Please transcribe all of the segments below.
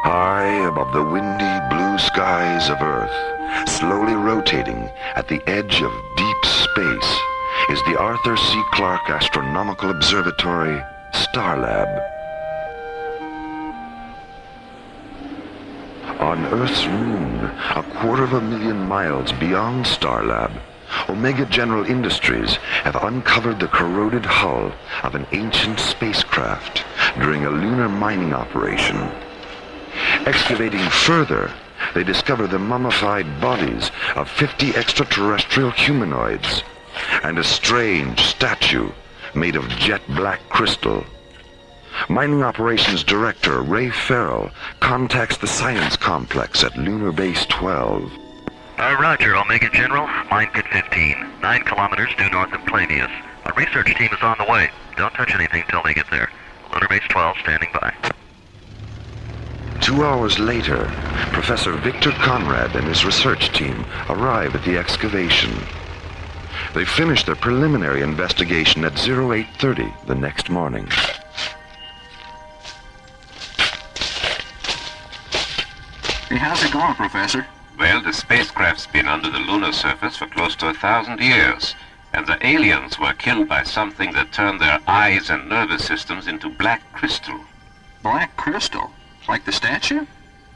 High above the windy blue skies of Earth, slowly rotating at the edge of deep space, is the Arthur C. Clarke Astronomical Observatory, Starlab. On Earth's moon, 250,000 miles beyond Starlab, Omega General Industries have uncovered the corroded hull of an ancient spacecraft during a lunar mining operation. Excavating further, they discover the mummified bodies of 50 extraterrestrial humanoids and a strange statue made of jet black crystal. Mining Operations Director Ray Farrell contacts the science complex at Lunar Base 12. Roger, Omega General. Mine Pit 15, 9 kilometers due north of Planius. A research team is on the way. Don't touch anything till they get there. Lunar Base 12 standing by. 2 hours later, Professor Victor Conrad and his research team arrive at the excavation. They finish their preliminary investigation at 0830 the next morning. Hey, how's it going, Professor? Well, the spacecraft's been under the lunar surface for close to 1,000 years, and the aliens were killed by something that turned their eyes and nervous systems into black crystal. Black crystal? Like the statue?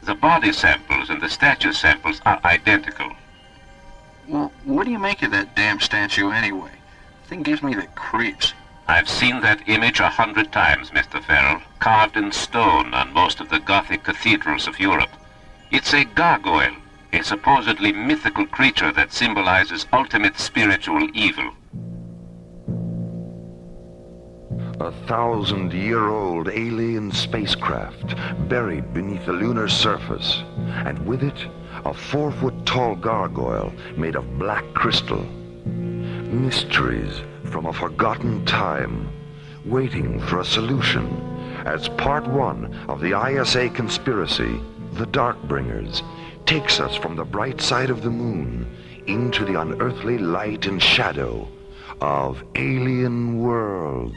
The body samples and the statue samples are identical. Well, what do you make of that damn statue anyway? The thing gives me the creeps. I've seen that image 100 times, Mr. Farrell, carved in stone on most of the Gothic cathedrals of Europe. It's a gargoyle, a supposedly mythical creature that symbolizes ultimate spiritual evil. 1,000-year-old alien spacecraft buried beneath the lunar surface, and with it, a 4-foot-tall gargoyle made of black crystal. Mysteries from a forgotten time, waiting for a solution as part 1 of the ISA conspiracy, The Darkbringers, takes us from the bright side of the moon into the unearthly light and shadow of alien worlds.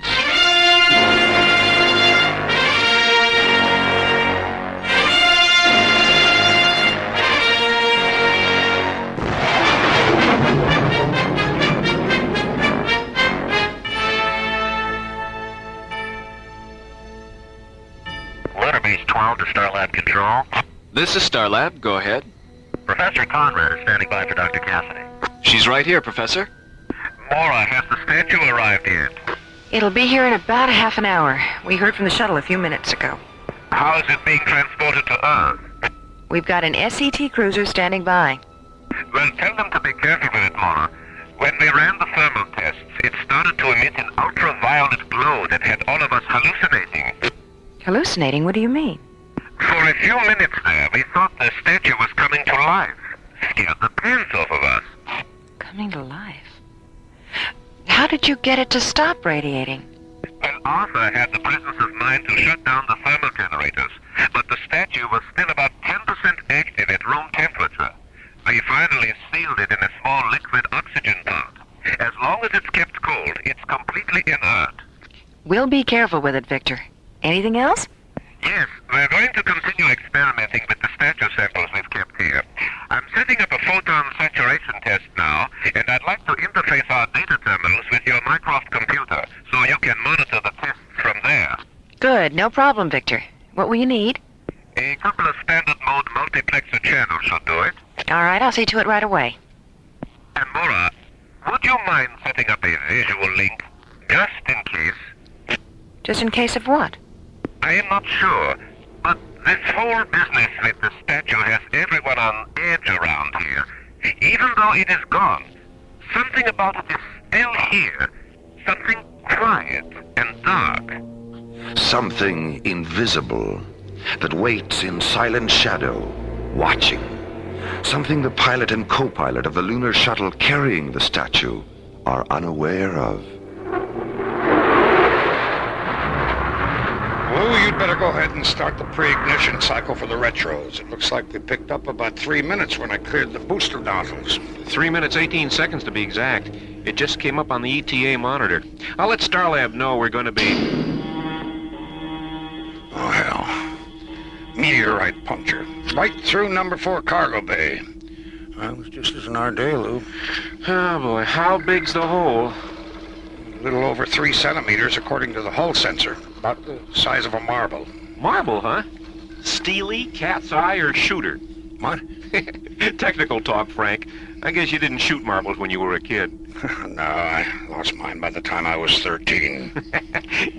Lunar Base 12 to Starlab Control. This is Starlab. Go ahead. Professor Conrad is standing by for Dr. Cassidy. She's right here, Professor. Mora, has the statue arrived yet? It'll be here in about a half an hour. We heard from the shuttle a few minutes ago. How is it being transported to Earth? We've got an SET cruiser standing by. Well, tell them to be careful with it, Mora. When we ran the thermal tests, it started to emit an ultraviolet glow that had all of us hallucinating. Hallucinating? What do you mean? For a few minutes there, we thought the statue was coming to life. Scared the pants off of us. Coming to life? How did you get it to stop radiating? Well, Arthur had the presence of mind to shut down the thermal generators, but the statue was still about 10% active at room temperature. We finally sealed it in a small liquid oxygen pot. As long as it's kept cold, it's completely inert. We'll be careful with it, Victor. Anything else? Yes, we're going to continue experimenting with the statue samples we've kept here. I'm setting up a photon saturation test now, and I'd like to interface our data terminals with your Mycroft computer, so you can monitor the tests from there. Good, no problem, Victor. What will you need? A couple of standard mode multiplexer channels should do it. All right, I'll see to it right away. And Mora, would you mind setting up a visual link, just in case? Just in case of what? I am not sure, but this whole business with the statue has everyone on edge around here. Even though it is gone, something about it is still here. Something quiet and dark. Something invisible that waits in silent shadow, watching. Something the pilot and co-pilot of the lunar shuttle carrying the statue are unaware of. Lou, you'd better go ahead and start the pre-ignition cycle for the retros. It looks like we picked up about 3 minutes when I cleared the booster nozzles. 3 minutes, 18 seconds to be exact. It just came up on the ETA monitor. I'll let Starlab know we're going to be... Oh, hell. Meteorite puncture. Right through number 4 cargo bay. Well, it was just as in our day, Lou. Oh, boy. How big's the hole? A little over 3 centimeters, according to the hull sensor. About the size of a marble. Marble, huh? Steely, cat's eye, or shooter? What? Technical talk, Frank. I guess you didn't shoot marbles when you were a kid. No, I lost mine by the time I was 13.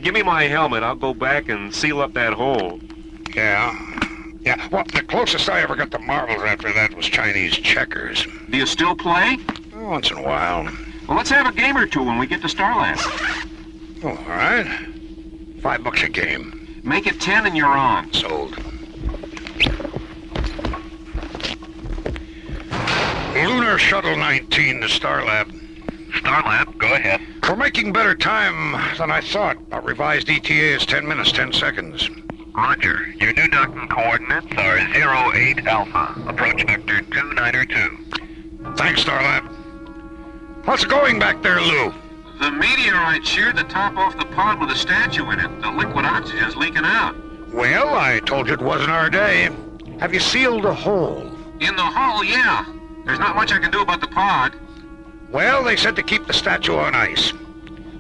Give me my helmet. I'll go back and seal up that hole. Yeah. Yeah, well, the closest I ever got to marbles after that was Chinese checkers. Do you still play? Once in a while. Well, let's have a game or two when we get to Starland. Oh, all right. $5 a game. Make it 10 and you're on. Sold. Lunar Shuttle 19 to Starlab. Starlab, go ahead. We're making better time than I thought. Our revised ETA is 10 minutes, 10 seconds. Roger. Your new docking coordinates are 08 Alpha. Approach vector 2902. Thanks, Starlab. How's it going back there, Lou? The meteorite sheared the top off the pod with a statue in it. The liquid oxygen's leaking out. Well, I told you it wasn't our day. Have you sealed the hole? In the hull, yeah. There's not much I can do about the pod. Well, they said to keep the statue on ice.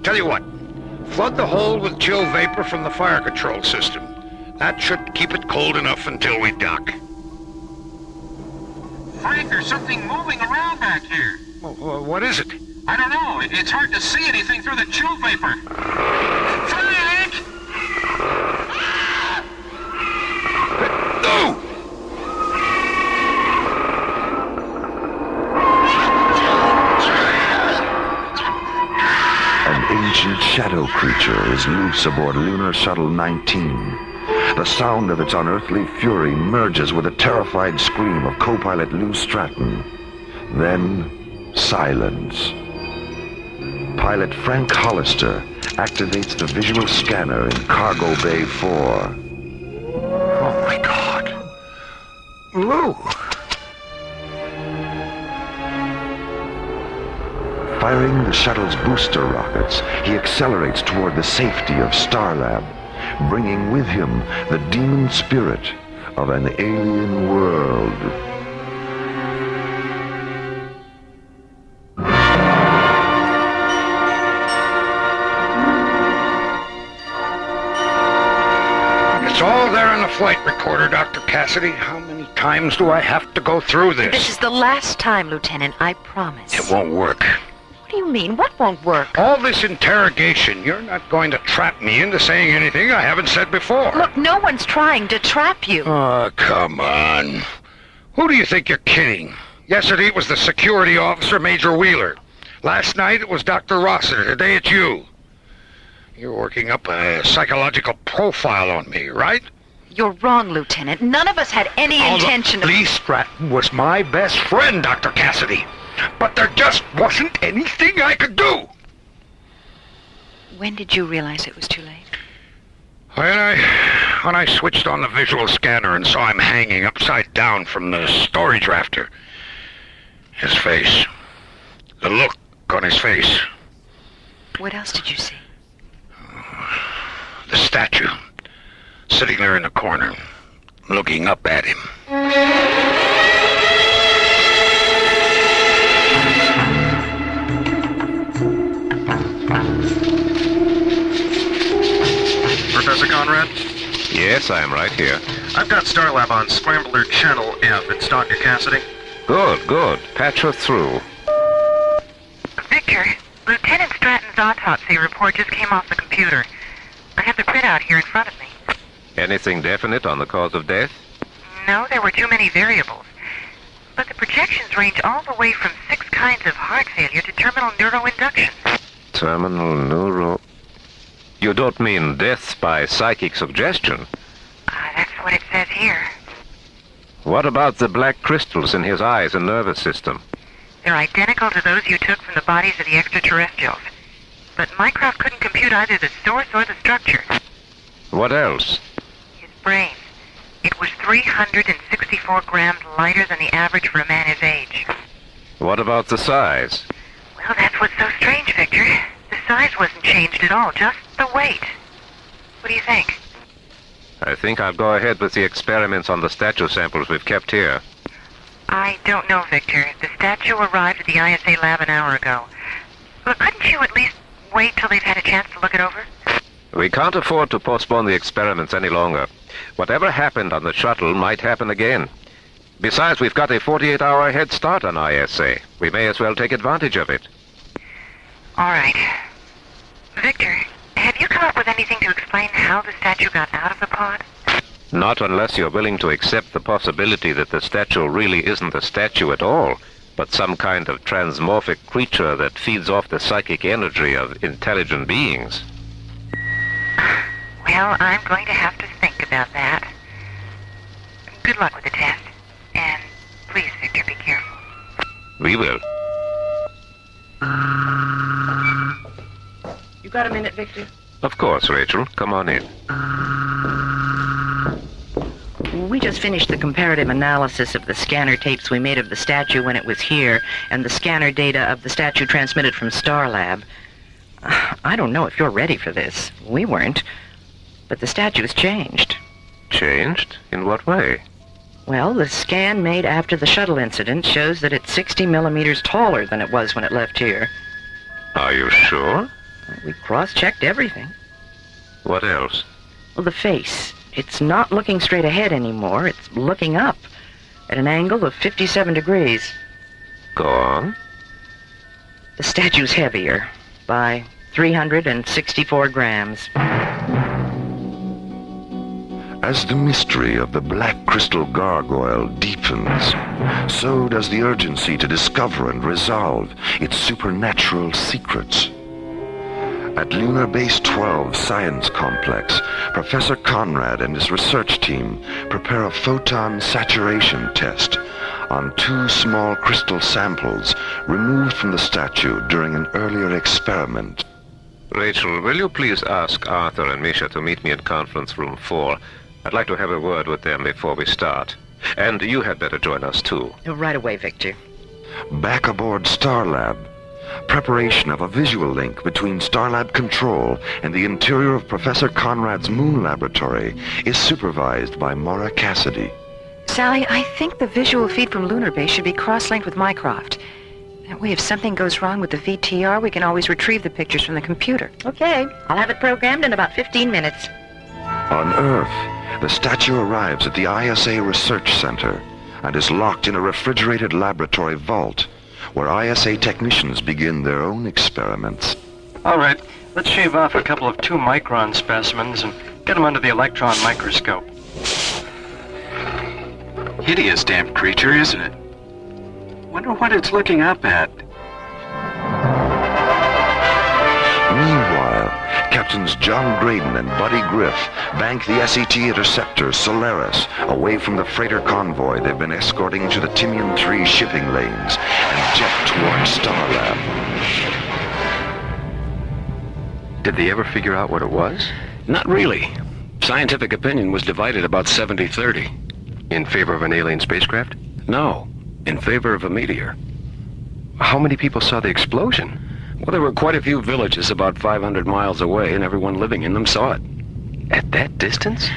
Tell you what, flood the hole with chill vapor from the fire control system. That should keep it cold enough until we dock. Frank, there's something moving around back here. What is it? I don't know. It's hard to see anything through the chill vapor. Frank! No! An ancient shadow creature is loose aboard Lunar Shuttle 19. The sound of its unearthly fury merges with a terrified scream of co-pilot Lou Stratton. Then, silence. Pilot Frank Hollister activates the visual scanner in Cargo Bay 4. Oh my God. Lou! Firing the shuttle's booster rockets, he accelerates toward the safety of Starlab, bringing with him the demon spirit of an alien world. It's all there in the flight recorder, Dr. Cassidy. How many times do I have to go through this? This is the last time, Lieutenant, I promise. It won't work. What do you mean? What won't work? All this interrogation, you're not going to trap me into saying anything I haven't said before. Look, no one's trying to trap you. Oh, come on. Who do you think you're kidding? Yesterday it was the security officer, Major Wheeler. Last night it was Dr. Rossiter. Today it's you. You're working up a psychological profile on me, right? You're wrong, Lieutenant. None of us had any intention of... Lee Stratton was my best friend, Dr. Cassidy. But there just wasn't anything I could do. When did you realize it was too late? When I switched on the visual scanner and saw him hanging upside down from the storage rafter. His face. The look on his face. What else did you see? The statue. Sitting there in the corner, looking up at him. Professor Conrad? Yes, I am right here. I've got Starlab on Scrambler Channel F. It's Dr. Cassidy. Good, good. Patch her through. Victor, Lieutenant Stratton's autopsy report just came off the computer. I have the printout here in front of me. Anything definite on the cause of death? No, there were too many variables. But the projections range all the way from 6 kinds of heart failure to terminal neuroinduction. Terminal neuro... You don't mean death by psychic suggestion? That's what it says here. What about the black crystals in his eyes and nervous system? They're identical to those you took from the bodies of the extraterrestrials. But Mycroft couldn't compute either the source or the structure. What else? His brain. It was 364 grams lighter than the average for a man his age. What about the size? Well, that's what's so strange, Victor. The size wasn't changed at all, just the weight. What do you think? I think I'll go ahead with the experiments on the statue samples we've kept here. I don't know, Victor. The statue arrived at the ISA lab an hour ago. But couldn't you at least wait till they've had a chance to look it over? We can't afford to postpone the experiments any longer. Whatever happened on the shuttle might happen again. Besides, we've got a 48-hour head start on ISA. We may as well take advantage of it. All right. Victor, have you come up with anything to explain how the statue got out of the pod? Not unless you're willing to accept the possibility that the statue really isn't a statue at all, but some kind of transmorphic creature that feeds off the psychic energy of intelligent beings. Well, I'm going to have to think about that. Good luck with the test. And please, Victor, be careful. We will. You got a minute, Victor? Of course, Rachel. Come on in. We just finished the comparative analysis of the scanner tapes we made of the statue when it was here and the scanner data of the statue transmitted from Starlab. I don't know if you're ready for this. We weren't. But the statue's changed. Changed? In what way? Well, the scan made after the shuttle incident shows that it's 60 millimeters taller than it was when it left here. Are you sure? We cross-checked everything. What else? Well, the face. It's not looking straight ahead anymore. It's looking up at an angle of 57 degrees. Go on. The statue's heavier by 364 grams. As the mystery of the black crystal gargoyle deepens, so does the urgency to discover and resolve its supernatural secrets. At Lunar Base 12 Science Complex, Professor Conrad and his research team prepare a photon saturation test on 2 small crystal samples removed from the statue during an earlier experiment. Rachel, will you please ask Arthur and Misha to meet me in conference room 4? I'd like to have a word with them before we start. And you had better join us, too. Right away, Victor. Back aboard Starlab, preparation of a visual link between Starlab Control and the interior of Professor Conrad's moon laboratory is supervised by Maura Cassidy. Sally, I think the visual feed from Lunar Base should be cross-linked with Mycroft. That way, if something goes wrong with the VTR, we can always retrieve the pictures from the computer. Okay, I'll have it programmed in about 15 minutes. On Earth, the statue arrives at the ISA Research Center and is locked in a refrigerated laboratory vault where ISA technicians begin their own experiments. All right, let's shave off a couple of 2-micron specimens and get them under the electron microscope. Hideous damn creature, isn't it? Wonder what it's looking up at. Meanwhile, Captains John Graydon and Buddy Griff bank the SET interceptor Solaris away from the freighter convoy they've been escorting to the Timian 3 shipping lanes and jet towards Starlab. Did they ever figure out what it was? Not really. Scientific opinion was divided about 70-30. In favor of an alien spacecraft? No, in favor of a meteor. How many people saw the explosion? Well, there were quite a few villages about 500 miles away, and everyone living in them saw it. At that distance?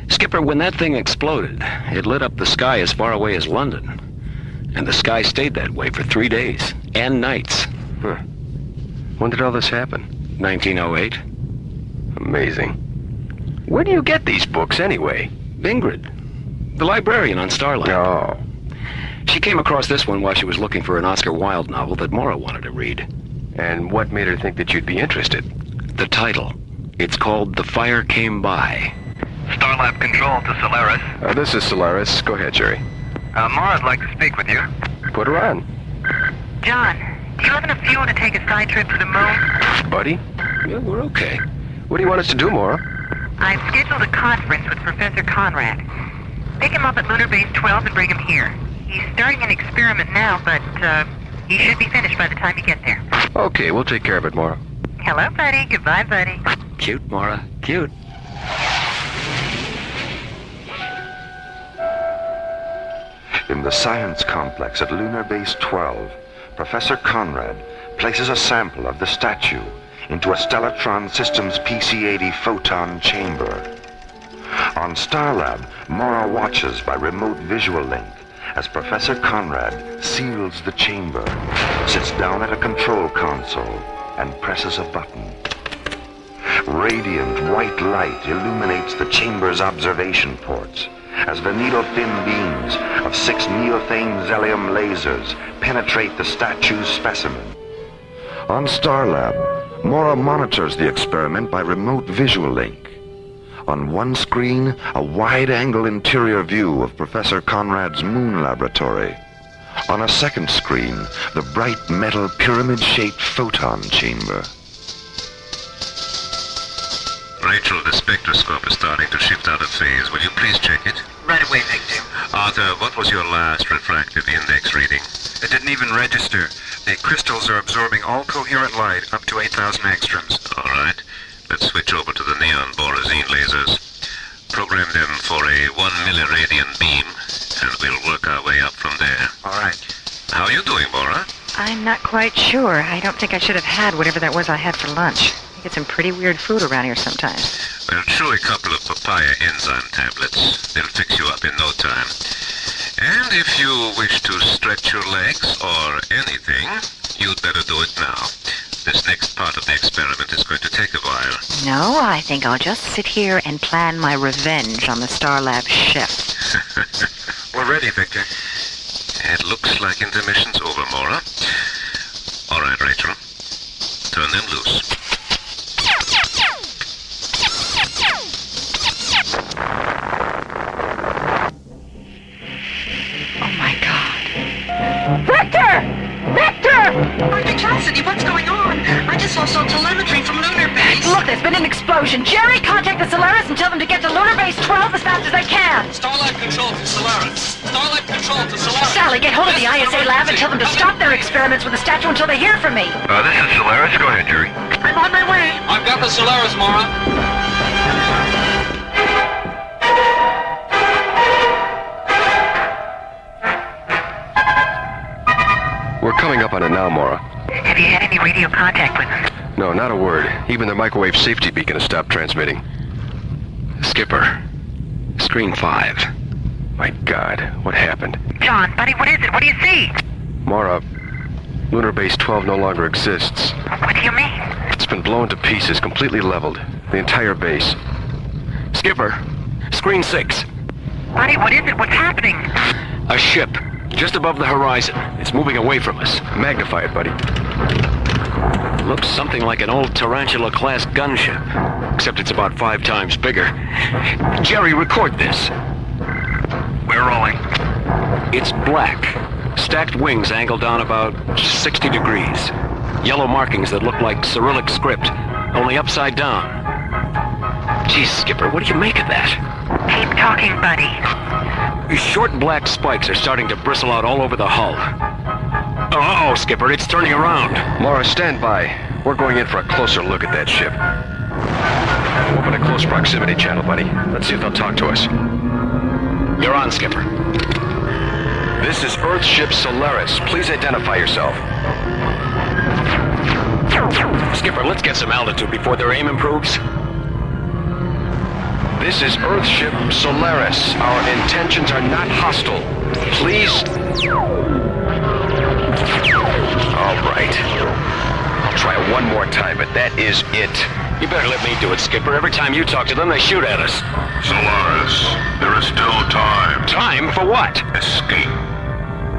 Skipper, when that thing exploded, it lit up the sky as far away as London. And the sky stayed that way for 3 days and nights. Huh. When did all this happen? 1908. Amazing. Where do you get these books, anyway? Ingrid, the librarian on Starlab. Oh. She came across this one while she was looking for an Oscar Wilde novel that Maura wanted to read. And what made her think that you'd be interested? The title. It's called The Fire Came By. Starlab Control to Solaris. This is Solaris. Go ahead, Jerry. Maura'd like to speak with you. Put her on. John, do you have enough fuel to take a side trip to the moon? Buddy? Yeah, we're okay. What do you want us to do, Maura? I've scheduled a conference with Professor Conrad. Pick him up at Lunar Base 12 and bring him here. He's starting an experiment now, but he should be finished by the time you get there. Okay, we'll take care of it, Maura. Hello, buddy. Goodbye, buddy. Cute, Maura. Cute. In the science complex at Lunar Base 12, Professor Conrad places a sample of the statue into a Stellatron Systems PC-80 photon chamber. On Starlab, Mora watches by remote visual link as Professor Conrad seals the chamber, sits down at a control console, and presses a button. Radiant white light illuminates the chamber's observation ports as the needle-thin beams of 6 neothane Zelium lasers penetrate the statue's specimen. On Starlab, Mora monitors the experiment by remote visual link. On one screen, a wide-angle interior view of Professor Conrad's moon laboratory. On a second screen, the bright metal pyramid-shaped photon chamber. Rachel, the spectroscope is starting to shift out of phase. Will you please check it? Right away, Victor. Arthur, what was your last refractive index reading? It didn't even register. The crystals are absorbing all coherent light up to 8,000 angstroms. All right. Let's switch over to the neon borazine lasers. Program them for a 1 milliradian beam, and we'll work our way up from there. All right. How are you doing, Mora? I'm not quite sure. I don't think I should have had whatever that was I had for lunch. I get some pretty weird food around here sometimes. Well, chew a couple of papaya enzyme tablets. They'll fix you up in no time. And if you wish to stretch your legs or anything, you'd better do it now. This next part of the experiment is going to take a while. No, I think I'll just sit here and plan my revenge on the Starlab chef. We're ready, Victor. It looks like intermission's over, Mora. All right, Rachel. Turn them loose. Oh, my God. Victor! Victor! Dr. Cassidy, what's going on? I just saw some telemetry from Lunar Base. Look, there's been an explosion. Jerry, contact the Solaris and tell them to get to Lunar Base 12 as fast as they can. Starlight Control to Solaris. Starlight Control to Solaris. Sally, get hold of the ISA lab and tell them to stop their experiments with the statue until they hear from me. This is Solaris. Go ahead, Jerry. I'm on my way. I've got the Solaris, Mora. We're coming up on it now, Mora. Have you had any radio contact with them? No, not a word. Even their microwave safety beacon has stopped transmitting. Skipper, screen 5. My God, what happened? John, buddy, what is it? What do you see? Mora, Lunar Base 12 no longer exists. What do you mean? It's been blown to pieces, completely leveled. The entire base. Skipper, screen 6. Buddy, what is it? What's happening? A ship, just above the horizon. It's moving away from us. Magnify it, buddy. Looks something like an old Tarantula-class gunship, except it's about 5 times bigger. Jerry, record this. We're rolling. It's black. Stacked wings angled down about 60 degrees. Yellow markings that look like Cyrillic script, only upside down. Geez, Skipper, what do you make of that? Keep talking, buddy. Short black spikes are starting to bristle out all over the hull. Uh-oh, Skipper, it's turning around. Mora, stand by. We're going in for a closer look at that ship. Open a close proximity channel, buddy. Let's see if they'll talk to us. You're on, Skipper. This is Earthship Solaris. Please identify yourself. Skipper, let's get some altitude before their aim improves. This is Earthship Solaris. Our intentions are not hostile. Please. All right. I'll try it one more time, but that is it. You better let me do it, Skipper. Every time you talk to them, they shoot at us. Solaris, there is still time. Time for what? Escape.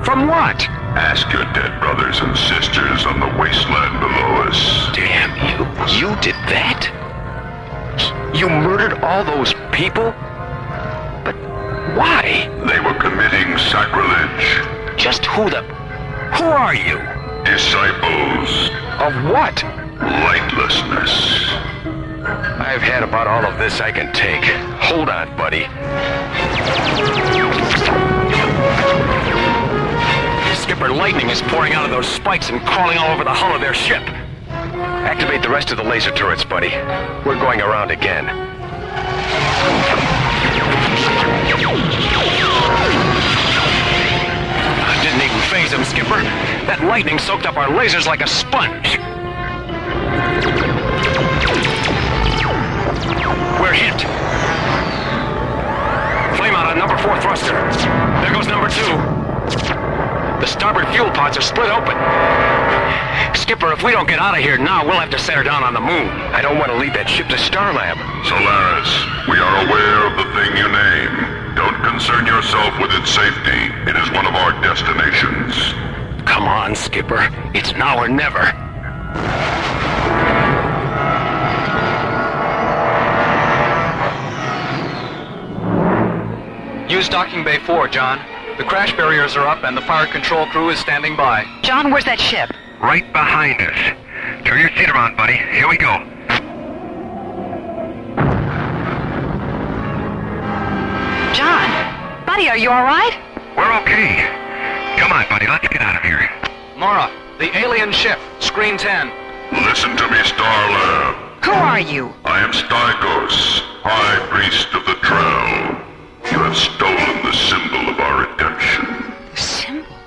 From what? Ask your dead brothers and sisters on the wasteland below us. Damn you. You did that? You murdered all those people? But why? They were committing sacrilege. Just who are you? Disciples. Of what? Lightlessness. I've had about all of this I can take. Hold on, buddy. Skipper, lightning is pouring out of those spikes and crawling all over the hull of their ship. Activate the rest of the laser turrets, buddy. We're going around again. Didn't even phase them, Skipper. That lightning soaked up our lasers like a sponge. We're hit. split open. Skipper, if we don't get out of here now, we'll have to set her down on the moon. I don't want to lead that ship to Starlab. Solaris, we are aware of the thing you name. Don't concern yourself with its safety. It is one of our destinations. Come on, Skipper. It's now or never. Use docking bay 4, John. The crash barriers are up and the fire control crew is standing by. John, where's that ship? Right behind us. Turn your seat around, buddy. Here we go. John? Buddy, are you all right? We're okay. Come on, buddy. Let's get out of here. Mara, the alien ship, screen 10. Listen to me, Starlab. Who are you? I am Stygos, High Priest of the Drell. You have stolen the symbol of our redemption. The symbol?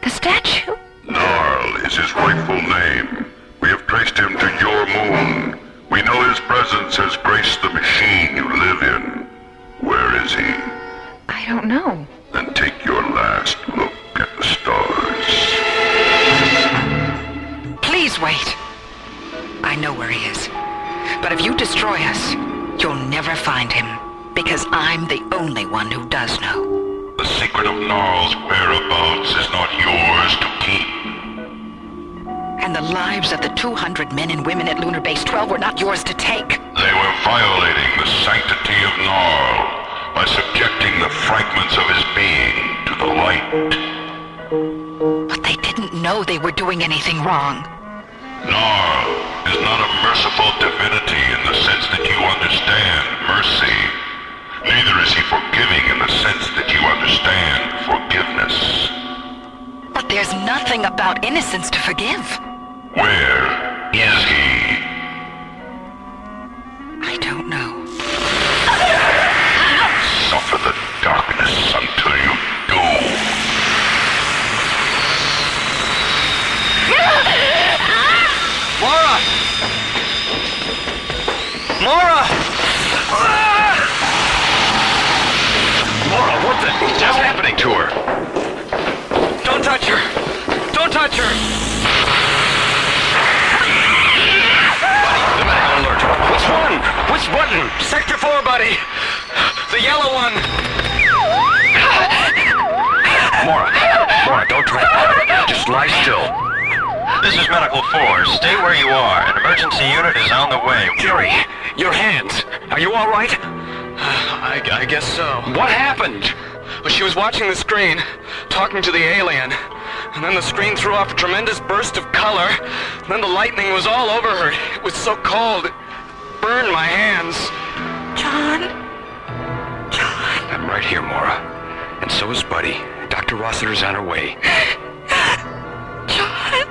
The statue? Narl is his rightful name. We have traced him to your moon. We know his presence has graced the machine you live in. Where is he? I don't know. Then take your last look at the stars. Please wait. I know where he is. But if you destroy us, you'll never find him. Because I'm the only one who does know. The secret of Narl's whereabouts is not yours to keep. And the lives of the 200 men and women at Lunar Base 12 were not yours to take. They were violating the sanctity of Narl by subjecting the fragments of his being to the light. But they didn't know they were doing anything wrong. Narl is not a merciful divinity in the sense that you understand mercy. Neither is he forgiving in the sense that you understand forgiveness. But there's nothing about innocence to forgive. Where is he? I don't know. Suffer the darkness until you do. Mara! Mara! Mara, what the hell's happening to her? Don't touch her! Don't touch her! Buddy, the medical alert. Which one? Which button? Sector 4, buddy! The yellow one! Mara, don't try. Just lie still. This is Medical 4. Stay where you are. An emergency unit is on the way. Jerry, your hands. Are you all right? I guess so. What happened? Well, she was watching the screen, talking to the alien. And then the screen threw off a tremendous burst of color. And then the lightning was all over her. It was so cold, it burned my hands. John? I'm right here, Mara. And so is Buddy. Dr. Rossiter's on her way. John?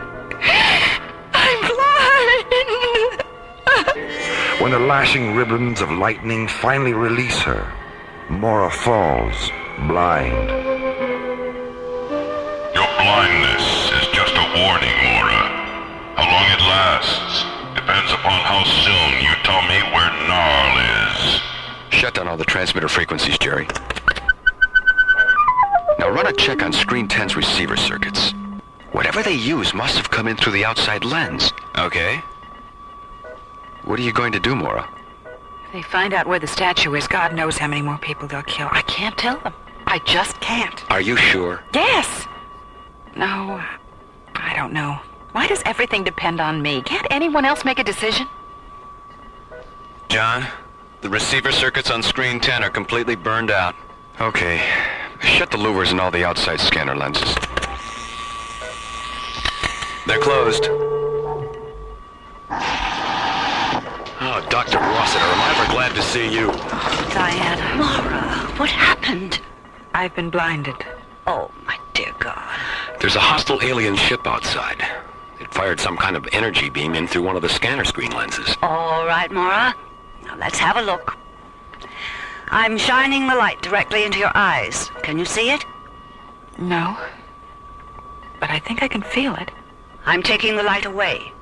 I'm blind! When the lashing ribbons of lightning finally release her, Mara falls, blind. Your blindness is just a warning, Mora. How long it lasts depends upon how soon you tell me where Narl is. Shut down all the transmitter frequencies, Jerry. Now run a check on Screen 10's receiver circuits. Whatever they use must have come in through the outside lens. Okay. What are you going to do, Mora? If they find out where the statue is, God knows how many more people they'll kill. I can't tell them. I just can't. Are you sure? Yes! No, I don't know. Why does everything depend on me? Can't anyone else make a decision? John, the receiver circuits on screen 10 are completely burned out. Okay. Shut the louvers and all the outside scanner lenses. They're closed. Oh, Dr. Rossiter, am I ever glad to see you. Diana. Mara, what happened? I've been blinded. Oh, my dear God. There's a hostile alien ship outside. It fired some kind of energy beam in through one of the scanner screen lenses. All right, Mara. Now let's have a look. I'm shining the light directly into your eyes. Can you see it? No. But I think I can feel it. I'm taking the light away.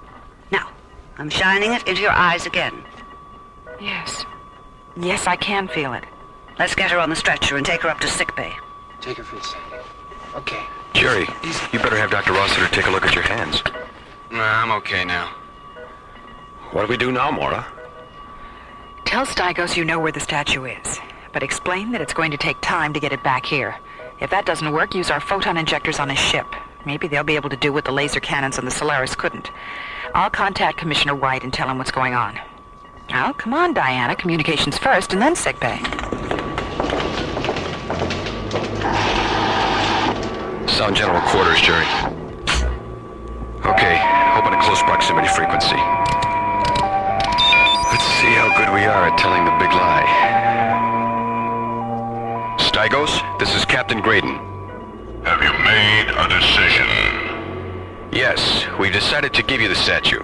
Now, I'm shining it into your eyes again. Yes. Yes, I can feel it. Let's get her on the stretcher and take her up to sickbay. Take her for a second. Okay. Jerry, you better have Dr. Rossiter take a look at your hands. Nah, I'm okay now. What do we do now, Mora? Tell Stygos you know where the statue is, but explain that it's going to take time to get it back here. If that doesn't work, use our photon injectors on his ship. Maybe they'll be able to do what the laser cannons on the Solaris couldn't. I'll contact Commissioner White and tell him what's going on. Now, come on, Diana. Communications first, and then sickbay. Sound General Quarters, Jerry. Okay, open a close proximity frequency. Let's see how good we are at telling the big lie. Stygos, this is Captain Graydon. Have you made a decision? Yes, we decided to give you the statue.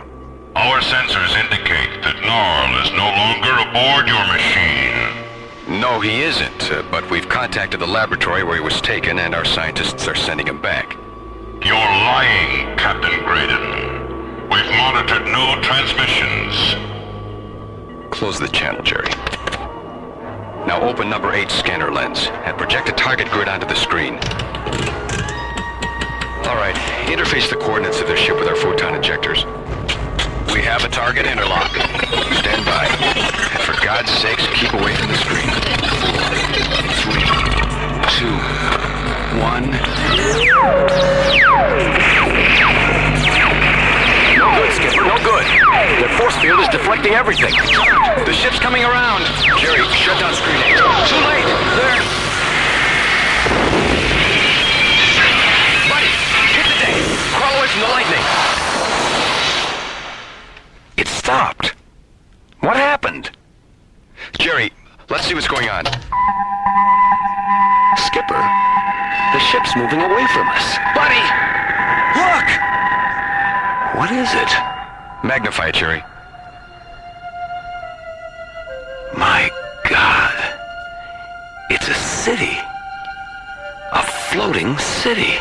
Our sensors indicate that Gnarl is no longer aboard your machine. No, he isn't, but we've contacted the laboratory where he was taken, and our scientists are sending him back. You're lying, Captain Graydon. We've monitored no transmissions. Close the channel, Jerry. Now open number 8 scanner lens, and project a target grid onto the screen. All right, interface the coordinates of their ship with our photon injectors. We have a target interlock. Stand by. And for God's sakes, keep away from the screen. 4, 3, 2, 1. No good, Skipper, no good. The force field is deflecting everything. The ship's coming around. Jerry, shut down screen 8. Too late. There. Buddy, hit the deck. Crawl away from the lightning. It stopped. What happened? Jerry, let's see what's going on. Skipper, the ship's moving away from us. Buddy! Look! What is it? Magnify it, Jerry. My God. It's a city. A floating city.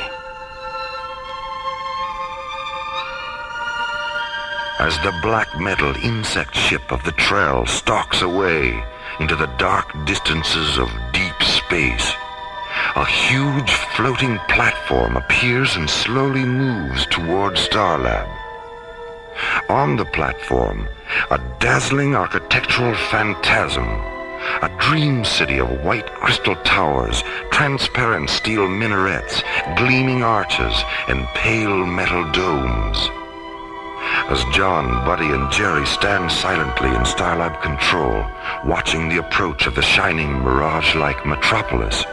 As the black metal insect ship of the Trell stalks away into the dark distances of deep space, a huge floating platform appears and slowly moves toward Starlab. On the platform, a dazzling architectural phantasm, a dream city of white crystal towers, transparent steel minarets, gleaming arches, and pale metal domes. As John, Buddy, and Jerry stand silently in Starlab control, watching the approach of the shining mirage-like metropolis,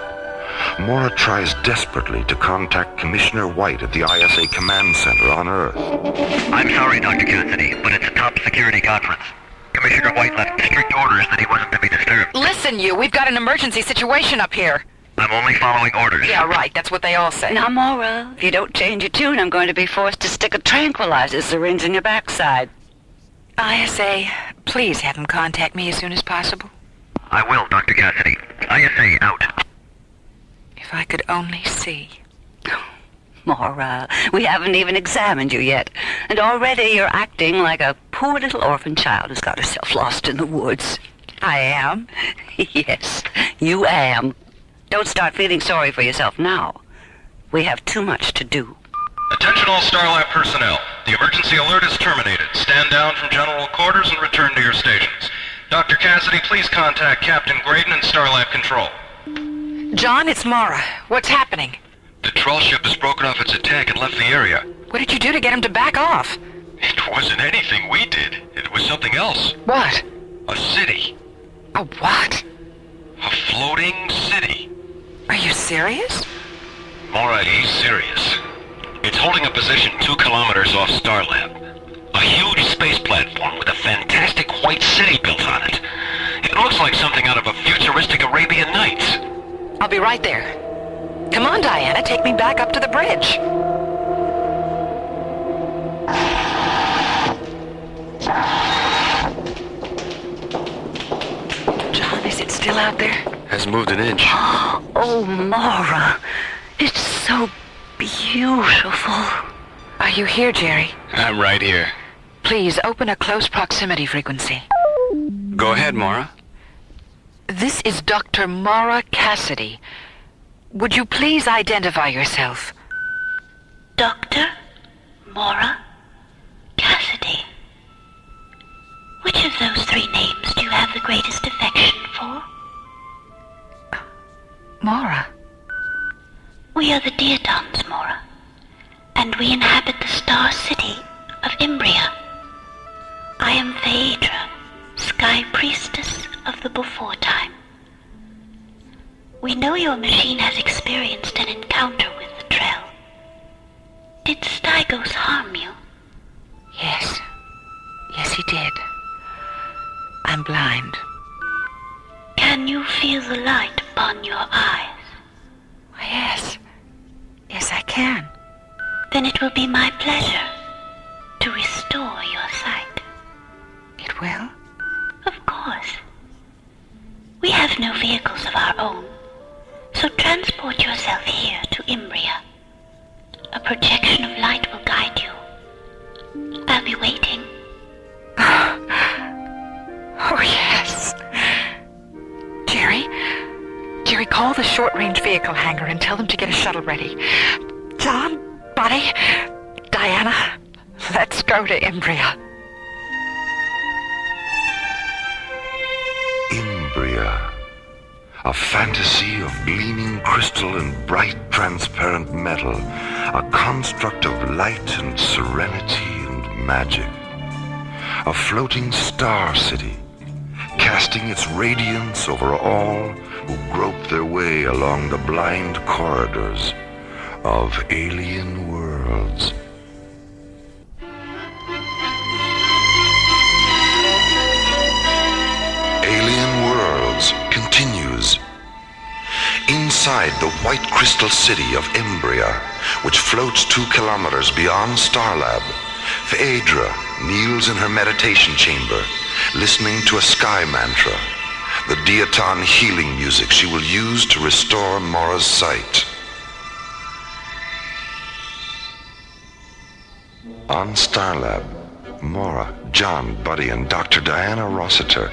Mora tries desperately to contact Commissioner White at the ISA Command Center on Earth. I'm sorry, Dr. Cassidy, but it's a top security conference. Commissioner White left strict orders that he wasn't to be disturbed. Listen, we've got an emergency situation up here. I'm only following orders. Yeah, right. That's what they all say. Now, Mora, if you don't change your tune, I'm going to be forced to stick a tranquilizer syringe in your backside. ISA, please have him contact me as soon as possible. I will, Dr. Cassidy. ISA out. If I could only see. Mora, we haven't even examined you yet, and already you're acting like a poor little orphan child who's got herself lost in the woods. I am? Yes, you am. Don't start feeling sorry for yourself now. We have too much to do. Attention all Starlab personnel. The emergency alert is terminated. Stand down from general quarters and return to your stations. Dr. Cassidy, please contact Captain Graydon and Starlab Control. John, it's Mara. What's happening? The troll ship has broken off its attack and left the area. What did you do to get him to back off? It wasn't anything we did. It was something else. What? A city. A what? A floating city. Are you serious? Mora, he's serious. It's holding a position 2 kilometers off Starlab. A huge space platform with a fantastic white city built on it. It looks like something out of a futuristic Arabian Nights. I'll be right there. Come on, Diana, take me back up to the bridge. John, is it still out there? Hasn't moved an inch. Oh, Mora, it's so beautiful. Are you here, Jerry? I'm right here. Please, open a close proximity frequency. Go ahead, Mora. This is Dr. Mara Cassidy. Would you please identify yourself? Dr. Mora Cassidy. Which of those three names do you have the greatest affection for? Mora. We are the Diatons, Mora, and we inhabit the star city of Imbria. I am Phaedra, Sky Priestess of the Before Time. We know your machine has experienced an encounter with the Trail. Did Stygos harm you? Yes. Yes, he did. I'm blind. Can you feel the light upon your eyes? Yes. Yes, I can. Then it will be my pleasure to restore your sight. It will? Of course. We have no vehicles of our own, so transport yourself here to Imbria. A projection of light will guide you. I'll be waiting. Oh, yes. Jerry, call the short-range vehicle hangar and tell them to get a shuttle ready. John, Buddy, Diana, let's go to Imbria. Imbria. A fantasy of gleaming crystal and bright transparent metal. A construct of light and serenity and magic. A floating star city, casting its radiance over all who grope their way along the blind corridors of alien worlds. Alien Worlds continues. Inside the white crystal city of Imbria, which floats 2 kilometers beyond Starlab, Phaedra kneels in her meditation chamber, listening to a sky mantra, the Diaton healing music she will use to restore Mora's sight. On Starlab, Mora, John, Buddy, and Dr. Diana Rossiter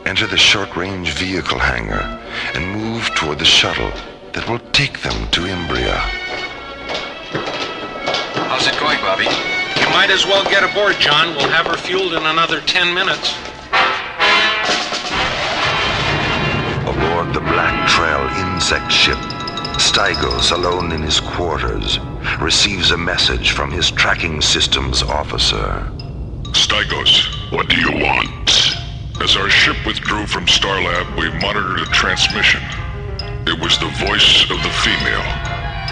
enter the short-range vehicle hangar and move toward the shuttle that will take them to Imbria. How's it going, Bobby? You might as well get aboard, John. We'll have her fueled in another 10 minutes. Aboard the Black Trail insect ship, Stygos, alone in his quarters, receives a message from his tracking systems officer. Stygos, what do you want? As our ship withdrew from Starlab, we monitored a transmission. It was the voice of the female.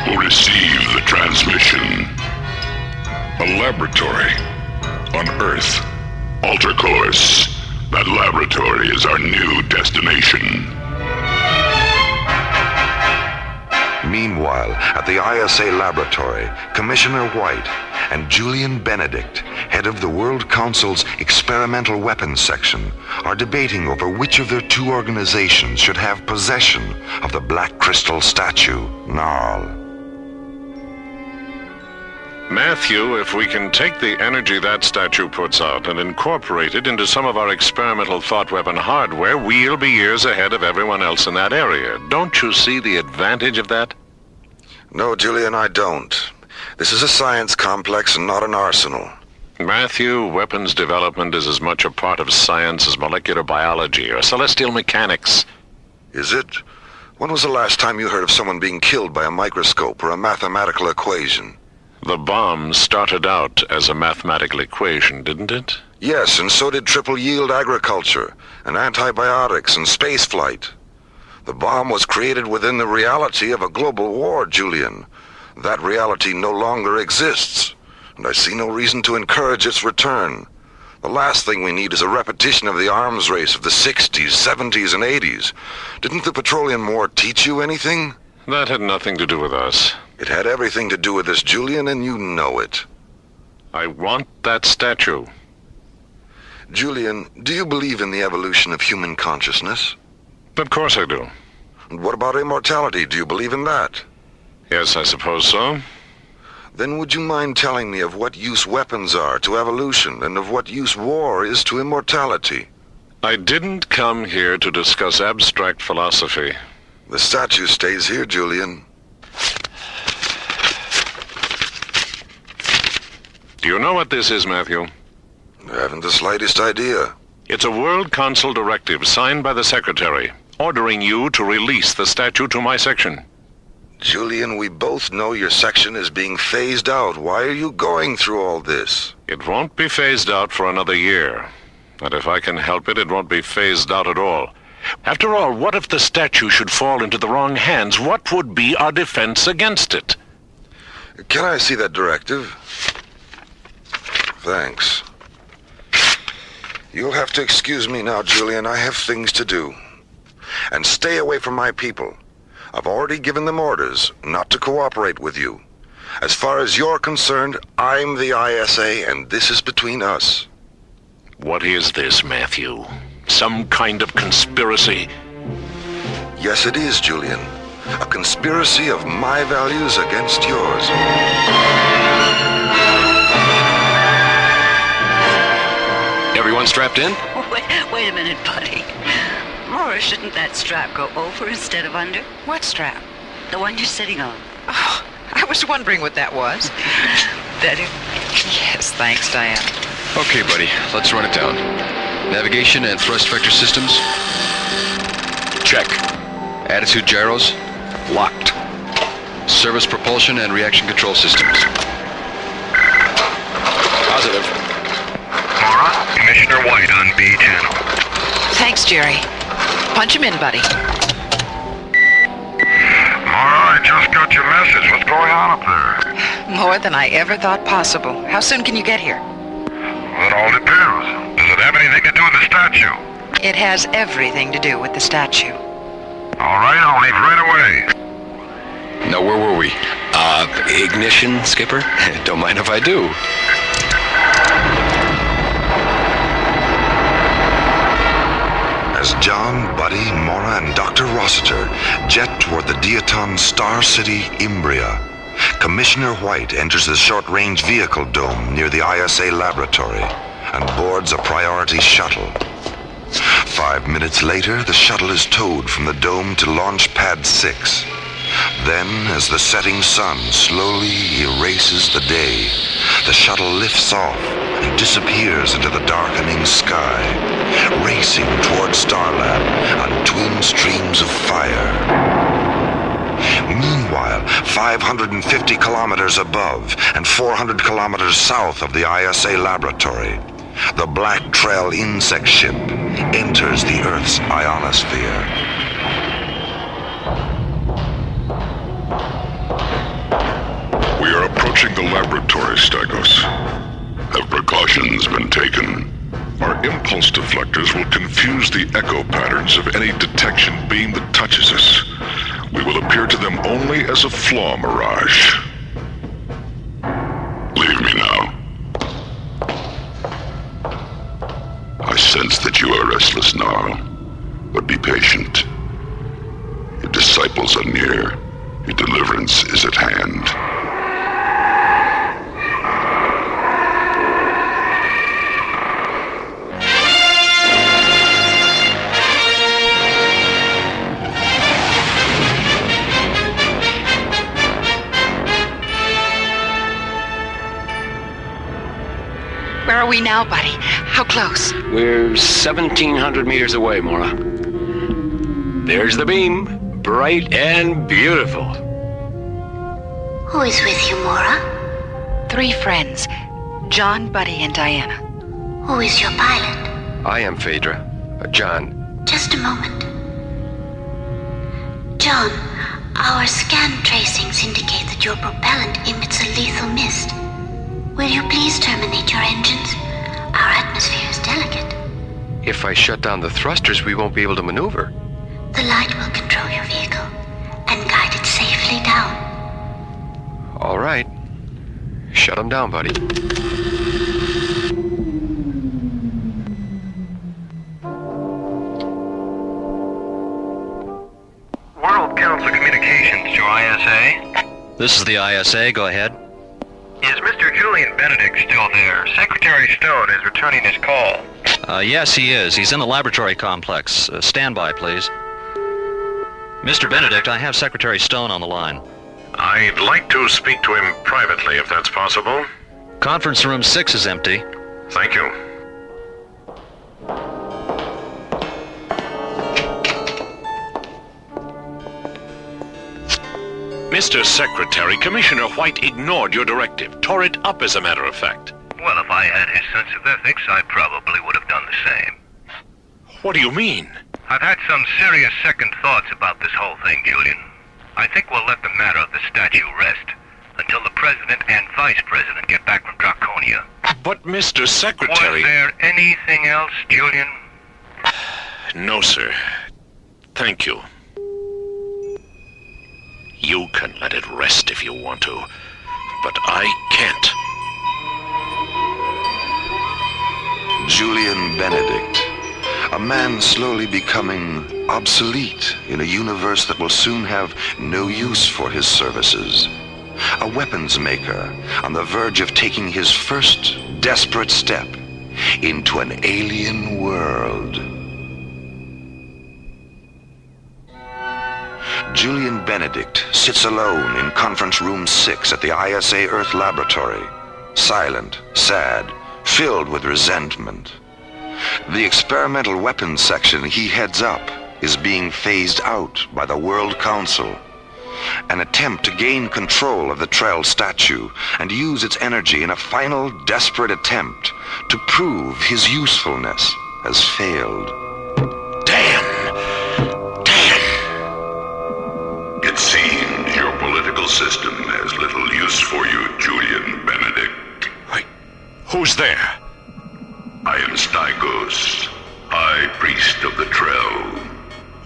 Who received the transmission? A laboratory. On Earth. Alter course. That laboratory is our new destination. Meanwhile, at the ISA laboratory, Commissioner White and Julian Benedict, head of the World Council's Experimental Weapons Section, are debating over which of their 2 organizations should have possession of the Black Crystal statue, Gnarl. Matthew, if we can take the energy that statue puts out and incorporate it into some of our experimental thought weapon hardware, we'll be years ahead of everyone else in that area. Don't you see the advantage of that? No, Julian, I don't. This is a science complex and not an arsenal. Matthew, weapons development is as much a part of science as molecular biology or celestial mechanics. Is it? When was the last time you heard of someone being killed by a microscope or a mathematical equation? The bomb started out as a mathematical equation, didn't it? Yes, and so did triple-yield agriculture, and antibiotics, and spaceflight. The bomb was created within the reality of a global war, Julian. That reality no longer exists, and I see no reason to encourage its return. The last thing we need is a repetition of the arms race of the 60s, 70s, and 80s. Didn't the Petroleum War teach you anything? That had nothing to do with us. It had everything to do with this, Julian, and you know it. I want that statue. Julian, do you believe in the evolution of human consciousness? Of course I do. And what about immortality? Do you believe in that? Yes, I suppose so. Then would you mind telling me of what use weapons are to evolution and of what use war is to immortality? I didn't come here to discuss abstract philosophy. The statue stays here, Julian. Do you know what this is, Matthew? I haven't the slightest idea. It's a World Council directive signed by the Secretary, ordering you to release the statue to my section. Julian, we both know your section is being phased out. Why are you going through all this? It won't be phased out for another year. And if I can help it, it won't be phased out at all. After all, what if the statue should fall into the wrong hands? What would be our defense against it? Can I see that directive? Thanks. You'll have to excuse me now, Julian. I have things to do. And stay away from my people. I've already given them orders not to cooperate with you. As far as you're concerned, I'm the ISA, and this is between us. What is this, Matthew? Some kind of conspiracy? Yes, it is, Julian. A conspiracy of my values against yours. Everyone strapped in? Wait a minute, buddy. Maura, shouldn't that strap go over instead of under? What strap? The one you're sitting on. Oh, I was wondering what that was. Better? Yes, thanks, Diana. Okay, buddy, let's run it down. Navigation and thrust vector systems? Check. Attitude gyros? Locked. Service propulsion and reaction control systems? Positive. Maura, Commissioner White on B channel. Thanks, Jerry. Punch him in, buddy. Maura, I just got your message. What's going on up there? More than I ever thought possible. How soon can you get here? It all depends. Does it have anything to do with the statue? It has everything to do with the statue. All right, I'll leave right away. Now, where were we? Ignition, Skipper? Don't mind if I do. As John, Buddy, Maura, and Dr. Rossiter jet toward the Diaton Star City, Imbria, Commissioner White enters the short-range vehicle dome near the ISA laboratory and boards a priority shuttle. 5 minutes later, the shuttle is towed from the dome to Launch Pad 6. Then, as the setting sun slowly erases the day, the shuttle lifts off and disappears into the darkening sky, racing toward Starlab on twin streams of fire. Meanwhile, 550 kilometers above and 400 kilometers south of the ISA laboratory, the Black Trail insect ship enters the Earth's ionosphere. We are approaching the laboratory, Stygos. Have precautions been taken? Our impulse deflectors will confuse the echo patterns of any detection beam that touches us. We will appear to them only as a flaw mirage. Leave me now. I sense that you are restless now, but be patient. Your disciples are near. Your deliverance is at hand. Where are we now, buddy? How close? We're 1,700 meters away, Maura. There's the beam, bright and beautiful. Who is with you, Maura? 3 friends. John, Buddy, and Diana. Who is your pilot? I am Phaedra. John. Just a moment. John, our scan tracings indicate that your propellant emits a lethal mist. Will you please terminate your engines? Our atmosphere is delicate. If I shut down the thrusters, we won't be able to maneuver. The light will control your vehicle and guide it safely down. All right. Shut them down, buddy. World Council Communications to ISA. This is the ISA. Go ahead. Is Mr. Julian Benedict still there? Secretary Stone is returning his call. Yes, he is. He's in the laboratory complex. Stand by, please. Mr. Benedict, I have Secretary Stone on the line. I'd like to speak to him privately, if that's possible. Conference room 6 is empty. Thank you. Mr. Secretary, Commissioner White ignored your directive, tore it up as a matter of fact. Well, if I had his sense of ethics, I probably would have done the same. What do you mean? I've had some serious second thoughts about this whole thing, Julian. I think we'll let the matter of the statue rest until the President and Vice President get back from Draconia. But, Mr. Secretary... Was there anything else, Julian? No, sir. Thank you. You can let it rest if you want to, but I can't. Julian Benedict, a man slowly becoming obsolete in a universe that will soon have no use for his services. A weapons maker on the verge of taking his first desperate step into an alien world. Julian Benedict sits alone in Conference Room 6 at the ISA Earth Laboratory, silent, sad, filled with resentment. The experimental weapons section he heads up is being phased out by the World Council. An attempt to gain control of the Trell statue and use its energy in a final desperate attempt to prove his usefulness has failed. It seems your political system has little use for you, Julian Benedict. Wait, who's there? I am Stygos, High Priest of the Trell.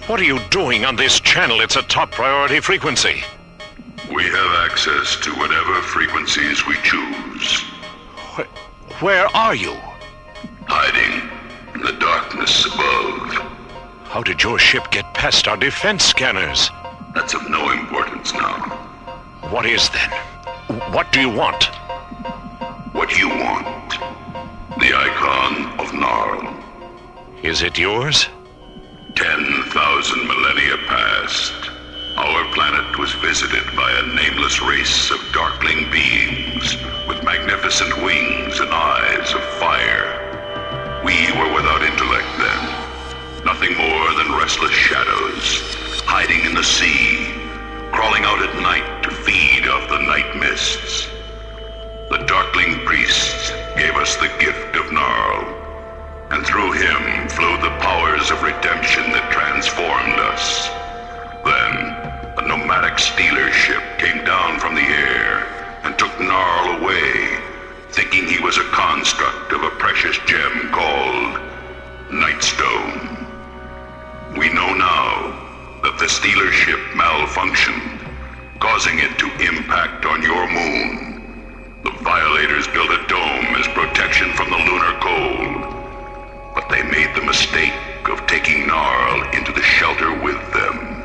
What are you doing on this channel? It's a top priority frequency. We have access to whatever frequencies we choose. Where are you? Hiding in the darkness above. How did your ship get past our defense scanners? That's of no importance now. What is then? What do you want? What you want. The icon of Gnarl. Is it yours? 10,000 millennia past. Our planet was visited by a nameless race of darkling beings with magnificent wings and eyes of fire. We were without intellect then. Nothing more than restless shadows, hiding in the sea, crawling out at night to feed off the night mists. The Darkling Priests gave us the gift of Gnarl, and through him flowed the powers of redemption that transformed us. Then, a nomadic stealer ship came down from the air and took Gnarl away, thinking he was a construct of a precious gem called Nightstone. We know now that the stealer ship malfunctioned, causing it to impact on your moon. The violators built a dome as protection from the lunar cold, but they made the mistake of taking Gnarl into the shelter with them.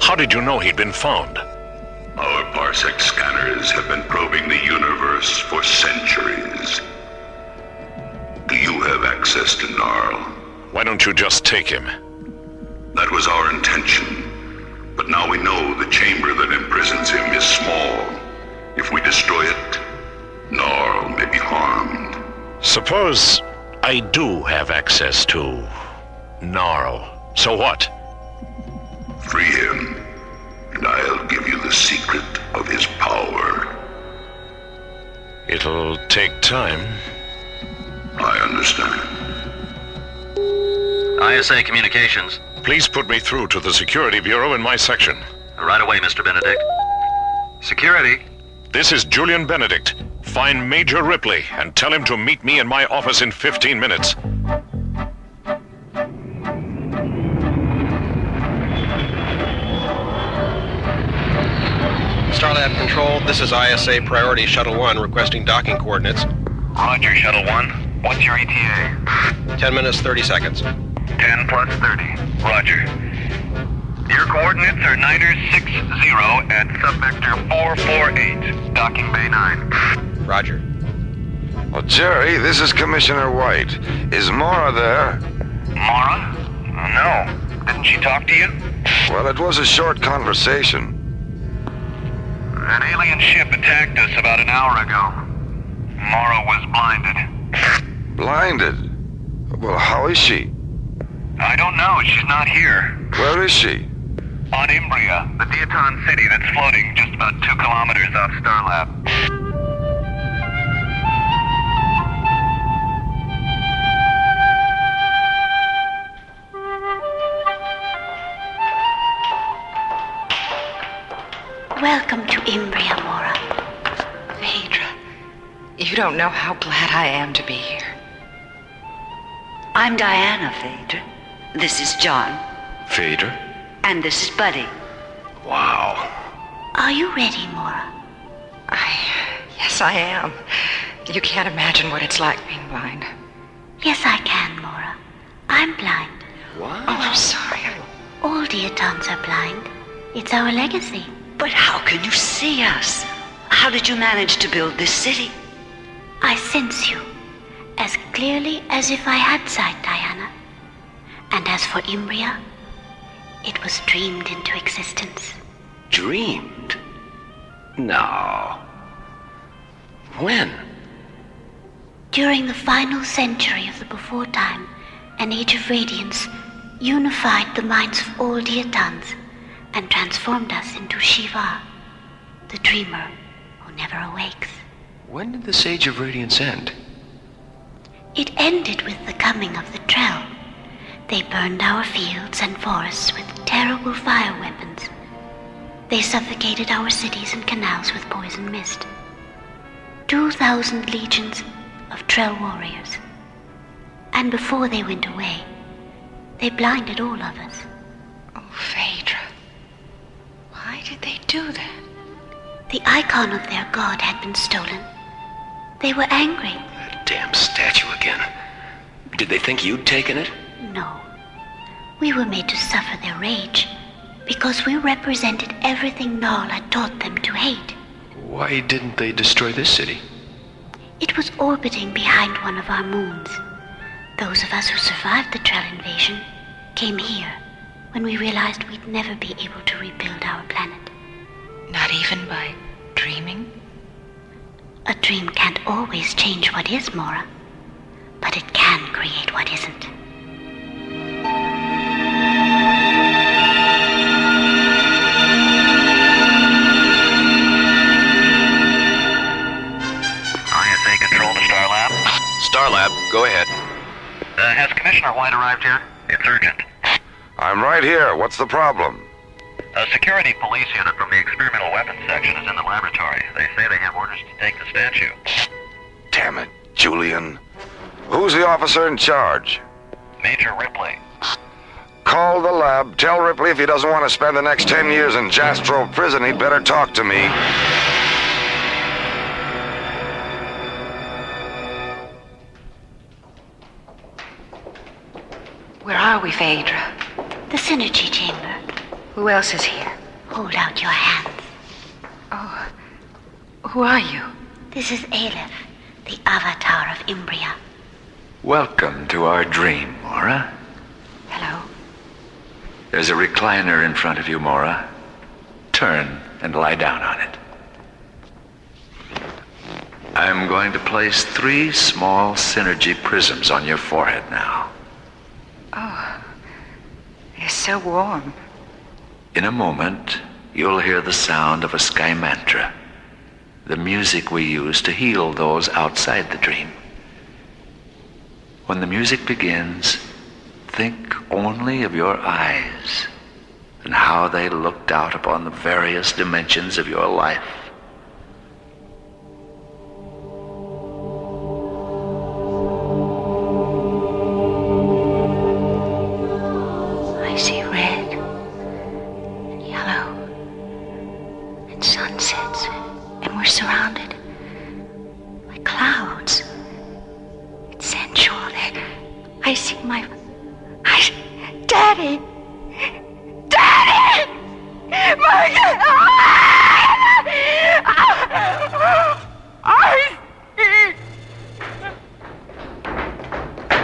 How did you know he'd been found? Our parsec scanners have been probing the universe for centuries. Do you have access to Gnarl? Why don't you just take him? That was our intention. But now we know the chamber that imprisons him is small. If we destroy it, Gnarl may be harmed. Suppose I do have access to Gnarl. So what? Free him, and I'll give you the secret of his power. It'll take time. I understand. ISA Communications. Please put me through to the Security Bureau in my section. Right away, Mr. Benedict. Security. This is Julian Benedict. Find Major Ripley and tell him to meet me in my office in 15 minutes. Starlab Control, this is ISA Priority Shuttle 1 requesting docking coordinates. Roger, Shuttle 1. What's your ETA? 10 minutes, 30 seconds. 10 plus 30. Roger. Your coordinates are Niners 60 at subvector 448, docking bay 9. Roger. Well, Jerry, this is Commissioner White. Is Mara there? Mara? No. Didn't she talk to you? Well, it was a short conversation. An alien ship attacked us about an hour ago. Mora was blinded. Blinded? Well, how is she? I don't know. She's not here. Where is she? On Imbria, the Diaton city that's floating just about 2 kilometers off Starlab. Welcome to Imbria, Mora. Phaedra, you don't know how glad I am to be here. I'm Diana, Phaedra. This is John. Phaedra? And this is Buddy. Wow. Are you ready, Mora? Yes, I am. You can't imagine what it's like being blind. Yes, I can, Mora. I'm blind. What? Oh, I'm sorry. All Diatons are blind. It's our legacy. But how can you see us? How did you manage to build this city? I sense you, as clearly as if I had sight, Diana. And as for Imbria, it was dreamed into existence. Dreamed? No. When? During the final century of the before time, an age of radiance unified the minds of all Diatons and transformed us into Shiva, the dreamer who never awakes. When did this age of radiance end? It ended with the coming of the Trell. They burned our fields and forests with terrible fire weapons. They suffocated our cities and canals with poison mist. 2,000 legions of Trell warriors. And before they went away, they blinded all of us. Oh, Phaedra. Why did they do that? The icon of their god had been stolen. They were angry. That damn statue again. Did they think you'd taken it? No. We were made to suffer their rage because we represented everything Null had taught them to hate. Why didn't they destroy this city? It was orbiting behind one of our moons. Those of us who survived the Trell invasion came here when we realized we'd never be able to rebuild our planet. Not even by dreaming? A dream can't always change what is, Mora, but it can create what isn't. ISA control to Starlab. Starlab, go ahead. Has Commissioner White arrived here? It's urgent. I'm right here. What's the problem? A security police unit from the experimental weapons section is in the laboratory. They say they have orders to take the statue. Damn it, Julian. Who's the officer in charge? Major Ripley. Call the lab. Tell Ripley if he doesn't want to spend the next 10 years in Jastrow prison, he'd better talk to me. Where are we, Phaedra? The Synergy Chamber. Who else is here? Hold out your hands. Oh, who are you? This is Aleph, the avatar of Imbria. Welcome to our dream, Mora. Hello. There's a recliner in front of you, Mora. Turn and lie down on it. I'm going to place 3 small Synergy prisms on your forehead now. Oh, they're so warm. In a moment, you'll hear the sound of a sky mantra, the music we use to heal those outside the dream. When the music begins, think only of your eyes and how they looked out upon the various dimensions of your life. I see red, and yellow, and sunsets, and we're surrounded by clouds. It's sensual. I see Daddy! Daddy!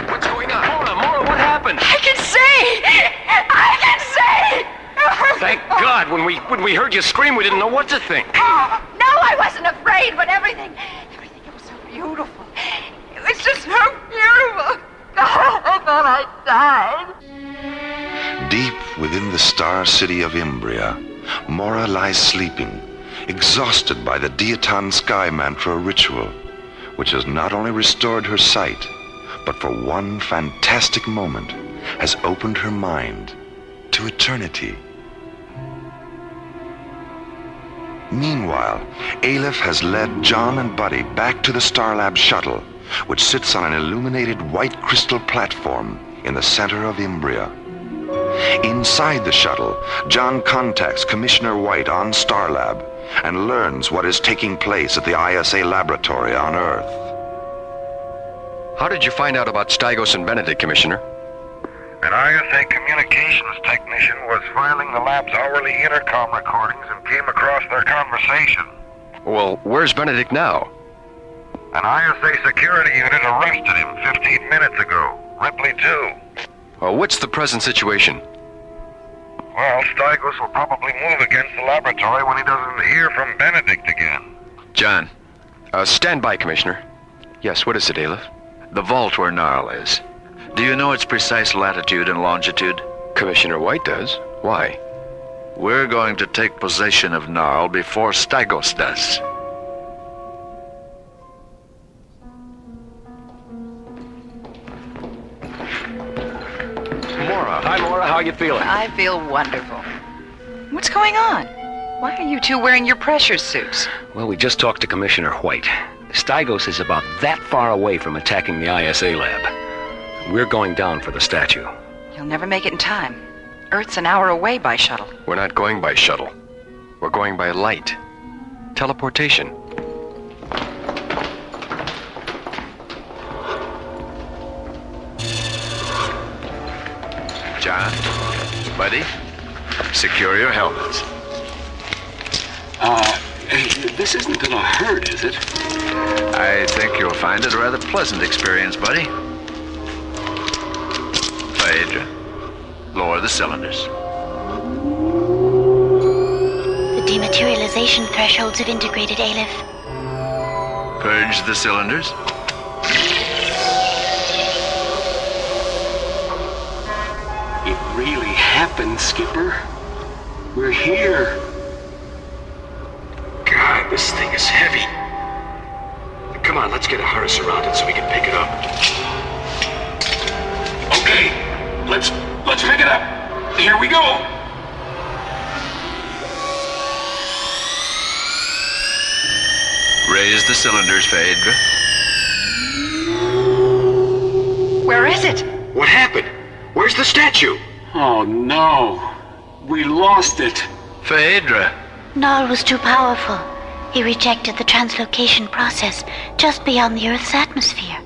What's going on? Mora, what happened? I can see! Thank God, when we heard you scream, we didn't know what to think. Oh, no, I wasn't afraid, but everything, it was so beautiful. It's just so beautiful. I thought I died. Deep within the star city of Imbria, Mora lies sleeping, exhausted by the Diaton Sky Mantra ritual, which has not only restored her sight, but for one fantastic moment has opened her mind to eternity. Meanwhile, Aleph has led John and Buddy back to the Starlab shuttle, which sits on an illuminated white crystal platform in the center of Imbria. Inside the shuttle, John contacts Commissioner White on Starlab and learns what is taking place at the ISA laboratory on Earth. How did you find out about Stygos and Benedict, Commissioner? An ISA communications technician was filing the lab's hourly intercom recordings and came across their conversation. Well, where's Benedict now? An ISA security unit arrested him 15 minutes ago. Ripley, too. What's the present situation? Well, Stygos will probably move against the laboratory when he doesn't hear from Benedict again. John. Stand by, Commissioner. Yes, what is it, Aleph? The vault where Gnarl is. Do you know its precise latitude and longitude? Commissioner White does. Why? We're going to take possession of Gnarl before Stygos does. Mora. Hi, Mora. How you feeling? I feel wonderful. What's going on? Why are you two wearing your pressure suits? Well, we just talked to Commissioner White. Stygos is about that far away from attacking the ISA lab. We're going down for the statue. You'll never make it in time. Earth's an hour away by shuttle. We're not going by shuttle. We're going by light. Teleportation. John, Buddy, secure your helmets. This isn't gonna hurt, is it? I think you'll find it a rather pleasant experience, Buddy. Phaedra, lower the cylinders. The dematerialization thresholds have integrated, Aleph. Purge the cylinders. It really happened, Skipper. We're here. God, this thing is heavy. Come on, let's get a harness around it so we can pick it up. Okay, let's pick it up. Here we go. Raise the cylinders, Phaedra. Where is it? What happened? Where's the statue? Oh, no. We lost it. Phaedra. Gnarl was too powerful. He rejected the translocation process just beyond the Earth's atmosphere.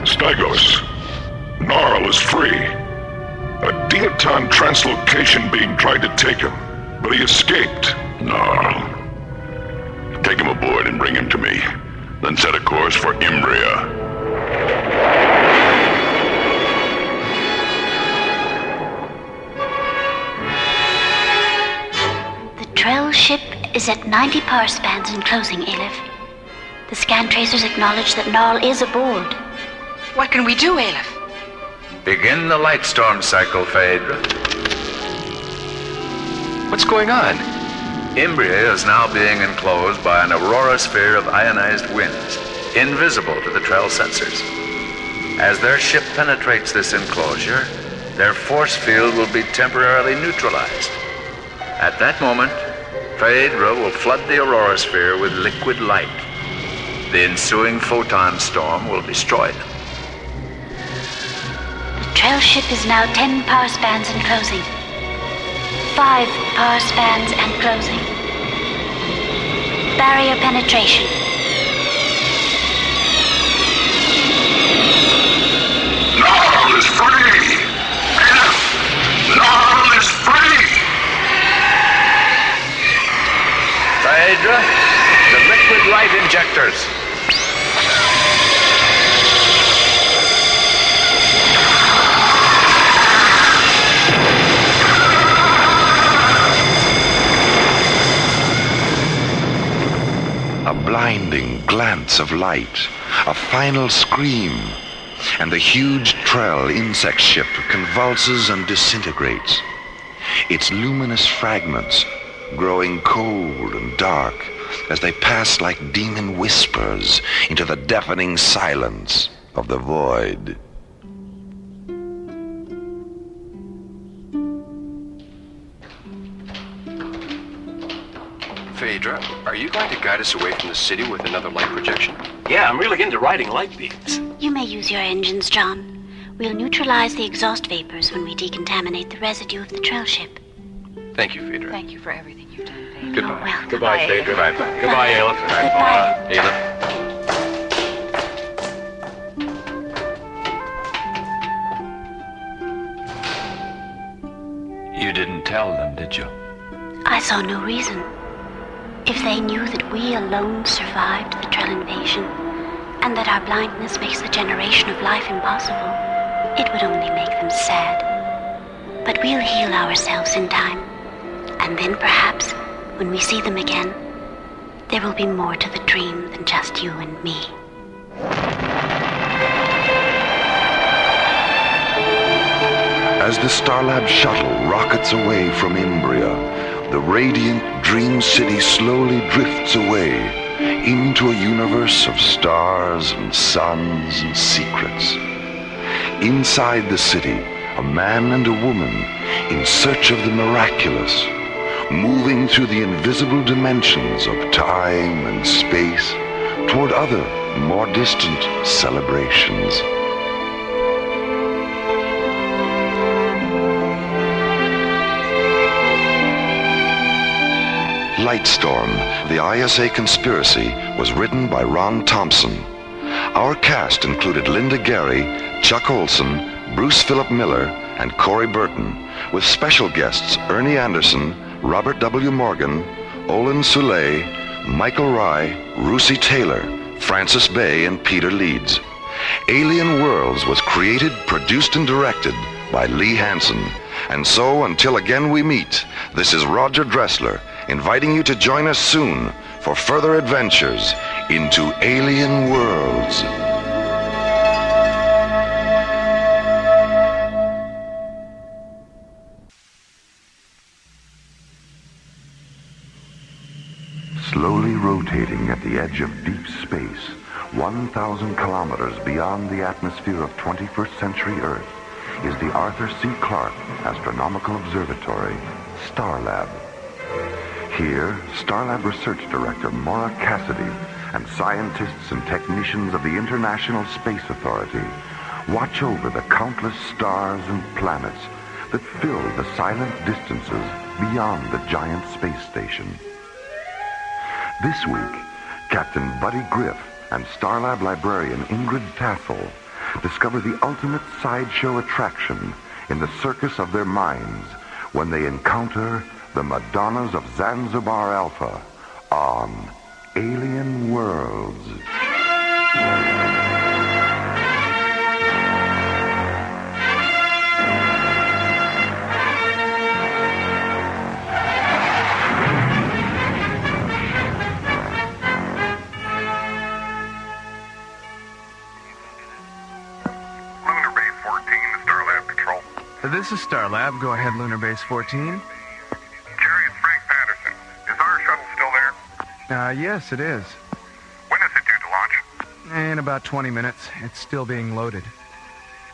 Stygos. Gnarl is free. A Diaton translocation being tried to take him, but he escaped. Gnarl. Take him aboard and bring him to me. Then set a course for Imbria. The Trell ship is at 90 power spans and closing, Aleph. The scan tracers acknowledge that Gnarl is aboard. What can we do, Aleph? Begin the light storm cycle, Phaedra. What's going on? Imbria is now being enclosed by an aurora sphere of ionized winds, invisible to the Trell sensors. As their ship penetrates this enclosure, their force field will be temporarily neutralized. At that moment, Phaedra will flood the aurora sphere with liquid light. The ensuing photon storm will destroy them. The Trell ship is now 10 power spans and closing. 5 power spans and closing. Barrier penetration. Gnarl is free! Gnarl is free! Phaedra, the liquid light injectors. A blinding glance of light, a final scream, and the huge Trell insect ship convulses and disintegrates. Its luminous fragments growing cold and dark as they pass like demon whispers into the deafening silence of the void. Phaedra, are you going to guide us away from the city with another light projection? Yeah, I'm really into riding light beams. You may use your engines, John. We'll neutralize the exhaust vapors when we decontaminate the residue of the Trell ship. Thank you, Phaedra. Thank you for everything you've done, Phaedra. Goodbye. Oh, well, Goodbye, Phaedra. Goodbye. Goodbye, Ayla. Ayla. You didn't tell them, did you? I saw no reason. If they knew that we alone survived the Trell invasion, and that our blindness makes the generation of life impossible, it would only make them sad. But we'll heal ourselves in time, and then perhaps, when we see them again, there will be more to the dream than just you and me. As the Starlab shuttle rockets away from Imbria, the radiant Dream City slowly drifts away into a universe of stars and suns and secrets. Inside the city, a man and a woman in search of the miraculous, moving through the invisible dimensions of time and space toward other, more distant celebrations. Lightstorm, the ISA Conspiracy, was written by Ron Thompson. Our cast included Linda Gary, Chuck Olson, Bruce Philip Miller, and Corey Burton, with special guests Ernie Anderson, Robert W. Morgan, Olin Soule, Michael Rye, Russi Taylor, Francis Bay, and Peter Leeds. Alien Worlds was created, produced, and directed by Lee Hansen. And so, until again we meet, this is Roger Dressler, inviting you to join us soon for further adventures into Alien Worlds. Slowly rotating at the edge of deep space, 1,000 kilometers beyond the atmosphere of 21st century Earth, is the Arthur C. Clarke Astronomical Observatory, Starlab. Here, Starlab Research Director Maura Cassidy and scientists and technicians of the International Space Authority watch over the countless stars and planets that fill the silent distances beyond the giant space station. This week, Captain Buddy Griff and Starlab librarian Ingrid Tassel discover the ultimate sideshow attraction in the circus of their minds when they encounter the Madonnas of Zanzibar Alpha on Alien Worlds. Lunar Base 14, Starlab Control. This is Starlab. Go ahead, Lunar Base 14. Yes, it is. When is it due to launch? In about 20 minutes. It's still being loaded.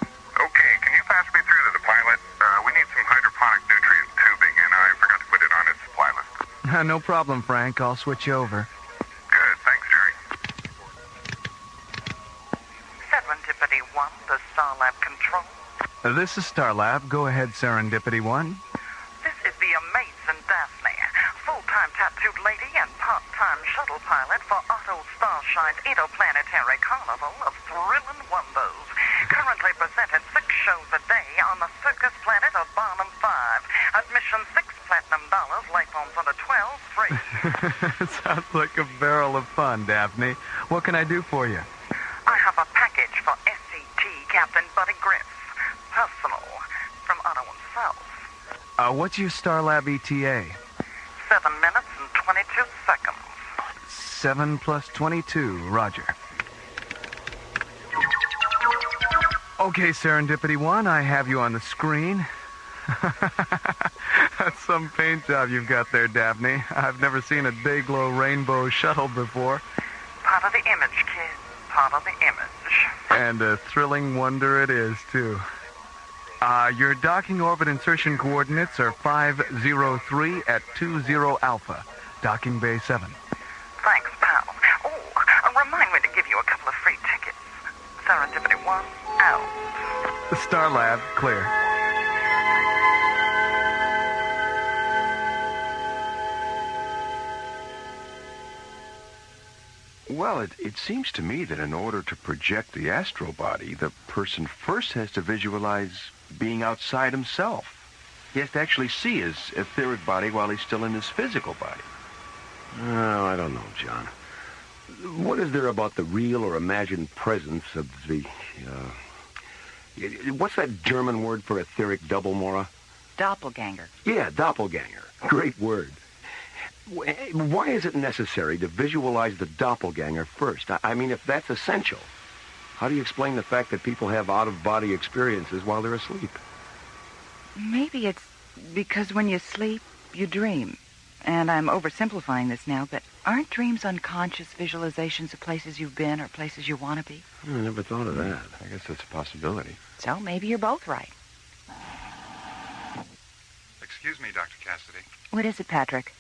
Okay, can you pass me through to the pilot? We need some hydroponic nutrient tubing, and I forgot to put it on its supply list. No problem, Frank. I'll switch you over. Good, thanks, Jerry. Serendipity 1, the Starlab Control. This is Starlab. Go ahead, Serendipity 1. This is the amazing Daphne, full-time tattooed lady and part-time shuttle pilot for Otto Starshine's interplanetary carnival of thrilling wonders. Currently presented 6 shows a day on the circus planet of Barnum 5. Admission $6 platinum, late forms under 12, free. Sounds like a barrel of fun, Daphne. What can I do for you? I have a package for SCT Captain Buddy Griff. Personal, from Otto himself. What's your Starlab ETA? 7 minutes and 22 seconds. 7 plus 22, roger. Okay, Serendipity 1, I have you on the screen. That's some paint job you've got there, Daphne. I've never seen a day-glow rainbow shuttle before. Part of the image, kid. Part of the image. And a thrilling wonder it is, too. Your docking orbit insertion coordinates are 503 at 20 Alpha. Docking Bay 7. Thanks, pal. Oh, remind me to give you a couple of free tickets. Serendipity 1, out. The Star Lab, clear. Well, it seems to me that in order to project the astral body, the person first has to visualize being outside himself. He has to actually see his etheric body while he's still in his physical body. Oh, I don't know, John. What is there about the real or imagined presence of the, what's that German word for etheric double, Maura? Doppelganger. Yeah, doppelganger. Great word. Why is it necessary to visualize the doppelganger first? I mean, if that's essential, how do you explain the fact that people have out-of-body experiences while they're asleep? Maybe it's because when you sleep, you dream. And I'm oversimplifying this now, but aren't dreams unconscious visualizations of places you've been or places you want to be? I never thought of that. I guess that's a possibility. So maybe you're both right. Excuse me, Dr. Cassidy. What is it, Patrick?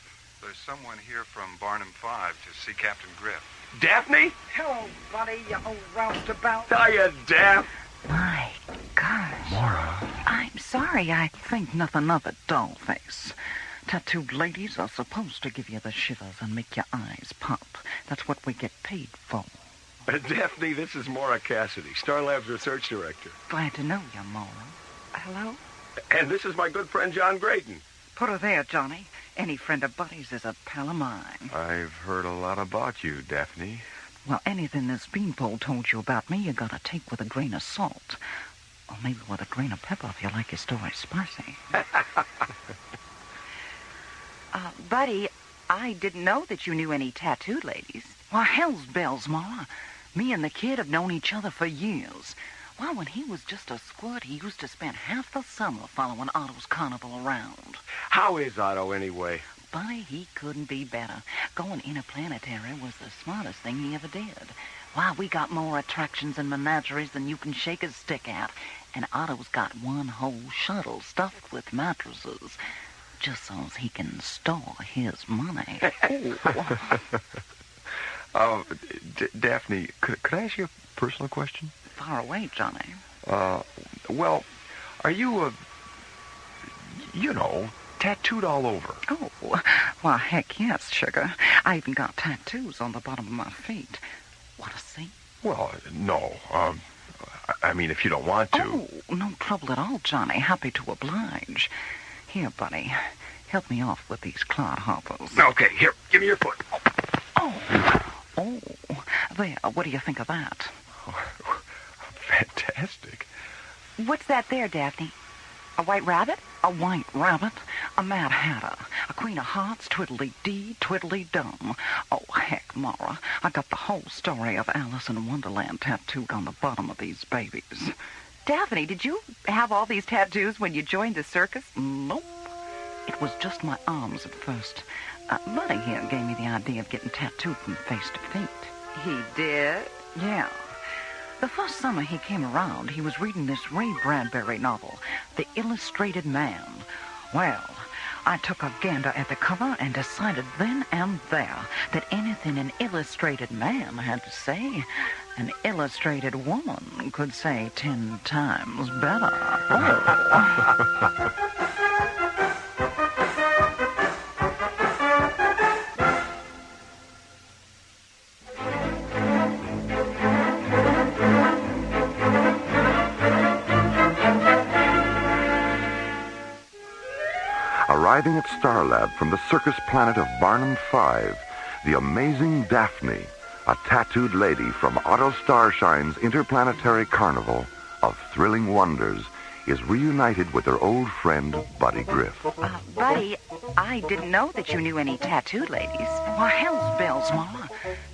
There's someone here from Barnum 5 to see Captain Griff. Daphne? Hello, buddy, you old roustabout. Hiya, Daph. My gosh. Maura. I'm sorry, I think nothing of it, dollface. Tattooed ladies are supposed to give you the shivers and make your eyes pop. That's what we get paid for. Daphne, this is Maura Cassidy, Star Lab's research director. Glad to know you, Maura. Hello? And this is my good friend John Graydon. Put her there, Johnny. Any friend of Buddy's is a pal of mine. I've heard a lot about you, Daphne. Well, anything this beanpole told you about me, you gotta take with a grain of salt. Or maybe with a grain of pepper if you like your story spicy. Buddy, I didn't know that you knew any tattooed ladies. Why, hell's bells, Maura. Me and the kid have known each other for years. Why, when he was just a squirt, he used to spend half the summer following Otto's carnival around. How is Otto, anyway? Buddy, he couldn't be better. Going interplanetary was the smartest thing he ever did. Why, we got more attractions and menageries than you can shake a stick at. And Otto's got one whole shuttle stuffed with mattresses. Just so he can store his money. Daphne, could I ask you a personal question? Far away, Johnny. Well, are you, tattooed all over? Oh, well, heck yes, sugar. I even got tattoos on the bottom of my feet. Want to see? Well, no. I mean, if you don't want to. Oh, no trouble at all, Johnny. Happy to oblige. Here, buddy. Help me off with these clodhoppers. Okay, here. Give me your foot. Oh. There. What do you think of that? Fantastic. What's that there, Daphne? A white rabbit? A white rabbit, a Mad Hatter, a Queen of Hearts, twiddly-dee, twiddly-dum. Oh, heck, Maura, I got the whole story of Alice in Wonderland tattooed on the bottom of these babies. Daphne, did you have all these tattoos when you joined the circus? Nope. It was just my arms at first. Buddy here gave me the idea of getting tattooed from face to feet. He did? Yeah. The first summer he came around, he was reading this Ray Bradbury novel, The Illustrated Man. Well, I took a gander at the cover and decided then and there that anything an illustrated man had to say, an illustrated woman could say 10 times better. Oh. Arriving at Star Lab from the circus planet of Barnum 5, the amazing Daphne, a tattooed lady from Otto Starshine's interplanetary carnival of thrilling wonders, is reunited with her old friend, Buddy Griff. Buddy, I didn't know that you knew any tattooed ladies. Why, hell's bells, Mama.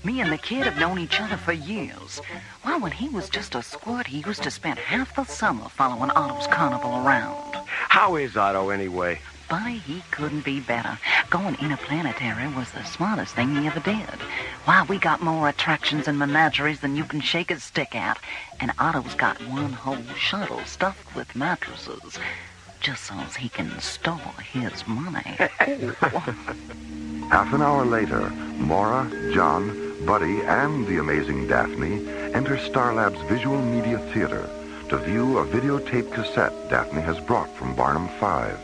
Me and the kid have known each other for years. Well, when he was just a squirt, he used to spend half the summer following Otto's carnival around. How is Otto, anyway? Buddy, he couldn't be better. Going interplanetary was the smartest thing he ever did. Why, we got more attractions and menageries than you can shake a stick at. And Otto's got one whole shuttle stuffed with mattresses, just so he can store his money. Half an hour later, Maura, John, Buddy, and the amazing Daphne enter Starlab's Visual Media Theater to view a videotape cassette Daphne has brought from Barnum 5.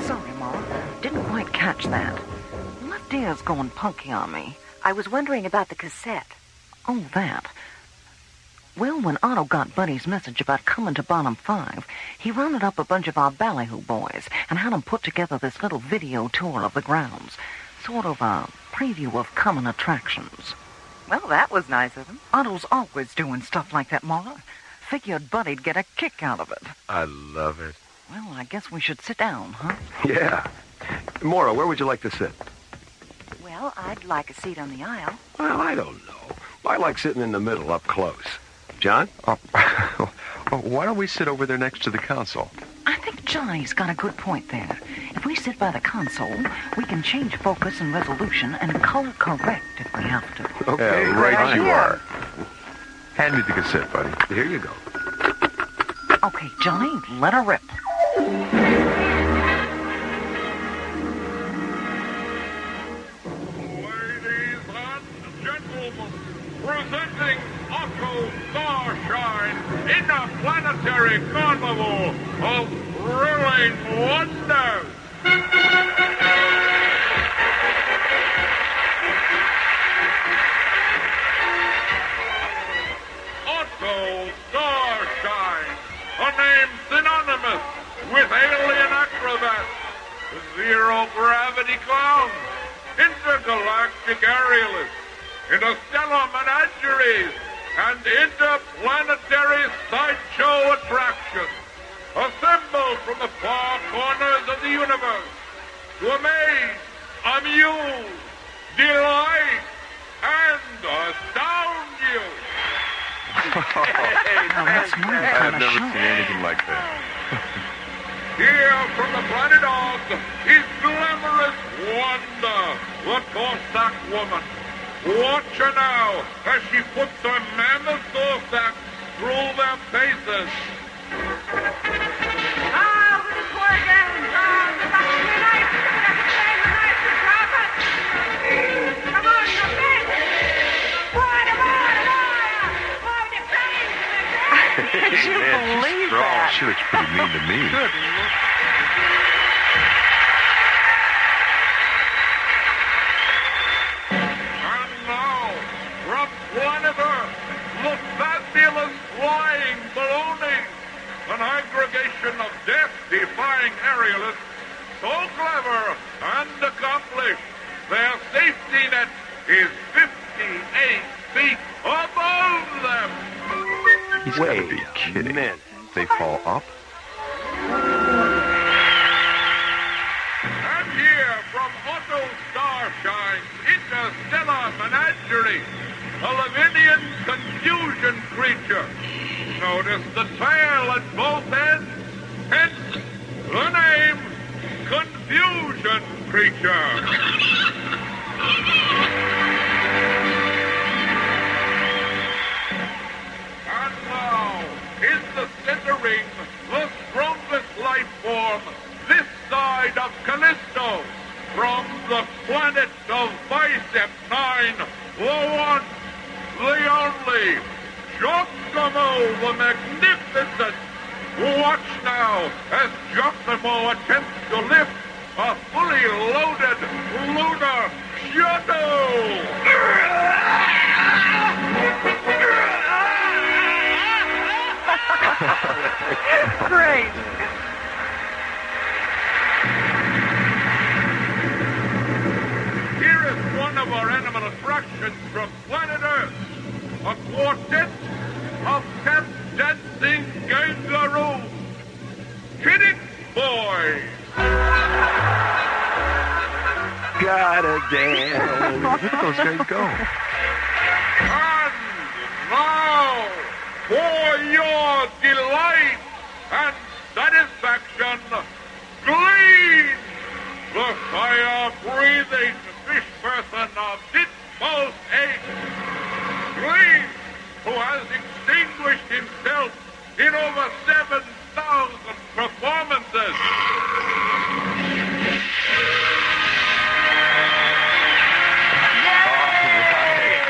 Sorry, Maura. Didn't quite catch that. Left ear's going punky on me. I was wondering about the cassette. Oh, that. Well, when Otto got Buddy's message about coming to Barnum 5, he rounded up a bunch of our ballyhoo boys and had them put together this little video tour of the grounds. Sort of a preview of coming attractions. Well, that was nice of him. Otto's always doing stuff like that, Maura. Figured Buddy'd get a kick out of it. I love it. Well, I guess we should sit down, huh? Yeah. Maura, where would you like to sit? Well, I'd like a seat on the aisle. Well, I don't know. I like sitting in the middle, up close. John? Why don't we sit over there next to the console? I think Johnny's got a good point there. If we sit by the console, we can change focus and resolution and color correct if we have to. Okay, right you are. Hand me the cassette, buddy. Here you go. Okay, Johnny, let her rip. Ladies and gentlemen, presenting Otto Starshine Interplanetary Carnival of Thrilling Wonders. Otto Starshine, a name synonymous with alien acrobats, zero-gravity clowns, intergalactic aerialists, interstellar menageries, and interplanetary sideshow attractions, assembled from the far corners of the universe to amaze, amuse, delight, and astound you. I've never seen anything like that. Here from the planet Oz is glamorous Wanda, the Cossack woman. Watch her now as she puts her mammoth Cossack through their faces. Did you believe that? She looks pretty mean to me. Good. And now, from planet Earth, the fabulous flying baloney, an aggregation of death-defying aerialists, so clever and accomplished, their safety net is 58 feet above them. He's gotta be kidding. They fall up? And here from Otto Starshine's interstellar menagerie, a Lavinian confusion creature. Notice the tail at both ends, hence the name Confusion Creature. And now, in the center ring, the strongest life form this side of Callisto, from the planet of Bicep 9, the one, the only, Giacomo the Magnificent. Watch now as Giacomo attempts to lift a fully loaded lunar shuttle. Great. Here is one of our animal attractions from planet Earth. A quartet of tap-dancing kangaroos. Kidding boys. gotta dance. Look at those guys go. And now, for your delight and satisfaction, Glean, the fire-breathing fish person of Ditmo's Egg. Glean, who has distinguished himself in over 7,000 performances.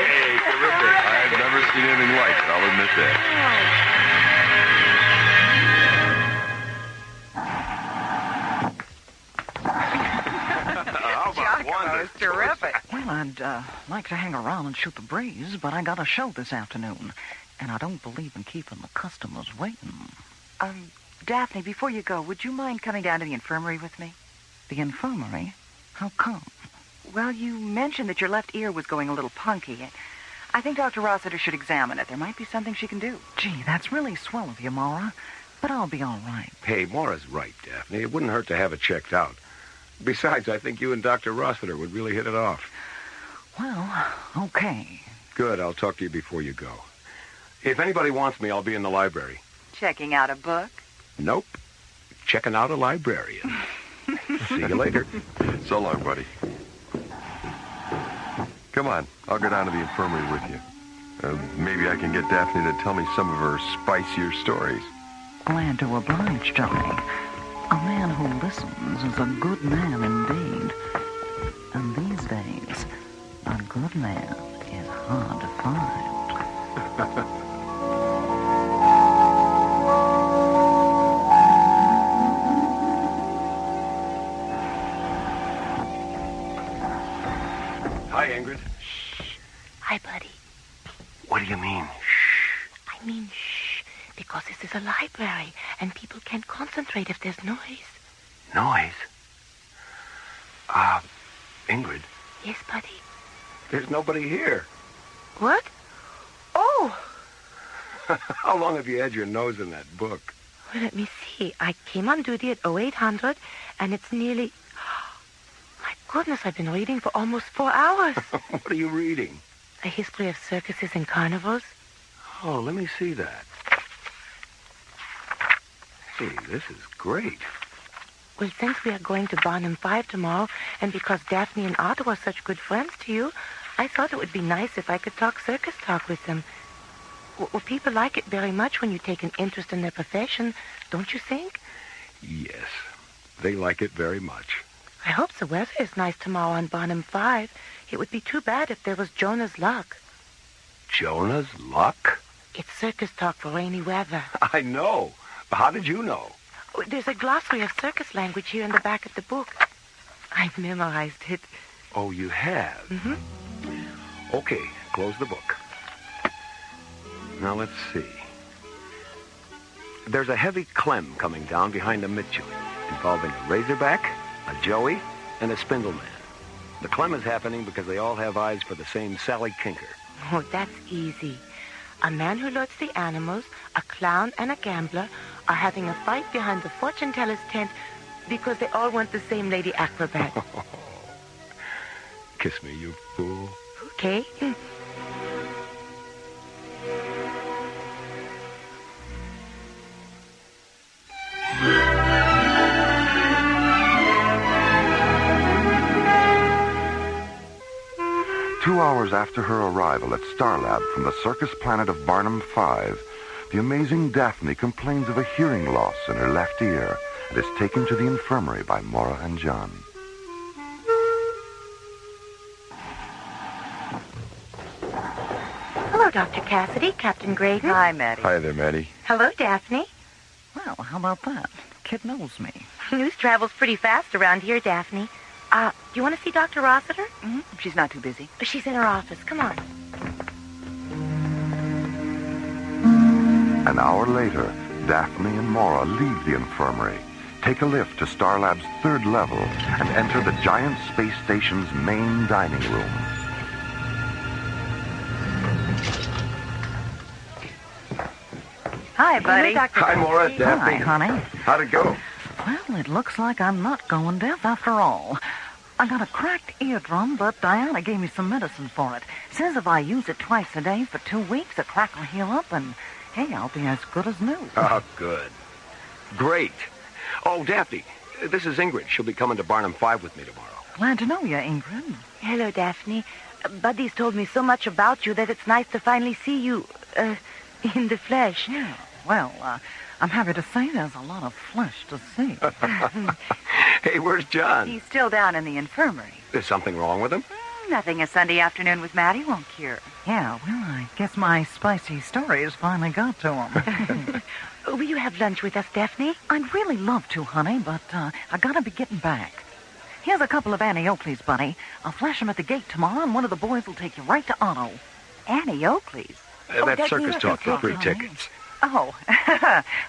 Hey, terrific. I've never seen anything like it, I'll admit that. That was terrific. Well, I'd like to hang around and shoot the breeze, but I got a show this afternoon, and I don't believe in keeping the customers waiting. Daphne, before you go, would you mind coming down to the infirmary with me? The infirmary? How come? Well, you mentioned that your left ear was going a little punky. I think Dr. Rossiter should examine it. There might be something she can do. Gee, that's really swell of you, Maura, but I'll be all right. Hey, Maura's right, Daphne. It wouldn't hurt to have it checked out. Besides, I think you and Dr. Rossiter would really hit it off. Well, okay. Good. I'll talk to you before you go. If anybody wants me, I'll be in the library. Checking out a book? Nope. Checking out a librarian. See you later. So long, buddy. Come on, I'll go down to the infirmary with you. Maybe I can get Daphne to tell me some of her spicier stories. Glad to oblige, Johnny. A man who listens is a good man indeed. And these days, a good man is hard to find. Hi, Ingrid. Hi, buddy. What do you mean? I mean, shh, because this is a library, and people can't concentrate if there's noise. Noise? Ingrid, Yes, buddy. there's nobody here. What? Oh! How long have you had your nose in that book? Well, let me see. I came on duty at 0800, and it's nearly... My goodness, I've been reading for almost 4 hours. What are you reading? A history of circuses and carnivals. Oh, let me see that. Hey, this is great. Well, since we are going to Barnum 5 tomorrow, and because Daphne and Otto are such good friends to you, I thought it would be nice if I could talk circus talk with them. Well, people like it very much when you take an interest in their profession, don't you think? Yes, they like it very much. I hope the weather is nice tomorrow on Barnum 5. It would be too bad if there was Jonah's luck. Jonah's luck? It's circus talk for rainy weather. I know. How did you know? Oh, there's a glossary of circus language here in the back of the book. I've memorized it. Oh, you have? Mm-hmm. Okay, close the book. Now, let's see. There's a heavy clem coming down behind the Mitchell, involving a razorback, a joey, and a spindleman. The clem is happening because they all have eyes for the same Sally Kinker. Oh, that's easy. A man who loads the animals, a clown, and a gambler are having a fight behind the fortune teller's tent because they all want the same lady acrobat. Kiss me, you fool. Okay. 2 hours after her arrival at Starlab from the circus planet of Barnum 5, the amazing Daphne complains of a hearing loss in her left ear and is taken to the infirmary by Maura and John. Hello, Dr. Cassidy, Captain Graydon. Hi, Maddie. Hi there, Maddie. Hello, Daphne. Well, how about that? Kid knows me. News travels pretty fast around here, Daphne. Do you want to see Dr. Rossiter? Mm-hmm. She's not too busy. She's in her office. Come on. An hour later, Daphne and Maura leave the infirmary, take a lift to Starlab's 3rd level, and enter the giant space station's main dining room. Hi, buddy. Hi, Maura. Daphne. Hi, honey. How'd it go? Well, it looks like I'm not going deaf after all. I got a cracked eardrum, but Diana gave me some medicine for it. Says if I use it twice a day for 2 weeks, the crack will heal up, and, hey, I'll be as good as new. Oh, good. Great. Oh, Daphne, this is Ingrid. She'll be coming to Barnum 5 with me tomorrow. Glad to know you, Ingrid. Hello, Daphne. Buddy's told me so much about you that it's nice to finally see you, in the flesh. Yeah, well, I'm happy to say there's a lot of flesh to see. Hey, where's John? He's still down in the infirmary. Is something wrong with him? Nothing a Sunday afternoon with Maddie won't cure. Yeah, well, I guess my spicy stories finally got to him. Will you have lunch with us, Daphne? I'd really love to, honey, but I gotta be getting back. Here's a couple of Annie Oakley's, buddy. I'll flash them at the gate tomorrow, and one of the boys will take you right to Otto. Annie Oakley's? That circus talk for free tickets. Oh,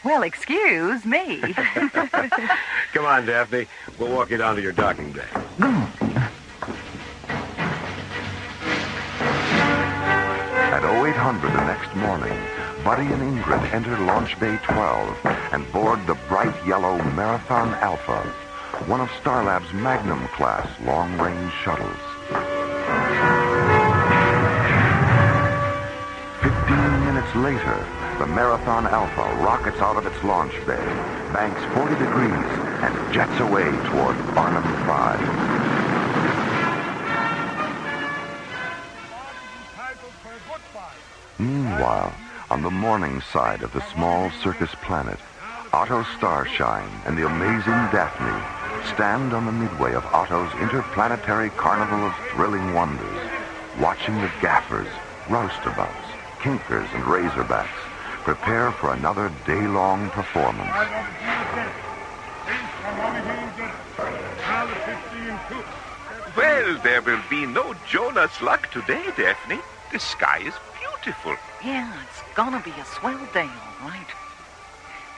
well, excuse me. Come on, Daphne. We'll walk you down to your docking bay. At 0800 the next morning, Buddy and Ingrid enter Launch Bay 12 and board the bright yellow Marathon Alpha, one of Starlab's Magnum-class long-range shuttles. 15 minutes later, the Marathon Alpha rockets out of its launch bay, banks 40 degrees, and jets away toward Barnum 5. Meanwhile, on the morning side of the small circus planet, Otto Starshine and the amazing Daphne stand on the midway of Otto's interplanetary carnival of thrilling wonders, watching the gaffers, roustabouts, kinkers, and razorbacks prepare for another day-long performance. Well, there will be no Jonah's luck today, Daphne. The sky is beautiful. Yeah, it's gonna be a swell day, all right.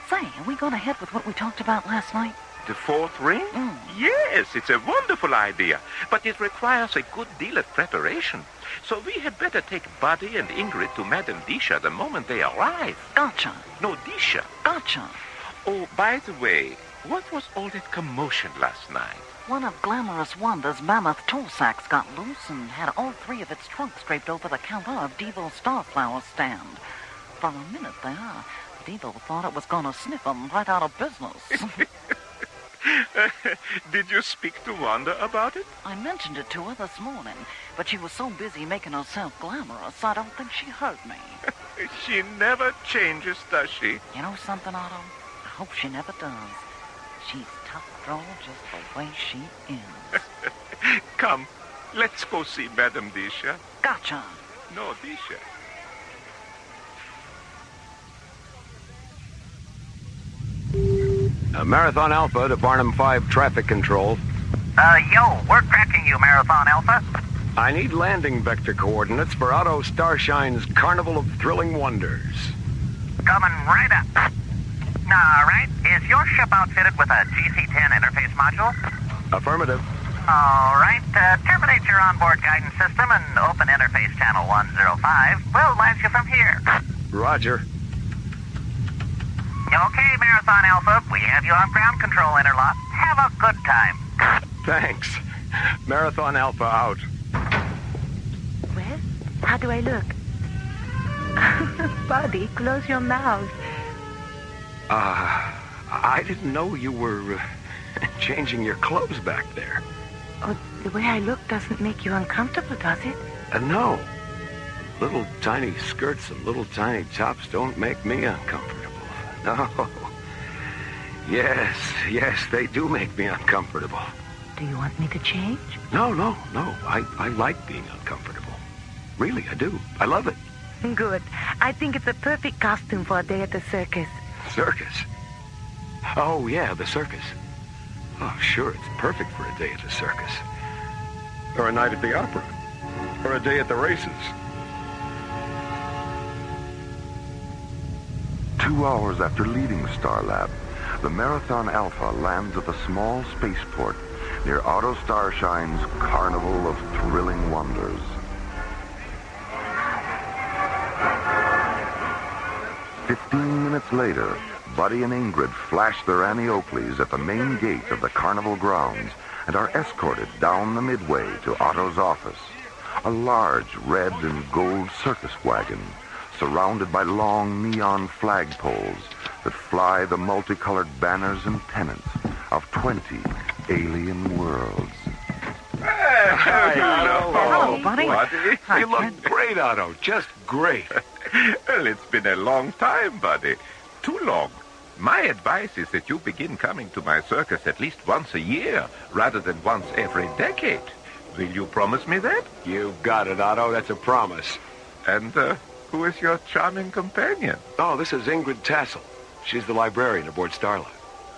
Say, are we gonna head with what we talked about last night? The fourth ring? Yes, it's a wonderful idea, but it requires a good deal of preparation. So we had better take Buddy and Ingrid to Madame Disha the moment they arrive. Gotcha. No, Disha. Gotcha. Oh, by the way, what was all that commotion last night? One of Glamorous Wanda's mammoth tool sacks got loose and had all three of its trunks draped over the counter of Devo's Starflower stand. For a minute there, Devo thought it was going to sniff them right out of business. Did you speak to Wanda about it? I mentioned it to her this morning, but she was so busy making herself glamorous, I don't think she heard me. She never changes, does she? You know something, Otto? I hope she never does. She's tough girl just the way she is. Come, let's go see Madame Disha. Gotcha. No, Disha. Marathon Alpha to Barnum 5 traffic control. Yo, we're tracking you, Marathon Alpha. I need landing vector coordinates for Otto Starshine's Carnival of Thrilling Wonders. Coming right up. All right, is your ship outfitted with a GC-10 interface module? Affirmative. All right, terminate your onboard guidance system and open interface channel 105. We'll launch you from here. Roger. Okay, Marathon Alpha, we have you on ground control interlock. Have a good time. Thanks. Marathon Alpha out. Well, how do I look? Buddy, close your mouth. I didn't know you were changing your clothes back there. Oh, the way I look doesn't make you uncomfortable, does it? No. Little tiny skirts and little tiny tops don't make me uncomfortable. No. Yes, they do make me uncomfortable. Do you want me to change? No. I like being uncomfortable. Really, I do. I love it. Good. I think it's a perfect costume for a day at the circus. Circus? Oh, yeah, the circus. Oh, sure, it's perfect for a day at the circus. Or a night at the opera. Or a day at the races. 2 hours after leaving Starlab, the Marathon Alpha lands at the small spaceport near Otto Starshine's Carnival of Thrilling Wonders. "15 minutes later, Buddy and Ingrid flash their Annie Oakleys at the main gate of the carnival grounds and are escorted down the midway to Otto's office. A large red and gold circus wagon, surrounded by long neon flagpoles that fly the multicolored banners and pennants of 20 alien worlds. Hello, buddy. Buddy. You look great, Otto. Just great. Well, it's been a long time, buddy. Too long. My advice is that you begin coming to my circus at least once a year, rather than once every decade. Will you promise me that? You got it, Otto. That's a promise. And who is your charming companion? Oh, this is Ingrid Tassel. She's the librarian aboard Starlight.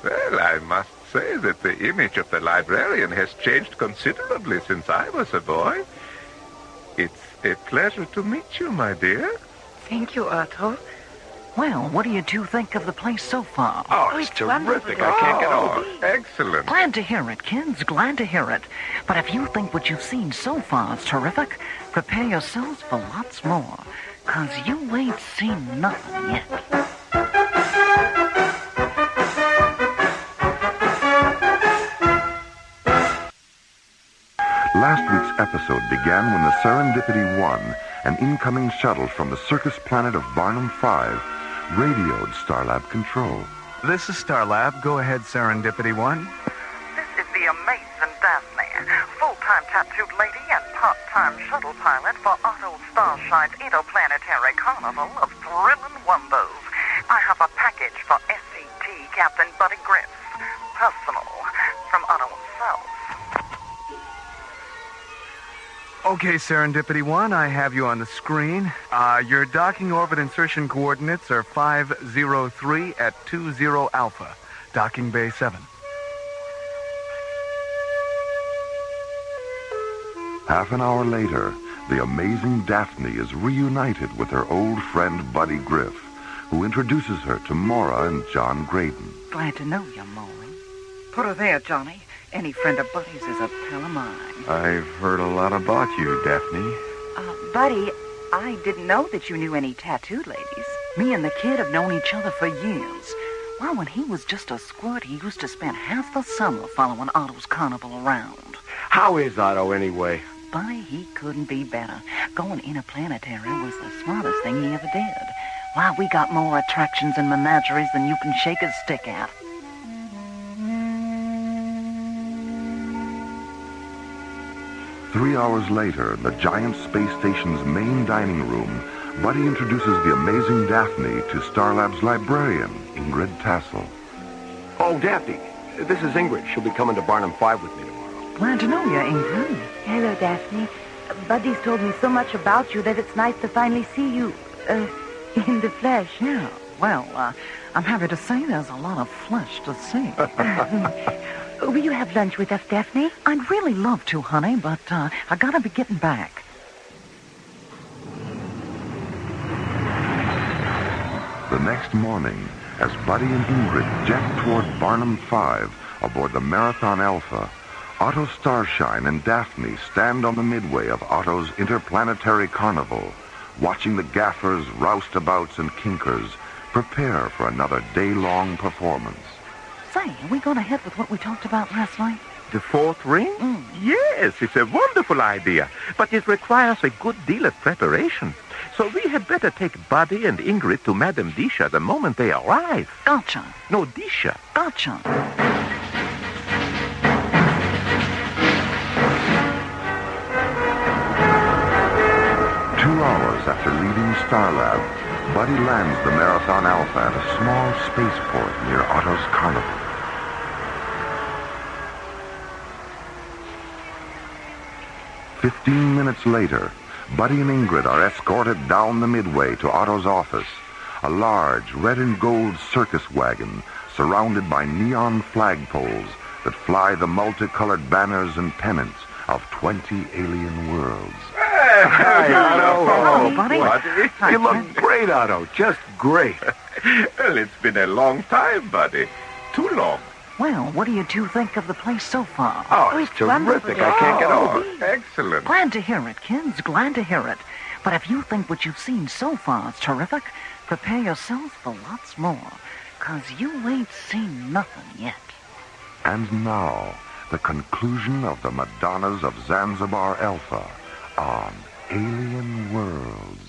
Well, I must say that the image of the librarian has changed considerably since I was a boy. It's a pleasure to meet you, my dear. Thank you, Otto. Well, what do you two think of the place so far? Oh, it's terrific. I can't get over it. Excellent. Glad to hear it, kids. Glad to hear it. But if you think what you've seen so far is terrific, prepare yourselves for lots more. 'Cause you ain't seen nothing yet. Last week's episode began when the Serendipity 1, an incoming shuttle from the circus planet of Barnum 5, radioed Starlab Control. This is Starlab. Go ahead, Serendipity 1. This is the amazing Daphne, full-time tattooed lady and part-time shuttle pilot for Otto Starshine's interplanetary carnival of thrilling wonders. I have a package for SCT Captain Buddy Griff, personal, from Otto himself. Okay, Serendipity 1, I have you on the screen. Your docking orbit insertion coordinates are 503 at 20 Alpha, docking bay 7. Half an hour later, the amazing Daphne is reunited with her old friend Buddy Griff, who introduces her to Maura and John Graydon. Glad to know you, Maury. Put her there, Johnny. Any friend of Buddy's is a pal of mine. I've heard a lot about you, Daphne. Buddy, I didn't know that you knew any tattooed ladies. Me and the kid have known each other for years. Well, when he was just a squirt, he used to spend half the summer following Otto's carnival around. How is Otto, anyway? Buddy, he couldn't be better. Going interplanetary was the smartest thing he ever did. Why, we got more attractions and menageries than you can shake a stick at. Three hours later, in the giant space station's main dining room, Buddy introduces the amazing Daphne to Starlab's librarian, Ingrid Tassel. Oh, Daphne, this is Ingrid. She'll be coming to Barnum 5 with me tomorrow. Glad to know you, Ingrid. Hello, Daphne. Buddy's told me so much about you that it's nice to finally see you, in the flesh. Yeah, well, I'm happy to say there's a lot of flesh to see. Will you have lunch with us, Daphne? I'd really love to, honey, but I gotta be getting back. The next morning, as Buddy and Ingrid jet toward Barnum 5 aboard the Marathon Alpha, Otto Starshine and Daphne stand on the midway of Otto's interplanetary carnival, watching the gaffers, roustabouts, and kinkers prepare for another day-long performance. Say, are we going ahead with what we talked about last night? The fourth ring? Yes, it's a wonderful idea, but it requires a good deal of preparation. So we had better take Buddy and Ingrid to Madame Disha the moment they arrive. Gotcha. No, Disha. Gotcha. 2 hours after leaving Starlab, Buddy lands the Marathon Alpha at a small spaceport near Otto's carnival. "15 minutes later, Buddy and Ingrid are escorted down the midway to Otto's office, a large red and gold circus wagon surrounded by neon flagpoles that fly the multicolored banners and pennants of 20 alien worlds. Hi, Otto. Hello, Buddy. Buddy. You look great, Otto. Just great. Well, it's been a long time, Buddy. Too long. Well, what do you two think of the place so far? Oh, it's terrific. I can't get over it. Excellent. Glad to hear it, kids. Glad to hear it. But if you think what you've seen so far is terrific, prepare yourselves for lots more. 'Cause you ain't seen nothing yet. And now, the conclusion of the Madonnas of Zanzibar Alpha on Alien Worlds.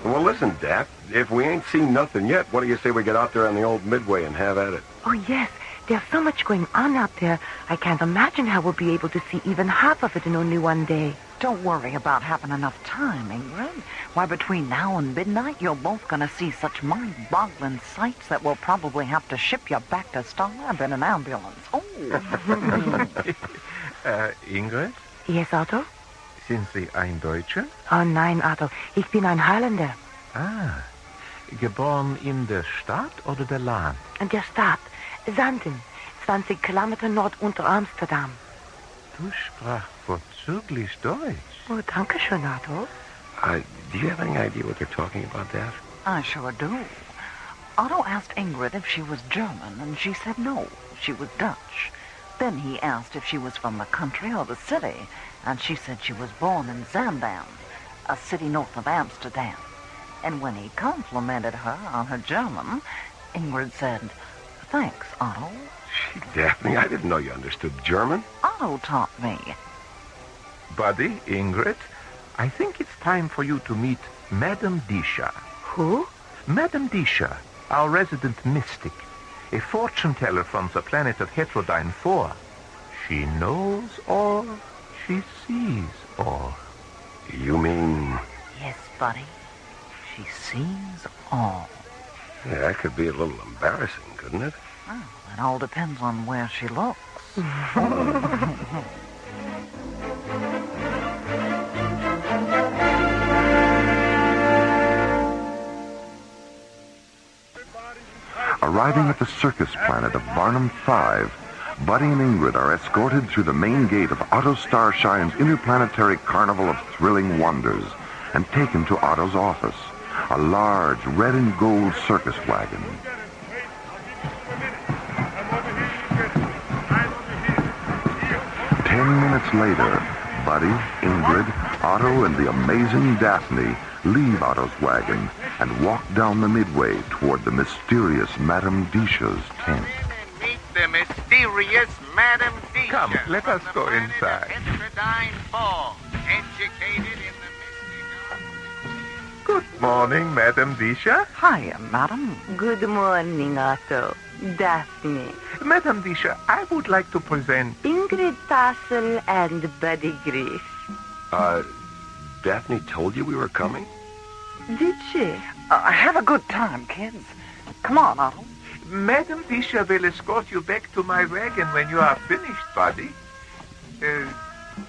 Well, listen, Dap, if we ain't seen nothing yet, what do you say we get out there on the old Midway and have at it? Oh, yes. There's so much going on out there. I can't imagine how we'll be able to see even half of it in only one day. Don't worry about having enough time, Ingrid. Why, between now and midnight, you're both going to see such mind-boggling sights that we'll probably have to ship you back to Starlab in an ambulance. Oh. Ingrid? Yes, Otto? Sind Sie ein Deutscher? Oh, nein, Otto. Ich bin ein Holländer. Ah. Geboren in der Stadt oder der Land? In der Stadt. Sanden. 20 Kilometer unter Amsterdam. Du sprachst vorzüglich Deutsch. Oh, danke schön, Otto. Do you have any idea what they're talking about, Dad? I sure do. Otto asked Ingrid if she was German, and she said no, she was Dutch. Then he asked if she was from the country or the city, and she said she was born in Zaandam, a city north of Amsterdam. And when he complimented her on her German, Ingrid said, "Thanks, Otto." Gee, Daphne, I didn't know you understood German. Otto taught me. Buddy, Ingrid, I think it's time for you to meet Madame Disha. Who? Madame Disha, our resident mystic, a fortune teller from the planet of Heterodyne 4. She knows all, she sees all. You mean... Yes, buddy. She sees all. Yeah, that could be a little embarrassing, couldn't it? Well, it all depends on where she looks. Arriving at the circus planet of Barnum 5, Buddy and Ingrid are escorted through the main gate of Otto Starshine's interplanetary carnival of thrilling wonders and taken to Otto's office, a large red and gold circus wagon. Ten minutes later, Buddy, Ingrid, Otto, and the amazing Daphne leave Otto's wagon and walk down the Midway toward the mysterious Madame Disha's tent. Meet the mysterious Madame Disha. Come, let us go inside. Heterodyne 4, educated in the Good morning, Madame Disha. Hiya, madam. Good morning, Otto. Daphne. Madame Disha, I would like to present... Ingrid Tassel and Buddy Griff. Daphne told you we were coming? Did she? Have a good time, kids. Come on, Otto. Madame Disha will escort you back to my wagon when you are finished, Buddy.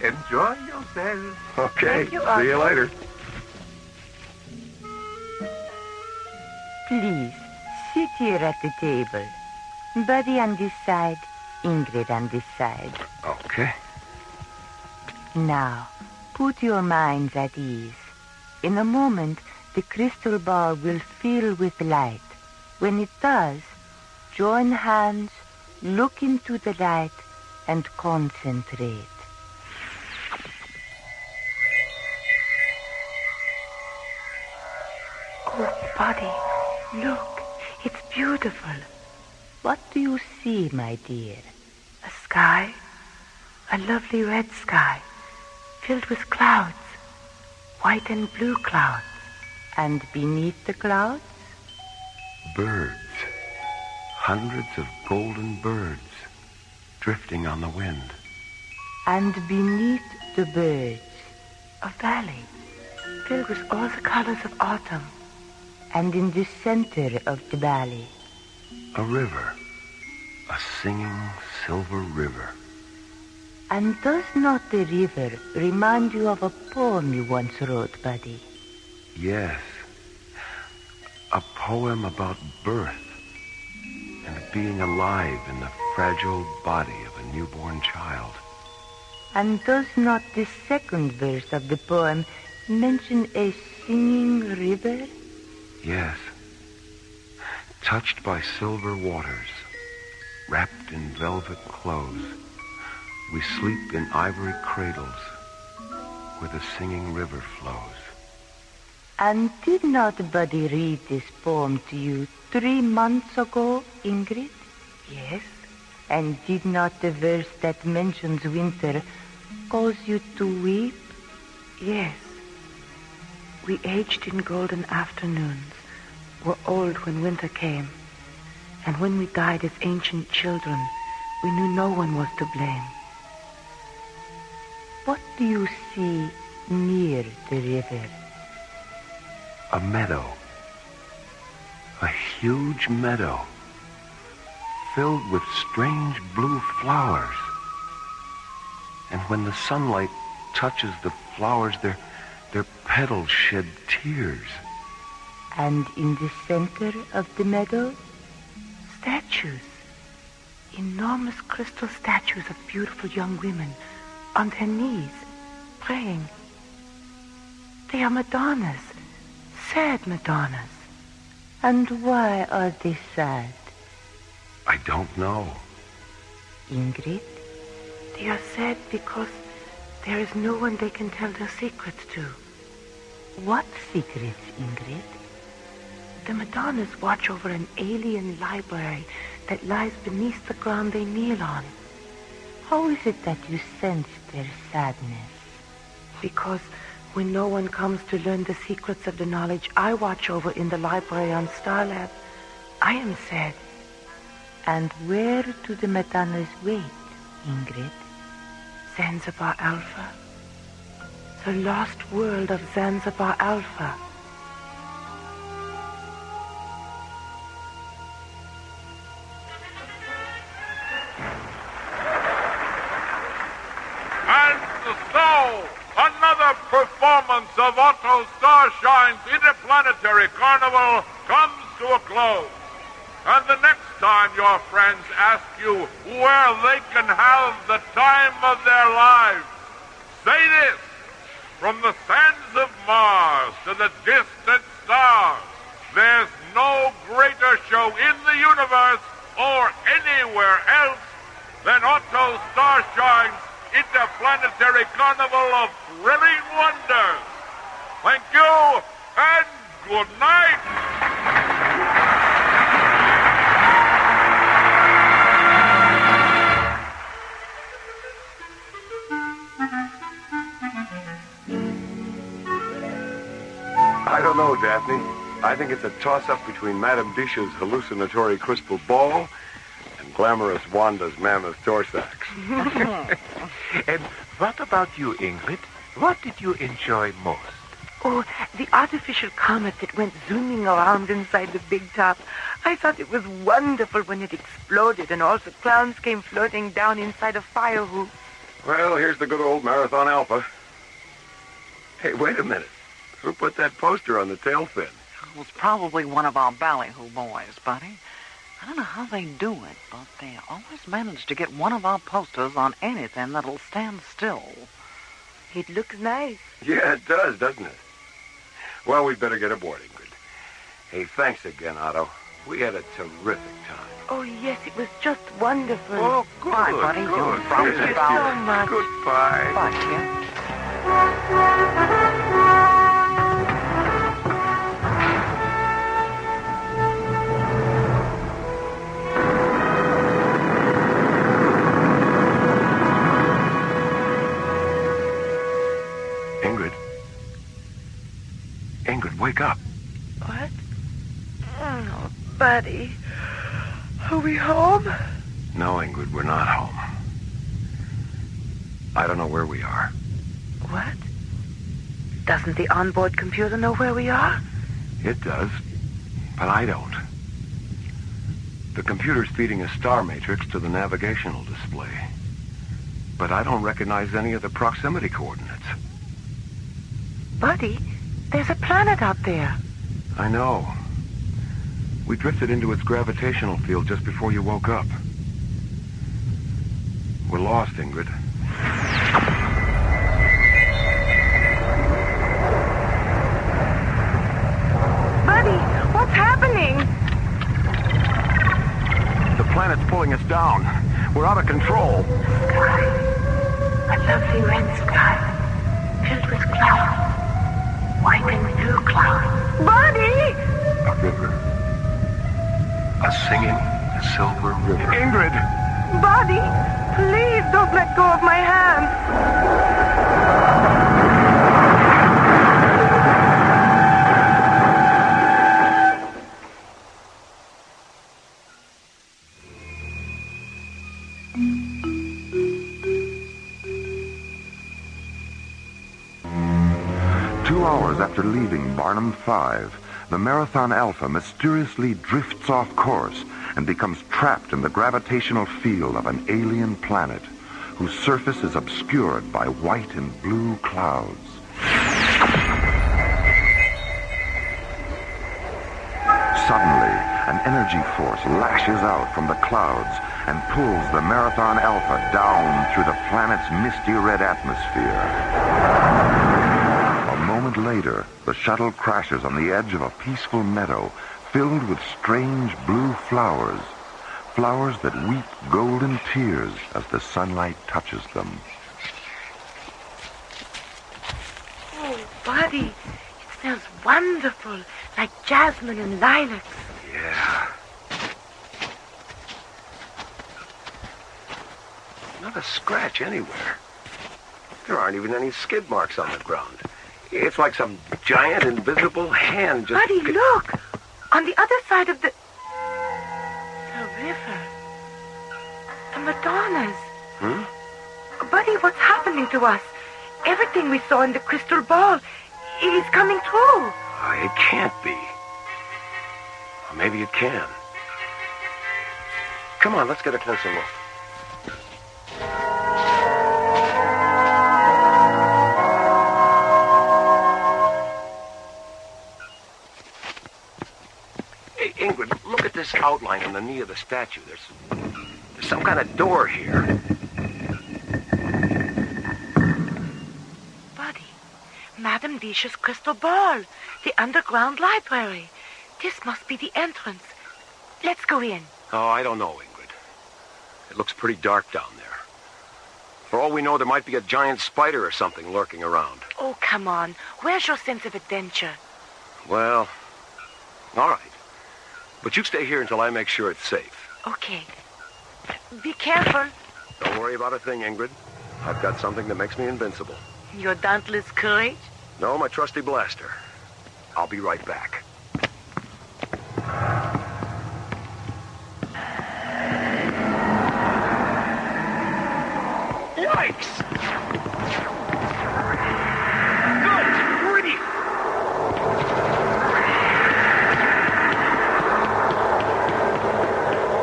Enjoy yourself. Okay, see you later. Please, sit here at the table. Buddy on this side, Ingrid on this side. Okay. Now, put your minds at ease. In a moment, the crystal ball will fill with light. When it does, join hands, look into the light, and concentrate. Oh, Buddy, look, it's beautiful. What do you see, my dear? A sky? A lovely red sky, filled with clouds, white and blue clouds. And beneath the clouds? Birds. Hundreds of golden birds drifting on the wind. And beneath the birds, a valley filled with all the colors of autumn. And in the center of the valley, a river. A singing silver river. And does not the river remind you of a poem you once wrote, Buddy? Yes. A poem about birth and being alive in the fragile body of a newborn child. And does not the second verse of the poem mention a singing river? Yes. Touched by silver waters, wrapped in velvet clothes, we sleep in ivory cradles where the singing river flows. And did not Buddy read this poem to you 3 months ago, Ingrid? Yes. And did not the verse that mentions winter cause you to weep? Yes. We aged in golden afternoons, were old when winter came, and when we died as ancient children, we knew no one was to blame. What do you see near the river? A meadow. A huge meadow. Filled with strange blue flowers. And when the sunlight touches the flowers, their petals shed tears. And in the center of the meadow, statues. Enormous crystal statues of beautiful young women on their knees, praying. They are Madonnas, sad Madonnas. And why are they sad? I don't know. Ingrid, they are sad because there is no one they can tell their secrets to. What secrets, Ingrid? The Madonnas watch over an alien library that lies beneath the ground they kneel on. How is it that you sense their sadness? Because when no one comes to learn the secrets of the knowledge I watch over in the library on Starlab, I am sad. And where do the Madonnas wait, Ingrid? Zanzibar Alpha? The lost world of Zanzibar Alpha. And so, another performance of Otto Starshine's Interplanetary Carnival comes to a close. And the next time your friends ask you where they can have the time of their lives, say this: from the sands of Mars to the distant stars, there's no greater show in the universe or anywhere else than Otto Starshine's Interplanetary Carnival of Thrilling Wonders. Thank you, and good night. I don't know, Daphne. I think it's a toss-up between Madame Disha's hallucinatory crystal ball and glamorous Wanda's mammoth torsax. And what about you, Ingrid? What did you enjoy most? Oh, the artificial comet that went zooming around inside the big top. I thought it was wonderful when it exploded and all the clowns came floating down inside a fire hoop. Well, here's the good old Marathon Alpha. Hey, wait a minute. Who put that poster on the tail fin? It was probably one of our ballyhoo boys, Buddy. I don't know how they do it, but they always manage to get one of our posters on anything that'll stand still. It looks nice. Yeah, it does, doesn't it? Well, we'd better get aboard, Ingrid. Hey, thanks again, Otto. We had a terrific time. Oh, yes, it was just wonderful. Oh, good. Bye, buddy. Good. Thank you so much. Goodbye. Bye, kid. Ingrid, wake up. What? Oh, Buddy. Are we home? No, Ingrid, we're not home. I don't know where we are. What? Doesn't the onboard computer know where we are? It does, but I don't. The computer's feeding a star matrix to the navigational display, but I don't recognize any of the proximity coordinates. Buddy, there's a planet out there. I know. We drifted into its gravitational field just before you woke up. We're lost, Ingrid. doing? The planet's pulling us down. We're out of control. Sky. A lovely red sky. Filled with clouds. White and blue clouds. Buddy! A river. A singing silver river. Ingrid! Buddy, please don't let go of my hand. 2 hours after leaving Barnum 5, the Marathon Alpha mysteriously drifts off course and becomes trapped in the gravitational field of an alien planet whose surface is obscured by white and blue clouds. Suddenly, an energy force lashes out from the clouds and pulls the Marathon Alpha down through the planet's misty red atmosphere. A moment later, the shuttle crashes on the edge of a peaceful meadow filled with strange blue flowers, flowers that weep golden tears as the sunlight touches them. Oh, Buddy, it smells wonderful, like jasmine and lilacs. Yeah. Not a scratch anywhere. There aren't even any skid marks on the ground. It's like some giant invisible hand just... Buddy, look! On the other side of the river. The Madonnas. Buddy, what's happening to us? Everything we saw in the crystal ball, it is coming true. It can't be. Or maybe it can. Come on, let's get a closer look. Hey, Ingrid, look at this outline on the knee of the statue. There's some kind of door here. Buddy, Madame Desch's crystal ball, the underground library. This must be the entrance. Let's go in. Oh, I don't know, Ingrid. It looks pretty dark down there. For all we know, there might be a giant spider or something lurking around. Oh, come on. Where's your sense of adventure? Well, all right. But you stay here until I make sure it's safe. Okay. Be careful. Don't worry about a thing, Ingrid. I've got something that makes me invincible. Your dauntless courage? No, my trusty blaster. I'll be right back. Yikes! Good grief!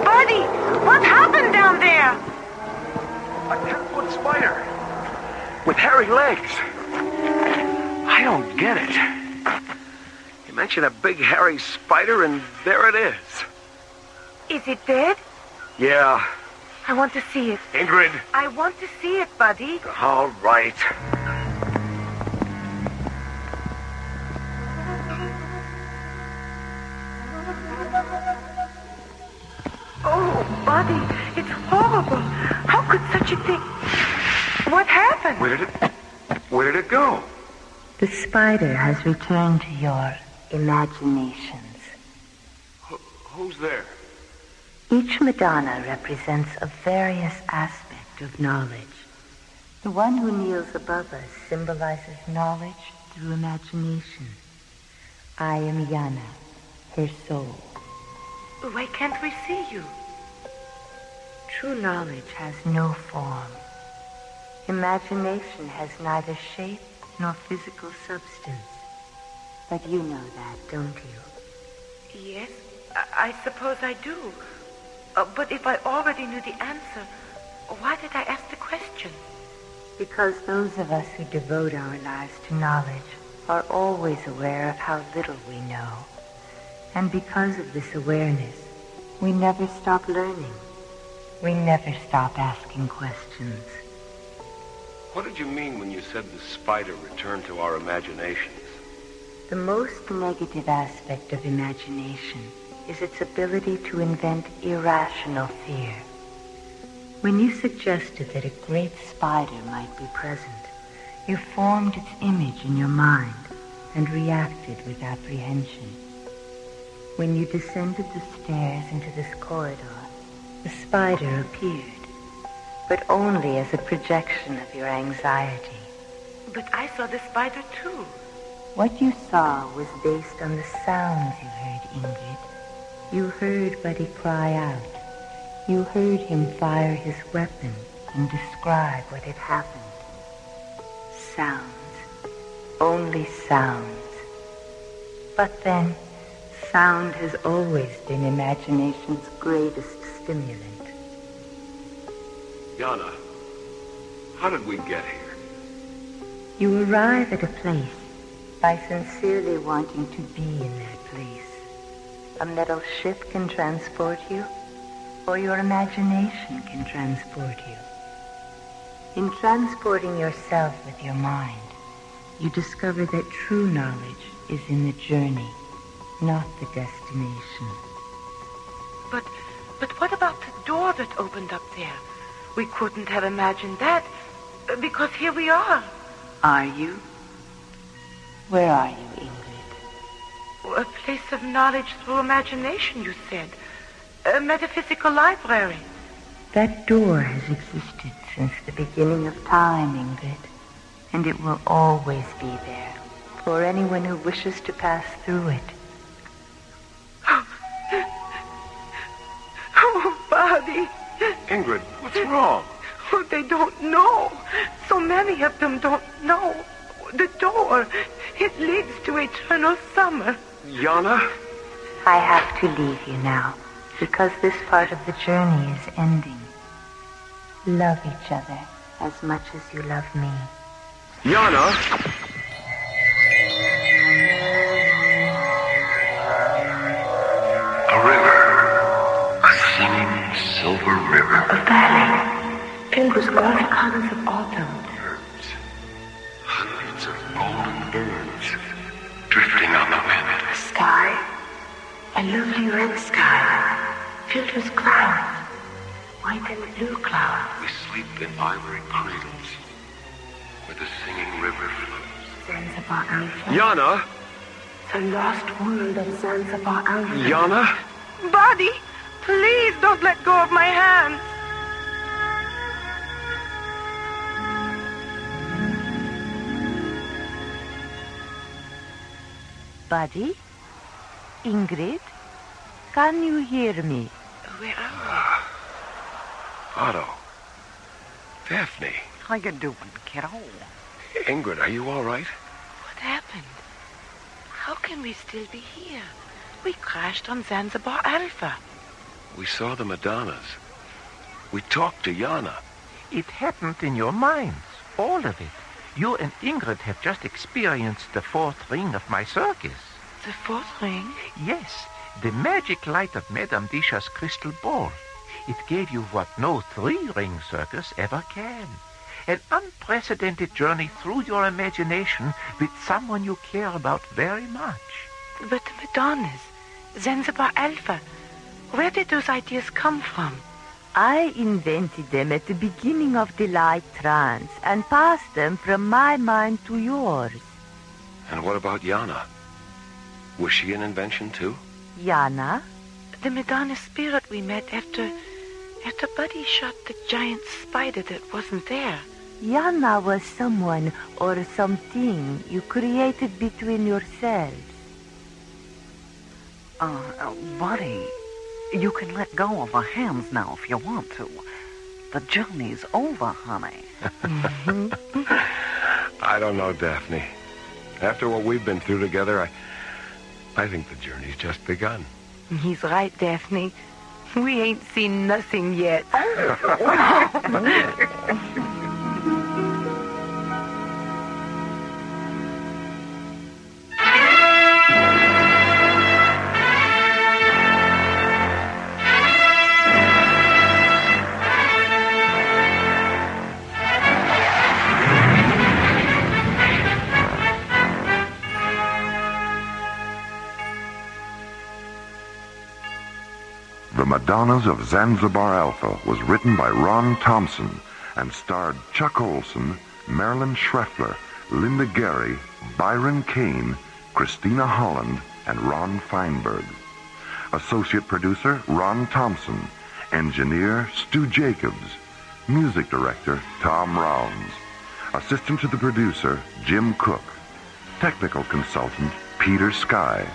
Buddy, what happened down there? A 10-foot spider with hairy legs. I don't get it. You mention a big hairy spider, and there it is. Is it dead? Yeah. I want to see it. Ingrid. I want to see it, Buddy. All right. Oh, Buddy, it's horrible. How could such a thing... What happened? Where did it go? The spider has returned to your imaginations. Who's there? Each Madonna represents a various aspect of knowledge. The one who kneels above us symbolizes knowledge through imagination. I am Yana, her soul. Why can't we see you? True knowledge has no form. Imagination has neither shape nor physical substance. But you know that, don't you? Yes, I suppose I do. But if I already knew the answer, why did I ask the question? Because those of us who devote our lives to knowledge are always aware of how little we know. And because of this awareness, we never stop learning. We never stop asking questions. What did you mean when you said the spider returned to our imaginations? The most negative aspect of imagination is its ability to invent irrational fear. When you suggested that a great spider might be present, you formed its image in your mind and reacted with apprehension. When you descended the stairs into this corridor, the spider appeared, but only as a projection of your anxiety. But I saw the spider too. What you saw was based on the sounds you heard, Ingrid. You heard Buddy cry out. You heard him fire his weapon and describe what had happened. Sounds. Only sounds. But then, sound has always been imagination's greatest stimulant. Yana, how did we get here? You arrive at a place by sincerely wanting to be in that place. A metal ship can transport you, or your imagination can transport you. In transporting yourself with your mind, you discover that true knowledge is in the journey, not the destination. But what about the door that opened up there? We couldn't have imagined that, because here we are. Are you? Where are you, Ingrid? A place of knowledge through imagination, you said. A metaphysical library. That door has existed since the beginning of time, Ingrid. And it will always be there for anyone who wishes to pass through it. Oh, Buddy. Ingrid, what's wrong? Oh, they don't know. So many of them don't know. The door, it leads to eternal summer. Yana? I have to leave you now, because this part of the journey is ending. Love each other as much as you love me. Yana? A river. A singing silver river. A valley filled with all colors of autumn. Birds. Hundreds of golden birds drifting on the wind. A sky, a lovely red sky, filled with clouds, white and blue clouds. We sleep in ivory cradles where the singing river flows. Zanzibar Alpha. Yana? The lost world of Zanzibar Alpha. Yana? Buddy, please don't let go of my hand. Buddy? Ingrid? Can you hear me? Where are Otto. Daphne. How you doing, kiddo? Ingrid, are you all right? we? What happened? How can we still be here? We crashed on Zanzibar Alpha. We saw the Madonnas. We talked to Yana. It happened in your minds, all of it. You and Ingrid have just experienced the fourth ring of my circus. The fourth ring? Yes, the magic light of Madame Disha's crystal ball. It gave you what no three-ring circus ever can. An unprecedented journey through your imagination with someone you care about very much. But the Madonnas, Zanzibar Alpha, where did those ideas come from? I invented them at the beginning of the light trance and passed them from my mind to yours. And what about Yana? Was she an invention too? Yana? The Madonna spirit we met after Buddy shot the giant spider that wasn't there. Yana was someone or something you created between yourselves. Buddy, you can let go of our hands now if you want to. The journey's over, honey. I don't know, Daphne. After what we've been through together, I think the journey's just begun. He's right, Daphne. We ain't seen nothing yet. The Madonnas of Zanzibar Alpha was written by Ron Thompson and starred Chuck Olson, Marilyn Schreffler, Linda Gary, Byron Kane, Christina Holland, and Ron Feinberg. Associate producer, Ron Thompson. Engineer, Stu Jacobs. Music director, Tom Rounds. Assistant to the producer, Jim Cook. Technical consultant, Peter Sky.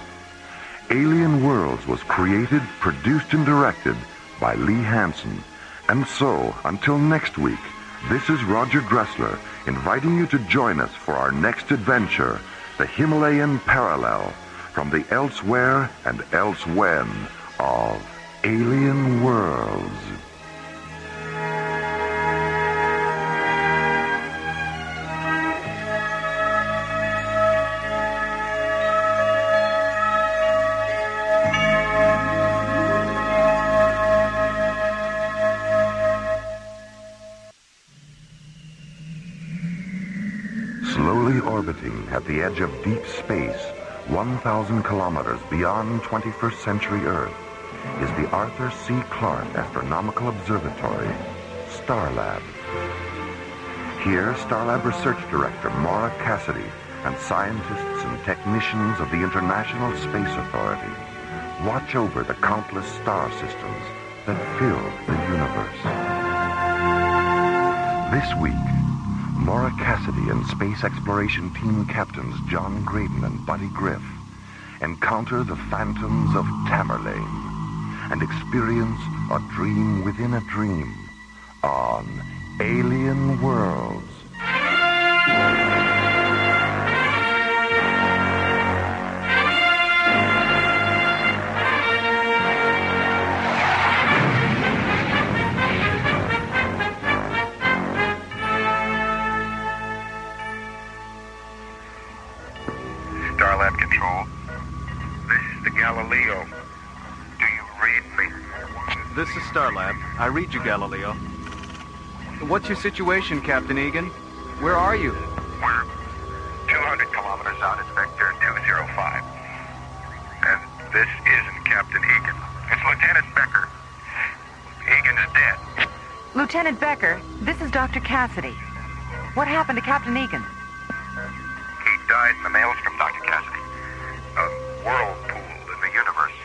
Alien Worlds was created, produced, and directed by Lee Hansen. And so, until next week, this is Roger Dressler inviting you to join us for our next adventure, the Himalayan Parallel, from the elsewhere and elsewhen of Alien Worlds. Slowly orbiting at the edge of deep space, 1,000 kilometers beyond 21st century Earth, is the Arthur C. Clarke Astronomical Observatory, Starlab. Here, Starlab Research Director Maura Cassidy and scientists and technicians of the International Space Authority watch over the countless star systems that fill the universe. This week, Maura Cassidy and Space Exploration Team Captains John Graydon and Buddy Griff encounter the phantoms of Tamerlane and experience a dream within a dream on Alien Worlds. Starlab Control. This is the Galileo. Do you read me? This is Starlab. I read you, Galileo. What's your situation, Captain Egan? Where are you? We're 200 kilometers out at Vector 205. And this isn't Captain Egan. It's Lieutenant Becker. Egan's dead. Lieutenant Becker, this is Dr. Cassidy. What happened to Captain Egan? He died in the maelstrom, Dr. Cassidy. A whirlpool in the universe.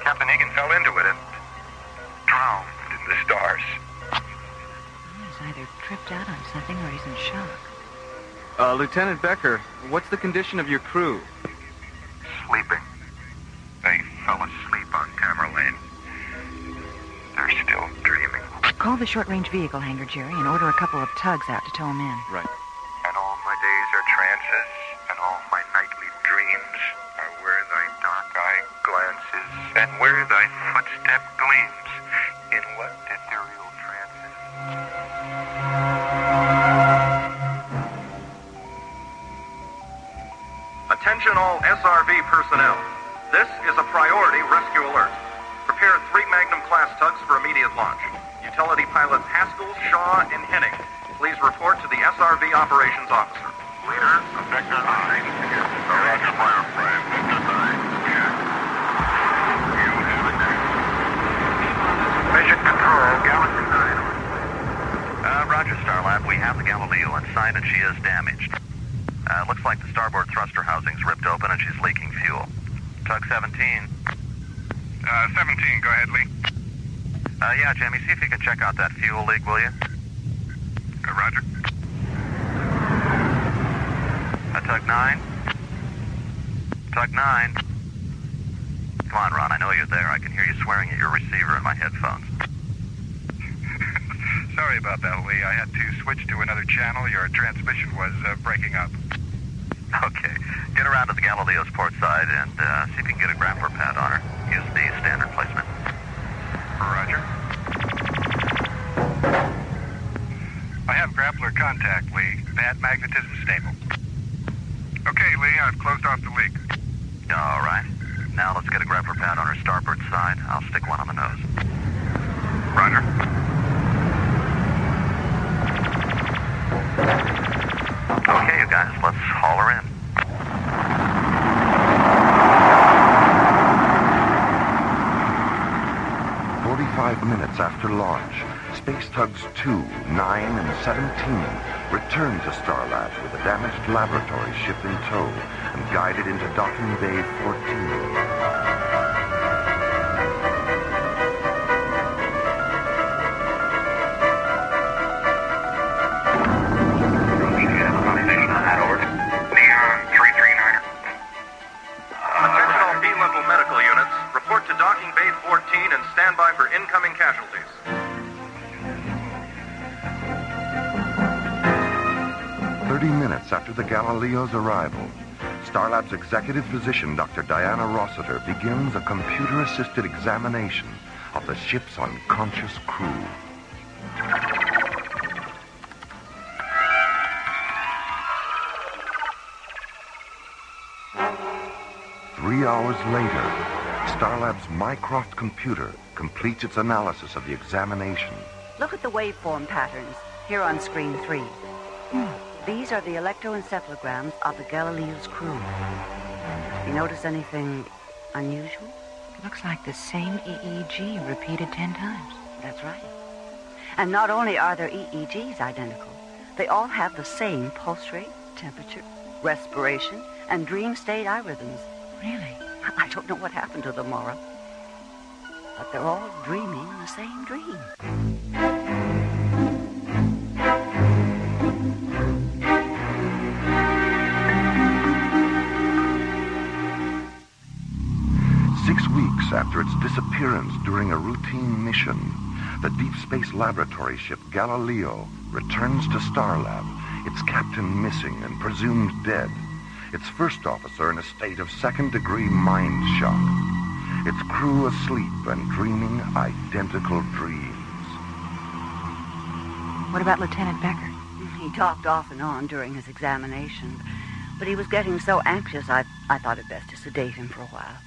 Captain Egan fell into it and drowned in the stars. He's either tripped out on something or he's in shock. Lieutenant Becker, what's the condition of your crew? Sleeping. They fell asleep on Tamerlane. They're still dreaming. Call the short-range vehicle hangar, Jerry, and order a couple of tugs out to tow him in. Right. And all my days are trances, and all my nightly dreams are where thy dark eye glances, and where thy footstep gleams, in what ethereal trances. Attention all SRV personnel. This is a priority rescue alert. Prepare 3 Magnum-class tugs for immediate launch. Utility pilots Haskell, Shaw, and Henning. Please report to the SRV operations officer. Leader, Vector 9. Roger, Fireframe. Vector 9. Check. You have it there. Mission Control, Galaxy 9. Roger, Starlab. We have the Galileo inside and she is damaged. Looks like the starboard thruster housing's ripped open and she's leaking fuel. Tug 17. 17, go ahead, Lee. Yeah, Jimmy, see if you can check out that fuel leak, will you? Roger. Tug 9. Tug 9. Come on, Ron, I know you're there. I can hear you swearing at your receiver in my headphones. Sorry about that, Lee. I had to switch to another channel. Your transmission was breaking up. Okay. Get around to the Galileo's port side and see if you can get a grappler pad on her. Use the standard placement. Roger. I have grappler contact, Lee. Pad magnetism stable. Okay, Lee, I've closed off the leak. All right. Now let's get a grappler pad on her starboard side. I'll stick one on the nose. Roger. Okay, you guys, let's haul her in. minutes after launch, Space Tugs 2, 9, and 17 returned to Starlab with a damaged laboratory ship in tow and guided into Docking Bay 14. Attention all B-level medical units. Report to Docking Bay 14 and stand by for incoming casualties. Minutes after the Galileo's arrival, Starlab's executive physician, Dr. Diana Rossiter, begins a computer-assisted examination of the ship's unconscious crew. Three hours later, Starlab's Mycroft computer completes its analysis of the examination. Look at the waveform patterns here on screen 3. These are the electroencephalograms of the Galileo's crew. You notice anything unusual? Looks like the same EEG repeated 10 times. That's right. And not only are their EEGs identical, they all have the same pulse rate, temperature, respiration, and dream state irhythms. Really? I don't know what happened to them, Maura. But they're all dreaming the same dream. 6 weeks after its disappearance during a routine mission, the Deep Space Laboratory ship Galileo returns to Starlab, its captain missing and presumed dead, its first officer in a state of second-degree mind shock, its crew asleep and dreaming identical dreams. What about Lieutenant Becker? He talked off and on during his examination, but he was getting so anxious I thought it best to sedate him for a while.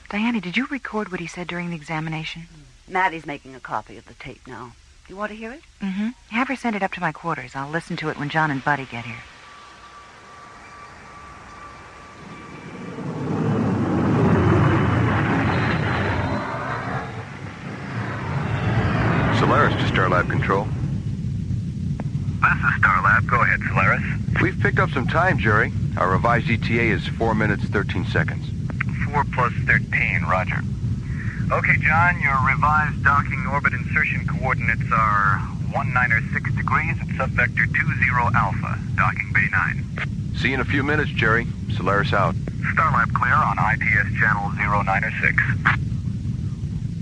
Diana, did you record what he said during the examination? Maddie's making a copy of the tape now. You want to hear it? Mm-hmm. Have her send it up to my quarters. I'll listen to it when John and Buddy get here. Solaris to Starlab Control. This is Starlab. Go ahead, Solaris. We've picked up some time, Jerry. Our revised ETA is 4 minutes, 13 seconds. 4 plus 13, roger. Okay, John, your revised docking orbit insertion coordinates are 196 degrees at subvector 20 Alpha, docking bay 9. See you in a few minutes, Jerry. Solaris out. Starlab clear on IPS channel 096.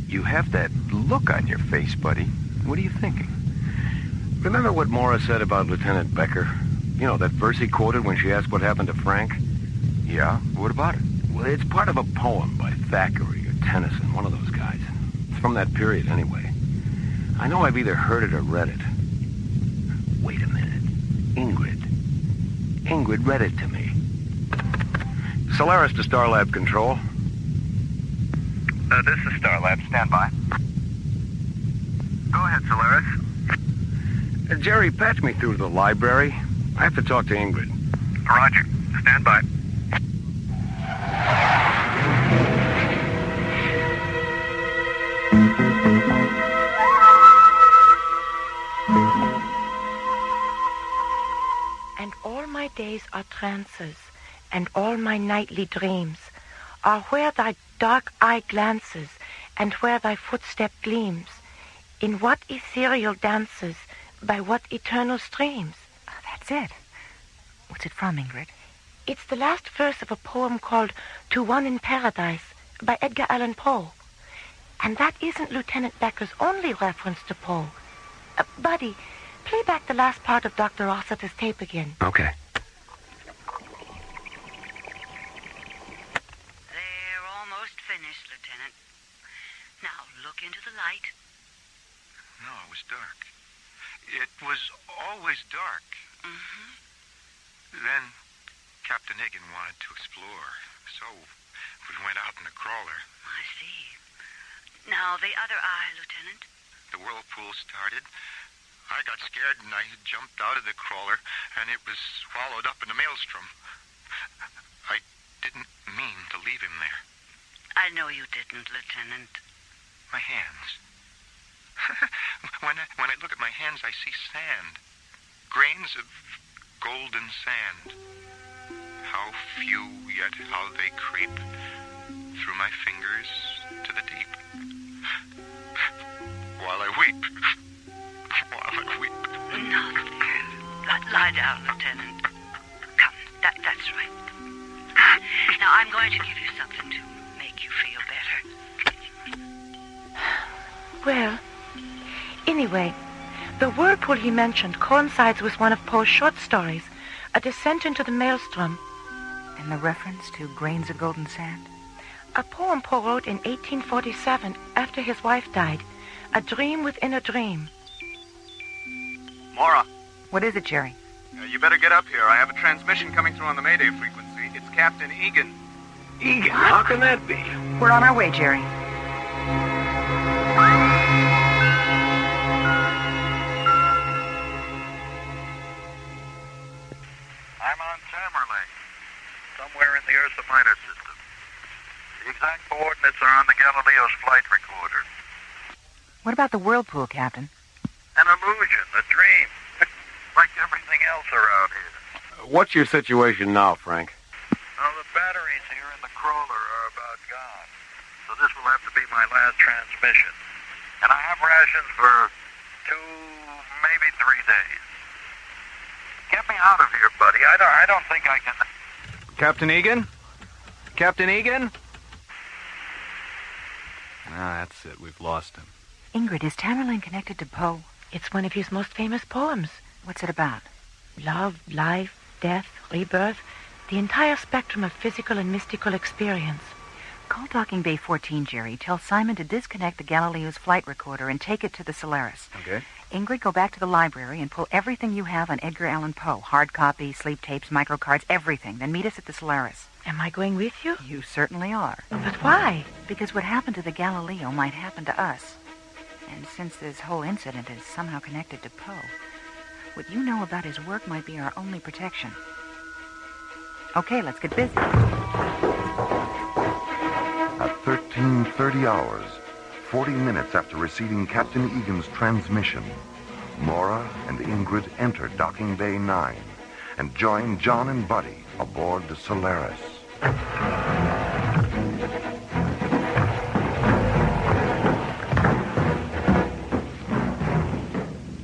You have that look on your face, buddy. What are you thinking? Remember what Maura said about Lieutenant Becker? You know, that verse he quoted when she asked what happened to Frank? Yeah? What about it? Well, it's part of a poem by Thackeray or Tennyson, one of those guys. It's from that period, anyway. I know I've either heard it or read it. Wait a minute. Ingrid read it to me. Solaris to Starlab Control. This is Starlab. Stand by. Go ahead, Solaris. Jerry, patch me through to the library. I have to talk to Ingrid. Roger. Stand by. And all my days are trances, and all my nightly dreams are where thy dark eye glances, and where thy footstep gleams, in what ethereal dances, by what eternal streams. That's it. What's it from, Ingrid? It's the last verse of a poem called To One in Paradise by Edgar Allan Poe. And that isn't Lieutenant Becker's only reference to Poe. Buddy, play back the last part of Dr. Rossiter's tape again. Okay. They're almost finished, Lieutenant. Now, look into the light. No, it was dark. It was always dark. Mm-hmm. Then Captain Egan wanted to explore, so we went out in the crawler. I see. Now, the other eye, Lieutenant. The whirlpool started. I got scared and I jumped out of the crawler, and it was swallowed up in the maelstrom. I didn't mean to leave him there. I know you didn't, Lieutenant. My hands. When I look at my hands, I see sand. Grains of golden sand. How few, yet how they creep through my fingers to the deep. While I weep. While I weep. No, good. Lie down, Lieutenant. Come, that's right. Now, I'm going to give you something to make you feel better. Well, anyway, the whirlpool he mentioned coincides with one of Poe's short stories, A Descent into the Maelstrom. And the reference to grains of golden sand? A poem Poe wrote in 1847 after his wife died. A dream within a dream. Mora, What is it, Jerry? you better get up here. I have a transmission coming through on the Mayday frequency. It's Captain Egan. Egan? How can that be? We're on our way, Jerry. I'm on Tamerlane, somewhere in the Ursa Minor system. The exact coordinates are on the Galileo's flight recorder. What about the whirlpool, Captain? An illusion, a dream, like everything else around here. What's your situation now, Frank? Well, the batteries here in the crawler are about gone, so this will have to be my last transmission. And I have rations for 2, maybe 3 days. Get me out of here, buddy. I don't think I can... Captain Egan? Captain Egan? Ah, that's it. We've lost him. Ingrid, is Tamerlane connected to Poe? It's one of his most famous poems. What's it about? Love, life, death, rebirth, the entire spectrum of physical and mystical experience. Call Docking Bay 14, Jerry. Tell Simon to disconnect the Galileo's flight recorder and take it to the Solaris. Okay. Ingrid, go back to the library and pull everything you have on Edgar Allan Poe. Hard copies, sleep tapes, microcards, everything. Then meet us at the Solaris. Am I going with you? You certainly are. But why? Because what happened to the Galileo might happen to us. And since this whole incident is somehow connected to Poe, what you know about his work might be our only protection. Okay, let's get busy. At 13:30 hours, 40 minutes after receiving Captain Egan's transmission, Mora and Ingrid entered Docking Bay 9 and joined John and Buddy aboard the Solaris.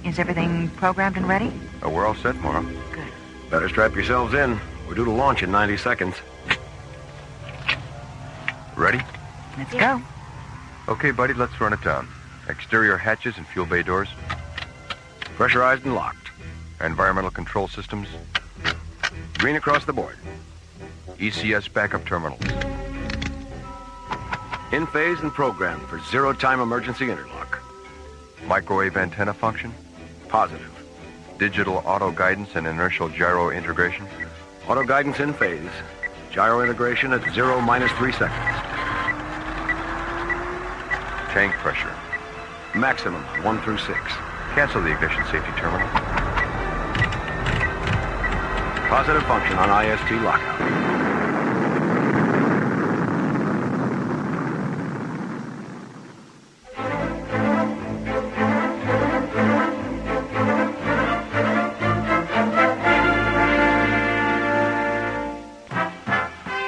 Is everything programmed and ready? We're all set, Mora. Good. Better strap yourselves in. We're due to launch in 90 seconds. Ready? Let's go. Okay, buddy, let's run it down. Exterior hatches and fuel bay doors. Pressurized and locked. Environmental control systems. Green across the board. ECS backup terminals. In phase and programmed for zero-time emergency interlock. Microwave antenna function. Positive. Digital auto guidance and inertial gyro integration. Auto guidance in phase. Gyro integration at 0-3 seconds. Tank pressure. Maximum 1 through 6. Cancel the ignition safety terminal. Positive function on IST lockout.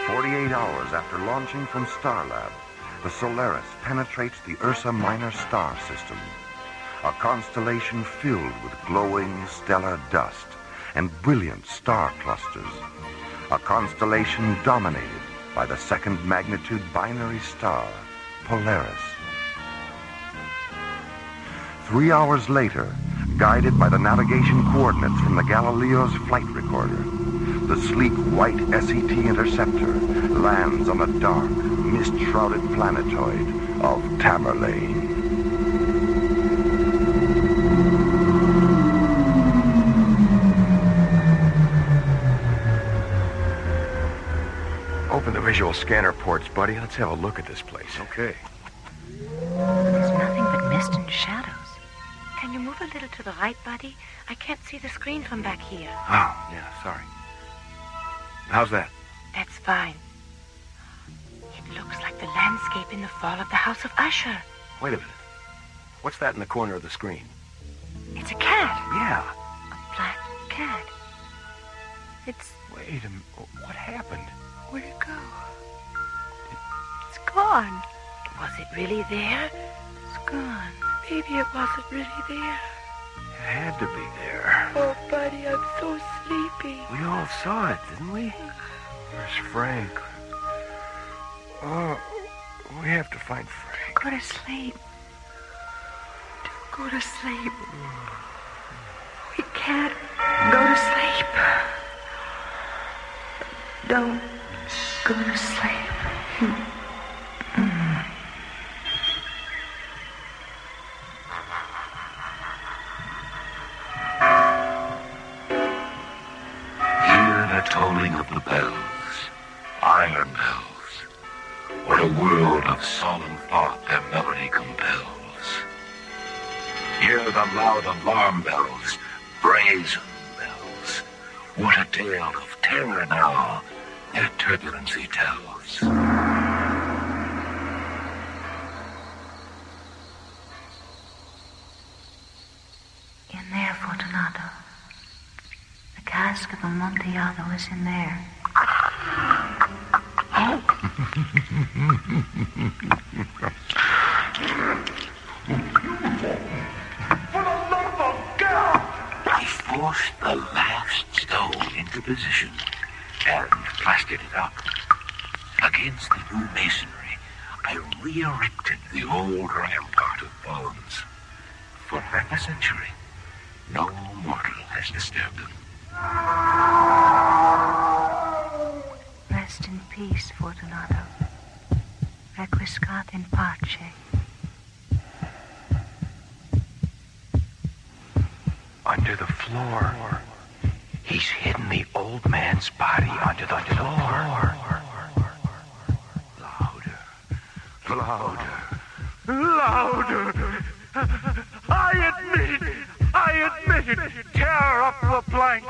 48 hours after launching from Starlab, the Solaris penetrates the Ursa Minor star system, a constellation filled with glowing stellar dust and brilliant star clusters, a constellation dominated by the second magnitude binary star, Polaris. 3 hours later, guided by the navigation coordinates from the Galileo's flight recorder, the sleek white SET interceptor lands on the dark, mist-shrouded planetoid of Tamerlane. Open the visual scanner ports, buddy. Let's have a look at this place. Okay. There's nothing but mist and shadows. Can you move a little to the right, Buddy? I can't see the screen from back here. Oh, yeah, sorry. How's that? That's fine. It looks like the landscape in the fall of the House of Usher. Wait a minute. What's that in the corner of the screen? It's a cat. Yeah. A black cat. It's... Wait a minute. What happened? Where'd it go? It's gone. Was it really there? It's gone. Maybe it wasn't really there. It had to be there. Oh, buddy, I'm so sleepy. We all saw it, didn't we? Where's Frank? Oh, we have to find Frank. Go to sleep. Don't go to sleep. We can't go to sleep. Don't go to sleep. Tolling of the bells, iron bells. What a world of solemn thought their melody compels. Hear the loud alarm bells, brazen bells. What a tale of terror now their turbulency tells. In there, Fortunato. The cask of Amontillado is in there. For the love of God! I forced the last stone into position and plastered it up. Against the new masonry, I re-erected the old rampart of bones. For half a century, no mortal has disturbed them. Rest in peace, Fortunato. Requiescat in pace. Under the floor. He's hidden the old man's body under the floor. Louder. Louder. I admit it. Tear up the planks.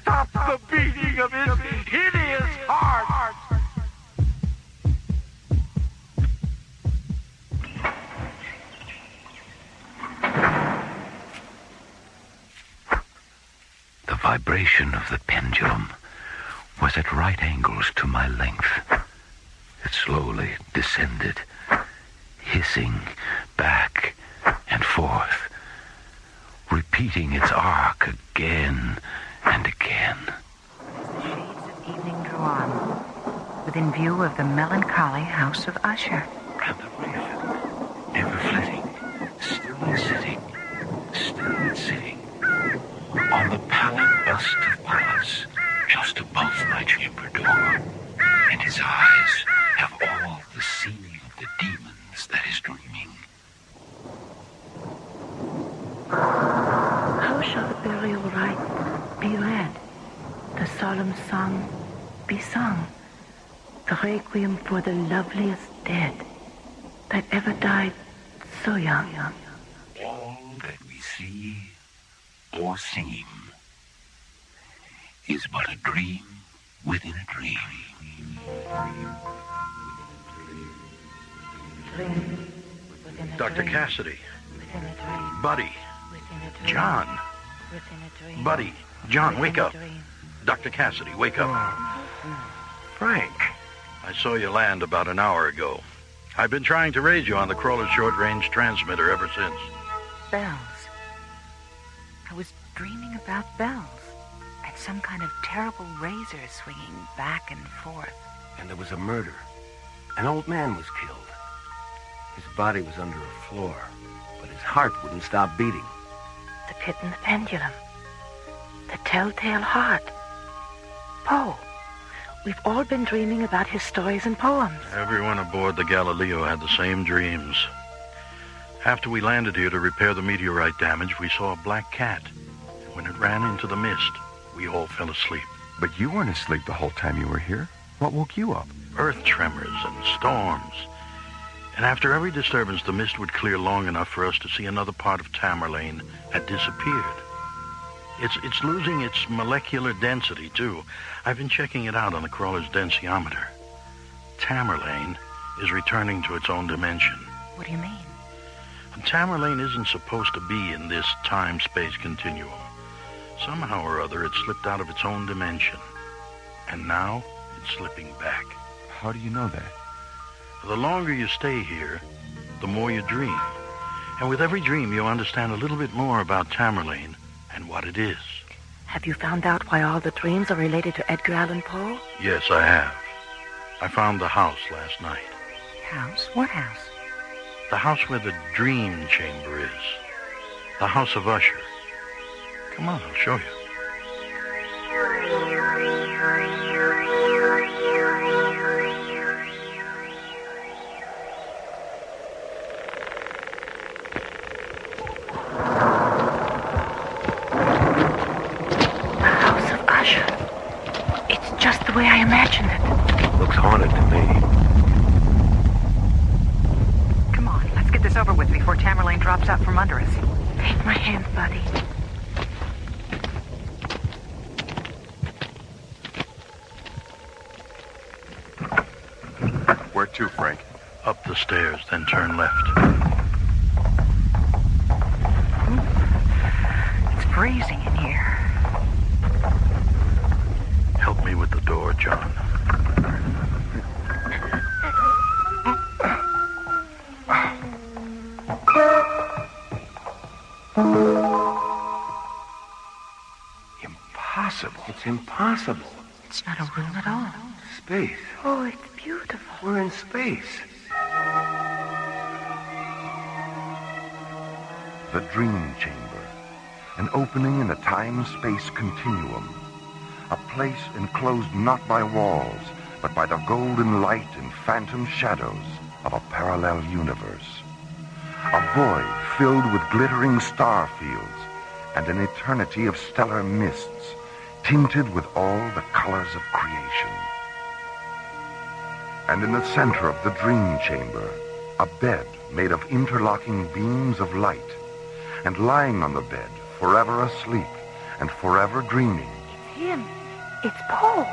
Stop the beating of his hideous heart. The vibration of the pendulum was at right angles to my length. It slowly descended, hissing back and forth, repeating its arc again and again. As the shades of evening drew on, within view of the melancholy house of Usher. And the raven, never flitting, still sitting, on the pallid bust of Pallas, just above my chamber door. And his eyes have all the seeing of the demons that is dreaming. How shall the burial rite be read? The solemn song be sung? The requiem for the loveliest dead that ever died so young. All that we see or seem is but a dream within a dream. Dream within a Dr. dream. Cassidy. Within a dream. Buddy. Within a dream. John. Within a dream. Buddy. John, Within wake a up. dream. Dr. Cassidy, wake up. Frank. I saw you land about an hour ago. I've been trying to raise you on the crawler short-range transmitter ever since. Bells. I was dreaming about bells. And some kind of terrible razor swinging back and forth. And there was a murder. An old man was killed. His body was under a floor, but his heart wouldn't stop beating. The pit and the pendulum. The telltale heart. Poe. We've all been dreaming about his stories and poems. Everyone aboard the Galileo had the same dreams. After we landed here to repair the meteorite damage, we saw a black cat. When it ran into the mist, we all fell asleep. But you weren't asleep the whole time you were here. What woke you up? Earth tremors and storms. And after every disturbance, the mist would clear long enough for us to see another part of Tamerlane had disappeared. It's losing its molecular density, too. I've been checking it out on the crawler's densiometer. Tamerlane is returning to its own dimension. What do you mean? Tamerlane isn't supposed to be in this time-space continuum. Somehow or other, it slipped out of its own dimension. And now, it's slipping back. How do you know that? The longer you stay here, the more you dream. And with every dream, you understand a little bit more about Tamerlane and what it is. Have you found out why all the dreams are related to Edgar Allan Poe? Yes, I have. I found the house last night. House? What house? The house where the dream chamber is. The House of Usher. Come on, I'll show you. The House of Usher. It's just the way I imagined it. Looks haunted to me. Come on, let's get this over with before Tamerlane drops out from under us. Take my hand, buddy. Where to, Frank? Up the stairs, then turn left. It's freezing in here. Help me with the door, John. Impossible. It's impossible. It's not a room at all. Space. Oh, it's beautiful. We're in space. The Dream Chamber. An opening in a time-space continuum. A place enclosed not by walls, but by the golden light and phantom shadows of a parallel universe. A void filled with glittering star fields and an eternity of stellar mists, tinted with all the colors of creation. And in the center of the Dream Chamber, a bed made of interlocking beams of light, and lying on the bed, forever asleep and forever dreaming. It's him. It's Poe.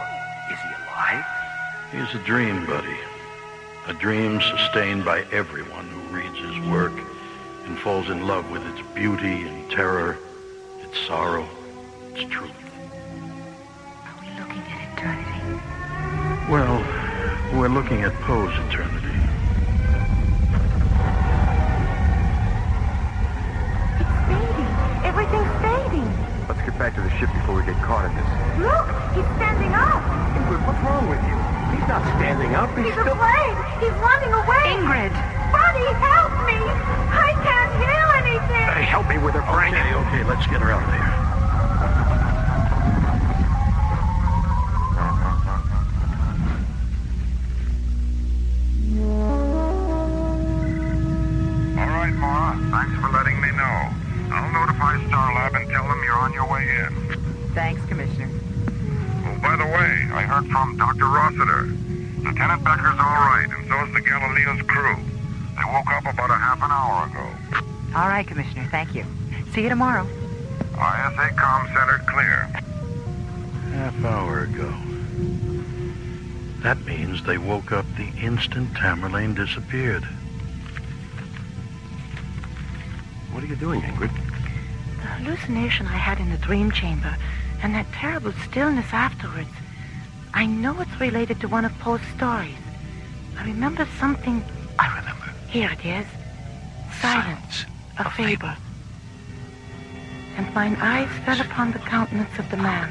Is he alive? Here's a dream, buddy. A dream sustained by everyone who reads his work and falls in love with its beauty and terror, its sorrow, its truth. Are we looking at eternity? Well, we're looking at Poe's eternity. It's fading. Everything's fading. Let's get back to the ship before we get caught in this. Look, he's standing up. Ingrid, what's wrong with you? He's not standing up. He's afraid. He's running away. Ingrid. Buddy, help me. I can't hear anything. Hey, help me with her, Frank. Okay, let's get her out of there. All right, Mara. Thanks for letting me know. I'll notify Starlab and tell them you're on your way in. Thanks, Commissioner. Oh, by the way, I heard from Dr. Rossiter. Lieutenant Becker's all right, and so's the Galileo's crew. They woke up about a half an hour ago. All right, Commissioner, thank you. See you tomorrow. ISA comm center clear. Half hour ago. That means they woke up the instant Tamerlane disappeared. What are you doing, Ingrid? The hallucination I had in the dream chamber and that terrible stillness afterwards. I know it's related to one of Poe's stories. I remember something... I remember. Here it is. Silence. A fable. And mine eyes fell upon the countenance of the man,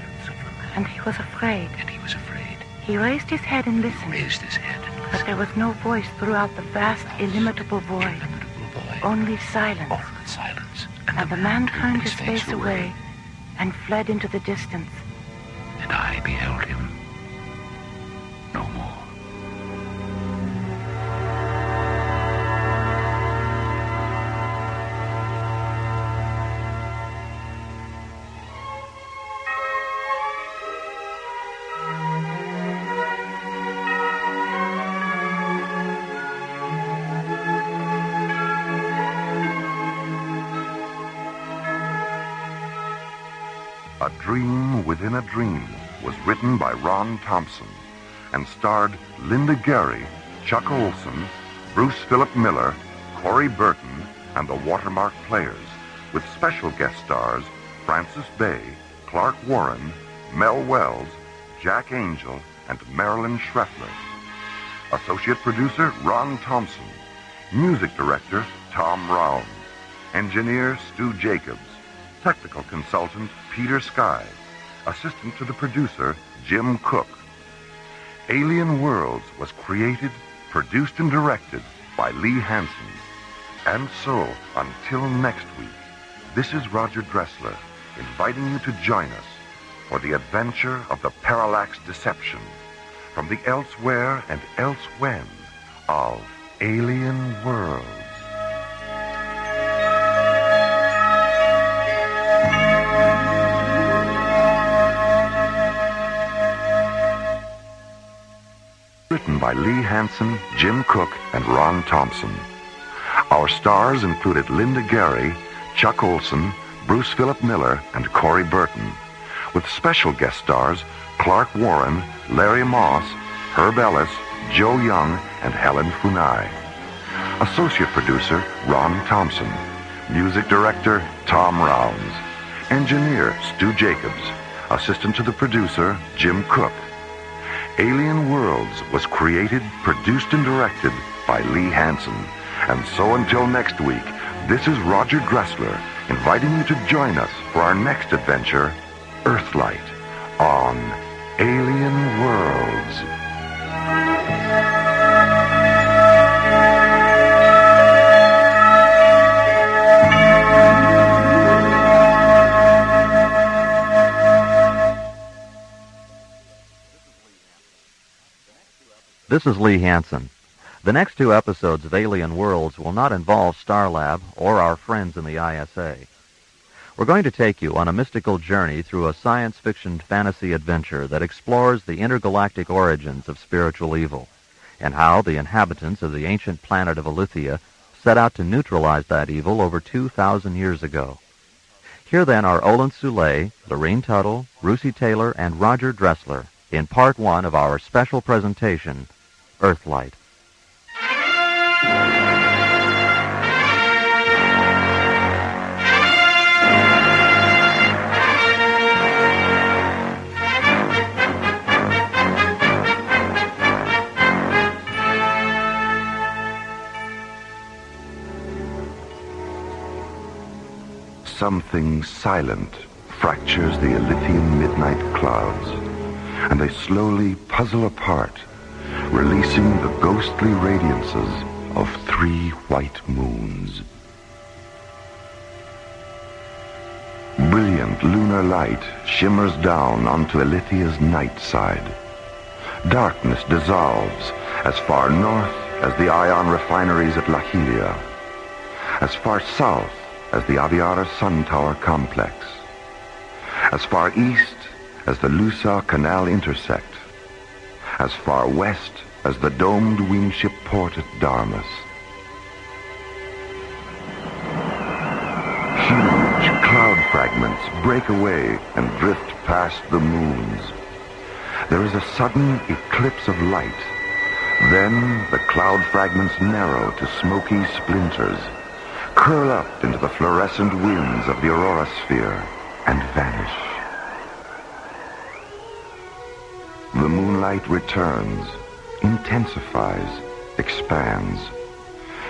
and he was afraid. He raised his head and listened. But there was no voice throughout the vast, illimitable void. Only silence. And the man turned his face away and fled into the distance. And I beheld him no more. A Dream Within a Dream was written by Ron Thompson and starred Linda Gary, Chuck Olson, Bruce Philip Miller, Corey Burton, and the Watermark Players, with special guest stars Francis Bay, Clark Warren, Mel Wells, Jack Angel, and Marilyn Schreffler. Associate producer Ron Thompson. Music director Tom Round. Engineer Stu Jacobs. Technical consultant Peter Sky. Assistant to the producer Jim Cook. Alien Worlds was created, produced, and directed by Lee Hansen. And so, until next week, this is Roger Dressler inviting you to join us for the adventure of the Parallax Deception from the elsewhere and elsewhen of Alien Worlds. Written by Lee Hansen, Jim Cook, and Ron Thompson. Our stars included Linda Gary, Chuck Olson, Bruce Philip Miller, and Corey Burton, with special guest stars Clark Warren, Larry Moss, Herb Ellis, Joe Young, and Helen Funai. Associate producer Ron Thompson. Music director Tom Rounds. Engineer Stu Jacobs. Assistant to the producer Jim Cook. Alien Worlds was created, produced, and directed by Lee Hansen. And so until next week, this is Roger Dressler inviting you to join us for our next adventure, Earthlight, on Alien Worlds. This is Lee Hansen. The next 2 episodes of Alien Worlds will not involve Starlab or our friends in the ISA. We're going to take you on a mystical journey through a science fiction fantasy adventure that explores the intergalactic origins of spiritual evil and how the inhabitants of the ancient planet of Alethea set out to neutralize that evil over 2,000 years ago. Here then are Olin Soule, Lorene Tuttle, Russi Taylor, and Roger Dressler in Part 1 of our special presentation, Earthlight. Something silent fractures the Elysian midnight clouds, and they slowly puzzle apart, releasing the ghostly radiances of 3 white moons. Brilliant lunar light shimmers down onto Elysia's night side. Darkness dissolves as far north as the ion refineries at Lahilia, as far south as the Aviara Sun Tower complex, as far east as the Lusa Canal intersect, as far west as the domed wingship port at Darmus. Huge cloud fragments break away and drift past the moons. There is a sudden eclipse of light. Then the cloud fragments narrow to smoky splinters, curl up into the fluorescent winds of the aurora sphere, and vanish. The moonlight returns, intensifies, expands.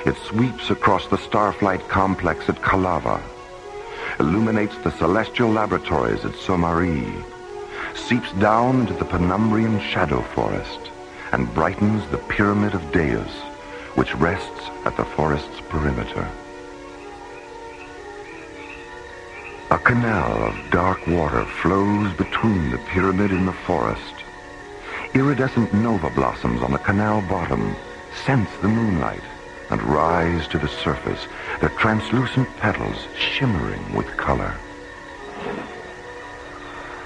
It sweeps across the Starflight complex at Kalava, illuminates the celestial laboratories at Somari, seeps down into the Penumbrian shadow forest, and brightens the Pyramid of Deus, which rests at the forest's perimeter. A canal of dark water flows between the pyramid and the forest. Iridescent nova blossoms on the canal bottom sense the moonlight and rise to the surface, their translucent petals shimmering with color.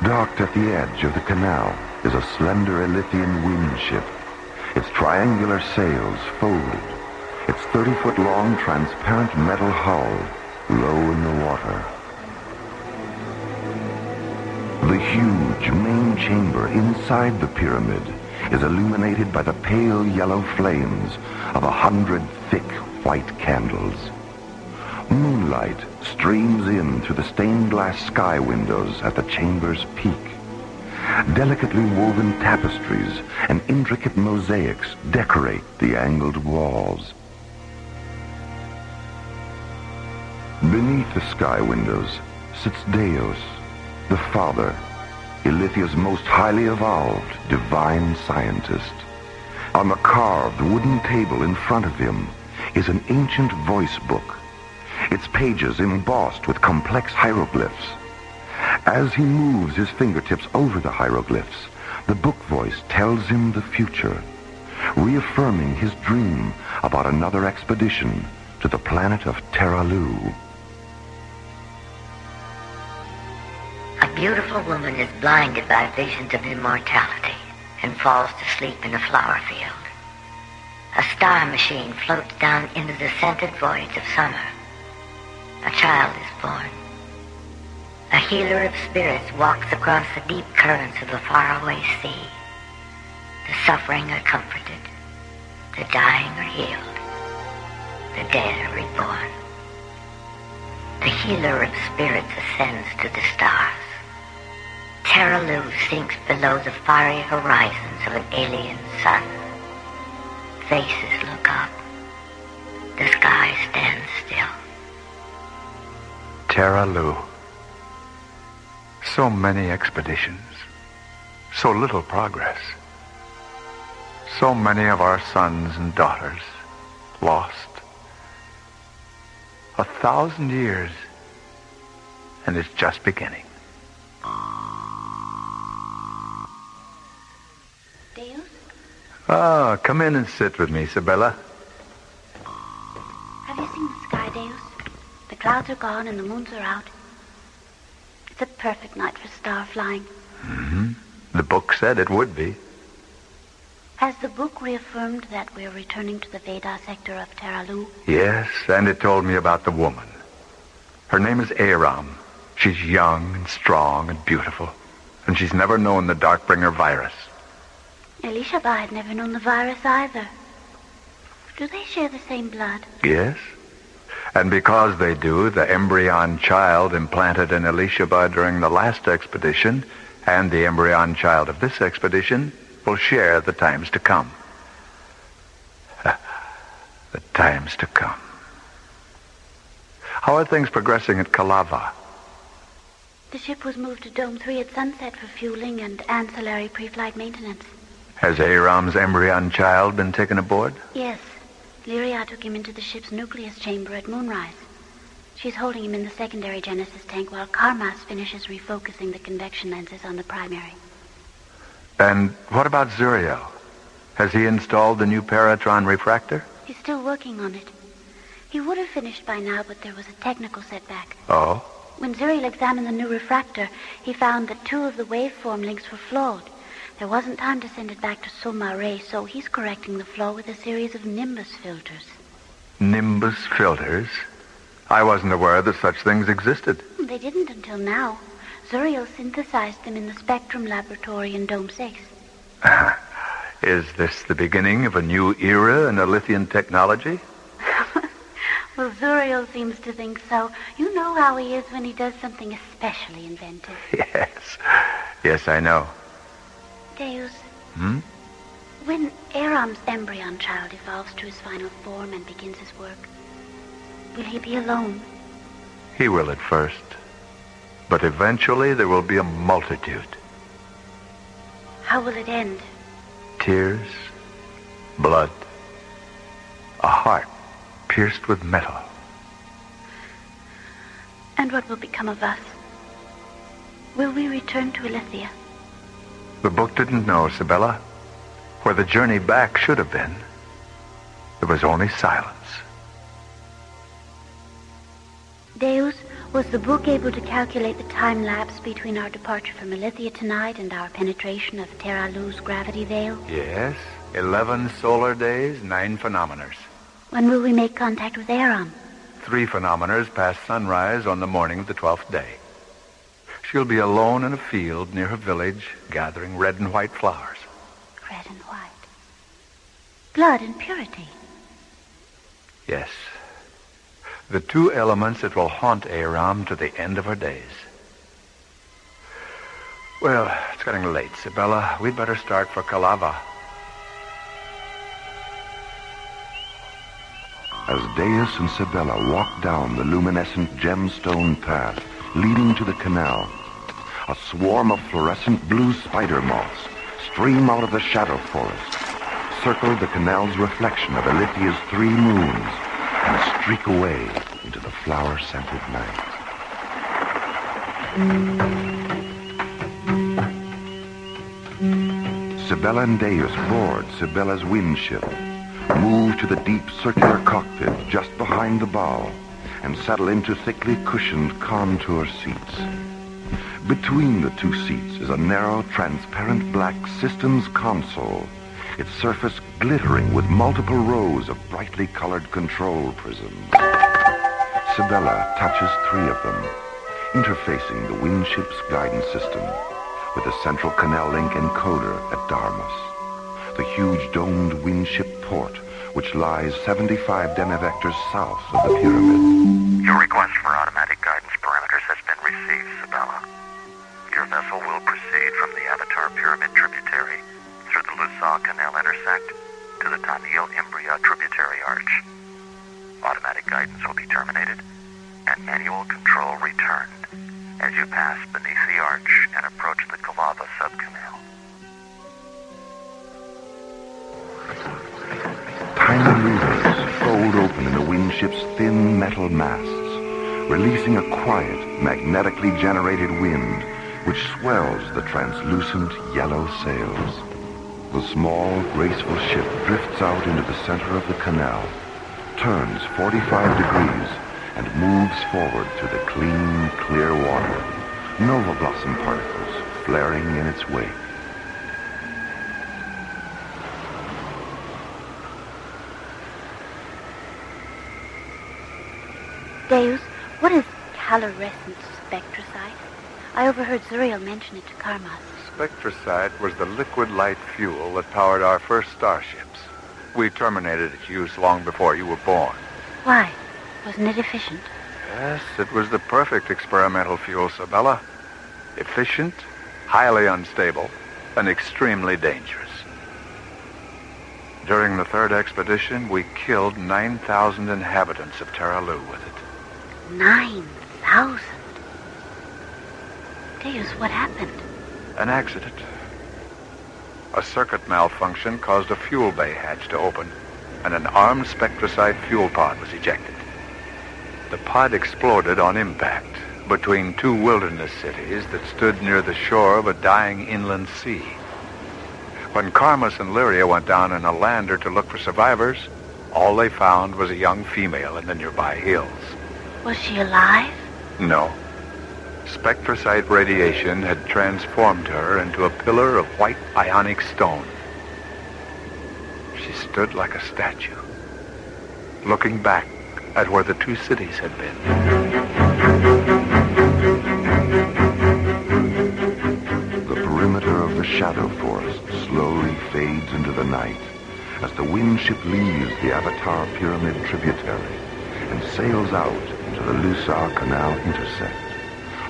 Docked at the edge of the canal is a slender Elysian wingship, its triangular sails folded, its 30-foot-long transparent metal hull low in the water. The huge main chamber inside the pyramid is illuminated by the pale yellow flames of 100 thick white candles. Moonlight streams in through the stained glass sky windows at the chamber's peak. Delicately woven tapestries and intricate mosaics decorate the angled walls. Beneath the sky windows sits Deus, the Father, Ilithia's most highly evolved divine scientist. On the carved wooden table in front of him is an ancient voice book, its pages embossed with complex hieroglyphs. As he moves his fingertips over the hieroglyphs, the book voice tells him the future, reaffirming his dream about another expedition to the planet of Terralu. A beautiful woman is blinded by visions of immortality and falls to sleep in a flower field. A star machine floats down into the scented voids of summer. A child is born. A healer of spirits walks across the deep currents of the faraway sea. The suffering are comforted. The dying are healed. The dead are reborn. The healer of spirits ascends to the stars. Terralu sinks below the fiery horizons of an alien sun. Faces look up. The sky stands still. Terralu. So many expeditions. So little progress. So many of our sons and daughters lost. 1,000 years, and it's just beginning. Deus? Ah, come in and sit with me, Isabella. Have you seen the sky, Deus? The clouds are gone and the moons are out. It's a perfect night for star flying. Mm-hmm. The book said it would be. Has the book reaffirmed that we're returning to the Veda sector of Terralu? Yes, and it told me about the woman. Her name is Aram. She's young and strong and beautiful, and she's never known the Darkbringer virus. Elishaba had never known the virus either. Do they share the same blood? Yes. And because they do, the embryon child implanted in Elishaba during the last expedition and the embryon child of this expedition will share the times to come. The times to come. How are things progressing at Kalava? The ship was moved to Dome 3 at sunset for fueling and ancillary pre-flight maintenance. Has Aram's embryon child been taken aboard? Yes. Lyria took him into the ship's nucleus chamber at moonrise. She's holding him in the secondary Genesis tank while Karmas finishes refocusing the convection lenses on the primary. And what about Zuriel? Has he installed the new Paratron refractor? He's still working on it. He would have finished by now, but there was a technical setback. Oh? When Zuriel examined the new refractor, he found that 2 of the waveform links were flawed. There wasn't time to send it back to Soma Ray, so he's correcting the flaw with a series of Nimbus filters. Nimbus filters? I wasn't aware that such things existed. They didn't until now. Zuriel synthesized them in the Spectrum Laboratory in Dome 6. Is this the beginning of a new era in Elithian technology? Well, Zuriel seems to think so. You know how he is when he does something especially inventive. Yes. Yes, I know. Deus, Hmm? when Aram's embryon child evolves to his final form and begins his work, will he be alone? He will at first. But eventually there will be a multitude. How will it end? Tears, blood, a heart pierced with metal. And what will become of us? Will we return to Elithia? The book didn't know, Isabella. Where the journey back should have been, there was only silence. Deus, was the book able to calculate the time lapse between our departure from Elithia tonight and our penetration of Terralu's gravity veil? Yes, 11 solar days, 9 phenomeners. When will we make contact with Aram? 3 phenomeners past sunrise on the morning of the 12th day. She'll be alone in a field near her village, gathering red and white flowers. Red and white. Blood and purity. Yes. The two elements that will haunt Aram to the end of her days. Well, it's getting late, Sibella. We'd better start for Kalava. As Deus and Sibella walk down the luminescent gemstone path leading to the canal, a swarm of fluorescent blue spider moths stream out of the shadow forest, circle the canal's reflection of Elithia's 3 moons, and streak away into the flower-scented night. Sibella and Deus board Sibella's wind ship, move to the deep circular cockpit just behind the bow, and settle into thickly cushioned contour seats. Between the 2 seats is a narrow, transparent black systems console, its surface glittering with multiple rows of brightly colored control prisms. Sibella touches 3 of them, interfacing the wind ship's guidance system with the central canal link encoder at Darmus, the huge domed wind ship port which lies 75 demivectors south of the pyramid. Your request for automatic guidance parameters has been received, Sibella. Your vessel will proceed from the Avatar Pyramid tributary through the Lusal Canal intersect to the Tanil Imbria tributary arch. Automatic guidance will be terminated and manual control returned as you pass beneath the arch and approach the Kalava subcanal. Tiny levers fold open in the wind ship's thin metal masts, releasing a quiet, magnetically generated wind which swells the translucent yellow sails. The small, graceful ship drifts out into the center of the canal, turns 45 degrees, and moves forward through the clean, clear water, nova blossom particles flaring in its wake. Deus, what is calorescent spectrosite? I overheard Zuriel mention it to Karma. Spectrosite was the liquid light fuel that powered our first starships. We terminated its use long before you were born. Why? Wasn't it efficient? Yes, it was the perfect experimental fuel, Sibella. Efficient, highly unstable, and extremely dangerous. During the 3rd expedition, we killed 9,000 inhabitants of Terra Lu with it. 9,000? Deus, what happened? An accident. A circuit malfunction caused a fuel bay hatch to open, and an armed spectrosite fuel pod was ejected. The pod exploded on impact between 2 wilderness cities that stood near the shore of a dying inland sea. When Karmas and Lyria went down in a lander to look for survivors, all they found was a young female in the nearby hills. Was she alive? No. Spectrosite radiation had transformed her into a pillar of white ionic stone. She stood like a statue, looking back at where the 2 cities had been. The perimeter of the shadow forest slowly fades into the night as the wind ship leaves the Avatar Pyramid tributary and sails out into the Lusal Canal intersect,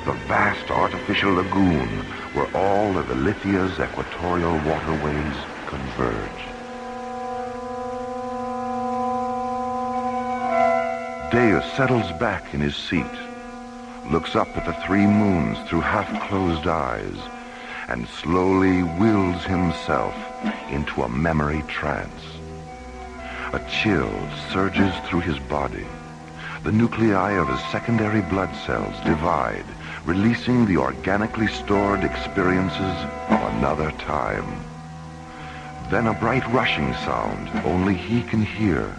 the vast artificial lagoon where all of Elithia's equatorial waterways converge. Deus settles back in his seat, looks up at the 3 moons through half-closed eyes, and slowly wills himself into a memory trance. A chill surges through his body. The nuclei of his secondary blood cells divide, releasing the organically stored experiences of another time. Then a bright rushing sound only he can hear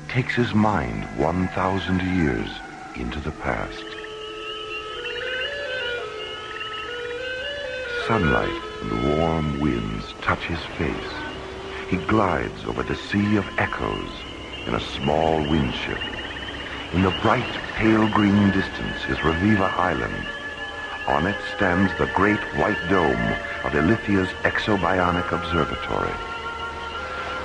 takes his mind 1,000 years into the past. Sunlight and warm winds touch his face. He glides over the sea of echoes in a small windship. In the bright, pale green distance is Raviva Island. On it stands the great white dome of Elithia's exobionic observatory.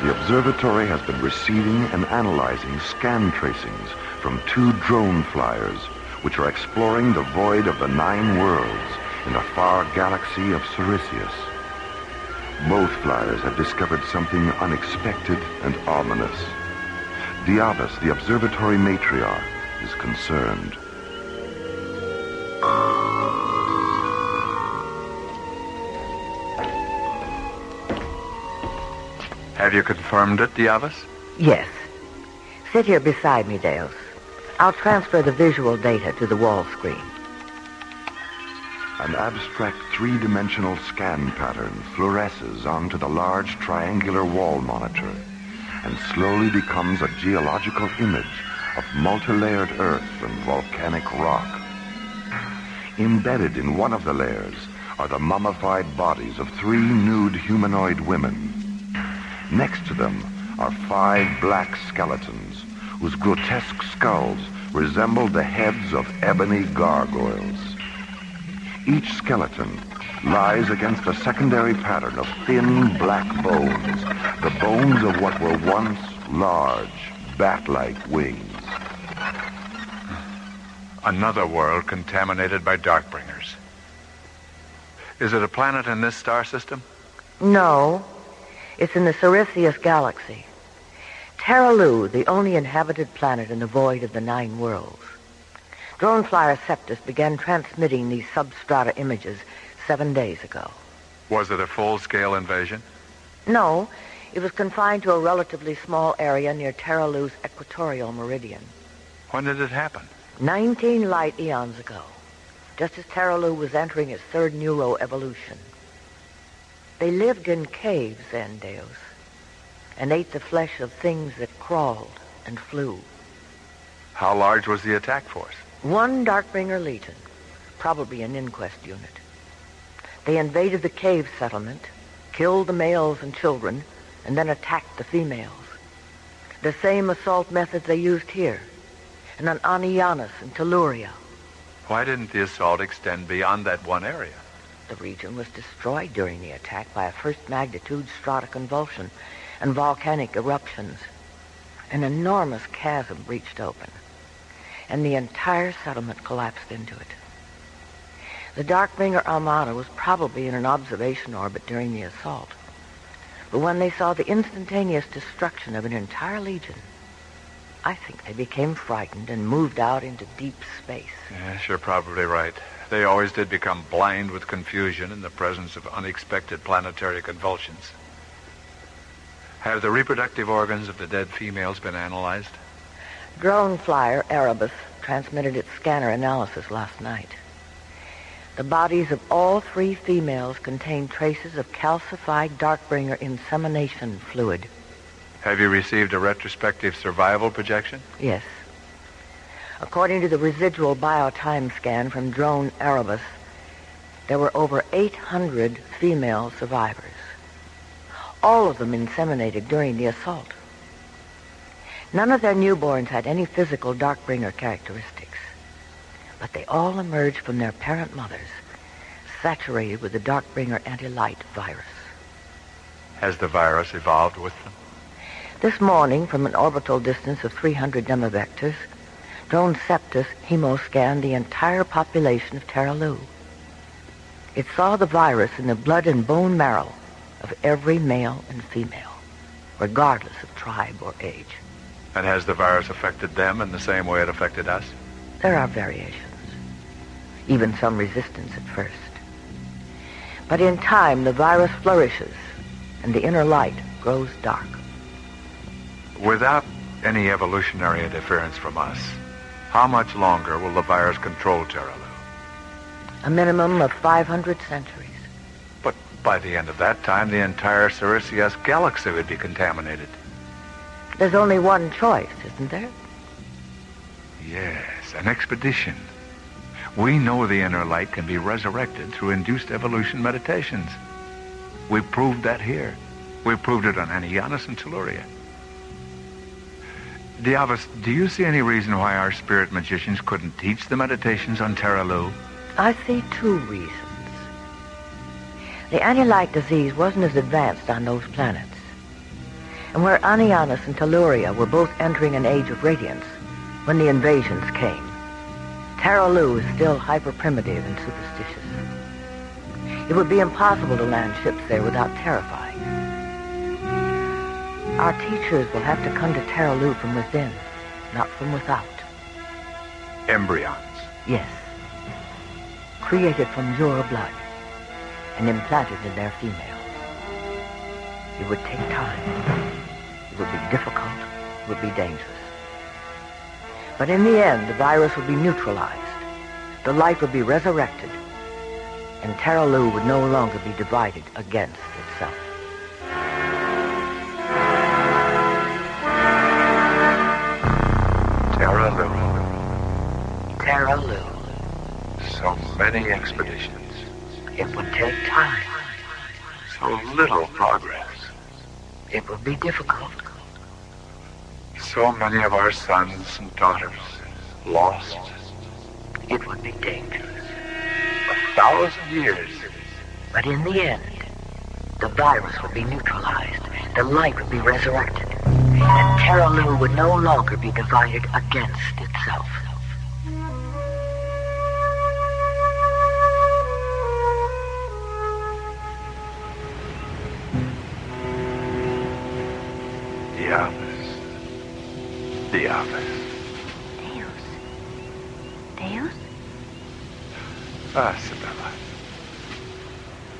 The observatory has been receiving and analyzing scan tracings from 2 drone flyers, which are exploring the void of the 9 worlds in the far galaxy of Siricius. Both flyers have discovered something unexpected and ominous. Diabas, the observatory matriarch, is concerned. Have you confirmed it, Diabas? Yes. Sit here beside me, Deus. I'll transfer the visual data to the wall screen. An abstract 3-dimensional scan pattern fluoresces onto the large triangular wall monitor and slowly becomes a geological image of multi-layered earth and volcanic rock. Embedded in one of the layers are the mummified bodies of 3 nude humanoid women. Next to them are 5 black skeletons whose grotesque skulls resemble the heads of ebony gargoyles. Each skeleton lies against a secondary pattern of thin black bones, the bones of what were once large, bat-like wings. Another world contaminated by Darkbringers. Is it a planet in this star system? No. It's in the Siricius galaxy. Terralu, the only inhabited planet in the void of the 9 worlds. Drone flyer Septus began transmitting these substrata images 7 days ago. Was it a full-scale invasion? No, it was confined to a relatively small area near Terralu's equatorial meridian. When did it happen? 19 light eons ago, just as Terralu was entering its 3rd neuroevolution. They lived in caves then, Deus, and ate the flesh of things that crawled and flew. How large was the attack force? 1 Darkbringer Legion, probably an inquest unit. They invaded the cave settlement, killed the males and children, and then attacked the females. The same assault methods they used here, and on Anianus and Telluria. Why didn't the assault extend beyond that one area? The region was destroyed during the attack by a first-magnitude stratoconvulsion and volcanic eruptions. An enormous chasm breached open, and the entire settlement collapsed into it. The Darkbringer Armada was probably in an observation orbit during the assault, but when they saw the instantaneous destruction of an entire legion, I think they became frightened and moved out into deep space. Yes, you're probably right. They always did become blind with confusion in the presence of unexpected planetary convulsions. Have the reproductive organs of the dead females been analyzed? Drone flyer Erebus transmitted its scanner analysis last night. The bodies of all 3 females contain traces of calcified Darkbringer insemination fluid. Have you received a retrospective survival projection? Yes. According to the residual biotime scan from drone Erebus, there were over 800 female survivors. All of them inseminated during the assault. None of their newborns had any physical Darkbringer characteristics, but they all emerged from their parent mothers, saturated with the Darkbringer anti-light virus. Has the virus evolved with them? This morning, from an orbital distance of 300 demivectors, drone Septus hemoscanned the entire population of Terralu. It saw the virus in the blood and bone marrow of every male and female, regardless of tribe or age. And has the virus affected them in the same way it affected us? There are variations, even some resistance at first. But in time, the virus flourishes, and the inner light grows dark. Without any evolutionary interference from us, how much longer will the virus control Terralu? A minimum of 500 centuries. But by the end of that time, the entire Siricius galaxy would be contaminated. There's only one choice, isn't there? Yes, an expedition. We know the inner light can be resurrected through induced evolution meditations. We proved that here. We proved it on Anianus and Telluria. Diabas, do you see any reason why our spirit magicians couldn't teach the meditations on Terralu? I see 2 reasons. The anti-light disease wasn't as advanced on those planets. and where Anianus and Telluria were both entering an age of radiance when the invasions came. Terralu is still hyper-primitive and superstitious. It would be impossible to land ships there without terrifying. Our teachers will have to come to Terralu from within, not from without. Embryons. Yes. Created from your blood and implanted in their female. It would take time. It would be difficult. It would be dangerous. But in the end, the virus would be neutralized. The life would be resurrected. And Terralu would no longer be divided against itself. Terralu. So many expeditions. It would take time. So little progress. It would be difficult. So many of our sons and daughters lost. It would be dangerous. 1,000 years. But in the end, the virus would be neutralized. The light would be resurrected. And Terralu would no longer be divided against itself. Diablos. Deus? Sibylla.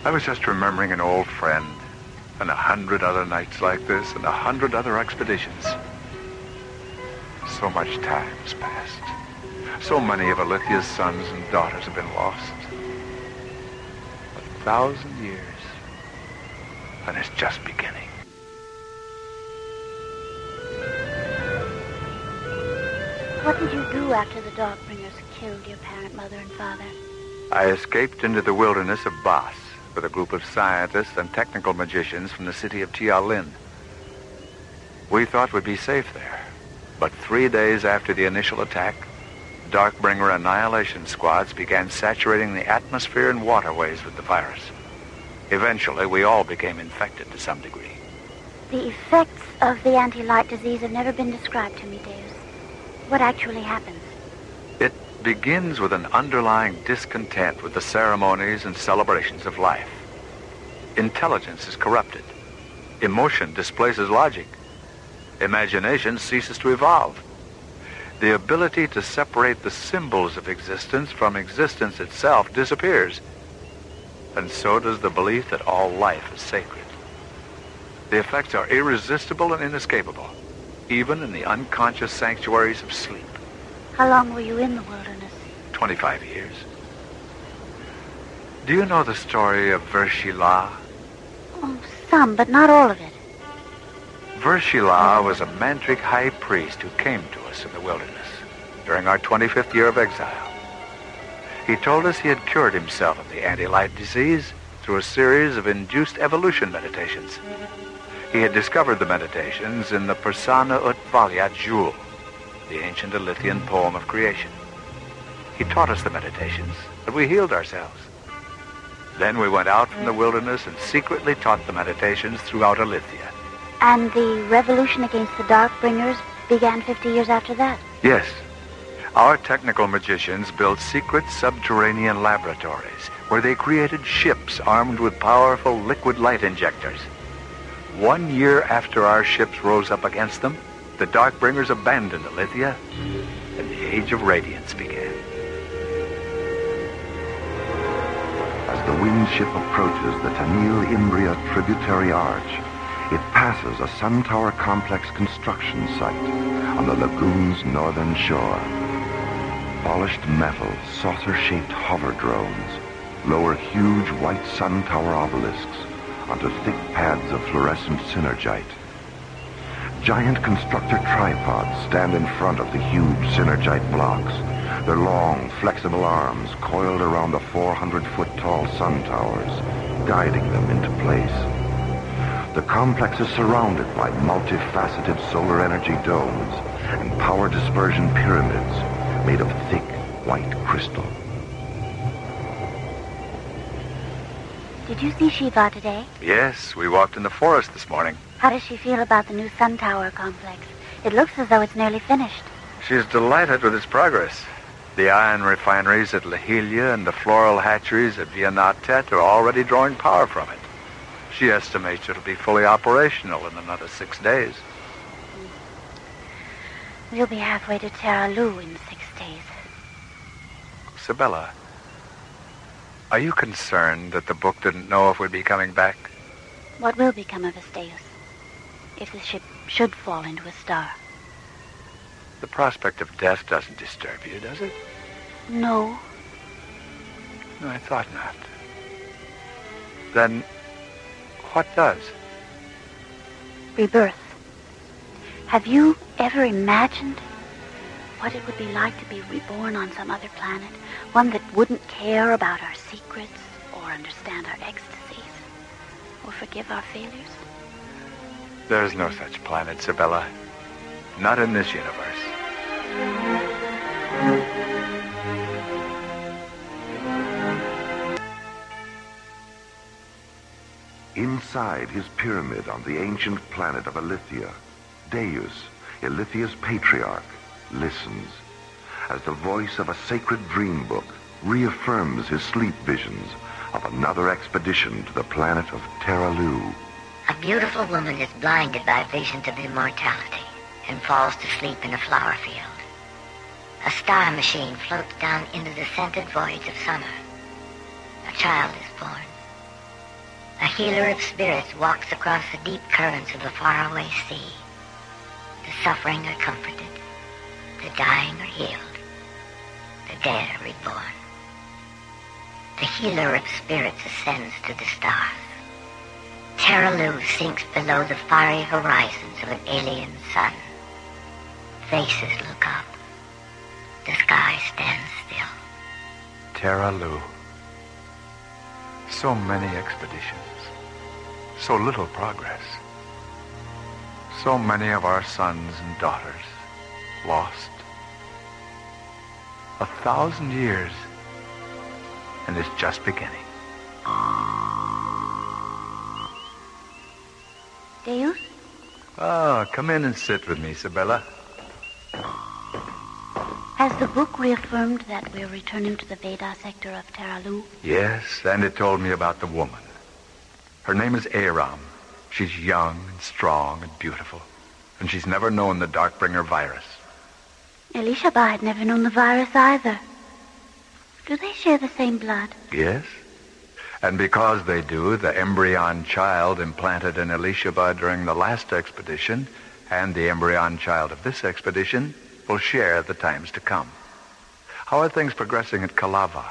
I was just remembering an old friend, and 100 other nights like this, and 100 other expeditions. So much time's passed. So many of Alithia's sons and daughters have been lost. 1,000 years, and it's just beginning. What did you do after the Darkbringers killed your parent, mother, and father? I escaped into the wilderness of Bas with a group of scientists and technical magicians from the city of Tialin. We thought we'd be safe there, but 3 days after the initial attack, Darkbringer annihilation squads began saturating the atmosphere and waterways with the virus. Eventually, we all became infected to some degree. The effects of the anti-light disease have never been described to me, Deus. What actually happens? It begins with an underlying discontent with the ceremonies and celebrations of life. Intelligence is corrupted. Emotion displaces logic. Imagination ceases to evolve. The ability to separate the symbols of existence from existence itself disappears. And so does the belief that all life is sacred. The effects are irresistible and inescapable, even in the unconscious sanctuaries of sleep. How long were you in the wilderness? 25 years. Do you know the story of Vershila? Oh, some, but not all of it. Vershila was a mantric high priest who came to us in the wilderness during our 25th year of exile. He told us he had cured himself of the anti-light disease through a series of induced evolution meditations. He had discovered the meditations in the Persana ut Valia Jewel, the ancient Alithian poem of creation. He taught us the meditations, and we healed ourselves. Then we went out from the wilderness and secretly taught the meditations throughout Alithia. And the revolution against the Darkbringers began 50 years after that? Yes. Our technical magicians built secret subterranean laboratories where they created ships armed with powerful liquid light injectors. 1 year after our ships rose up against them, the Darkbringers abandoned Alithia, and the Age of Radiance began. As the wind ship approaches the Tanil-Imbria tributary arch, it passes a sun tower complex construction site on the lagoon's northern shore. Polished metal, saucer-shaped hover drones lower huge white sun tower obelisks onto thick pads of fluorescent synergite. Giant constructor tripods stand in front of the huge synergite blocks, their long, flexible arms coiled around the 400-foot-tall sun towers, guiding them into place. The complex is surrounded by multifaceted solar energy domes and power dispersion pyramids made of thick, white crystal. Did you see Shiva today? Yes, we walked in the forest this morning. How does she feel about the new sun tower complex? It looks as though it's nearly finished. She's delighted with its progress. The iron refineries at Lahilia and the floral hatcheries at Via Nautet are already drawing power from it. She estimates it'll be fully operational in another 6 days. We'll be halfway to Terra Lu in 6 days. Sabella, are you concerned that the book didn't know if we'd be coming back? What will become of us, Deus, if the ship should fall into a star? The prospect of death doesn't disturb you, does it? No. No, I thought not. Then, what does? Rebirth. Have you ever imagined what it would be like to be reborn on some other planet? One that wouldn't care about our secrets or understand our ecstasies or forgive our failures? There's no such planet, Sabella. Not in this universe. Inside his pyramid on the ancient planet of Ilithia, Deus, Ilithia's patriarch, listens as the voice of a sacred dream book reaffirms his sleep visions of another expedition to the planet of Terra Lu. A beautiful woman is blinded by visions of immortality and falls to sleep in a flower field. A star machine floats down into the scented voids of summer. A child is born. A healer of spirits walks across the deep currents of a faraway sea. The suffering are comforted. The dying are healed. The dead are reborn. The healer of spirits ascends to the stars. Terra Lu sinks below the fiery horizons of an alien sun. Faces look up. The sky stands still. Terra Lu. So many expeditions. So little progress. So many of our sons and daughters lost. 1,000 years, and it's just beginning. Deus? Oh, come in and sit with me, Sabella. Has the book reaffirmed that we're returning to the Veda sector of Terra Lu? Yes, and it told me about the woman. Her name is Aram. She's young and strong and beautiful, and she's never known the Darkbringer virus. Elishaba had never known the virus either. Do they share the same blood? Yes. And because they do, the embryon child implanted in Elishaba during the last expedition and the embryon child of this expedition will share the times to come. How are things progressing at Kalava?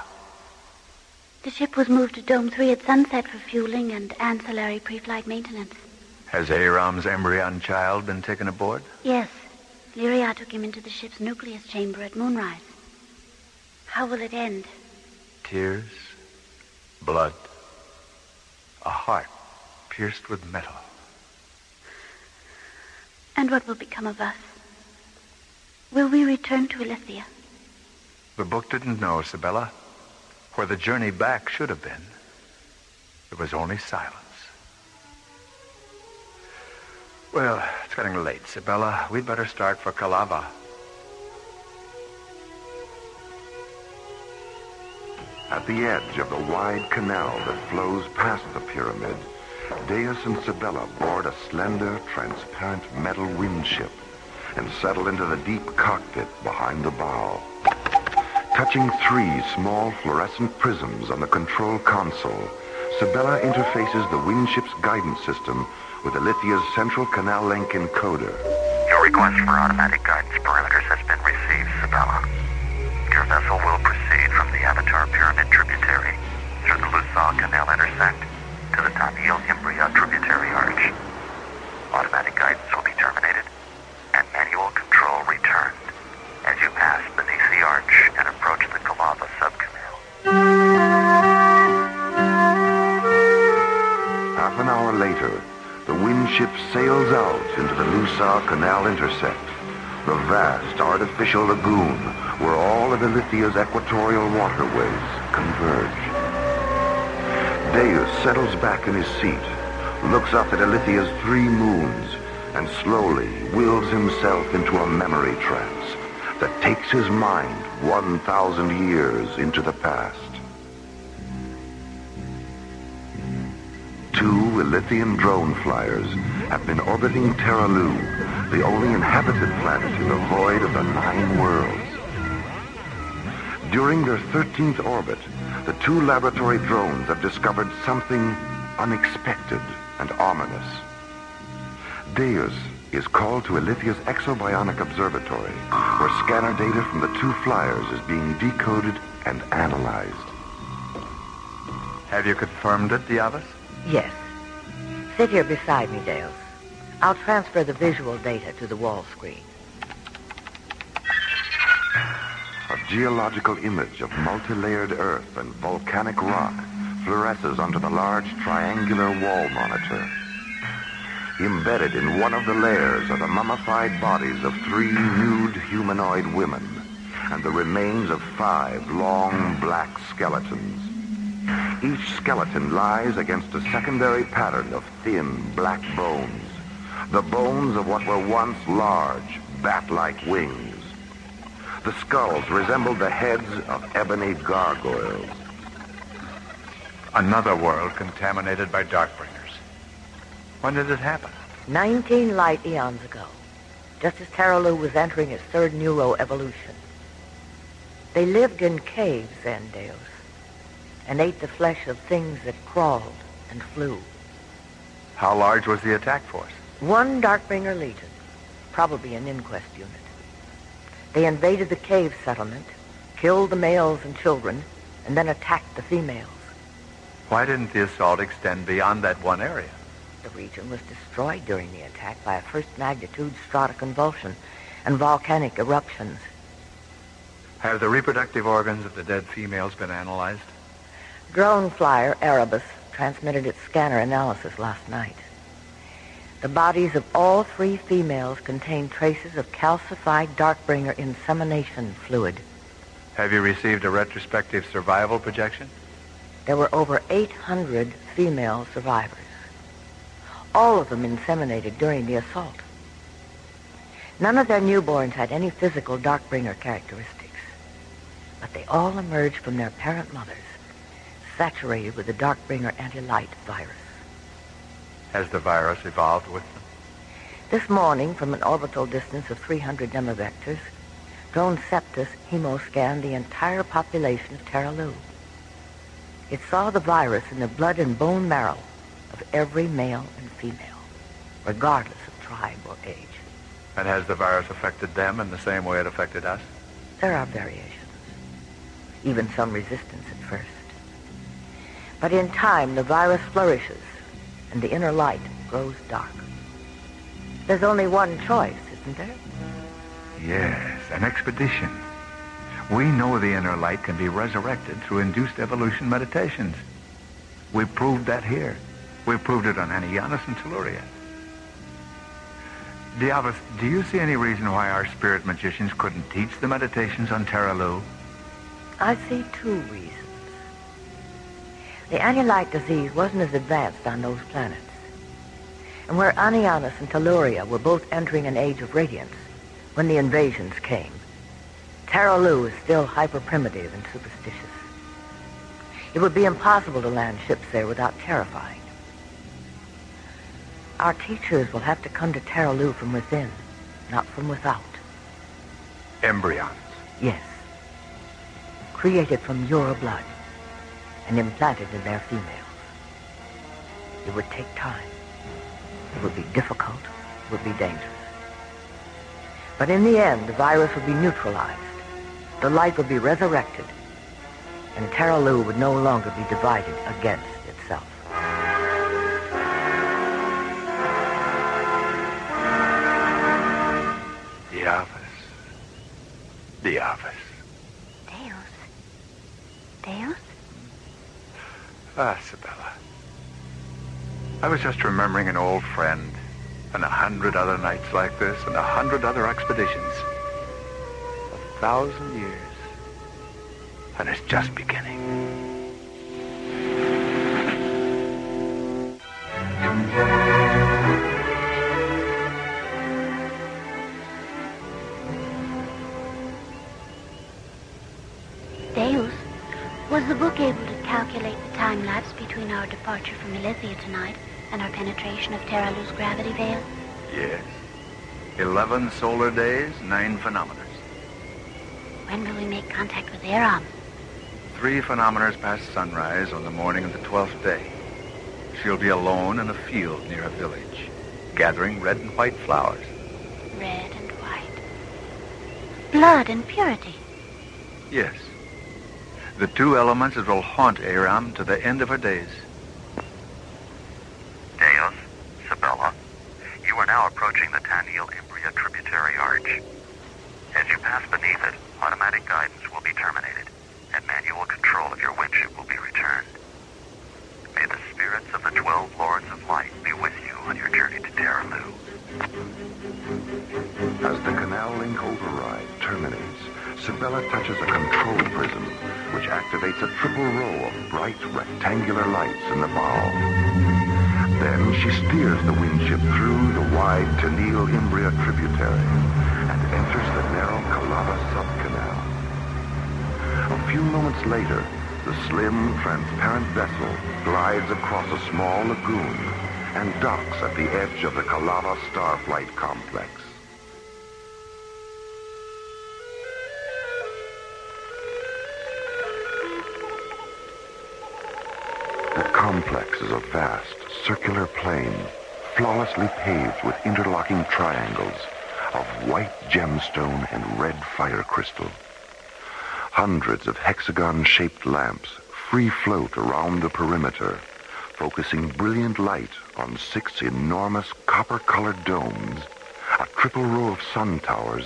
The ship was moved to Dome 3 at sunset for fueling and ancillary pre-flight maintenance. Has Aram's embryon child been taken aboard? Yes. Lyria took him into the ship's nucleus chamber at moonrise. How will it end? Tears, blood, a heart pierced with metal. And what will become of us? Will we return to Ilithia? The book didn't know, Sabella. Where the journey back should have been, there was only silence. Well, it's getting late, Sabella. We'd better start for Kalava. At the edge of the wide canal that flows past the pyramid, Deus and Sabella board a slender, transparent metal windship and settle into the deep cockpit behind the bow. Touching 3 small fluorescent prisms on the control console, Sabella interfaces the windship's guidance system with Ilithia's central canal link encoder. Your request for automatic guidance parameters has been received, Sabella. Your vessel will proceed from the Avatar Pyramid tributary through the Lusal Canal intersect to the Tamil Imbria tributary arch. Automatic guidance will be terminated and manual control returned as you pass beneath the arch and approach the Kalava subcanal. Half an hour later, the windship sails out into the Lusal Canal intersect, the vast artificial lagoon where all of Ilithia's equatorial waterways converge. Deus settles back in his seat, looks up at Ilithia's 3 moons and slowly wills himself into a memory trance that takes his mind 1,000 years into the past. 2 Ilithian drone flyers have been orbiting Terralu, the only inhabited planet in the void of the 9 worlds. During their 13th orbit, the 2 laboratory drones have discovered something unexpected and ominous. Deus is called to Ilithia's exobionic observatory, where scanner data from the 2 flyers is being decoded and analyzed. Have you confirmed it, Diavas? Yes. Sit here beside me, Deus. I'll transfer the visual data to the wall screen. A geological image of multi-layered earth and volcanic rock fluoresces onto the large triangular wall monitor. Embedded in one of the layers are the mummified bodies of 3 nude humanoid women and the remains of 5 long black skeletons. Each skeleton lies against a secondary pattern of thin black bones, the bones of what were once large, bat-like wings. The skulls resembled the heads of ebony gargoyles. Another world contaminated by Darkbringers. When did it happen? 19 light eons ago, just as Terralu was entering its 3rd neuroevolution. They lived in caves then, Deus, and ate the flesh of things that crawled and flew. How large was the attack force? 1 Darkbringer legion, probably an inquest unit. They invaded the cave settlement, killed the males and children, and then attacked the females. Why didn't the assault extend beyond that one area? The region was destroyed during the attack by a first-magnitude stratoconvulsion and volcanic eruptions. Have the reproductive organs of the dead females been analyzed? Drone flyer Erebus transmitted its scanner analysis last night. The bodies of all 3 females contain traces of calcified Darkbringer insemination fluid. Have you received a retrospective survival projection? There were over 800 female survivors. All of them inseminated during the assault. None of their newborns had any physical Darkbringer characteristics, but they all emerged from their parent mothers, saturated with the Darkbringer anti-light virus. Has the virus evolved with them? This morning, from an orbital distance of 300 nemavectors, drone Septus hemoscanned the entire population of Terralu. It saw the virus in the blood and bone marrow of every male and female, regardless of tribe or age. And has the virus affected them in the same way it affected us? There are variations, even some resistance at first. But in time, the virus flourishes, and the inner light grows dark. There's only one choice, isn't there? Yes, an expedition. We know the inner light can be resurrected through induced evolution meditations. We proved that here. We proved it on Anianus and Telluria. Diavas, do you see any reason why our spirit magicians couldn't teach the meditations on Terralu? I see 2 reasons. The anti-light disease wasn't as advanced on those planets. And where Anianus and Telluria were both entering an age of radiance when the invasions came, Terralu is still hyper-primitive and superstitious. It would be impossible to land ships there without terrifying. Our teachers will have to come to Terralu from within, not from without. Embryons? Yes. Created from your blood and implanted in their females. It would take time. It would be difficult. It would be dangerous. But in the end, the virus would be neutralized. The light would be resurrected. And Terralu would no longer be divided against itself. Diavas. Deus? Ah, Isabella. I was just remembering an old friend and 100 other nights like this and 100 other expeditions. 1,000 years. And it's just beginning. Deus, was the book able to calculate the time lapse between our departure from Elithia tonight and our penetration of Terra Luz gravity veil? Yes. 11 solar days, 9 phenometers. When will we make contact with Aram? 3 phenometers past sunrise on the morning of the 12th day. She'll be alone in a field near a village, gathering red and white flowers. Red and white. Blood and purity. Yes. The 2 elements that will haunt Aram to the end of her days. Deus, Sabella, you are now approaching the Tanil Imbria tributary arch. As you pass beneath it, automatic guidance will be terminated, and manual control of your windship will be returned. May the spirits of the 12 Lords of Light be with you on your journey to Terra Luz. As the Canal Link override terminates, Sabella touches a control prism, which activates a triple row of bright rectangular lights in the bow. Then she steers the windship through the wide Tanil Imbria tributary and enters the narrow Calava subcanal. A few moments later, the slim, transparent vessel glides across a small lagoon and docks at the edge of the Calava Starflight Complex. The complex is a vast, circular plain, flawlessly paved with interlocking triangles of white gemstone and red fire crystal. Hundreds of hexagon-shaped lamps free float around the perimeter, focusing brilliant light on 6 enormous copper-colored domes, a triple row of sun towers,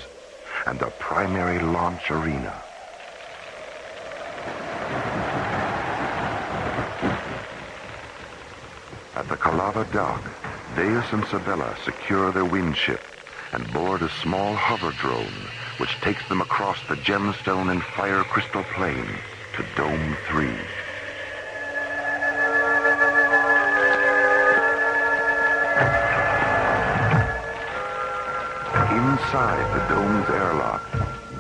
and the primary launch arena. At the Calava dock, Deus and Sabella secure their windship and board a small hover drone which takes them across the gemstone and fire crystal plain to Dome 3. Inside the dome's airlock,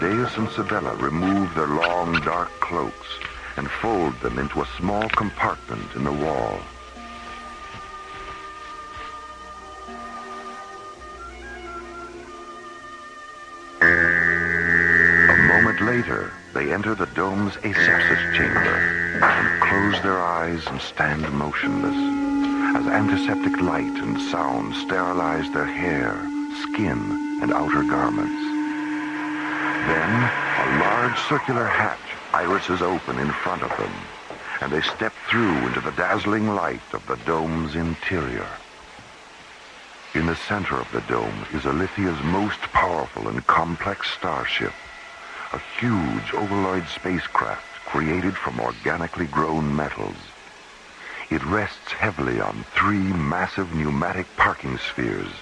Deus and Sabella remove their long, dark cloaks and fold them into a small compartment in the wall. Later, they enter the dome's asepsis chamber and close their eyes and stand motionless as antiseptic light and sound sterilize their hair, skin, and outer garments. Then, a large circular hatch irises open in front of them, and they step through into the dazzling light of the dome's interior. In the center of the dome is Elithia's most powerful and complex starship, a huge ovaloid spacecraft created from organically grown metals. It rests heavily on 3 massive pneumatic parking spheres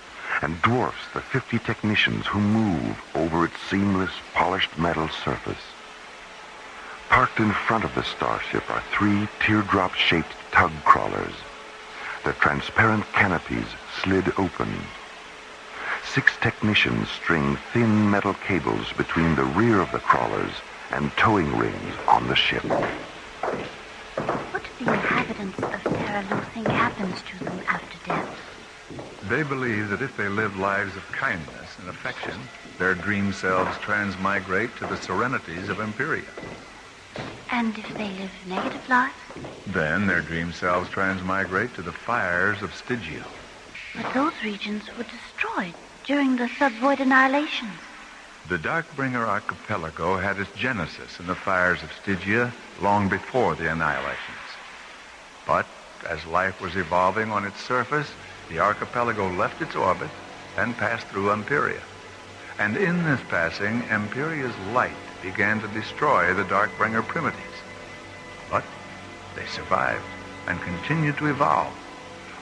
and dwarfs the 50 technicians who move over its seamless, polished metal surface. Parked in front of the starship are 3 teardrop-shaped tug crawlers, their transparent canopies slid open. 6 technicians string thin metal cables between the rear of the crawlers and towing rings on the ship. What do the inhabitants of Terra Luz think happens to them after death? They believe that if they live lives of kindness and affection, their dream selves transmigrate to the serenities of Empiria. And if they live negative lives? Then their dream selves transmigrate to the fires of Stygia. But those regions were destroyed during the subvoid annihilations. The Darkbringer archipelago had its genesis in the fires of Stygia long before the annihilations. But as life was evolving on its surface, the archipelago left its orbit and passed through Empiria. And in this passing, Empiria's light began to destroy the Darkbringer primitives. But they survived and continued to evolve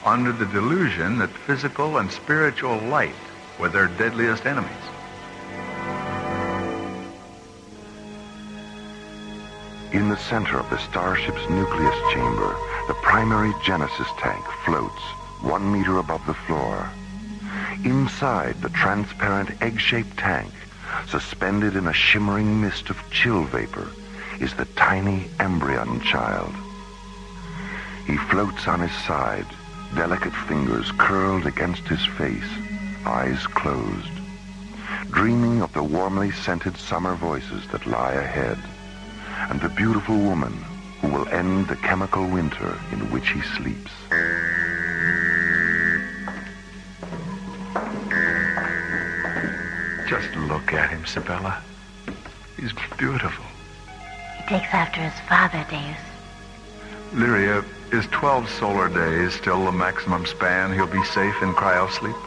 under the delusion that physical and spiritual light were their deadliest enemies. In the center of the starship's nucleus chamber, the primary Genesis tank floats 1 meter above the floor. Inside the transparent egg-shaped tank, suspended in a shimmering mist of chill vapor, is the tiny embryon child. He floats on his side, delicate fingers curled against his face, eyes closed, dreaming of the warmly scented summer voices that lie ahead, and the beautiful woman who will end the chemical winter in which he sleeps. Just look at him, Sibella. He's beautiful. He takes after his father, Deus. Lyria, is 12 solar days still the maximum span he'll be safe in cryosleep?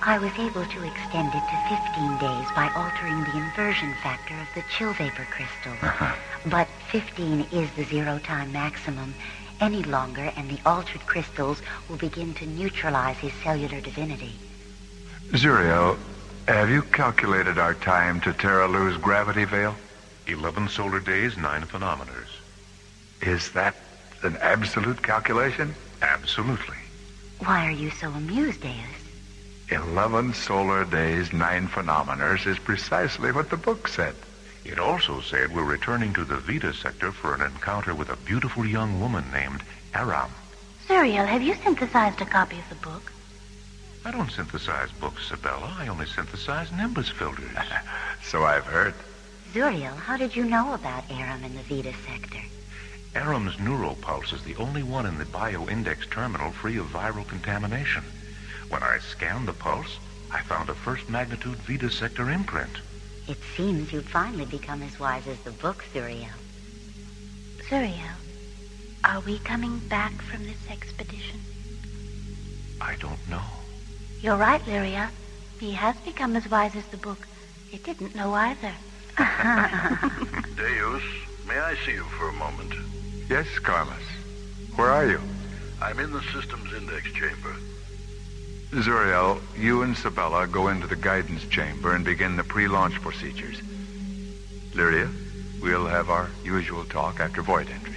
I was able to extend it to 15 days by altering the inversion factor of the chill vapor crystals. But 15 is the zero-time maximum. Any longer, and the altered crystals will begin to neutralize his cellular divinity. Zuriel, have you calculated our time to Terra Lu's gravity veil? 11 solar days, 9 phenometers. Is that an absolute calculation? Absolutely. Why are you so amused, Deus? 11 solar days, 9 phenometers is precisely what the book said. It also said we're returning to the Vita sector for an encounter with a beautiful young woman named Aram. Zuriel, have you synthesized a copy of the book? I don't synthesize books, Sibella. I only synthesize nimbus filters. So I've heard. Zuriel, how did you know about Aram in the Vita sector? Aram's neuropulse is the only one in the bioindex terminal free of viral contamination. When I scanned the pulse, I found a first magnitude Vita sector imprint. It seems you've finally become as wise as the book, Zuriel. Zuriel, are we coming back from this expedition? I don't know. You're right, Lyria. He has become as wise as the book. It didn't know either. Deus, may I see you for a moment? Yes, Carmus. Where are you? I'm in the systems index chamber. Zuriel, you and Sibella go into the guidance chamber and begin the pre-launch procedures. Lyria, we'll have our usual talk after void entry.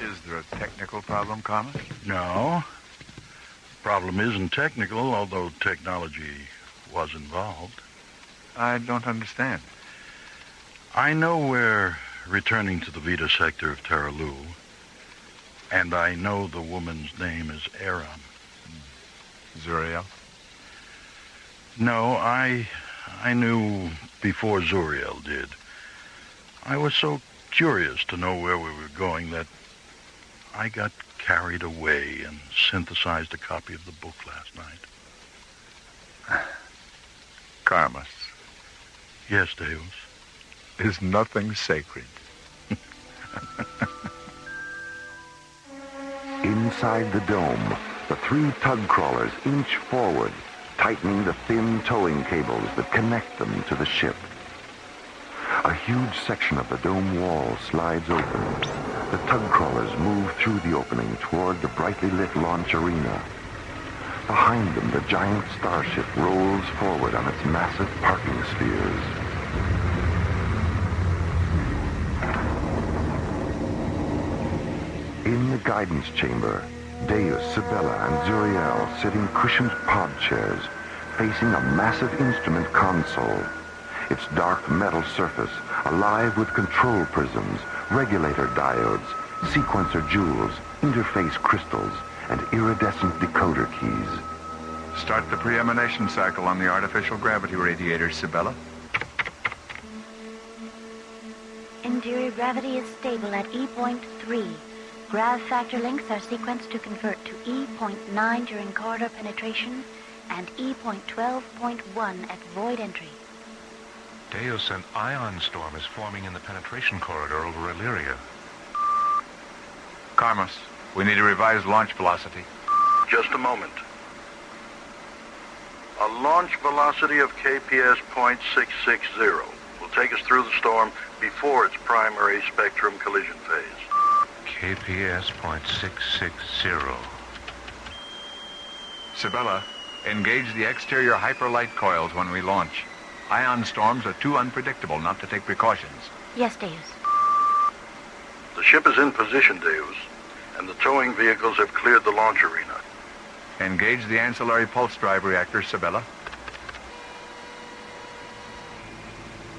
Is there a technical problem, Carmus? No. The problem isn't technical, although technology was involved. I don't understand. I know we're returning to the Vita sector of Terra Lu, and I know the woman's name is Aram. Zuriel? No, I knew before Zuriel did. I was so curious to know where we were going that I got carried away and synthesized a copy of the book last night. Carmus. Yes, Deus. Is nothing sacred? Inside the dome, the 3 tug crawlers inch forward, tightening the thin towing cables that connect them to the ship. A huge section of the dome wall slides open. The tug crawlers move through the opening toward the brightly lit launch arena. Behind them, the giant starship rolls forward on its massive parking spheres. In the guidance chamber, Deus, Sibella, and Zuriel sit in cushioned pod chairs, facing a massive instrument console. Its dark metal surface alive with control prisms, regulator diodes, sequencer jewels, interface crystals, and iridescent decoder keys. Start the pre-emanation cycle on the artificial gravity radiator, Sibella. Interior gravity is stable at E.3. Grav factor links are sequenced to convert to E.9 during corridor penetration and E.12.1 at void entry. Deus, an ion storm is forming in the penetration corridor over Illyria. Carmus, we need a revised launch velocity. Just a moment. A launch velocity of KPS .660 will take us through the storm before its primary spectrum collision phase. KPS .660. Sibella, engage the exterior hyperlight coils when we launch. Ion storms are too unpredictable not to take precautions. Yes, Deus. The ship is in position, Deus, and the towing vehicles have cleared the launch arena. Engage the ancillary pulse drive reactor, Sibella.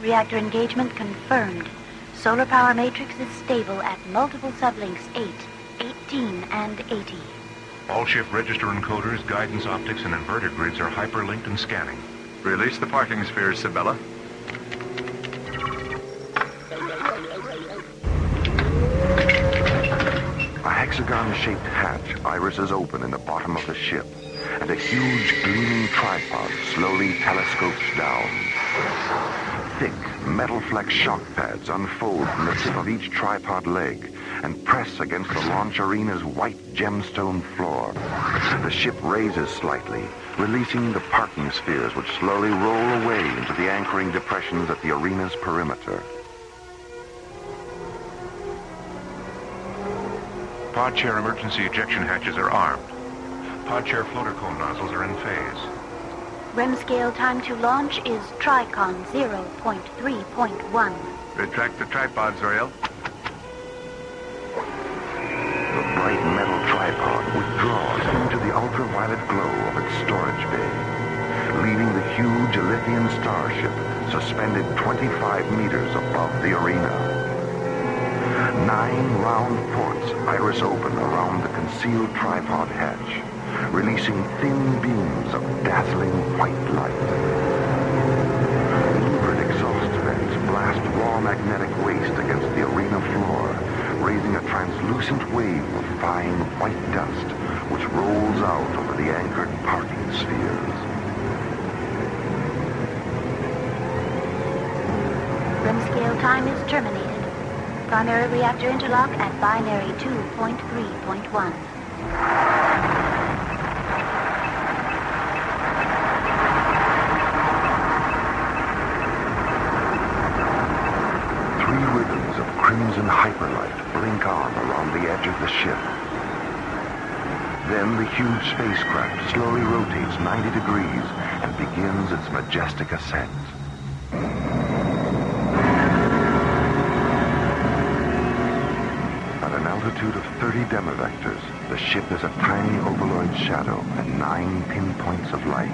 Reactor engagement confirmed. Solar power matrix is stable at multiple sublinks 8, 18, and 80. All ship register encoders, guidance optics, and inverter grids are hyperlinked and scanning. Release the parking spheres, Sibella. A hexagon-shaped hatch irises open in the bottom of the ship, and a huge gleaming tripod slowly telescopes down. Thick, metal-flecked shock pads unfold from the tip of each tripod leg and press against the launch arena's white gemstone floor. The ship raises slightly, releasing the parking spheres which slowly roll away into the anchoring depressions at the arena's perimeter. Pod chair emergency ejection hatches are armed. Pod chair floater cone nozzles are in phase. REM scale time to launch is Tricon 0.3.1. Retract the tripods, Ariel. The bright metal tripod withdraws into the ultraviolet glow of its storage bay, leaving the huge Elythian starship suspended 25 meters above the arena. 9 round ports iris open around the concealed tripod hatch, releasing thin beams of dazzling white light. Louvered exhaust vents blast raw magnetic waste against the arena floor, raising a translucent wave of fine white dust which rolls out over the anchored parking spheres. REM scale time is terminated. Primary reactor interlock at binary 2.3.1. Crimson hyperlight blink on around the edge of the ship. Then the huge spacecraft slowly rotates 90 degrees and begins its majestic ascent. At an altitude of 30 demivectors, the ship is a tiny ovaloid shadow at 9 pinpoints of light.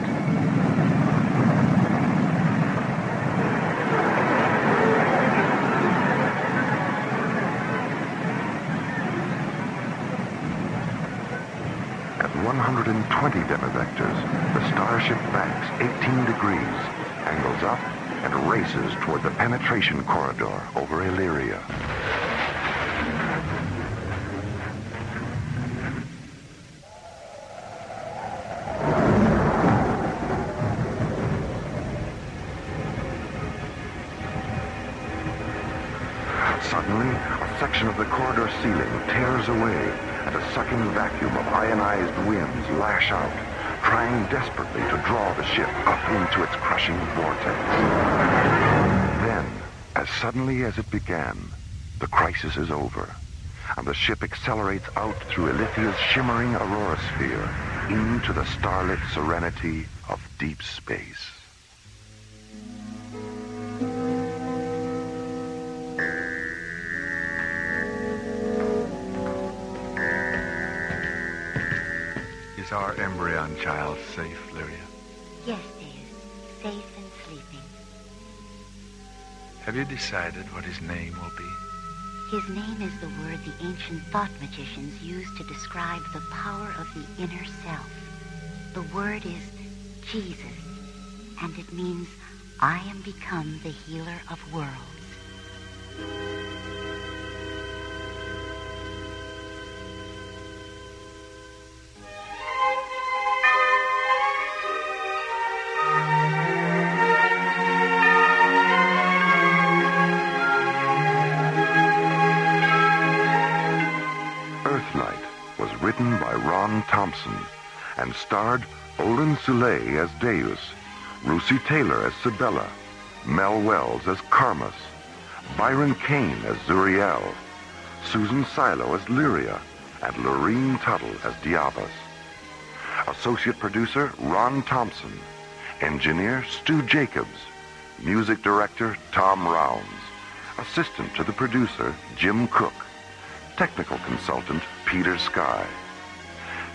At 120 demivectors, the starship banks 18 degrees, angles up, and races toward the penetration corridor over Illyria. Suddenly, a section of the corridor ceiling tears away, and a sucking vacuum of ionized winds lash out, trying desperately to draw the ship up into its crushing vortex. Then, as suddenly as it began, the crisis is over, and the ship accelerates out through Ilithia's shimmering aurora sphere into the starlit serenity of deep space. Is our embryon child safe, Lyria? Yes, Deus. Safe and sleeping. Have you decided what his name will be? His name is the word the ancient thought magicians used to describe the power of the inner self. The word is Jesus, and it means, I am become the healer of worlds. Written by Ron Thompson and starred Olin Soule as Deus, Lucy Taylor as Sibella, Mel Wells as Karmas, Byron Kane as Zuriel, Susan Silo as Lyria, and Lorene Tuttle as Diabas. Associate producer Ron Thompson, engineer Stu Jacobs, music director Tom Rounds, assistant to the producer Jim Cook, technical consultant Peter Sky.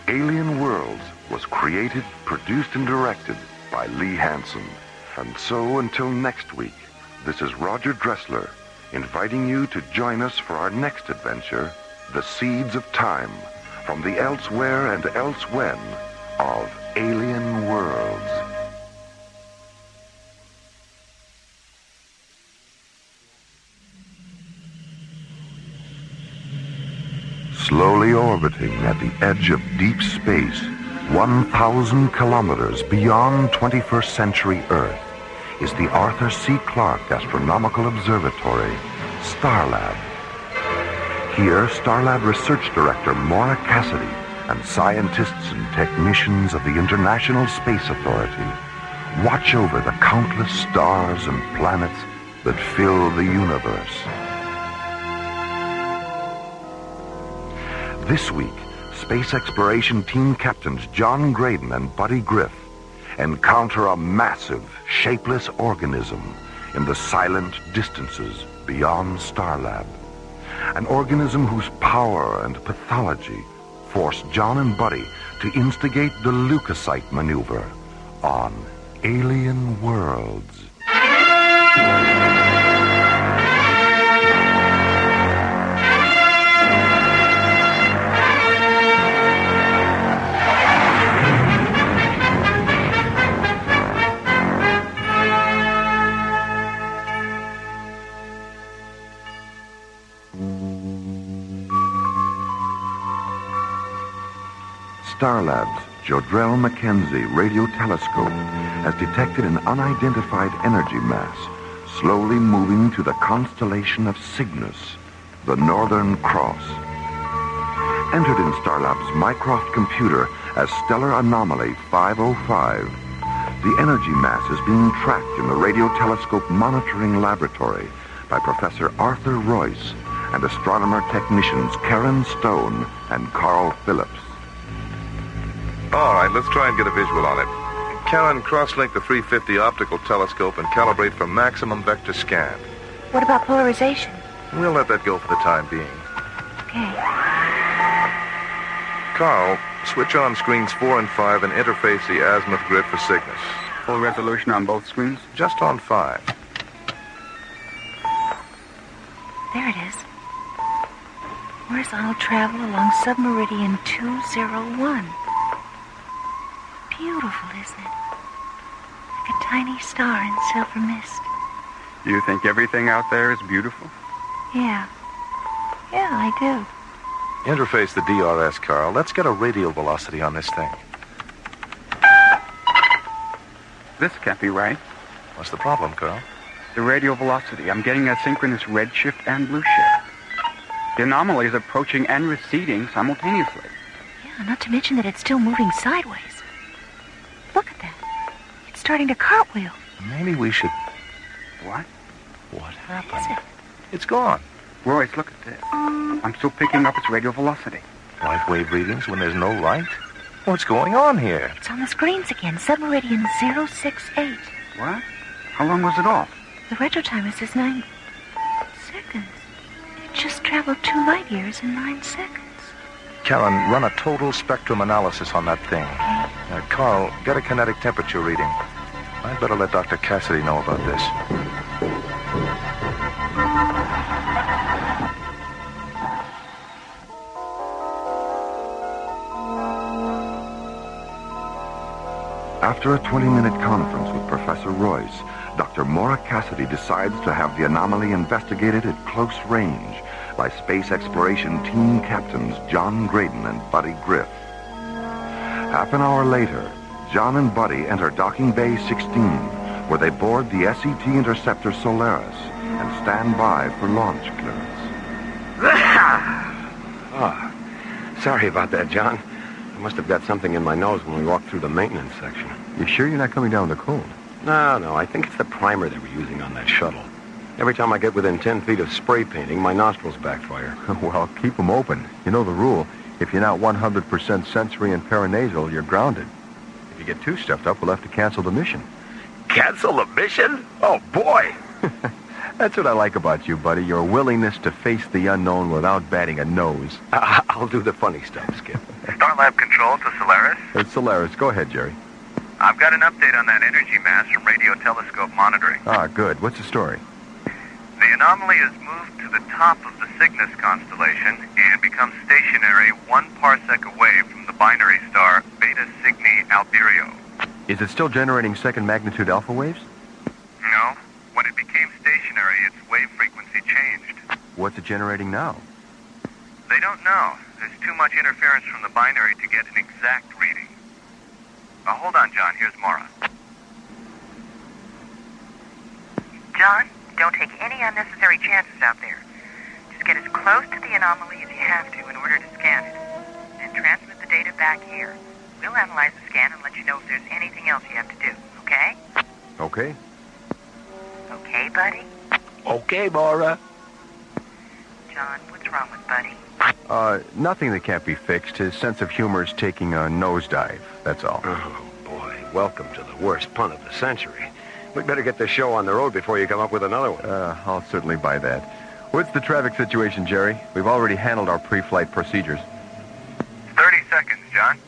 Alien Worlds was created, produced, and directed by Lee Hansen. And so, until next week, this is Roger Dressler, inviting you to join us for our next adventure, The Seeds of Time, from the elsewhere and elsewhen of Alien Worlds. Slowly orbiting at the edge of deep space, 1,000 kilometers beyond 21st century Earth, is the Arthur C. Clarke Astronomical Observatory, Starlab. Here, Starlab Research Director Maura Cassidy and scientists and technicians of the International Space Authority watch over the countless stars and planets that fill the universe. This week, Space Exploration Team Captains John Graydon and Buddy Griff encounter a massive, shapeless organism in the silent distances beyond Starlab. An organism whose power and pathology forced John and Buddy to instigate the leukocyte maneuver on Alien Worlds. Starlab's Jodrell Mackenzie radio telescope has detected an unidentified energy mass slowly moving to the constellation of Cygnus, the Northern Cross. Entered in Starlab's Mycroft computer as Stellar Anomaly 505, the energy mass is being tracked in the radio telescope monitoring laboratory by Professor Arthur Royce and astronomer technicians Karen Stone and Carl Phillips. All right, let's try and get a visual on it. Karen, cross-link the 350 optical telescope and calibrate for maximum vector scan. What about polarization? We'll let that go for the time being. Okay. Carl, switch on screens 4 and 5 and interface the azimuth grid for Cygnus. Full resolution on both screens? Just on 5. There it is. Horizontal travel along submeridian 201. Beautiful, isn't it? Like a tiny star in silver mist. You think everything out there is beautiful? Yeah. Yeah, I do. Interface the DRS, Carl. Let's get a radial velocity on this thing. This can't be right. What's the problem, Carl? The radial velocity. I'm getting a synchronous redshift and blue shift. The anomaly is approaching and receding simultaneously. Yeah, not to mention that it's still moving sideways. Look at that. It's starting to cartwheel. Maybe we should... What? What happened? What is it? It's gone. Royce, look at this. I'm still picking up its radial velocity. Light wave readings when there's no light? What's going on here? It's on the screens again. Submeridian 068. What? How long was it off? The retro timer says 9 seconds. It just traveled 2 light years in 9 seconds. Karen, run a total spectrum analysis on that thing. Okay. Carl, get a kinetic temperature reading. I'd better let Dr. Cassidy know about this. After a 20-minute conference with Professor Royce, Dr. Maura Cassidy decides to have the anomaly investigated at close range by Space Exploration Team Captains John Graydon and Buddy Griff. Half an hour later, John and Buddy enter Docking Bay 16, where they board the SET Interceptor Solaris and stand by for launch clearance. Oh, sorry about that, John. I must have got something in my nose when we walked through the maintenance section. You sure you're not coming down with a cold? No, I think it's the primer they were using on that shuttle. Every time I get within 10 feet of spray painting, my nostrils backfire. Well, keep them open. You know the rule. If you're not 100% sensory and paranasal, you're grounded. If you get too stuffed up, we'll have to cancel the mission. Cancel the mission? Oh, boy! That's what I like about you, buddy. Your willingness to face the unknown without batting a nose. I'll do the funny stuff, Skip. Starlab Control to Solaris. It's Solaris. Go ahead, Jerry. I've got an update on that energy mass from radio telescope monitoring. Ah, good. What's the story? The anomaly has moved to the top of the Cygnus constellation and becomes stationary 1 parsec away from the binary star Beta Cygni Albireo. Is it still generating second magnitude alpha waves? No. When it became stationary, its wave frequency changed. What's it generating now? They don't know. There's too much interference from the binary to get an exact reading. Hold on, John. Here's Mara. John, don't take any unnecessary chances out there. Just get as close to the anomaly as you have to in order to scan it. Then transmit the data back here. We'll analyze the scan and let you know if there's anything else you have to do, okay? Okay. Okay, buddy? Okay, Mara. John, what's wrong with Buddy? Nothing that can't be fixed. His sense of humor is taking a nosedive, that's all. Oh, boy. Welcome to the worst pun of the century. We'd better get this show on the road before you come up with another one. I'll certainly buy that. What's the traffic situation, Jerry? We've already handled our pre-flight procedures. 30 seconds, John.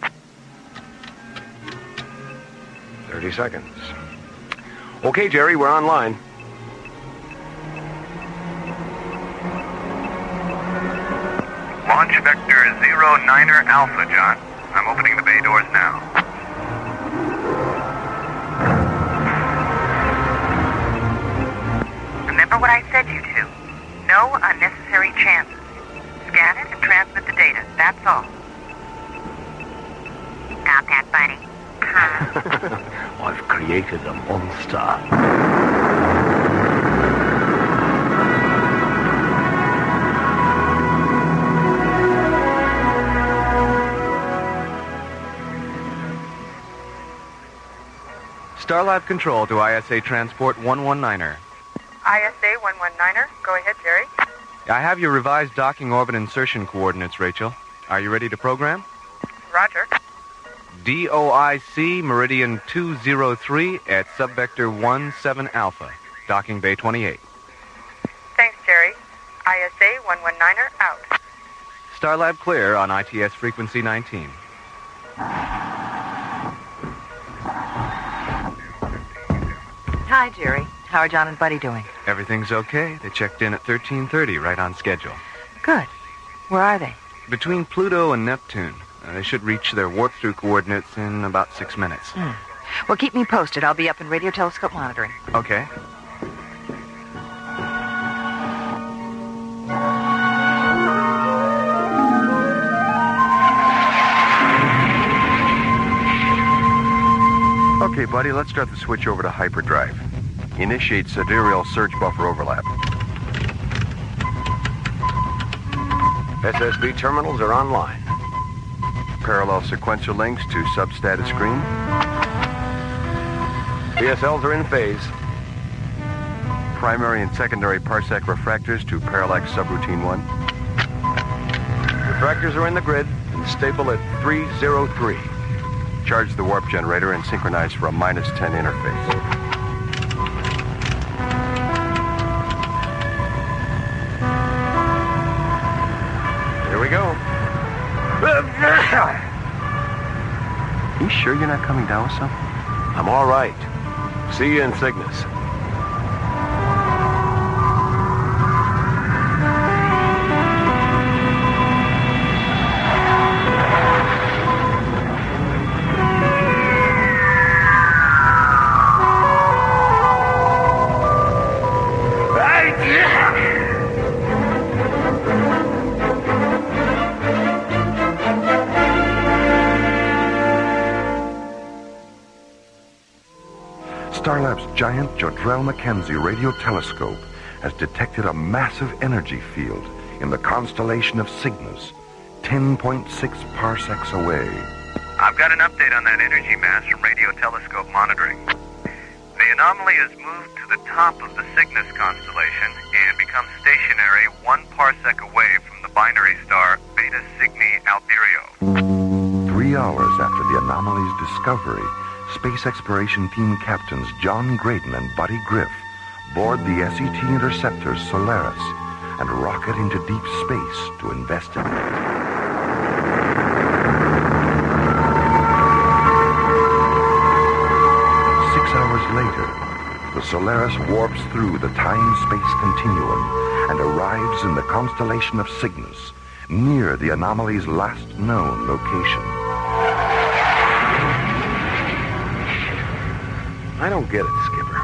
30 seconds. Okay, Jerry, we're online. Launch vector 09er Alpha, John. I'm opening the bay doors now. Remember what I said you to. No unnecessary chances. Scan it and transmit the data. That's all. Got that, buddy? I've created a monster. Starlab Control to ISA Transport 119er. ISA 119er. Go ahead, Jerry. I have your revised docking orbit insertion coordinates, Rachel. Are you ready to program? Roger. DOIC Meridian 203 at subvector 17 Alpha, docking bay 28. Thanks, Jerry. ISA 119er out. Starlab clear on ITS frequency 19. Hi, Jerry. How are John and Buddy doing? Everything's okay. They checked in at 13:30, right on schedule. Good. Where are they? Between Pluto and Neptune. They should reach their warp-through coordinates in about 6 minutes. Well, keep me posted. I'll be up in radio telescope monitoring. Okay. Okay, buddy, let's start the switch over to hyperdrive. Initiate sidereal search buffer overlap. SSB terminals are online. Parallel sequencer links to substatus screen. PSLs are in phase. Primary and secondary parsec refractors to parallax subroutine 1. Refractors are in the grid and stable at 303. Charge the warp generator and synchronize for a -10 interface. Here we go. You sure you're not coming down with something? I'm all right. See you in Cygnus. Starlab's giant Jodrell-Mackenzie radio telescope has detected a massive energy field in the constellation of Cygnus, 10.6 parsecs away. I've got an update on that energy mass from radio telescope monitoring. The anomaly has moved to the top of the Cygnus constellation and becomes stationary 1 parsec away from the binary star Beta Cygni Albireo. 3 hours after the anomaly's discovery, Space Exploration Team Captains John Graydon and Buddy Griff board the SET interceptor Solaris and rocket into deep space to investigate. 6 hours later, the Solaris warps through the time-space continuum and arrives in the constellation of Cygnus, near the anomaly's last known location. I don't get it, Skipper.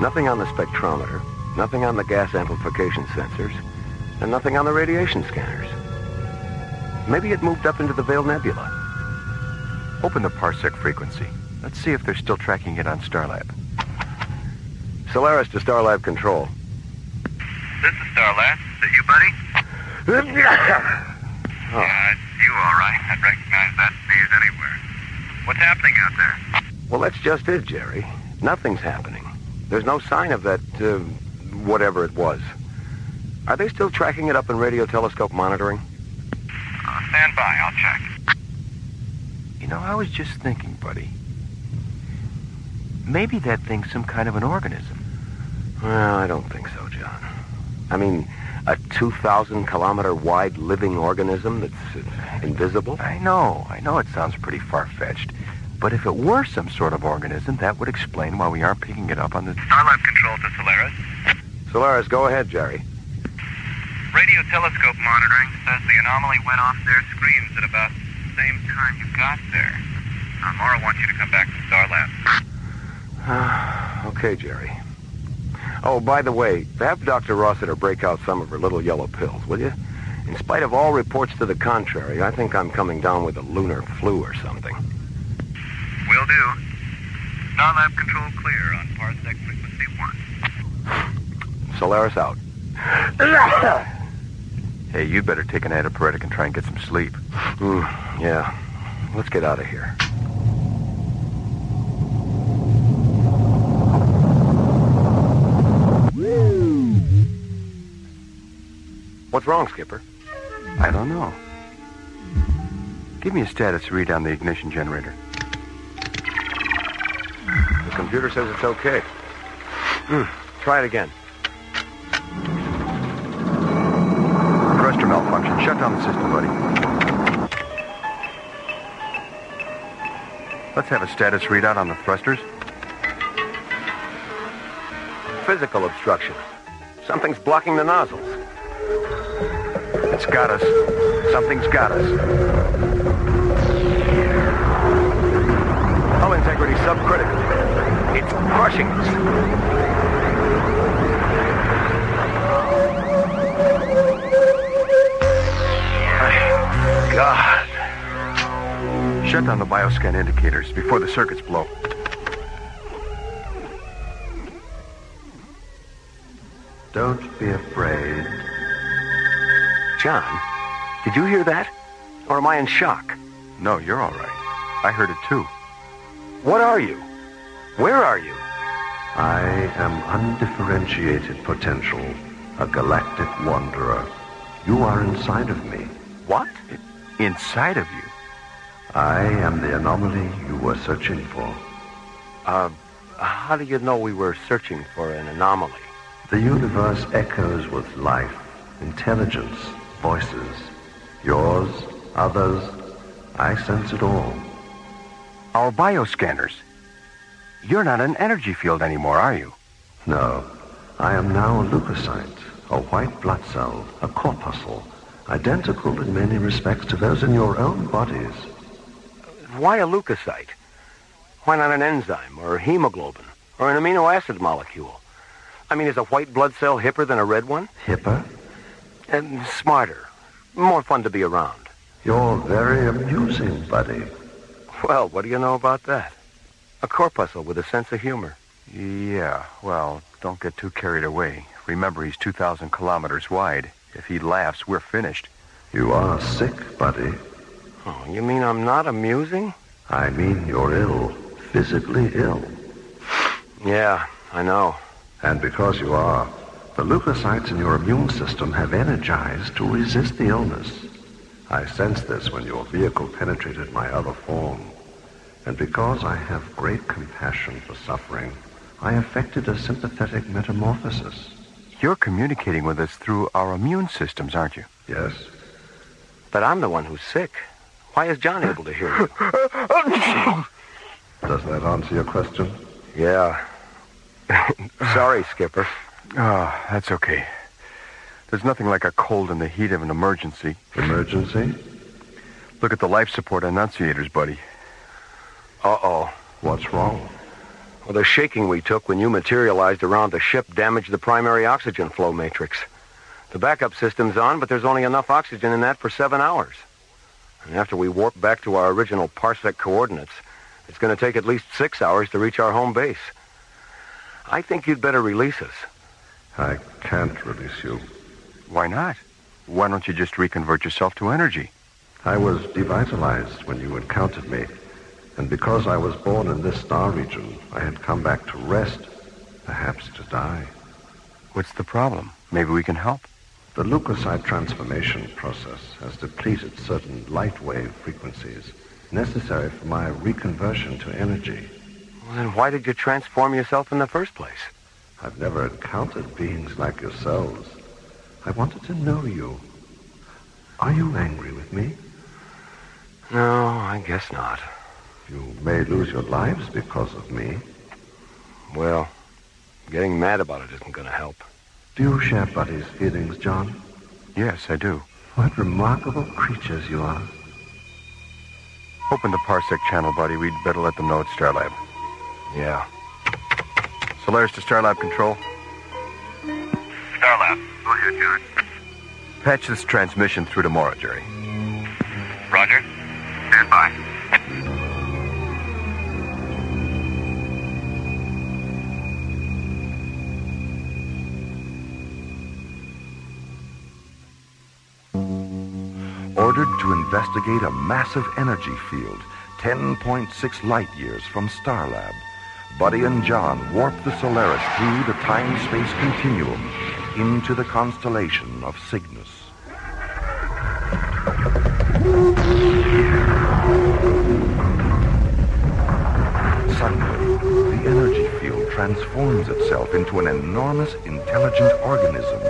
Nothing on the spectrometer, nothing on the gas amplification sensors, and nothing on the radiation scanners. Maybe it moved up into the Veil Nebula. Open the parsec frequency. Let's see if they're still tracking it on Starlab. Solaris to Starlab Control. This is Starlab. Is it you, buddy? Yeah, it's you, all right. I'd recognize that sneeze anywhere. What's happening out there? Well, that's just it, Jerry. Nothing's happening. There's no sign of that, whatever it was. Are they still tracking it up in radio telescope monitoring? Stand by. I'll check. You know, I was just thinking, buddy. Maybe that thing's some kind of an organism. Well, I don't think so, John. I mean, a 2,000-kilometer wide living organism that's invisible? I know it sounds pretty far-fetched. But if it were some sort of organism, that would explain why we aren't picking it up on the... Starlab Control to Solaris. Solaris, go ahead, Jerry. Radio telescope monitoring says the anomaly went off their screens at about the same time you got there. Mara wants you to come back to Starlab. Okay, Jerry. Oh, by the way, have Dr. Rossiter break out some of her little yellow pills, will you? In spite of all reports to the contrary, I think I'm coming down with a lunar flu or something. Will do. Starlab Control clear on parsec frequency 1. Solaris out. Hey, you better take an antipyretic and try and get some sleep. Yeah. Let's get out of here. What's wrong, Skipper? I don't know. Give me a status read on the ignition generator. The computer says it's okay. Try it again. Thruster malfunction. Shut down the system, buddy. Let's have a status readout on the thrusters. Physical obstruction. Something's blocking the nozzles. It's got us. Something's got us. Hull integrity subcritical. It's crushing us. My God. Shut down the bioscan indicators before the circuits blow. Don't be afraid. John, did you hear that? Or am I in shock? No, you're all right. I heard it too. What are you? Where are you? I am undifferentiated potential, a galactic wanderer. You are inside of me. What? Inside of you? I am the anomaly you were searching for. How do you know we were searching for an anomaly? The universe echoes with life, intelligence, voices. Yours, others. I sense it all. Our bioscanners. You're not an energy field anymore, are you? No. I am now a leukocyte, a white blood cell, a corpuscle, identical in many respects to those in your own bodies. Why a leukocyte? Why not an enzyme, or hemoglobin, or an amino acid molecule? I mean, is a white blood cell hipper than a red one? Hipper? And smarter. More fun to be around. You're very amusing, buddy. Well, what do you know about that? A corpuscle with a sense of humor. Yeah, well, don't get too carried away. Remember, he's 2,000 kilometers wide. If he laughs, we're finished. You are sick, buddy. Oh, you mean I'm not amusing? I mean you're ill. Physically ill. Yeah, I know. And because you are, the leukocytes in your immune system have energized to resist the illness. I sensed this when your vehicle penetrated my other form. And because I have great compassion for suffering, I effected a sympathetic metamorphosis. You're communicating with us through our immune systems, aren't you? Yes. But I'm the one who's sick. Why is John able to hear you? Does that answer your question? Yeah. Sorry, Skipper. Oh, that's okay. There's nothing like a cold in the heat of an emergency. Emergency? Look at the life support annunciators, buddy. Uh-oh. What's wrong? Well, the shaking we took when you materialized around the ship damaged the primary oxygen flow matrix. The backup system's on, but there's only enough oxygen in that for 7 hours. And after we warp back to our original parsec coordinates, it's going to take at least 6 hours to reach our home base. I think you'd better release us. I can't release you. Why not? Why don't you just reconvert yourself to energy? I was devitalized when you encountered me. And because I was born in this star region, I had come back to rest, perhaps to die. What's the problem? Maybe we can help. The leukocyte transformation process has depleted certain light wave frequencies necessary for my reconversion to energy. Well, then why did you transform yourself in the first place? I've never encountered beings like yourselves. I wanted to know you. Are you angry with me? No, I guess not. You may lose your lives because of me. Well, getting mad about it isn't going to help. Do you share Buddy's feelings, John? Yes, I do. What remarkable creatures you are. Open the Parsec channel, Buddy. We'd better let them know it's Starlab. Yeah. Solaris to Starlab control. Starlab. Go ahead, John. Patch this transmission through tomorrow, Jerry. Roger. Stand by. Ordered to investigate a massive energy field 10.6 light years from Starlab, Buddy and John warp the Solaris through the time-space continuum into the constellation of Cygnus. Suddenly, the energy field transforms itself into an enormous intelligent organism,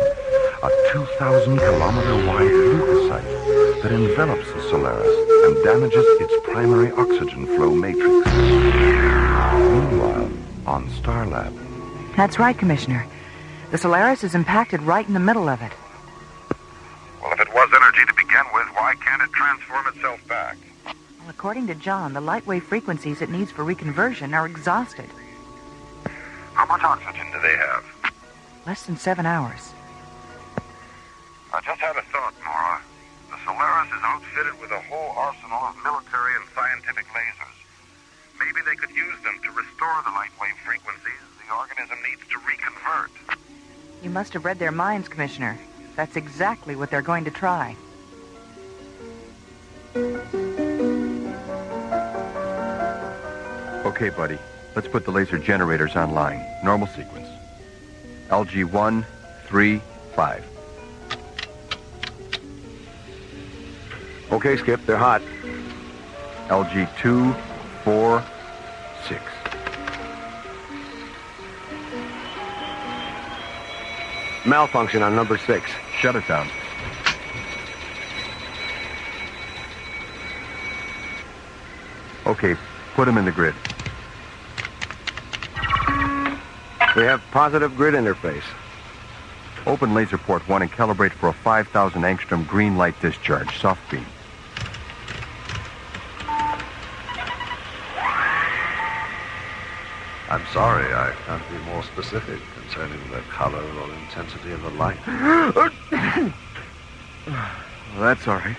a 2,000-kilometer-wide leukocyte that envelops the Solaris and damages its primary oxygen flow matrix. Meanwhile, on Starlab... That's right, Commissioner. The Solaris is impacted right in the middle of it. Well, if it was energy to begin with, why can't it transform itself back? Well, according to John, the light wave frequencies it needs for reconversion are exhausted. How much oxygen do they have? Less than 7 hours. I just had a thought, Nora. The Solaris is outfitted with a whole arsenal of military and scientific lasers. Maybe they could use them to restore the light wave frequencies the organism needs to reconvert. You must have read their minds, Commissioner. That's exactly what they're going to try. Okay, buddy. Let's put the laser generators online. Normal sequence. LG 1, 3, 5. Okay, Skip, they're hot. LG 2, 4, 6. Malfunction on number 6. Shut it down. Okay, put them in the grid. We have positive grid interface. Open laser port 1 and calibrate for a 5,000 angstrom green light discharge, soft beam. I'm sorry, I can't be more specific concerning the color or intensity of the light. Well, that's all right.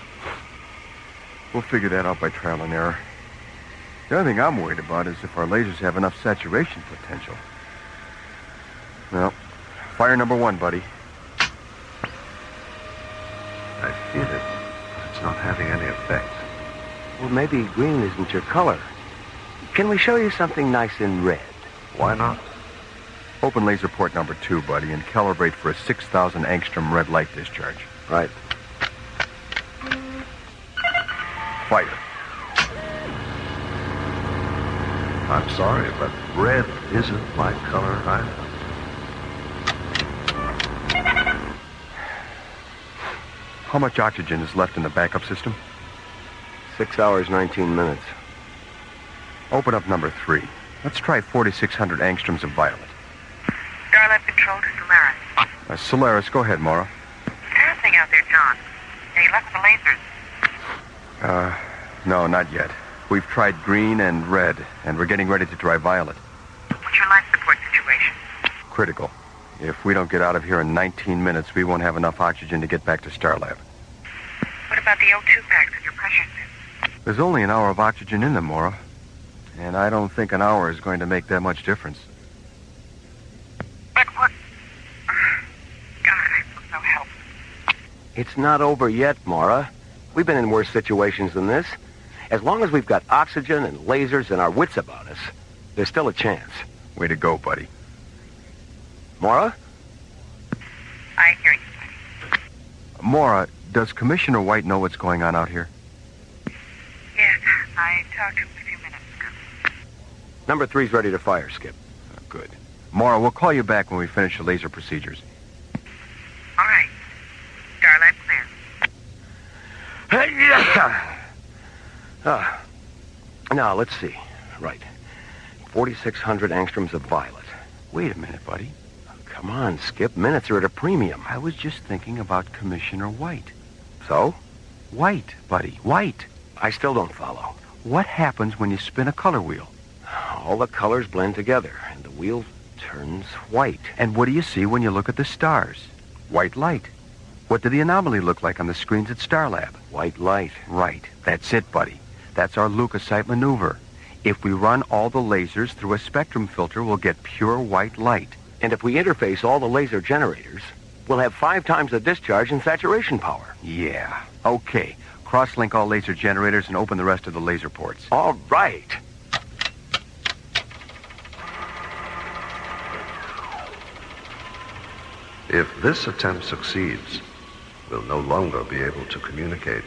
We'll figure that out by trial and error. The only thing I'm worried about is if our lasers have enough saturation potential. Well, fire number 1, buddy. I feel it, but it's not having any effect. Well, maybe green isn't your color. Can we show you something nice in red? Why not? Open laser port number 2, buddy, and calibrate for a 6,000 angstrom red light discharge. Right. Fire. I'm sorry, but red isn't my color either. How much oxygen is left in the backup system? 6 hours, 19 minutes. Open up number 3. Let's try 4,600 angstroms of violet. Starlab control to Solaris. Solaris, go ahead, Mora. Passing out there, John. Are you left with the lasers? No, not yet. We've tried green and red, and we're getting ready to try violet. What's your life support situation? Critical. If we don't get out of here in 19 minutes, we won't have enough oxygen to get back to Starlab. What about the O2 packs and your pressure suit? There's only an hour of oxygen in them, Mora. And I don't think an hour is going to make that much difference. But what? God, I feel so helpless. It's not over yet, Mora. We've been in worse situations than this. As long as we've got oxygen and lasers and our wits about us, there's still a chance. Way to go, buddy. Mora? I hear you. Mora, does Commissioner White know what's going on out here? Yes, I talked to him a few minutes ago. Number 3's ready to fire, Skip. Good. Mora, we'll call you back when we finish the laser procedures. All right. Starlab clear. Now, let's see. Right. 4,600 angstroms of violet. Wait a minute, buddy. Come on, Skip. Minutes are at a premium. I was just thinking about Commissioner White. So? White, buddy. White. I still don't follow. What happens when you spin a color wheel? All the colors blend together, and the wheel turns white. And what do you see when you look at the stars? White light. What did the anomaly look like on the screens at Starlab? White light. Right. That's it, buddy. That's our leukocyte maneuver. If we run all the lasers through a spectrum filter, we'll get pure white light. And if we interface all the laser generators, we'll have 5 times the discharge and saturation power. Yeah. Okay. Cross-link all laser generators and open the rest of the laser ports. All right. If this attempt succeeds, we'll no longer be able to communicate.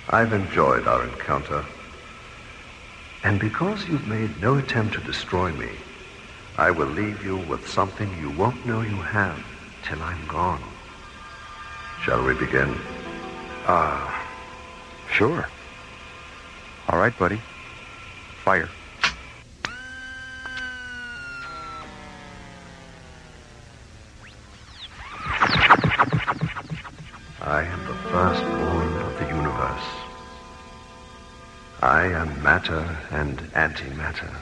I've enjoyed our encounter. And because you've made no attempt to destroy me, I will leave you with something you won't know you have till I'm gone. Shall we begin? Sure. All right, buddy. Fire. I am the firstborn of the universe. I am matter and antimatter,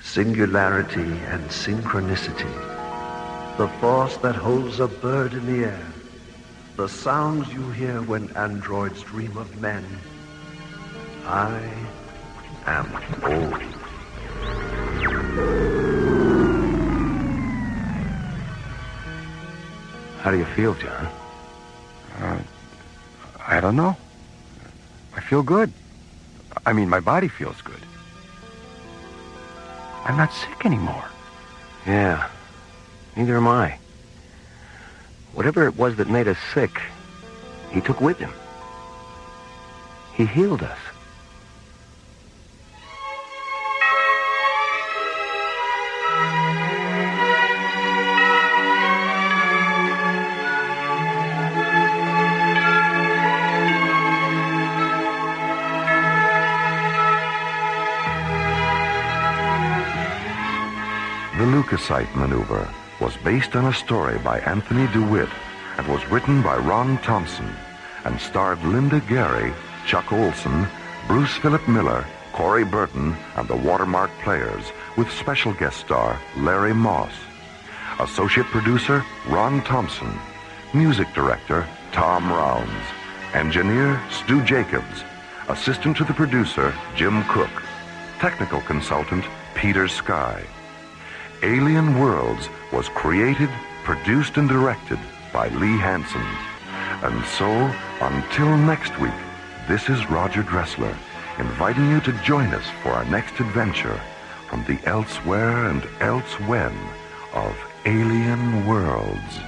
singularity and synchronicity, the force that holds a bird in the air, the sounds you hear when androids dream of men. I am all. How do you feel, John? I don't know. I feel good. I mean, my body feels good. I'm not sick anymore. Yeah. Neither am I. Whatever it was that made us sick, he took with him. He healed us. The leukocyte maneuver was based on a story by Anthony DeWitt and was written by Ron Thompson and starred Linda Gary, Chuck Olson, Bruce Philip Miller, Corey Burton, and the Watermark Players, with special guest star Larry Moss. Associate producer Ron Thompson. Music director Tom Rounds. Engineer Stu Jacobs. Assistant to the producer Jim Cook. Technical consultant Peter Sky. Alien Worlds was created, produced, and directed by Lee Hansen. And so, until next week, this is Roger Dressler, inviting you to join us for our next adventure from the elsewhere and elsewhen of Alien Worlds.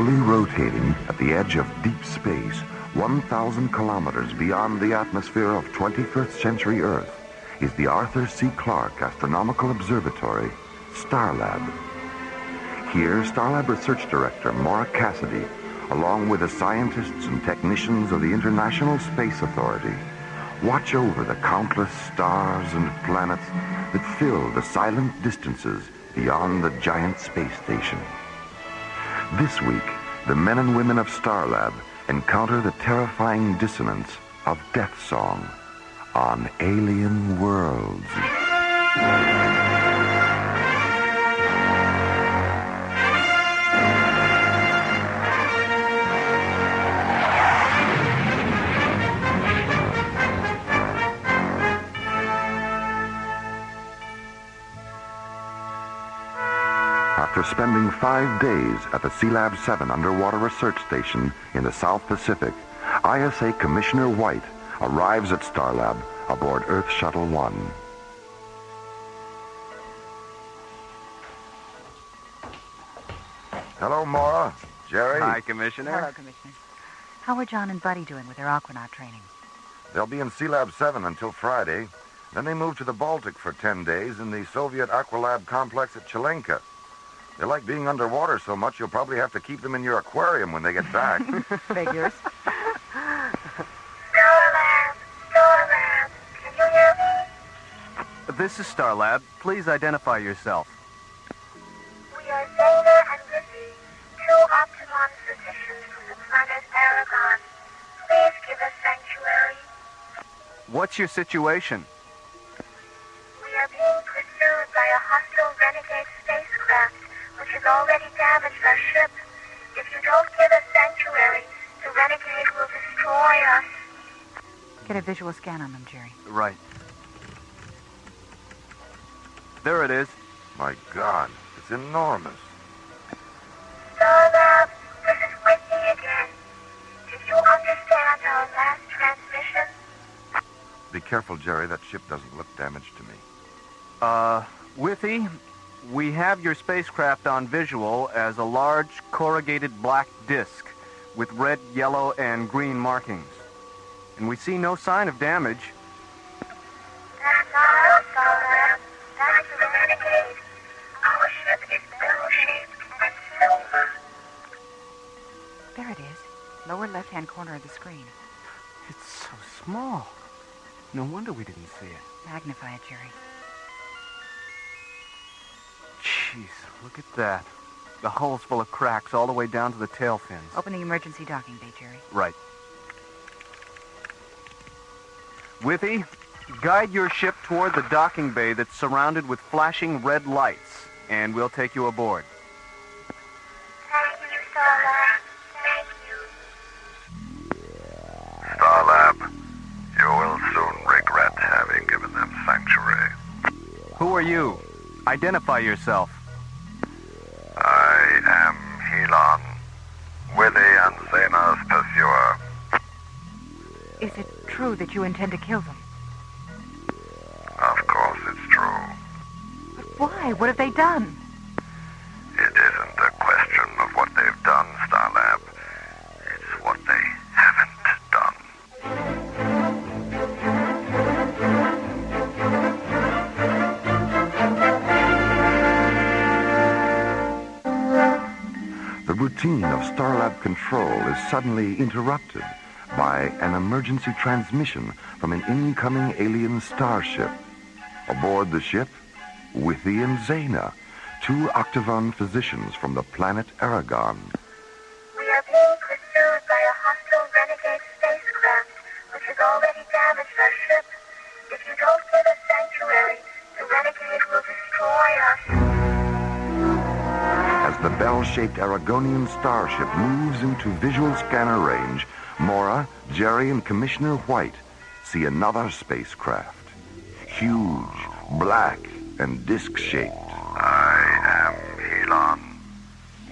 Slowly rotating at the edge of deep space, 1,000 kilometers beyond the atmosphere of 21st century Earth, is the Arthur C. Clarke Astronomical Observatory, Starlab. Here, Starlab Research Director Maura Cassidy, along with the scientists and technicians of the International Space Authority, watch over the countless stars and planets that fill the silent distances beyond the giant space station. This week, the men and women of Starlab encounter the terrifying dissonance of death song on alien worlds. After spending 5 days at the Sealab 7 underwater research station in the South Pacific, ISA Commissioner White arrives at Starlab aboard Earth Shuttle 1. Hello, Maura. Jerry. Hi, Commissioner. Hello, Commissioner. How are John and Buddy doing with their aquanaut training? They'll be in Sealab 7 until Friday. Then they move to the Baltic for 10 days in the Soviet Aqualab complex at Chilenka. They like being underwater so much you'll probably have to keep them in your aquarium when they get back. Figures. Starlab! Starlab! Can you hear me? This is Starlab. Please identify yourself. We are Zeta and Lizzie, two Optimon physicians from the planet Aragon. Please give us sanctuary. What's your situation? We are being pursued by a hostile renegade spacecraft, which has already damaged our ship. If you don't give us sanctuary, the renegade will destroy us. Get a visual scan on them, Jerry. Right. There it is. My God, it's enormous. Starlab, this is Whitney again. Did you understand our last transmission? Be careful, Jerry. That ship doesn't look damaged to me. Withy, we have your spacecraft on visual as a large corrugated black disk with red, yellow, and green markings. And we see no sign of damage. That's not us, Starlab. That's the renegade. Our ship is bell-shaped and silver. There it is. Lower left-hand corner of the screen. It's so small. No wonder we didn't see it. Magnify it, Jerry. Jeez, look at that. The hull's full of cracks all the way down to the tail fins. Open the emergency docking bay, Jerry. Right. Withy, guide your ship toward the docking bay that's surrounded with flashing red lights, and we'll take you aboard. Thank you, Starlab. Thank you. Starlab, you will soon regret having given them sanctuary. Who are you? Identify yourself. I am Helon, Withy and Zena's pursuer. Is it true that you intend to kill them? Of course it's true. But why? What have they done? It isn't a question of what they've done, Starlab. It's what they haven't done. The routine of Starlab control is suddenly interrupted by an emergency transmission from an incoming alien starship. Aboard the ship, Withy and Zena, two Octagon physicians from the planet Aragon. We are being pursued by a hostile renegade spacecraft, which has already damaged our ship. If you don't give us sanctuary, the renegade will destroy us. As the bell-shaped Aragonian starship moves into visual scanner range, Maura, Jerry, and Commissioner White see another spacecraft. Huge, black, and disc-shaped. I am Helon,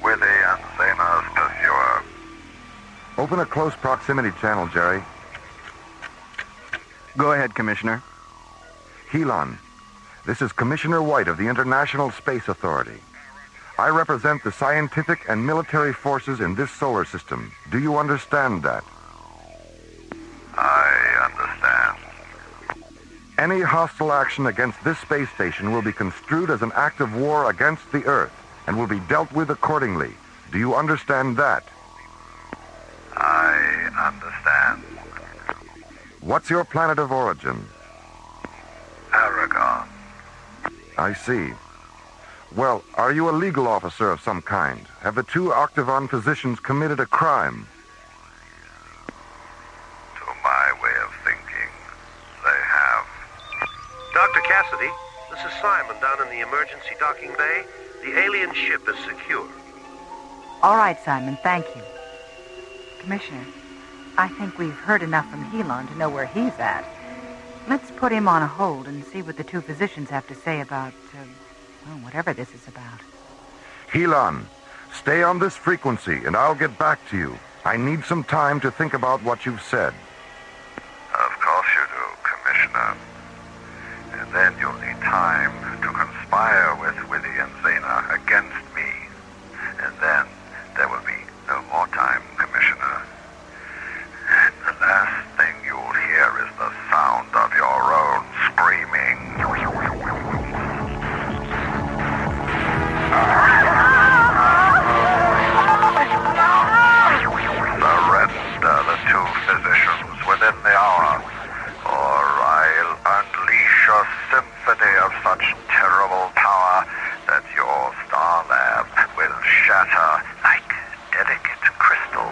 Withy and Zena's pursuer. Open a close proximity channel, Jerry. Go ahead, Commissioner. Helon, this is Commissioner White of the International Space Authority. I represent the scientific and military forces in this solar system. Do you understand that? I understand. Any hostile action against this space station will be construed as an act of war against the Earth and will be dealt with accordingly. Do you understand that? I understand. What's your planet of origin? Aragon. I see. Well, are you a legal officer of some kind? Have the two Octagon physicians committed a crime? To my way of thinking, they have. Dr. Cassidy, this is Simon down in the emergency docking bay. The alien ship is secure. All right, Simon, thank you. Commissioner, I think we've heard enough from Helon to know where he's at. Let's put him on a hold and see what the two physicians have to say about, whatever this is about. Helon, stay on this frequency and I'll get back to you. I need some time to think about what you've said. Of course you do, Commissioner. And then you'll need time to conspire with Willie and Zena against me. And then there will be no more time, Commissioner. And the last thing you'll hear is the sound of your own screaming. Surrender the two physicians within the hour, or I'll unleash a symphony of such terrible power that your star lab will shatter like delicate crystal.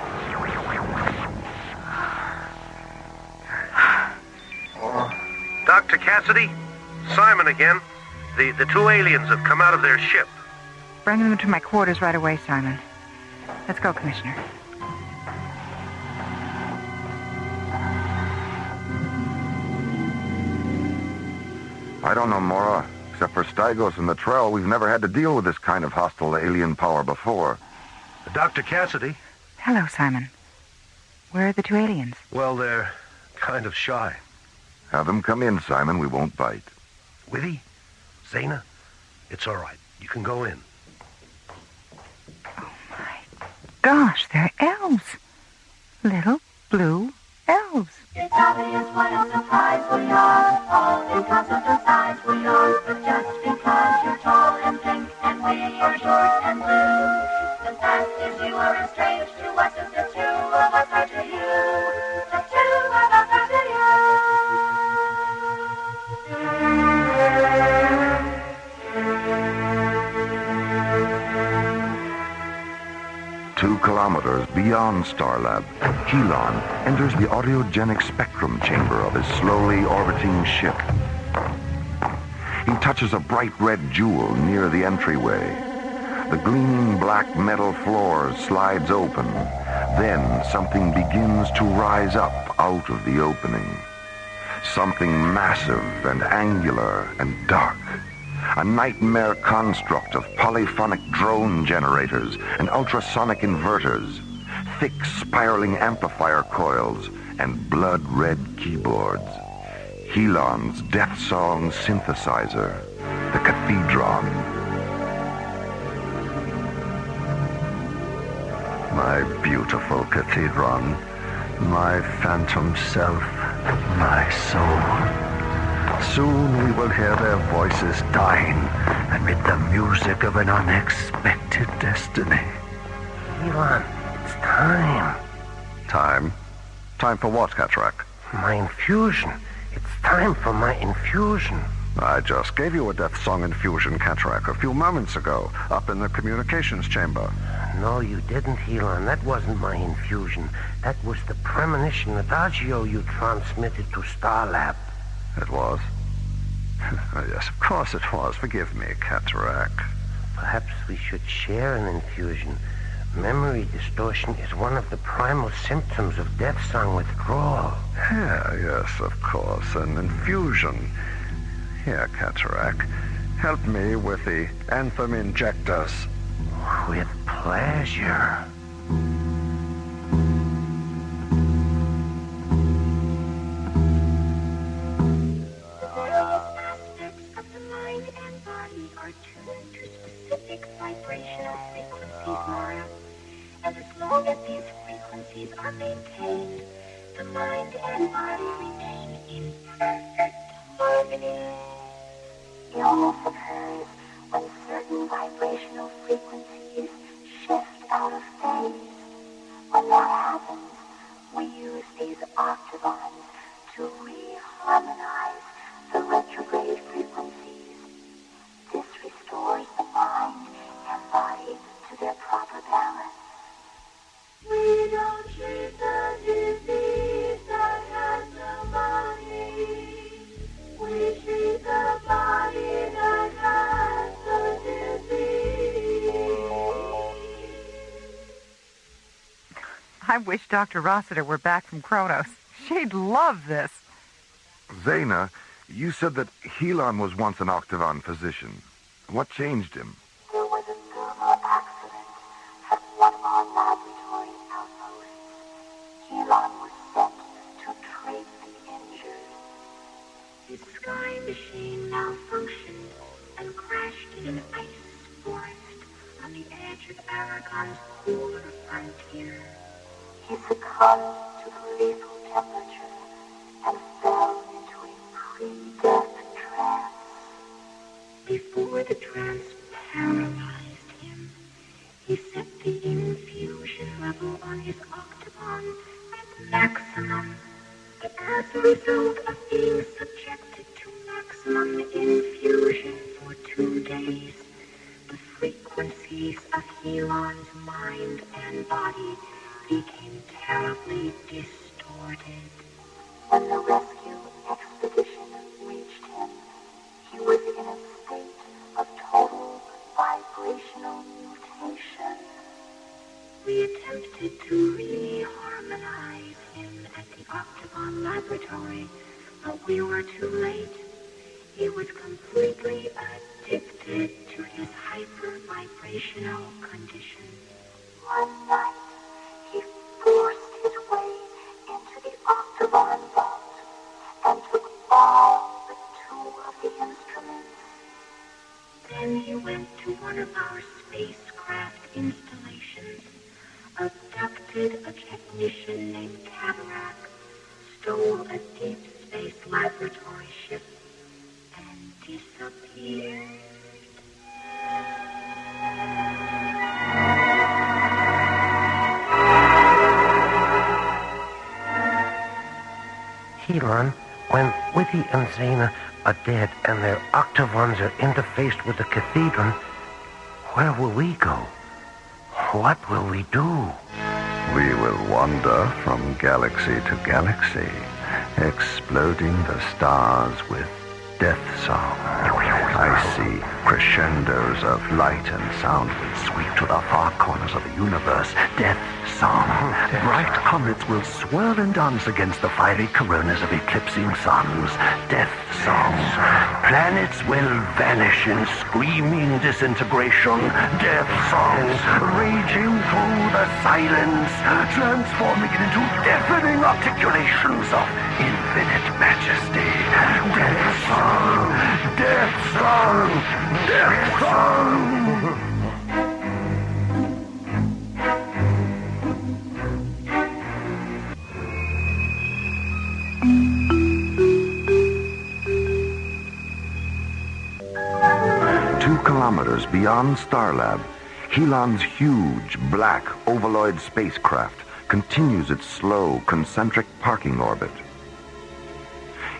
Dr. Cassidy, Simon again. The two aliens have come out of their ship. Bring them to my quarters right away, Simon. Let's go, Commissioner. I don't know, Mora. Except for Stygos and the Trell, we've never had to deal with this kind of hostile alien power before. Dr. Cassidy? Hello, Simon. Where are the two aliens? Well, they're kind of shy. Have them come in, Simon. We won't bite. Willie? Zena? It's all right. You can go in. Gosh, they're elves. Little blue elves. It's obvious what a surprise we are, all because of the size we are. But just because you're tall and pink and we are short and blue, the fact is you are as strange to us as the two of us are to you. The two of us are to you. 2 kilometers beyond Starlab, Helon enters the audiogenic spectrum chamber of his slowly orbiting ship. He touches a bright red jewel near the entryway. The gleaming black metal floor slides open. Then something begins to rise up out of the opening. Something massive and angular and dark. A nightmare construct of polyphonic drone generators and ultrasonic inverters, thick spiraling amplifier coils, and blood-red keyboards. Helon's death song synthesizer, the Cathedron. My beautiful Cathedron, my phantom self, my soul. Soon we will hear their voices dying amid the music of an unexpected destiny. Elon, it's time. Time? Time for what, Cataract? My infusion. It's time for my infusion. I just gave you a death song infusion, Cataract, a few moments ago, up in the communications chamber. No, you didn't, Elon. That wasn't my infusion. That was the premonition adagio you transmitted to Starlab. It was? Yes, of course it was. Forgive me, Cataract. Perhaps we should share an infusion. Memory distortion is one of the primal symptoms of death song withdrawal. Yeah, yes, of course. An infusion. Here, Cataract. Help me with the anthem injectors. With pleasure. Various aspects of the mind and body are tuned to specific vibration tomorrow. And as long as these frequencies are maintained, the mind and body remain in perfect harmony. Illness occurs when certain vibrational frequencies shift out of phase. When that happens, we use these octavons to reharmonize the retrograde frequencies. This restores the mind and body to their proper balance. We don't treat the disease that has no body. We treat the body that has the disease. I wish Dr. Rossiter were back from Kronos. She'd love this. Zena, you said that Helon was once an Octagon physician. What changed him? There was a thermal accident at one of our laboratory outposts. Helon was sent to treat the injured. His sky machine malfunctioned and crashed in an ice forest on the edge of Aragon's polar frontier. He succumbed to the lethal temperature and fell into a pre-death trance. Before the trance paralyzed him, he set the infusion level on his octagon at maximum. But as a result of being subjected to maximum infusion for 2 days, the frequencies of Helon's mind and body became terribly distorted. When the rescue expedition reached him, he was in a state of total vibrational mutation. We attempted to reharmonize him at the Octagon Laboratory, but we were too late. He was completely addicted to his hyper-vibrational condition. One night, he forced his way into the Octagon vault and took all but 2 of the instruments. Then he went to one of our spacecraft installations, abducted a technician named Cataract, stole a deep space laboratory ship, and disappeared. Helon, when Witty and Zena are dead and their octavons are interfaced with the cathedron, where will we go? What will we do? We will wander from galaxy to galaxy, exploding the stars with death song. I see crescendos of light and sound will sweep to the far corners of the universe. Death song. Bright comets will swirl and dance against the fiery coronas of eclipsing suns. Death song. Planets will vanish in screaming disintegration. Death songs raging through the silence, transforming it into deafening articulations of infinite majesty. Death song. Death song. Death song. 2 kilometers beyond Starlab, Helon's huge, black, ovaloid spacecraft continues its slow, concentric parking orbit.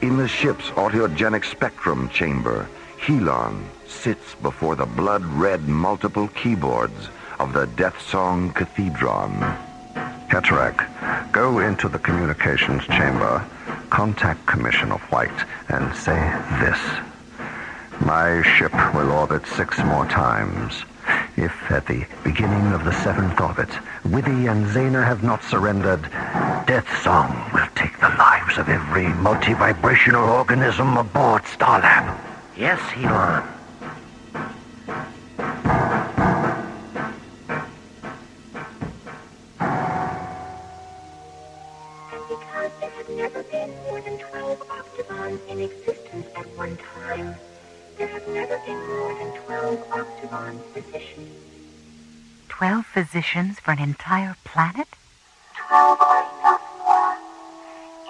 In the ship's autogenic spectrum chamber, Helon sits before the blood-red multiple keyboards of the Death Song Cathedron. Cataract, go into the communications chamber, contact Commissioner White, and say this. My ship will orbit 6 more times. If at the beginning of the 7th orbit, Witty and Zena have not surrendered, Death Song will take the lives of every multi-vibrational organism aboard Starlab. Yes, Helon. And because there had never been more than 12 octagons in existence at one time, there have never been more than 12 octagon physicians. 12 physicians for an entire planet? 12 are enough, Mora.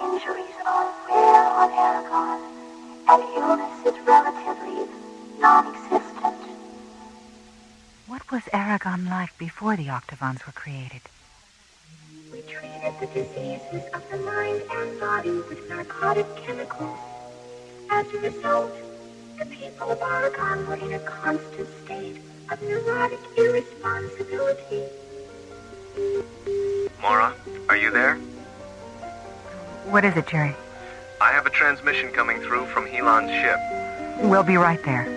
Injuries are rare on Aragon, and illness is relatively non-existent. What was Aragon like before the Octavons were created? We treated the diseases of the mind and body with narcotic chemicals. As a result, the people of Aragon were in a constant state of neurotic irresponsibility. Mora, are you there? What is it, Jerry? I have a transmission coming through from Helon's ship. We'll be right there.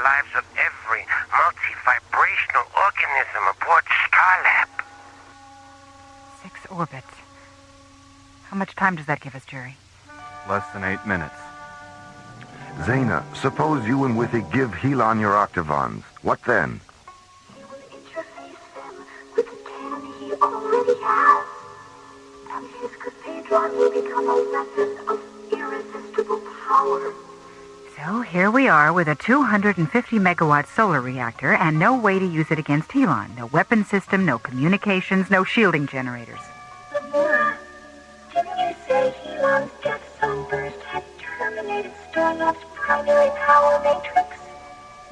Lives of every multi-vibrational organism aboard Starlab. 6 orbits. How much time does that give us, Jerry? Less than 8 minutes. Zaina, suppose you and Withy give Helon your Octavons. What then? He will interface them with the 10 he already has. And his cathedron will become a weapon of irresistible power. So here we are with a 250-megawatt solar reactor and no way to use it against Helon. No weapon system, no communications, no shielding generators. Mora, didn't you say Helon's death zone burst had terminated Starlab's primary power matrix?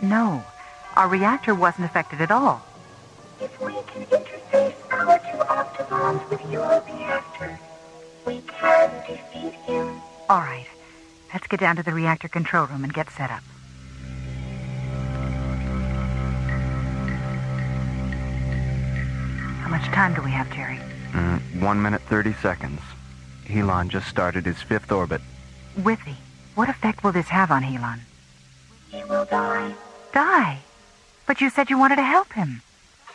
No, our reactor wasn't affected at all. If we can interface our 2 Octavons with your reactor, we can defeat him. All right. Let's get down to the reactor control room and get set up. How much time do we have, Jerry? 1 minute, 30 seconds. Helon just started his 5th orbit. Withy, what effect will this have on Helon? He will die. Die? But you said you wanted to help him.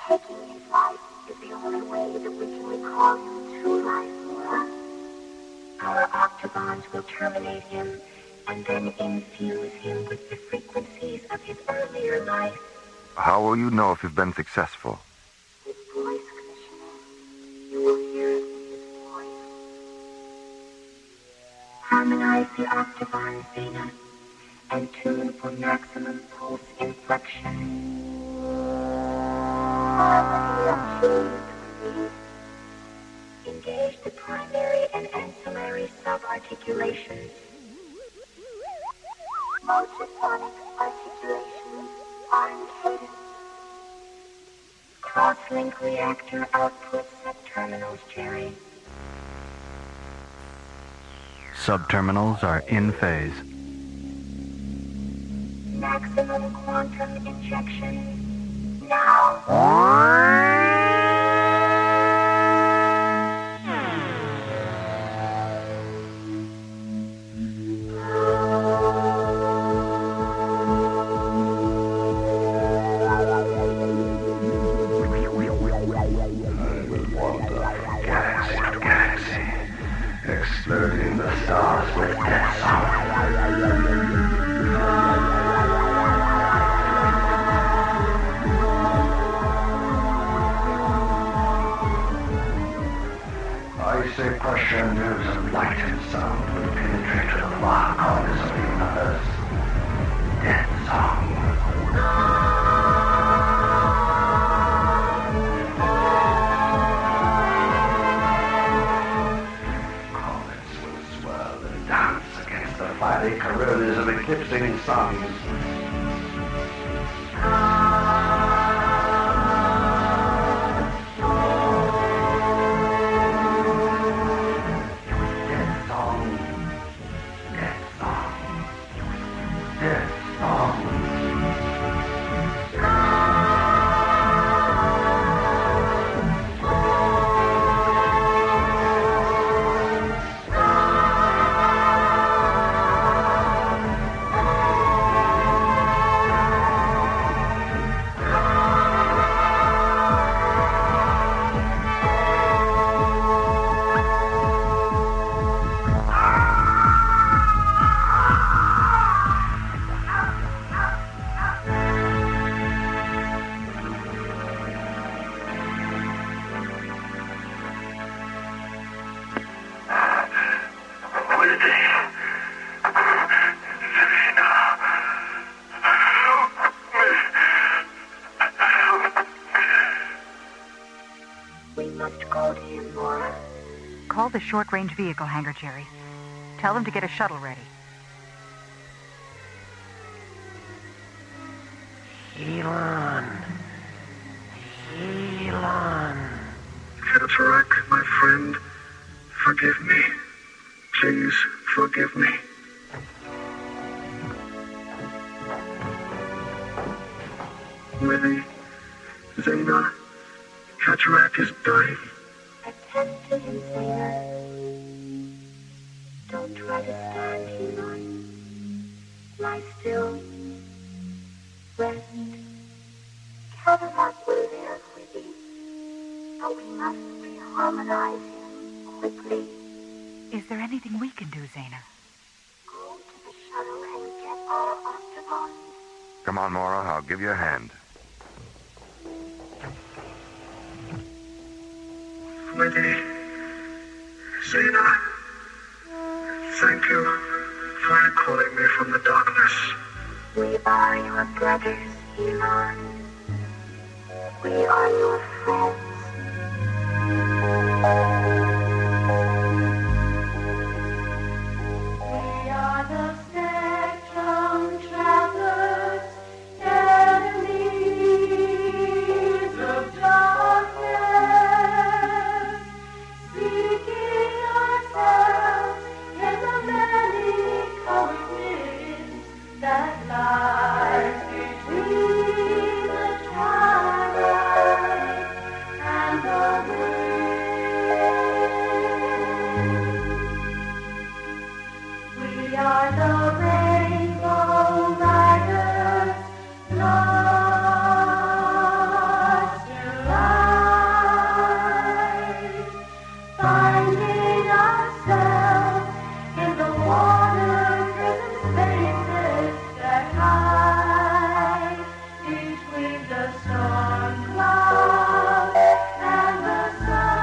Taking his life is the only way that we can recall him to life, Mora. Our Octavons will terminate him and then infuse him with the frequencies of his earlier life. How will you know if you've been successful? His voice, Commissioner. You will hear it in his voice. Harmonize the Octavons, Zaina, and tune for maximum pulse inflection. Harmony achieved, please. Engage the primary and ancillary subarticulations. Multiphonic articulations are in cadence. Cross-link reactor output subterminals, Jerry. Subterminals are in phase. Maximum quantum injection. Now. Exploding the stars with death song. Icy pressure, news of light and sound will penetrate to the far corners of the universe. Death song. Fiery coronas of eclipsing suns. Death song. Death song. Death song. must go to him, Laura. Call the short-range vehicle hangar, Jerry. Tell them to get a shuttle ready. Elon. Cataract, my friend, forgive me. Please forgive me. Willie, Zena, Cataract is dying. Attend to him, Zena. Don't try to stand, Elon. Lie still. Rest. Cataract will live with you. But we must reharmonize him quickly. Is there anything we can do, Zena? Go to the shuttle and get our octagons. Come on, Mora. I'll give you a hand. Wendy, Zena, thank you for calling me from the darkness. We are your brothers, Elon. We are your friends. We are the spectrum travelers, enemies of darkness, seeking ourselves in the many colored winds that lies between the twilight and the wind. We are the rainbow riders, lost in light, finding ourselves in the water-driven spaces that hide between the storm clouds and the sun.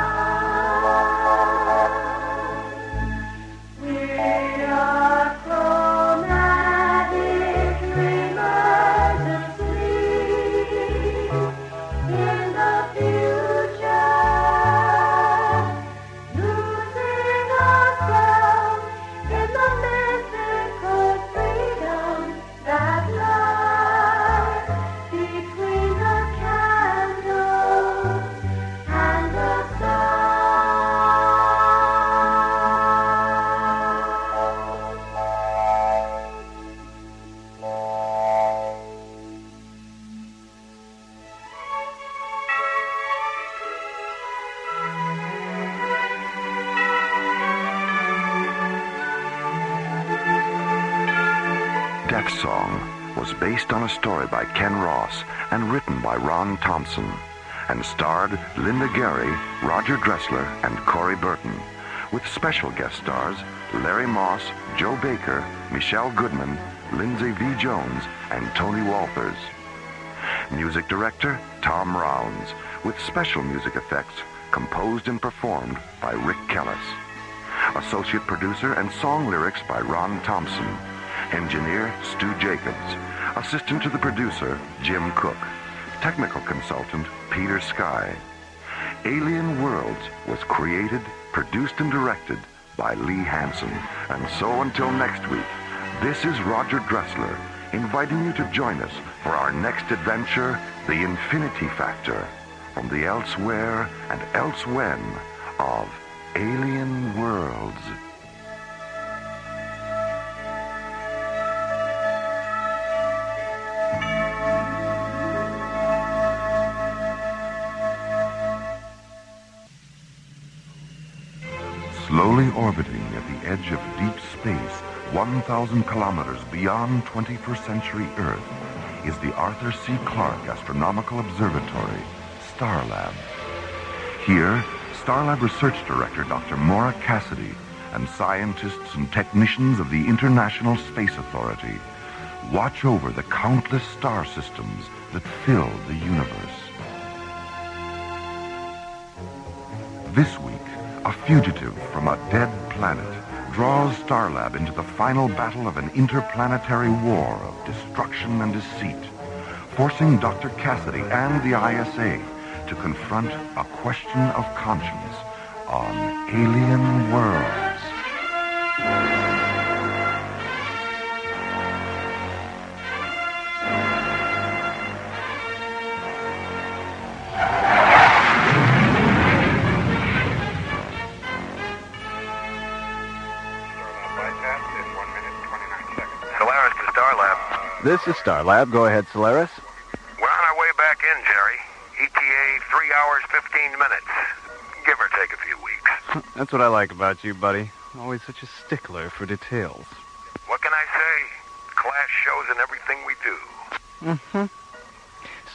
We are chromatic dreamers asleep in the future, losing ourselves in the mythical freedom that lies between the candles and the sun. Death Song was based on a story by Ken Ross and written by Ron Thompson and starred Linda Gary, Roger Dressler, and Corey Burton, with special guest stars Larry Moss, Joe Baker, Michelle Goodman, Lindsay V. Jones, and Tony Walters. Music director Tom Rounds, with special music effects composed and performed by Rick Kellis. Associate producer and song lyrics by Ron Thompson. Engineer Stu Jacobs. Assistant to the producer Jim Cook. Technical consultant Peter Sky. Alien Worlds was created, produced, and directed by Lee Hansen. And so until next week, this is Roger Dressler inviting you to join us for our next adventure, The Infinity Factor, from the elsewhere and elsewhen of Alien Worlds. Slowly orbiting at the edge of deep space, 1,000 kilometers beyond 21st century Earth, is the Arthur C. Clarke Astronomical Observatory, Starlab. Here, Starlab Research Director Dr. Maura Cassidy and scientists and technicians of the International Space Authority watch over the countless star systems that fill the universe. This week, a fugitive from a dead planet draws Starlab into the final battle of an interplanetary war of destruction and deceit, forcing Dr. Cassidy and the ISA to confront a question of conscience on alien worlds. Solaris to Starlab. This is Starlab. Go ahead, Solaris. We're on our way back in, Jerry. ETA 3 hours, 15 minutes. Give or take a few weeks. That's what I like about you, buddy. Always such a stickler for details. What can I say? Class shows in everything we do. Mm-hmm.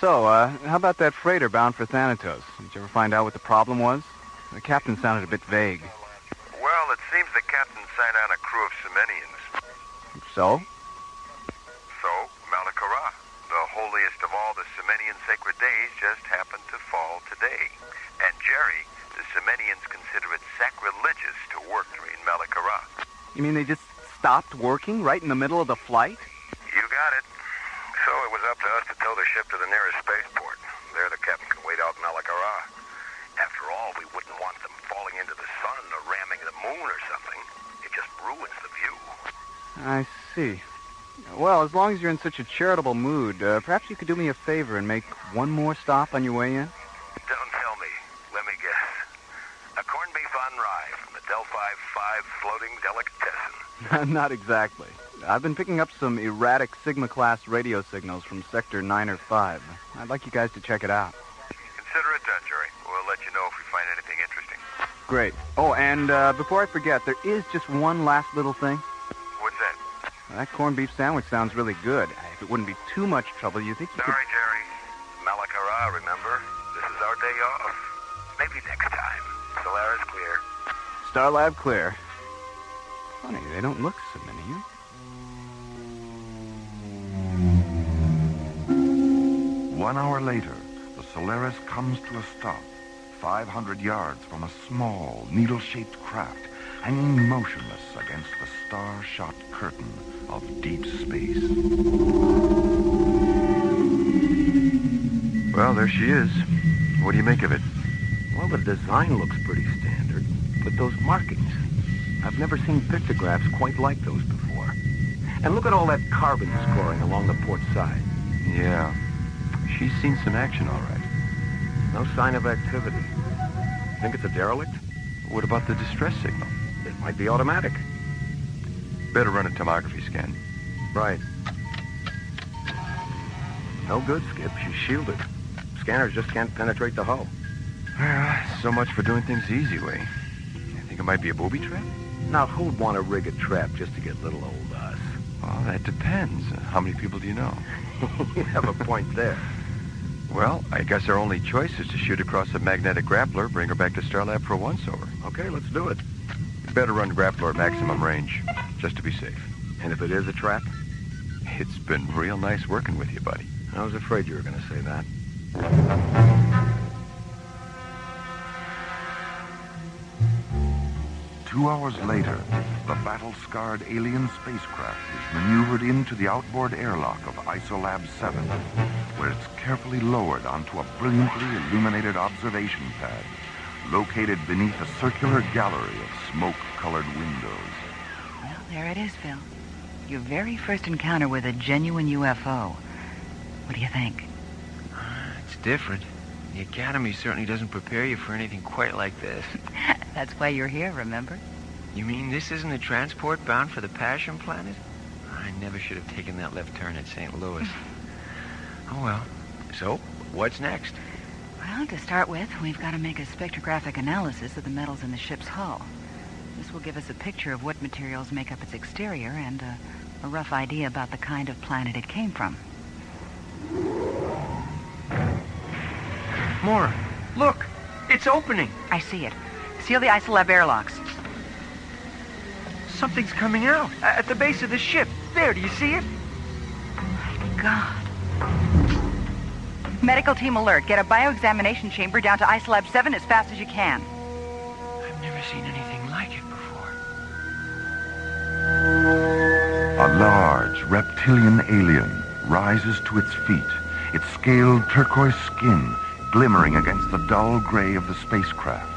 So, how about that freighter bound for Thanatos? Did you ever find out what the problem was? The captain sounded a bit vague. Well, it seems the captain sent out a crew of Semenians. So? So, Malakara, the holiest of all the Semenian sacred days, just happened to fall today. And Jerry, the Semenians consider it sacrilegious to work during Malakara. You mean they just stopped working right in the middle of the flight? You got it. So it was up to us to tow the ship to the nearest spaceport. There the captain can wait out Malakara. After all, we wouldn't want them falling into the sun or ramming the moon or something. It just ruins the view. I see. Well, as long as you're in such a charitable mood, perhaps you could do me a favor and make one more stop on your way in? Don't tell me. Let me guess. A corned beef on rye from the Delphi 5 floating delicatessen. Not exactly. I've been picking up some erratic Sigma-class radio signals from Sector 9 or 5. I'd like you guys to check it out. Consider it done, Jerry. We'll let you know if we find anything interesting. Great. Oh, and before I forget, there is just one last little thing. What's that? That corned beef sandwich sounds really good. If it wouldn't be too much trouble, you think you could... Sorry, Jerry. Malakara, remember? This is our day off. Maybe next time. Solaris clear. Starlab clear. Funny, they don't look Semenian. One hour later, the Solaris comes to a stop, 500 yards from a small, needle-shaped craft hanging motionless against the star-shot curtain of deep space. Well, there she is. What do you make of it? Well, the design looks pretty standard, but those markings, I've never seen pictographs quite like those before. And look at all that carbon scoring along the port side. Yeah. She's seen some action, all right. No sign of activity. Think it's a derelict? What about the distress signal? It might be automatic. Better run a tomography scan. Right. No good, Skip. She's shielded. Scanners just can't penetrate the hull. Well, so much for doing things the easy way. You think it might be a booby trap? Now, who'd want to rig a trap just to get little old us? Well, that depends. How many people do you know? You have a point there. Well, I guess our only choice is to shoot across a magnetic grappler, bring her back to Starlab for a once-over. Okay, let's do it. Better run grappler at maximum range, just to be safe. And if it is a trap? It's been real nice working with you, buddy. I was afraid you were going to say that. 2 hours later, the battle-scarred alien spacecraft is maneuvered into the outboard airlock of Isolab 7, where it's carefully lowered onto a brilliantly illuminated observation pad, located beneath a circular gallery of smoke-colored windows. Well, there it is, Phil. Your very first encounter with a genuine UFO. What do you think? It's different. The Academy certainly doesn't prepare you for anything quite like this. That's why you're here, remember? You mean this isn't a transport bound for the Passion Planet? I never should have taken that left turn at St. Louis. Oh, well. So, what's next? Well, to start with, we've got to make a spectrographic analysis of the metals in the ship's hull. This will give us a picture of what materials make up its exterior and a rough idea about the kind of planet it came from. Mora, look! It's opening! I see it. Seal the Isolab airlocks. Something's coming out at the base of the ship. There, do you see it? My God. Medical team alert. Get a bioexamination chamber down to Isolab 7 as fast as you can. I've never seen anything like it before. A large reptilian alien rises to its feet, its scaled turquoise skin glimmering against the dull gray of the spacecraft.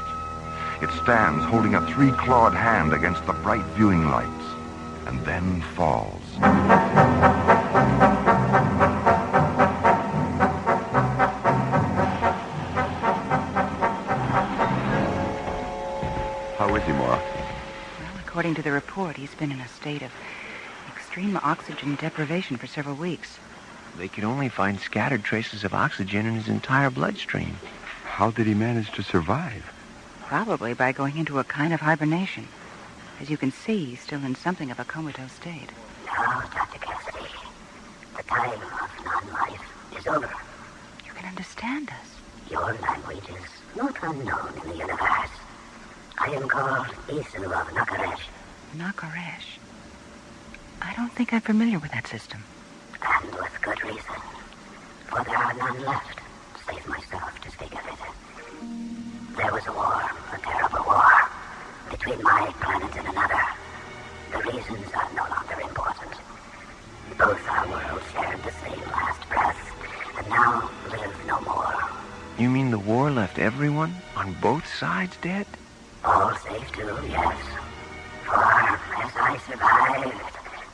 It stands holding a three-clawed hand against the bright viewing lights, and then falls. How is he, Maura? Well, according to the report, he's been in a state of extreme oxygen deprivation for several weeks. They could only find scattered traces of oxygen in his entire bloodstream. How did he manage to survive? Probably by going into a kind of hibernation. As you can see, he's still in something of a comatose state. Now, Dr. Cassidy, the time of non-life is over. You can understand us. Your language is not unknown in the universe. I am called Isu of Nakaresh. Nakaresh? I don't think I'm familiar with that system. And with good reason. For there are none left, save myself to speak of it. There was a war, a terrible war, between my planet and another. The reasons are no longer important. Both our worlds shared the same last breath, and now live no more. You mean the war left everyone on both sides dead? All save two, yes. For as I survived,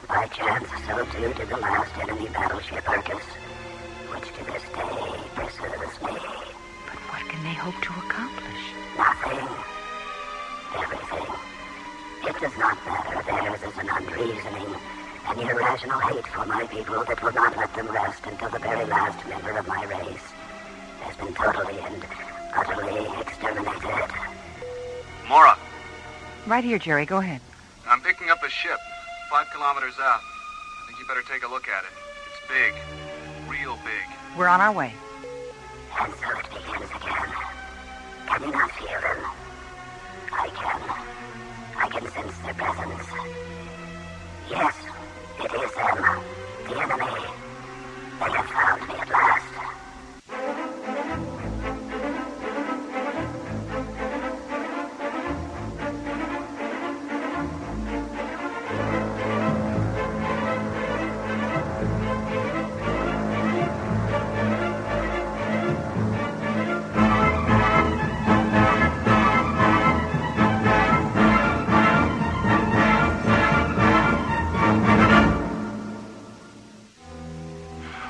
by chance so too did the last enemy battleship Urcus, which to this day pursues me. But what can they hope to accomplish? Nothing. Everything. It does not matter. Theirs is an unreasoning, an irrational hate for my people that will not let them rest until the very last member of my race has been totally and utterly exterminated. Maura, Right here, Jerry. Go ahead. I'm picking up a ship 5 kilometers out. I think you better take a look at it. It's big. Real big. We're on our way. And so it begins again. Can you not feel them? I can. I can sense their presence. Yes, it is them. The enemy. They have found me at last.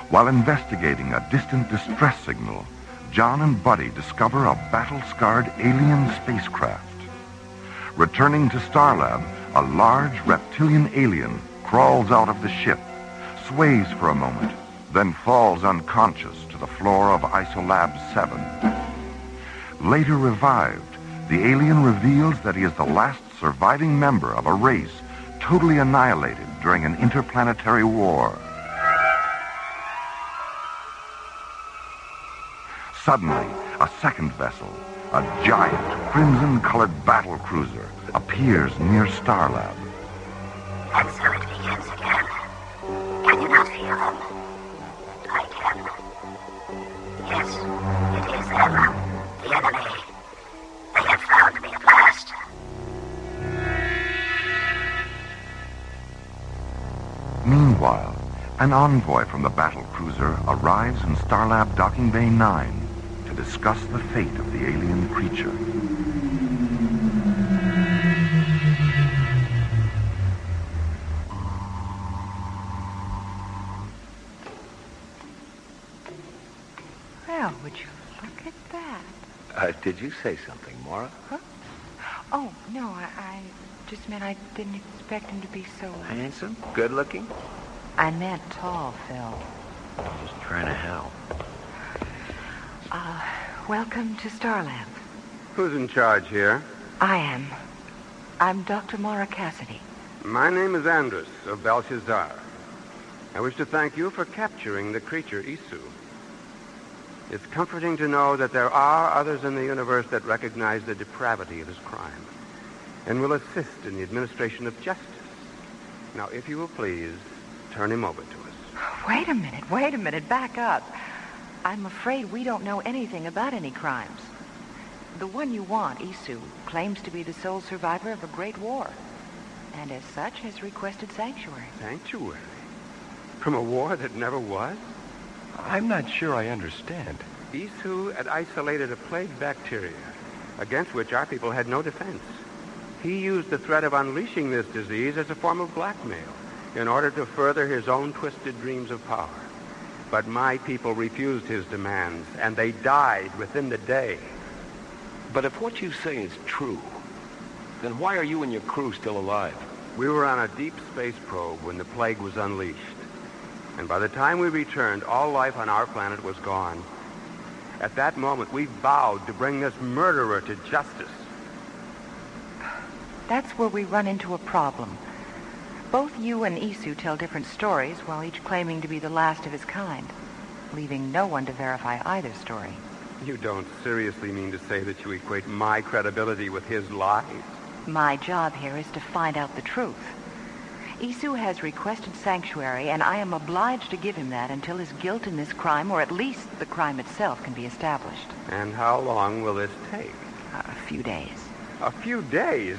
While investigating a distant distress signal, John and Buddy discover a battle-scarred alien spacecraft. Returning to Starlab, a large reptilian alien crawls out of the ship, sways for a moment, then falls unconscious to the floor of Isolab 7. Later revived, the alien reveals that he is the last surviving member of a race totally annihilated during an interplanetary war. Suddenly, a second vessel, a giant, crimson-colored battle cruiser, appears near Starlab. And so it begins again. Can you not feel them? I can. Yes, it is them. The enemy. They have found me at last. Meanwhile, an envoy from the battle cruiser arrives in Starlab Docking Bay 9 to discuss the fate of the alien creature. Well, would you look at that? Did you say something, Maura? Huh? Oh, no, I just meant I didn't expect him to be so... Handsome? Good-looking? I meant tall, Phil. I'm just trying to help. Welcome to Starlab. Who's in charge here? I am. I'm Dr. Maura Cassidy. My name is Andrus of Belshazzar. I wish to thank you for capturing the creature Isu. It's comforting to know that there are others in the universe that recognize the depravity of his crime and will assist in the administration of justice. Now, if you will please, turn him over to us. Wait a minute, back up. I'm afraid we don't know anything about any crimes. The one you want, Isu, claims to be the sole survivor of a great war, and as such has requested sanctuary. Sanctuary? From a war that never was? I'm not sure I understand. Isu had isolated a plague bacteria against which our people had no defense. He used the threat of unleashing this disease as a form of blackmail in order to further his own twisted dreams of power. But my people refused his demands, and they died within the day. But if what you say is true, then why are you and your crew still alive? We were on a deep space probe when the plague was unleashed. And by the time we returned, all life on our planet was gone. At that moment, we vowed to bring this murderer to justice. That's where we run into a problem. Both you and Isu tell different stories, while each claiming to be the last of his kind, leaving no one to verify either story. You don't seriously mean to say that you equate my credibility with his lies? My job here is to find out the truth. Isu has requested sanctuary, and I am obliged to give him that until his guilt in this crime, or at least the crime itself, can be established. And how long will this take? A few days. A few days?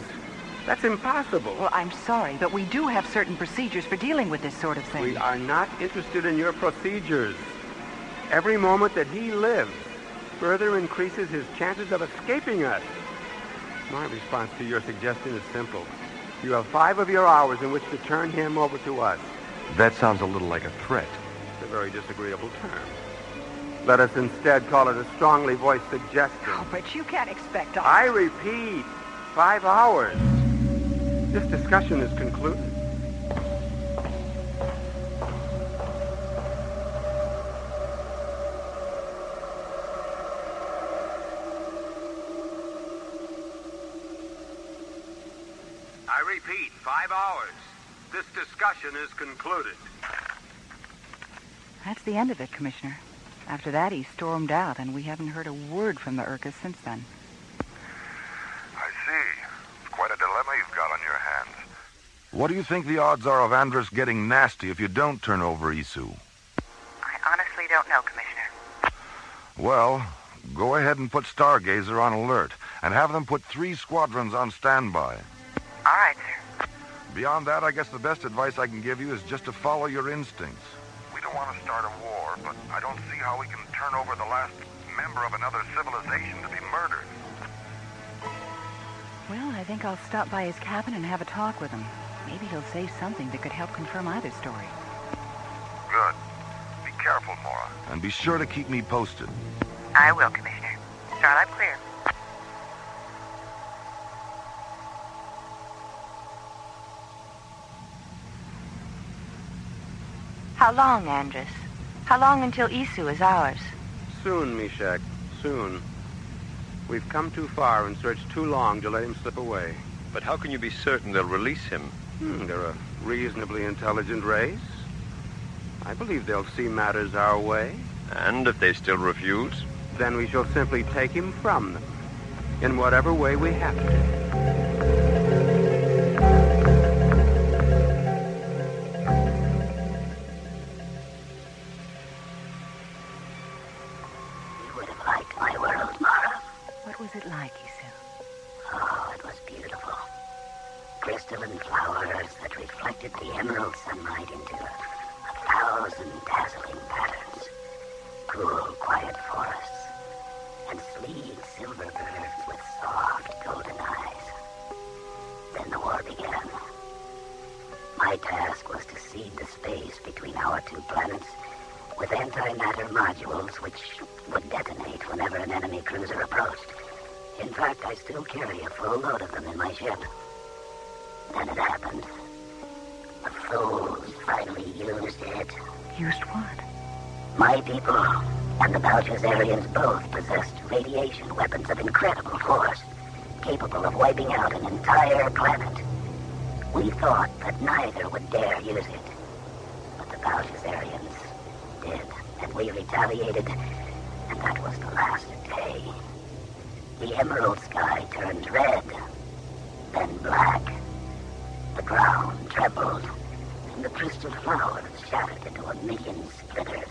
That's impossible. Well, I'm sorry, but we do have certain procedures for dealing with this sort of thing. We are not interested in your procedures. Every moment that he lives further increases his chances of escaping us. My response to your suggestion is simple. You have 5 of your hours in which to turn him over to us. That sounds a little like a threat. It's a very disagreeable term. Let us instead call it a strongly voiced suggestion. Oh, but you can't expect us. I repeat, 5 hours. This discussion is concluded. I repeat, 5 hours. This discussion is concluded. That's the end of it, Commissioner. After that, he stormed out, and we haven't heard a word from the Urkas since then. I see. It's quite a dilemma you've got on your hands. What do you think the odds are of Andrus getting nasty if you don't turn over Isu? I honestly don't know, Commissioner. Well, go ahead and put Stargazer on alert, and have them put 3 squadrons on standby. All right, sir. Beyond that, I guess the best advice I can give you is just to follow your instincts. We don't want to start a war, but I don't see how we can turn over the last member of another civilization to be murdered. Well, I think I'll stop by his cabin and have a talk with him. Maybe he'll say something that could help confirm either story. Good. Be careful, Mora. And be sure to keep me posted. I will, Commissioner. Starlight clear. How long, Andrus? How long until Isu is ours? Soon, Meshach. Soon. We've come too far and searched too long to let him slip away. But how can you be certain they'll release him? They're a reasonably intelligent race. I believe they'll see matters our way. And if they still refuse? Then we shall simply take him from them, in whatever way we have to. What was it like, Isu? Oh, it was beautiful. Crystalline flowers that reflected the emerald sunlight into 1,000 dazzling patterns. Cool, quiet forests. And sleek silver birds with soft golden eyes. Then the war began. My task was to seed the space between our 2 planets with antimatter modules which would detonate whenever an enemy cruiser approached. In fact, I still carry a full load of them in my ship. Then it happened. The fools finally used it. Used what? My people and the Belshazzarians both possessed radiation weapons of incredible force, capable of wiping out an entire planet. We thought that neither would dare use it. But the Belshazzarians did, and we retaliated, and that was the last day. The emerald sky turned red, then black. The ground trembled, and the crystal flowers shattered into 1,000,000 splitters.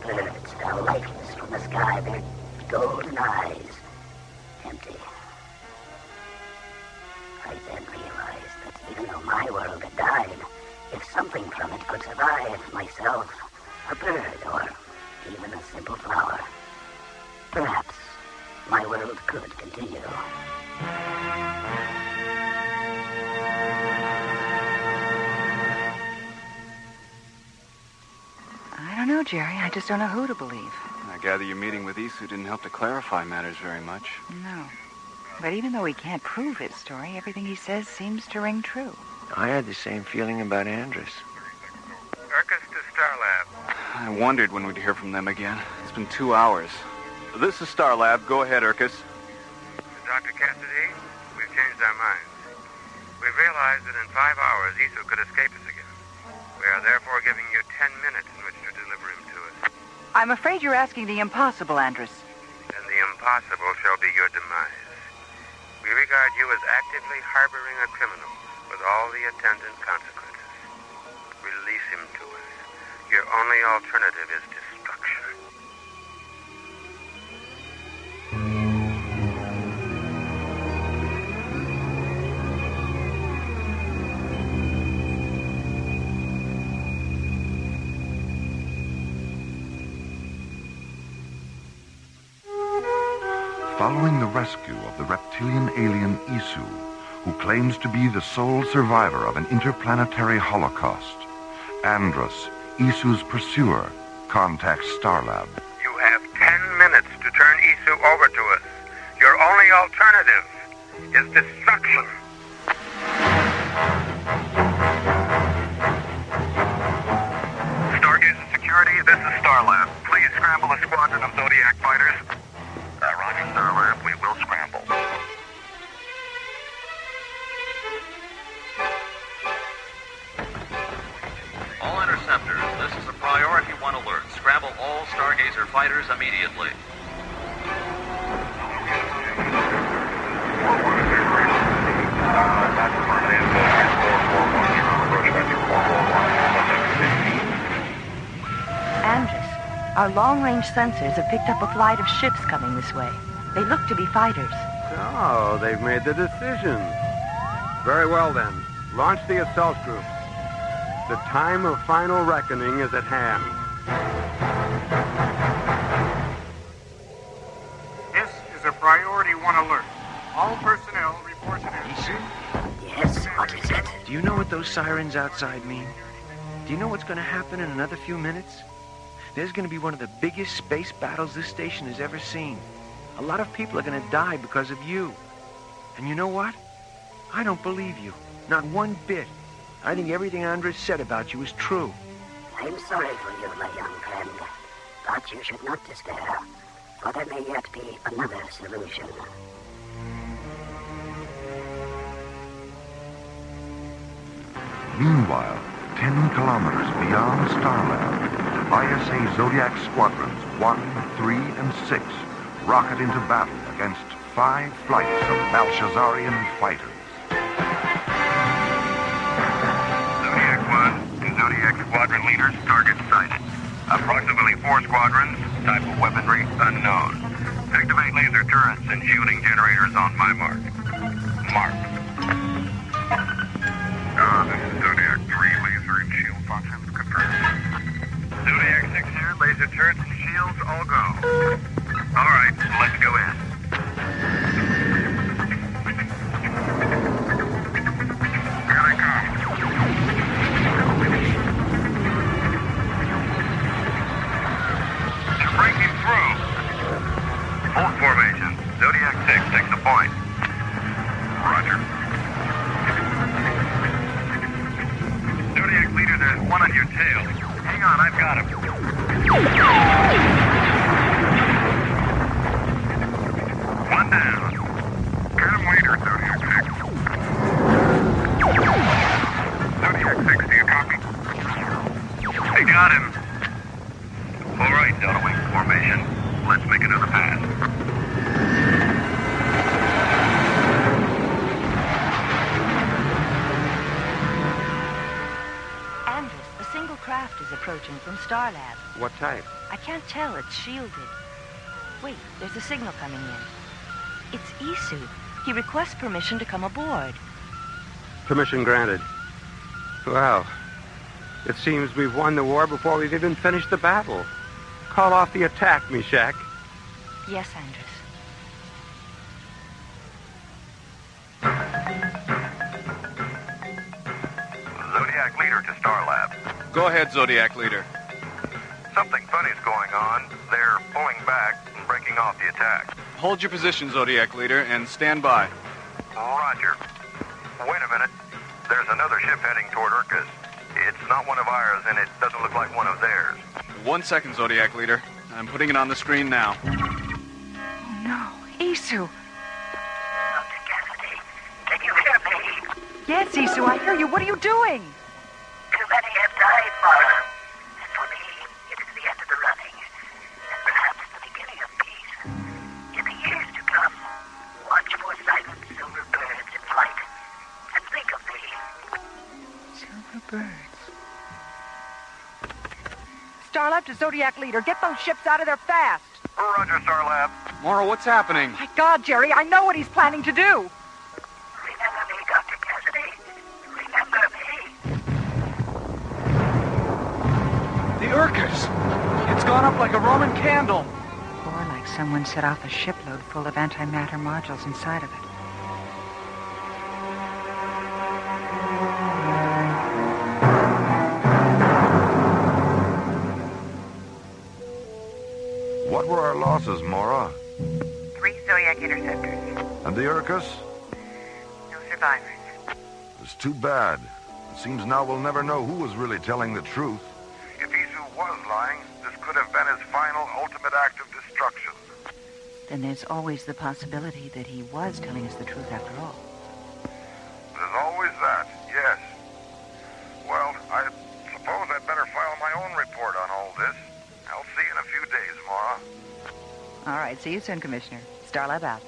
Birds fell lifeless from the sky, their golden eyes empty. I then realized that even though my world had died, if something from it could survive, myself, a bird, or even a simple flower, Perhaps my world could continue. I don't know, Jerry. I just don't know who to believe. I gather your meeting with Isu didn't help to clarify matters very much. No. But even though he can't prove his story, everything he says seems to ring true. I had the same feeling about Andrus. Urcus to Starlab. I wondered when we'd hear from them again. It's been 2 hours. This is Starlab. Go ahead, Urcus. Dr. Cassidy, we've changed our minds. We've realized that in 5 hours, Isu could escape us again. We are therefore giving you 10 minutes in which to deliver him to us. I'm afraid you're asking the impossible, Andrus. And the impossible shall be your demise. We regard you as actively harboring a criminal with all the attendant consequences. Release him to us. Your only alternative is destruction. Following the rescue of the reptilian alien Isu, who claims to be the sole survivor of an interplanetary holocaust, Andrus, Isu's pursuer, contacts Starlab. You have 10 minutes to turn Isu over to us. Your only alternative is destruction. Stargazer Security, this is Starlab. Please scramble a squadron of Zodiac fighters. Roger, Starlab. We will scramble. All interceptors, this is a priority 1 alert. Scramble all Stargazer fighters immediately. Andrus, our long-range sensors have picked up a flight of ships coming this way. They look to be fighters. Oh, they've made the decision. Very well, then. Launch the assault groups. The time of final reckoning is at hand. This is a priority 1 alert. All personnel report to Isu? Yes, what is it? Do you know what those sirens outside mean? Do you know what's going to happen in another few minutes? There's going to be one of the biggest space battles this station has ever seen. A lot of people are going to die because of you. And you know what? I don't believe you. Not one bit. I think everything Andres said about you is true. I'm sorry for you, my young friend. But you should not despair, for there may yet be another solution. Meanwhile, 10 kilometers beyond Starlab, ISA Zodiac Squadrons 1, 3, and 6 rocket into battle against 5 flights of Belshazzarian fighters. Zodiac 1 to Zodiac Squadron leaders, target sighted. Approximately 4 squadrons, type of weaponry unknown. Activate laser turrets and shielding generators on my mark. Mark. This is Zodiac 3, laser and shield functions confirmed. Zodiac 6 here, laser turrets and shields all go. All right, let's go in. Here they come. You're breaking through. Hold formation. Zodiac 6 takes the point. Roger. Zodiac leader, there's one on your tail. Hang on, I've got him. One down. Get him later, Zodiac 6. Zodiac 6, do you copy? They got him. All right, Delta Wing formation. Let's make another pass. Andrus, a single craft is approaching from Starlab. What type? I can't tell. It's shielded. Wait, there's a signal coming in. It's Isu. He requests permission to come aboard. Permission granted. Well, it seems we've won the war before we've even finished the battle. Call off the attack, Meshach. Yes, Andrews. Zodiac Leader to Star Lab. Go ahead, Zodiac Leader. Something funny's going on. They're pulling back and breaking off the attack. Hold your position, Zodiac Leader, and stand by. Roger. Wait a minute. There's another ship heading toward Urkus. It's not one of ours, and it doesn't look like one of theirs. 1 second, Zodiac Leader. I'm putting it on the screen now. Oh, no. Isu. Can you hear me? Yes, Isu, I hear you. What are you doing? Too many have died, Mara. And for me, it is the end of the running. And perhaps the beginning of peace. In the years to come, watch for silent silver birds in flight. And think of me. Silver birds. Starlab to Zodiac Leader. Get those ships out of there fast. Roger, Starlab. Mora, what's happening? My God, Jerry, I know what he's planning to do. Remember me, Dr. Cassidy. Remember me. The Urkus! It's gone up like a Roman candle. Or like someone set off a shipload full of antimatter modules inside of it. What were our losses, Mora? 3 Zodiac interceptors. And the Urkus? No survivors. It's too bad. It seems now we'll never know who was really telling the truth. If Isu was lying, this could have been his final, ultimate act of destruction. Then there's always the possibility that he was telling us the truth after all. There's always that, yes. Well, I suppose I'd better file my own report on all this. I'll see you in a few days, Mara. All right, see you soon, Commissioner. Starlab out.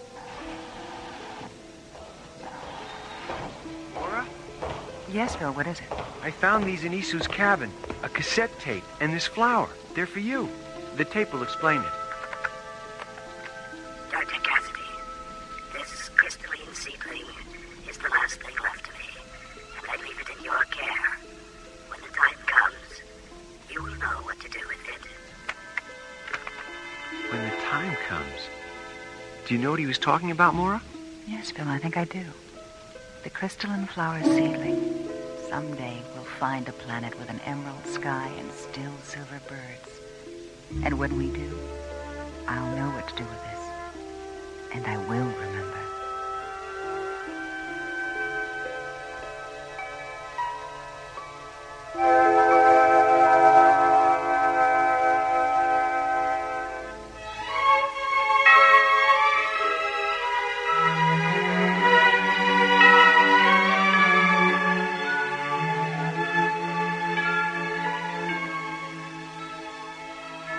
Mora? Yes, Phil, what is it? I found these in Isu's cabin. A cassette tape and this flower. They're for you. The tape will explain it. Dr. Cassidy, this crystalline seedling is the last thing left to me, and I leave it in your care. When the time comes, you will know what to do with it. When the time comes. Do you know what he was talking about, Mora? Yes, Phil, I think I do. The crystalline flower seedling. Someday we'll find a planet with an emerald sky and still silver birds. And when we do, I'll know what to do with this. And I will remember.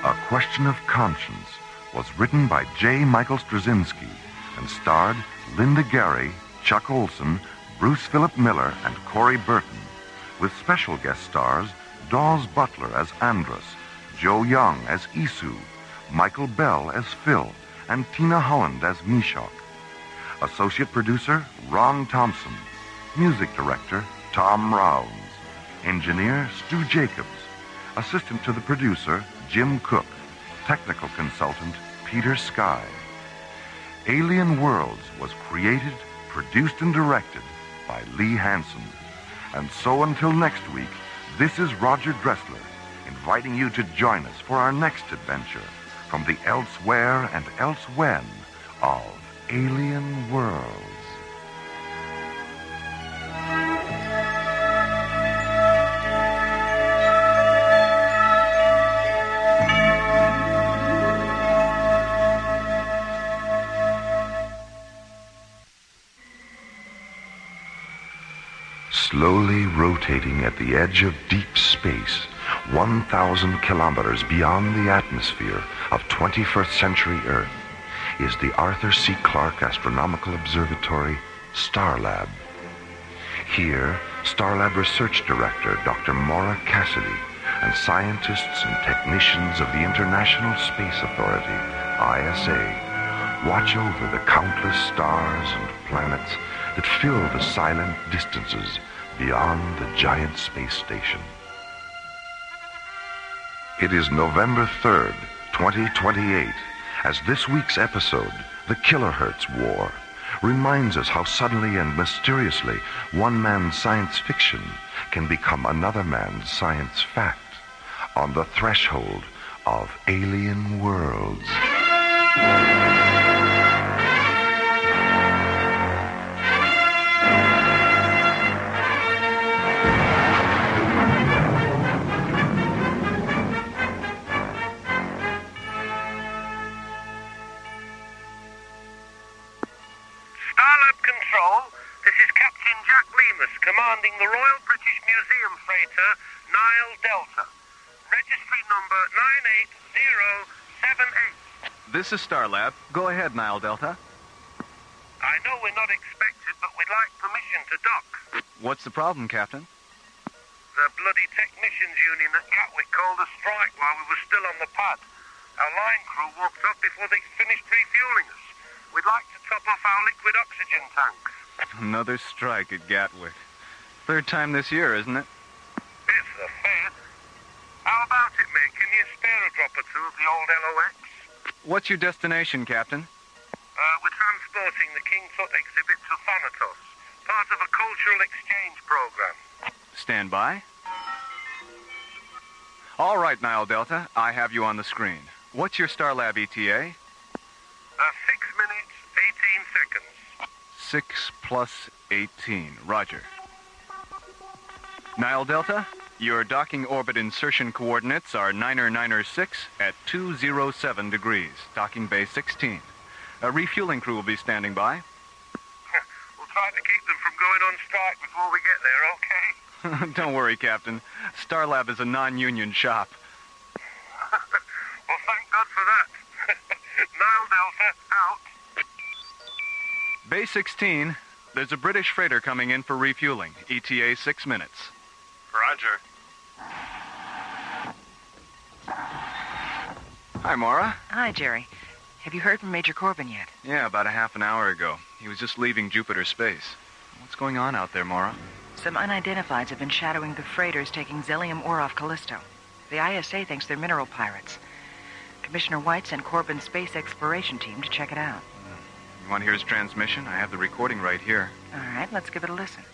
A Question of Conscience was written by J. Michael Straczynski and starred Linda Gary, Chuck Olson, Bruce Philip Miller, and Corey Burton, with special guest stars Dawes Butler as Andrus, Joe Young as Isu, Michael Bell as Phil, and Tina Holland as Meshach. Associate producer Ron Thompson. Music director Tom Rounds. Engineer Stu Jacobs. Assistant to the producer Jim Cook. Technical consultant Peter Sky. Alien Worlds was created, produced, and directed by Lee Hansen. And so until next week, this is Roger Dressler, inviting you to join us for our next adventure from the elsewhere and elsewhen of Alien Worlds. Slowly rotating at the edge of deep space, 1,000 kilometers beyond the atmosphere of 21st century Earth, is the Arthur C. Clarke Astronomical Observatory, Starlab. Here, Starlab Research Director Dr. Mora Cassidy and scientists and technicians of the International Space Authority, ISA, watch over the countless stars and planets that fill the silent distances beyond the giant space station. It is November 3rd, 2028, as this week's episode, The Kilohertz War, reminds us how suddenly and mysteriously one man's science fiction can become another man's science fact on the threshold of alien worlds. Commanding the Royal British Museum freighter Nile Delta. Registry number 98078. This is Starlab. Go ahead, Nile Delta. I know we're not expected, but we'd like permission to dock. What's the problem, Captain? The bloody technicians union at Gatwick called a strike while we were still on the pad. Our line crew walked up before they finished refueling us. We'd like to top off our liquid oxygen tanks. Another strike at Gatwick. Third time this year, isn't it? It's the fifth. How about it, mate? Can you spare a drop or two of the old LOX? What's your destination, Captain? We're transporting the King Tut exhibit to Thanatos, part of a cultural exchange program. Stand by. All right, Nile Delta. I have you on the screen. What's your Starlab ETA? 6 minutes, 18 seconds. 6 plus 18. Roger. Nile Delta, your docking orbit insertion coordinates are 9er 6 at 207 degrees, docking bay 16. A refueling crew will be standing by. We'll try to keep them from going on strike before we get there, okay? Don't worry, Captain. Starlab is a non-union shop. Well, thank God for that. Nile Delta, out. Bay 16, there's a British freighter coming in for refueling. ETA 6 minutes. Roger. Hi, Maura. Hi, Jerry. Have you heard from Major Corbin yet? Yeah, about a half an hour ago. He was just leaving Jupiter space. What's going on out there, Maura? Some unidentifieds have been shadowing the freighters taking Zellium ore off Callisto. The ISA thinks they're mineral pirates. Commissioner White sent Corbin's space exploration team to check it out. You want to hear his transmission? I have the recording right here. All right, let's give it a listen.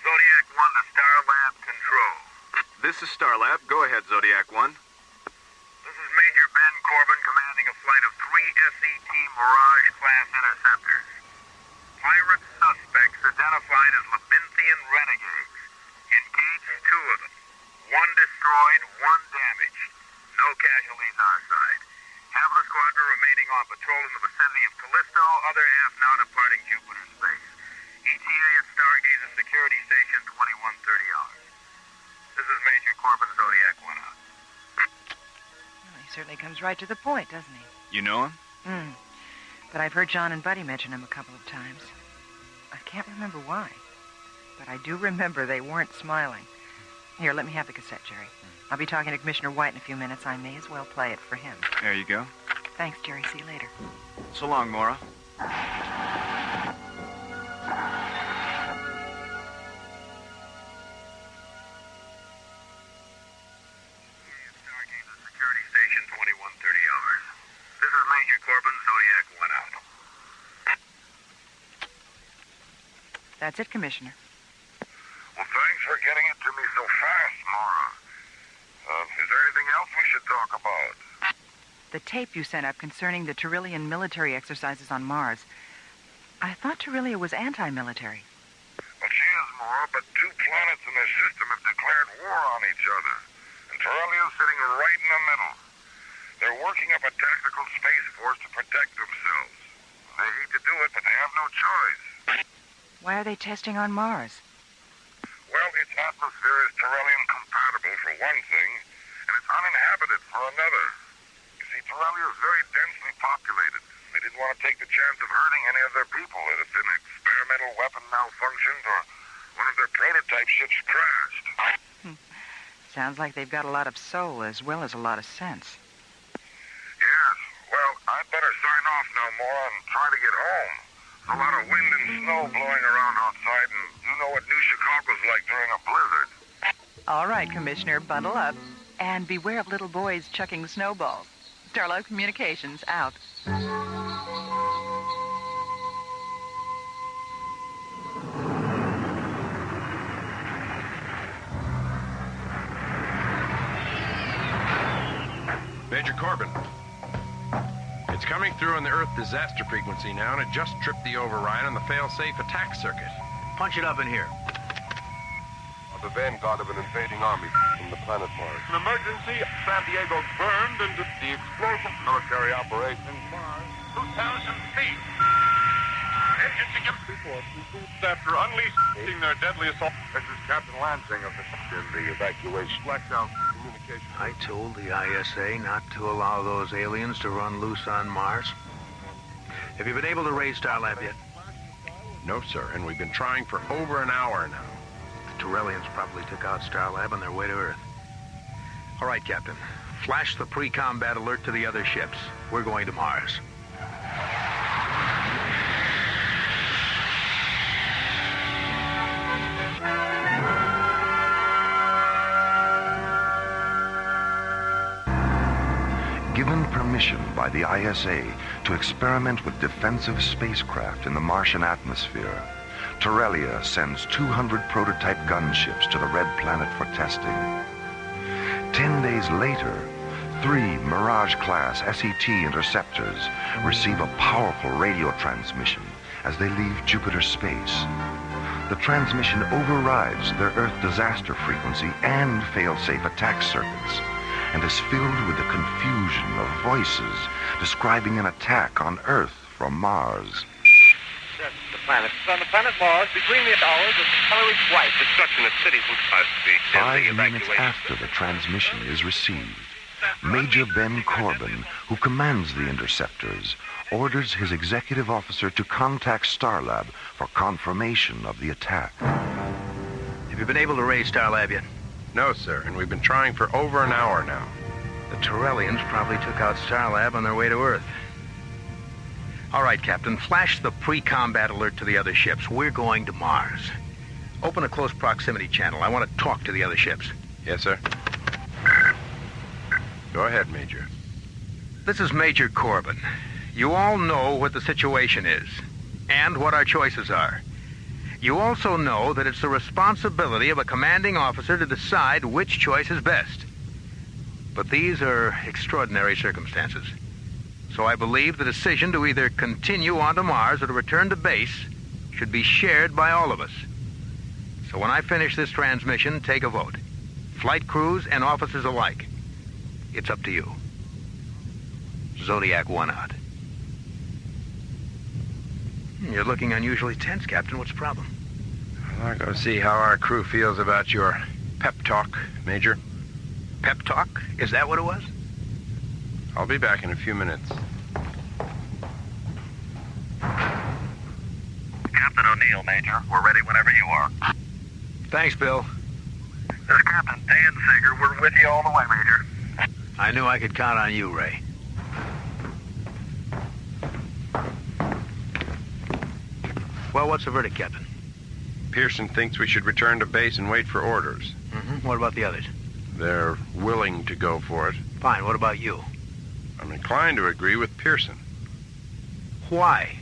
Zodiac 1 to Starlab Control. This is Starlab. Go ahead, Zodiac 1. This is Major Ben Corbin commanding a flight of 3 SET Mirage-class interceptors. Pirate suspects identified as Labinthian renegades. Engaged 2 of them. 1 destroyed, 1 damaged. No casualties our side. Half of the squadron remaining on patrol in the vicinity of Callisto, other half now departing Jupiter space. ETA at Stargazer Security Station 2130 hours. This is Major Corbin, Zodiac 1 out. Well, he certainly comes right to the point, doesn't he? You know him? But I've heard John and Buddy mention him a couple of times. I can't remember why. But I do remember they weren't smiling. Here, let me have the cassette, Jerry. I'll be talking to Commissioner White in a few minutes. I may as well play it for him. There you go. Thanks, Jerry. See you later. So long, Maura. Stargazer Security Station 2130 hours. This is Major Corbin, Zodiac 1 out. That's it, Commissioner. Well, thanks for getting it to me so fast, Maura. Is there anything else we should talk about? The tape you sent up concerning the Tyrillian military exercises on Mars. I thought Tyrillia was anti-military. Well, she is, Maura, but 2 planets in their system have declared war on each other. And Tyrillia's sitting right in the middle. They're working up a tactical space force to protect themselves. They hate to do it, but they have no choice. Why are they testing on Mars? Well, its atmosphere is Tyrellian compatible for one thing, and it's uninhabited for another. You see, Tyrellia is very densely populated. They didn't want to take the chance of hurting any of their people if an experimental weapon malfunctioned or one of their prototype ships crashed. Sounds like they've got a lot of soul as well as a lot of sense. Yes. Well, I'd better sign off now, Maura, and try to get home. There's a lot of wind and snow blowing around outside, and you know what New Chicago's like during a blizzard. All right, Commissioner, bundle up. And beware of little boys chucking snowballs. Starlab Communications, out. Major Corbin. It's coming through on the Earth disaster frequency now, and it just tripped the override on the fail-safe attack circuit. Punch it up in here. The vanguard of an invading army from the planet Mars. An emergency. San Diego burned into the explosion. Military operation. Mars. 2,000 feet. Engines again. After unleashing their deadly assault. This is Captain Lansing of the evacuation. Blacked out communication. I told the ISA not to allow those aliens to run loose on Mars. Have you been able to raise Starlab yet? No, sir, and we've been trying for over an hour now. The Torellians probably took out Starlab on their way to Earth. All right, Captain. Flash the pre-combat alert to the other ships. We're going to Mars. Given permission by the ISA to experiment with defensive spacecraft in the Martian atmosphere, Torellia sends 200 prototype gunships to the Red Planet for testing. 10 days later, 3 Mirage-class SET interceptors receive a powerful radio transmission as they leave Jupiter space. The transmission overrides their Earth disaster frequency and fail-safe attack circuits, and is filled with the confusion of voices describing an attack on Earth from Mars. Planet. On the planet Mars, between the hours of calorie flight, destruction of cities and cars to be 5 minutes after the transmission is received, Major Ben Corbin, who commands the interceptors, orders his executive officer to contact Starlab for confirmation of the attack. Have you been able to raise Starlab yet? No, sir, and we've been trying for over an hour now. The Torellians probably took out Starlab on their way to Earth. All right, Captain, flash the pre-combat alert to the other ships. We're going to Mars. Open a close proximity channel. I want to talk to the other ships. Yes, sir. Go ahead, Major. This is Major Corbin. You all know what the situation is and what our choices are. You also know that it's the responsibility of a commanding officer to decide which choice is best. But these are extraordinary circumstances. So I believe the decision to either continue on to Mars or to return to base should be shared by all of us. So when I finish this transmission, take a vote. Flight crews and officers alike. It's up to you. Zodiac 1 out. You're looking unusually tense, Captain. What's the problem? I'll go see how our crew feels about your pep talk, Major. Pep talk? Is that what it was? I'll be back in a few minutes. Captain O'Neill, Major. We're ready whenever you are. Thanks, Bill. This is Captain Dan Sager. We're with you all the way, Major. I knew I could count on you, Ray. Well, what's the verdict, Captain? Pearson thinks we should return to base and wait for orders. Mm-hmm. What about the others? They're willing to go for it. Fine. What about you? I'm inclined to agree with Pearson. Why?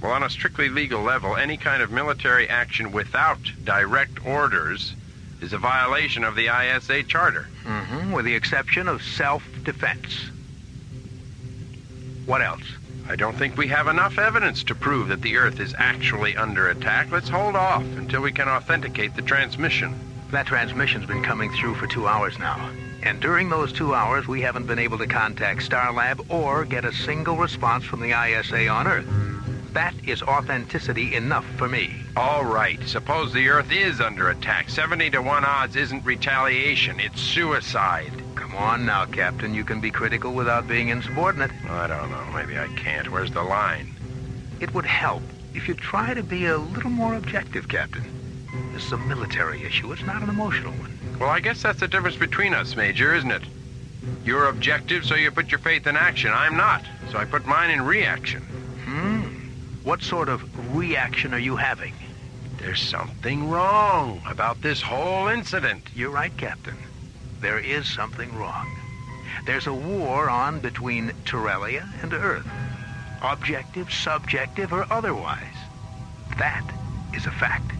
Well, on a strictly legal level, any kind of military action without direct orders is a violation of the ISA Charter. Mm-hmm. With the exception of self-defense. What else? I don't think we have enough evidence to prove that the Earth is actually under attack. Let's hold off until we can authenticate the transmission. That transmission's been coming through for 2 hours now. And during those 2 hours, we haven't been able to contact Starlab or get a single response from the ISA on Earth. That is authenticity enough for me. All right. Suppose the Earth is under attack. 70 to 1 odds isn't retaliation. It's suicide. Come on now, Captain. You can be critical without being insubordinate. I don't know. Maybe I can't. Where's the line? It would help if you try to be a little more objective, Captain. This is a military issue. It's not an emotional one. Well, I guess that's the difference between us, Major, isn't it? You're objective, so you put your faith in action. I'm not, so I put mine in reaction. What sort of reaction are you having? There's something wrong about this whole incident. You're right, Captain. There is something wrong. There's a war on between Torellia and Earth. Objective, subjective, or otherwise. That is a fact.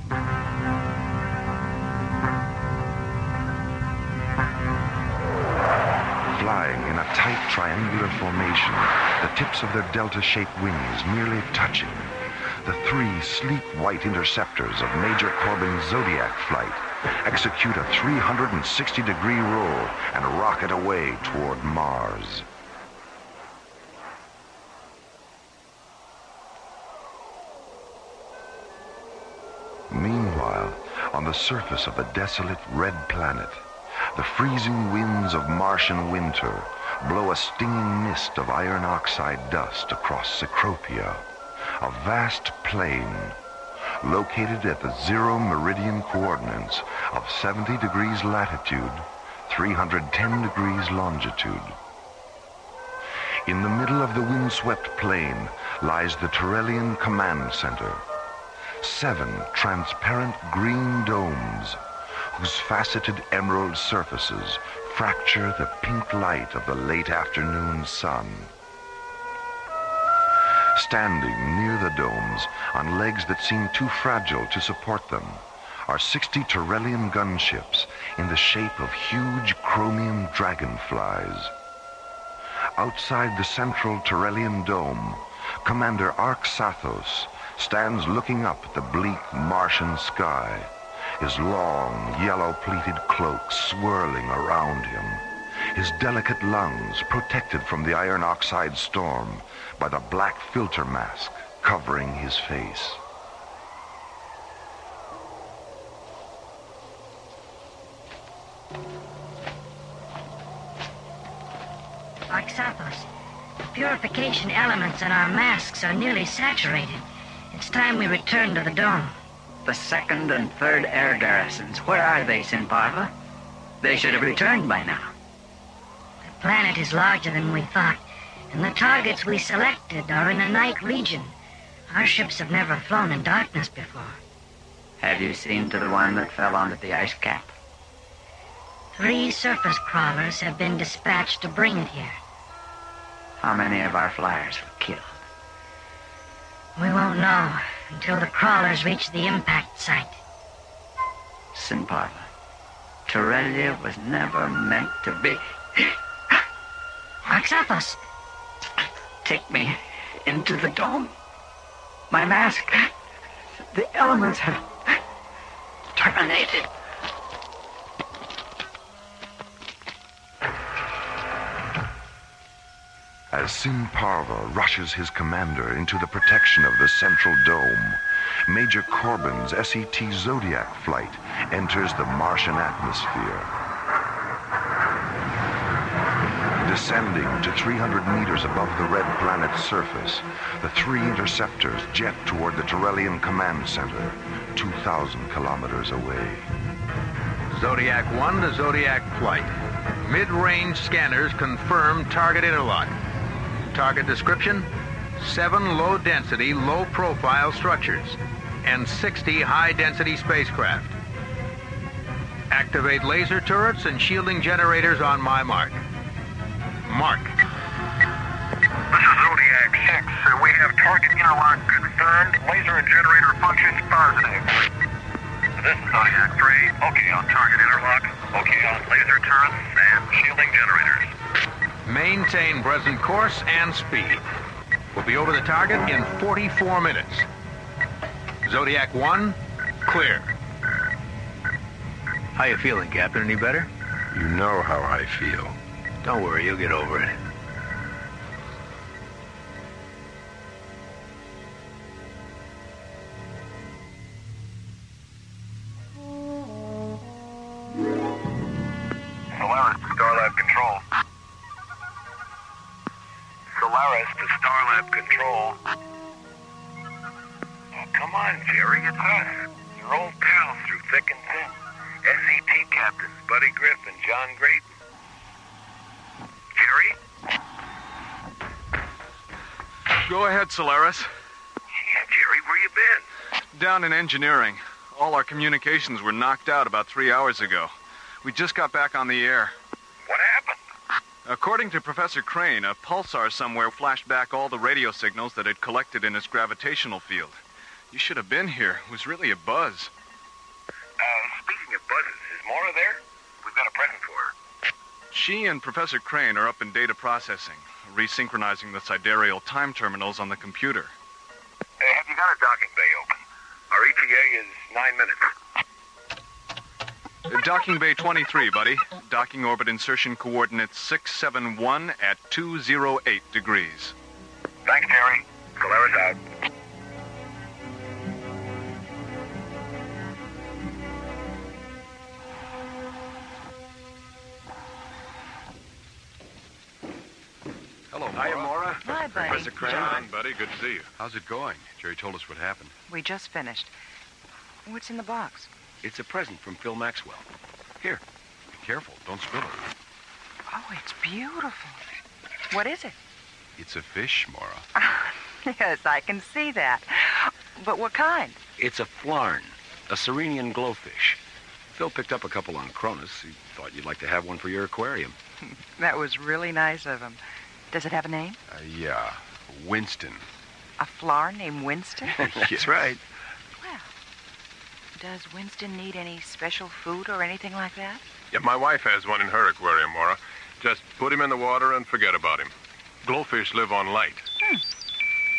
Flying in a tight triangular formation, the tips of their delta-shaped wings nearly touching, the three sleek white interceptors of Major Corbin's Zodiac flight execute a 360-degree roll and rocket away toward Mars. Meanwhile, on the surface of the desolate red planet, the freezing winds of Martian winter blow a stinging mist of iron oxide dust across Cecropia, a vast plain located at the zero meridian coordinates of 70 degrees latitude, 310 degrees longitude. In the middle of the windswept plain lies the Torellian Command Center, 7 transparent green domes whose faceted emerald surfaces fracture the pink light of the late afternoon sun. Standing near the domes, on legs that seem too fragile to support them, are 60 Torellian gunships in the shape of huge chromium dragonflies. Outside the central Torellian dome, Commander Arxathos stands looking up at the bleak Martian sky, his long, yellow-pleated cloak swirling around him, his delicate lungs protected from the iron oxide storm by the black filter mask covering his face. Arxathos, the purification elements in our masks are nearly saturated. It's time we return to the dome. The 2nd and 3rd air garrisons, where are they, Sinparva? They should have returned by now. The planet is larger than we thought, and the targets we selected are in a night region. Our ships have never flown in darkness before. Have you seen to the one that fell onto the ice cap? 3 surface crawlers have been dispatched to bring it here. How many of our flyers were killed? We won't know until the crawlers reach the impact site. Sinparva, Torellia was never meant to be. Arxathos! Take me into the dome. My mask. The elements have terminated. As Sinparva rushes his commander into the protection of the central dome, Major Corbin's SET Zodiac flight enters the Martian atmosphere. Descending to 300 meters above the red planet's surface, the 3 interceptors jet toward the Torellian Command Center, 2,000 kilometers away. Zodiac 1 to Zodiac flight. Mid-range scanners confirm target interlock. Target description: 7 low-density, low-profile structures and 60 high-density spacecraft. Activate laser turrets and shielding generators on my mark. Mark. This is Zodiac 6. We have target interlock confirmed. Laser and generator functions positive. This is Zodiac 3. Okay on target interlock. Okay on laser turrets and shielding generators. Maintain present course and speed. We'll be over the target in 44 minutes. Zodiac 1, clear. How you feeling, Captain? Any better? You know how I feel. Don't worry, you'll get over it. Solaris to Starlab Control. Solaris to Starlab Control. Oh, come on, Jerry, it's us. Your old pals through thick and thin. SET captains Buddy Griff and John Grayton. Jerry? Go ahead, Solaris. Yeah, Jerry, where you been? Down in engineering. All our communications were knocked out about 3 hours ago. We just got back on the air. What happened? According to Professor Crane, a pulsar somewhere flashed back all the radio signals that it collected in its gravitational field. You should have been here. It was really a buzz. Speaking of buzzes, is Maura there? We've got a present for her. She and Professor Crane are up in data processing, resynchronizing the sidereal time terminals on the computer. Hey, have you got a docking bay open? Our ETA is 9 minutes. Docking bay 23, buddy. Docking orbit insertion coordinates 671 at 208 degrees. Thanks, Terry. Solaris out. Hello, Hiya, Maura. Hi, buddy. Professor Crane. John, buddy, good to see you. How's it going? Jerry told us what happened. We just finished. What's in the box? It's a present from Phil Maxwell. Here, be careful. Don't spill it. Oh, it's beautiful. What is it? It's a fish, Maura. Yes, I can see that. But what kind? It's a flarn, a Serenian glowfish. Phil picked up a couple on Cronus. He thought you'd like to have one for your aquarium. That was really nice of him. Does it have a name? Yeah, Winston. A flower named Winston? That's right. Well, does Winston need any special food or anything like that? Yeah, my wife has one in her aquarium, Maura. Just put him in the water and forget about him. Glowfish live on light.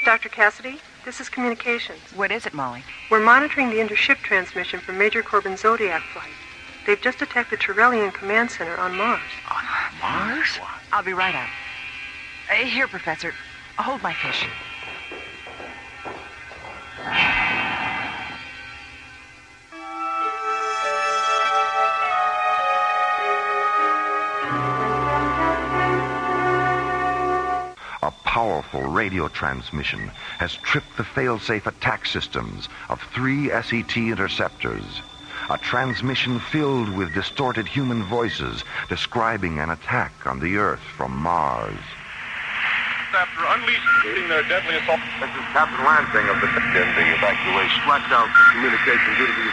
Dr. Cassidy, this is communications. What is it, Molly? We're monitoring the intership transmission from Major Corbin's Zodiac flight. They've just attacked the Turellian command center on Mars. On Mars? I'll be right out. Here, Professor. Hold my fish. A powerful radio transmission has tripped the fail-safe attack systems of 3 SET interceptors. A transmission filled with distorted human voices describing an attack on the Earth from Mars. After unleashing their deadly assault, this is Captain Lansing of the evacuation. Blacked out communication due to the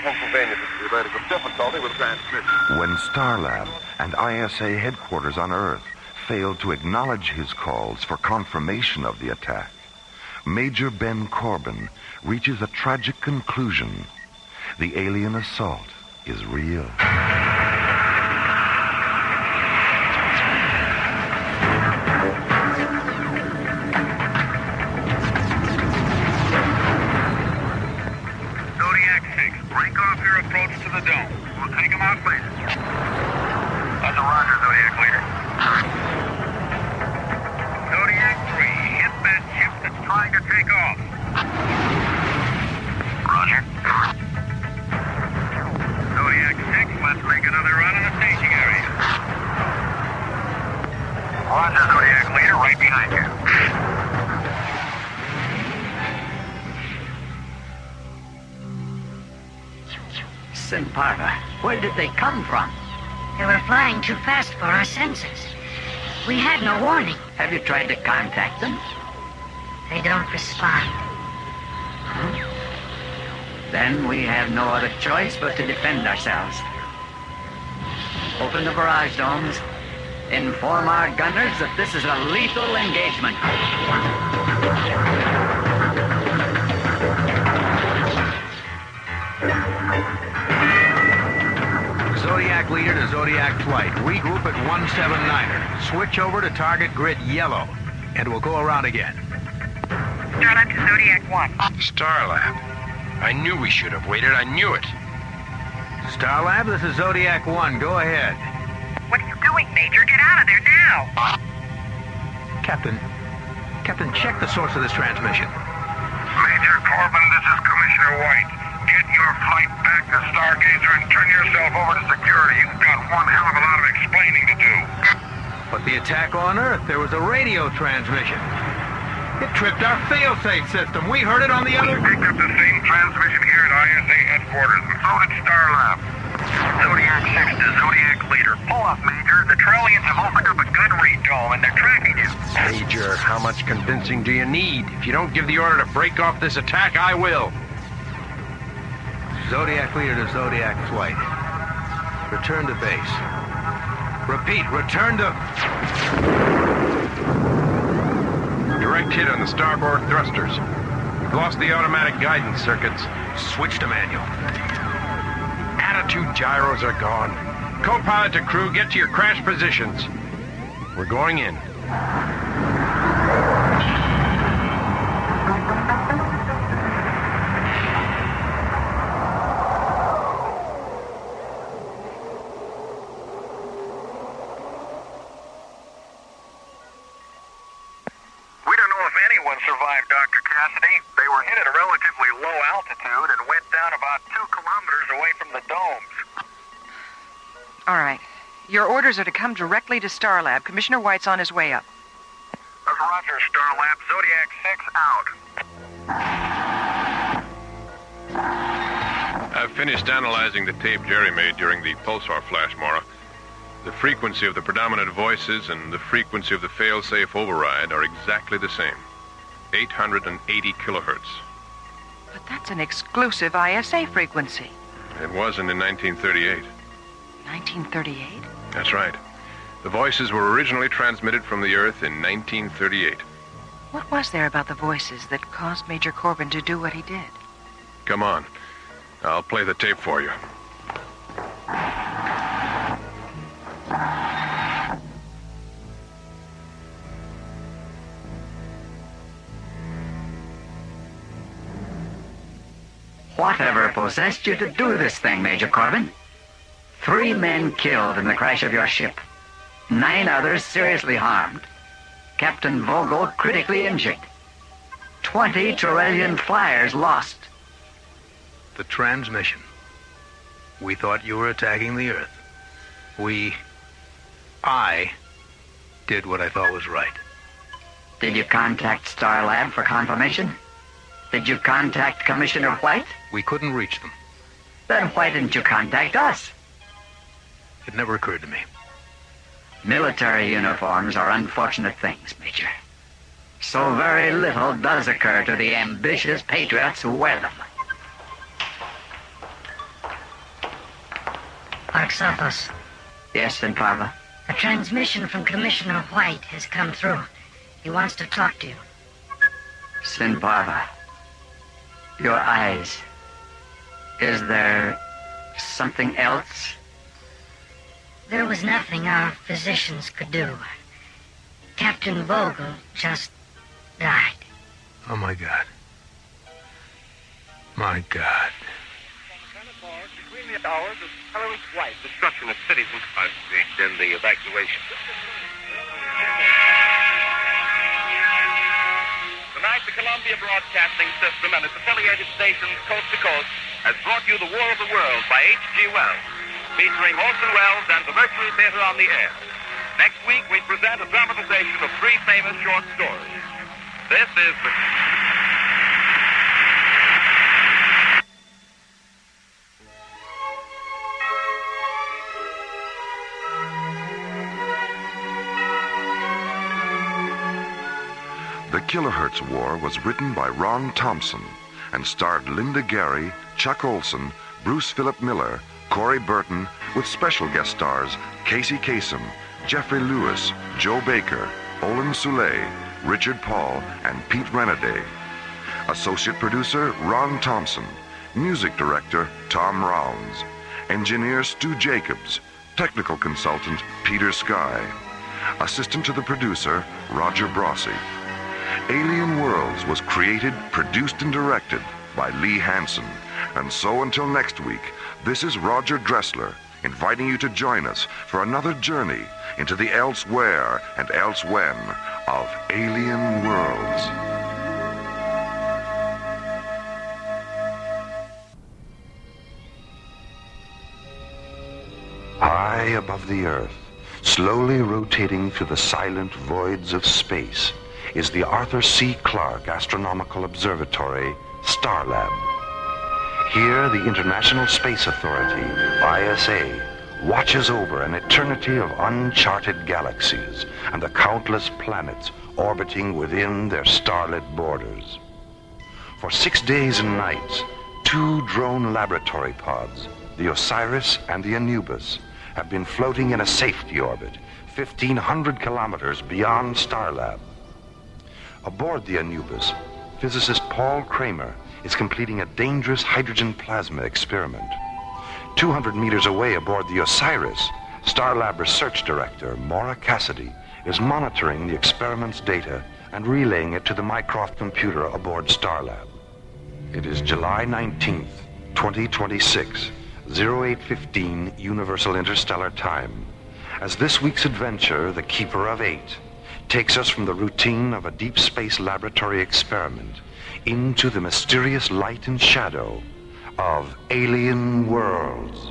Pennsylvania related to difficulty with transmission. When Starlab and ISA headquarters on Earth failed to acknowledge his calls for confirmation of the attack, Major Ben Corbin reaches a tragic conclusion. The alien assault is real. Zodiac 6, break off your approach to the dome. We'll take him out later. That's a roger, Zodiac leader. Zodiac 3, hit that ship that's trying to take off. Roger. Zodiac 6, let's make another run in the staging area. Roger, Zodiac leader, right behind you. Simparva, where did they come from? They were flying too fast for our senses. We had no warning. Have you tried to contact them? They don't respond. Then we have no other choice but to defend ourselves. Open the barrage domes. Inform our gunners that this is a lethal engagement. Zodiac leader to Zodiac flight. Regroup at 179er. Switch over to target grid yellow. And we'll go around again. Starlab to Zodiac 1. Starlab. I knew we should have waited. I knew it. Starlab, this is Zodiac 1. Go ahead. What are you doing, Major? Get out of there now! Captain, check the source of this transmission. Major Corbin, this is Commissioner White. Get your flight back to Stargazer and turn yourself over to security. You've got one hell of a lot of explaining to do. But the attack on Earth, there was a radio transmission. It tripped our fail-safe system. We heard it on the other... We picked up the same transmission here at ISA headquarters, and so did Starlab. Zodiac 6 to Zodiac leader. Pull off, Major. The Trellians have opened up a gun read dome, and they're tracking you. Major, how much convincing do you need? If you don't give the order to break off this attack, I will. Zodiac leader to Zodiac flight. Return to base. Repeat, return to... Direct hit on the starboard thrusters. We've lost the automatic guidance circuits. Switch to manual. Attitude gyros are gone. Co-pilot to crew, get to your crash positions. We're going in. Survived, Dr. Cassidy. They were hit at a relatively low altitude and went down about 2 kilometers away from the domes. All right. Your orders are to come directly to Starlab. Commissioner White's on his way up. That's Roger, Starlab. Zodiac 6 out. I've finished analyzing the tape Jerry made during the pulsar flash, Mara. The frequency of the predominant voices and the frequency of the fail-safe override are exactly the same. 880 kilohertz. But that's an exclusive ISA frequency. It wasn't in 1938. 1938? That's right. The voices were originally transmitted from the Earth in 1938. What was there about the voices that caused Major Corbin to do what he did? Come on. I'll play the tape for you. Whatever possessed you to do this thing, Major Corbin? 3 men killed in the crash of your ship. 9 others seriously harmed. Captain Vogel critically injured. 20 Turellian flyers lost. The transmission. We thought you were attacking the Earth. I did what I thought was right. Did you contact Starlab for confirmation? Did you contact Commissioner White? We couldn't reach them. Then why didn't you contact us? It never occurred to me. Military uniforms are unfortunate things, Major. So very little does occur to the ambitious patriots who wear them. Arxathos. Yes, Sinparva? A transmission from Commissioner White has come through. He wants to talk to you. Sinparva. Your eyes. Is there something else? There was nothing our physicians could do. Captain Vogel just died. Oh, my God. My God. Between the hours of Tolerance White, destruction of cities and cars in the evacuation. Tonight, the Columbia Broadcasting System and its affiliated stations coast to coast has brought you The War of the Worlds by H.G. Wells, featuring Orson Welles and the Mercury Theater on the air. Next week, we present a dramatization of 3 famous short stories. This is the... The Kilohertz War was written by Ron Thompson and starred Linda Gary, Chuck Olson, Bruce Philip Miller, Corey Burton, with special guest stars Casey Kasem, Jeffrey Lewis, Joe Baker, Olin Soule, Richard Paul, and Pete Renaday. Associate producer Ron Thompson. Music director Tom Rounds. Engineer Stu Jacobs. Technical consultant Peter Sky. Assistant to the producer Roger Brossi. Alien Worlds was created, produced, and directed by Lee Hansen. And so until next week, this is Roger Dressler inviting you to join us for another journey into the elsewhere and elsewhen of Alien Worlds. High above the Earth, slowly rotating through the silent voids of space, is the Arthur C. Clarke Astronomical Observatory, Starlab. Here, the International Space Authority, ISA, watches over an eternity of uncharted galaxies and the countless planets orbiting within their starlit borders. For 6 days and nights, 2 drone laboratory pods, the Osiris and the Anubis, have been floating in a safety orbit 1,500 kilometers beyond Starlab. Aboard the Anubis, physicist Paul Kramer is completing a dangerous hydrogen plasma experiment. 200 meters away aboard the Osiris, Starlab research director Maura Cassidy is monitoring the experiment's data and relaying it to the Mycroft computer aboard Starlab. It is July 19th, 2026, 0815 Universal Interstellar Time, as this week's adventure, The Keeper of Eight, takes us from the routine of a deep space laboratory experiment into the mysterious light and shadow of alien worlds.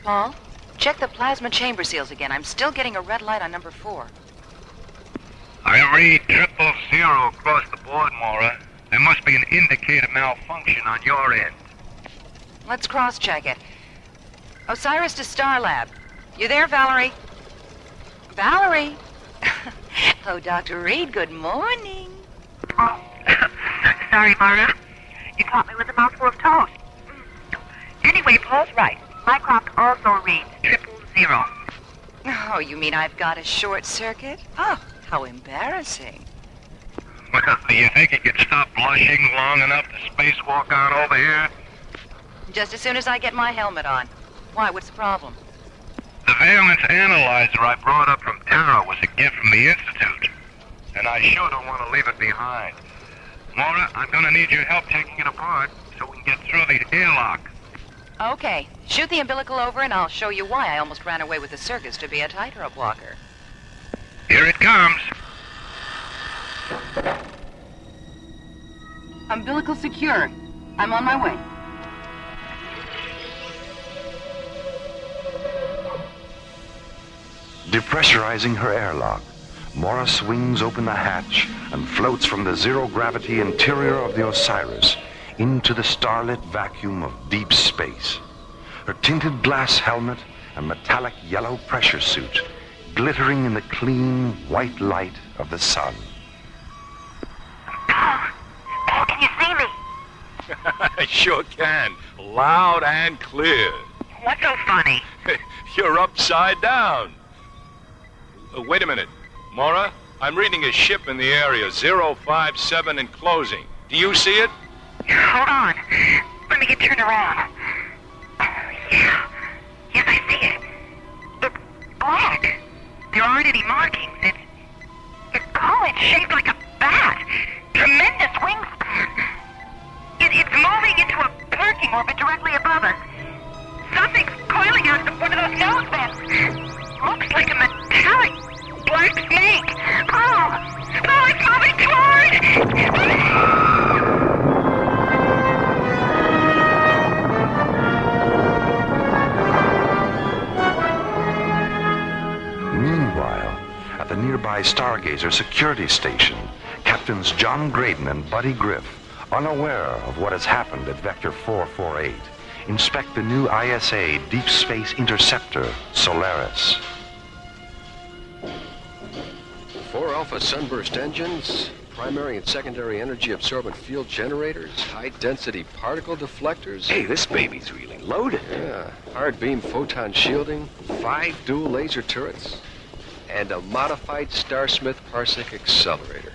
Paul, check the plasma chamber seals again. I'm still getting a red light on number 4. I read 000 across the board, Maura. There must be an indicator malfunction on your end. Let's cross-check it. Osiris to Starlab. You there, Valerie? Valerie? Oh, Dr. Reed, good morning. Oh, sorry, Maura. You caught me with a mouthful of toast. Anyway, Paul's right. Mycroft also reads 000. Oh, you mean I've got a short circuit? Oh, how embarrassing. Well, do you think you could stop blushing long enough to spacewalk on over here? Just as soon as I get my helmet on. Why, what's the problem? The valence analyzer I brought up from Terra was a gift from the Institute, and I sure don't want to leave it behind. Maura, I'm going to need your help taking it apart so we can get through the airlock. Okay, shoot the umbilical over and I'll show you why I almost ran away with the circus to be a tightrope walker. Here it comes. Umbilical secure. I'm on my way. Depressurizing her airlock, Maura swings open the hatch and floats from the zero-gravity interior of the Osiris into the starlit vacuum of deep space. Her tinted glass helmet and metallic yellow pressure suit glittering in the clean, white light of the sun. Paul, can you see me? I sure can. Loud and clear. What's so funny? You're upside down. Wait a minute. Maura, I'm reading a ship in the area, 057 and closing. Do you see it? Hold on. Let me get turned around. Yeah. Yes, I see it. It's black. There aren't any markings. It's shaped like a bat. Tremendous wingspan. It's moving into a parking orbit directly above us. Something's coiling out of one of those nose vents. Looks like a metallic black snake. Oh, it's moving toward! Meanwhile, at the nearby Stargazer security station, Captains John Graydon and Buddy Griff, unaware of what has happened at Vector 448, inspect the new ISA Deep Space Interceptor, Solaris. 4 Alpha sunburst engines, primary and secondary energy absorbent field generators, high-density particle deflectors. Hey, this baby's really loaded. Yeah, hard beam photon shielding, 5 dual laser turrets, and a modified Starsmith parsec accelerator.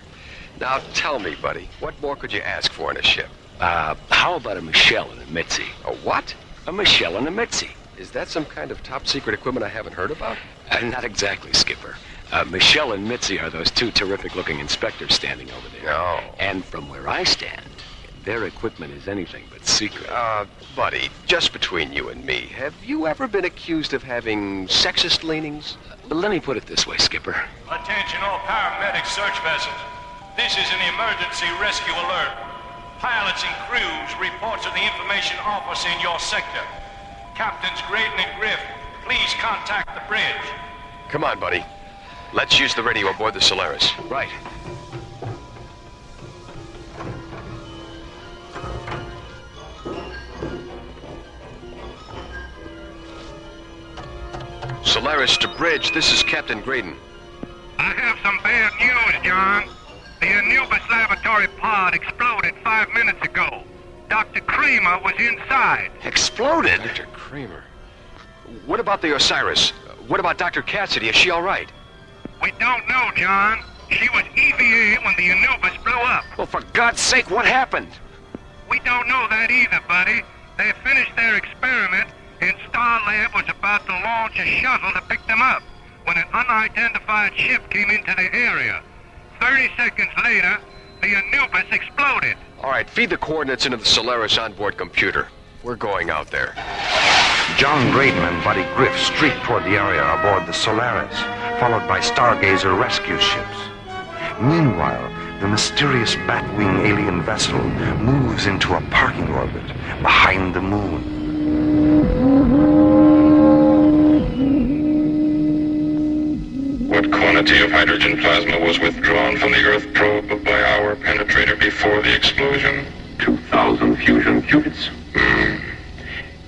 Now tell me, buddy, what more could you ask for in a ship? How about a Michelle and a Mitzi? A what? A Michelle and a Mitzi. Is that some kind of top-secret equipment I haven't heard about? Not exactly, Skipper. Michelle and Mitzi are those 2 terrific-looking inspectors standing over there. Oh. And from where I stand, their equipment is anything but secret. Buddy, just between you and me, have you ever been accused of having sexist leanings? Let me put it this way, Skipper. Attention all paramedic search vessels. This is an emergency rescue alert. Pilots and crews report to the information office in your sector. Captains Graydon and Griff, please contact the bridge. Come on, buddy. Let's use the radio aboard the Solaris. Right. Solaris to bridge, this is Captain Graydon. I have some bad news, John. The Anubis laboratory pod exploded 5 minutes ago. Dr. Kramer was inside. Exploded? Dr. Kramer. What about the Osiris? What about Dr. Cassidy? Is she all right? We don't know, John. She was EVA when the Anubis blew up. Well, for God's sake, what happened? We don't know that either, buddy. They finished their experiment, and Starlab was about to launch a shuttle to pick them up when an unidentified ship came into the area. 30 seconds later, the Anubis exploded. All right, feed the coordinates into the Solaris onboard computer. We're going out there. John Graydon and Buddy Griff streak toward the area aboard the Solaris, followed by Stargazer rescue ships. Meanwhile, the mysterious Batwing alien vessel moves into a parking orbit behind the moon. What quantity of hydrogen plasma was withdrawn from the Earth probe by our penetrator before the explosion? 2,000 fusion qubits.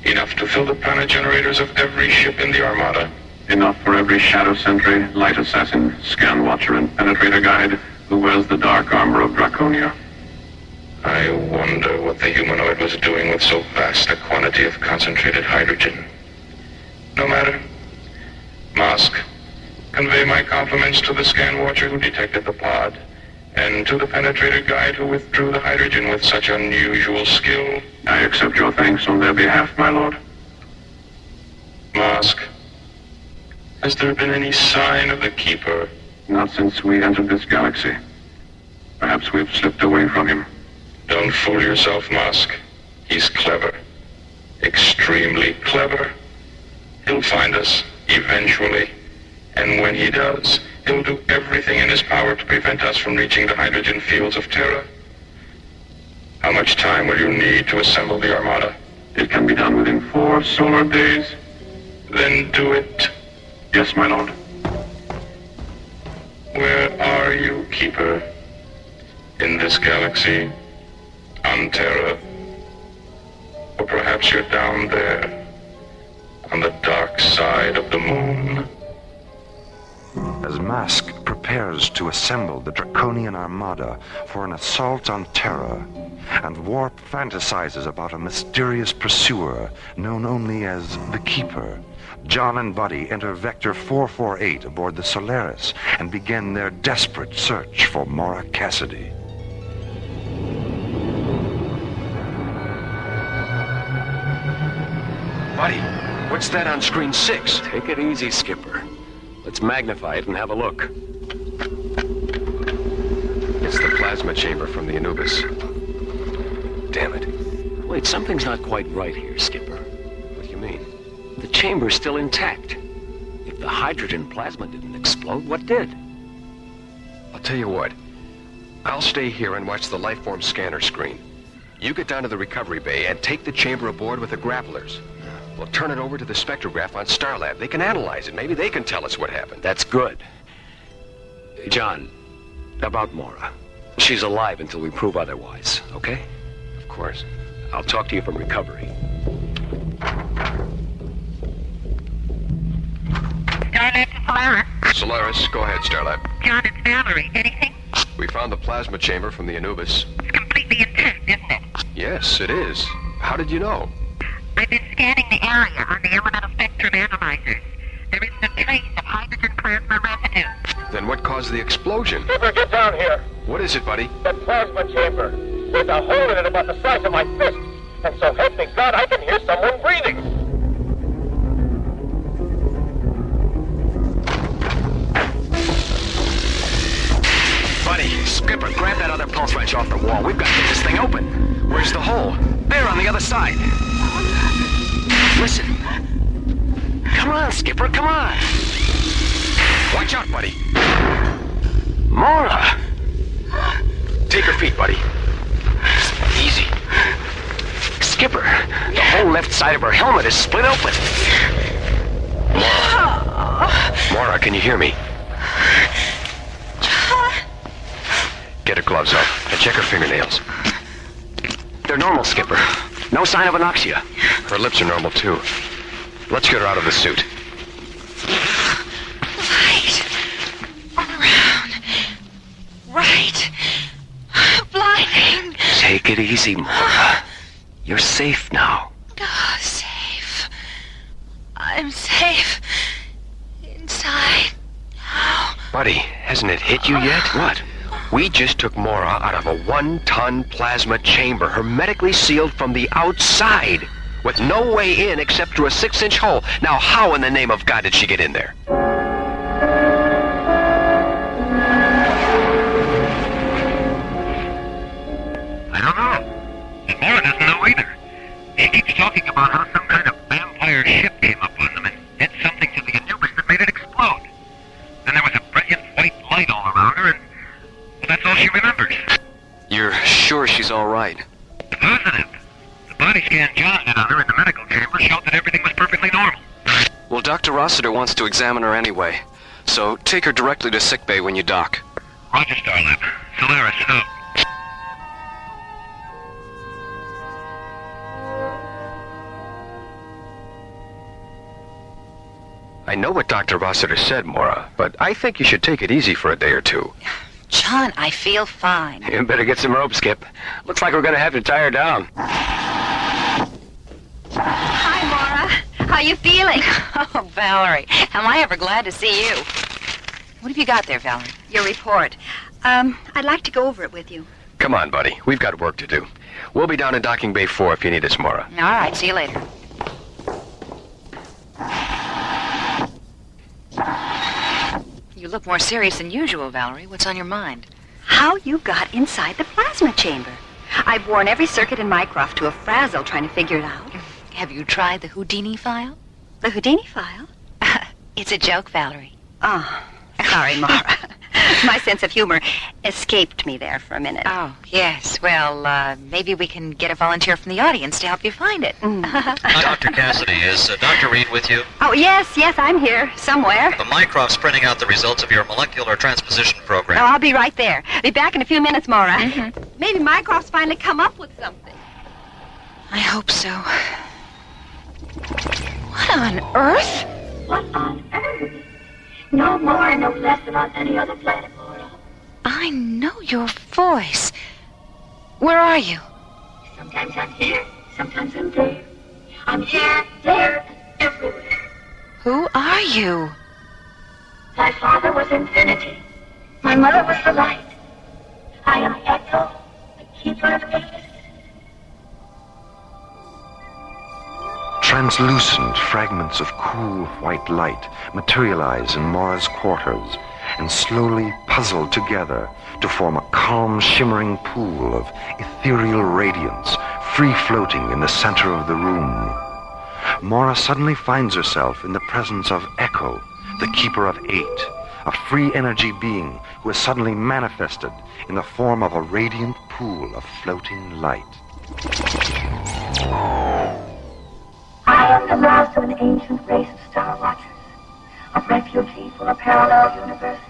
Enough to fill the planet generators of every ship in the Armada. Enough for every Shadow Sentry, Light Assassin, Scan Watcher, and Penetrator Guide who wears the dark armor of Draconia. I wonder what the humanoid was doing with so vast a quantity of concentrated hydrogen. No matter. Mosk, convey my compliments to the Scan Watcher who detected the pod, and to the Penetrator Guide who withdrew the hydrogen with such unusual skill. I accept your thanks on their behalf, my lord. Mosk, has there been any sign of the Keeper? Not since we entered this galaxy. Perhaps we've slipped away from him. Don't fool yourself, Mosk. He's clever. Extremely clever. He'll find us, eventually. And when he does, he'll do everything in his power to prevent us from reaching the hydrogen fields of Terra. How much time will you need to assemble the Armada? It can be done within 4 solar days. Then do it. Yes, my lord. Where are you, Keeper? In this galaxy? On Terra? Or perhaps you're down there, on the dark side of the moon? As Mask prepares to assemble the Draconian Armada for an assault on Terra, and Warp fantasizes about a mysterious pursuer known only as the Keeper, John and Buddy enter Vector 448 aboard the Solaris and begin their desperate search for Maura Cassidy. Buddy, what's that on screen 6? Take it easy, Skipper. Let's magnify it and have a look. It's the plasma chamber from the Anubis. Damn it. Wait, something's not quite right here, Skipper. What do you mean? The chamber's still intact. If the hydrogen plasma didn't explode, what did? I'll tell you what. I'll stay here and watch the lifeform scanner screen. You get down to the recovery bay and take the chamber aboard with the grapplers. We'll turn it over to the spectrograph on Starlab. They can analyze it. Maybe they can tell us what happened. That's good. John, about Maura. She's alive until we prove otherwise, okay? Of course. I'll talk to you from recovery. Starlab to Solaris. Solaris, go ahead, Starlab. John, it's Valerie. Anything? We found the plasma chamber from the Anubis. It's completely intact, isn't it? Yes, it is. How did you know? I've been scanning the area on the elemental spectrum analyzers. There isn't a trace of hydrogen plasma residue. Then what caused the explosion? Skipper, get down here. What is it, buddy? The plasma chamber. There's a hole in it about the size of my fist. And so help me God, I can hear someone breathing. Buddy, Skipper, grab that other pulse wrench off the wall. We've got to get this thing open. Where's the hole? There, on the other side. Listen. Come on, Skipper, come on. Watch out, buddy. Maura! Take her feet, buddy. Easy. Skipper, the whole left side of her helmet is split open. Maura, can you hear me? Get her gloves off and check her fingernails. They're normal, Skipper. No sign of anoxia. Her lips are normal, too. Let's get her out of the suit. Take it easy, Mora. You're safe now. Oh, safe. I'm safe. Inside. How? Buddy, hasn't it hit you yet? What? We just took Mora out of a 1-ton plasma chamber, hermetically sealed from the outside, with no way in except through a 6-inch hole. Now, how in the name of God did she get in there? I don't know. And Mora doesn't know either. She keeps talking about how some kind of vampire ship came up on them and did something to the Anubis that made it explode. Then there was a brilliant white light all around her, and well, that's all she remembers. You're sure she's all right? Positive. The body scan John did on her in the medical chamber showed that everything was perfectly normal. Well, Dr. Rossiter wants to examine her anyway, so take her directly to sickbay when you dock. Roger, Starlab. Solaris, out. I know what Dr. Rossiter said, Mora, but I think you should take it easy for a day or two. John, I feel fine. You better get some rope, Skip. Looks like we're going to have to tie her down. Hi, Mora. How you feeling? Oh, Valerie, am I ever glad to see you. What have you got there, Valerie? Your report. I'd like to go over it with you. Come on, buddy. We've got work to do. We'll be down in docking bay 4 if you need us, Mora. All right, see you later. You look more serious than usual, Valerie. What's on your mind? How you got inside the plasma chamber. I've worn every circuit in Mycroft to a frazzle trying to figure it out. Have you tried the Houdini file? The Houdini file? It's a joke, Valerie. Oh, sorry, Mara. My sense of humor escaped me there for a minute. Oh, yes. Well, maybe we can get a volunteer from the audience to help you find it. Dr. Cassidy, is Dr. Reed with you? Oh, yes, I'm here, somewhere. The Mycroft's printing out the results of your molecular transposition program. Oh, I'll be right there. Be back in a few minutes, Mara. Maybe Mycroft's finally come up with something. I hope so. What on earth? What on earth? No more, no less than on any other planet, Laura. I know your voice. Where are you? Sometimes I'm here, sometimes I'm there. I'm here, there, and everywhere. Who are you? My father was infinity. My mother was the light. I am Echo, the keeper of ages. Translucent fragments of cool white light materialize in Mora's quarters and slowly puzzle together to form a calm, shimmering pool of ethereal radiance, free-floating in the center of the room. Mora suddenly finds herself in the presence of Echo, the Keeper of 8, a free energy being who has suddenly manifested in the form of a radiant pool of floating light. I am the last of an ancient race of Star Watchers, a refugee from a parallel universe,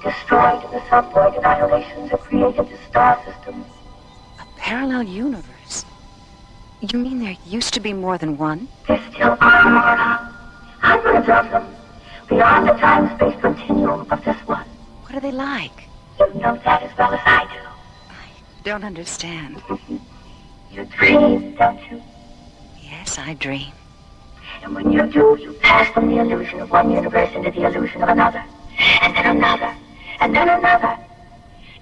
destroyed in the subvoid annihilations that created the star system. A parallel universe? You mean there used to be more than one? There still are, Mora. Hundreds of them, beyond the time-space continuum of this one. What are they like? You know that as well as I do. I don't understand. You dream, don't you? Yes, I dream. And when you do, you pass from the illusion of one universe into the illusion of another, and then another, and then another.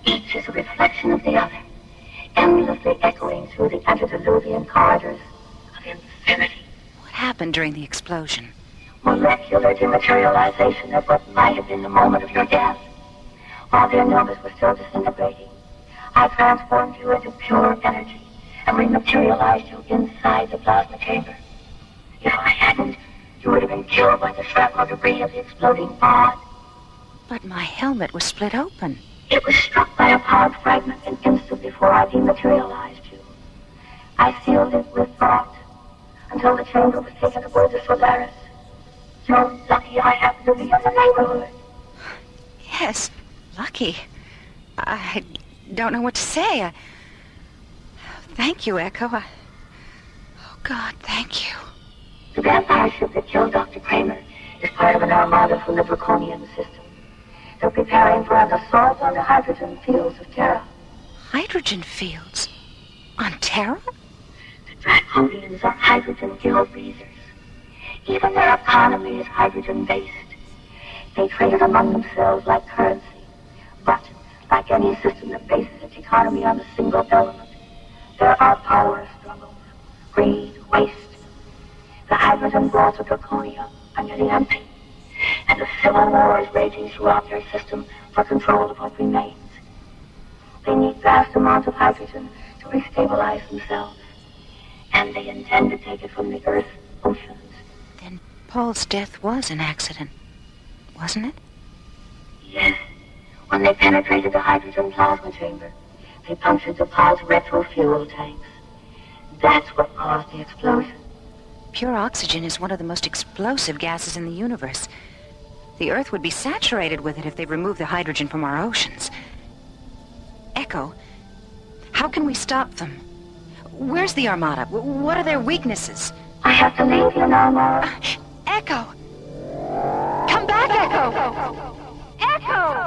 Each is a reflection of the other, endlessly echoing through the antediluvian corridors of infinity. What happened during the explosion? Molecular dematerialization of what might have been the moment of your death. While their numbers were still disintegrating, I transformed you into pure energy and rematerialized you inside the plasma chamber. If I hadn't, you would have been killed by the shrapnel debris of the exploding pod. But my helmet was split open. It was struck by a powered fragment an instant before I dematerialized you. I sealed it with thought until the chamber was taken aboard the Solaris. So lucky I happened to be in the neighborhood. Yes, lucky. I don't know what to say. Thank you, Echo. Oh, God, thank you. The vampire ship that killed Dr. Kramer is part of an armada from the Draconian system. They're preparing for an assault on the hydrogen fields of Terra. Hydrogen fields? On Terra? The Draconians are hydrogen-fueled breezers. Even their economy is hydrogen-based. They trade among themselves like currency. But, like any system that bases its economy on a single element, there are power struggles, greed, waste. The hydrogen vaults of Draconia are nearly empty, and a civil war is raging throughout their system for control of what remains. They need vast amounts of hydrogen to restabilize themselves, and they intend to take it from the Earth's oceans. Then Paul's death was an accident, wasn't it? Yes. When they penetrated the hydrogen plasma chamber, they punctured the pod's retro-fuel tanks. That's what caused the explosion. Pure oxygen is one of the most explosive gases in the universe. The Earth would be saturated with it if they removed the hydrogen from our oceans. Echo, how can we stop them? Where's the Armada? What are their weaknesses? I have to leave you now, Mara. Echo! Come back, Echo! Echo!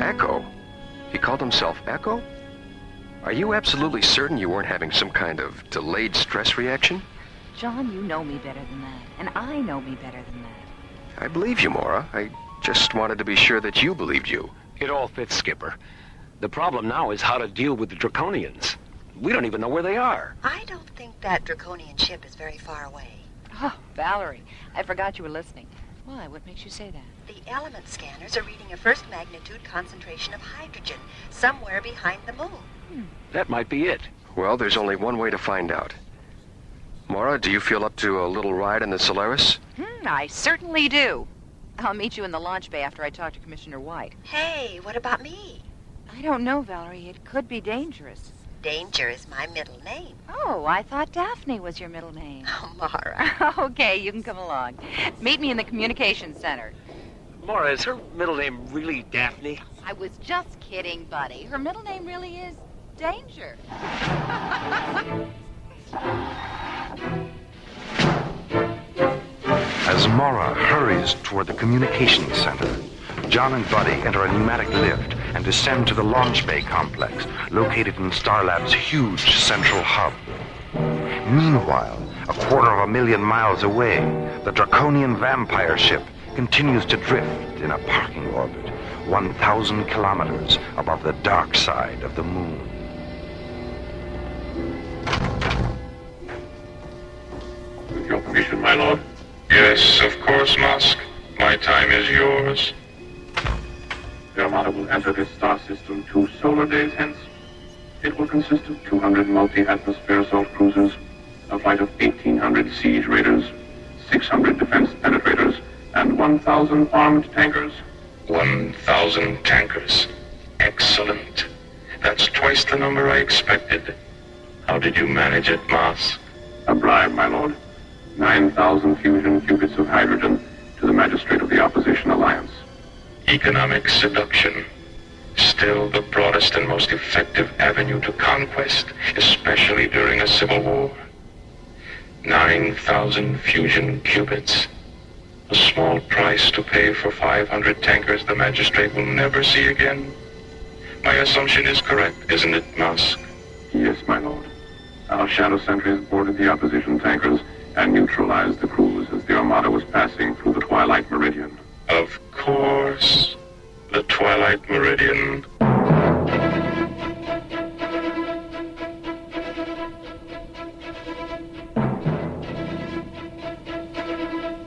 Echo? He called himself Echo? Are you absolutely certain you weren't having some kind of delayed stress reaction? John, you know me better than that, and I know me better than that. I believe you, Mora. I just wanted to be sure that you believed you. It all fits, Skipper. The problem now is how to deal with the Draconians. We don't even know where they are. I don't think that Draconian ship is very far away. Oh, Valerie, I forgot you were listening. Why? What makes you say that? The element scanners are reading a first magnitude concentration of hydrogen somewhere behind the moon. That might be it. Well, there's only one way to find out. Mora, do you feel up to a little ride in the Solaris? I certainly do. I'll meet you in the launch bay after I talk to Commissioner White. Hey, what about me? I don't know, Valerie. It could be dangerous. Danger is my middle name. Oh, I thought Daphne was your middle name. Oh, Mara. Okay, you can come along. Meet me in the communications center. Mora, is her middle name really Daphne? I was just kidding, buddy. Her middle name really is Danger. As Mara hurries toward the communications center, John and Buddy enter a pneumatic lift and descend to the launch bay complex located in Starlab's huge central hub. Meanwhile, 250,000 miles away, the Draconian vampire ship continues to drift in a parking orbit 1,000 kilometers above the dark side of the moon. With your permission, my lord. Yes, of course, Musk. My time is yours. The Armada will enter this star system 2 solar days hence. It will consist of 200 multi-atmosphere assault cruisers, a flight of 1,800 siege raiders, 600 defense penetrators, and 1,000 armed tankers. 1,000 tankers. Excellent. That's twice the number I expected. How did you manage it, Musk? A bribe, my lord. 9,000 fusion qubits of hydrogen to the magistrate of the Opposition Alliance. Economic seduction. Still the broadest and most effective avenue to conquest, especially during a civil war. 9,000 fusion qubits. A small price to pay for 500 tankers the magistrate will never see again. My assumption is correct, isn't it, Musk? Yes, my lord. Our shadow sentries boarded the opposition tankers and neutralized the crews as the Armada was passing through the Twilight Meridian. Of course. The Twilight Meridian.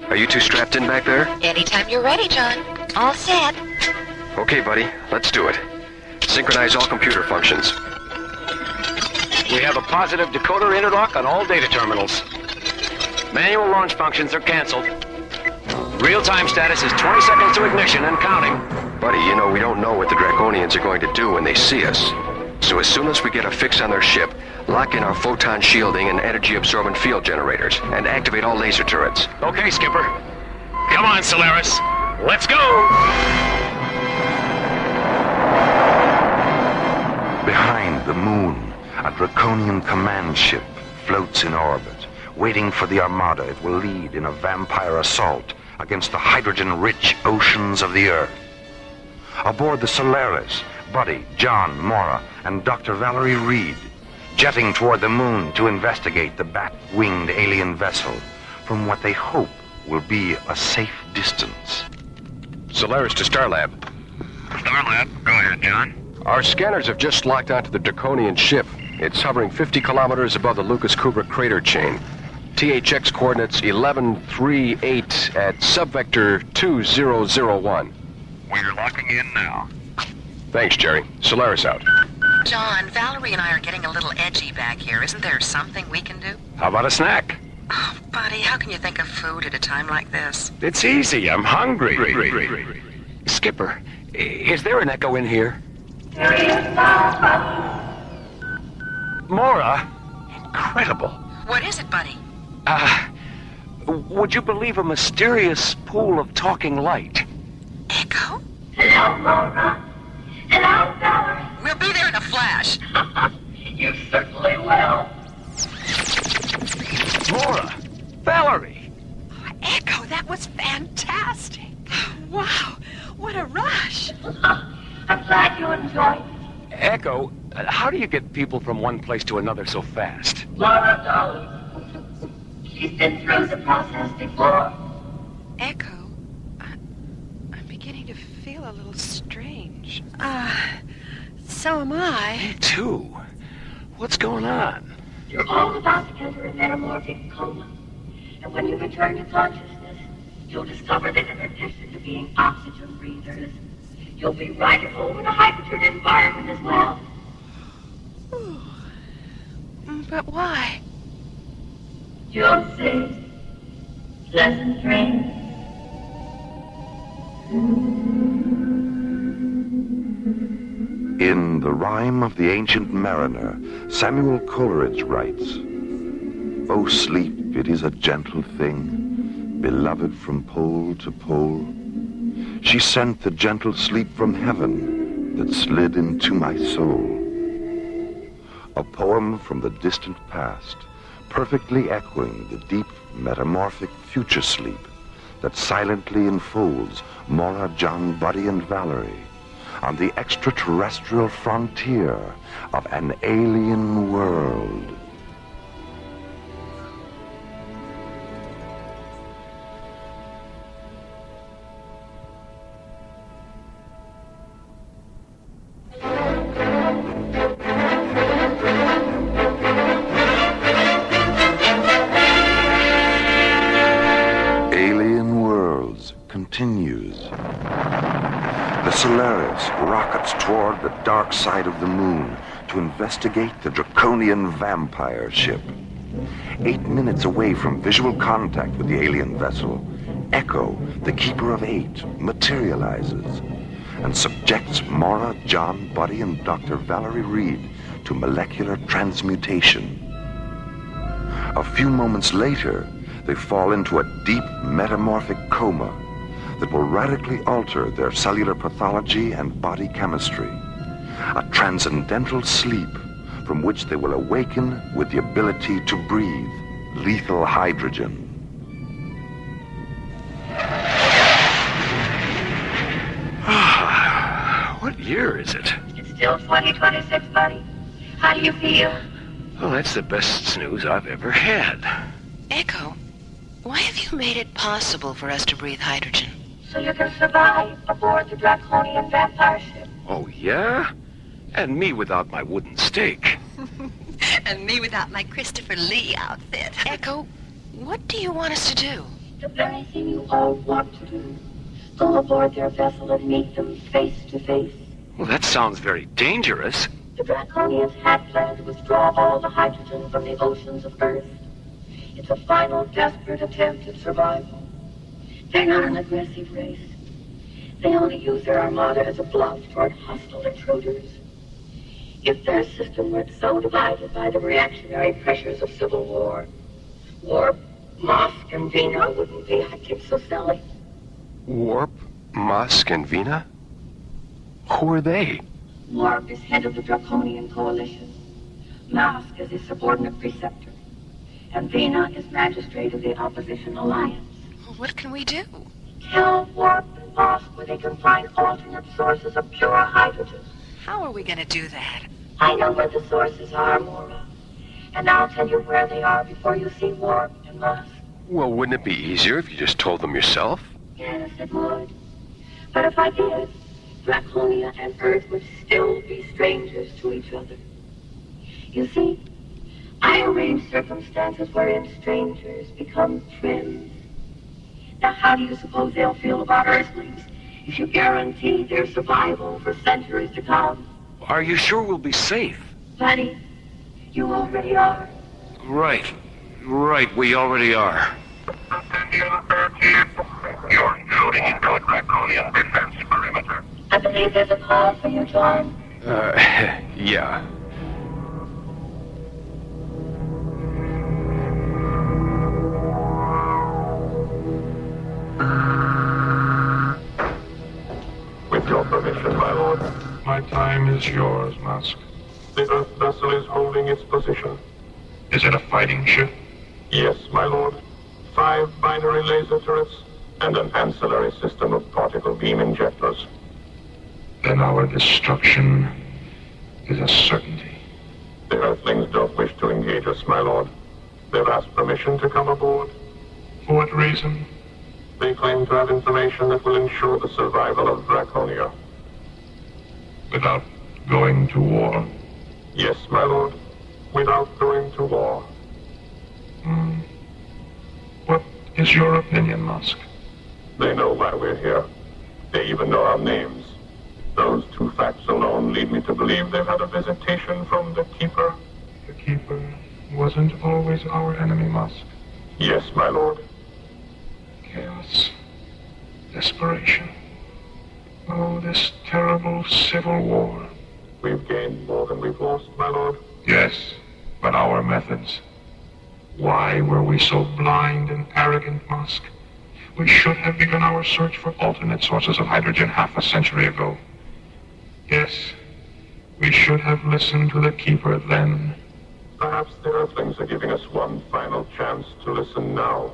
Are you two strapped in back there? Anytime you're ready, John. All set. Okay, buddy. Let's do it. Synchronize all computer functions. We have a positive decoder interlock on all data terminals. Manual launch functions are canceled. Real-time status is 20 seconds to ignition and counting. Buddy, you know we don't know what the Draconians are going to do when they see us. So as soon as we get a fix on their ship, lock in our photon shielding and energy-absorbent field generators, and activate all laser turrets. Okay, Skipper. Come on, Solaris. Let's go! Behind the moon, a Draconian command ship floats in orbit, waiting for the Armada it will lead in a vampire assault against the hydrogen-rich oceans of the Earth. Aboard the Solaris, Buddy, John, Mora, and Dr. Valerie Reed, jetting toward the moon to investigate the bat-winged alien vessel from what they hope will be a safe distance. Solaris to Starlab. Starlab, go ahead, John. Our scanners have just locked onto the Draconian ship. It's hovering 50 kilometers above the Lucas Kubrick crater chain. THX coordinates 1138 at subvector 2001. We're locking in now. Thanks, Jerry. Solaris out. John, Valerie and I are getting a little edgy back here. Isn't there something we can do? How about a snack? Oh, buddy, how can you think of food at a time like this? It's easy. I'm hungry. Skipper, is there an echo in here? Mora? Incredible. What is it, buddy? Would you believe a mysterious pool of talking light? Echo? Hello, Mora. Hello, Valerie. We'll be there in a flash. You certainly will. Mora! Valerie! Echo, that was fantastic. Wow, what a rush. I'm glad you enjoyed it. Echo, how do you get people from one place to another so fast? Mora, darling. She's been through the process before. Echo, I'm beginning to feel a little strange. So am I. Me too. What's going on? You're all about to enter a metamorphic coma. And when you return to consciousness, you'll discover that in addition to being oxygen breathers, you'll be rightful in a hydrogen environment as well. But why? You'll see. Pleasant dreams. In The Rime of the Ancient Mariner, Samuel Coleridge writes, "O sleep, it is a gentle thing, beloved from pole to pole. She sent the gentle sleep from heaven that slid into my soul." A poem from the distant past, perfectly echoing the deep metamorphic future sleep that silently enfolds Mora, John, Buddy, and Valerie on the extraterrestrial frontier of an alien world. Alien Worlds continues. The Solaris rockets toward the dark side of the moon to investigate the Draconian vampire ship. 8 minutes away from visual contact with the alien vessel, Echo, the Keeper of Eight, materializes and subjects Mora, John, Buddy, and Dr. Valerie Reed to molecular transmutation. A few moments later, they fall into a deep metamorphic coma that will radically alter their cellular pathology and body chemistry. A transcendental sleep from which they will awaken with the ability to breathe lethal hydrogen. What year is it? It's still 2026, buddy. How do you feel? Well, that's the best news I've ever had. Echo, why have you made it possible for us to breathe hydrogen? So you can survive aboard the Draconian vampire ship. Oh, yeah? And me without my wooden stake. And me without my Christopher Lee outfit. Echo, what do you want us to do? The very thing you all want to do. Go aboard their vessel and meet them face to face. Well, that sounds very dangerous. The Draconians had planned to withdraw all the hydrogen from the oceans of Earth. It's a final desperate attempt at survival. They're not an aggressive race. They only use their armada as a bluff toward hostile intruders. If their system weren't so divided by the reactionary pressures of civil war, Warp, Mosk, and Vina wouldn't be active so silly. Warp, Mosk, and Vina? Who are they? Warp is head of the Draconian Coalition. Mosk is his subordinate preceptor. And Vina is magistrate of the Opposition Alliance. What can we do? Tell Warp and Embark, where they can find alternate sources of pure hydrogen. How are we going to do that? I know where the sources are, Mora. And I'll tell you where they are before you see Warp and Musk. Well, wouldn't it be easier if you just told them yourself? Yes, it would. But if I did, Draconia and Earth would still be strangers to each other. You see, I arrange circumstances wherein strangers become friends. Now, how do you suppose they'll feel about Earthlings if you guarantee their survival for centuries to come? Are you sure we'll be safe? Buddy, you already are. Right, we already are. You're intruding into a draconian defense perimeter. I believe there's a call for you, John. Yeah. With your permission, my lord. My time is yours, Musk. The Earth vessel is holding its position. Is it a fighting ship? Yes, my lord. 5 binary laser turrets and an ancillary system of particle beam injectors. Then our destruction is a certainty. The Earthlings don't wish to engage us, my lord. They've asked permission to come aboard. For what reason? They claim to have information that will ensure the survival of Draconia. Without going to war? Yes, my lord. Without going to war. What is your opinion, Musk? They know why we're here. They even know our names. Those 2 facts alone lead me to believe they've had a visitation from the Keeper. The Keeper wasn't always our enemy, Musk. Yes, my lord. Chaos. Desperation. Oh, this terrible civil war. We've gained more than we've lost, my lord. Yes, but our methods. Why were we so blind and arrogant, Musk? We should have begun our search for alternate sources of hydrogen half a century ago. Yes, we should have listened to the Keeper then. Perhaps the Earthlings are giving us one final chance to listen now.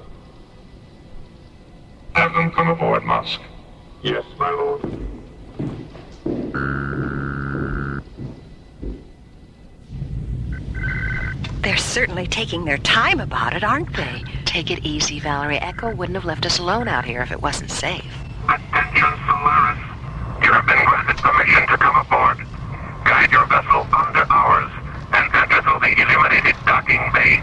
Have them come aboard, Musk. Yes, my lord. They're certainly taking their time about it, aren't they? Take it easy, Valerie. Echo wouldn't have left us alone out here if it wasn't safe. Attention, Solaris. You have been granted permission to come aboard. Guide your vessel under ours and enter through the illuminated docking bay.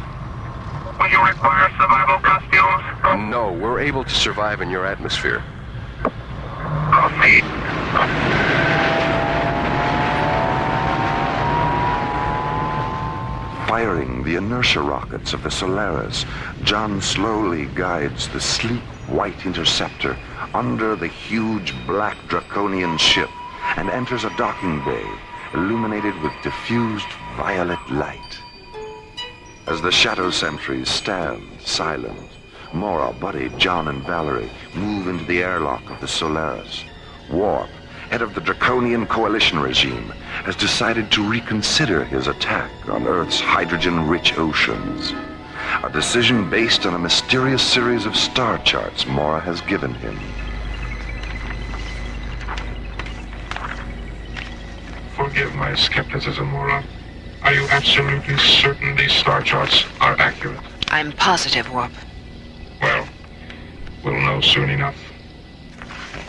Will you require survival costumes? No, we're able to survive in your atmosphere. Proceed. Firing the inertia rockets of the Solaris, John slowly guides the sleek white interceptor under the huge black draconian ship and enters a docking bay illuminated with diffused violet light. As the shadow sentries stand silent, Mora, Buddy, John, and Valerie move into the airlock of the Solaris. Warp, head of the Draconian Coalition regime, has decided to reconsider his attack on Earth's hydrogen-rich oceans. A decision based on a mysterious series of star charts Mora has given him. Forgive my skepticism, Mora. Are you absolutely certain these star charts are accurate? I'm positive, Warp. Well, we'll know soon enough.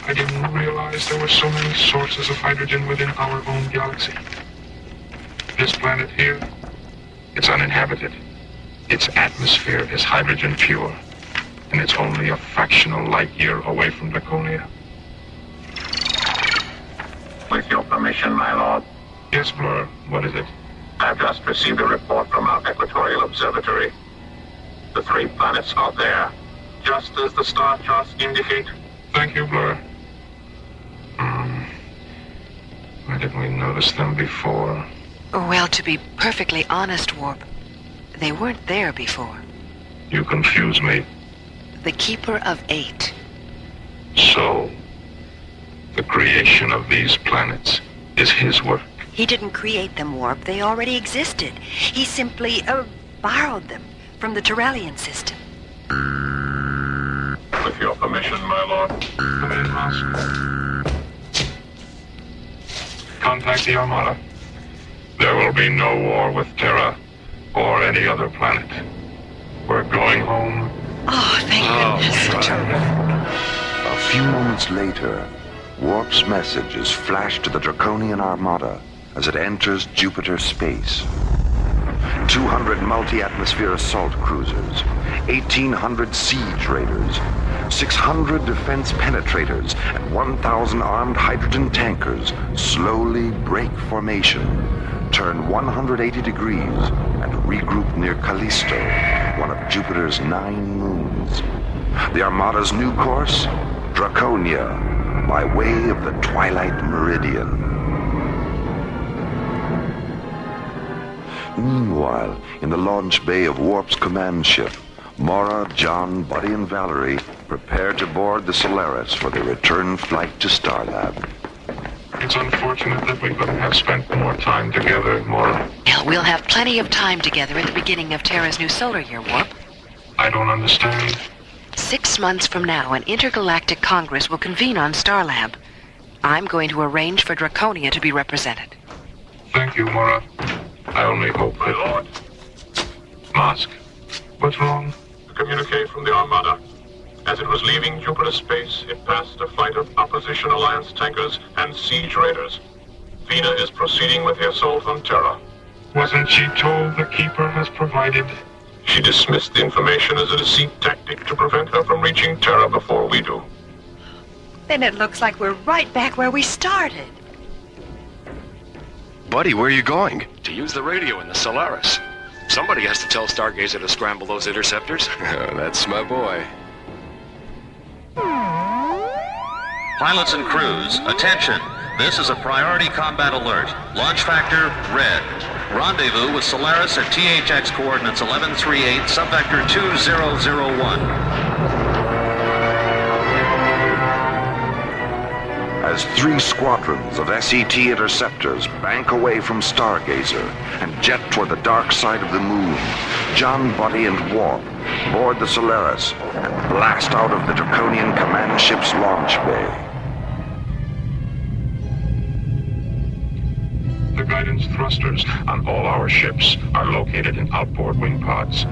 I didn't realize there were so many sources of hydrogen within our own galaxy. This planet here, it's uninhabited. Its atmosphere is hydrogen pure, and it's only a fractional light year away from Draconia. With your permission, my lord. Yes, Blur. What is it? I've just received a report from our Equatorial Observatory. The 3 planets are there, just as the star charts indicate. Thank you, Blur. Why didn't we notice them before? Well, to be perfectly honest, Warp, they weren't there before. You confuse me. The Keeper of 8. So, the creation of these planets is his work. He didn't create them, Warp. They already existed. He simply, borrowed them from the Tyrellian system. The With your permission, my lord. Come in, Musk. Contact the Armada. There will be no war with Terra or any other planet. We're going home. Oh, thank goodness. A few moments later, Warp's message is flashed to the Draconian Armada as it enters Jupiter space. 200 multi-atmosphere assault cruisers, 1,800 siege raiders, 600 defense penetrators, and 1,000 armed hydrogen tankers slowly break formation, turn 180 degrees, and regroup near Callisto, one of Jupiter's 9 moons. The Armada's new course? Draconia, by way of the Twilight Meridian. Meanwhile, in the launch bay of Warp's command ship, Mora, John, Buddy, and Valerie prepare to board the Solaris for their return flight to Starlab. It's unfortunate that we couldn't have spent more time together, Mora. We'll have plenty of time together at the beginning of Terra's new solar year, Warp. I don't understand. 6 months from now, an intergalactic congress will convene on Starlab. I'm going to arrange for Draconia to be represented. Thank you, Mora. I only hope my lord. Musk, what's wrong? A communique from the Armada. As it was leaving Jupiter space, it passed a flight of Opposition Alliance tankers and siege raiders. Vina is proceeding with the assault on Terra. Wasn't she told the Keeper has provided? She dismissed the information as a deceit tactic to prevent her from reaching Terra before we do. Then it looks like we're right back where we started. Buddy, where are you going? To use the radio in the Solaris. Somebody has to tell Stargazer to scramble those interceptors. That's my boy. Pilots and crews, attention. This is a priority combat alert. Launch factor, red. Rendezvous with Solaris at THX coordinates 1138, subvector 2001. As 3 squadrons of SET interceptors bank away from Stargazer and jet toward the dark side of the moon, John, Buddy, and Warp board the Solaris and blast out of the Draconian command ship's launch bay. The guidance thrusters on all our ships are located in outboard wing pods.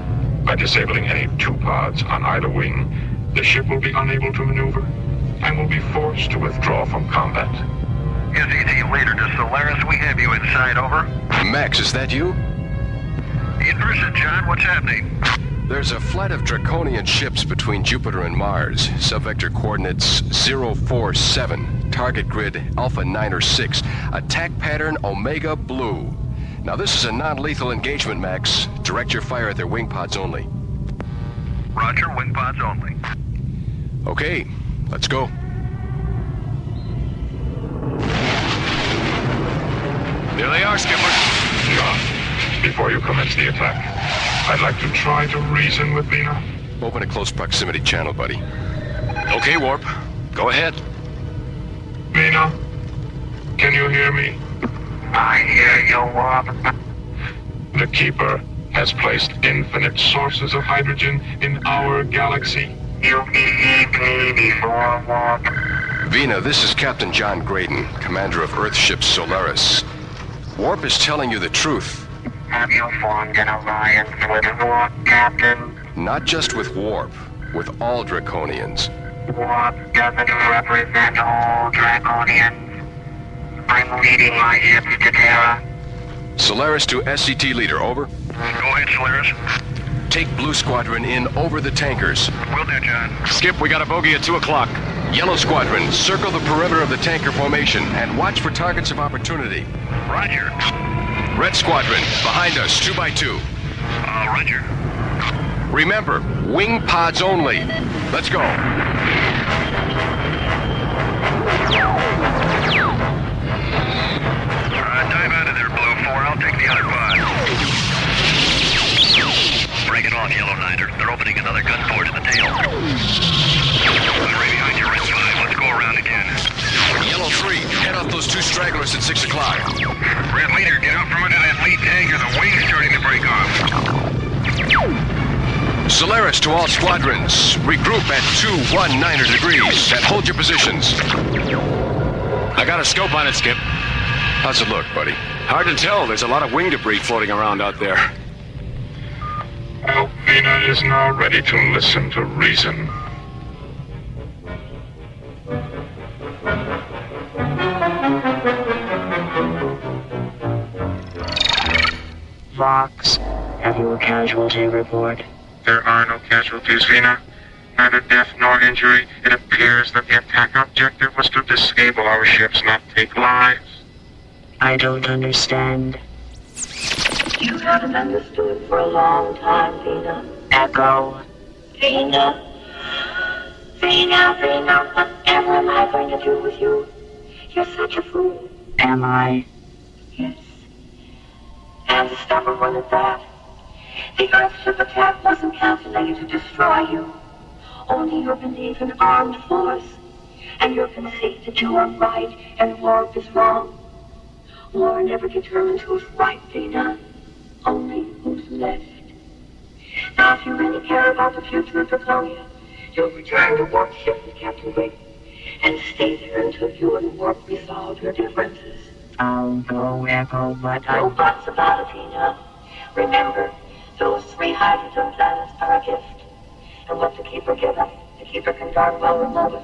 By disabling any 2 pods on either wing, the ship will be unable to maneuver and will be forced to withdraw from combat. SET leader to Solaris, we have you inside, over. Max, is that you? In person, John, what's happening? There's a flight of Draconian ships between Jupiter and Mars. Subvector coordinates 047. Target grid Alpha 9 or 6. Attack pattern Omega Blue. Now this is a non-lethal engagement, Max. Direct your fire at their wing pods only. Roger, wing pods only. Okay, let's go. There they are, Skipper. John, before you commence the attack, I'd like to try to reason with Vina. Open a close proximity channel, buddy. Okay, Warp. Go ahead. Vina, can you hear me? I hear you, Warp. The Keeper has placed infinite sources of hydrogen in our galaxy. You need me before, Warp. Vina, this is Captain John Graydon, commander of Earthship Solaris. Warp is telling you the truth. Have you formed an alliance with Warp, Captain? Not just with Warp, with all Draconians. Warp doesn't represent all Draconians. I'm leading my ship to Terra. Solaris to SCT leader, over. Go ahead, Solaris. Take Blue Squadron in over the tankers. Will do, John. Skip, we got a bogey at 2 o'clock. Yellow Squadron, circle the perimeter of the tanker formation and watch for targets of opportunity. Roger. Red Squadron, behind us, 2 by 2. Roger. Remember, wing pods only. Let's go. Dive out of there, Blue 4. I'll take the other pod. Break it off, Yellow Niner. They're opening another gun port in the tail. I'm right behind you, Red 5. Let's go around again. Yellow 3, head off those 2 stragglers at 6 o'clock. Red Leader, get out from under that lead tanker. The wing's starting to break off. Solaris to all squadrons. Regroup at 219 degrees and hold your positions. I got a scope on it, Skip. How's it look, buddy? Hard to tell. There's a lot of wing debris floating around out there. Alvina is now ready to listen to reason. Vox, have you a casualty report? There are no casualties, Vina. Neither death nor injury. It appears that the attack objective was to disable our ships, not take lives. I don't understand. You haven't understood for a long time, Vina. Echo. Vina. Vina, whatever am I going to do with you? You're such a fool. Am I? Yes. And stubborn one at that. The Earthship attack wasn't calculated to destroy you. Only your belief in armed force, and your conceit that you are right and Warp is wrong. War never determines who's right, Vina. Only who's left. Now, if you really care about the future of Draconia, you'll return to Warp ship with Captain Grayson, and stay there until you and Warp resolve your differences. I'll go, Echo, but No buts about it, Vina. Remember, those 3 hydrogen planets are a gift. And what the Keeper giveth, the Keeper can darn well remove it.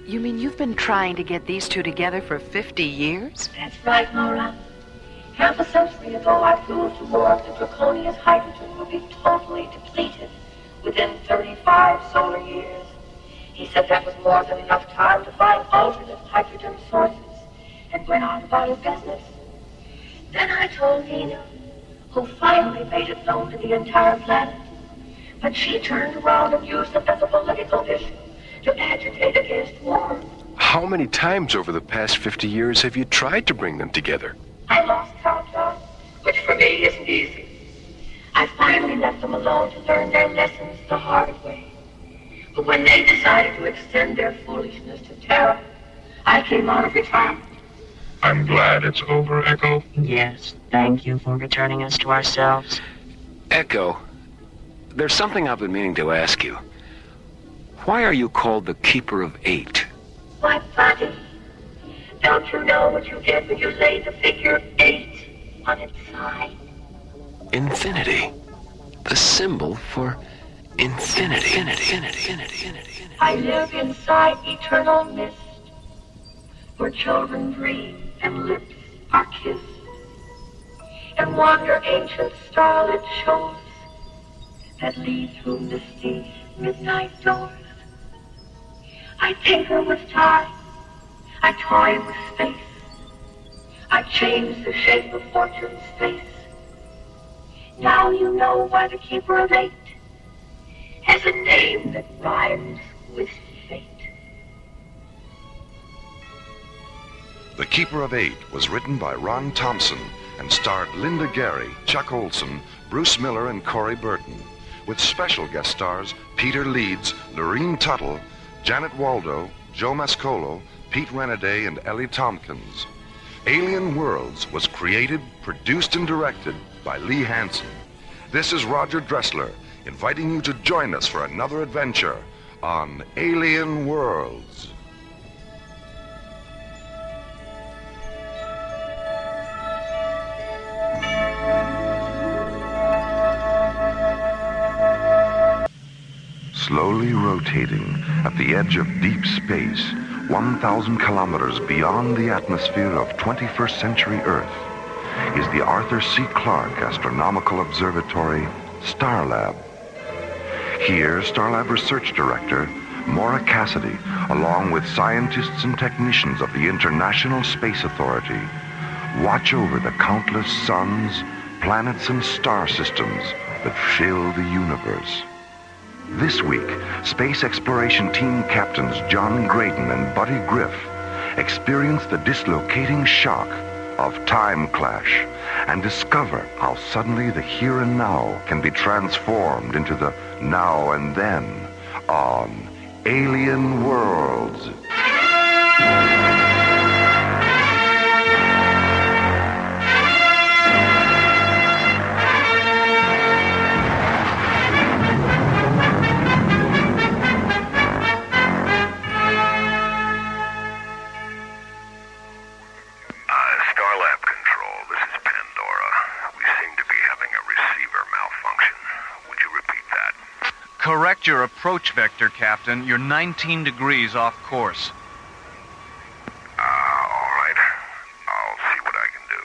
You mean you've been trying to get these two together for 50 years? That's right, Nora. Half a century ago, I proved to Warp that Draconia's hydrogen would be totally depleted within 35 solar years. He said that was more than enough time to find alternate hydrogen sources, and went on about his business. Then I told Vina, who finally made it known to the entire planet. But she turned around and used it as a political issue to agitate against war. How many times over the past 50 years have you tried to bring them together? I lost count, John, which for me isn't easy. I finally left them alone to learn their lessons the hard way. But when they decided to extend their foolishness to Terra, I came out of retirement. I'm glad it's over, Echo. Yes, thank you for returning us to ourselves. Echo, there's something I've been meaning to ask you. Why are you called the Keeper of 8? Why, buddy, don't you know what you did when you laid the figure 8 on its side? Infinity. The symbol for infinity. I live inside eternal mist, where children dream and lips are kissed, and wander ancient starlit shores that lead through misty midnight doors. I tinker with time, I toy with space, I change the shape of fortune's face. Now you know why the Keeper of 8 has a name that rhymes with fate. The Keeper of 8 was written by Ron Thompson and starred Linda Gary, Chuck Olson, Bruce Miller, and Corey Burton, with special guest stars Peter Leeds, Lorene Tuttle, Janet Waldo, Joe Mascolo, Pete Renaday, and Ellie Tompkins. Alien Worlds was created, produced, and directed by Lee Hansen. This is Roger Dressler, inviting you to join us for another adventure on Alien Worlds. Slowly rotating at the edge of deep space, 1,000 kilometers beyond the atmosphere of 21st century Earth, is the Arthur C. Clarke Astronomical Observatory, Starlab. Here, Starlab Research Director Maura Cassidy, along with scientists and technicians of the International Space Authority, watch over the countless suns, planets, and star systems that fill the universe. This week, Space Exploration Team Captains John Graydon and Buddy Griff experience the dislocating shock of time clash and discover how suddenly the here and now can be transformed into the now and then on Alien Worlds. Starlab Control, this is Pandora. We seem to be having a receiver malfunction. Would you repeat that? Correct your approach vector, Captain. You're 19 degrees off course. All right. I'll see what I can do.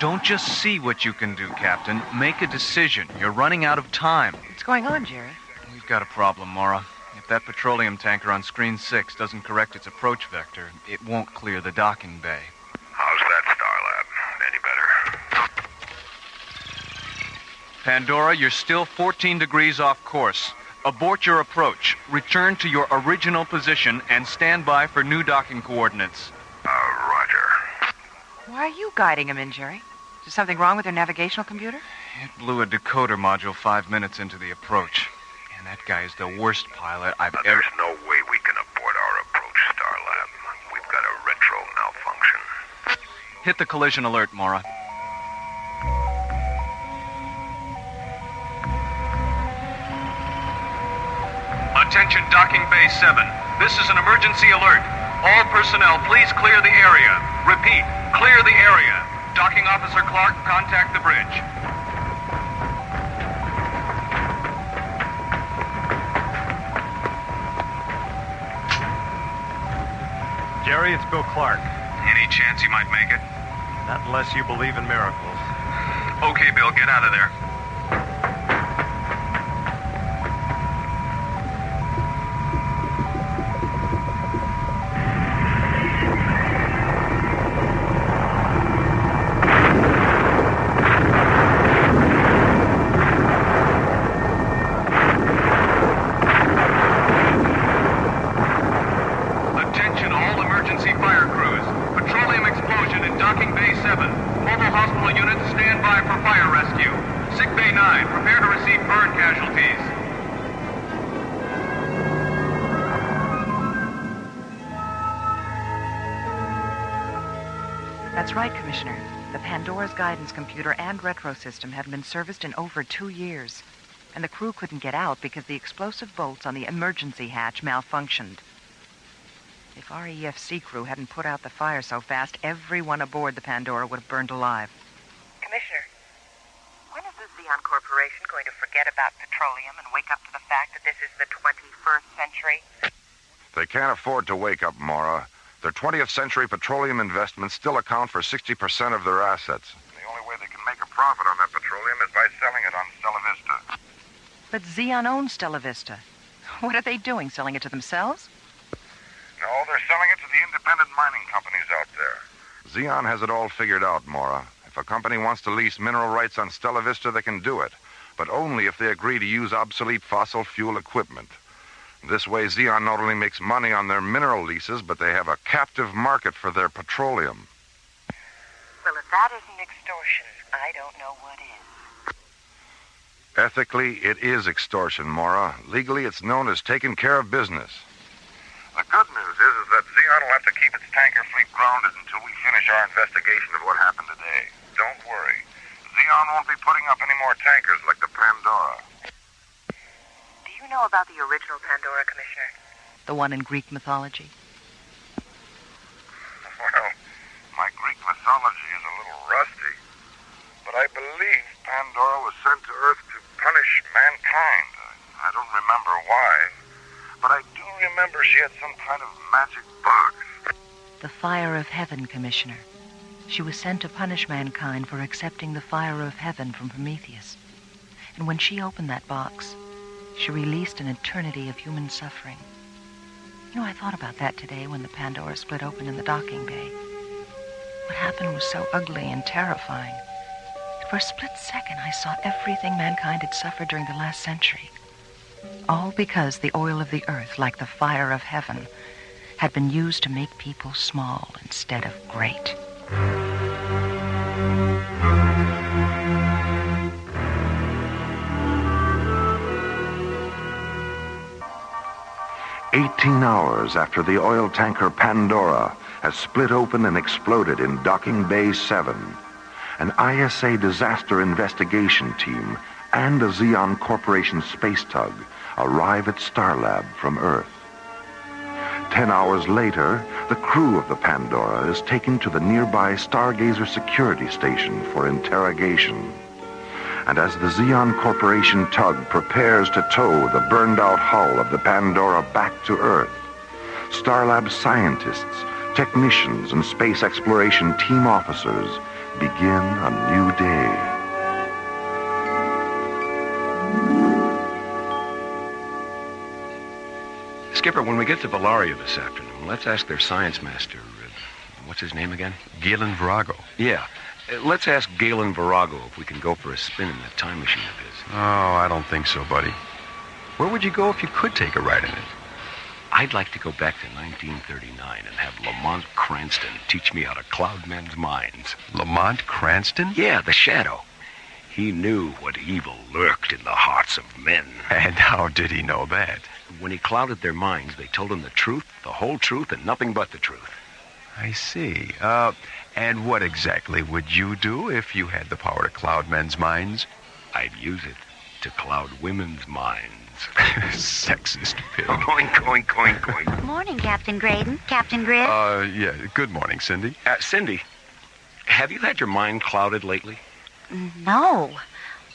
Don't just see what you can do, Captain. Make a decision. You're running out of time. What's going on, Jerry? We've got a problem, Mara. If that petroleum tanker on screen 6 doesn't correct its approach vector, it won't clear the docking bay. How's that, Starlab? Any better? Pandora, you're still 14 degrees off course. Abort your approach. Return to your original position and stand by for new docking coordinates. Roger. Why are you guiding him in, Jerry? Is there something wrong with your navigational computer? It blew a decoder module 5 minutes into the approach. And that guy is the worst pilot I've ever... There's no way we can abort our approach, Starlab. We've got a retro malfunction. Hit the collision alert, Mara. Attention Docking Bay 7. This is an emergency alert. All personnel, please clear the area. Repeat, clear the area. Docking Officer Clark, contact the bridge. Jerry, it's Bill Clark. Any chance you might make it? Not unless you believe in miracles. Okay, Bill, get out of there. Attention all emergency fire crews. Petroleum explosion in Docking Bay 7. Mobile hospital units stand by for fire rescue. Sick Bay 9, prepare to receive burn casualties. That's right, Commissioner. The Pandora's guidance computer and retro system hadn't been serviced in over 2 years. And the crew couldn't get out because the explosive bolts on the emergency hatch malfunctioned. If our EFC crew hadn't put out the fire so fast, everyone aboard the Pandora would have burned alive. Commissioner, when is the Xeon Corporation going to forget about petroleum and wake up to the fact that this is the 21st century? They can't afford to wake up, Mara. Their 20th century petroleum investments still account for 60% of their assets. The only way they can make a profit on that petroleum is by selling it on Stella Vista. But Xeon owns Stella Vista. What are they doing, selling it to themselves? No, they're selling it to the independent mining companies out there. Xeon has it all figured out, Mara. If a company wants to lease mineral rights on Stella Vista, they can do it. But only if they agree to use obsolete fossil fuel equipment. This way, Xeon not only makes money on their mineral leases, but they have a captive market for their petroleum. Well, if that isn't extortion, I don't know what is. Ethically, it is extortion, Mara. Legally, it's known as taking care of business. The good news is that Xeon will have to keep its tanker fleet grounded until we finish our investigation of what happened today. Don't worry. Xeon won't be putting up any more tankers like the Pandora. Do you know about the original Pandora, Commissioner? The one in Greek mythology? Well, my Greek mythology is a little rusty. But I believe Pandora was sent to Earth to punish mankind. I don't remember why. But I do remember she had some kind of magic box. The fire of heaven, Commissioner. She was sent to punish mankind for accepting the fire of heaven from Prometheus. And when she opened that box, she released an eternity of human suffering. You know, I thought about that today when the Pandora split open in the docking bay. What happened was so ugly and terrifying. For a split second, I saw everything mankind had suffered during the last century. All because the oil of the earth, like the fire of heaven, had been used to make people small instead of great. 18 hours after the oil tanker Pandora has split open and exploded in Docking Bay 7, an ISA disaster investigation team and a Xeon Corporation space tug arrive at Starlab from Earth. 10 hours later, the crew of the Pandora is taken to the nearby Stargazer security station for interrogation. And as the Xeon Corporation tug prepares to tow the burned-out hull of the Pandora back to Earth, Starlab scientists, technicians, and space exploration team officers begin a new day. Skipper, when we get to Valaria this afternoon, let's ask their science master, what's his name again? Galen Virago. Yeah. Let's ask Galen Virago if we can go for a spin in that time machine of his. Oh, I don't think so, buddy. Where would you go if you could take a ride in it? I'd like to go back to 1939 and have Lamont Cranston teach me how to cloud men's minds. Lamont Cranston? Yeah, the Shadow. He knew what evil lurked in the hearts of men. And how did he know that? When he clouded their minds, they told him the truth, the whole truth, and nothing but the truth. I see. And what exactly would you do if you had the power to cloud men's minds? I'd use it to cloud women's minds. Sexist pig. Oink, oink, oink, oink. Morning, Captain Graydon. Captain Grid? Yeah. Good morning, Cindy. Cindy, have you had your mind clouded lately? No.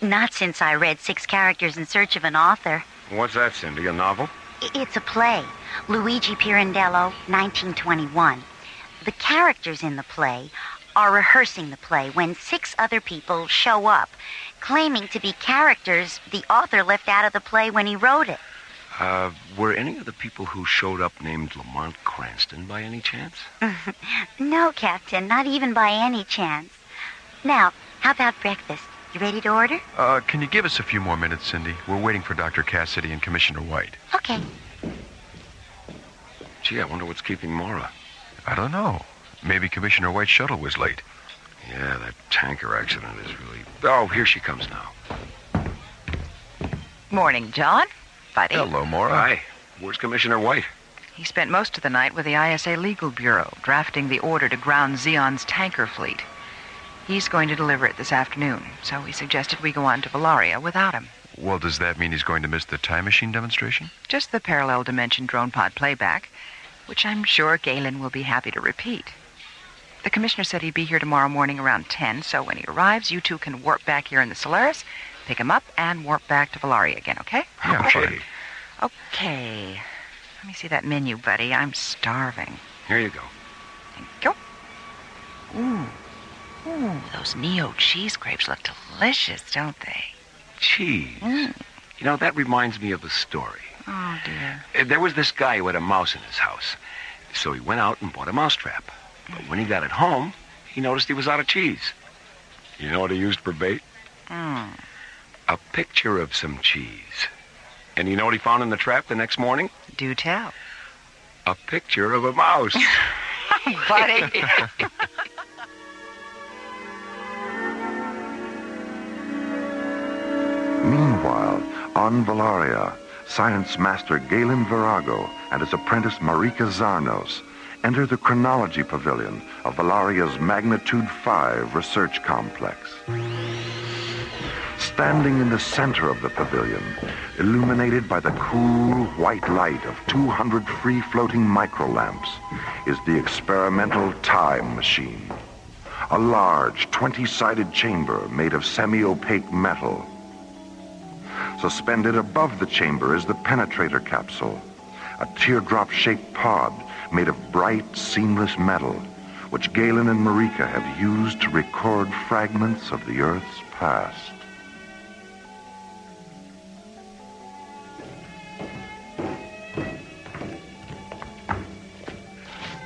Not since I read 6 Characters in Search of an Author. What's that, Cindy? A novel? It's a play. Luigi Pirandello, 1921. The characters in the play are rehearsing the play when 6 other people show up, claiming to be characters the author left out of the play when he wrote it. Were any of the people who showed up named Lamont Cranston by any chance? No, Captain, not even by any chance. Now, how about breakfast? You ready to order? Can you give us a few more minutes, Cindy? We're waiting for Dr. Cassidy and Commissioner White. Okay. Gee, I wonder what's keeping Mora. I don't know. Maybe Commissioner White's shuttle was late. Yeah, that tanker accident is really... Oh, here she comes now. Morning, John. Buddy. Hello, Mora. Hi. Where's Commissioner White? He spent most of the night with the ISA Legal Bureau, drafting the order to ground Xeon's tanker fleet. He's going to deliver it this afternoon, so he suggested we go on to Valaria without him. Well, does that mean he's going to miss the time machine demonstration? Just the parallel dimension drone pod playback, which I'm sure Galen will be happy to repeat. The commissioner said he'd be here tomorrow morning around 10, so when he arrives, you two can warp back here in the Solaris, pick him up, and warp back to Valaria again, okay? Yeah, fine. Okay. Let me see that menu, buddy. I'm starving. Here you go. Thank you. Ooh, those Neo cheese grapes look delicious, don't they? Cheese. You know, that reminds me of a story. Oh, dear. There was this guy who had a mouse in his house. So he went out and bought a mousetrap. But when he got it home, he noticed he was out of cheese. You know what he used for bait? A picture of some cheese. And you know what he found in the trap the next morning? Do tell. A picture of a mouse. Buddy. Meanwhile, on Valaria, science master Galen Virago and his apprentice Marika Zarnos enter the chronology pavilion of Valaria's Magnitude 5 research complex. Standing in the center of the pavilion, illuminated by the cool white light of 200 free-floating microlamps, is the experimental time machine. A large 20-sided chamber made of semi-opaque metal. Suspended above the chamber is the penetrator capsule, a teardrop-shaped pod made of bright, seamless metal, which Galen and Marika have used to record fragments of the Earth's past.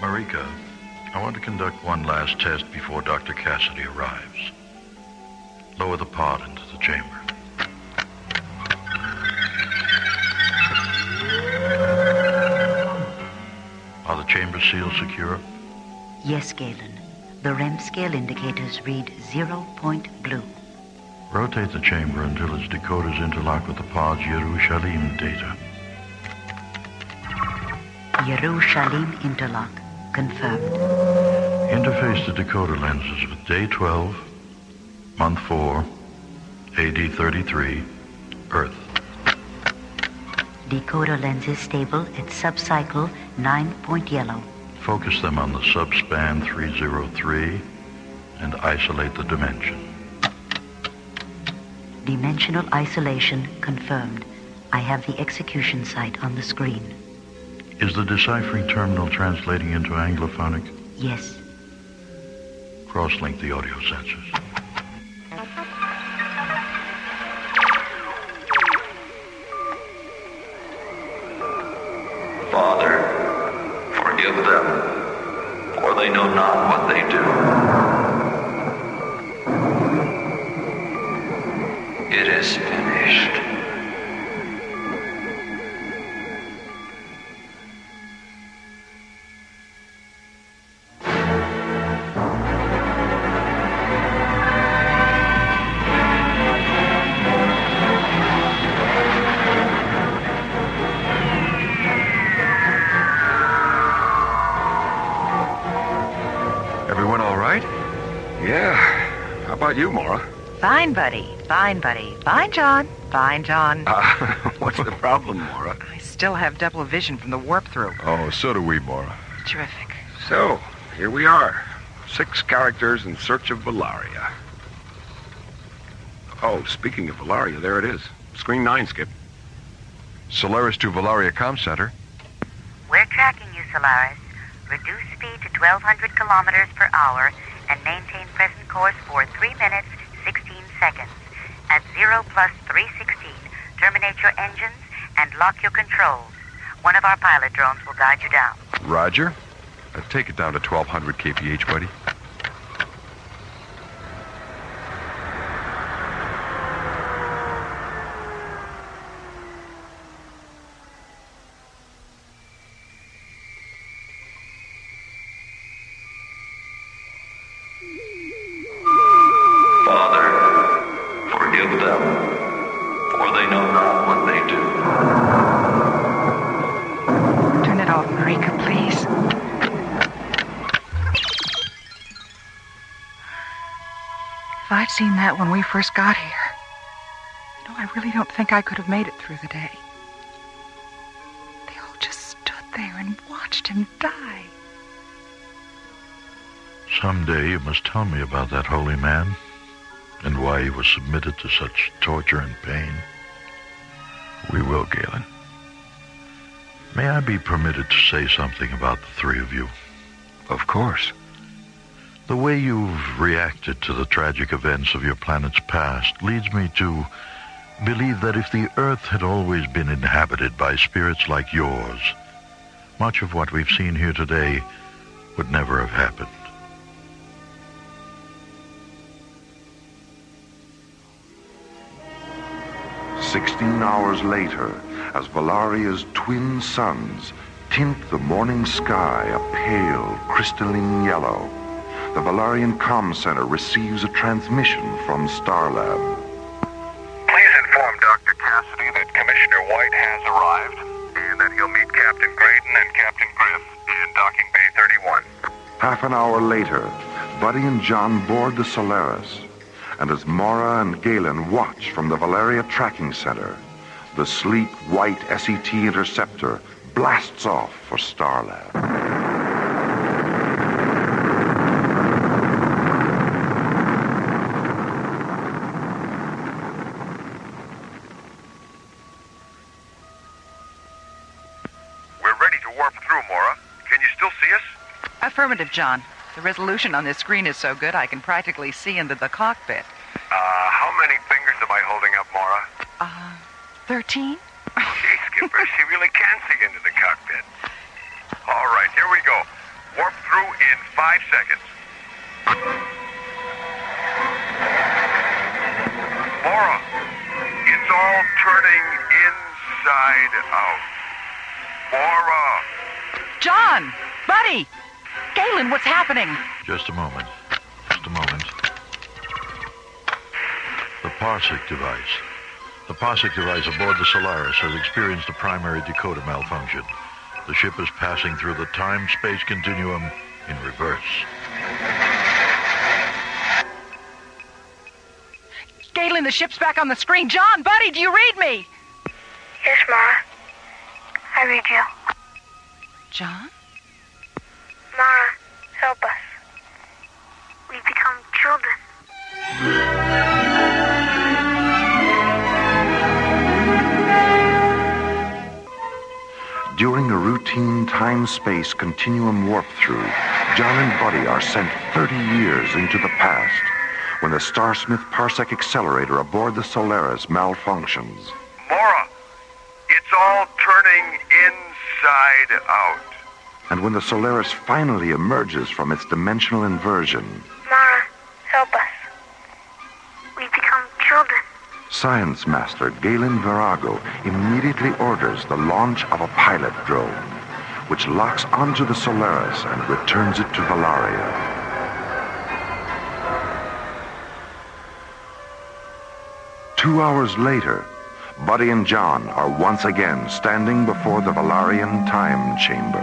Marika, I want to conduct one last test before Dr. Cassidy arrives. Lower the pod into the chamber. Are the chamber seals secure? Yes, Galen. The REM scale indicators read 0 point blue. Rotate the chamber until its decoders interlock with the pod's Yerushalayim data. Yerushalayim interlock. Confirmed. Interface to decoder lenses with day 12, month 4, AD 33, Earth. Decoder lenses stable at subcycle 9-point yellow. Focus them on the subspan 303 and isolate the dimension. Dimensional isolation confirmed. I have the execution site on the screen. Is the deciphering terminal translating into anglophonic? Yes. Cross-link the audio sensors. Father, forgive them, for they know not what they do. It is finished. Everyone all right? Yeah. How about you, Maura? Fine, buddy. Fine, buddy. Fine, John. Fine, John. What's the problem, Maura? I still have double vision from the warp-through. Oh, so do we, Maura. Terrific. So, here we are. 6 characters in search of Valaria. Oh, speaking of Valaria, there it is. Screen 9, Skip. Solaris to Valaria Comm Center. We're tracking you, Solaris. Reduce speed to 1,200 kilometers per hour and maintain present course for 3 minutes, 16 seconds. At 0 plus 316, terminate your engines and lock your controls. One of our pilot drones will guide you down. Roger. Take it down to 1,200 kph, buddy. Father, forgive them, for they know not what they do. Turn it off, Marika, please. If I'd seen that when we first got here, I really don't think I could have made it through the day. They all just stood there and watched him die. Someday you must tell me about that holy man and why he was submitted to such torture and pain. We will, Galen. May I be permitted to say something about the three of you? Of course. The way you've reacted to the tragic events of your planet's past leads me to believe that if the Earth had always been inhabited by spirits like yours, much of what we've seen here today would never have happened. "16 hours later, as Valaria's twin suns tint the morning sky a pale, crystalline yellow, the Valarian Comm Center receives a transmission from Starlab. Please inform Dr. Cassidy that Commissioner White has arrived and that he'll meet Captain Graydon and Captain Griff in Docking Bay 31. Half an hour later, Buddy and John board the Solaris, and as Mara and Galen watch from the Valeria Tracking Center, the sleek white SET interceptor blasts off for Starlab. Affirmative, John. The resolution on this screen is so good I can practically see into the cockpit. How many fingers am I holding up, Mara? 13? Gee, Skipper, she really can see into the cockpit. All right, here we go. Warp through in 5 seconds. Mara, it's all turning inside out. Mara! John! Buddy! Galen, what's happening? Just a moment. Just a moment. The Parsec device. The Parsec device aboard the Solaris has experienced a primary decoder malfunction. The ship is passing through the time-space continuum in reverse. Galen, the ship's back on the screen. John, buddy, do you read me? Yes, Mara. I read you. John? Mara, help us. We become children. During a routine time-space continuum warp-through, John and Buddy are sent 30 years into the past when the Starsmith Parsec accelerator aboard the Solaris malfunctions. Mara, it's all turning inside out. And when the Solaris finally emerges from its dimensional inversion, Mara, help us. We become children. Science Master Galen Virago immediately orders the launch of a pilot drone, which locks onto the Solaris and returns it to Valaria. Two hours later, Buddy and John are once again standing before the Valarian time chamber.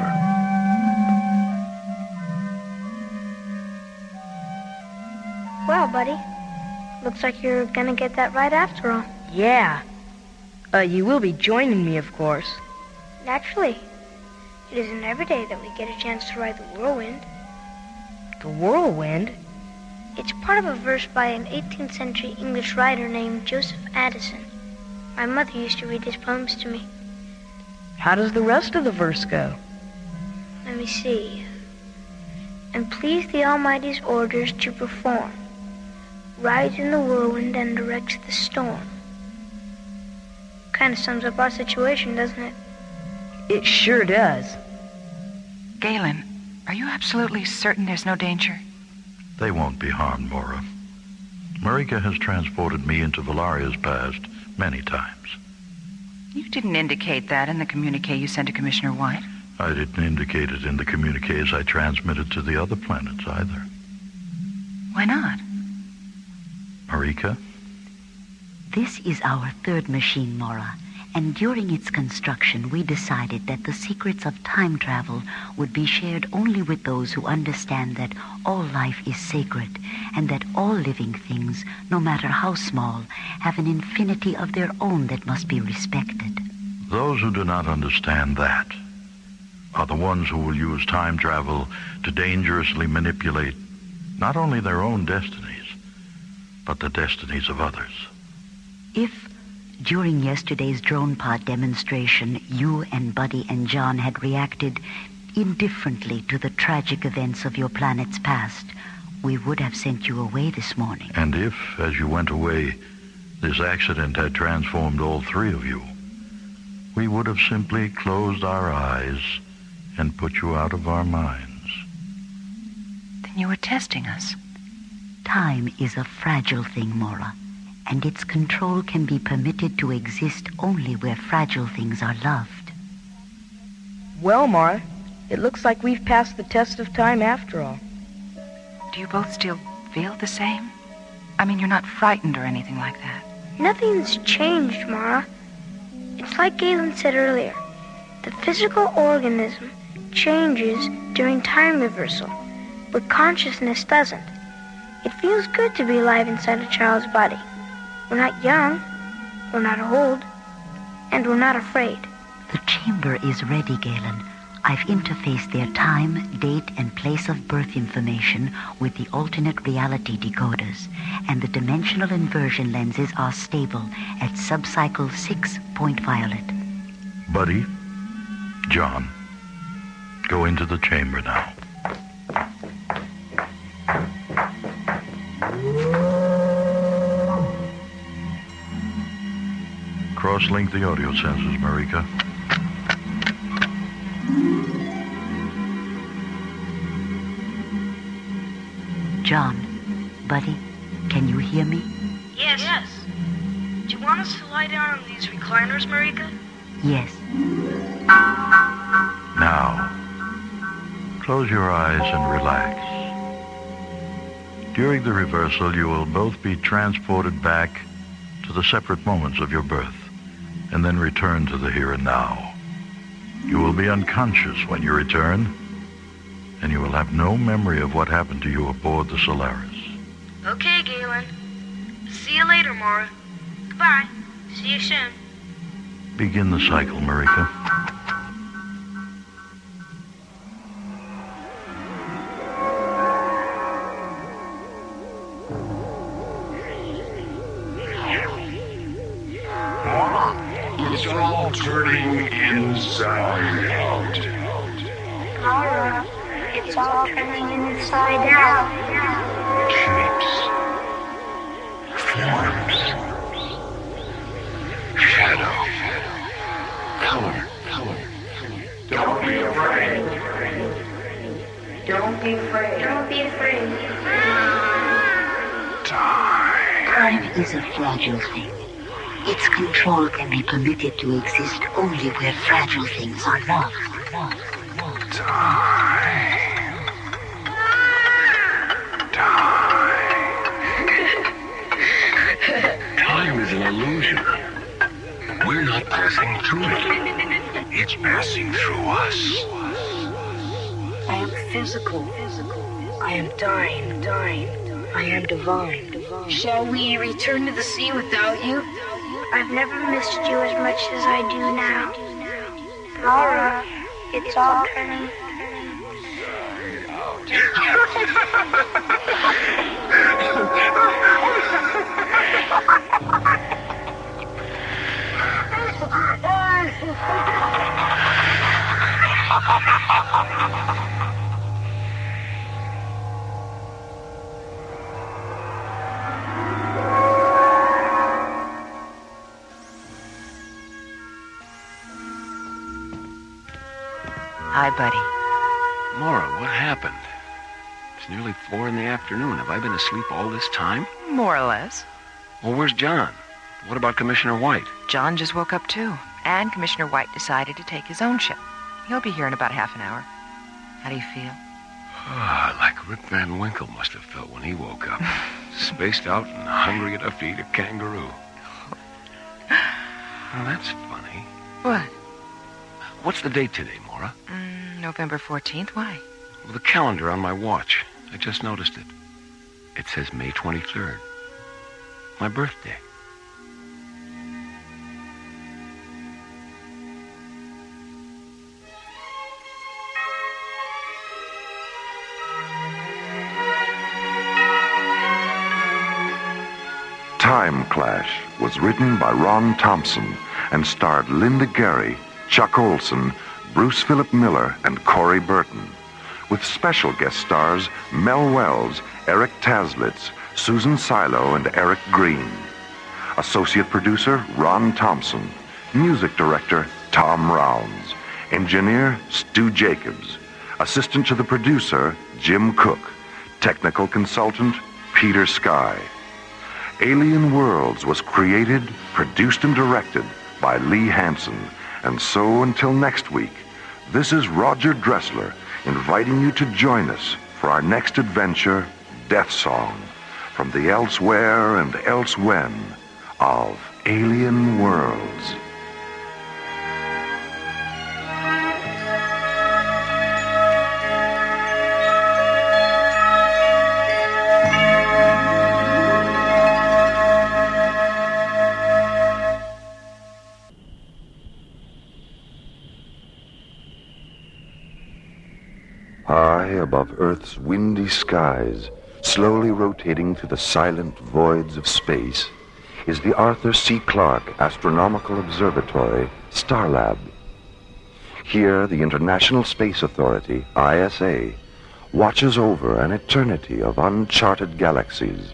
Well, buddy, looks like you're gonna get that right after all. Yeah. You will be joining me, of course. Naturally. It isn't every day that we get a chance to ride the whirlwind. The whirlwind? It's part of a verse by an 18th century English writer named Joseph Addison. My mother used to read his poems to me. How does the rest of the verse go? Let me see. And please the Almighty's orders to perform. Rides in the whirlwind and directs the storm. Kind of sums up our situation, doesn't it? It sure does. Galen, are you absolutely certain there's no danger? They won't be harmed, Mora. Marika has transported me into Valaria's past many times. You didn't indicate that in the communique you sent to Commissioner White. I didn't indicate it in the communiques I transmitted to the other planets either. Why not? Marika? This is our third machine, Mora, and during its construction we decided that the secrets of time travel would be shared only with those who understand that all life is sacred and that all living things, no matter how small, have an infinity of their own that must be respected. Those who do not understand that are the ones who will use time travel to dangerously manipulate not only their own destinies, but the destinies of others. If, during yesterday's drone pod demonstration, you and Buddy and John had reacted indifferently to the tragic events of your planet's past, we would have sent you away this morning. And if, as you went away, this accident had transformed all three of you, we would have simply closed our eyes and put you out of our minds. Then you were testing us. Time is a fragile thing, Mora, and its control can be permitted to exist only where fragile things are loved. Well, Mara, it looks like we've passed the test of time after all. Do you both still feel the same? I mean, you're not frightened or anything like that. Nothing's changed, Mara. It's like Galen said earlier. The physical organism changes during time reversal, but consciousness doesn't. It feels good to be alive inside a child's body. We're not young, we're not old, and we're not afraid. The chamber is ready, Galen. I've interfaced their time, date, and place of birth information with the alternate reality decoders, and the dimensional inversion lenses are stable at subcycle 6.violet. Buddy, John, go into the chamber now. Cross-link the audio sensors, Marika. John, Buddy, can you hear me? Yes. Do you want us to lie down on these recliners, Marika? Yes. Now, close your eyes and relax. During the reversal, you will both be transported back to the separate moments of your birth, and then return to the here and now. You will be unconscious when you return, and you will have no memory of what happened to you aboard the Solaris. Okay, Galen. See you later, Mora. Goodbye. See you soon. Begin the cycle, Marika. It's all turning inside out. Mara, it's all turning inside out. Shapes. Forms. Shadow. Color. Don't be afraid. Don't be afraid. Don't be afraid. Time is a fragile thing. Its control can be permitted to exist only where fragile things are loved. Time is an illusion. We're not passing through it. It's passing through us. I am physical. I am dying. I am divine. Shall we return to the sea without you? I've never missed you as much as I do now. Mara, it's all turning. Hi, buddy. Mora, what happened? It's nearly 4 in the afternoon. Have I been asleep all this time? More or less. Well, where's John? What about Commissioner White? John just woke up, too. And Commissioner White decided to take his own ship. He'll be here in about half an hour. How do you feel? Like Rip Van Winkle must have felt when he woke up. Spaced out and hungry enough to eat a kangaroo. Well, that's funny. What? What's the date today, Mora? November 14th. Why? Well, the calendar on my watch. I just noticed it. It says May 23rd. My birthday. Time Clash was written by Ron Thompson and starred Linda Gary, Chuck Olson, Bruce Philip Miller, and Corey Burton, with special guest stars Mel Wells, Eric Taslitz, Susan Silo, and Eric Green. Associate producer Ron Thompson. Music director Tom Rounds. Engineer Stu Jacobs. Assistant to the producer Jim Cook. Technical consultant Peter Sky. Alien Worlds was created, produced, and directed by Lee Hansen. And so until next week, this is Roger Dressler inviting you to join us for our next adventure, Death Song, from the elsewhere and elsewhen of Alien Worlds. High above Earth's windy skies, slowly rotating through the silent voids of space, is the Arthur C. Clarke Astronomical Observatory, Starlab. Here, the International Space Authority, ISA, watches over an eternity of uncharted galaxies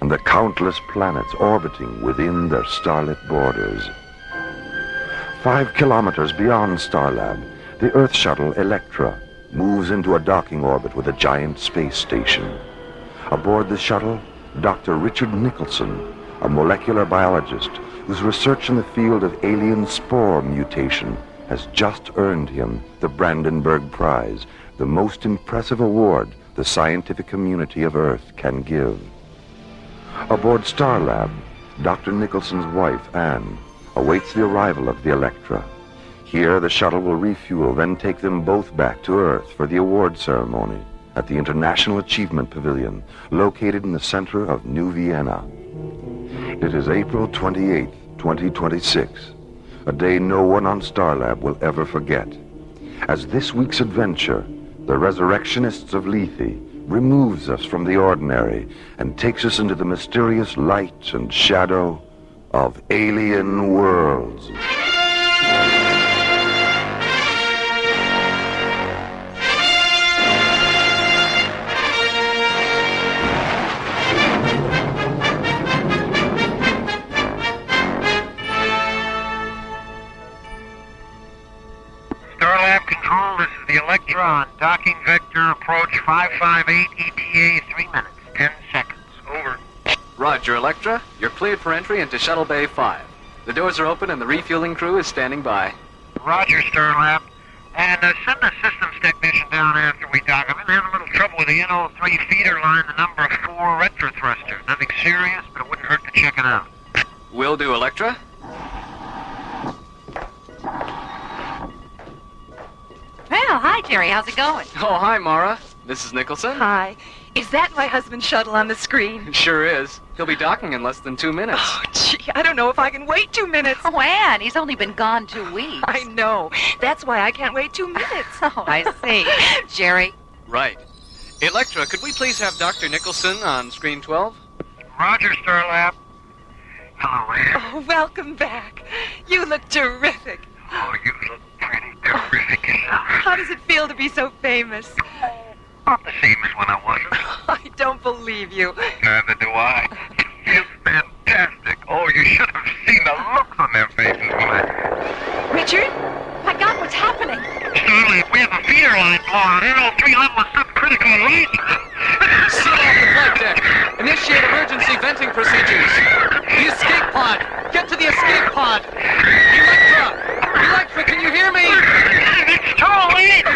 and the countless planets orbiting within their starlit borders. 5 kilometers beyond Starlab, the Earth shuttle Electra moves into a docking orbit with a giant space station. Aboard the shuttle, Dr. Richard Nicholson, a molecular biologist whose research in the field of alien spore mutation has just earned him the Brandenburg Prize, the most impressive award the scientific community of Earth can give. Aboard Starlab, Dr. Nicholson's wife, Anne, awaits the arrival of the Electra. Here, the shuttle will refuel, then take them both back to Earth for the award ceremony at the International Achievement Pavilion, located in the center of New Vienna. It is April 28th, 2026, a day no one on Starlab will ever forget, as this week's adventure, the Resurrectionists of Lethe, removes us from the ordinary and takes us into the mysterious light and shadow of alien worlds. Starlab Control, this is the Electron. Docking vector approach 558 ETA, 3 minutes, 10 seconds. Over. Roger, Electra. You're cleared for entry into Shuttle Bay 5. The doors are open and the refueling crew is standing by. Roger, Starlab. And send the systems technician down after we dock. I've been having a little trouble with the NO3 feeder line, the number 4 retro thruster. Nothing serious, but it wouldn't hurt to check it out. Will do, Electra. Well, hi, Jerry. How's it going? Oh, hi, Mara. This is Nicholson. Hi. Is that my husband's shuttle on the screen? It sure is. He'll be docking in less than 2 minutes. Oh, gee, I don't know if I can wait 2 minutes. Oh, Anne, he's only been gone 2 weeks. I know. That's why I can't wait 2 minutes. Oh, I see. Jerry? Right. Electra, could we please have Dr. Nicholson on screen 12? Roger, Starlab. Hello, Anne. Oh, welcome back. You look terrific. Oh, you look pretty terrific yourself. How does it feel to be so famous? Not the same as when I wasn't. I don't believe you. Neither do I. It feels fantastic. Oh, you should have seen the looks on their faces when I... Richard? My God, what's happening? Starlab, we have a feeder line blown. NO3 level is subcritical alert. Seal off the flight deck. Initiate emergency venting procedures. The escape pod. Get to the escape pod. Electra, can you hear me? It's too late.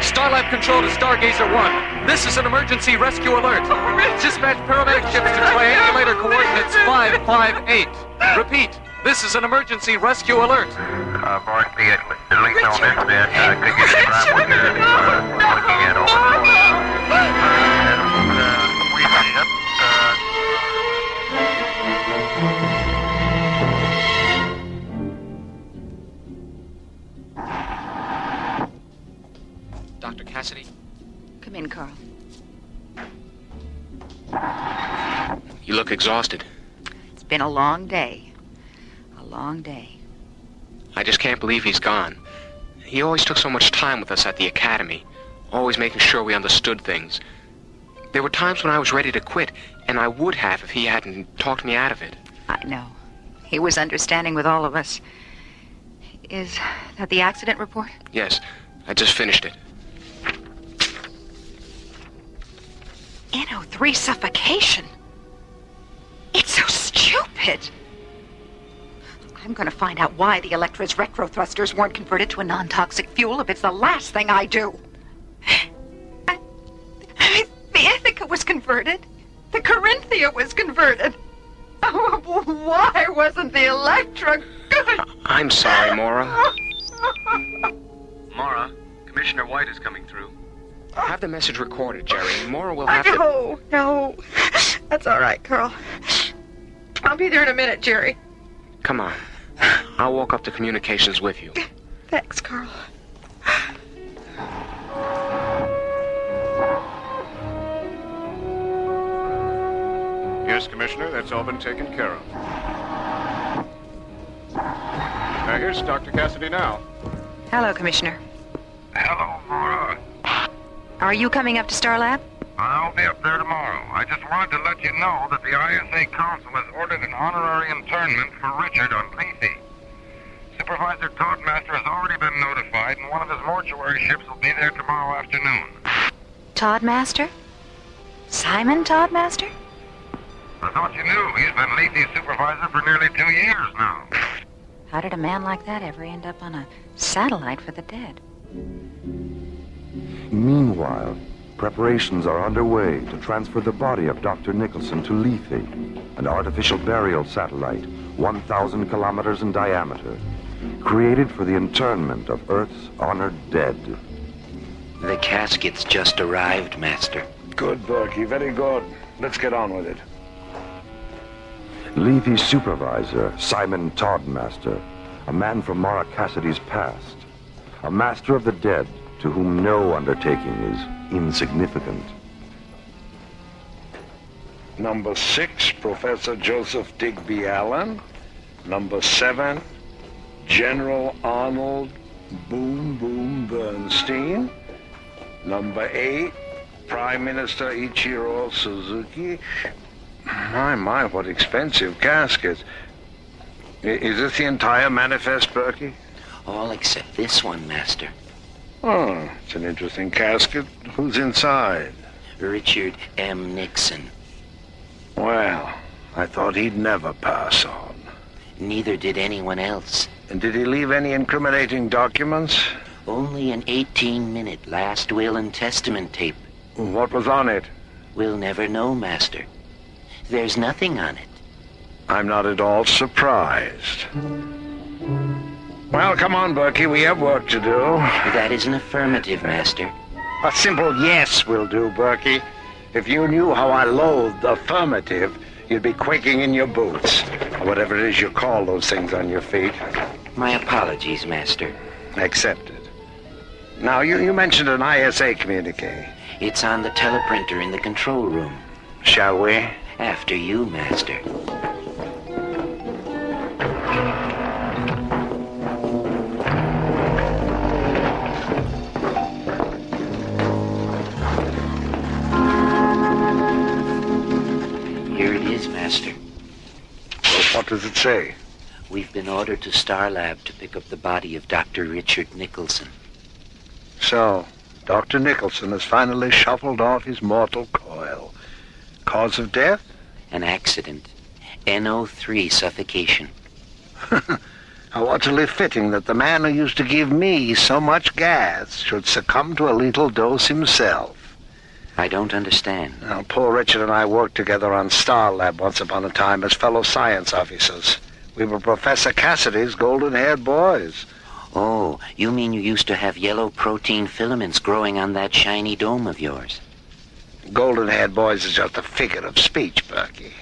Starlab Control to Stargazer 1. This is an emergency rescue alert. Dispatch paramedic ships to triangulator coordinates 558. Repeat, this is an emergency rescue alert. Board, the lead on this bed. Could you describe what you're looking at over Dr. Cassidy? Come in, Carl. You look exhausted. It's been a long day. A long day. I just can't believe he's gone. He always took so much time with us at the academy, always making sure we understood things. There were times when I was ready to quit, and I would have if he hadn't talked me out of it. I know. He was understanding with all of us. Is that the accident report? Yes, I just finished it. NO3 suffocation. It's so stupid. I'm going to find out why the Electra's retro thrusters weren't converted to a non-toxic fuel if it's the last thing I do. The Ithaca was converted. The Corinthia was converted. Oh, why wasn't the Electra good? I'm sorry, Mara. Mara, Commissioner White is coming through. Have the message recorded, Jerry. Mara will have to... No. That's all right, Carl. I'll be there in a minute, Jerry. Come on. I'll walk up to communications with you. Thanks, Carl. Yes, Commissioner, that's all been taken care of. Here's Dr. Cassidy now. Hello, Commissioner. Hello, Mara. Are you coming up to Starlab? I'll be up there tomorrow. I just wanted to let you know that the ISA Council has ordered an honorary internment for Richard on Lethe. Supervisor Toddmaster has already been notified, and one of his mortuary ships will be there tomorrow afternoon. Toddmaster? Simon Toddmaster? I thought you knew. He's been Lethe's supervisor for nearly 2 years now. How did a man like that ever end up on a satellite for the dead? Meanwhile, Preparations are underway to transfer the body of Dr. Nicholson to Lethe, an artificial burial satellite 1,000 kilometers in diameter, created for the internment of Earth's honored dead. The casket's just arrived, Master. Good, Berkey. Very good. Let's get on with it. Lethe's supervisor, Simon Toddmaster, a man from Mara Cassidy's past, a master of the dead to whom no undertaking is insignificant. Number 6, Professor Joseph Digby Allen. Number 7, General Arnold Boom Boom Bernstein. Number 8, Prime Minister Ichiro Suzuki. My, what expensive caskets. Is this the entire manifest, Berkey? All except this one, Master. Oh, it's an interesting casket. Who's inside? Richard M. Nixon. Well, I thought he'd never pass on. Neither did anyone else. And did he leave any incriminating documents? Only an 18-minute last will and testament tape. What was on it? We'll never know, Master. There's nothing on it. I'm not at all surprised. Well, come on, Berkey. We have work to do. That is an affirmative, Master. A simple yes will do, Berkey. If you knew how I loathed affirmative, you'd be quaking in your boots. Or whatever it is you call those things on your feet. My apologies, Master. Accepted. Now, you mentioned an ISA communique. It's on the teleprinter in the control room. Shall we? After you, Master. Here it is, Master. Well, what does it say? We've been ordered to Star Lab to pick up the body of Dr. Richard Nicholson. So, Dr. Nicholson has finally shuffled off his mortal coil. Cause of death? An accident. NO3 suffocation. How utterly fitting that the man who used to give me so much gas should succumb to a lethal dose himself. I don't understand. Now, poor Richard and I worked together on Star Lab once upon a time as fellow science officers. We were Professor Cassidy's golden-haired boys. Oh, you mean you used to have yellow protein filaments growing on that shiny dome of yours? Golden-haired boys is just a figure of speech, Berkey.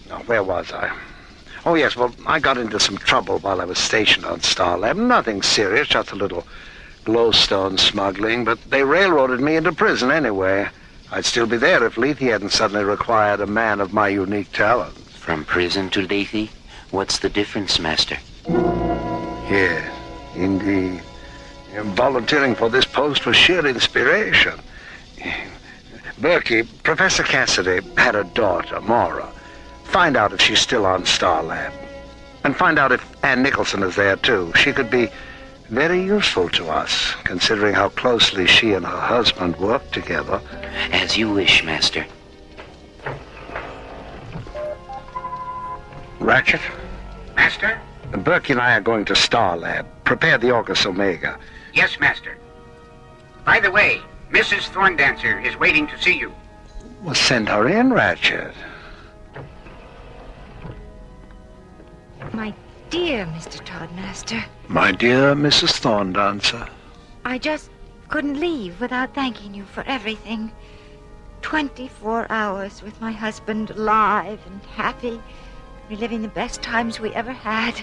Now, where was I? Oh, yes, well, I got into some trouble while I was stationed on Star Lab. Nothing serious, just a little glowstone smuggling, but they railroaded me into prison anyway. I'd still be there if Lethe hadn't suddenly required a man of my unique talents. From prison to Lethe? What's the difference, Master? Yes, indeed. Volunteering for this post was sheer inspiration. Berkey, Professor Cassidy had a daughter, Maura. Find out if she's still on Star Lab. And find out if Ann Nicholson is there, too. She could be very useful to us, considering how closely she and her husband worked together. As you wish, Master. Ratchet? Master? Berkey and I are going to Star Lab. Prepare the Orcus Omega. Yes, Master. By the way, Mrs. Thorndancer is waiting to see you. Well, send her in, Ratchet. My dear Mr. Toddmaster. My dear Mrs. Thorndancer. I just couldn't leave without thanking you for everything. 24 hours with my husband, alive and happy, reliving the best times we ever had.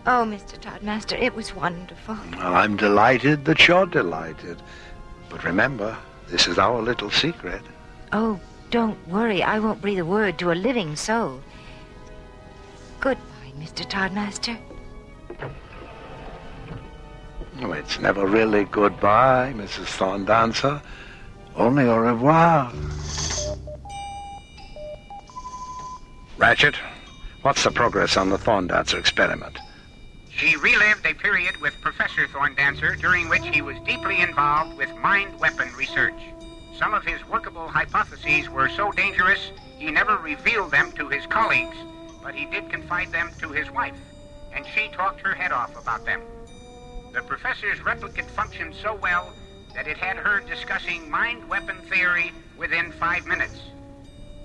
Oh, Mr. Toddmaster, it was wonderful. Well, I'm delighted that you're delighted. But remember, this is our little secret. Oh, don't worry. I won't breathe a word to a living soul. Goodbye, Mr. Toddmaster. Oh, it's never really goodbye, Mrs. Thorndancer. Only au revoir. Ratchet, what's the progress on the Thorndancer experiment? She relived a period with Professor Thorndancer during which he was deeply involved with mind weapon research. Some of his workable hypotheses were so dangerous, he never revealed them to his colleagues, but he did confide them to his wife, and she talked her head off about them. The professor's replicant functioned so well that it had heard discussing mind weapon theory within 5 minutes.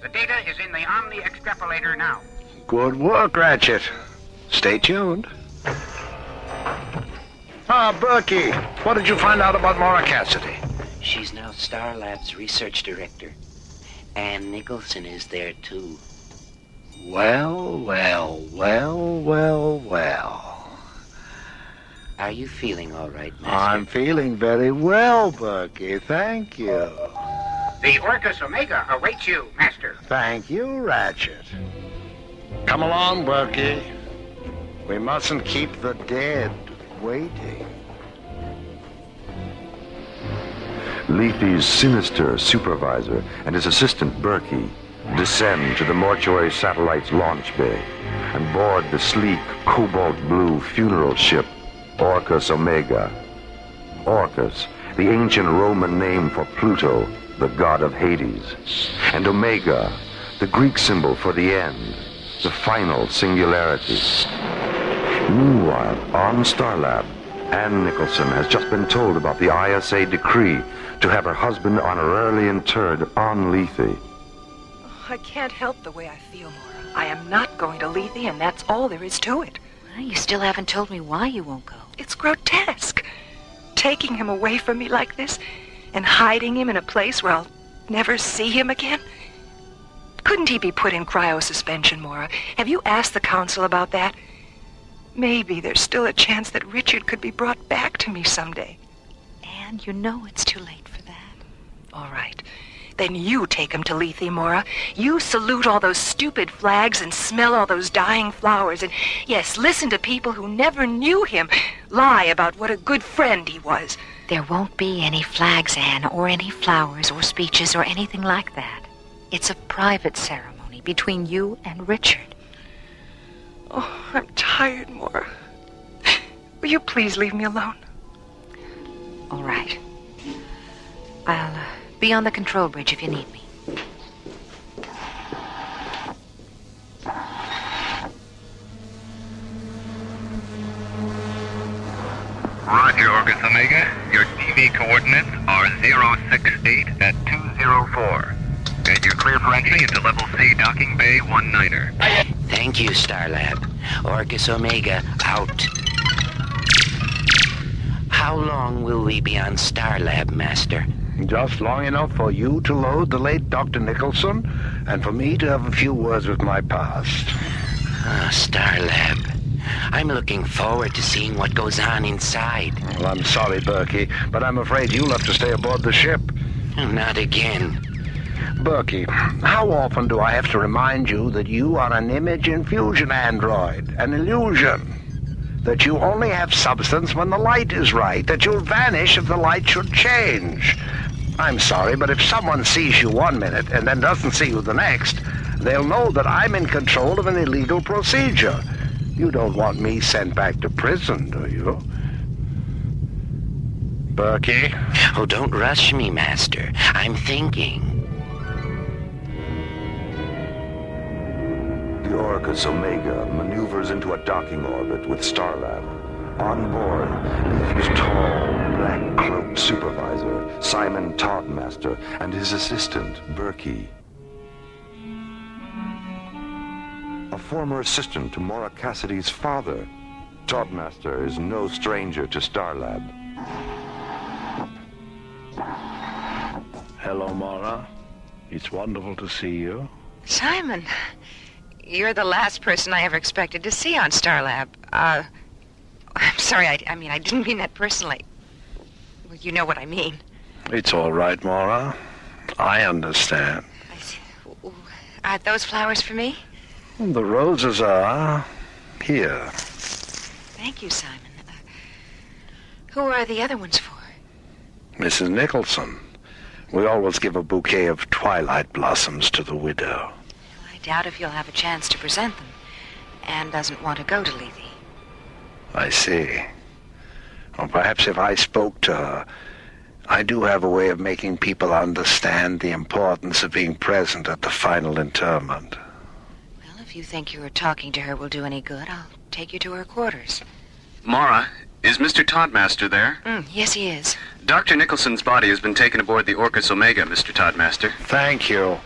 The data is in the Omni extrapolator now. Good work, Ratchet. Stay tuned. Ah, Berkey, what did you find out about Maura Cassidy? She's now Star Lab's research director. Ann Nicholson is there, too. Well. Are you feeling all right, Master? I'm feeling very well, Berkey. Thank you. The Orcus Omega awaits you, Master. Thank you, Ratchet. Come along, Berkey. We mustn't keep the dead waiting. Leafy's sinister supervisor and his assistant Berkey descend to the mortuary satellite's launch bay and board the sleek cobalt blue funeral ship Orcus Omega. Orcus, the ancient Roman name for Pluto, the god of Hades, and Omega, the Greek symbol for the end, the final singularity. Meanwhile, on Starlab, Ann Nicholson has just been told about the ISA decree to have her husband honorarily interred on Lethe. I can't help the way I feel, Maura. I am not going to Lethe, and that's all there is to it. Well, you still haven't told me why you won't go. It's grotesque. Taking him away from me like this, and hiding him in a place where I'll never see him again. Couldn't he be put in cryosuspension, Maura? Have you asked the council about that? Maybe there's still a chance that Richard could be brought back to me someday. And you know it's too late for that. All right. Then you take him to Lethe, Maura. You salute all those stupid flags and smell all those dying flowers. And, yes, listen to people who never knew him lie about what a good friend he was. There won't be any flags, Anne, or any flowers or speeches or anything like that. It's a private ceremony between you and Richard. Oh, I'm tired, Maura. Will you please leave me alone? All right. I'll be on the control bridge if you need me. Roger, Orcus Omega. Your TV coordinates are 068 at 204. And you're clear for entry into Level C Docking Bay 19er. Thank you, Starlab. Orcus Omega, out. How long will we be on Starlab, Master? Just long enough for you to load the late Dr. Nicholson, and for me to have a few words with my past. Ah, Starlab. I'm looking forward to seeing what goes on inside. Well, I'm sorry, Berkey, but I'm afraid you'll have to stay aboard the ship. Not again. Berkey, how often do I have to remind you that you are an image infusion android, an illusion? That you only have substance when the light is right, that you'll vanish if the light should change. I'm sorry, but if someone sees you 1 minute and then doesn't see you the next, they'll know that I'm in control of an illegal procedure. You don't want me sent back to prison, do you? Berkey? Oh, don't rush me, Master. I'm thinking. The Orcus Omega maneuvers into a docking orbit with Starlab. On board, Leafy's tall, black-cloaked supervisor, Simon Toddmaster, and his assistant, Berkey. A former assistant to Maura Cassidy's father, Toddmaster is no stranger to Starlab. Hello, Maura. It's wonderful to see you. Simon, you're the last person I ever expected to see on Starlab. I'm sorry, I mean, I didn't mean that personally. Well, you know what I mean. It's all right, Maura. I understand. Are those flowers for me? The roses are here. Thank you, Simon. Who are the other ones for? Mrs. Nicholson. We always give a bouquet of twilight blossoms to the widow. I doubt if you'll have a chance to present them. Anne doesn't want to go to Lethe. I see. Well, perhaps if I spoke to her, I do have a way of making people understand the importance of being present at the final interment. Well, if you think your talking to her will do any good, I'll take you to her quarters. Maura, Is Mr. Toddmaster there? Yes, he is. Dr. Nicholson's body has been taken aboard the Orcus Omega, Mr. Toddmaster. Thank you.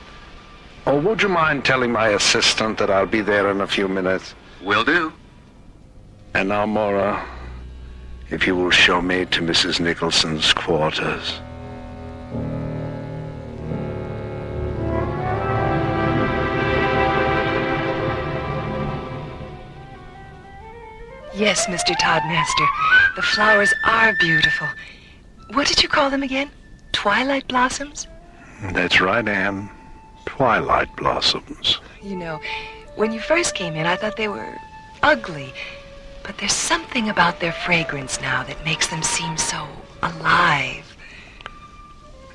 Oh, would you mind telling my assistant that I'll be there in a few minutes? Will do. And now, Mora, if you will show me to Mrs. Nicholson's quarters. Yes, Mr. Toddmaster. The flowers are beautiful. What did you call them again? Twilight blossoms? That's right, Anne. Twilight blossoms. You know, when you first came in, I thought they were ugly. But there's something about their fragrance now that makes them seem so alive.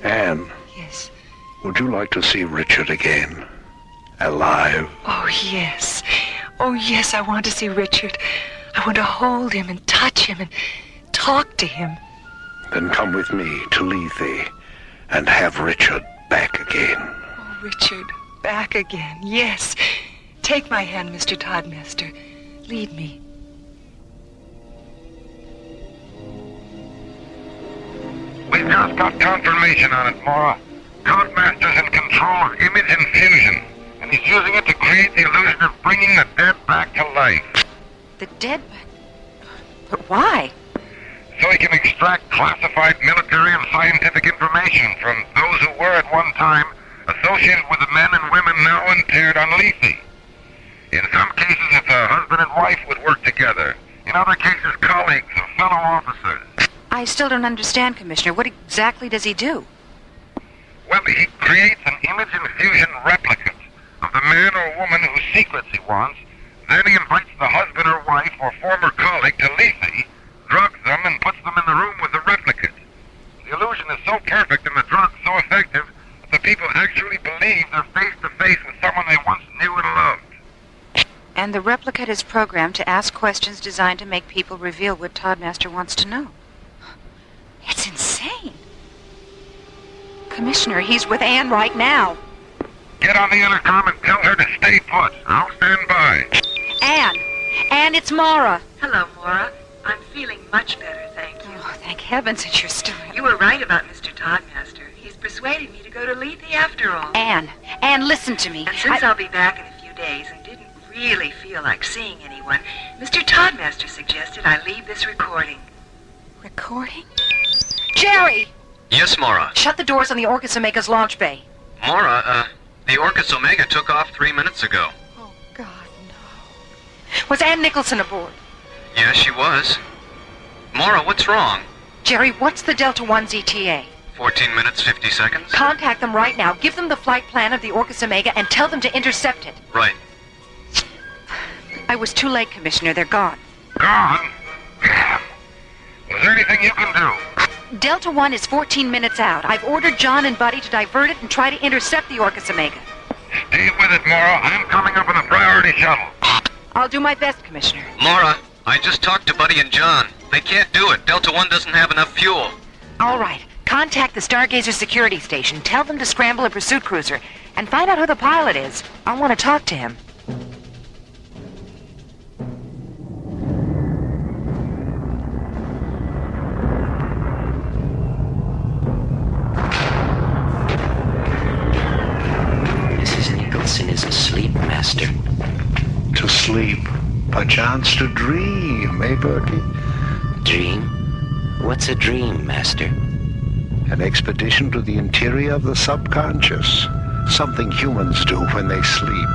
Anne. Yes. Would you like to see Richard again? Alive? Oh, yes. Oh, yes, I want to see Richard. I want to hold him and touch him and talk to him. Then come with me to Lethe and have Richard back again. Oh, Richard, back again. Yes. Take my hand, Mr. Toddmaster. Lead me. We've just got confirmation on it, Mora. Codemaster's in control of image infusion, and he's using it to create the illusion of bringing the dead back to life. The dead? But why? So he can extract classified military and scientific information from those who were at one time associated with the men and women now interred on Lethe. In some cases, it's a husband and wife would work together. In other cases, colleagues or fellow officers. I still don't understand, Commissioner. What exactly does he do? Well, he creates an image infusion replicate of the man or woman whose secrets he wants. Then he invites the husband or wife or former colleague to Lethe, drugs them, and puts them in the room with the replicate. The illusion is so perfect and the drug so effective that the people actually believe they're face-to-face with someone they once knew and loved. And the replicate is programmed to ask questions designed to make people reveal what Toddmaster wants to know. It's insane. Commissioner, he's with Anne right now. Get on the intercom and tell her to stay put. I'll stand by. Anne! Anne, it's Mara. Hello, Mora. I'm feeling much better, thank you. Oh, thank heavens that you're still in. You were right about Mr. Toddmaster. He's persuaded me to go to Lethe after all. Anne, listen to me. And since I'll be back in a few days and didn't really feel like seeing anyone, Mr. Toddmaster suggested I leave this recording. Recording? Jerry! Yes, Mora. Shut the doors on the Orcus Omega's launch bay. Mora, the Orcus Omega took off 3 minutes ago. Oh, God, no. Was Ann Nicholson aboard? Yes, she was. Mora, what's wrong? Jerry, what's the Delta 1's ETA? 14 minutes, 50 seconds. Contact them right now. Give them the flight plan of the Orcus Omega and tell them to intercept it. Right. I was too late, Commissioner. They're gone. Gone? Is there anything you can do? Delta 1 is 14 minutes out. I've ordered John and Buddy to divert it and try to intercept the Orcus Omega. Stay with it, Mora. I'm coming up in a priority shuttle. I'll do my best, Commissioner. Mora, I just talked to Buddy and John. They can't do it. Delta 1 doesn't have enough fuel. All right. Contact the Stargazer security station. Tell them to scramble a pursuit cruiser. And find out who the pilot is. I want to talk to him. Mrs. Nicholson is asleep, Master. To sleep. Perchance to dream, eh, Bertie? Dream? What's a dream, Master? An expedition to the interior of the subconscious. Something humans do when they sleep.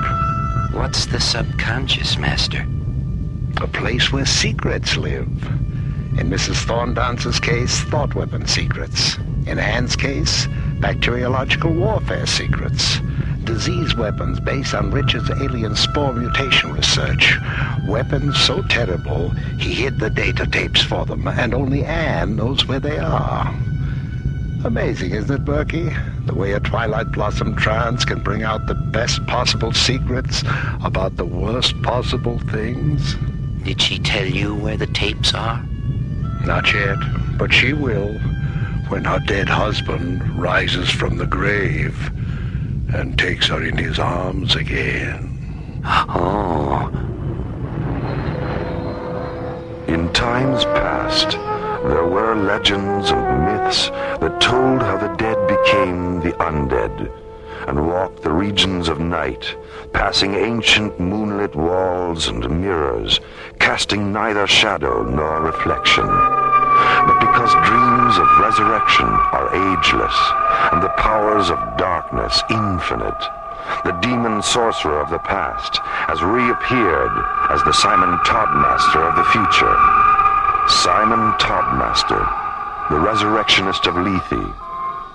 What's the subconscious, Master? A place where secrets live. In Mrs. Thorndance's case, thought weapon secrets. In Anne's case, bacteriological warfare secrets. Disease weapons based on Richard's alien spore mutation research. Weapons so terrible, he hid the data tapes for them, and only Anne knows where they are. Amazing, isn't it, Berkey? The way a Twilight Blossom trance can bring out the best possible secrets about the worst possible things. Did she tell you where the tapes are? Not yet, but she will, when her dead husband rises from the grave and takes her in his arms again. Oh. In times past, there were legends and myths that told how the dead became the undead and walked the regions of night, passing ancient moonlit walls and mirrors, casting neither shadow nor reflection. But because dreams of resurrection are ageless and the powers of darkness infinite, the demon sorcerer of the past has reappeared as the Simon Toddmaster of the future. Simon Toddmaster, the resurrectionist of Lethe,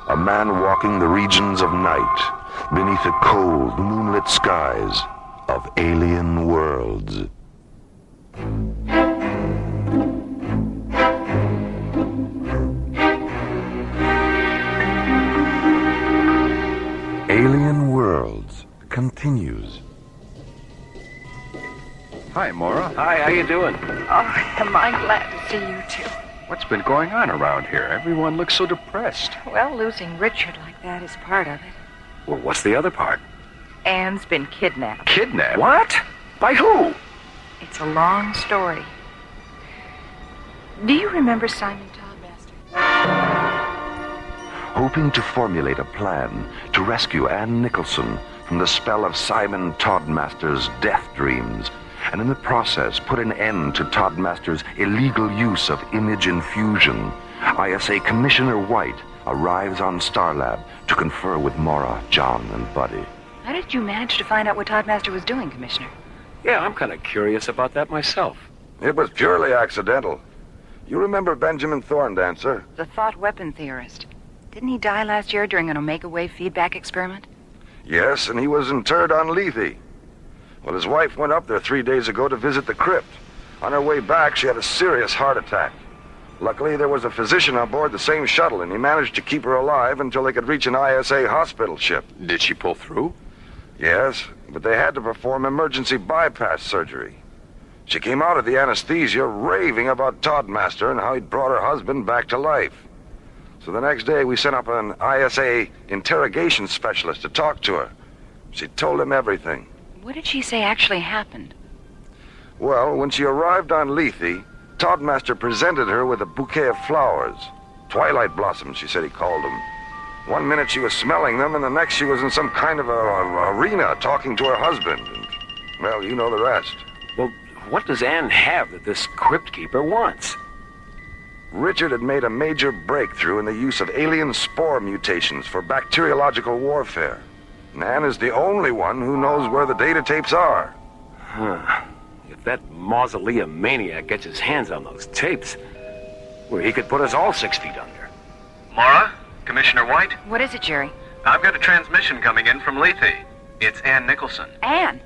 a man walking the regions of night beneath the cold, moonlit skies of alien worlds. Alien Worlds continues. Hi, Maura. Hi, how you doing? Oh, am I glad to see you too. What's been going on around here? Everyone looks so depressed. Well, losing Richard like that is part of it. Well, what's the other part? Anne's been kidnapped. Kidnapped? What? By who? It's a long story. Do you remember Simon Toddmaster? Hoping to formulate a plan to rescue Ann Nicholson from the spell of Simon Toddmaster's death dreams, and in the process put an end to Toddmaster's illegal use of image infusion, ISA Commissioner White arrives on Starlab to confer with Maura, John, and Buddy. How did you manage to find out what Toddmaster was doing, Commissioner? Yeah, I'm kind of curious about that myself. It was purely accidental. You remember Benjamin Thorndancer? The thought weapon theorist. Didn't he die last year during an Omega Wave feedback experiment? Yes, and he was interred on Lethe. Well, his wife went up there 3 days ago to visit the crypt. On her way back, she had a serious heart attack. Luckily, there was a physician on board the same shuttle, and he managed to keep her alive until they could reach an ISA hospital ship. Did she pull through? Yes, but they had to perform emergency bypass surgery. She came out of the anesthesia raving about Toddmaster and how he'd brought her husband back to life. So the next day, we sent up an ISA interrogation specialist to talk to her. She told him everything. What did she say actually happened? Well, when she arrived on Lethe, Toddmaster presented her with a bouquet of flowers. Twilight blossoms, she said he called them. 1 minute she was smelling them, and the next she was in some kind of a arena talking to her husband. And, well, you know the rest. Well, what does Anne have that this crypt keeper wants? Richard had made a major breakthrough in the use of alien spore mutations for bacteriological warfare. And Anne is the only one who knows where the data tapes are. Huh. If that mausoleum maniac gets his hands on those tapes, well, he could put us all 6 feet under. Maura? Commissioner White? What is it, Jerry? I've got a transmission coming in from Lethe. It's Ann Nicholson. Anne?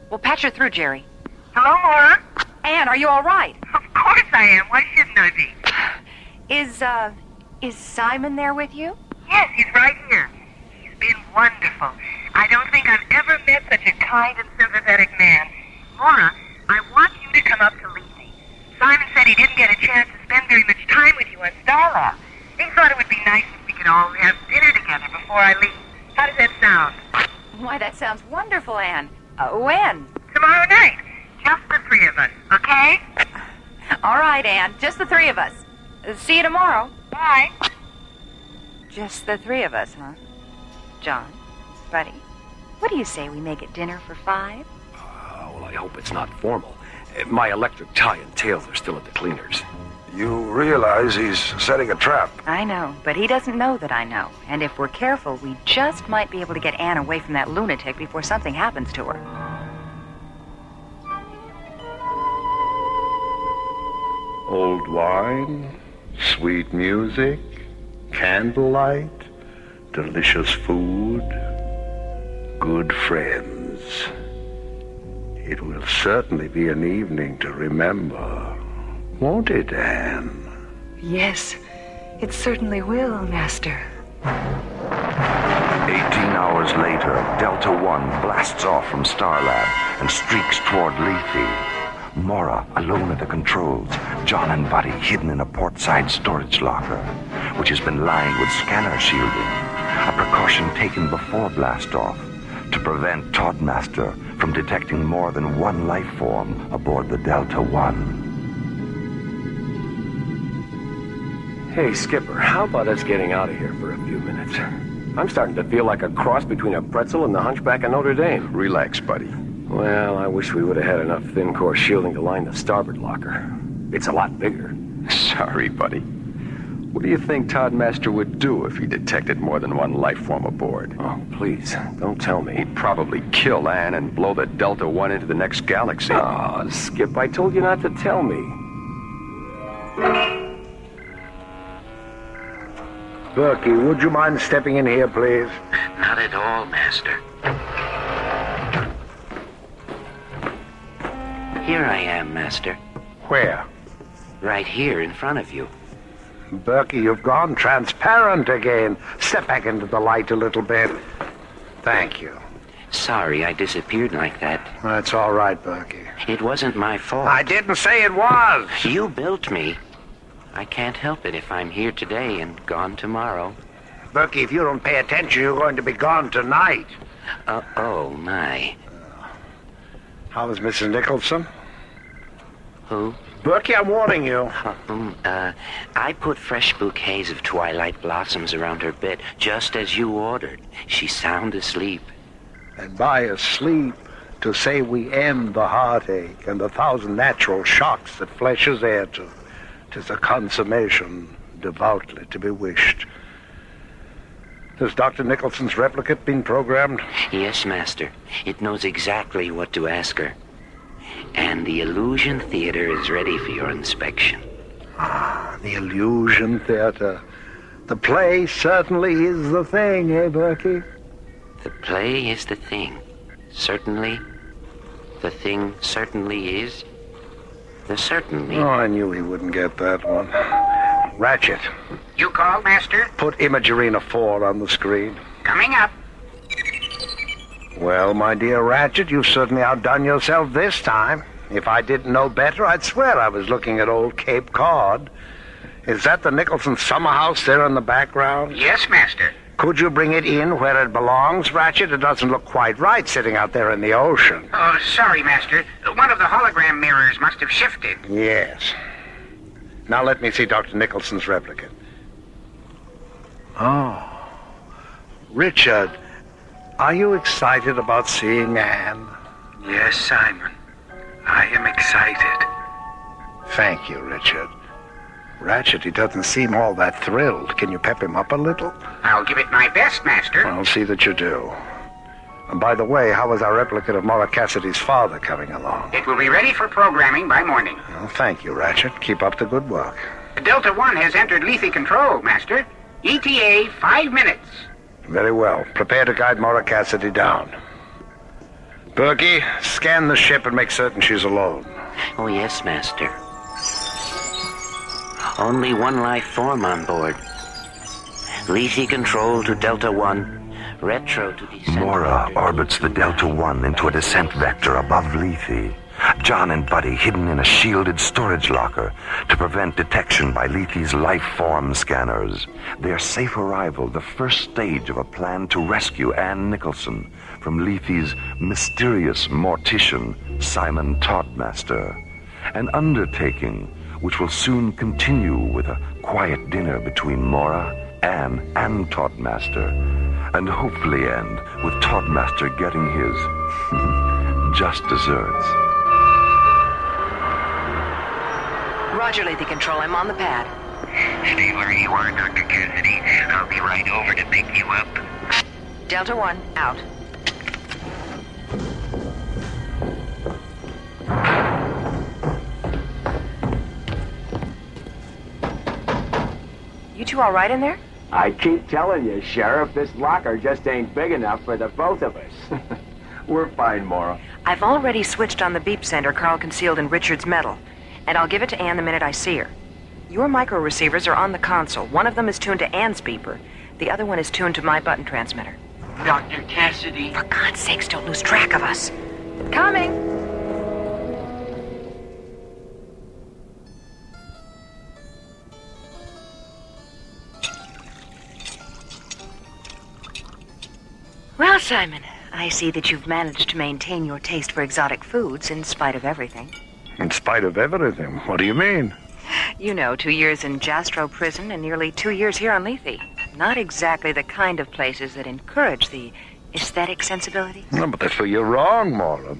We'll patch her through, Jerry. Hello, Maura? Anne, are you all right? Of course I am. Why shouldn't I be? Is Simon there with you? Yes, he's right here. He's been wonderful. I don't think I've ever met such a kind and sympathetic man. Maura, I want you to come up to Lethe. Simon said he didn't get a chance to spend very much time with you on Starlab. He thought it would be nice if we could all have dinner together before I leave. How does that sound? Why, that sounds wonderful, Anne. When? Tomorrow night. Just the 3 of us, okay? All right, Anne. Just the 3 of us. See you tomorrow. Bye. Just the 3 of us, huh? John, Buddy, what do you say we make it dinner for 5? Well, I hope it's not formal. My electric tie and tails are still at the cleaners. You realize he's setting a trap. I know, but he doesn't know that I know. And if we're careful, we just might be able to get Anne away from that lunatic before something happens to her. Old wine, sweet music, candlelight, delicious food, good friends. It will certainly be an evening to remember, won't it, Anne? Yes, it certainly will, Master. 18 hours later, Delta One blasts off from Starlab and streaks toward Lethe. Maura, alone at the controls, John and Buddy hidden in a portside storage locker, which has been lined with scanner shielding, a precaution taken before blast-off to prevent Toddmaster from detecting more than one life form aboard the Delta One. Hey, Skipper, how about us getting out of here for a few minutes? I'm starting to feel like a cross between a pretzel and the Hunchback of Notre Dame. Relax, buddy. Well, I wish we would have had enough thin-core shielding to line the starboard locker. It's a lot bigger. Sorry, buddy. What do you think Todd Master would do if he detected more than one life form aboard? Oh, please, don't tell me. He'd probably kill Anne and blow the Delta One into the next galaxy. Oh, Skip, I told you not to tell me. Berkey, would you mind stepping in here, please? Not at all, Master. Here I am, Master. Where? Right here in front of you. Berkey, you've gone transparent again. Step back into the light a little bit. Thank you. Sorry I disappeared like that. That's all right, Berkey. It wasn't my fault. I didn't say it was. You built me. I can't help it if I'm here today and gone tomorrow. Berkey, if you don't pay attention, you're going to be gone tonight. Oh, my. How's Mrs. Nicholson? Who? Berkey, I'm warning you. I put fresh bouquets of twilight blossoms around her bed, just as you ordered. She's sound asleep. And by asleep, to say we end the heartache and the 1,000 natural shocks that flesh is heir to. 'Tis a consummation devoutly to be wished. Has Dr. Nicholson's replicate been programmed? Yes, Master. It knows exactly what to ask her. And the Illusion Theater is ready for your inspection. Ah, the Illusion Theater. The play certainly is the thing, eh, Berkey? The play is the thing. Certainly. The thing certainly is. The certainly. Oh, I knew he wouldn't get that one. Ratchet. You called, Master? Put Imagerina 4 on the screen. Coming up. Well, my dear Ratchet, you've certainly outdone yourself this time. If I didn't know better, I'd swear I was looking at old Cape Cod. Is that the Nicholson summer house there in the background? Yes, Master. Could you bring it in where it belongs, Ratchet? It doesn't look quite right sitting out there in the ocean. Oh, sorry, Master. One of the hologram mirrors must have shifted. Yes. Now let me see Dr. Nicholson's replicate. Oh. Richard, are you excited about seeing Anne? Yes, Simon. I am excited. Thank you, Richard. Ratchet, he doesn't seem all that thrilled. Can you pep him up a little? I'll give it my best, Master. I'll see that you do. And by the way, how is our replicate of Maura Cassidy's father coming along? It will be ready for programming by morning. Well, thank you, Ratchet. Keep up the good work. Delta One has entered Lethe control, Master. ETA 5 minutes. Very well. Prepare to guide Maura Cassidy down. Berkey, scan the ship and make certain she's alone. Oh, yes, Master. Only one life form on board. Lethe control to Delta One. Retro to descent. Maura orbits the Delta One into a descent vector above Lethe. John and Buddy hidden in a shielded storage locker to prevent detection by Lethe's life form scanners. Their safe arrival, the first stage of a plan to rescue Anne Nicholson from Lethe's mysterious mortician, Simon Toddmaster. An undertaking which will soon continue with a quiet dinner between Maura, Anne, and Toddmaster, and hopefully end with Toddmaster getting his just desserts. Roger, Lethe Control. I'm on the pad. Stay where you are, Dr. Cassidy. I'll be right over to pick you up. Delta One, out. You two all right in there? I keep telling you, Sheriff, this locker just ain't big enough for the both of us. We're fine, Maura. I've already switched on the beep sender Carl concealed in Richard's metal, and I'll give it to Anne the minute I see her. Your micro receivers are on the console. One of them is tuned to Anne's beeper. The other one is tuned to my button transmitter. Dr. Cassidy. For God's sakes, don't lose track of us. Coming! Well, Simon, I see that you've managed to maintain your taste for exotic foods in spite of everything. In spite of everything? What do you mean? You know, 2 years in Jastrow prison and nearly 2 years here on Lethe. Not exactly the kind of places that encourage the aesthetic sensibility. No, but that's where you're wrong, Maura.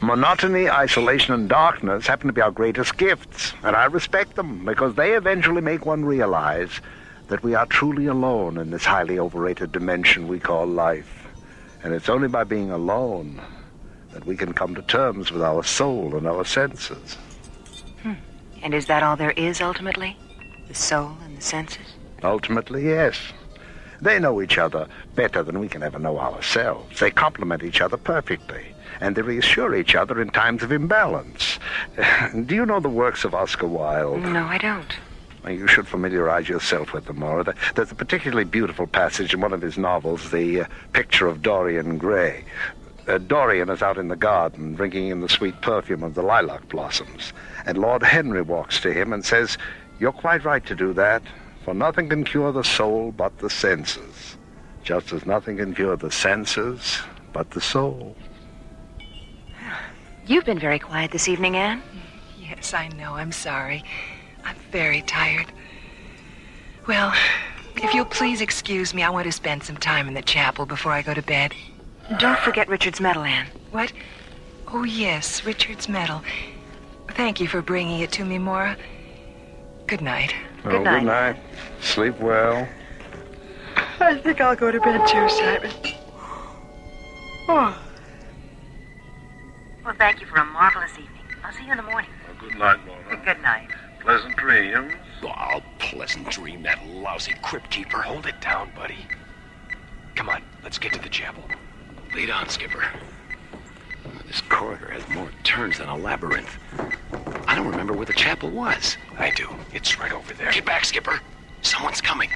Monotony, isolation, and darkness happen to be our greatest gifts, and I respect them because they eventually make one realize that we are truly alone in this highly overrated dimension we call life. And it's only by being alone that we can come to terms with our soul and our senses. And is that all there is, ultimately? The soul and the senses? Ultimately, yes. They know each other better than we can ever know ourselves. They complement each other perfectly, and they reassure each other in times of imbalance. Do you know the works of Oscar Wilde? No, I don't. You should familiarize yourself with them, Maura. There's a particularly beautiful passage in one of his novels, The Picture of Dorian Gray. Dorian is out in the garden drinking in the sweet perfume of the lilac blossoms, and Lord Henry walks to him and says, "You're quite right to do that, for nothing can cure the soul but the senses, just as nothing can cure the senses but the soul." You've been very quiet this evening, Anne. Yes, I know. I'm sorry. I'm very tired. Well, if you'll please excuse me, I want to spend some time in the chapel before I go to bed. Don't forget Richard's medal, Anne. What? Oh, yes, Richard's medal. Thank you for bringing it to me, Maura. Good night. Good night. Sleep well. I think I'll go to bed too, Simon. Oh. Well, thank you for a marvelous evening. I'll see you in the morning. Well, good night, Laura. Good night. Pleasant dreams. Oh, I'll pleasant dream that lousy crypt keeper. Hold it down, buddy. Come on, let's get to the chapel. Lead on, Skipper. This corridor has more turns than a labyrinth. I don't remember where the chapel was. I do. It's right over there. Get back, Skipper. Someone's coming.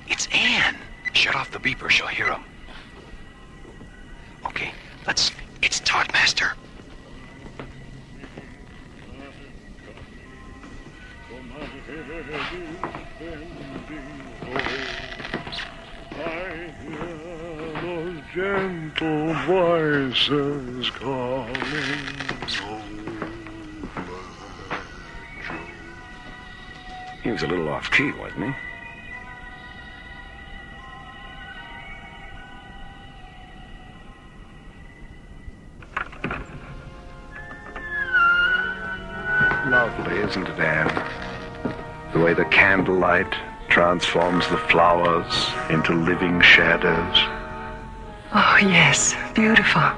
It's Anne. Shut off the beeper. She'll hear him. Okay, let's... It's Toddmaster. Gentle voices calling. He was a little off-key, wasn't he? Lovely, isn't it, Anne? The way the candlelight transforms the flowers into living shadows. Oh, yes. Beautiful.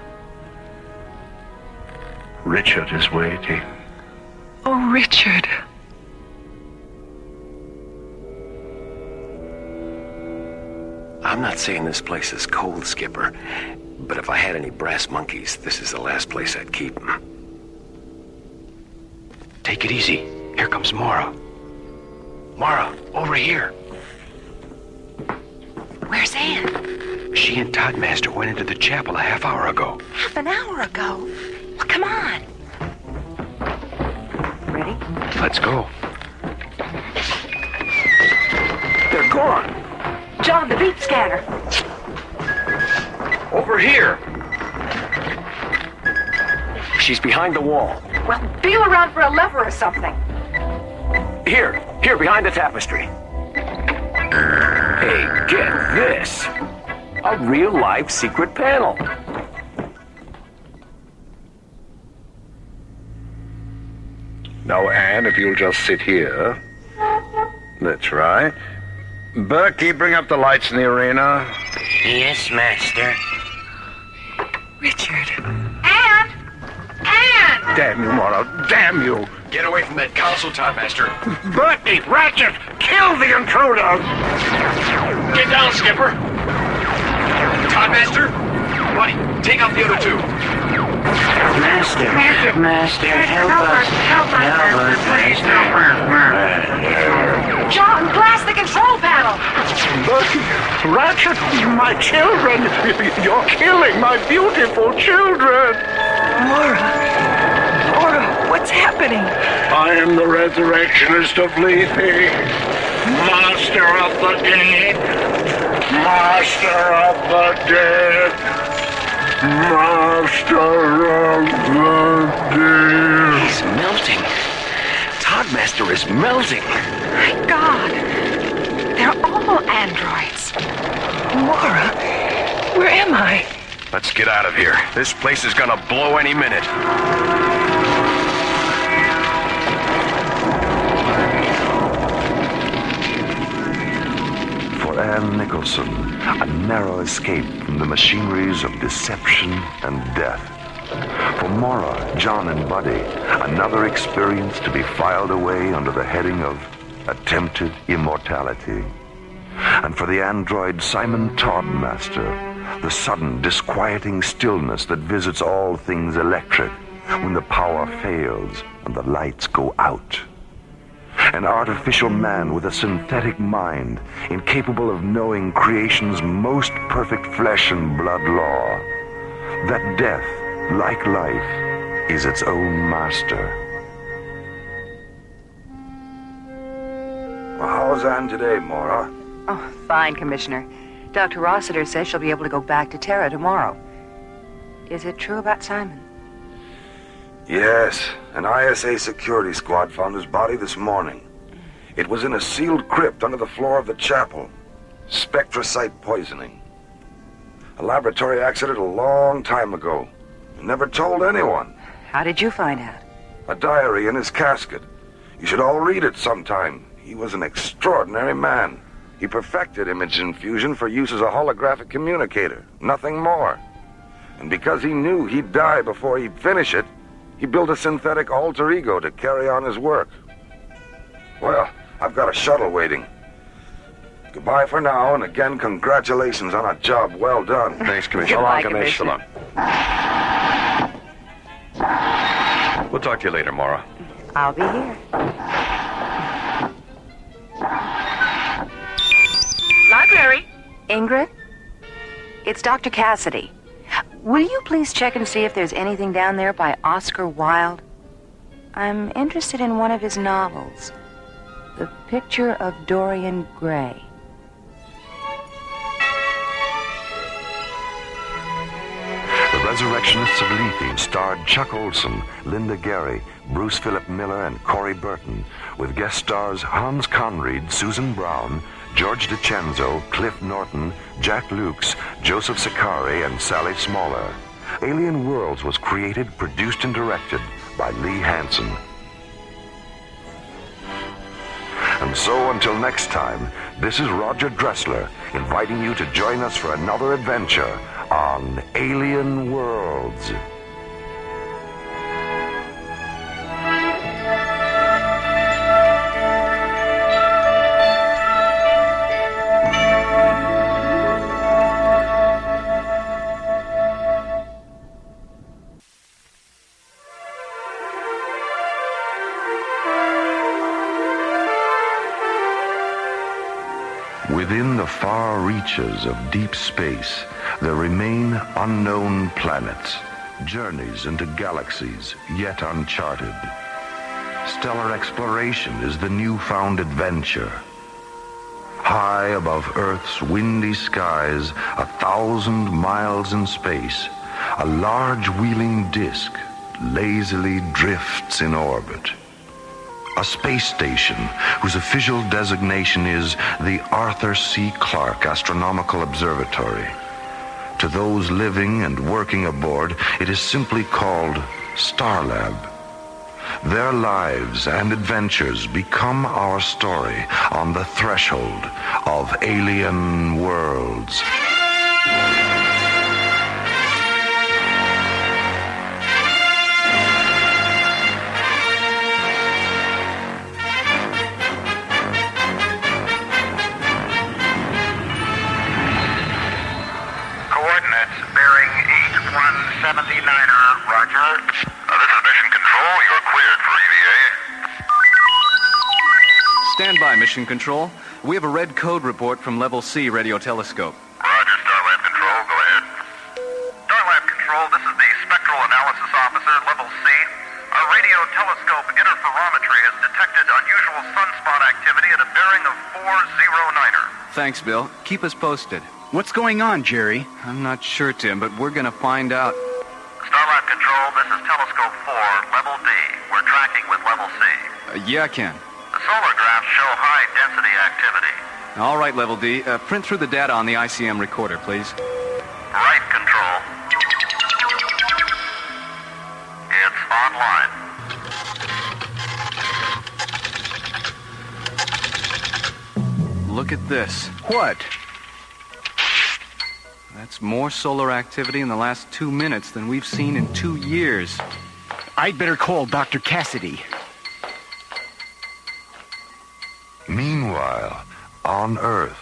Richard is waiting. Oh, Richard. I'm not saying this place is cold, Skipper, but if I had any brass monkeys, this is the last place I'd keep them. Take it easy. Here comes Maura. Maura, over here. Where's Anne? She and Toddmaster went into the chapel a half hour ago. Half an hour ago? Well, come on. Ready? Let's go. They're gone. John, the beep scanner. Over here. She's behind the wall. Well, feel around for a lever or something. Here, behind the tapestry. Hey, get this. A real-life secret panel. Now, Anne, if you'll just sit here. That's right. Berkey, bring up the lights in the arena. Yes, Master. Richard. Anne! Anne! Damn you, Maura. Damn you. Get away from that console, Toddmaster. Berkey, Ratchet, kill the intruder. Get down, Skipper. Toddmaster? Buddy, take out the other two. Master, help us. Help us, please help us. John, blast the control panel. Berkey, Ratchet, my children. You're killing my beautiful children. Maura, what's happening? I am the resurrectionist of Lethe, master of the dead, master of the dead, master of the dead. He's melting. Podmaster is melting. My God. They're all androids. Mora, where am I? Let's get out of here. This place is gonna blow any minute. For Ann Nicholson, a narrow escape from the machineries of deception and death. For Mora, John, and Buddy, another experience to be filed away under the heading of attempted immortality. And for the android Simon Toddmaster, the sudden disquieting stillness that visits all things electric when the power fails and the lights go out. An artificial man with a synthetic mind, incapable of knowing creation's most perfect flesh and blood law. That death, like life, is its own master. Well, how's Anne today, Mora? Oh, fine, Commissioner. Dr. Rossiter says she'll be able to go back to Terra tomorrow. Is it true about Simon? Yes, an ISA security squad found his body this morning. It was in a sealed crypt under the floor of the chapel. Spectrocyte poisoning. A laboratory accident a long time ago. Never told anyone. How did you find out? A diary in his casket. You should all read it sometime. He was an extraordinary man. He perfected image infusion for use as a holographic communicator. Nothing more. And because he knew he'd die before he'd finish it, he built a synthetic alter ego to carry on his work. Well, I've got a shuttle waiting. Goodbye for now, and again, congratulations on a job well done. Thanks, Commissioner. Goodbye, Commissioner. We'll talk to you later, Mora. I'll be here. Library. Ingrid? It's Dr. Cassidy. Will you please check and see if there's anything down there by Oscar Wilde? I'm interested in one of his novels, The Picture of Dorian Gray. The Resurrectionists of Lethe starred Chuck Olson, Linda Gary, Bruce Philip Miller, and Corey Burton, with guest stars Hans Conried, Susan Brown, George DiCenzo, Cliff Norton, Jack Lukes, Joseph Sakari, and Sally Smaller. Alien Worlds was created, produced, and directed by Lee Hansen. And so, until next time, this is Roger Dressler, inviting you to join us for another adventure on Alien Worlds. Within the far reaches of deep space, there remain unknown planets, journeys into galaxies yet uncharted. Stellar exploration is the newfound adventure. High above Earth's windy skies, 1,000 miles in space, a large wheeling disk lazily drifts in orbit. A space station whose official designation is the Arthur C. Clarke Astronomical Observatory. To those living and working aboard, it is simply called Starlab. Their lives and adventures become our story on the threshold of Alien Worlds. Coordinates bearing 8179er, roger. This is Mission Control. You're cleared for EVA. Stand by, Mission Control. We have a red code report from Level C radio telescope. Roger, Starlab Control. Go ahead. Starlab Control, this is the Spectral Analysis Officer, Level C. Our radio telescope interferometry has detected unusual sunspot activity at a bearing of 409er. Thanks, Bill. Keep us posted. What's going on, Jerry? I'm not sure, Tim, but we're gonna find out. Starlab Control, this is Telescope 4, Level D. We're tracking with Level C. Yeah, I can. The solar graphs show high-density activity. All right, Level D. Print through the data on the ICM recorder, please. Right, Control. It's online. Look at this. What? That's more solar activity in the last 2 minutes than we've seen in 2 years. I'd better call Dr. Cassidy. Meanwhile, on Earth,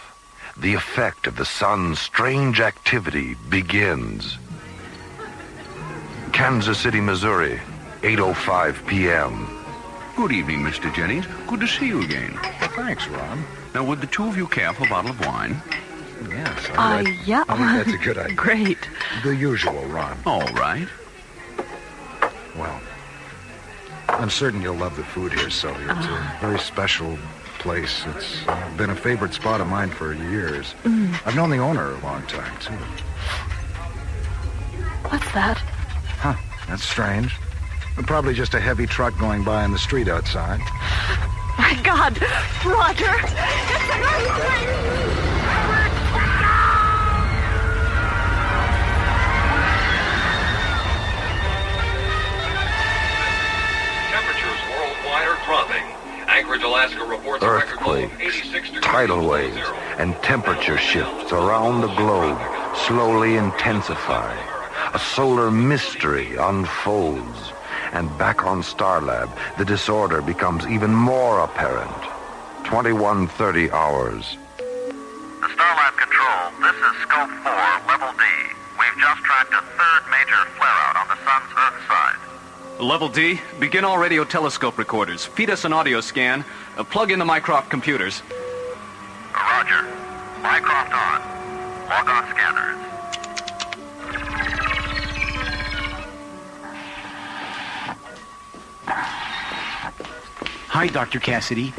the effect of the sun's strange activity begins. Kansas City, Missouri, 8:05 p.m. Good evening, Mr. Jennings. Good to see you again. Thanks, Ron. Now, would the two of you care for a bottle of wine? Yes, yeah. I think that's a good idea. Great. The usual, Ron. All right. Well, I'm certain you'll love the food here, Sylvia. It's a very special place. It's been a favorite spot of mine for years. I've known the owner a long time, too. What's that? Huh, that's strange. Probably just a heavy truck going by on the street outside. My God, Roger! It's an earthquake! Temperatures worldwide are dropping. Anchorage, Alaska reports a record low of 86 degrees. Tidal waves, and temperature shifts around the globe slowly intensify. A solar mystery unfolds. And back on Starlab, the disorder becomes even more apparent. 21:30 hours. The Starlab Control, this is Scope 4, Level D. We've just tracked a third major flare-out on the sun's Earth side. Level D, begin all radio telescope recorders. Feed us an audio scan. Plug in the Mycroft computers. Roger. Mycroft on. Log on scanners. Hi, Dr. Cassidy.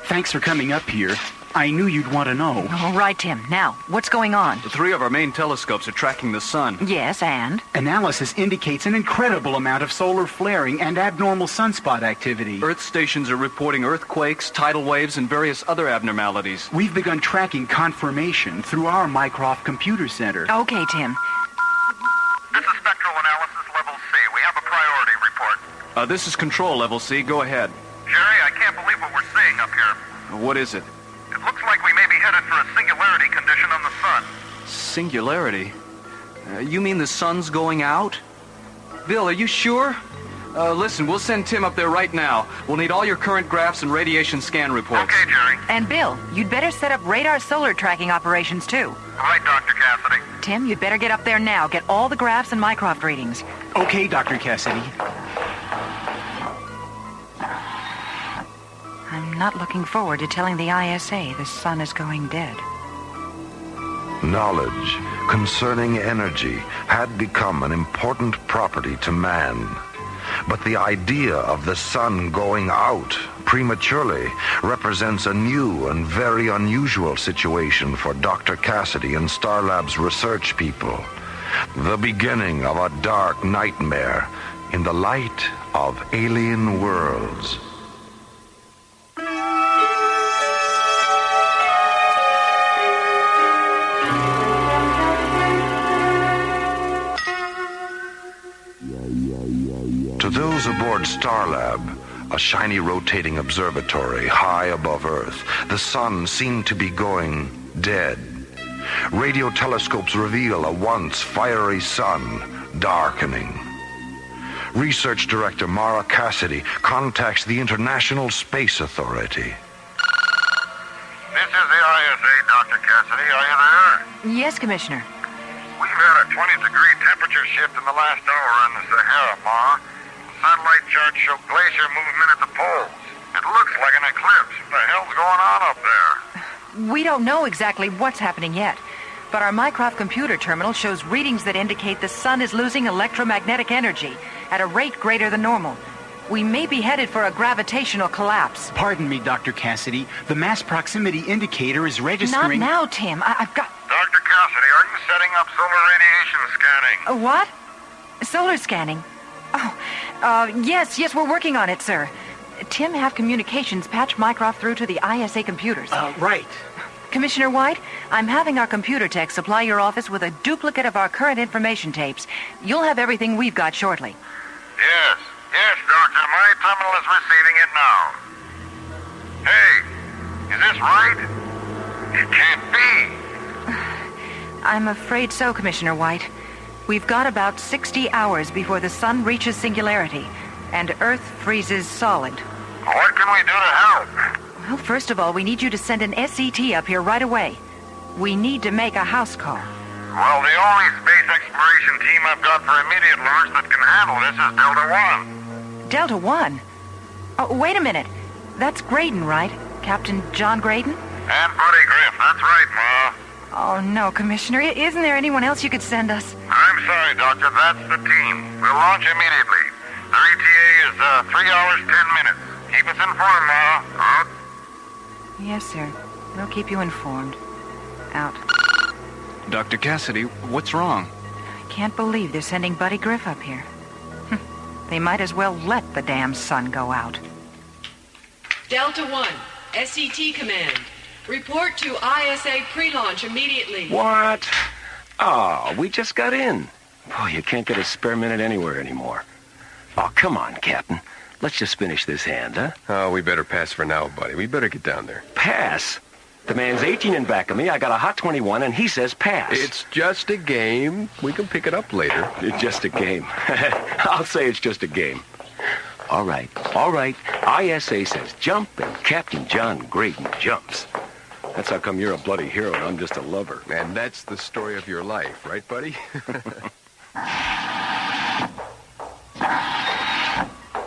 Thanks for coming up here. I knew you'd want to know. All right, Tim. Now, what's going on? The 3 of our main telescopes are tracking the sun. Yes, and? Analysis indicates an incredible amount of solar flaring and abnormal sunspot activity. Earth stations are reporting earthquakes, tidal waves, and various other abnormalities. We've begun tracking confirmation through our Mycroft Computer Center. Okay, Tim. This is Spectral Analysis Level C. We have a priority report. This is Control Level C. Go ahead. Jerry, I can't believe what we're seeing up here. What is it? It looks like we may be headed for a singularity condition on the sun. Singularity? You mean the sun's going out? Bill, are you sure? Listen, we'll send Tim up there right now. We'll need all your current graphs and radiation scan reports. Okay, Jerry. And Bill, you'd better set up radar solar tracking operations, too. Right, Dr. Cassidy. Tim, you'd better get up there now. Get all the graphs and Mycroft readings. Okay, Dr. Cassidy. I'm not looking forward to telling the ISA the sun is going dead. Knowledge concerning energy had become an important property to man. But the idea of the sun going out prematurely represents a new and very unusual situation for Dr. Cassidy and Starlab's research people. The beginning of a dark nightmare in the light of alien worlds. To those aboard Starlab, a shiny rotating observatory high above Earth, the sun seemed to be going dead. Radio telescopes reveal a once fiery sun darkening. Research Director Mara Cassidy contacts the International Space Authority. This is the ISA, Dr. Cassidy. Are you there? Yes, Commissioner. We've had a 20-degree temperature shift in the last hour in the Sahara, Ma. Satellite charts show glacier movement at the poles. It looks like an eclipse. What the hell's going on up there? We don't know exactly what's happening yet, but our Mycroft computer terminal shows readings that indicate the sun is losing electromagnetic energy at a rate greater than normal. We may be headed for a gravitational collapse. Pardon me, Dr. Cassidy. The mass proximity indicator is registering... Not now, Tim. I've got... Dr. Cassidy, are you setting up solar radiation scanning? What? Solar scanning? Oh, yes, we're working on it, sir. Tim have communications patch Mycroft through to the ISA computers? Right. Commissioner White, I'm having our computer tech supply your office with a duplicate of our current information tapes. You'll have everything we've got shortly. Yes, Doctor. My terminal is receiving it now. Hey, is this right? It can't be. I'm afraid so, Commissioner White. We've got about 60 hours before the sun reaches singularity, and Earth freezes solid. What can we do to help? Well, first of all, we need you to send an SCT up here right away. We need to make a house call. Well, the only space exploration team I've got for immediate launch that can handle this is Delta One. Delta One? Oh, wait a minute. That's Graydon, right? Captain John Graydon? And Buddy Griff, that's right, Ma. Oh, no, Commissioner. Isn't there anyone else you could send us? I'm sorry, Doctor, that's the team. We'll launch immediately. Their ETA is 3 hours, 10 minutes. Keep us informed, Ma. Out. Yes, sir. We'll keep you informed. Out. Dr. Cassidy, what's wrong? I can't believe they're sending Buddy Griff up here. They might as well let the damn sun go out. Delta One, SCT command. Report to ISA pre-launch immediately. What? Oh, we just got in. Boy, you can't get a spare minute anywhere anymore. Oh, come on, Captain. Let's just finish this hand, huh? Oh, we better pass for now, buddy. We better get down there. Pass? The man's 18 in back of me. I got a hot 21, and he says pass. It's just a game. We can pick it up later. It's just a game. I'll say it's just a game. All right. ISA says jump, and Captain John Graydon jumps. That's how come you're a bloody hero and I'm just a lover. And that's the story of your life, right, buddy?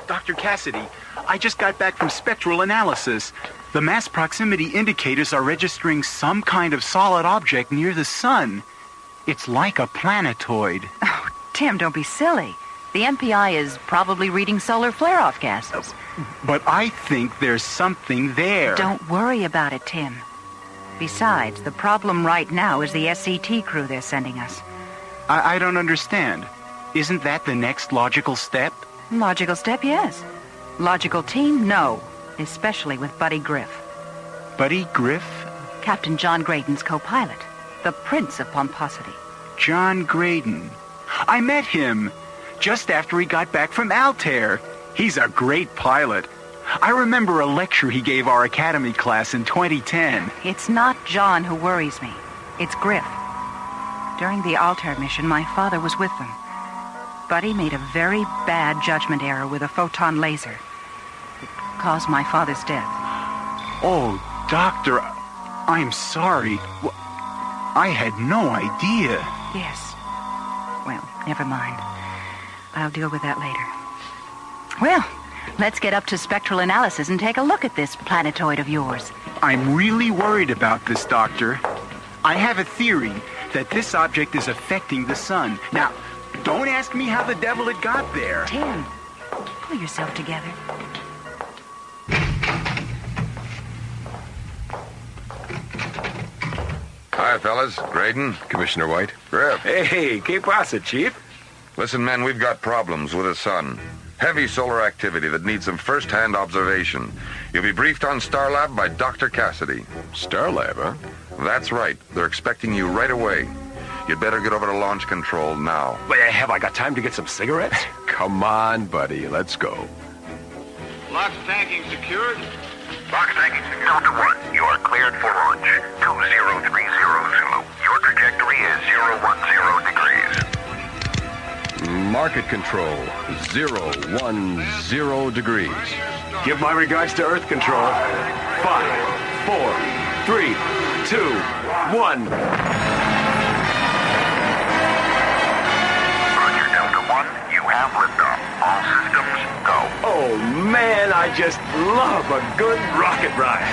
Dr. Cassidy, I just got back from spectral analysis. The mass proximity indicators are registering some kind of solid object near the sun. It's like a planetoid. Oh, Tim, don't be silly. The MPI is probably reading solar flare-off gases. But I think there's something there. Don't worry about it, Tim. Besides, the problem right now is the SCT crew they're sending us. I don't understand. Isn't that the next logical step? Logical step, yes. Logical team, no. Especially with Buddy Griff. Buddy Griff? Captain John Graydon's co-pilot. The Prince of Pomposity. John Graydon. I met him just after he got back from Altair. He's a great pilot. I remember a lecture he gave our academy class in 2010. It's not John who worries me. It's Griff. During the Altair mission, my father was with them. Buddy made a very bad judgment error with a photon laser. It caused my father's death. Oh, Doctor, I'm sorry. I had no idea. Yes. Well, never mind. I'll deal with that later. Well, let's get up to spectral analysis and take a look at this planetoid of yours. I'm really worried about this, Doctor. I have a theory that this object is affecting the sun. Now, don't ask me how the devil it got there. Tim, pull yourself together. Hi, fellas. Graydon. Commissioner White. Griff. Hey, que pasa, Chief? Listen, men, we've got problems with the sun. Heavy solar activity that needs some first-hand observation. You'll be briefed on Starlab by Dr. Cassidy. Starlab, huh? That's right. They're expecting you right away. You'd better get over to launch control now. Wait, have I got time to get some cigarettes? Come on, buddy. Let's go. Lock tanking secured. Box tanking secured. Delta One, you are cleared for launch. 2030 Zulu. Your trajectory is 010 degrees. Market control, 010 degrees. Give my regards to Earth Control. 5, 4, 3, 2, 1. Roger, Delta One, you have liftoff. All systems go. Oh, man, I just love a good rocket ride.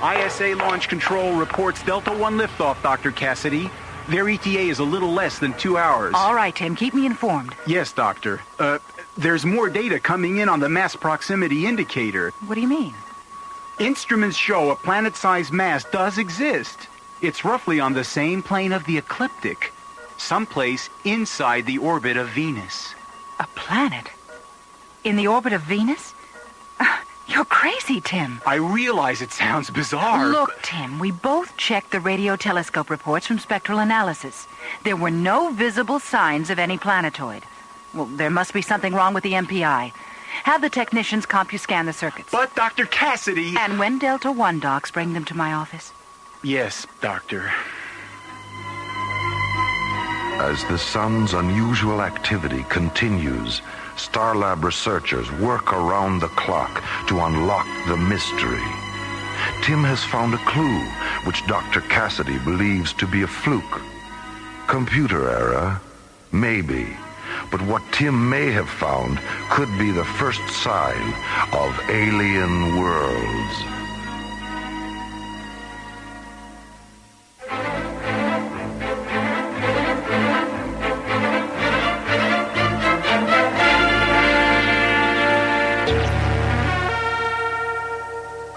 ISA Launch Control reports Delta One liftoff, Dr. Cassidy. Their ETA is a little less than 2 hours. All right, Tim, keep me informed. Yes, Doctor. there's more data coming in on the mass proximity indicator. What do you mean? Instruments show a planet-sized mass does exist. It's roughly on the same plane of the ecliptic, someplace inside the orbit of Venus. A planet? In the orbit of Venus? You're crazy, Tim. I realize it sounds bizarre. Look, Tim, we both checked the radio telescope reports from spectral analysis. There were no visible signs of any planetoid. Well, there must be something wrong with the MPI. Have the technicians CompuScan the circuits. But, Dr. Cassidy... And when Delta 1 docs, bring them to my office. Yes, Doctor. As the sun's unusual activity continues, Starlab researchers work around the clock to unlock the mystery. Tim has found a clue, which Dr. Cassidy believes to be a fluke. Computer error? Maybe. But what Tim may have found could be the first sign of alien worlds.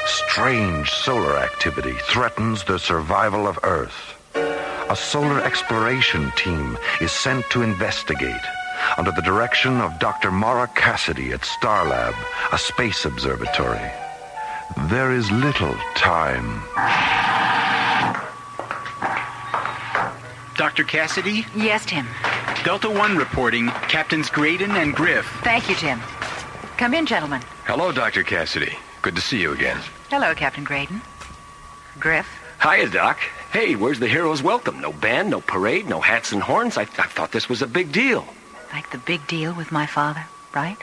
Strange solar activity threatens the survival of Earth. A solar exploration team is sent to investigate under the direction of Dr. Maura Cassidy at Starlab, a space observatory. There is little time. Dr. Cassidy? Yes, Tim. Delta 1 reporting. Captains Graydon and Griff. Thank you, Tim. Come in, gentlemen. Hello, Dr. Cassidy. Good to see you again. Hello, Captain Graydon. Griff. Hiya, Doc. Hey, where's the hero's welcome? No band, no parade, no hats and horns? I thought this was a big deal. Like the big deal with my father, right?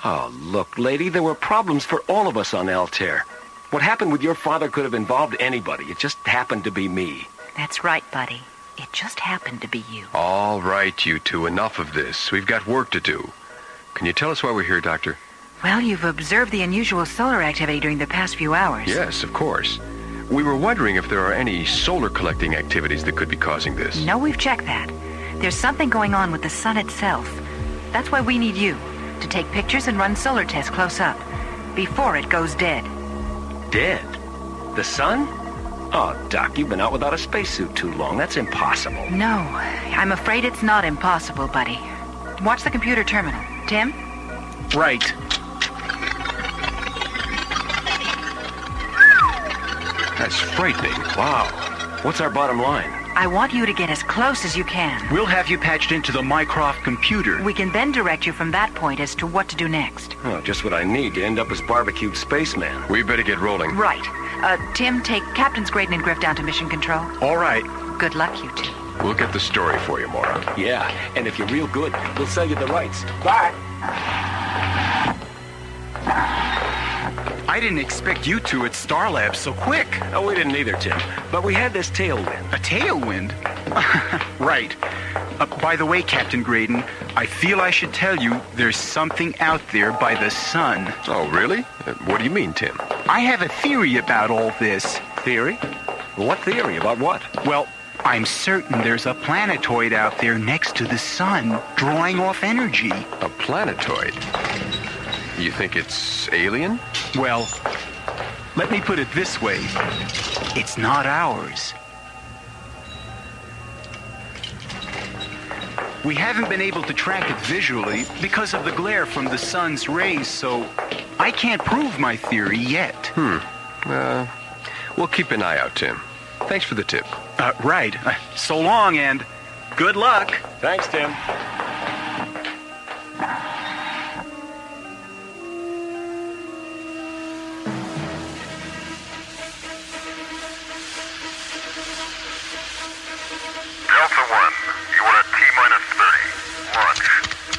Oh, look, lady, there were problems for all of us on Altair. What happened with your father could have involved anybody. It just happened to be me. That's right, buddy. It just happened to be you. All right, you two, enough of this. We've got work to do. Can you tell us why we're here, Doctor? Well, you've observed the unusual solar activity during the past few hours. Yes, of course. We were wondering if there are any solar collecting activities that could be causing this. No, we've checked that. There's something going on with the sun itself. That's why we need you, to take pictures and run solar tests close up, before it goes dead. Dead? The sun? Oh, Doc, you've been out without a spacesuit too long. That's impossible. No, I'm afraid it's not impossible, buddy. Watch the computer terminal. Tim? Right. That's frightening. Wow. What's our bottom line? I want you to get as close as you can. We'll have you patched into the Mycroft computer. We can then direct you from that point as to what to do next. Oh, just what I need to end up as barbecued spaceman. We better get rolling. Right. Tim, take Captains Graydon and Griff down to mission control. All right. Good luck, you two. We'll get the story for you, Maura. Yeah, and if you're real good, we'll sell you the rights. Bye. I didn't expect you two at Starlab so quick. Oh, we didn't either, Tim. But we had this tailwind. A tailwind? Right. By the way, Captain Graydon, I feel I should tell you there's something out there by the sun. Oh, really? What do you mean, Tim? I have a theory about all this. Theory? What theory? About what? Well, I'm certain there's a planetoid out there next to the sun, drawing off energy. A planetoid? You think it's alien? Well, let me put it this way. It's not ours. We haven't been able to track it visually because of the glare from the sun's rays, so I can't prove my theory yet. We'll keep an eye out, Tim. Thanks for the tip. Right. So long, and good luck. Thanks, Tim.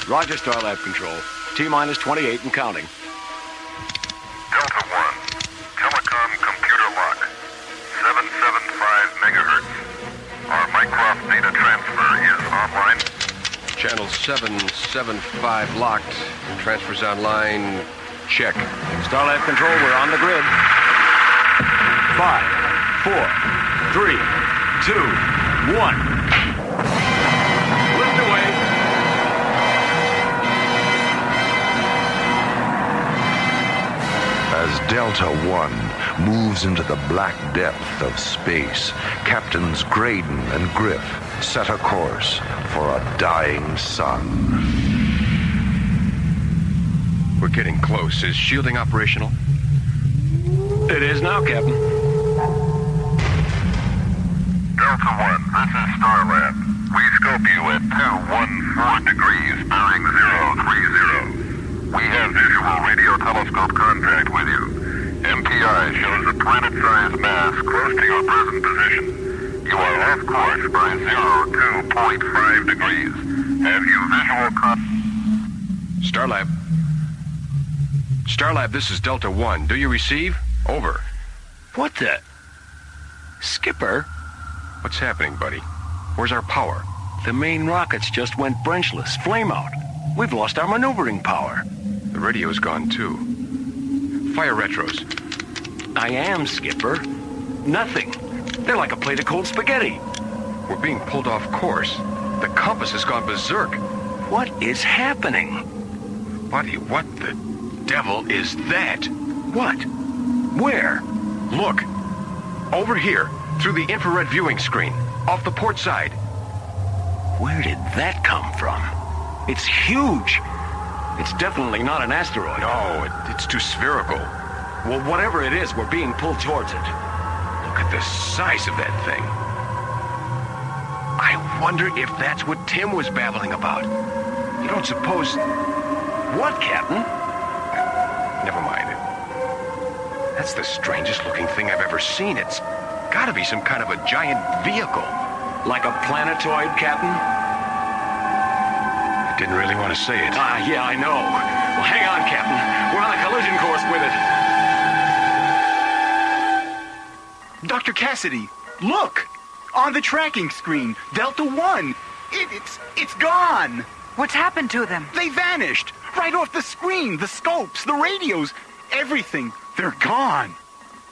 Roger, Starlab Control. T-minus 28 and counting. Delta 1, telecom computer lock. 775 megahertz. Our Mycroft data transfer is online. Channel 775 locked. Transfers online. Check. Starlab Control, we're on the grid. 5, 4, 3, 2, 1. Lift away. Delta One moves into the black depth of space, Captains Graydon and Griff set a course for a dying sun. We're getting close. Is shielding operational? It is now, Captain. Delta One, this is Starlab. We scope you at 214 degrees, bearing 030. We have visual radio telescope contact with you. MPI shows a planet-sized mass close to your present position. You are off course by 02.5 degrees. Have you visual Starlab. Starlab, this is Delta One. Do you receive? Over. What the? Skipper? What's happening, buddy? Where's our power? The main rockets just went brenchless. Flame out. We've lost our maneuvering power. The radio's gone, too. Fire retros. I am, Skipper. Nothing. They're like a plate of cold spaghetti. We're being pulled off course. The compass has gone berserk. What is happening? Buddy, what the devil is that? What? Where? Look. Over here, through the infrared viewing screen, off the port side. Where did that come from? It's huge. It's definitely not an asteroid. No, it's too spherical. Well, whatever it is, we're being pulled towards it. Look at the size of that thing. I wonder if that's what Tim was babbling about. You don't suppose... What, Captain? Never mind. That's the strangest looking thing I've ever seen. It's gotta be some kind of a giant vehicle. Like a planetoid, Captain? I didn't really want to say it. Yeah, I know. Well, hang on, Captain. We're on a collision course with it. Dr. Cassidy, look! On the tracking screen, Delta One. It's gone. What's happened to them? They vanished. Right off the screen, the scopes, the radios, everything. They're gone.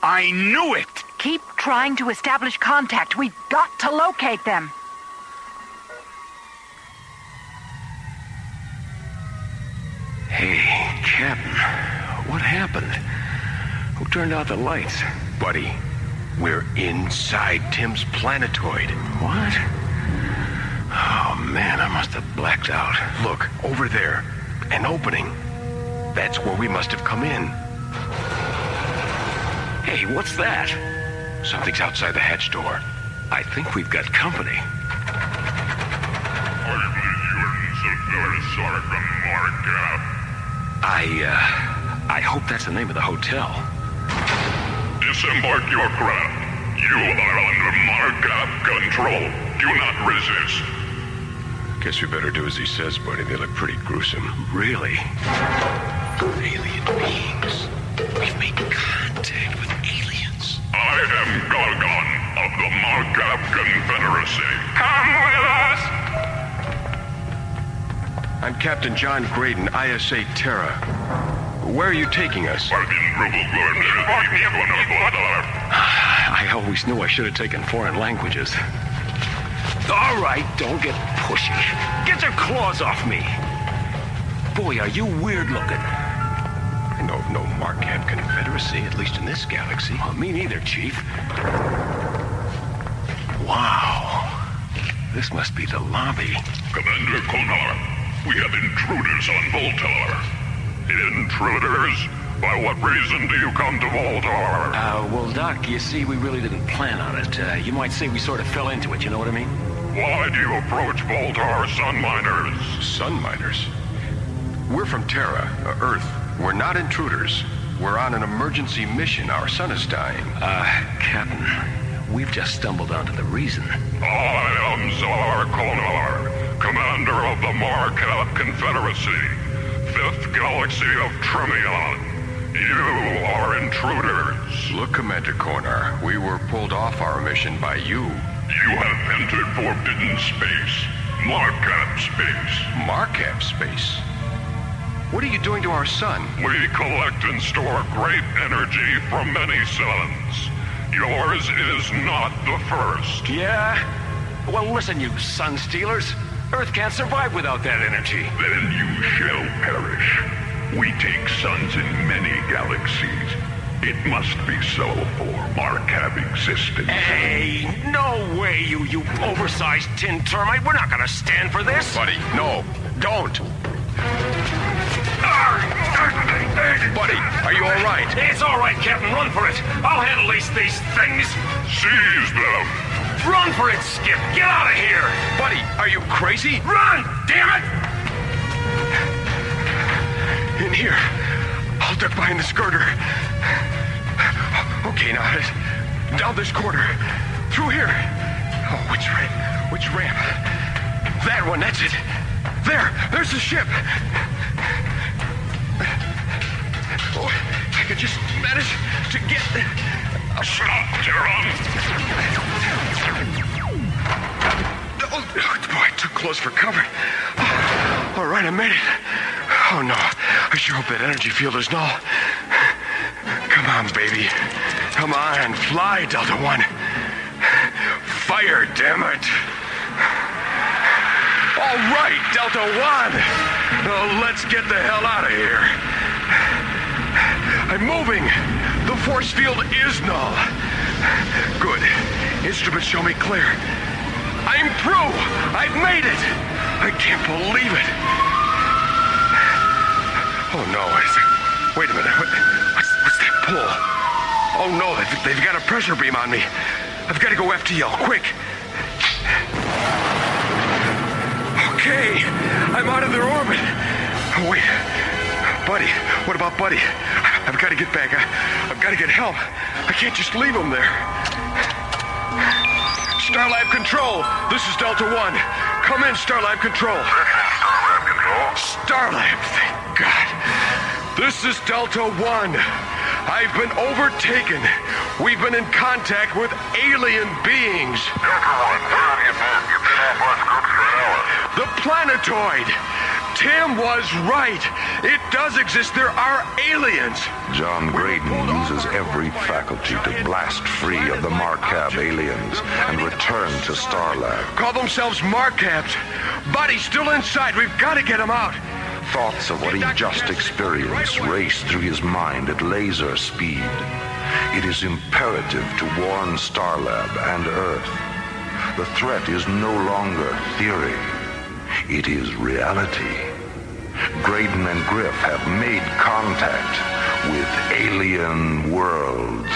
I knew it. Keep trying to establish contact. We've got to locate them. Hey, Captain. What happened? Who turned out the lights? Buddy, we're inside Tim's planetoid. What? Oh, man, I must have blacked out. Look, over there. An opening. That's where we must have come in. Hey, what's that? Something's outside the hatch door. I think we've got company. I hope that's the name of the hotel. Disembark your craft. You are under Markup control. Do not resist. Guess we better do as he says, buddy. They look pretty gruesome. Really? Alien beings. We've made contact with aliens. I am Gargon of the Markup Confederacy. Come with us! I'm Captain John Graydon, ISA Terra. Where are you taking us? I always knew I should have taken foreign languages. All right, don't get pushy. Get your claws off me. Boy, are you weird looking. I know of no Marquette Confederacy, at least in this galaxy. Well, me neither, Chief. Wow. This must be the lobby. Commander Konar, we have intruders on Voltar. Intruders? By what reason do you come to Voltar? Well, Doc, you see, we really didn't plan on it. You might say we sort of fell into it, you know what I mean? Why do you approach Voltar sun miners? Sun miners? We're from Terra, Earth. We're not intruders. We're on an emergency mission. Our sun is dying. Captain, we've just stumbled onto the reason. I am Czar Konar, commander of the Markup Confederacy, 5th Galaxy of Tremion. You are intruders. Look, Commander Konar, we were pulled off our mission by you. You have entered forbidden space. Markup space. Markup space? What are you doing to our sun? We collect and store great energy from many suns. Yours is not the first. Yeah? Well, listen, you sun stealers. Earth can't survive without that energy. Then you shall perish. We take suns in many galaxies. It must be so, for Markab existence. Hey, no way, you oversized tin termite. We're not gonna stand for this. Buddy, no, don't. Buddy, are you all right? It's all right, Captain. Run for it. I'll handle these things. Seize them. Run for it, Skip. Get out of here. Buddy, are you crazy? Run, damn it. In here. I'll duck behind this girder. Okay, now, down this corridor. Through here. Oh, which ramp? That one, that's it. There's the ship. Oh, if I could just manage to get... Shut up, Tyrone. Oh, boy, too close for cover. Oh, all right, I made it. Oh, no. I sure hope that energy field is null. Come on, baby. Come on, fly, Delta One. Fire, damn it. All right, Delta One. Oh, let's get the hell out of here. I'm moving. The force field is null. Good. Instruments show me clear. I'm through. I've made it. I can't believe it. Oh, no. Wait a minute. What's that pull? Oh, no. They've got a pressure beam on me. I've got to go FTL. Quick. Okay. I'm out of their orbit. Oh, wait. Buddy. What about Buddy? I've got to get back. I've got to get help. I can't just leave him there. Starlab Control. This is Delta One. Come in, Starlab Control. Starlab Control. Starlab, thank God. This is Delta One. I've been overtaken. We've been in contact with alien beings. Delta One, where have you been? You've been off our scope for an hour. The planetoid. Tim was right. It does exist. There are aliens. John Graydon uses every faculty to blast free of the Markab aliens and return to Starlab. Call themselves Markabs. Buddy's still inside. We've got to get him out. Thoughts of what he just experienced race through his mind at laser speed. It is imperative to warn Starlab and Earth. The threat is no longer theory. It is reality. Graydon and Griff have made contact with alien worlds.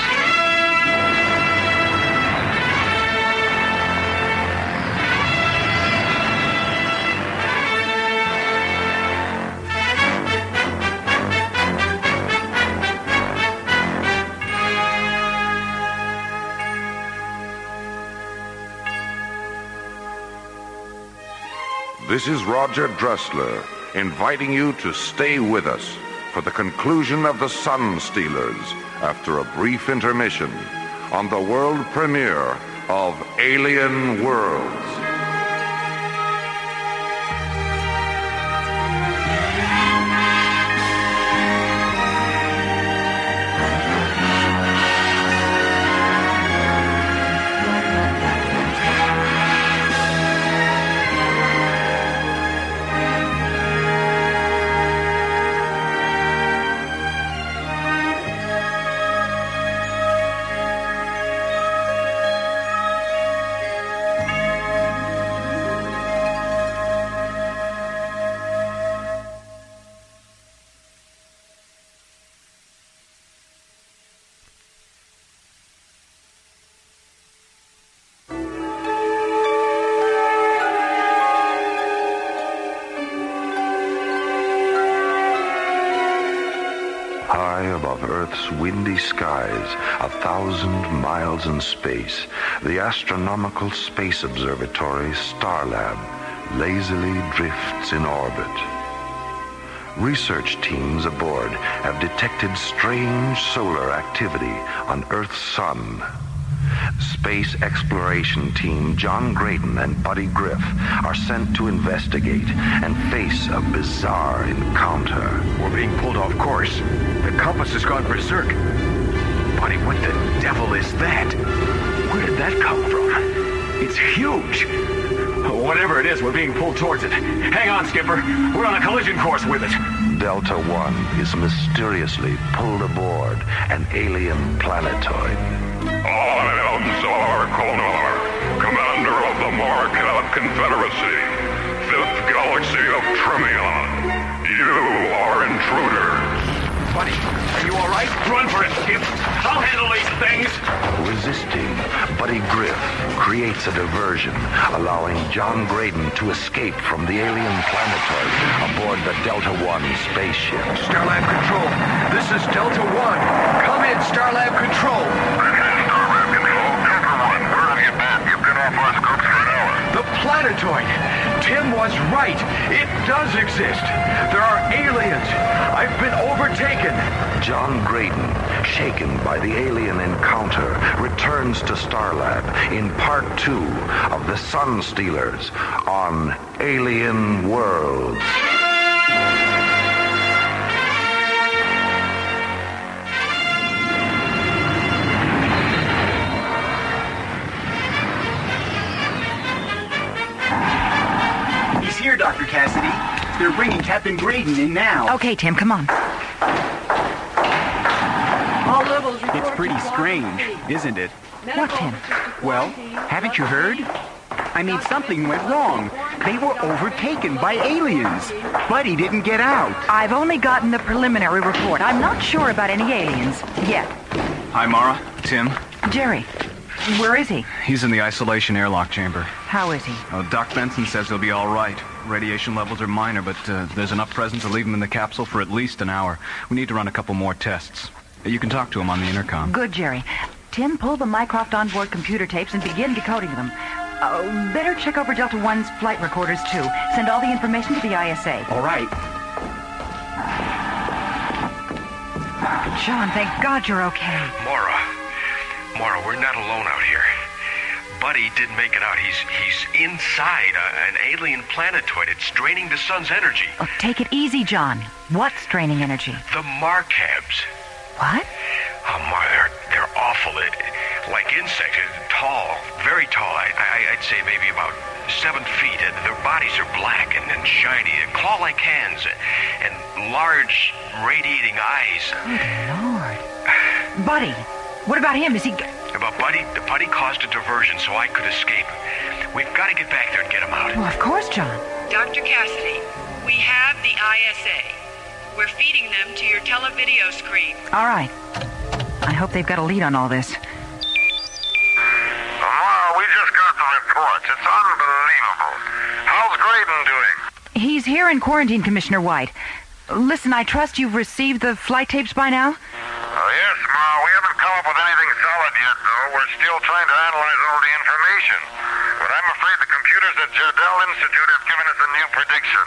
This is Roger Dressler, inviting you to stay with us for the conclusion of The Sun Stealers after a brief intermission on the world premiere of Alien Worlds. Windy skies, 1,000 miles in space, the astronomical space observatory Starlab lazily drifts in orbit. Research teams aboard have detected strange solar activity on Earth's sun. Space exploration team John Graydon and Buddy Griff are sent to investigate and face a bizarre encounter. We're being pulled off course. The compass has gone berserk. Buddy, what the devil is that? Where did that come from? It's huge. Whatever it is, we're being pulled towards it. Hang on, Skipper. We're on a collision course with it. Delta One is mysteriously pulled aboard an alien planetoid. I am Zarkonar, commander of the Markab Confederacy, 5th Galaxy of Tremion. You are intruders. Buddy, are you all right? Run for it, Skip. I'll handle these things. Resisting, Buddy Griff creates a diversion, allowing John Graydon to escape from the alien planetoid aboard the Delta One spaceship. Starlab Control, this is Delta One. Come in, Starlab Control. Starlab Control, Delta One. Where have you been? You've been off our scopes for an hour. The planetoid. Tim was right. It does exist. There are aliens. I've been overtaken. John Graydon, shaken by the alien encounter, returns to Starlab in Part 2 of The Sun Stealers on Alien Worlds. He's here, Dr. Cassidy. They're bringing Captain Graydon in now. Okay, Tim, come on. All levels report It's pretty to strange, isn't it? What, Tim? Well, haven't you heard? I mean, something went wrong. They were overtaken by aliens. Buddy didn't get out. I've only gotten the preliminary report. I'm not sure about any aliens yet. Hi, Mara. Tim. Jerry, where is he? He's in the isolation airlock chamber. How is he? Doc Benson says he'll be all right. Radiation levels are minor, but there's enough present to leave him in the capsule for at least an hour. We need to run a couple more tests. You can talk to him on the intercom. Good, Jerry. Tim, pull the Mycroft onboard computer tapes and begin decoding them. Better check over Delta One's flight recorders, too. Send all the information to the ISA. All right. John, thank God you're okay. Mara, we're not alone out here. Buddy did make it out. He's inside an alien planetoid. It's draining the sun's energy. Oh, take it easy, John. What's draining energy? The Markabs. What? Oh, Mara, they're awful. Like insects. Tall. Very tall. I'd say maybe about 7 feet. Their bodies are black and shiny. Claw-like hands. And large, radiating eyes. Good Lord. Buddy, what about him? Is he... About Buddy caused a diversion so I could escape. We've got to get back there and get him out. Well, of course, John. Dr. Cassidy, we have the ISA. We're feeding them to your televideo screen. All right. I hope they've got a lead on all this. Mara, we just got the reports. It's unbelievable. How's Graydon doing? He's here in quarantine, Commissioner White. Listen, I trust you've received the flight tapes by now? Yes, Ma. We haven't come up with anything solid yet, though. We're still trying to analyze all the information. But I'm afraid the computers at Jardel Institute have given us a new prediction.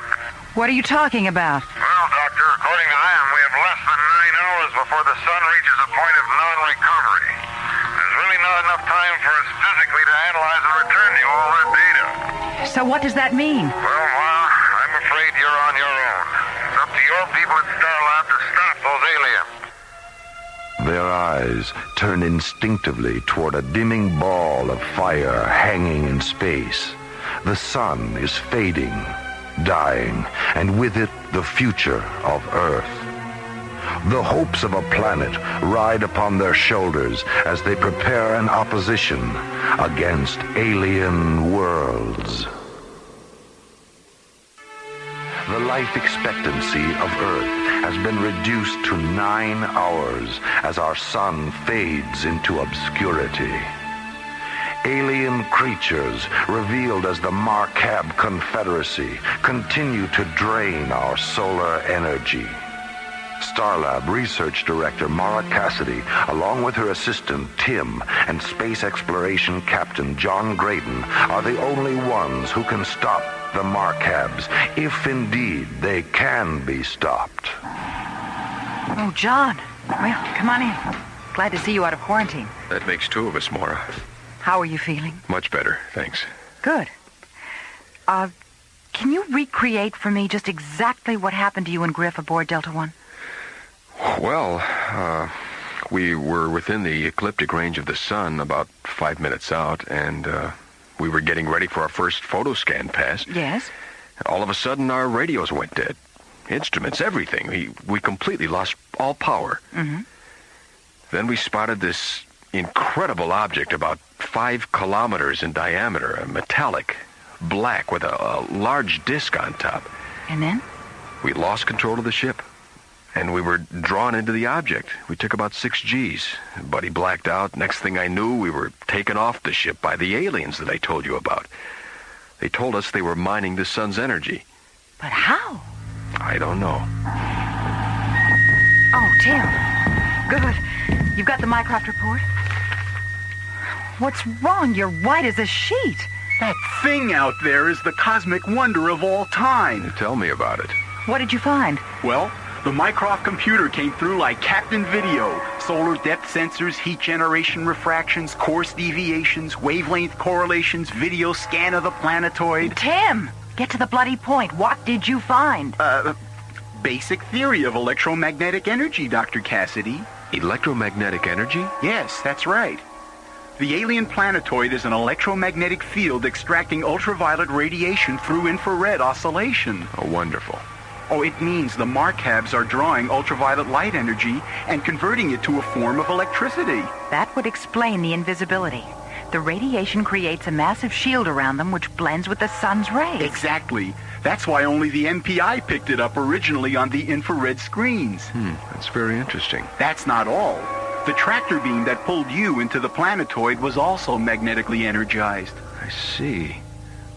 What are you talking about? Well, Doctor, according to them, we have less than 9 hours before the sun reaches a point of non-recovery. There's really not enough time for us physically to analyze and return you all that data. So what does that mean? Well, Ma, I'm afraid you're on your own. It's up to your people at Starlab to stop those aliens. Their eyes turn instinctively toward a dimming ball of fire hanging in space. The sun is fading, dying, and with it the future of Earth. The hopes of a planet ride upon their shoulders as they prepare an opposition against alien worlds. The life expectancy of Earth has been reduced to 9 hours as our sun fades into obscurity. Alien creatures, revealed as the Markab Confederacy, continue to drain our solar energy. Starlab Research Director Mara Cassidy, along with her assistant Tim and Space Exploration Captain John Graydon, are the only ones who can stop the Markabs, if indeed they can be stopped. Oh, John. Well, come on in. Glad to see you out of quarantine. That makes 2 of us, Mara. How are you feeling? Much better, thanks. Good. Can you recreate for me just exactly what happened to you and Griff aboard Delta One? Well, we were within the ecliptic range of the sun about 5 minutes out, and we were getting ready for our first photo scan pass. Yes? All of a sudden, our radios went dead. instruments, everything. We completely lost all power. Mm-hmm. Then we spotted this incredible object about 5 kilometers in diameter, a metallic, black, with a large disc on top. And then? We lost control of the ship, and we were drawn into the object. We took about 6 Gs. Buddy blacked out. Next thing I knew, we were taken off the ship by the aliens that I told you about. They told us they were mining the sun's energy. But how? I don't know. Oh, Tim. Good. You've got the Mycroft report? What's wrong? You're white as a sheet. That thing out there is the cosmic wonder of all time. Tell me about it. What did you find? Well, the Mycroft computer came through like Captain Video. Solar depth sensors, heat generation refractions, course deviations, wavelength correlations, video scan of the planetoid. Tim, get to the bloody point. What did you find? Basic theory of electromagnetic energy, Dr. Cassidy. Electromagnetic energy? Yes, that's right. The alien planetoid is an electromagnetic field extracting ultraviolet radiation through infrared oscillation. Oh, wonderful. Oh, it means the Markabs are drawing ultraviolet light energy and converting it to a form of electricity. That would explain the invisibility. The radiation creates a massive shield around them which blends with the sun's rays. Exactly. That's why only the MPI picked it up originally on the infrared screens. That's very interesting. That's not all. The tractor beam that pulled you into the planetoid was also magnetically energized. I see.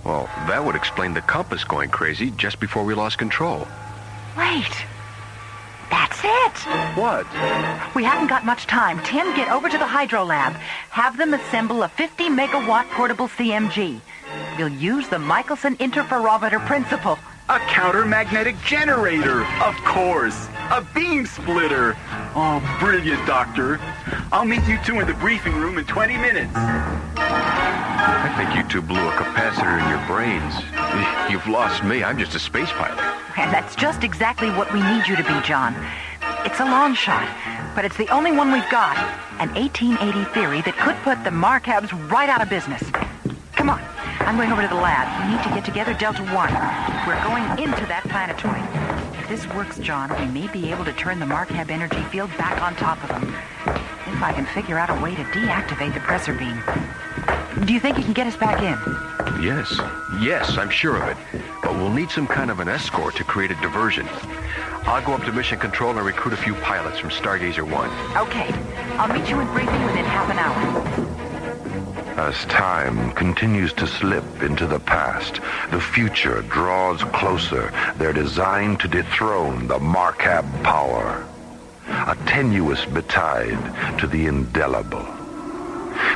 Well, that would explain the compass going crazy just before we lost control. Wait. That's it. What? We haven't got much time. Tim, get over to the hydro lab. Have them assemble a 50-megawatt portable CMG. We'll use the Michelson interferometer principle. A counter-magnetic generator, of course. A beam splitter. Oh, brilliant, Doctor. I'll meet you two in the briefing room in 20 minutes. I think you two blew a capacitor in your brains. You've lost me. I'm just a space pilot. And that's just exactly what we need you to be, John. It's a long shot, but it's the only one we've got. An 1880 theory that could put the Markabs right out of business. Come on. I'm going over to the lab. We need to get together Delta 1. We're going into that planetoid. If this works, John, we may be able to turn the Markab energy field back on top of them. If I can figure out a way to deactivate the pressor beam. Do you think you can get us back in? Yes, I'm sure of it. But we'll need some kind of an escort to create a diversion. I'll go up to Mission Control and recruit a few pilots from Stargazer 1. Okay. I'll meet you in briefing within half an hour. As time continues to slip into the past, the future draws closer. They're designed to dethrone the Markab power. A tenuous betide to the indelible.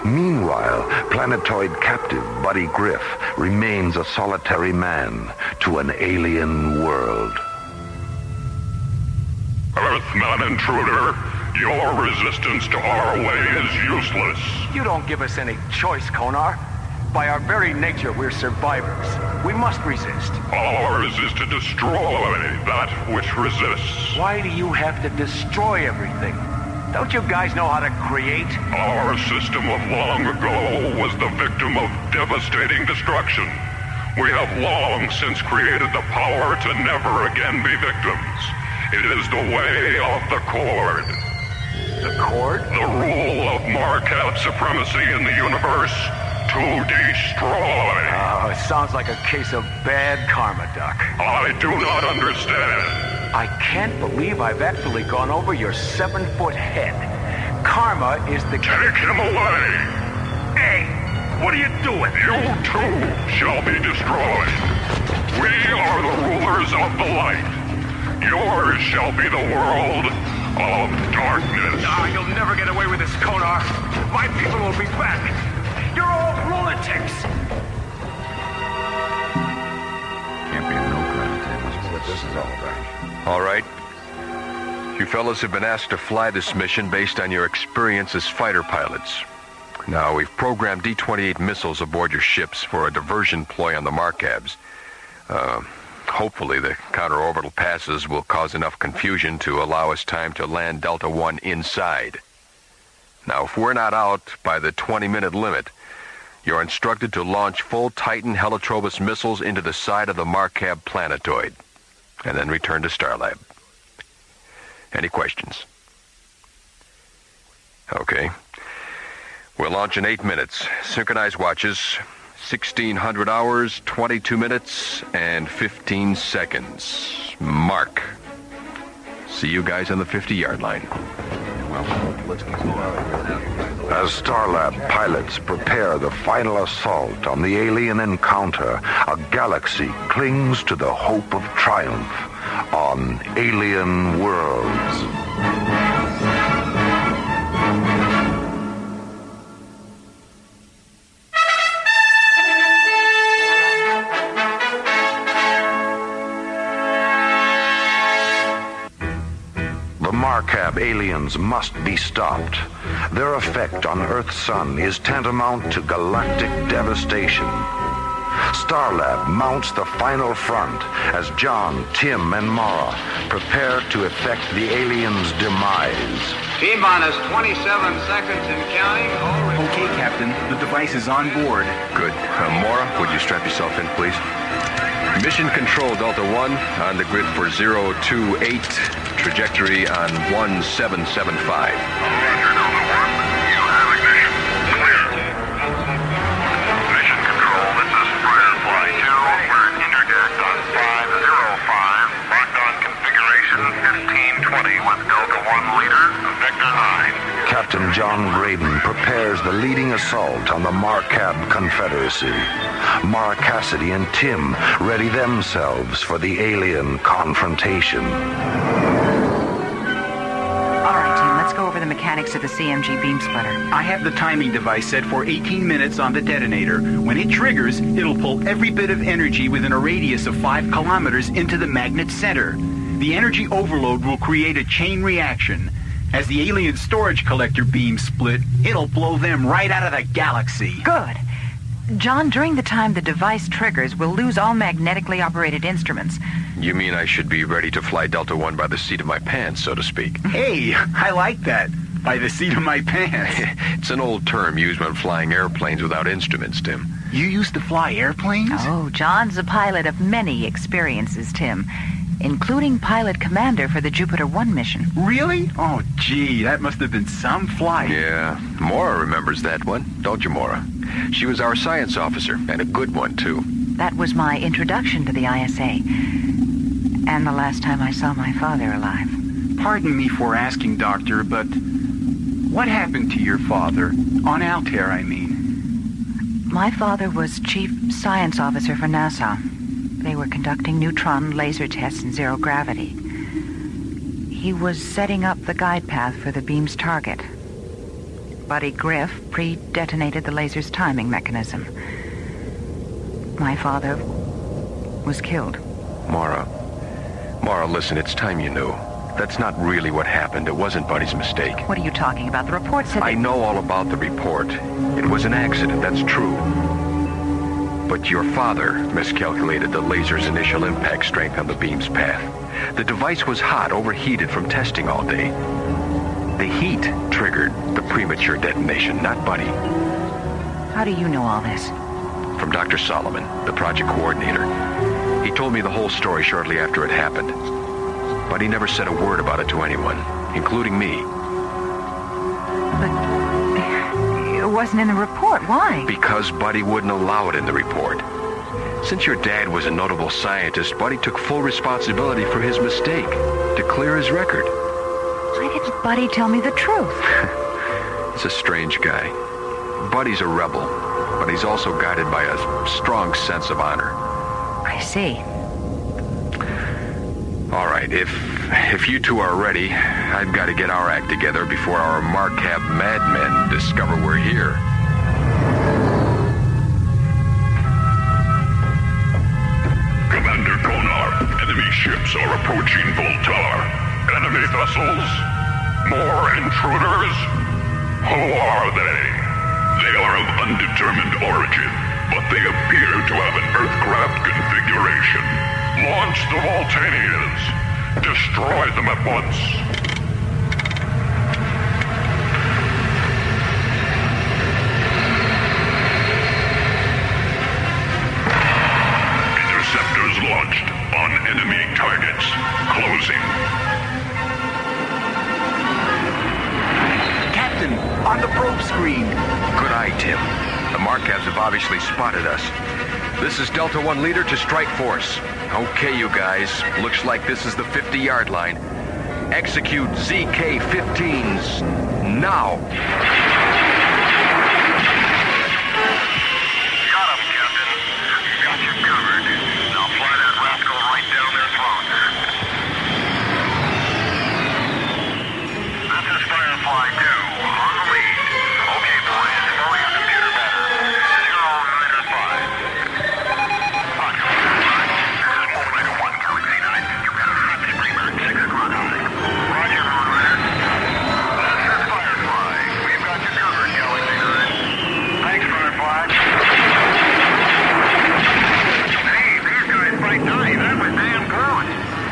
Meanwhile, planetoid captive Buddy Griff remains a solitary man to an alien world. Earthman intruder, your resistance to our way is useless. You don't give us any choice, Konar. By our very nature, we're survivors. We must resist. Ours is to destroy that which resists. Why do you have to destroy everything? Don't you guys know how to create? Our system of long ago was the victim of devastating destruction. We have long since created the power to never again be victims. It is the way of the Cord. The Cord? The rule of Markab supremacy in the universe to destroy. Oh, it sounds like a case of bad karma, Doc. I do not understand. I can't believe I've actually gone over your 7-foot head. Karma is the... Take him away! Hey, what are you doing? You too shall be destroyed. We are the rulers of the light. Yours shall be the world of darkness. You'll never get away with this, Konar. My people will be back. You're all lunatics. Can't be no ground. That's what this is all about. All right. You fellas have been asked to fly this mission based on your experience as fighter pilots. Now, we've programmed D-28 missiles aboard your ships for a diversion ploy on the Markabs. Hopefully, the counter-orbital passes will cause enough confusion to allow us time to land Delta 1 inside. Now, if we're not out by the 20-minute limit, you're instructed to launch full Titan Helitrobus missiles into the side of the Markab planetoid. and then return to Starlab. Any questions? Okay. We'll launch in 8 minutes. Synchronized watches. 1600 hours, 22 minutes, and 15 seconds. Mark. See you guys on the 50-yard line. As Starlab pilots prepare the final assault on the alien encounter, a galaxy clings to the hope of triumph on alien worlds. The Marcab aliens must be stopped. Their effect on Earth's sun is tantamount to galactic devastation. Starlab mounts the final front as John, Tim, and Mara prepare to effect the aliens' demise. T-minus 27 seconds and counting. Okay, Captain. The device is on board. Good. Mara, would you strap yourself in, please? Mission Control Delta 1 on the grid for 028. Trajectory on 1775. Roger, Delta 1. You have ignition. Clear. Mission Control, this is Firefly 2. We're in interdict on 505. Locked on configuration 1520 with Delta 1 leader, Vector 9. Captain John Graydon prepares the leading assault on the Marcab Confederacy. Mara Cassidy and Tim ready themselves for the alien confrontation. All right, Tim, let's go over the mechanics of the CMG beam splitter. I have the timing device set for 18 minutes on the detonator. When it triggers, it'll pull every bit of energy within a radius of 5 kilometers into the magnet center. The energy overload will create a chain reaction. As the alien storage collector beams split, it'll blow them right out of the galaxy. Good. John, during the time the device triggers, we'll lose all magnetically operated instruments. You mean I should be ready to fly Delta 1 by the seat of my pants, so to speak? Hey, I like that. By the seat of my pants. It's an old term used when flying airplanes without instruments, Tim. You used to fly airplanes? Oh, John's a pilot of many experiences, Tim, including pilot commander for the Jupiter 1 mission. Really? Oh, gee, that must have been some flight. Yeah, Mara remembers that one, don't you, Mara? She was our science officer, and a good one, too. That was my introduction to the ISA, and the last time I saw my father alive. Pardon me for asking, Doctor, but what happened to your father? On Altair, I mean. My father was chief science officer for NASA. They were conducting neutron laser tests in zero gravity. He was setting up the guide path for the beam's target. Buddy Griff pre-detonated the laser's timing mechanism. My father was killed. Mara, listen, it's time you knew. That's not really what happened. It wasn't Buddy's mistake. What are you talking about? The report said I know all about the report. It was an accident, that's true. But your father miscalculated the laser's initial impact strength on the beam's path. The device was hot, overheated from testing all day. The heat triggered the premature detonation, not Buddy. How do you know all this? From Dr. Solomon, the project coordinator. He told me the whole story shortly after it happened. But he never said a word about it to anyone, including me. But it wasn't in the report. Why? Because Buddy wouldn't allow it in the report. Since your dad was a notable scientist, Buddy took full responsibility for his mistake, to clear his record. Why didn't Buddy tell me the truth? He's a strange guy. Buddy's a rebel, but he's also guided by a strong sense of honor. I see. All right, if you two are ready, I've got to get our act together before our Marcab madmen discover we're here. Commander Konar, enemy ships are approaching Voltar. Enemy vessels? More intruders? Who are they? They are of undetermined origin, but they appear to have an Earthcraft configuration. Launch the Voltanians. Destroy them at once. Interceptors launched on enemy target. targets. Closing. Captain, on the probe screen. Good eye, Tim. The Markavs have obviously spotted us. This is Delta 1 leader to strike force. Okay, you guys. Looks like this is the 50-yard line. Execute ZK-15s now. Got him, Captain. Got you covered. Now fly that rascal right down their throats. This is Firefly 2, on the lead. Okay, boys, slow your computer better. 0905. Roger. Moonlighter 1, Galaxy 9. You've got a hot screamer at 6 o'clock high. Roger, Moonlighter. This is Firefly. We've got you covered, Galaxy 9. Thanks, Firefly. Hey, these guys fight die. That was damn close.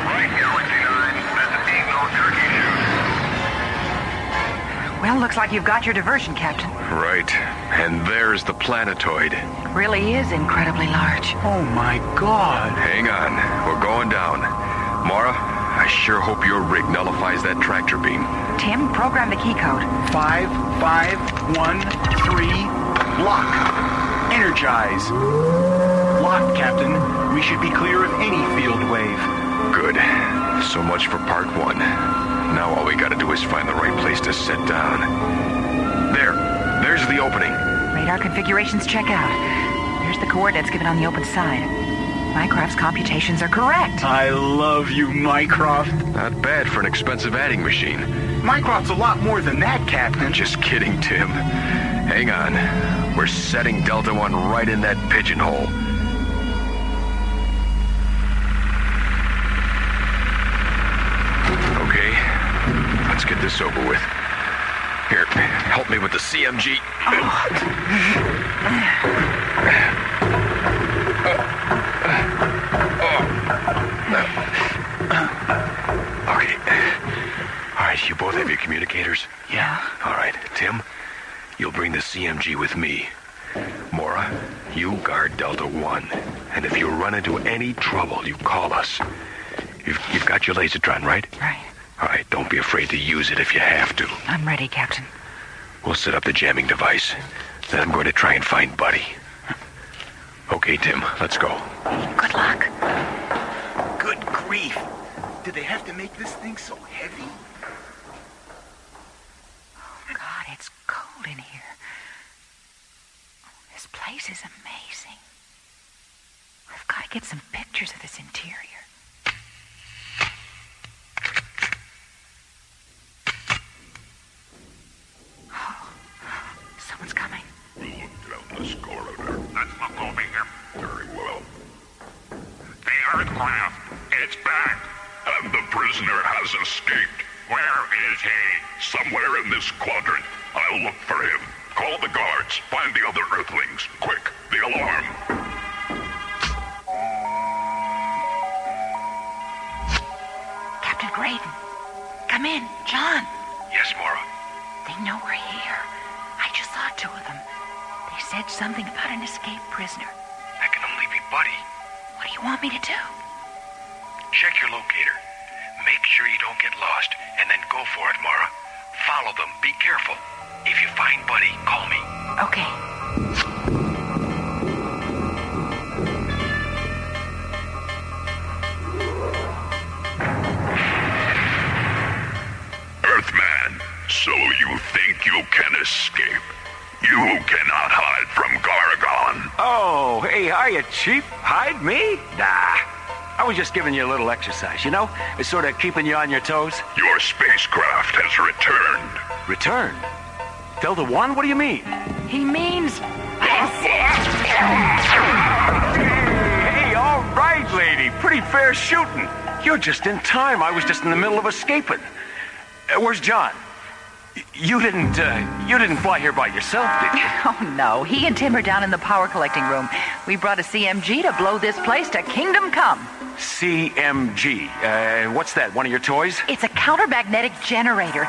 Right, Galaxy 9. That's ain't no turkey shoot. Well, looks like you've got your diversion, Captain. Right. And there's the planetoid. Really is incredibly large. Oh, my God. Hang on. We're going down. Mara, I sure hope your rig nullifies that tractor beam. Tim, program the key code. 5513. Lock. Energize. Locked, Captain. We should be clear of any field wave. Good. So much for part 1. Now all we gotta do is find the right place to sit down. There's the opening. Radar configurations check out. There's the coordinates given on the open side. Mycroft's computations are correct. I love you, Mycroft. Not bad for an expensive adding machine. Mycroft's a lot more than that, Captain. Just kidding, Tim. Hang on. We're setting Delta 1 right in that pigeonhole. Okay, let's get this over with. Here, help me with the CMG. Okay. All right, you both have your communicators? Yeah. All right, Tim, you'll bring the CMG with me. Mora, you guard Delta 1. And if you run into any trouble, you call us. You've got your lasertron, right? Right. All right, don't be afraid to use it if you have to. I'm ready, Captain. We'll set up the jamming device. Then I'm going to try and find Buddy. Okay, Tim, let's go. Good luck. Good grief. Did they have to make this thing so heavy? Oh, God, it's cold in here. This place is amazing. I've got to get some pictures of this interior. Someone's coming. Down this corridor. That's not over here. Very well. The Earthcraft, it's back. And the prisoner has escaped. Where is he? Somewhere in this quadrant. I'll look for him. Call the guards. Find the other Earthlings. Quick, the alarm. Captain Graydon. Come in. John. Yes, Mora. They know we're here. I just saw 2 of them. They said something about an escaped prisoner. That can only be Buddy. What do you want me to do? Check your locator. Make sure you don't get lost, and then go for it, Mara. Follow them. Be careful. If you find Buddy, call me. Okay. Earthman, so you think you can escape? You cannot hide from Gargon. Oh, hey, hiya, Chief. Hide me? Nah. I was just giving you a little exercise, you know? It's sort of keeping you on your toes. Your spacecraft has returned. Returned? Delta 1? What do you mean? He means... Hey, all right, lady. Pretty fair shooting. You're just in time. I was just in the middle of escaping. Where's John? You didn't fly here by yourself, did you? Oh, no. He and Tim are down in the power collecting room. We brought a CMG to blow this place to kingdom come. CMG. What's that, one of your toys? It's a countermagnetic generator.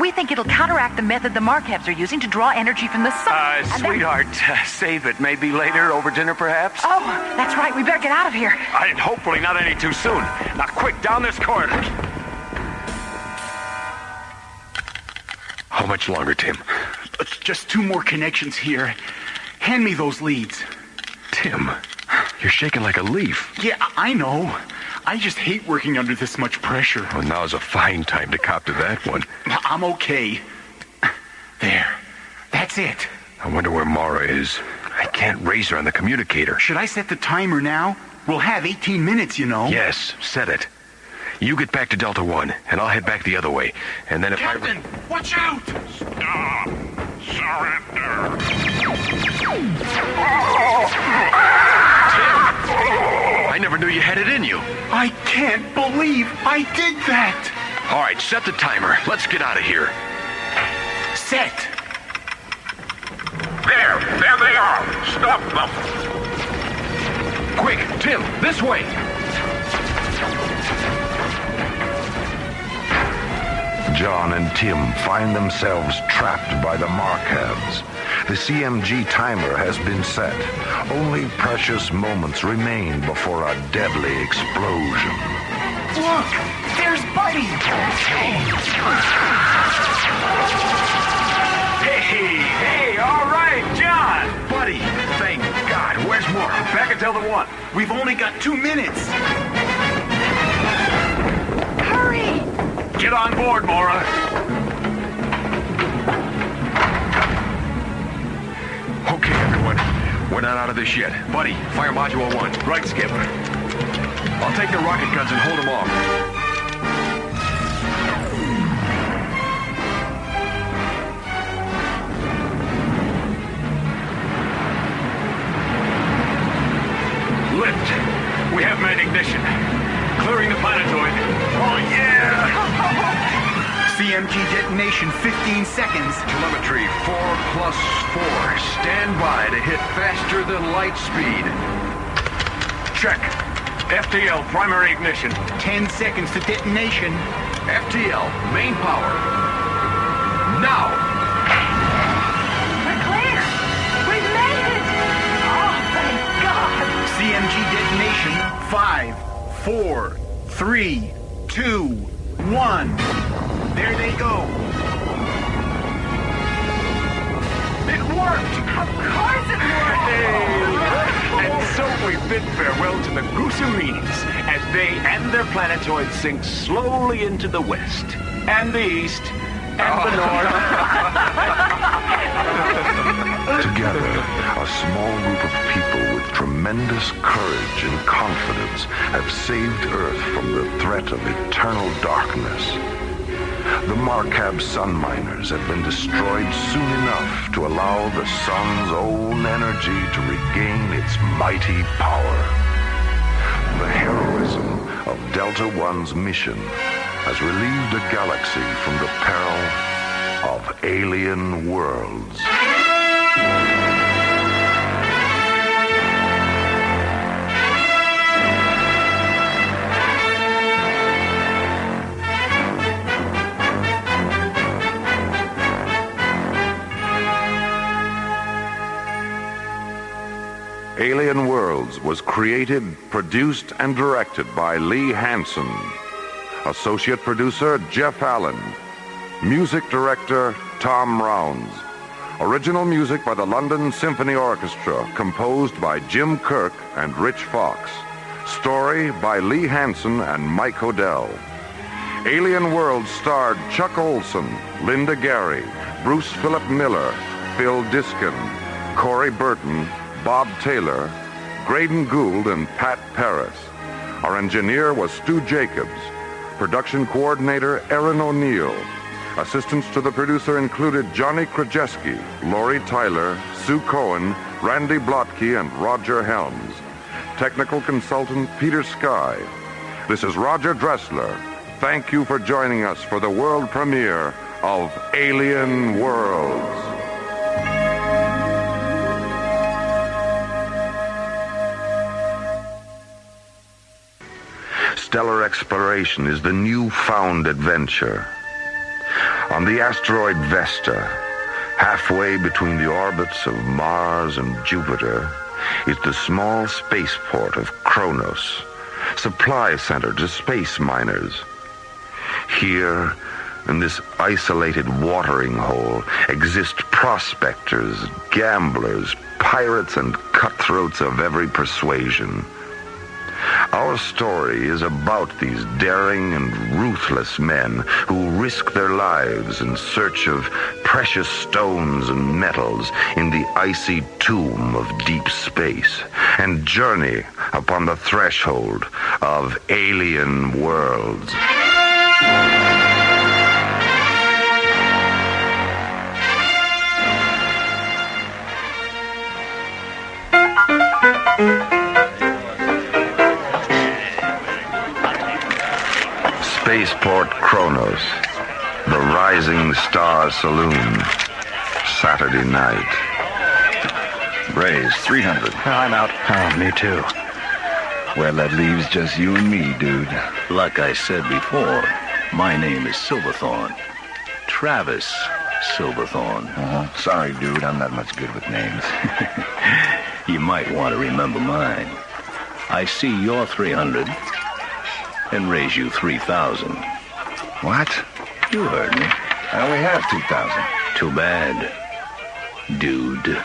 We think it'll counteract the method the Markabs are using to draw energy from the sun. Sweetheart, save it. Maybe later, over dinner, perhaps? Oh, that's right. We better get out of here. And hopefully not any too soon. Now, quick, down this corridor. How much longer, Tim? Just 2 more connections here. Hand me those leads. Tim, you're shaking like a leaf. Yeah, I know. I just hate working under this much pressure. Well, now's a fine time to cop to that one. I'm okay. There. That's it. I wonder where Mara is. I can't raise her on the communicator. Should I set the timer now? We'll have 18 minutes, you know. Yes, set it. You get back to Delta 1, and I'll head back the other way. And then if Captain, watch out! Stop! Surrender! Tim! I never knew you had it in you. I can't believe I did that! All right, set the timer. Let's get out of here. Set! There they are! Stop them! Quick, Tim, this way! John and Tim find themselves trapped by the Markabs. The CMG timer has been set. Only precious moments remain before a deadly explosion. Look! There's Buddy! Hey, all right, John! Buddy, thank God. Where's Mara? Back at Delta 1. We've only got 2 minutes. Hurry! Get on board, Mara. Okay, everyone. We're not out of this yet. Buddy, fire module 1. Right, Skip. I'll take the rocket guns and hold them off. Lift. We have main ignition. Clearing the planetoid. Oh, yeah! CMG detonation, 15 seconds. Telemetry 4+4. Stand by to hit faster than light speed. Check. FTL, primary ignition. 10 seconds to detonation. FTL, main power. Now! We're clear! We've made it! Oh, thank God! CMG detonation, 5, 4, 3, 2, 1. There they go. It worked! Of course it worked! And so we bid farewell to the Gooserinis as they and their planetoid sink slowly into the west, and the east, and the north. Together, a small group of people with tremendous courage and confidence have saved Earth from the threat of eternal darkness. The Markab sun miners have been destroyed soon enough to allow the sun's own energy to regain its mighty power. The heroism of Delta One's mission has relieved the galaxy from the peril of alien worlds. Alien Worlds was created, produced, and directed by Lee Hansen. Associate producer, Jeff Allen. Music director, Tom Rounds. Original music by the London Symphony Orchestra, composed by Jim Kirk and Rich Fox. Story by Lee Hansen and Mike Odell. Alien Worlds starred Chuck Olson, Linda Gary, Bruce Philip Miller, Phil Diskin, Corey Burton, Bob Taylor, Graydon Gould, and Pat Paris. Our engineer was Stu Jacobs. Production coordinator, Aaron O'Neill. Assistants to the producer included Johnny Krajewski, Lori Tyler, Sue Cohen, Randy Blotke, and Roger Helms. Technical consultant, Peter Sky. This is Roger Dressler. Thank you for joining us for the world premiere of alien worlds. Stellar exploration is the newfound adventure. On the asteroid Vesta, halfway between the orbits of Mars and Jupiter, is the small spaceport of Kronos, supply center to space miners. Here, in this isolated watering hole, exist prospectors, gamblers, pirates, and cutthroats of every persuasion. Our story is about these daring and ruthless men who risk their lives in search of precious stones and metals in the icy tomb of deep space and journey upon the threshold of alien worlds. Spaceport Kronos, the Rising Star Saloon, Saturday night. Raise 300. I'm out. Oh, me too. Well, that leaves just you and me, dude. Like I said before, my name is Silverthorne. Travis Silverthorne. Sorry, dude, I'm not much good with names. You might want to remember mine. I see your 300 and raise you 3,000. What? You heard me. I only have 2,000. Too bad, dude.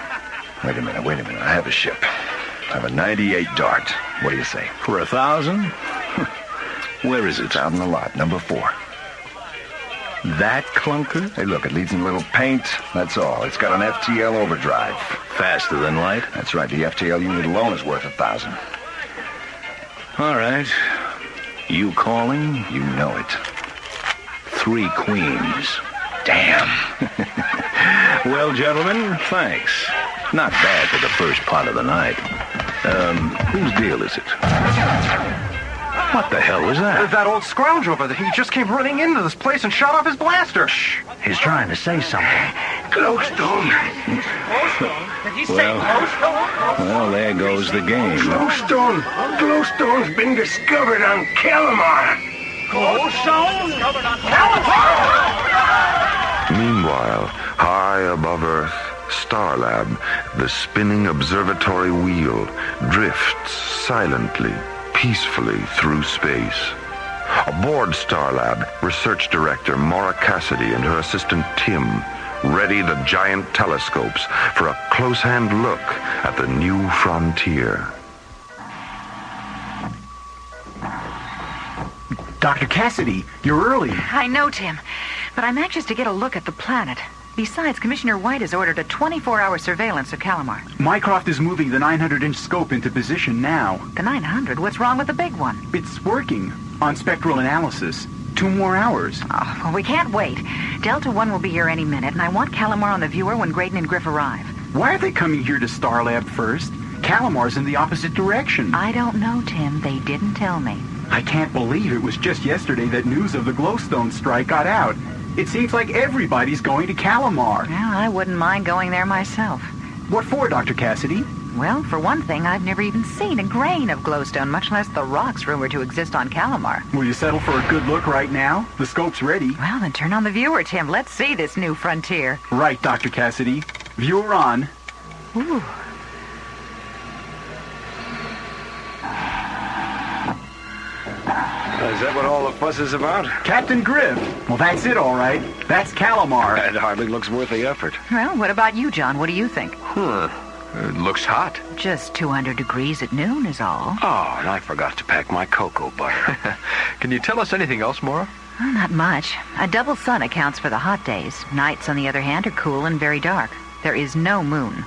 Wait a minute. I have a ship. I have a 98 Dart. What do you say? For 1,000? Where is it? It's out in the lot, number 4. That clunker? Hey, look, it needs a little paint. That's all. It's got an FTL overdrive. Faster than light? That's right. The FTL unit alone is worth 1,000. All right. You calling? You know it. 3 queens. Damn. Well, gentlemen, thanks. Not bad for the first part of the night. Whose deal is it? What the hell was that? That old scoundrel over there. He just came running into this place and shot off his blaster. Shh. He's trying to say something. Glowstone. Did he say glowstone? Well, there goes the game. Glowstone. Glowstone's been discovered on Calamar. Glowstone? Discovered on Calamar? Meanwhile, high above Earth, Starlab, the spinning observatory wheel, drifts silently, peacefully through space. Aboard Starlab, Research Director Maura Cassidy and her assistant Tim ready the giant telescopes for a close-hand look at the new frontier. Dr. Cassidy, you're early. I know, Tim, but I'm anxious to get a look at the planet. Besides, Commissioner White has ordered a 24-hour surveillance of Calamar. Mycroft is moving the 900-inch scope into position now. The 900? What's wrong with the big one? It's working on spectral analysis. 2 more hours. Oh, well, we can't wait. Delta 1 will be here any minute, and I want Calamar on the viewer when Graydon and Griff arrive. Why are they coming here to Starlab first? Calamar's in the opposite direction. I don't know, Tim. They didn't tell me. I can't believe it was just yesterday that news of the Glowstone strike got out. It seems like everybody's going to Calamar. Well, I wouldn't mind going there myself. What for, Dr. Cassidy? Well, for one thing, I've never even seen a grain of glowstone, much less the rocks rumored to exist on Calamar. Will you settle for a good look right now? The scope's ready. Well, then turn on the viewer, Tim. Let's see this new frontier. Right, Dr. Cassidy. Viewer on. Ooh. Is that what all the fuss is about? Captain Griff. Well, that's it, all right. That's Calamar. It hardly looks worth the effort. Well, what about you, John? What do you think? It looks hot. Just 200 degrees at noon is all. Oh, and I forgot to pack my cocoa butter. Can you tell us anything else, Maura? Well, not much. A double sun accounts for the hot days. Nights, on the other hand, are cool and very dark. There is no moon.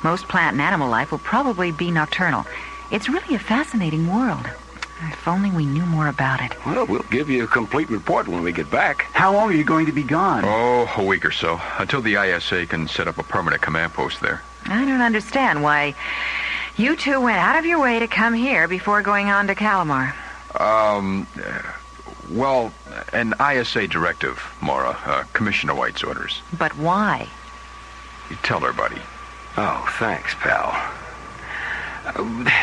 Most plant and animal life will probably be nocturnal. It's really a fascinating world. If only we knew more about it. Well, we'll give you a complete report when we get back. How long are you going to be gone? Oh, a week or so, until the ISA can set up a permanent command post there. I don't understand why you two went out of your way to come here before going on to Calamar. Well, an ISA directive, Mora. Commissioner White's orders. But why? You tell her, buddy. Oh, thanks, pal.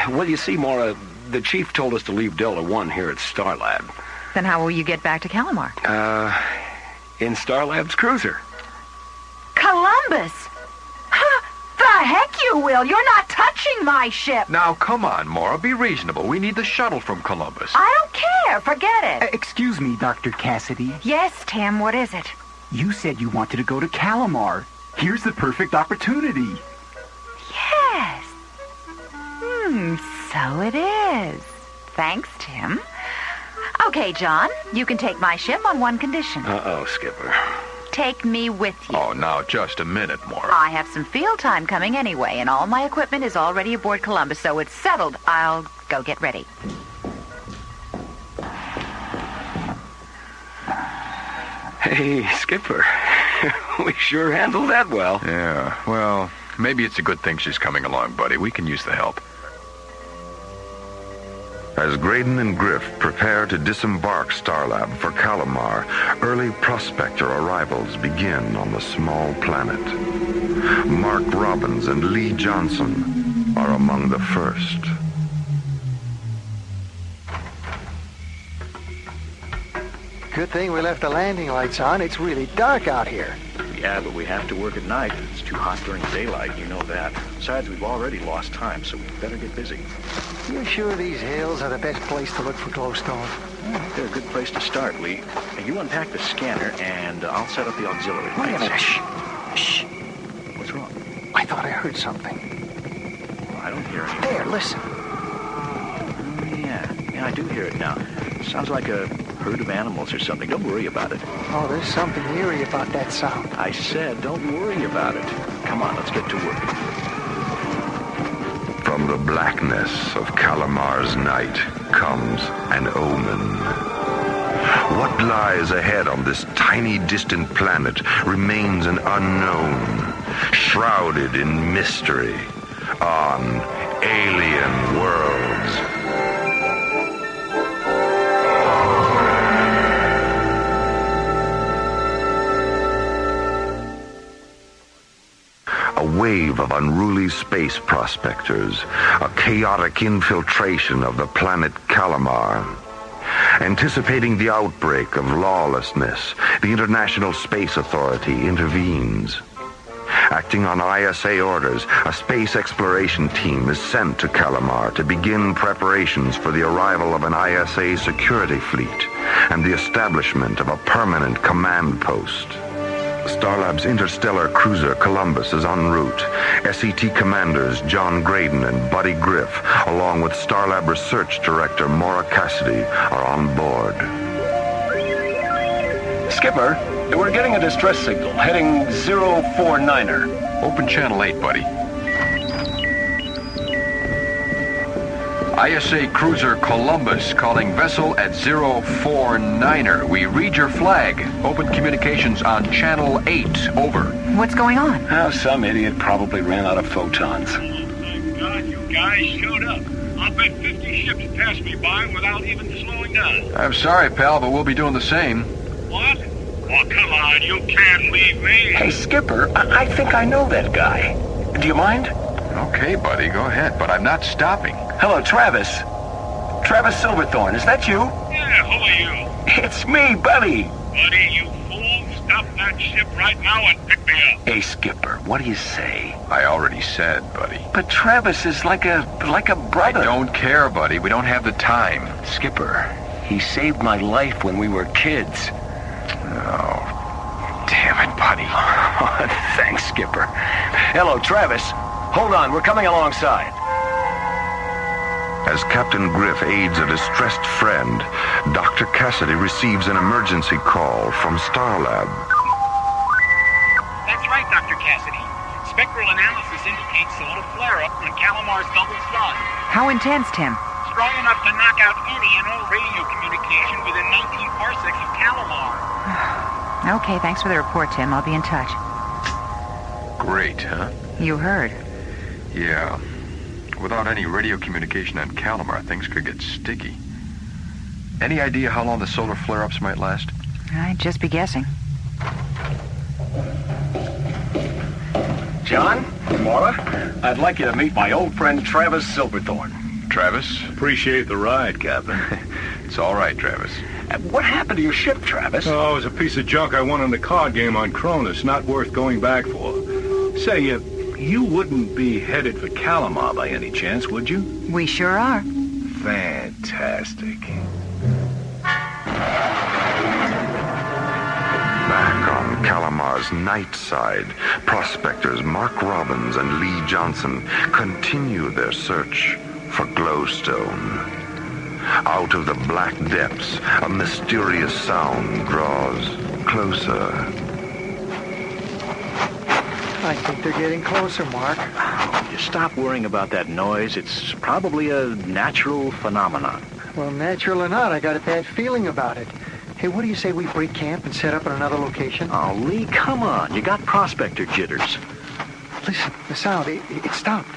Well, you see, Mora, the chief told us to leave Delta 1 here at Starlab. Then how will you get back to Calamar? In Starlab's cruiser. Columbus! The heck you will! You're not touching my ship! Now, come on, Mora. Be reasonable. We need the shuttle from Columbus. I don't care. Forget it. Excuse me, Dr. Cassidy. Yes, Tim. What is it? You said you wanted to go to Calamar. Here's the perfect opportunity. Yes. So it is. Thanks, Tim. Okay, John. You can take my ship on one condition. Uh-oh, Skipper. Take me with you. Oh, now, just a minute, Mora. I have some field time coming anyway, and all my equipment is already aboard Columbus, so it's settled. I'll go get ready. Hey, Skipper. We sure handled that well. Yeah, well, maybe it's a good thing she's coming along, buddy. We can use the help. As Graydon and Griff prepare to disembark Starlab for Calamar, early prospector arrivals begin on the small planet. Mark Robbins and Lee Johnson are among the first. Good thing we left the landing lights on. It's really dark out here. Yeah, but we have to work at night. It's too hot during daylight, you know that. Besides, we've already lost time, so we better get busy. You sure these hills are the best place to look for glowstone? They're a good place to start, Lee. Now, you unpack the scanner, and I'll set up the auxiliary Wait a lights. minute. Shh. What's wrong? I thought I heard something. Well, I don't hear anything. There, listen. Yeah, I do hear it now. Sounds like a herd of animals or something. Don't worry about it. Oh, there's something eerie about that sound. I said don't worry about it. Come on, let's get to work. From the blackness of Calamar's night comes an omen. What lies ahead on this tiny distant planet remains an unknown, shrouded in mystery on alien worlds. A wave of unruly space prospectors, a chaotic infiltration of the planet Calamar. Anticipating the outbreak of lawlessness, the International Space Authority intervenes. Acting on ISA orders, a space exploration team is sent to Calamar to begin preparations for the arrival of an ISA security fleet and the establishment of a permanent command post. Starlab's interstellar cruiser Columbus is en route. SET commanders John Graydon and Buddy Griff, along with Starlab research director Mora Cassidy, are on board. Skipper, we're getting a distress signal, heading 049er. Open channel 8, buddy. ISA cruiser Columbus calling vessel at 049er. We read your flag. Open communications on channel 8. Over. What's going on? Oh, some idiot probably ran out of photons. Oh, thank God you guys showed up. I'll bet 50 ships passed me by without even slowing down. I'm sorry, pal, but we'll be doing the same. What? Oh, come on, you can't leave me. Hey, Skipper, I think I know that guy. Do you mind? Okay, buddy, go ahead, but I'm not stopping. Hello, Travis. Travis Silverthorne, is that you? Yeah, who are you? It's me, Buddy. Buddy, you fool. Stop that ship right now and pick me up. Hey, Skipper, what do you say? I already said, buddy. But Travis is like a brother. I don't care, buddy. We don't have the time. Skipper, he saved my life when we were kids. Oh, damn it, buddy. Thanks, Skipper. Hello, Travis. Hold on, we're coming alongside. As Captain Griff aids a distressed friend, Dr. Cassidy receives an emergency call from Starlab. That's right, Dr. Cassidy. Spectral analysis indicates a little flare-up on Calamar's double sun. How intense, Tim? Strong enough to knock out any and all radio communication within 19 parsecs of Calamar. Okay, thanks for the report, Tim. I'll be in touch. Great, huh? You heard. Yeah. Without any radio communication on Calamar, things could get sticky. Any idea how long the solar flare-ups might last? I'd just be guessing. John, Maura, I'd like you to meet my old friend Travis Silverthorne. Travis? Appreciate the ride, Captain. It's all right, Travis. What happened to your ship, Travis? Oh, it was a piece of junk I won in the card game on Cronus. Not worth going back for. Say, you wouldn't be headed for Calamar by any chance, would you? We sure are. Fantastic. Back on Calamar's night side, prospectors Mark Robbins and Lee Johnson continue their search for glowstone. Out of the black depths, a mysterious sound draws closer. I think they're getting closer, Mark. You stop worrying about that noise. It's probably a natural phenomenon. Well, natural or not, I got a bad feeling about it. Hey, what do you say we break camp and set up in another location? Oh, Lee, come on. You got prospector jitters. Listen, the sound, it stopped.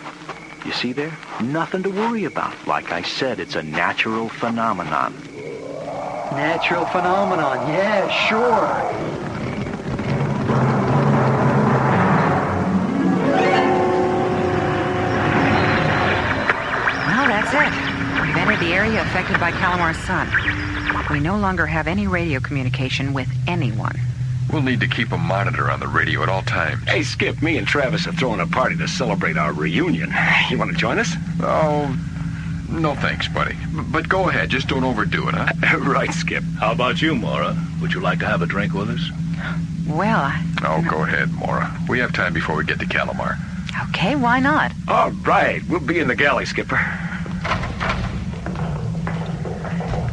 You see there? Nothing to worry about. Like I said, it's a natural phenomenon. Natural phenomenon, yeah, sure. Well, that's it. We've entered the area affected by Calamar's sun. We no longer have any radio communication with anyone. We'll need to keep a monitor on the radio at all times. Hey, Skip, me and Travis are throwing a party to celebrate our reunion. You want to join us? Oh, no thanks, buddy. But go ahead, just don't overdo it, huh? Right, Skip. How about you, Maura? Would you like to have a drink with us? Well, Oh, go ahead, Maura. We have time before we get to Calamar. okay, why not? All right, we'll be in the galley, Skipper.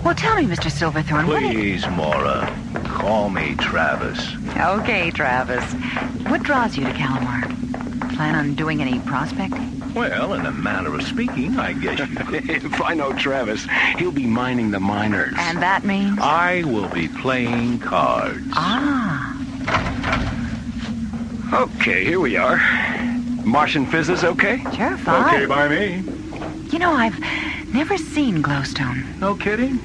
Well, tell me, Mr. Silverthorne, Please, Maura. Call me Travis. Okay, Travis. What draws you to Calamar? Plan on doing any prospecting? Well, in a manner of speaking, I guess you could. If I know Travis, he'll be mining the miners. And that means? I will be playing cards. Ah. Okay, here we are. Martian fizzes okay? Sure, fine. Okay by me. You know, I've never seen glowstone. No kidding?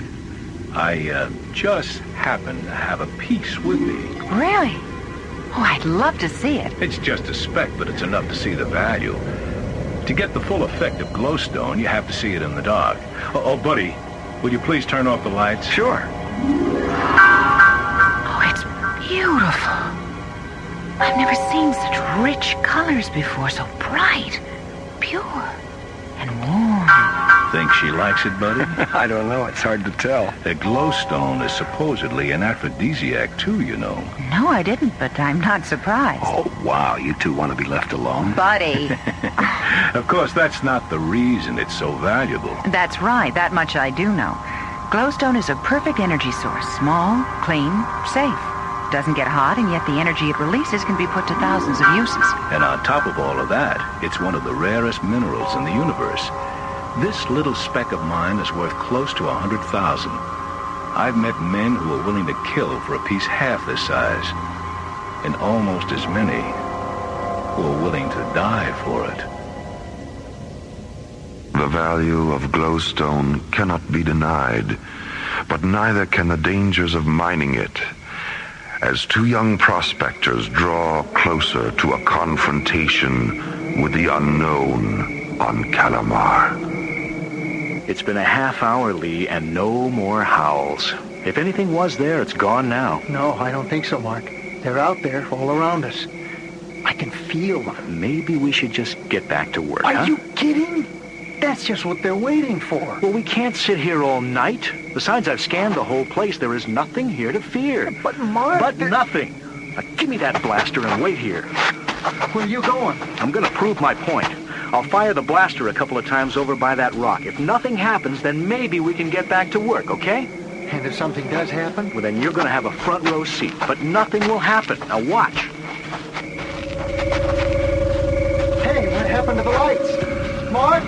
I just happen to have a piece with me. Really? Oh, I'd love to see it. It's just a speck, but it's enough to see the value. To get the full effect of glowstone, you have to see it in the dark. Oh, buddy, will you please turn off the lights? Sure. Oh, it's beautiful. I've never seen such rich colors before, so bright, pure, and warm. Think she likes it, buddy? I don't know. It's hard to tell. The glowstone is supposedly an aphrodisiac, too, you know. No, I didn't, but I'm not surprised. Oh, wow. You two want to be left alone? Buddy. Of course, that's not the reason it's so valuable. That's right. That much I do know. Glowstone is a perfect energy source. Small, clean, safe. Doesn't get hot, and yet the energy it releases can be put to thousands of uses. And on top of all of that, it's one of the rarest minerals in the universe. This little speck of mine is worth close to 100,000. I've met men who are willing to kill for a piece half this size, and almost as many who are willing to die for it. The value of glowstone cannot be denied, but neither can the dangers of mining it. As two young prospectors draw closer to a confrontation with the unknown on Calamar. It's been a half hour, Lee, and no more howls. If anything was there, it's gone now. No, I don't think so, Mark. They're out there, all around us. I can feel them. Maybe we should just get back to work, Are huh? you kidding? That's just what they're waiting for. Well, we can't sit here all night. Besides, I've scanned the whole place. There is nothing here to fear. But, Mark... But nothing. Now, give me that blaster and wait here. Where are you going? I'm going to prove my point. I'll fire the blaster a couple of times over by that rock. If nothing happens, then maybe we can get back to work, okay? And if something does happen? Well, then you're going to have a front row seat. But nothing will happen. Now watch. Hey, what happened to the lights? Mark?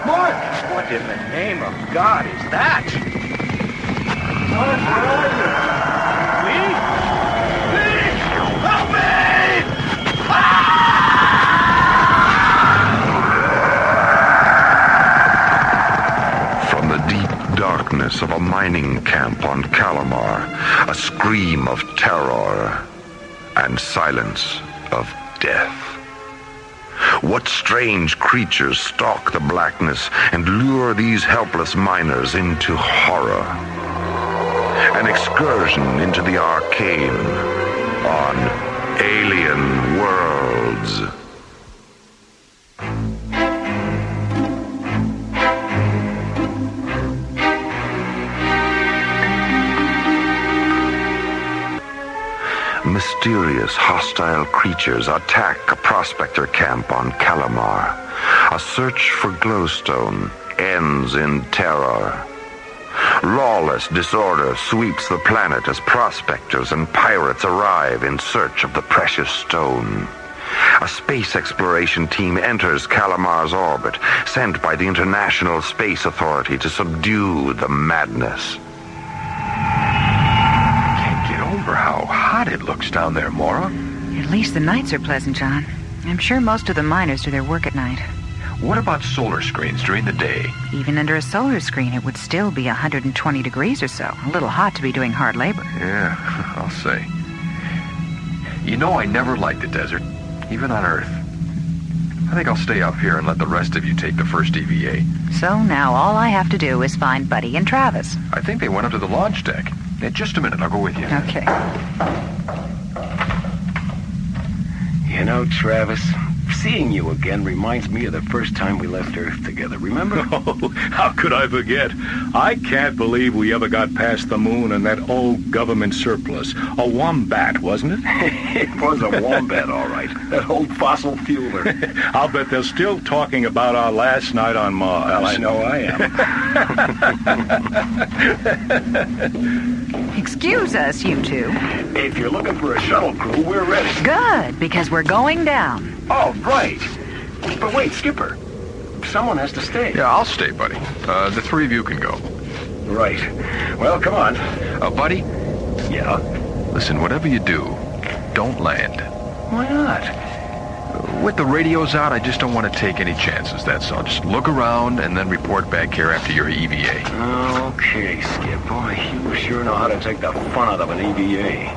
Mark! What in the name of God is that? Mark, where are you? Lee? Lee! Help me! From the deep darkness of a mining camp on Calamar, a scream of terror and silence of death. What strange creatures stalk the blackness and lure these helpless miners into horror? An excursion into the arcane on Alien Worlds. Mysterious, hostile creatures attack a prospector camp on Calamar. A search for glowstone ends in terror. Lawless disorder sweeps the planet as prospectors and pirates arrive in search of the precious stone. A space exploration team enters Calamar's orbit, sent by the International Space Authority to subdue the madness. Over how hot it looks down there, Mora. At least the nights are pleasant, John. I'm sure most of the miners do their work at night. What about solar screens during the day? Even under a solar screen, it would still be 120 degrees or so. A little hot to be doing hard labor. Yeah, I'll say. You know, I never liked the desert, even on Earth. I think I'll stay up here and let the rest of you take the first EVA. So now all I have to do is find Buddy and Travis. I think they went up to the launch deck. Yeah, just a minute, I'll go with you. Okay. You know, Travis, seeing you again reminds me of the first time we left Earth together, remember? Oh, how could I forget? I can't believe we ever got past the moon and that old government surplus. A wombat, wasn't it? It was a wombat, all right. That old fossil fueler. I'll bet they're still talking about our last night on Mars. Well, I know I am. Excuse us, you two. If you're looking for a shuttle crew, we're ready. Good, because we're going down. Oh, right. But wait, Skipper. Someone has to stay. Yeah, I'll stay, buddy. The three of you can go. Right. Well, come on. Buddy? Yeah? Listen, whatever you do, don't land. Why not? With the radios out, I just don't want to take any chances, that's all. Just look around and then report back here after your EVA. Okay, Skip. Boy, you sure know how to take the fun out of an EVA.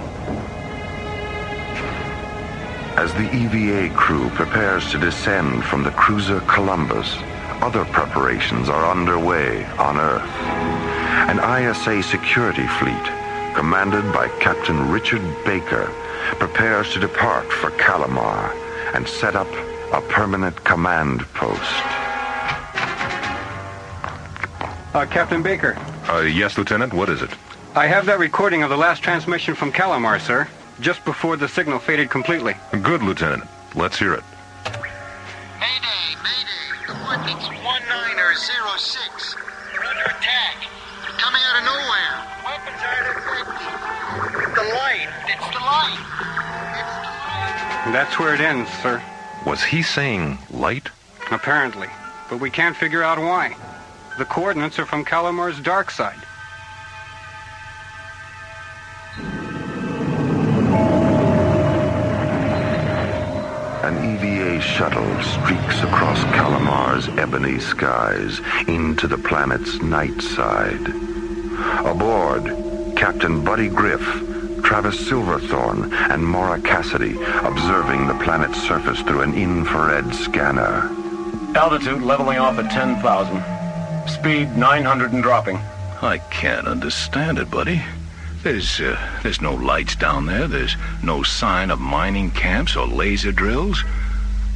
As the EVA crew prepares to descend from the cruiser Columbus, other preparations are underway on Earth. An ISA security fleet, commanded by Captain Richard Baker, prepares to depart for Calamar and set up a permanent command post. Captain Baker. Yes, Lieutenant, what is it? I have that recording of the last transmission from Calamar, sir. Just before the signal faded completely. Good, Lieutenant. Let's hear it. Mayday, mayday. Coordinates 1906. We're under attack. They're coming out of nowhere. Weapons aren't effective. The light. It's the light. It's the light. That's where it ends, sir. Was he saying light? Apparently. But we can't figure out why. The coordinates are from Calamar's dark side. An EVA shuttle streaks across Calamar's ebony skies into the planet's night side. Aboard, Captain Buddy Griff, Travis Silverthorne, and Maura Cassidy observing the planet's surface through an infrared scanner. Altitude leveling off at 10,000. Speed 900 and dropping. I can't understand it, buddy. There's no lights down there. There's no sign of mining camps or laser drills.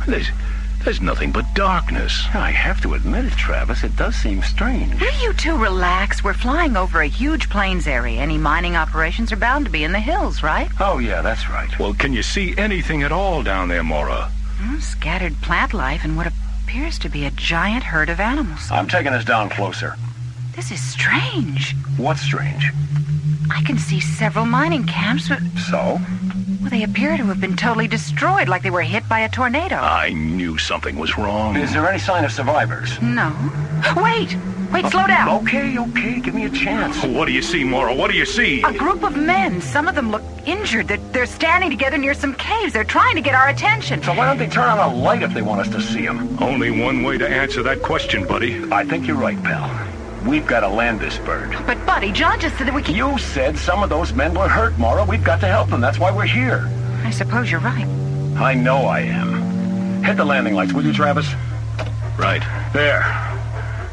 There's nothing but darkness. I have to admit it, Travis. It does seem strange. Will you two relax? We're flying over a huge plains area. Any mining operations are bound to be in the hills, right? Oh, yeah, that's right. Well, can you see anything at all down there, Mora? Scattered plant life and what appears to be a giant herd of animals. I'm taking us down closer. This is strange. What's strange? I can see several mining camps, but... So? Well, they appear to have been totally destroyed, like they were hit by a tornado. I knew something was wrong. Is there any sign of survivors? No. Wait, slow down. Okay, give me a chance. What do you see, Mora? What do you see? A group of men. Some of them look injured. They're standing together near some caves. They're trying to get our attention. So why don't they turn on a light if they want us to see them? Only one way to answer that question, buddy. I think you're right, pal. We've got to land this bird. But, Buddy, John just said that we can... You said some of those men were hurt, Mara. We've got to help them. That's why we're here. I suppose you're right. I know I am. Hit the landing lights, will you, Travis? Right. There.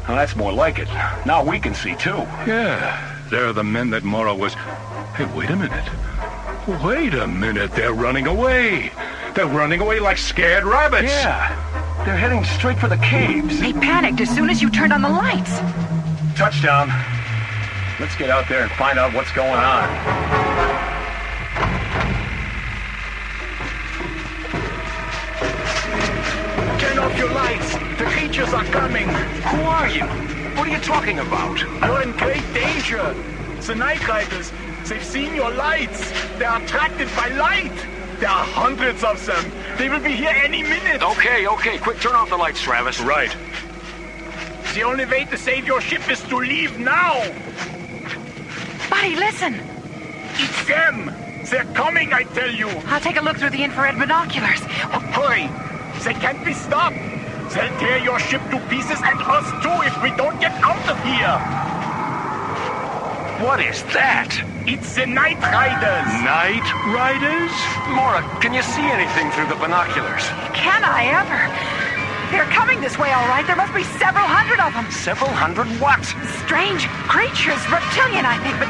Now, that's more like it. Now we can see, too. Yeah, they're the men that Mara was... Hey, wait a minute. Wait a minute, they're running away. They're running away like scared rabbits. Yeah, they're heading straight for the caves. They panicked as soon as you turned on the lights. Touchdown. Let's get out there and find out what's going on. Turn off your lights. The creatures are coming. Who are you? What are you talking about? You're in great danger. The Night Riders, they've seen your lights. They are attracted by light. There are hundreds of them. They will be here any minute. Okay. Quick, turn off the lights, Travis. Right. The only way to save your ship is to leave now. Buddy, listen. It's them. They're coming, I tell you. I'll take a look through the infrared binoculars. Hurry. They can't be stopped. They'll tear your ship to pieces and us too if we don't get out of here. What is that? It's the Night Riders. Night Riders? Mara, can you see anything through the binoculars? Can I ever? They're coming this way, all right. There must be several hundred of them. Several hundred what? Strange creatures. Reptilian, I think, but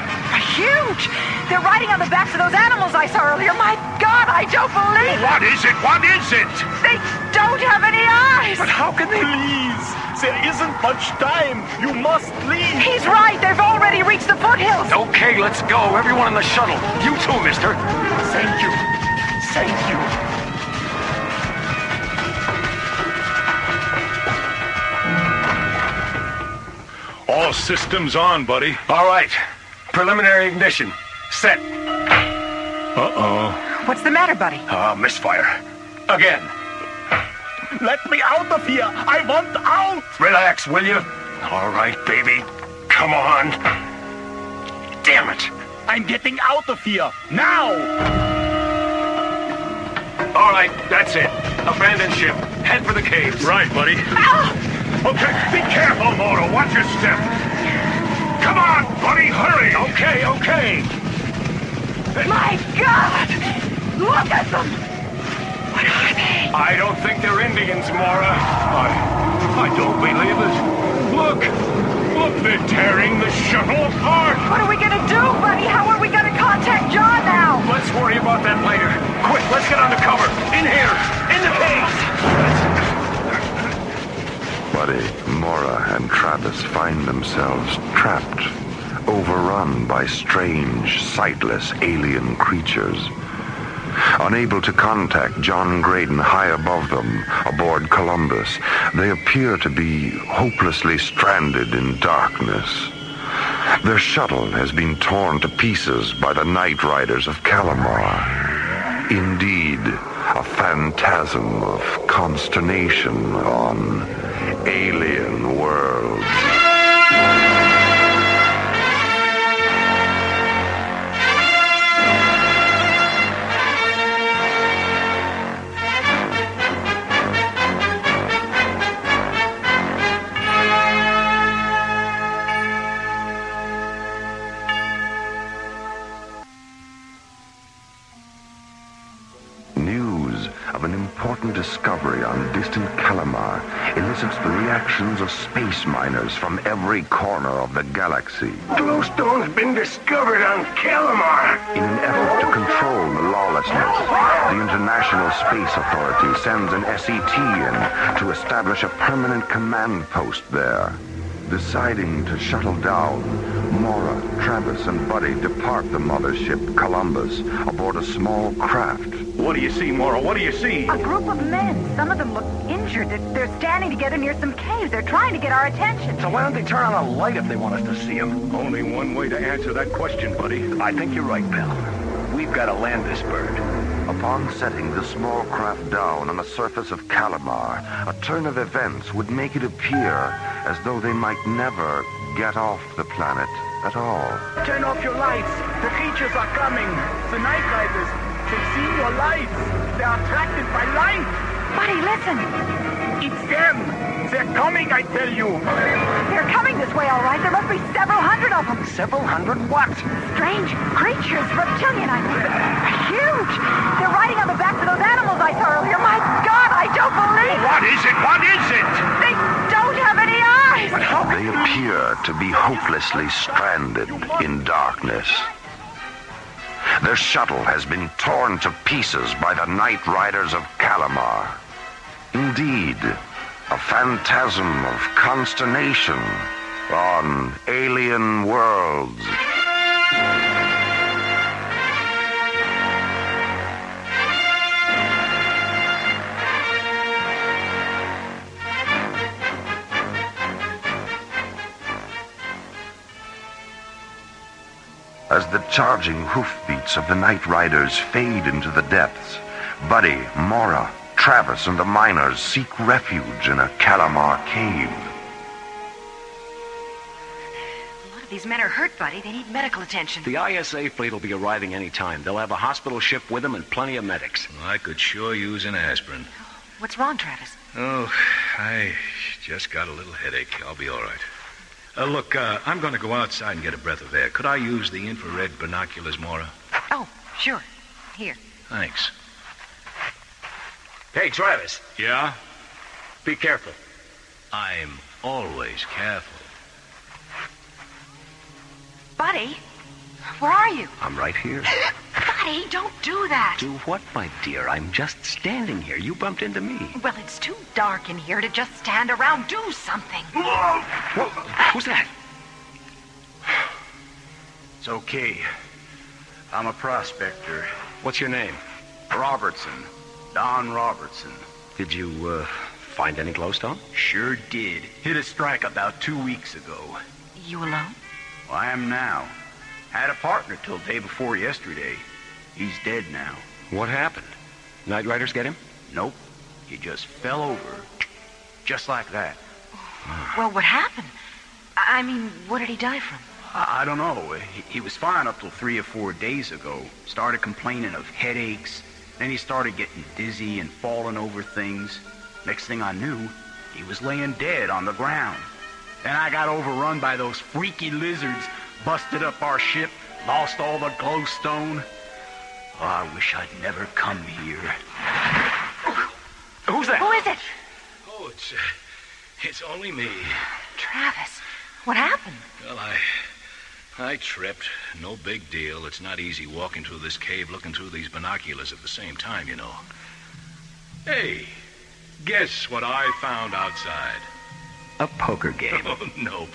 huge. They're riding on the backs of those animals I saw earlier. My God, I don't believe it. What is it? What is it? They don't have any eyes. But how can they... Please, there isn't much time. You must leave. He's right. They've already reached the foothills. Okay, let's go. Everyone in the shuttle. You too, mister. Thank you. Thank you. All systems on, buddy. All right. Preliminary ignition. Set. Uh-oh. What's the matter, Buddy? Misfire. Again. Let me out of here. I want out. Relax, will you? All right, baby. Come on. Damn it. I'm getting out of here. Now. All right, that's it. Abandon ship. Head for the caves. Right, buddy. Ah! Okay, be careful, Moro. Watch your step. Come on, buddy, hurry. Okay. My God! Look at them! What are they? I don't think they're Indians, Mora. I don't believe it. Look, they're tearing the shuttle apart. What are we gonna do, buddy? How are we gonna contact John now? Let's worry about that later. Quick, let's get under cover. In here, in the caves. Buddy, Mora, and Travis find themselves trapped, overrun by strange, sightless alien creatures. Unable to contact John Graydon high above them, aboard Columbus, they appear to be hopelessly stranded in darkness. Their shuttle has been torn to pieces by the Night Riders of Calamar. Indeed, a phantasm of consternation on alien worlds. Of an important discovery on distant Calamar elicits the reactions of space miners from every corner of the galaxy. Glowstone's been discovered on Calamar. In an effort to control the lawlessness, the International Space Authority sends an SET in to establish a permanent command post there. Deciding to shuttle down, Mora, Travis, and Buddy depart the mothership Columbus aboard a small craft. What do you see, Mora? What do you see? A group of men. Some of them look injured. They're standing together near some caves. They're trying to get our attention. So why don't they turn on a light if they want us to see them? Only one way to answer that question, buddy. I think you're right, pal. We've got to land this bird. Upon setting the small craft down on the surface of Calamar, a turn of events would make it appear as though they might never get off the planet at all. Turn off your lights. The creatures are coming. The Night Riders. They've seen your lights. They're attracted by light. Buddy, listen. It's them. They're coming, I tell you. They're coming this way, all right. There must be several hundred of them. Several hundred what? Strange creatures, reptilian, I think. Huge. They're riding on the backs of those animals I saw earlier. My God, I don't believe it. What is it? What is it? They don't have any eyes. They appear to be hopelessly stranded in darkness. Their shuttle has been torn to pieces by the Night Riders of Calamar. Indeed, a phantasm of consternation on alien worlds. As the charging hoofbeats of the Night Riders fade into the depths, Buddy, Mora, Travis, and the miners seek refuge in a Calamar cave. A lot of these men are hurt, Buddy. They need medical attention. The ISA fleet will be arriving any time. They'll have a hospital ship with them and plenty of medics. I could sure use an aspirin. What's wrong, Travis? Oh, I just got a little headache. I'll be all right. Look, I'm going to go outside and get a breath of air. Could I use the infrared binoculars, Mora? Oh, sure. Here. Thanks. Hey, Travis. Yeah? Be careful. I'm always careful. Buddy, where are you? I'm right here. Buddy, don't do that. Do what, my dear? I'm just standing here. You bumped into me. Well, it's too dark in here to just stand around. Do something. Whoa! Who's that? It's okay. I'm a prospector. What's your name? Robertson. Don Robertson. Did you, find any glowstone? Sure did. Hit a strike about 2 weeks ago. You alone? Well, I am now. Had a partner till day before yesterday. He's dead now. What happened? Night Riders get him? Nope. He just fell over. Just like that. Well, what happened? I mean, what did he die from? I don't know. He was fine up till 3 or 4 days ago. Started complaining of headaches. Then he started getting dizzy and falling over things. Next thing I knew, he was laying dead on the ground. Then I got overrun by those freaky lizards, busted up our ship, lost all the glowstone. Oh, I wish I'd never come here. Who's that? Who is it? Oh, it's only me. Travis, what happened? Well, I tripped. No big deal. It's not easy walking through this cave looking through these binoculars at the same time, you know. Hey, guess what I found outside? A poker game. Oh, nope.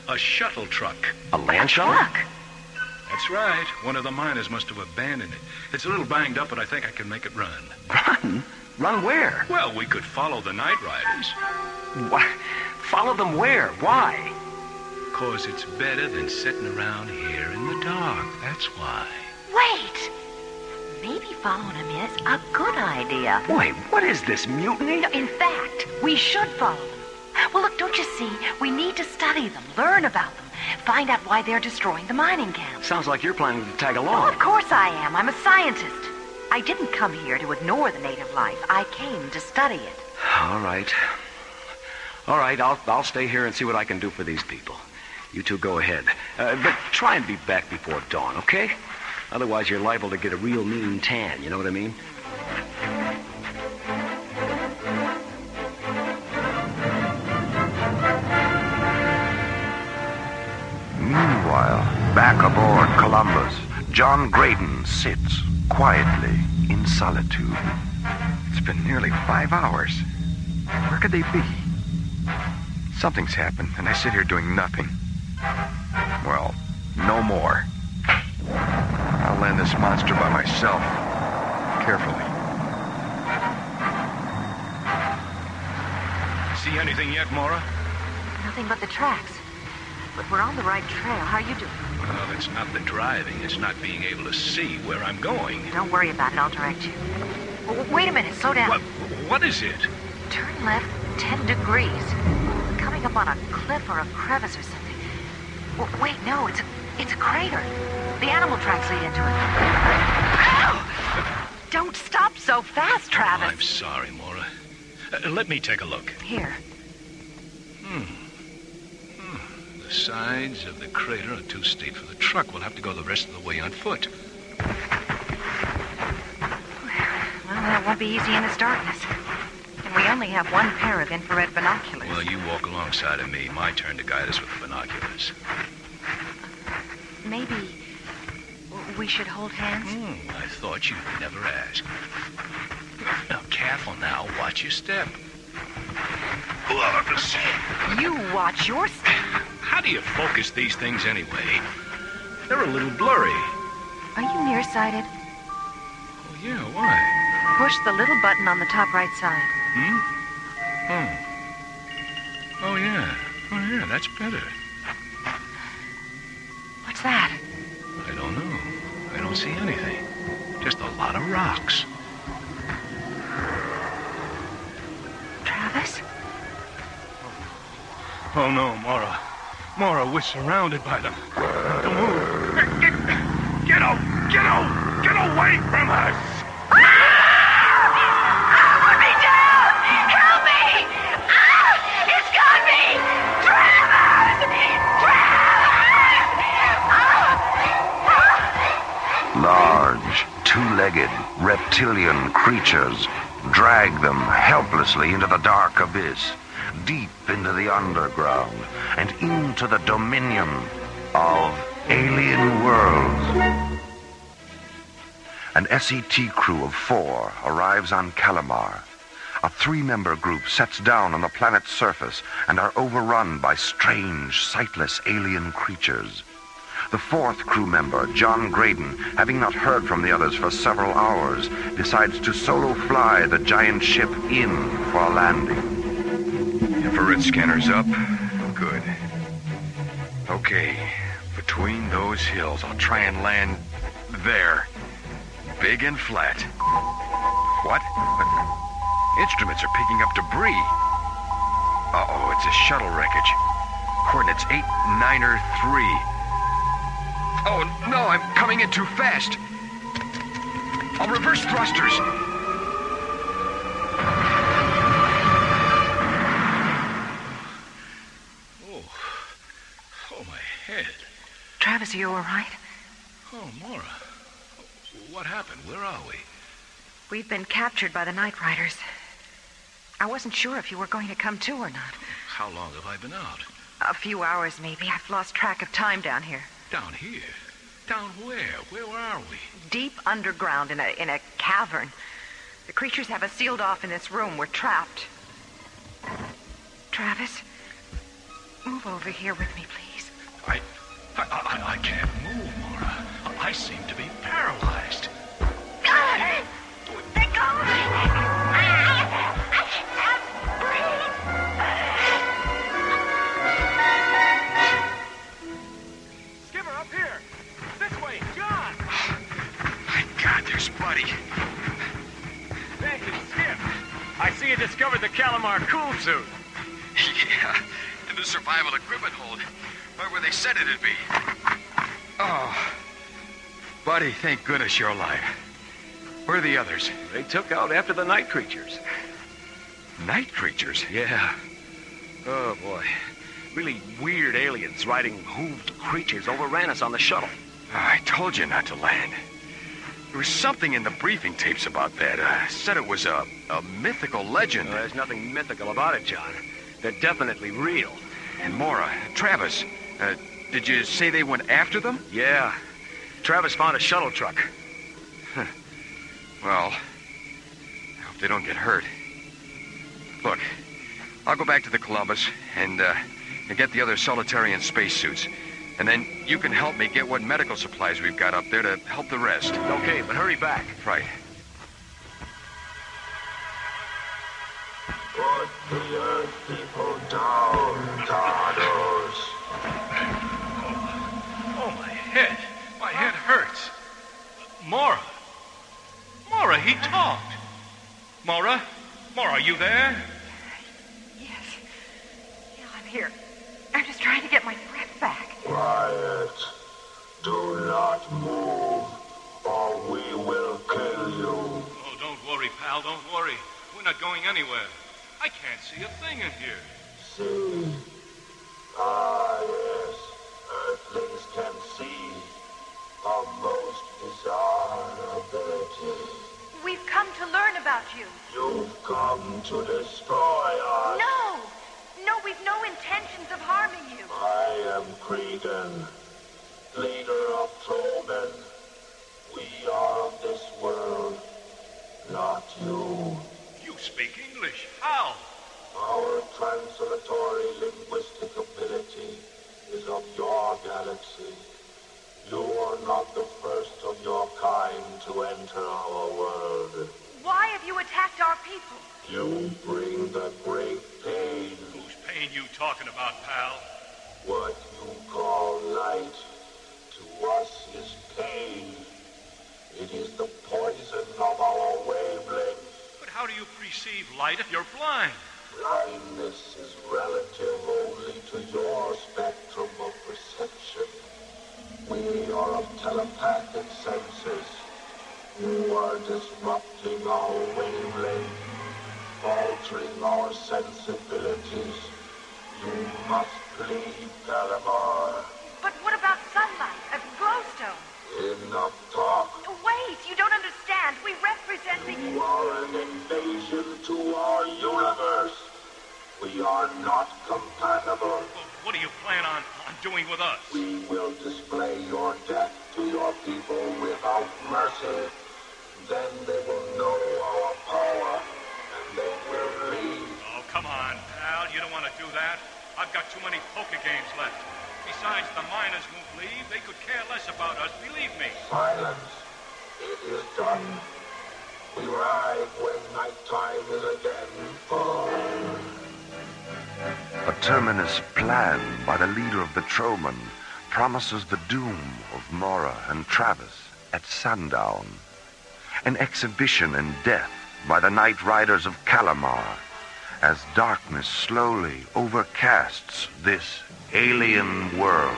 A shuttle truck. A land shuttle? That's right. One of the miners must have abandoned it. It's a little banged up, but I think I can make it run. Run? Run where? Well, we could follow the Night Riders. What? Follow them where? Why? 'Cause it's better than sitting around here in the dark. That's why. Wait! Maybe following him is a good idea. Wait, what is this, mutiny? No, in fact, we should follow them. Well, look, don't you see? We need to study them, learn about them, find out why they're destroying the mining camp. Sounds like you're planning to tag Oh, along. of course I am. I'm a scientist. I didn't come here to ignore the native life. I came to study it. All right. All right, I'll stay here and see what I can do for these people. You two go ahead. But try and be back before dawn, okay? Otherwise, you're liable to get a real mean tan, you know what I mean? Meanwhile, back aboard Columbus, John Graydon sits quietly in solitude. It's been nearly 5 hours. Where could they be? Something's happened, and I sit here doing nothing. Well, no more. I'll land this monster by myself. Carefully. See anything yet, Mora? Nothing but the tracks. But we're on the right trail. How are you doing? Well, it's not the driving. It's not being able to see where I'm going. Don't worry about it. I'll direct you. Wait a minute. Slow down. What is it? Turn left 10 degrees. We're coming up on a cliff or a crevice or something. Wait, no. It's a crater. The animal tracks lead into it. Ow! Don't stop so fast, Travis. I'm sorry, Mora. Let me take a look. Here. The sides of the crater are too steep for the truck. We'll have to go the rest of the way on foot. Well, that won't be easy in this darkness. And we only have one pair of infrared binoculars. Well, you walk alongside of me. My turn to guide us with the binoculars. Maybe we should hold hands? I thought you'd never ask. Now, careful now. Watch your step. You watch your step. How do you focus these things anyway? They're a little blurry. Are you nearsighted? Oh, yeah, why? Push the little button on the top right side. Oh, yeah. Oh, yeah, that's better. What's that? I don't know. I don't see anything. Just a lot of rocks. Travis? Oh, no, Mora. Mora, we're surrounded by them. Don't move. Get out! Get out! Get away from us! Put me down! Help me! It's got me! Travis! Large, two-legged, reptilian creatures drag them helplessly into the dark abyss, deep into the underground, and into the dominion of alien worlds. An SET crew of 4 arrives on Calamar. A 3-member group sets down on the planet's surface and are overrun by strange, sightless alien creatures. The 4th crew member, John Graydon, having not heard from the others for several hours, decides to solo fly the giant ship in for a landing. Infrared scanners up. Good. Okay, between those hills, I'll try and land there. Big and flat. What? Instruments are picking up debris. Uh-oh, it's a shuttle wreckage. Coordinates 89er3. Oh, no, I'm coming in too fast. I'll reverse thrusters. Oh, my head. Travis, are you all right? Oh, Mora. What happened? Where are we? We've been captured by the Night Riders. I wasn't sure if you were going to come too or not. How long have I been out? A few hours, maybe. I've lost track of time down here. Down here? Down where? Where are we? Deep underground in a cavern. The creatures have us sealed off in this room. We're trapped. Travis, move over here with me, please. I can't move, Mora. I seem to be paralyzed. Let go of me! I can't breathe! Skipper, up here! This way, John! My God, there's Buddy. Thank you, Skip. I see you discovered the Calamar cool suit. Yeah, in the survival equipment hold. Right where they said it'd be. Oh. Buddy, thank goodness you're alive. Where are the others? They took out after the night creatures. Night creatures? Yeah. Oh, boy. Really weird aliens riding hooved creatures overran us on the shuttle. I told you not to land. There was something in the briefing tapes about that. Said it was a mythical legend. There's nothing mythical about it, John. They're definitely real. And Mora, Travis, did you say they went after them? Yeah. Travis found a shuttle truck. Huh. Well, I hope they don't get hurt. Look, I'll go back to the Columbus and get the other Solitarian spacesuits. And then you can help me get what medical supplies we've got up there to help the rest. Okay, but hurry back. Right. Put the Earth people down, Cardos. Oh, my head. My head hurts. Mora. Mora, he talked. Mora? Mora, are you there? Yes. Yeah, I'm here. I'm just trying to get my breath back. Quiet. Do not move, or we will kill you. Oh, don't worry, pal. Don't worry. We're not going anywhere. I can't see a thing in here. See, I you. You've come to destroy us. No! No, we've no intentions of harming you. I am Cregan, leader of Trollmen. We are of this world, not you. You speak English. How? Our translatory linguistic ability is of your galaxy. You are not the first of your kind to enter our world. Why have you attacked our people? You bring the great pain. Whose pain you talking about, pal? What you call light, to us is pain. It is the poison of our wavelength. But how do you perceive light if you're blind? Blindness is relative only to your spectrum of perception. We are of telepathic senses. You are disrupting our wavelength, altering our sensibilities. You must leave Calamar. But what about sunlight, a glowstone? Enough talk. Wait, you don't understand. We represent the... You are an invasion to our universe. We are not compatible. Well, what do you plan on doing with us? We will display your death to your people without mercy. Then they will know our power, and they will leave. Oh, come on, pal. You don't want to do that. I've got too many poker games left. Besides, the miners won't leave. They could care less about us, believe me. Silence. It is done. We ride when nighttime is again full. A terminus plan by the leader of the Trollmen promises the doom of Mora and Travis at sundown. An exhibition in death by the Night Riders of Calamar as darkness slowly overcasts this alien world.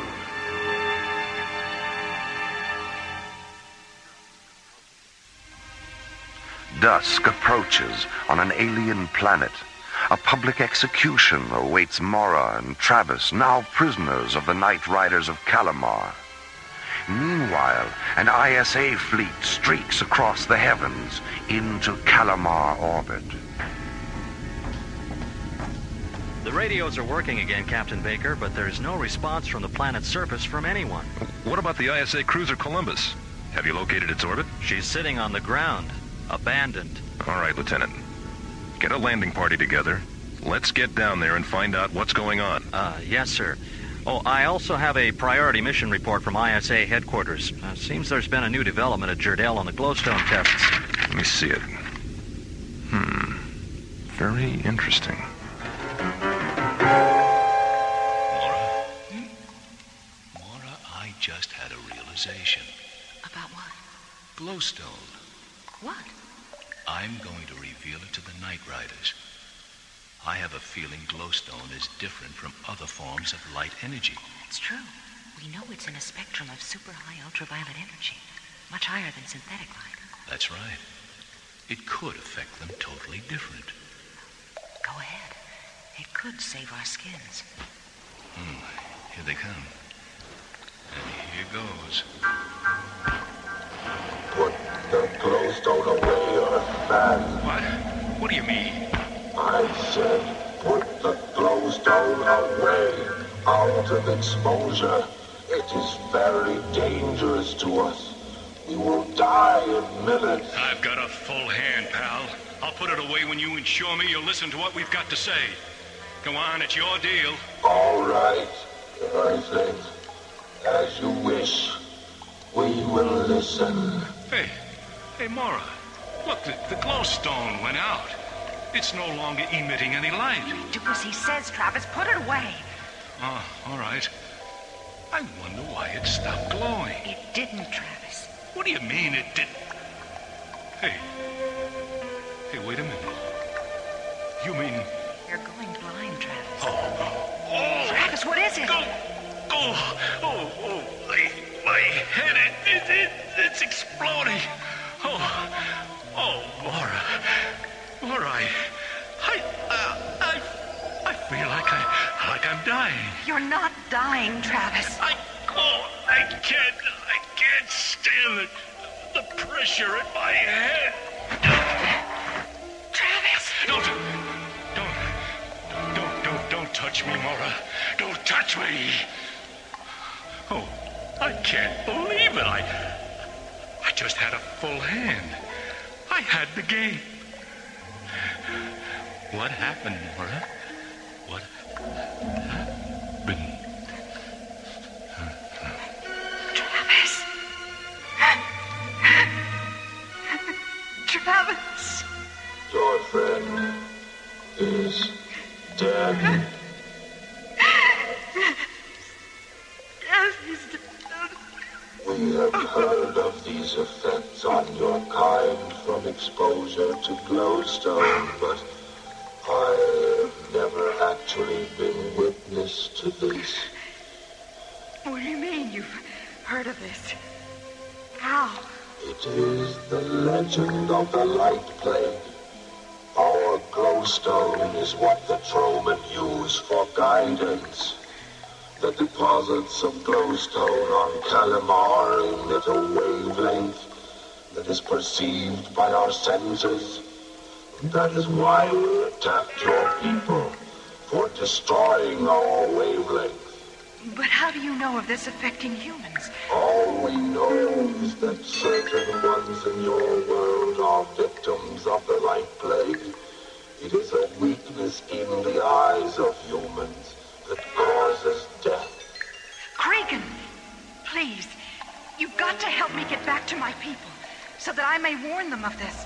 Dusk approaches on an alien planet. A public execution awaits Mora and Travis, now prisoners of the Night Riders of Calamar. Meanwhile, an ISA fleet streaks across the heavens into Calamar orbit. The radios are working again, Captain Baker, but there's no response from the planet's surface from anyone. What about the ISA cruiser Columbus? Have you located its orbit? She's sitting on the ground, abandoned. All right, Lieutenant. Get a landing party together. Let's get down there and find out what's going on. Yes, sir. Oh, I also have a priority mission report from ISA headquarters. Seems there's been a new development at Jerdel on the glowstone tests. Let me see it. Very interesting. Mora, I just had a realization. About what? Glowstone. What? I'm going to reveal it to the Night Riders. I have a feeling glowstone is different from other forms of light energy. It's true. We know it's in a spectrum of super high ultraviolet energy, much higher than synthetic light. That's right. It could affect them totally different. Go ahead. It could save our skins. Here they come. And here goes. Put the glowstone away, Earthman. What? What do you mean? I said, put the glowstone away, out of exposure. It is very dangerous to us. We will die in minutes. I've got a full hand, pal. I'll put it away when you ensure me you'll listen to what we've got to say. Go on, it's your deal. All right, Earthlings. As you wish. We will listen. Hey, Mora. Look, the glowstone went out. It's no longer emitting any light. Do as he says, Travis. Put it away. Oh, all right. I wonder why it stopped glowing. It didn't, Travis. What do you mean it didn't? Hey, wait a minute. You mean... You're going blind, Travis. Oh. Travis, what is it? My head, it's exploding. Mora, I feel like I'm dying. You're not dying, Travis. I can't stand it. The pressure in my head. touch me, Mora. Don't touch me. Oh, I can't believe it. I just had a full hand. I had the game. What happened, Mora? What happened? Travis. Travis. Your friend is dead. Yes, he's dead. We have heard of these effects on your kind from exposure to glowstone, but I have never actually been witness to this. What do you mean you've heard of this? How? It is the legend of the Light Plague. Our glowstone is what the Troman use for guidance. The deposits of glowstone on Calamar emit a wavelength that is perceived by our senses. That is why we attacked your people, for destroying our wavelength. But how do you know of this affecting humans? All we know is that certain ones in your world are victims of the Light Plague. It is a weakness in the eyes of humans that causes death. Cregan, please, you've got to help me get back to my people, so that I may warn them of this.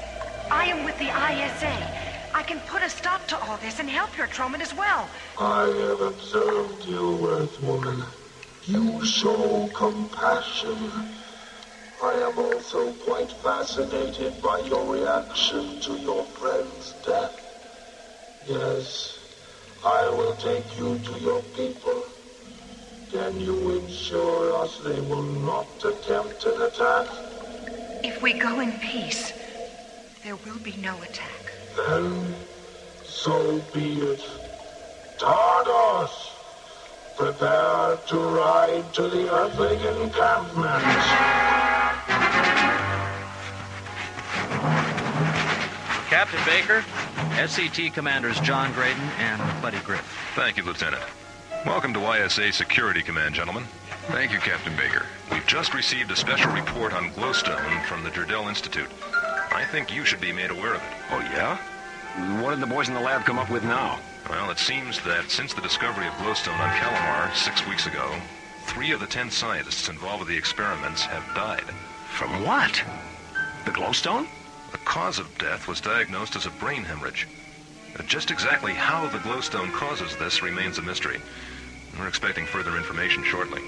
I am with the ISA. I can put a stop to all this and help your Troman as well. I have observed you, Earthwoman. You show compassion. I am also quite fascinated by your reaction to your friend's death. Yes, I will take you to your people. Can you ensure us they will not attempt an attack? If we go in peace, there will be no attack. Then, so be it. Tardos, prepare to ride to the Earthling encampment. Captain Baker, SCT Commanders John Graydon and Buddy Griff. Thank you, Lieutenant. Welcome to ISA Security Command, gentlemen. Thank you, Captain Baker. We've just received a special report on glowstone from the Jerdell Institute. I think you should be made aware of it. Oh, yeah? What did the boys in the lab come up with now? Well, it seems that since the discovery of glowstone on Calamar 6 weeks ago, 3 of the 10 scientists involved with the experiments have died. From what? The glowstone? The cause of death was diagnosed as a brain hemorrhage. Just exactly how the glowstone causes this remains a mystery. We're expecting further information shortly.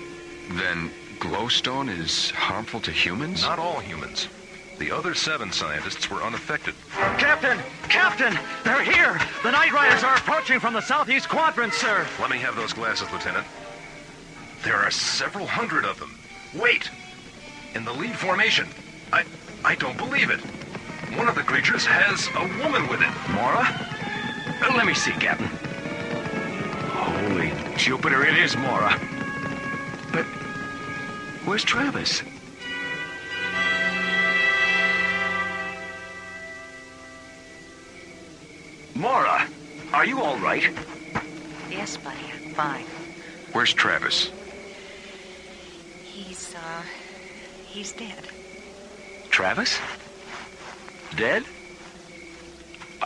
Then glowstone is harmful to humans? Not all humans. The other 7 scientists were unaffected. Captain! Captain! They're here! The Night Riders are approaching from the southeast quadrant, sir! Let me have those glasses, Lieutenant. There are several hundred of them. Wait! In the lead formation. I don't believe it. One of the creatures has a woman with it. Mora? Let me see, Captain. Holy Jupiter, it is Mora. But where's Travis? Mora, are you all right? Yes, buddy, I'm fine. Where's Travis? He's dead. Travis? Dead?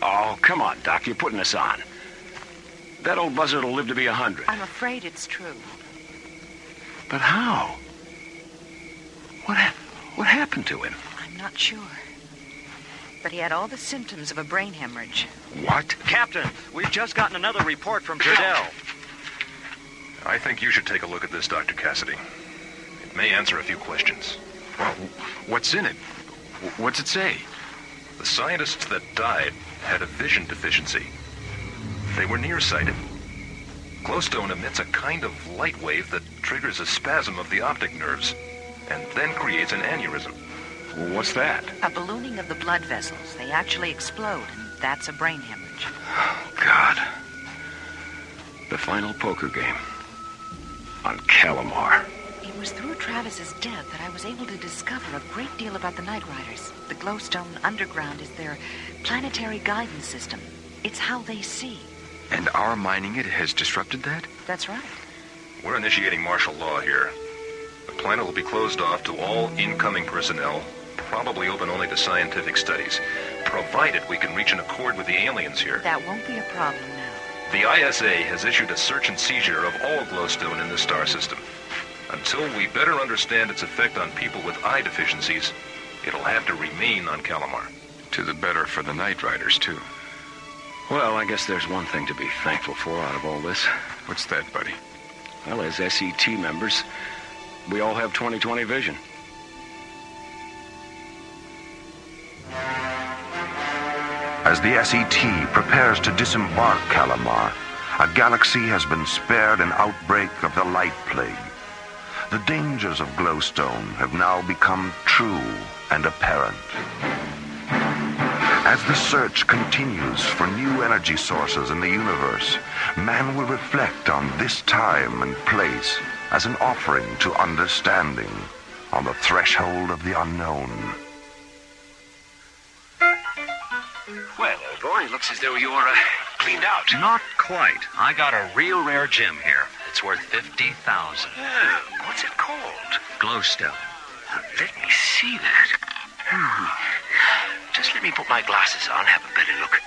Oh, come on, Doc. You're putting us on. That old buzzard will live to be 100. I'm afraid it's true. But how? What happened to him? I'm not sure. But he had all the symptoms of a brain hemorrhage. What? Captain, we've just gotten another report from Jerdell. I think you should take a look at this, Dr. Cassidy. It may answer a few questions. Well, what's in it? What's it say? The scientists that died had a vision deficiency. They were nearsighted. Glowstone emits a kind of light wave that triggers a spasm of the optic nerves, and then creates an aneurysm. What's that? A ballooning of the blood vessels. They actually explode, and that's a brain hemorrhage. Oh, God. The final poker game. On Calamar. It was through Travis's death that I was able to discover a great deal about the Night Riders. The Glowstone Underground is their planetary guidance system. It's how they see. And our mining it has disrupted that? That's right. We're initiating martial law here. The planet will be closed off to all incoming personnel, probably open only to scientific studies, provided we can reach an accord with the aliens here. That won't be a problem now. The ISA has issued a search and seizure of all glowstone in the star system. Until we better understand its effect on people with eye deficiencies, it'll have to remain on Calamar. To the better for the Night Riders, too. Well, I guess there's one thing to be thankful for out of all this. What's that, buddy? Well, as SET members, we all have 20/20 vision. As the SET prepares to disembark Calamar, a galaxy has been spared an outbreak of the Light Plague. The dangers of glowstone have now become true and apparent. As the search continues for new energy sources in the universe, man will reflect on this time and place as an offering to understanding on the threshold of the unknown. Well, old boy, looks as though you're cleaned out. Not quite. I got a real rare gem here. It's worth 50,000. Oh, what's it called? Glowstone. Let me see that. Just let me put my glasses on, have a better look.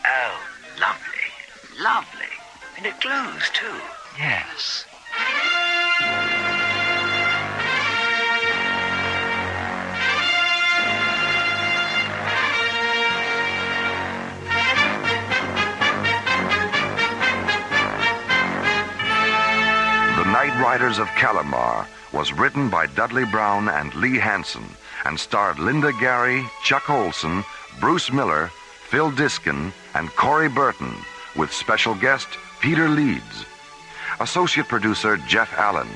Oh, lovely. Lovely. And it glows, too. Yes. The Night Riders of Calamar was written by Dudley Brown and Lee Hansen and starred Linda Gary, Chuck Olson, Bruce Miller, Phil Diskin, and Corey Burton, with special guest Peter Leeds. Associate producer Jeff Allen.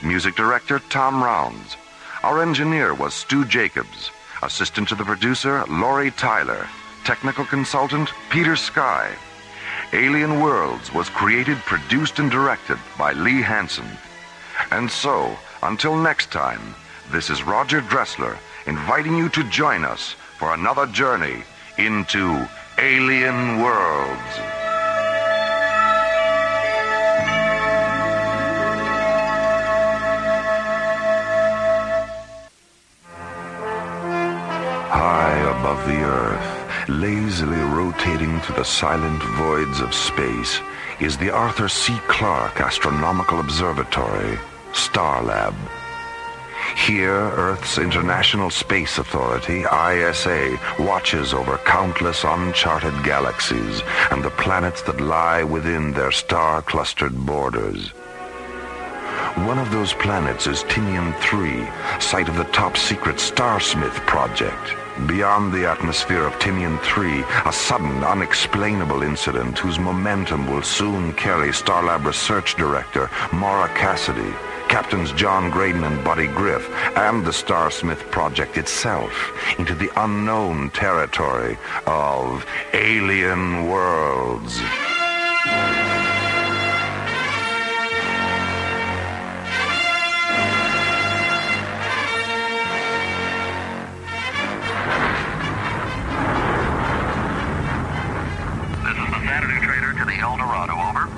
Music director Tom Rounds. Our engineer was Stu Jacobs. Assistant to the producer Laurie Tyler. Technical consultant Peter Sky. Alien Worlds was created, produced, and directed by Lee Hansen. And so, until next time, this is Roger Dressler inviting you to join us for another journey into Alien Worlds. High above the Earth, lazily rotating through the silent voids of space, is the Arthur C. Clarke Astronomical Observatory, Starlab. Here, Earth's International Space Authority, ISA, watches over countless uncharted galaxies and the planets that lie within their star-clustered borders. One of those planets is Tinian 3, site of the top-secret Starsmith project. Beyond the atmosphere of Tinian 3, a sudden, unexplainable incident whose momentum will soon carry Starlab Research Director Maura Cassidy, Captains John Graydon and Buddy Griff, and the Starsmith project itself into the unknown territory of Alien Worlds. This is the Xanadu trader to the El Dorado, over.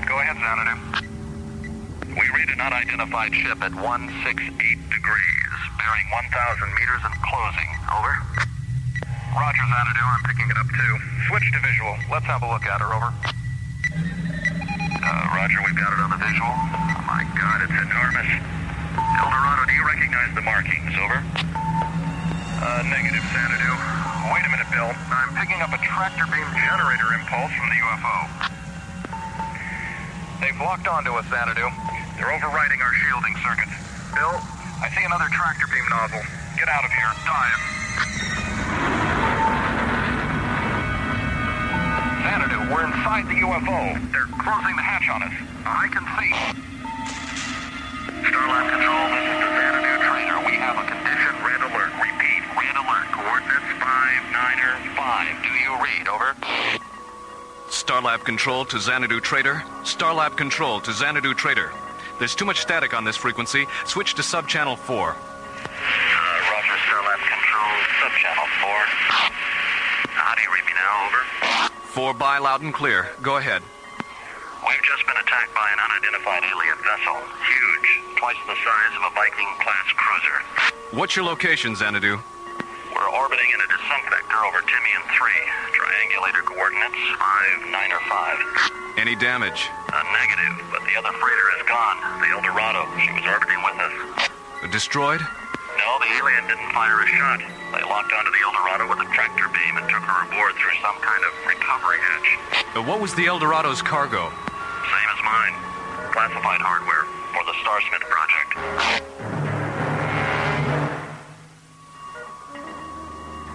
Go ahead, Xanadu. We read an unidentified ship at 168 degrees, bearing 1,000 meters and closing. Over. Roger, Xanadu. I'm picking it up, too. Switch to visual. Let's have a look at her, over. Roger, we've got it on the visual. Oh, my God, it's enormous. El Dorado, do you recognize the markings, over? Negative, Xanadu. Wait a minute, Bill. I'm picking up a tractor beam generator impulse from the UFO. They've locked onto us, Xanadu. They're overriding our shielding circuits. Bill, I see another tractor beam nozzle. Get out of here. Dive. Xanadu, we're inside the UFO. They're closing the hatch on us. I can see. Starlab Control, this is the Xanadu trainer. We have a condition red alert. Repeat, red alert. Coordinates 595. Do you read? Over. Starlab Control to Xanadu Trader. Starlab Control to Xanadu Trader. There's too much static on this frequency. Switch to subchannel 4. Roger, Starlab Control, subchannel 4. How do you read me now? Over. 4 by, loud and clear. Go ahead. We've just been attacked by an unidentified alien vessel. Huge. Twice the size of a Viking-class cruiser. What's your location, Xanadu? We're orbiting in a descent vector over Timian 3. Triangulator coordinates 5, 9, or 5. Any damage? Negative, but the other freighter is gone. The El Dorado. She was orbiting with us. Destroyed? No, the alien didn't fire a shot. They locked onto the El Dorado with a tractor beam and took her aboard through some kind of recovery hatch. What was the El Dorado's cargo? Same as mine. Classified hardware for the Starsmith project.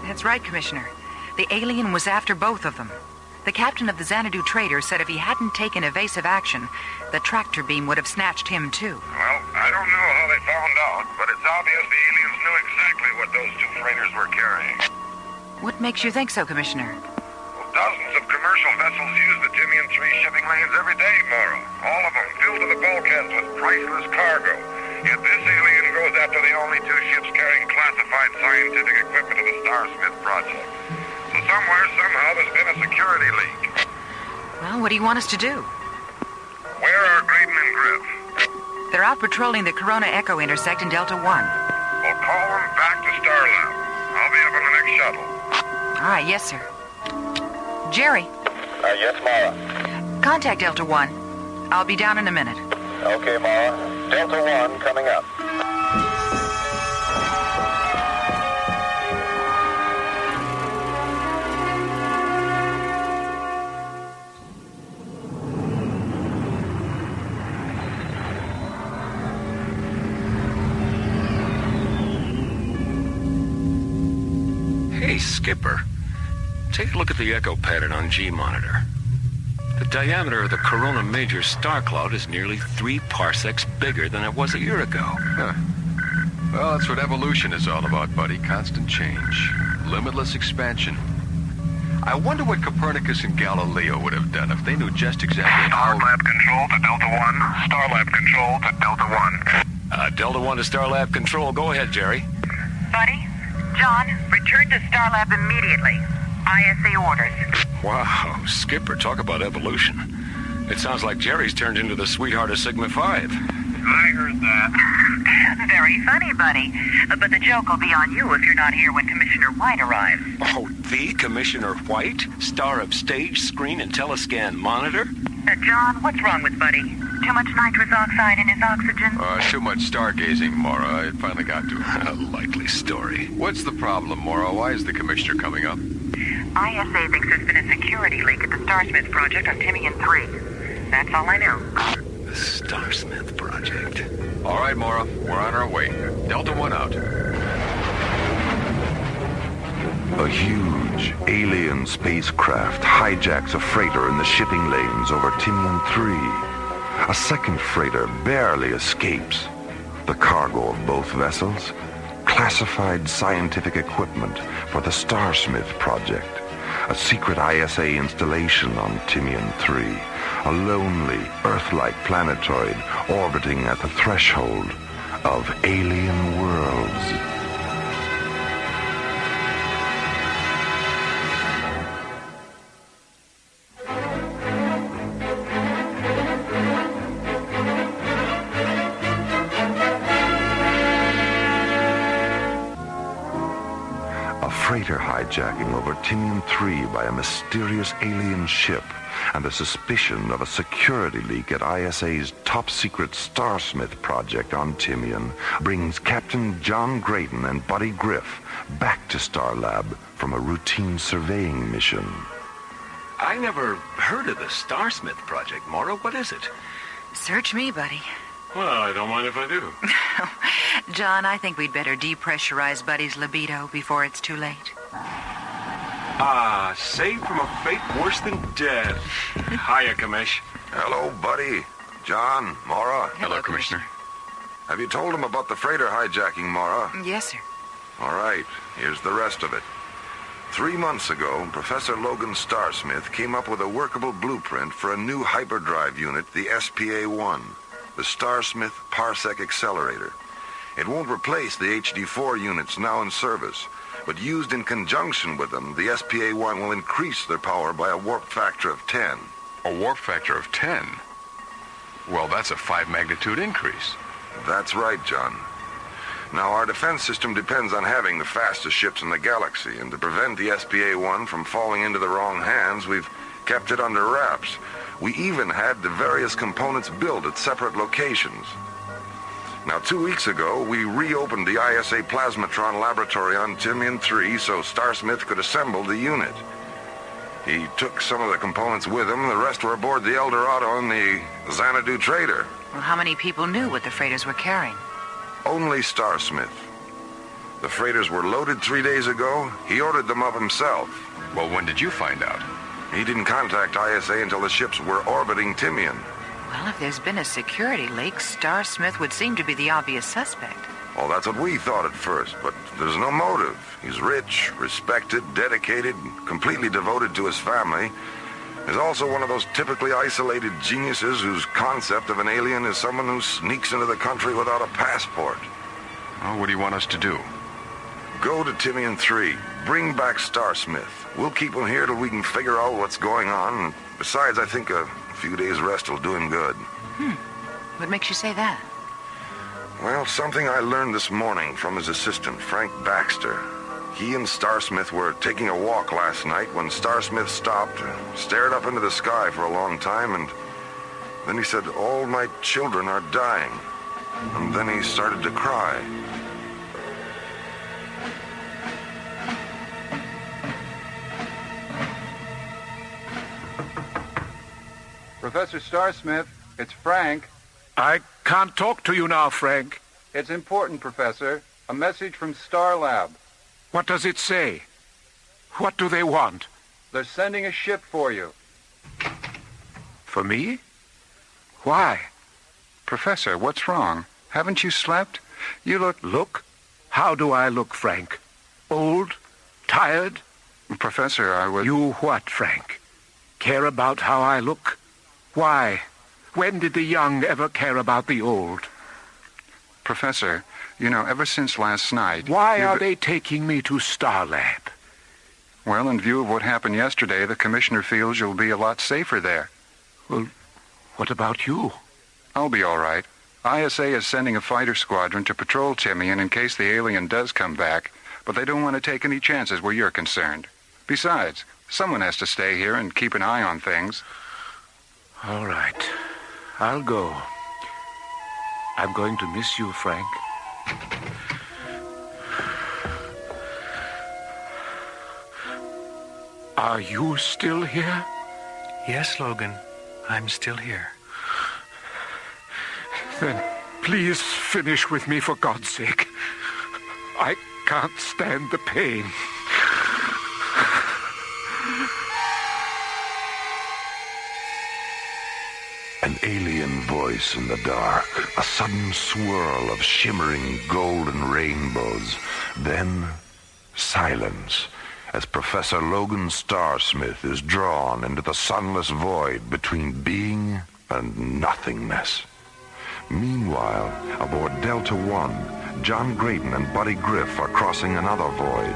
That's right, Commissioner. The alien was after both of them. The captain of the Xanadu trader said if he hadn't taken evasive action, the tractor beam would have snatched him too. Well, I don't know how they found out, but it's obvious the aliens knew exactly what those 2 freighters were carrying. What makes you think so, Commissioner? Well, dozens of commercial vessels use the Timian 3 shipping lanes every day, Mora. All of them filled to the bulkheads with priceless cargo. Yet this alien goes after the only 2 ships carrying classified scientific equipment of the Starsmith project. So somewhere, somehow, there's been a security leak. Well, what do you want us to do? Where are Graydon and Griff? They're out patrolling the Corona Echo intersect in Delta 1. Well, call them back to Starlab. I'll be up on the next shuttle. All right, yes, sir. Jerry. Yes, Mara. Contact Delta 1. I'll be down in a minute. Okay, Mara. Delta 1 coming up. Hey, Skipper. Take a look at the echo pattern on G-monitor. The diameter of the Corona Major star cloud is nearly 3 parsecs bigger than it was a year ago. Huh. Well, that's what evolution is all about, buddy. Constant change. Limitless expansion. I wonder what Copernicus and Galileo would have done if they knew just exactly how... Starlab control to Delta 1. Starlab control to Delta 1. Delta 1 to Starlab control. Go ahead, Jerry. Buddy, John, return to Starlab immediately. ISA orders. Wow, Skipper, talk about evolution. It sounds like Jerry's turned into the sweetheart of Sigma 5. I heard that. Very funny, buddy. But the joke will be on you if you're not here when Commissioner White arrives. Oh, the Commissioner White? Star of stage, screen, and telescan monitor? John, what's wrong with Buddy? Too much nitrous oxide in his oxygen? Too much stargazing, Mora. It finally got to him. A likely story. What's the problem, Mora? Why is the Commissioner coming up? ISA thinks there's been a security leak at the Starsmith project on Timian 3. That's all I know. The Starsmith project. All right, Mora. We're on our way. Delta 1 out. A huge alien spacecraft hijacks a freighter in the shipping lanes over Timian 3. A second freighter barely escapes. The cargo of both vessels? Classified scientific equipment for the Starsmith project. A secret ISA installation on Timian 3. A lonely, Earth-like planetoid orbiting at the threshold of alien worlds. Freighter hijacking over Timian 3 by a mysterious alien ship and the suspicion of a security leak at ISA's top-secret Starsmith project on Timian brings Captain John Graydon and Buddy Griff back to Starlab from a routine surveying mission. I never heard of the Starsmith project, Mora. What is it? Search me, buddy. Well, I don't mind if I do. John, I think we'd better depressurize Buddy's libido before it's too late. Saved from a fate worse than death. Hiya, Commish. Hello, Buddy. John, Mora. Hello, Commissioner. Have you told him about the freighter hijacking, Mora? Yes, sir. All right, here's the rest of it. 3 months ago, Professor Logan Starsmith came up with a workable blueprint for a new hyperdrive unit, the SPA-1, the Starsmith Parsec Accelerator. It won't replace the HD-4 units now in service, but used in conjunction with them, the SPA-1 will increase their power by a warp factor of 10. A warp factor of 10? Well, that's a 5 magnitude increase. That's right, John. Now, our defense system depends on having the fastest ships in the galaxy, and to prevent the SPA-1 from falling into the wrong hands, we've kept it under wraps. We even had the various components built at separate locations. Now, 2 weeks ago, we reopened the ISA Plasmatron laboratory on Timian 3 so Starsmith could assemble the unit. He took some of the components with him. The rest were aboard the Eldorado and the Xanadu Trader. Well, how many people knew what the freighters were carrying? Only Starsmith. The freighters were loaded 3 days ago. He ordered them up himself. Well, when did you find out? He didn't contact ISA until the ships were orbiting Timian. Well, if there's been a security leak, Starsmith would seem to be the obvious suspect. Well, that's what we thought at first, but there's no motive. He's rich, respected, dedicated, completely devoted to his family. He's also one of those typically isolated geniuses whose concept of an alien is someone who sneaks into the country without a passport. Well, what do you want us to do? Go to Timian 3. Bring back Starsmith. We'll keep him here till we can figure out what's going on. Besides, I think a few days' rest will do him good. What makes you say that? Well, something I learned this morning from his assistant, Frank Baxter. He and Starsmith were taking a walk last night when Starsmith stopped, stared up into the sky for a long time, and then he said, "All my children are dying." And then he started to cry. Professor Starsmith, it's Frank. I can't talk to you now, Frank. It's important, Professor. A message from Star Lab. What does it say? What do they want? They're sending a ship for you. For me? Why? Professor, what's wrong? Haven't you slept? You look... Look? How do I look, Frank? Old? Tired? Professor, I was... You what, Frank? Care about how I look? Why? When did the young ever care about the old? Professor, you know, ever since last night... Why are they taking me to Star Lab? Well, in view of what happened yesterday, the commissioner feels you'll be a lot safer there. Well, what about you? I'll be all right. ISA is sending a fighter squadron to patrol Timian in case the alien does come back, but they don't want to take any chances where you're concerned. Besides, someone has to stay here and keep an eye on things. All right. I'll go. I'm going to miss you, Frank. Are you still here? Yes, Logan. I'm still here. Then please finish with me for God's sake. I can't stand the pain. An alien voice in the dark, a sudden swirl of shimmering golden rainbows, then silence as Professor Logan Starsmith is drawn into the sunless void between being and nothingness. Meanwhile, aboard Delta One, John Graydon and Buddy Griff are crossing another void,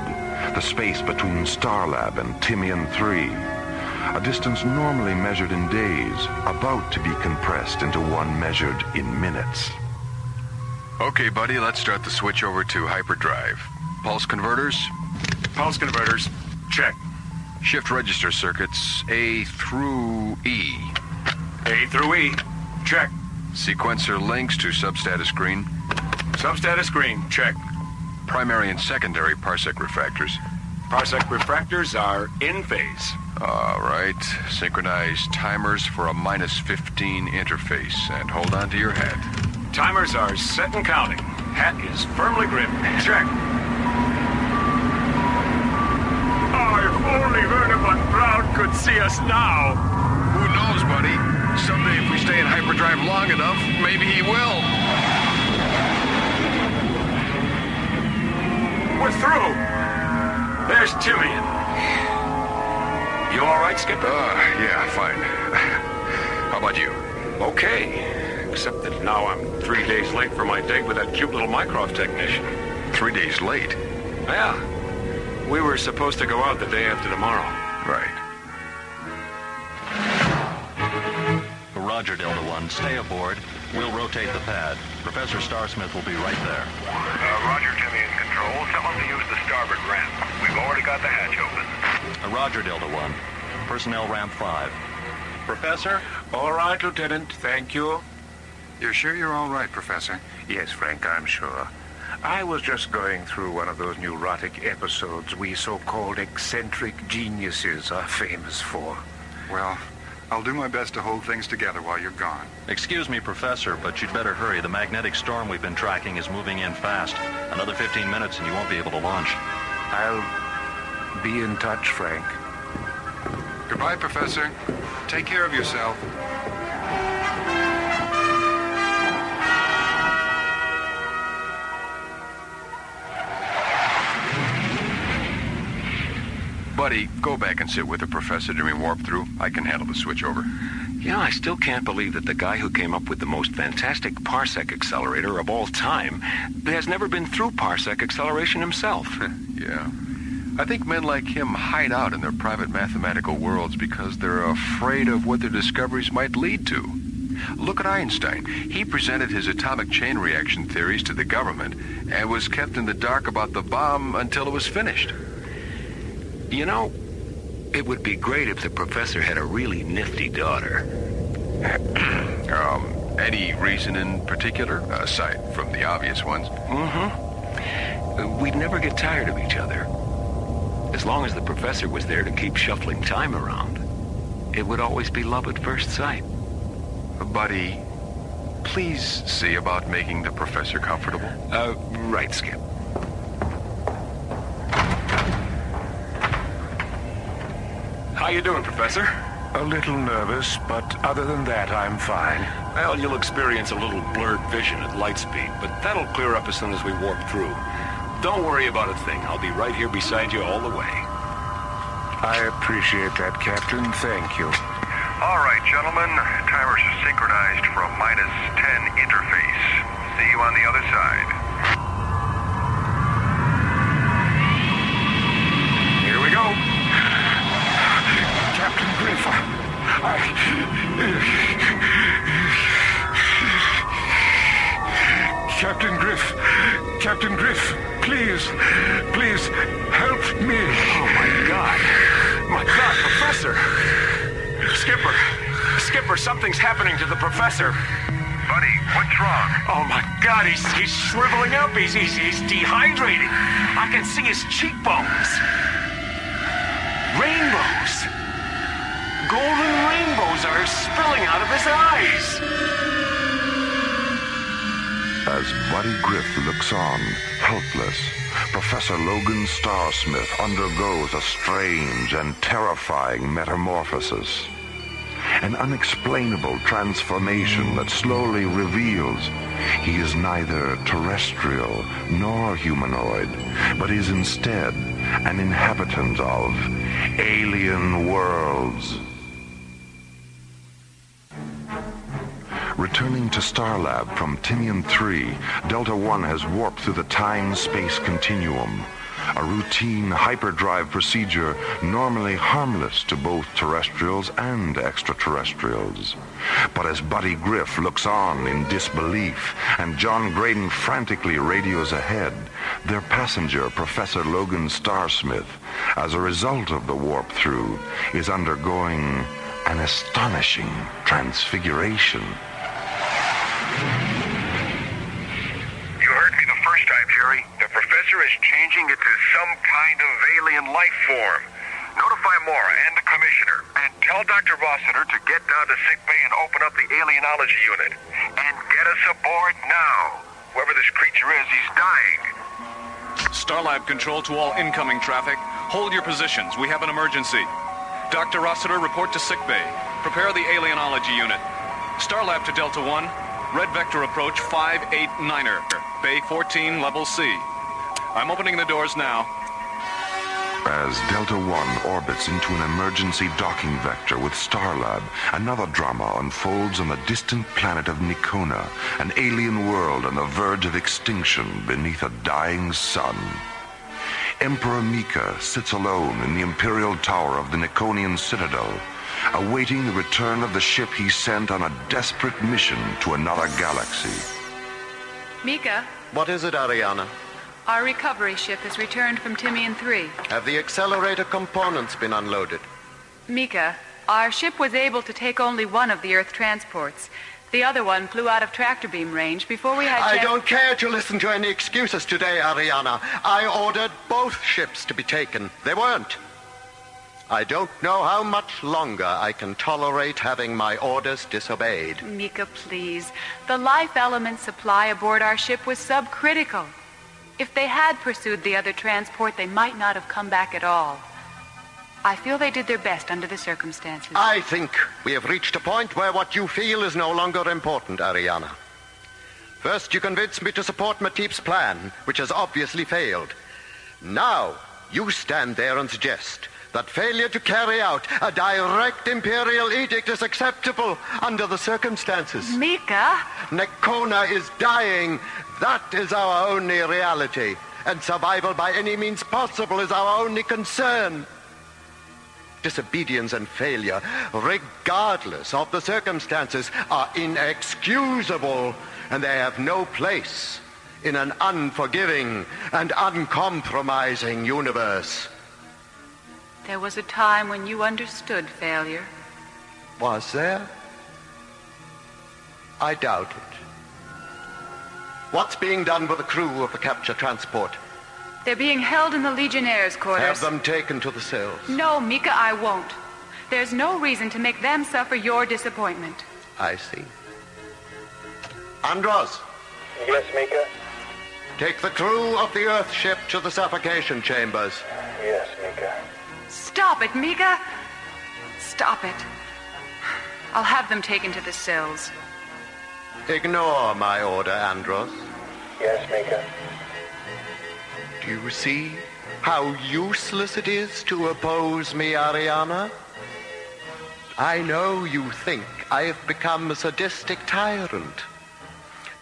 the space between Starlab and Timian 3. A distance normally measured in days, about to be compressed into one measured in minutes. Okay, buddy, let's start the switch over to hyperdrive. Pulse converters? Pulse converters. Check. Shift register circuits A through E. A through E. Check. Sequencer links to substatus screen. Substatus green. Check. Primary and secondary parsec refractors. Parsec refractors are in phase. All right. Synchronize timers for a -15 interface. And hold on to your hat. Timers are set and counting. Hat is firmly gripped. Check. Oh, if only Werner von Braun could see us now. Who knows, buddy? Someday if we stay in hyperdrive long enough, maybe he will. We're through. There's Timian. You all right, Skipper? Yeah, fine. How about you? Okay. Except that now I'm 3 days late for my date with that cute little Mycroft technician. 3 days late? Yeah. We were supposed to go out the day after tomorrow. Right. Roger, Delta One. Stay aboard. We'll rotate the pad. Professor Starsmith will be right there. Roger, Timmy in control. Tell them to use the starboard ramp. We've already got the hatch open. Roger, Delta One. Personnel ramp 5. Professor? All right, Lieutenant. Thank you. You're sure you're all right, Professor? Yes, Frank, I'm sure. I was just going through one of those neurotic episodes we so-called eccentric geniuses are famous for. Well, I'll do my best to hold things together while you're gone. Excuse me, Professor, but you'd better hurry. The magnetic storm we've been tracking is moving in fast. Another 15 minutes and you won't be able to launch. I'll be in touch, Frank. Goodbye, Professor. Take care of yourself. Buddy, go back and sit with the professor during warp through. I can handle the switch over. You know, I still can't believe that the guy who came up with the most fantastic parsec accelerator of all time has never been through parsec acceleration himself. Yeah. I think men like him hide out in their private mathematical worlds because they're afraid of what their discoveries might lead to. Look at Einstein. He presented his atomic chain reaction theories to the government and was kept in the dark about the bomb until it was finished. You know, it would be great if the professor had a really nifty daughter. Any reason in particular, aside from the obvious ones? Mm-hmm. We'd never get tired of each other. As long as the professor was there to keep shuffling time around, it would always be love at first sight. Buddy, please see about making the professor comfortable. Right, Skip. How you doing, Professor? A little nervous, but other than that, I'm fine. Well, you'll experience a little blurred vision at light speed, but that'll clear up as soon as we warp through. Don't worry about a thing. I'll be right here beside you all the way. I appreciate that, Captain. Thank you. All right, gentlemen. Timers are synchronized for a -10 interface. See you on the other side. Here we go. Captain Griff, Captain Griff, please, help me. Oh, my God. My God, Professor. Skipper, something's happening to the professor. Buddy, what's wrong? Oh, my God, he's shriveling up. He's dehydrated. I can see his cheekbones. Rainbows. Golden rainbows are spilling out of his eyes. As Buddy Griff looks on, helpless, Professor Logan Starsmith undergoes a strange and terrifying metamorphosis. An unexplainable transformation that slowly reveals he is neither terrestrial nor humanoid, but is instead an inhabitant of alien worlds. Returning to Starlab from Tinian 3, Delta One has warped through the time-space continuum, a routine hyperdrive procedure normally harmless to both terrestrials and extraterrestrials. But as Buddy Griff looks on in disbelief and John Graydon frantically radios ahead, their passenger, Professor Logan Starsmith, as a result of the warp-through, is undergoing an astonishing transfiguration. You heard me the first time, Jerry. The professor is changing into some kind of alien life form. Notify Mora and the commissioner, and tell Dr. Rossiter to get down to sickbay and open up the alienology unit. And get us aboard now. Whoever this creature is, he's dying. Starlab control to all incoming traffic. Hold your positions. We have an emergency. Dr. Rossiter, report to sickbay. Prepare the alienology unit. Starlab to Delta One. Red Vector approach 589er. Bay 14, level C. I'm opening the doors now. As Delta One orbits into an emergency docking vector with Starlab, another drama unfolds on the distant planet of Nikona, an alien world on the verge of extinction beneath a dying sun. Emperor Mika sits alone in the Imperial Tower of the Nikonian Citadel, awaiting the return of the ship he sent on a desperate mission to another galaxy. Mika, What is it, Ariana? our recovery ship has returned from Timian 3. Have the accelerator components been unloaded? Mika, our ship was able to take only one of the Earth transports. The other one flew out of tractor beam range before we had... I don't care to listen to any excuses today, Ariana. I ordered both ships to be taken. They weren't. I don't know how much longer I can tolerate having my orders disobeyed. Mika, please. The life element supply aboard our ship was subcritical. If they had pursued the other transport, they might not have come back at all. I feel they did their best under the circumstances. I think we have reached a point where what you feel is no longer important, Ariana. First, you convinced me to support Matip's plan, which has obviously failed. Now, you stand there and suggest that failure to carry out a direct Imperial edict is acceptable under the circumstances. Mika! Nekona is dying. That is our only reality. And survival by any means possible is our only concern. Disobedience and failure, regardless of the circumstances, are inexcusable, and they have no place in an unforgiving and uncompromising universe. There was a time when you understood failure. Was there? I doubt it. What's being done with the crew of the capture transport? They're being held in the Legionnaires' quarters. Have them taken to the cells. No, Mika, I won't. There's no reason to make them suffer your disappointment. I see. Andros. Yes, Mika? Take the crew of the Earth ship to the suffocation chambers. Yes, Mika. Stop it, Mika! Stop it. I'll have them taken to the cells. Ignore my order, Andros. Yes, Mika. Do you see how useless it is to oppose me, Ariana? I know you think I have become a sadistic tyrant.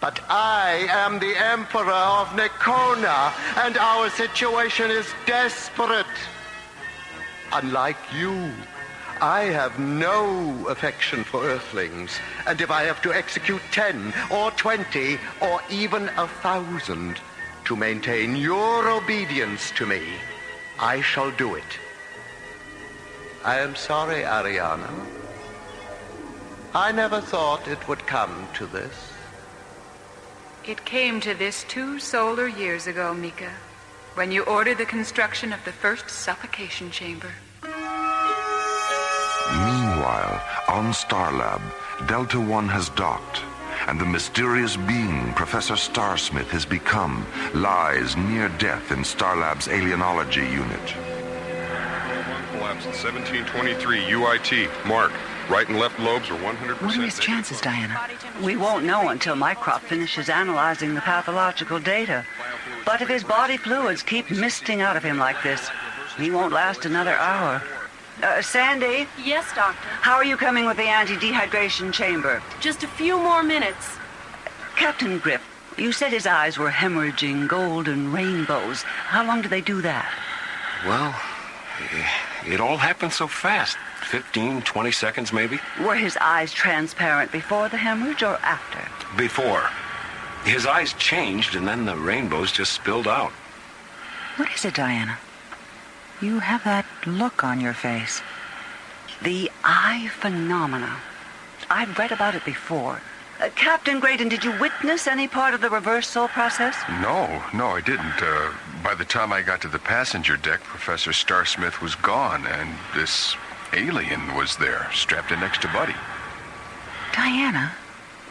But I am the Emperor of Nekona, and our situation is desperate. Unlike you, I have no affection for Earthlings, and if I have to execute 10 or 20 or even 1,000 to maintain your obedience to me, I shall do it. I am sorry, Ariana. I never thought it would come to this. It came to this 2 solar years ago, Mika, when you ordered the construction of the first suffocation chamber. Meanwhile, on Starlab, Delta One has docked, and the mysterious being Professor Starsmith has become lies near death in Starlab's alienology unit. Collapse at 1723 UIT. Mark. Right and left lobes are 100%. What are his chances, Diana? We won't know until Mycroft finishes analyzing the pathological data. But if his body fluids keep misting out of him like this, he won't last another hour. Sandy? Yes, Doctor? How are you coming with the anti-dehydration chamber? Just a few more minutes. Captain Griff, you said his eyes were hemorrhaging golden rainbows. How long do they do that? Well, it all happened so fast. 15, 20 seconds, maybe. Were his eyes transparent before the hemorrhage or after? Before. His eyes changed, and then the rainbows just spilled out. What is it, Diana? You have that look on your face. The eye phenomena. I've read about it before. Captain Graydon, did you witness any part of the reversal process? No, I didn't. By the time I got to the passenger deck, Professor Starsmith was gone, and this alien was there, strapped in next to Buddy. Diana,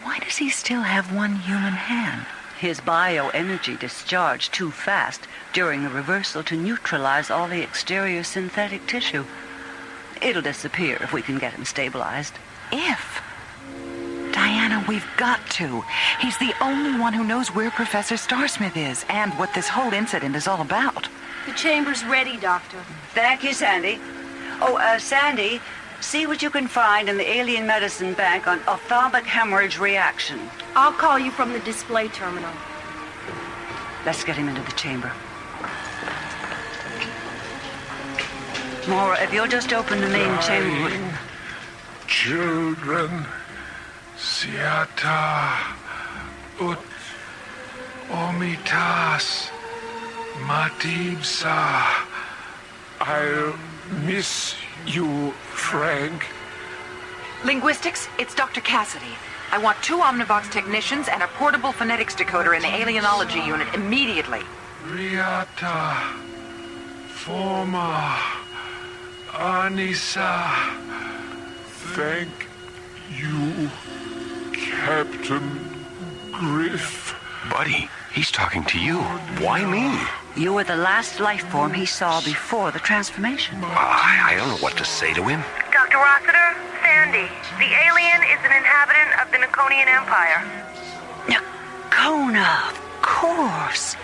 why does he still have one human hand? His bioenergy discharged too fast during the reversal to neutralize all the exterior synthetic tissue. It'll disappear if we can get him stabilized. If? Diana, we've got to. He's the only one who knows where Professor Starsmith is and what this whole incident is all about. The chamber's ready, Doctor. Thank you, Sandy. Oh, Sandy, see what you can find in the alien medicine bank on ophthalmic hemorrhage reaction. I'll call you from the display terminal. Let's get him into the chamber. Mora, if you'll just open the main chamber. Children, Siata, Ut, Omitas, Matibsa. I'll miss you, Frank. Linguistics, it's Dr. Cassidy. I want 2 Omnivox technicians and a portable phonetics decoder in the alienology unit immediately. Riata, Forma, Anissa. Thank you, Captain Griff. Buddy, he's talking to you. Why me? You were the last life form he saw before the transformation. I don't know what to say to him. Dr. Rossiter, Sandy. The alien is an inhabitant of the Nikonian Empire. Nikona, of course.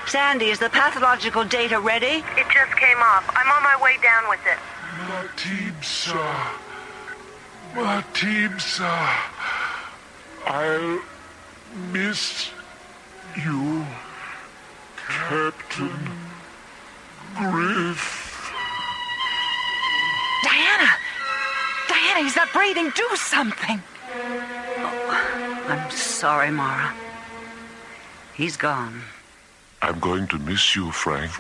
Sandy, is the pathological data ready? It just came off. I'm on my way down with it. Matibsa. I'll miss you, Captain Griff. Diana, he's not breathing. Do something. Oh, I'm sorry, Mara. He's gone. I'm going to miss you, Frank.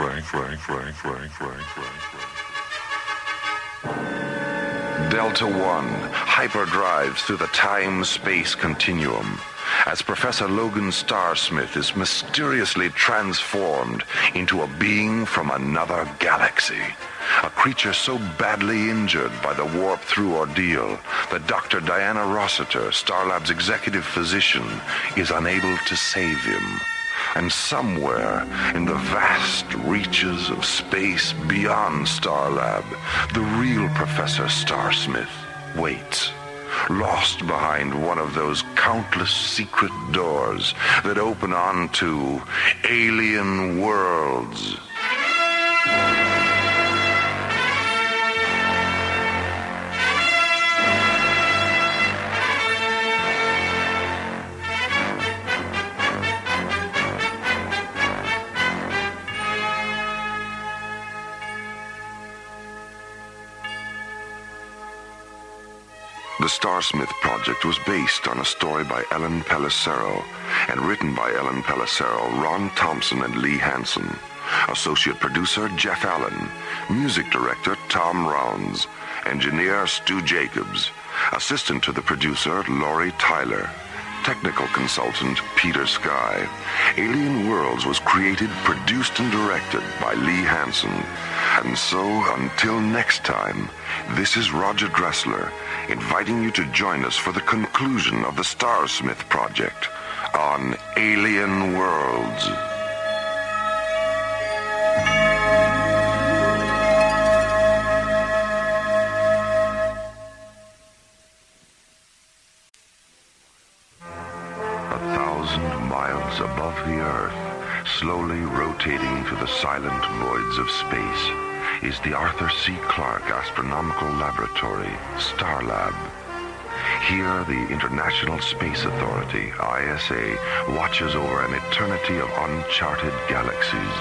Delta One hyperdrives through the time-space continuum as Professor Logan Starsmith is mysteriously transformed into a being from another galaxy. A creature so badly injured by the warp-through ordeal that Dr. Diana Rossiter, Starlab's executive physician, is unable to save him. And somewhere in the vast reaches of space beyond Starlab, the real Professor Starsmith waits, lost behind one of those countless secret doors that open onto alien worlds. The Starsmith project was based on a story by Ellen Pellicero and written by Ellen Pellicero, Ron Thompson, and Lee Hansen. Associate producer Jeff Allen. Music director Tom Rounds. Engineer Stu Jacobs. Assistant to the producer Laurie Tyler. Technical consultant Peter Sky. Alien Worlds was created, produced, and directed by Lee Hansen. And so, until next time, this is Roger Dressler, inviting you to join us for the conclusion of the Starsmith project on Alien Worlds. 1,000 miles above the Earth, slowly rotating through the silent voids of space, is the Arthur C. Clarke Astronomical Laboratory, Starlab. Here, the International Space Authority, ISA, watches over an eternity of uncharted galaxies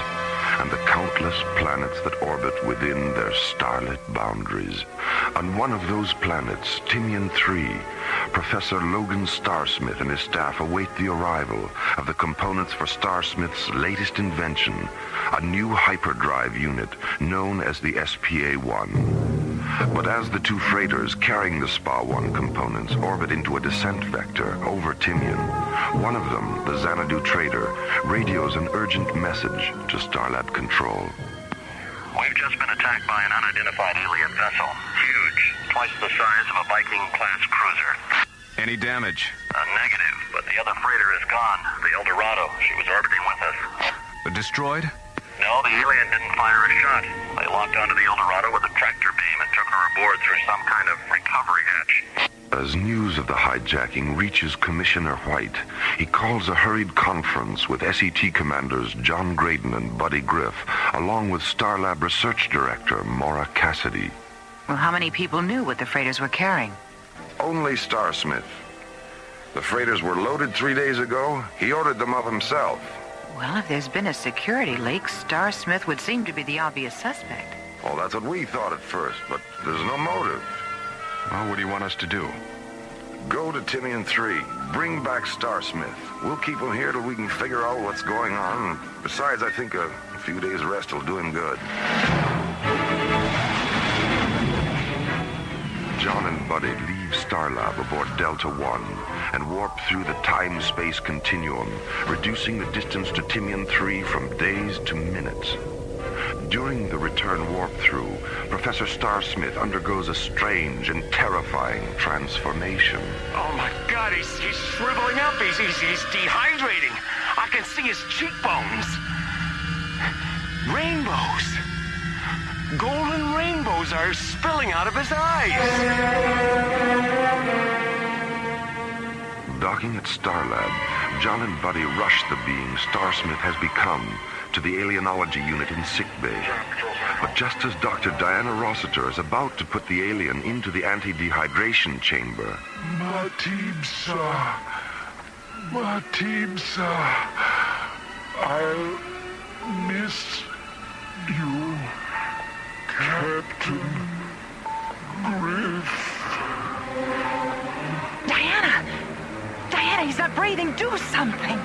and the countless planets that orbit within their starlit boundaries. On one of those planets, Timian 3, Professor Logan Starsmith and his staff await the arrival of the components for Starsmith's latest invention, a new hyperdrive unit known as the SPA-1. But as the 2 freighters carrying the SPA-1 components orbit into a descent vector over Timian, one of them, the Xanadu trader, radios an urgent message to Starlab Control. We've just been attacked by an unidentified alien vessel. Huge. Twice the size of a Viking-class cruiser. Any damage? Negative, but the other freighter is gone. The El Dorado. She was orbiting with us. Destroyed? No, the alien didn't fire a shot. They locked onto the El Dorado with a tractor beam and took her aboard through some kind of recovery hatch. As news of the hijacking reaches Commissioner White, he calls a hurried conference with SET commanders John Graydon and Buddy Griff, along with Starlab Research Director Maura Cassidy. Well, how many people knew what the freighters were carrying? Only Starsmith. The freighters were loaded 3 days ago. He ordered them up himself. Well, if there's been a security leak, Starsmith would seem to be the obvious suspect. Oh, that's what we thought at first, but there's no motive. Well, what do you want us to do? Go to Timian 3. Bring back Starsmith. We'll keep him here till we can figure out what's going on. Besides, I think a few days' rest will do him good. John and Buddy leave Starlab aboard Delta 1 and warp through the time-space continuum, reducing the distance to Timian 3 from days to minutes. During the return warp-through, Professor Starsmith undergoes a strange and terrifying transformation. Oh my God, he's shriveling up. He's dehydrating. I can see his cheekbones. Rainbows. Golden rainbows are spilling out of his eyes. Docking at Starlab, John and Buddy rush the being Starsmith has become to the alienology unit in sickbay. But just as Dr. Diana Rossiter is about to put the alien into the anti-dehydration chamber... Matib, sir. Matib, sir. I'll miss you, Captain Griff. Diana! Diana, he's not breathing. Do something.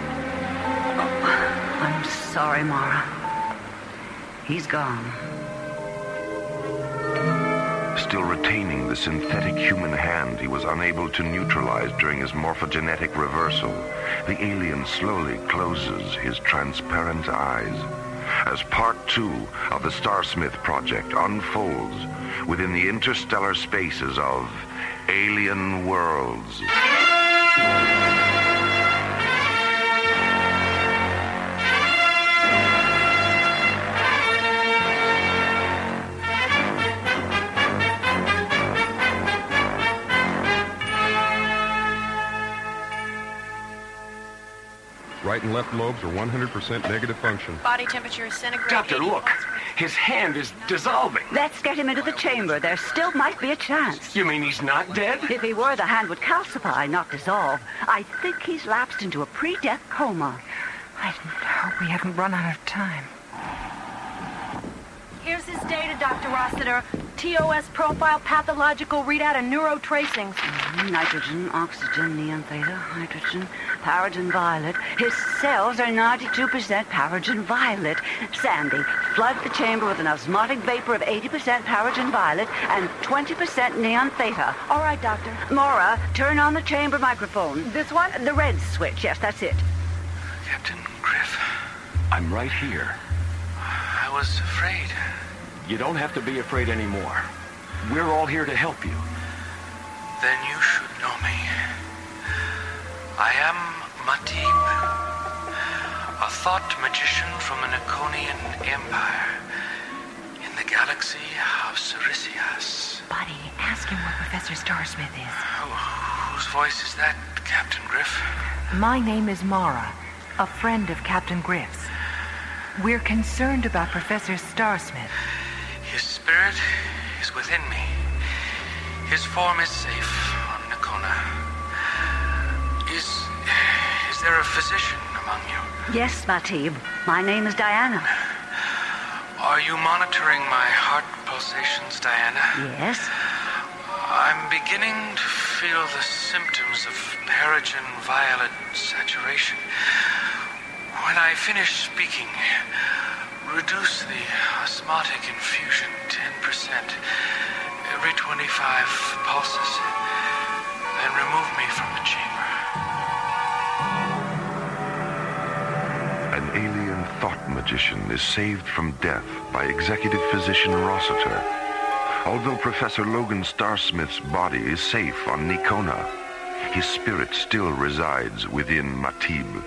I'm sorry, Mara. He's gone. Still retaining the synthetic human hand he was unable to neutralize during his morphogenetic reversal, the alien slowly closes his transparent eyes as Part 2 of the Starsmith project unfolds within the interstellar spaces of alien worlds. Right and left lobes are 100% negative function. Body temperature is centigrade. Doctor, look. His hand is dissolving. Let's get him into the chamber. There still might be a chance. You mean he's not dead? If he were, the hand would calcify, not dissolve. I think he's lapsed into a pre-death coma. I hope we haven't run out of time. Here's his data, Dr. Rossiter. TOS profile, pathological readout, and neurotracings. Nitrogen, oxygen, neon theta, hydrogen, paragen violet. His cells are 92% paragen violet. Sandy, flood the chamber with an osmotic vapor of 80% paragen violet and 20% neon theta. All right, Doctor. Mara, turn on the chamber microphone. This one? The red switch, yes, that's it. Captain Griff. I'm right here. I was afraid. You don't have to be afraid anymore. We're all here to help you. Then you should know me. I am Matib, a thought magician from the Niconian Empire in the galaxy of Cerisias. Buddy, ask him what Professor Starsmith is. Whose voice is that, Captain Griff? My name is Mara, a friend of Captain Griff's. We're concerned about Professor Starsmith. His spirit is within me. His form is safe on Nicona. Is there a physician among you? Yes, Matib. My name is Diana. Are you monitoring my heart pulsations, Diana? Yes. I'm beginning to feel the symptoms of paragen violet saturation. When I finish speaking, reduce the osmotic infusion 10% every 25 pulses, then remove me from the chamber. An alien thought magician is saved from death by Executive Physician Rossiter. Although Professor Logan Starsmith's body is safe on Nicona, his spirit still resides within Matib.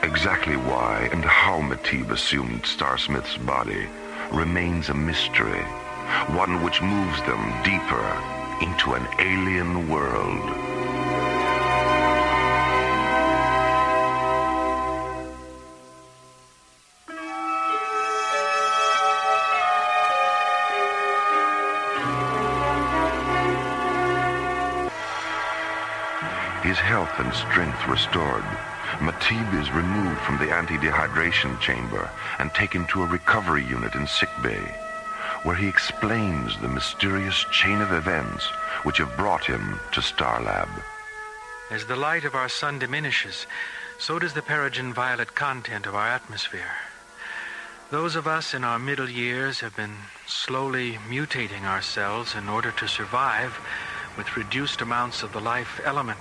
Exactly why and how Matib assumed Starsmith's body remains a mystery, one which moves them deeper into an alien world. His health and strength restored, Matib is removed from the anti-dehydration chamber and taken to a recovery unit in sickbay. where he explains the mysterious chain of events which have brought him to Starlab. As the light of our sun diminishes, so does the perogen violet content of our atmosphere. Those of us in our middle years have been slowly mutating ourselves in order to survive with reduced amounts of the life element.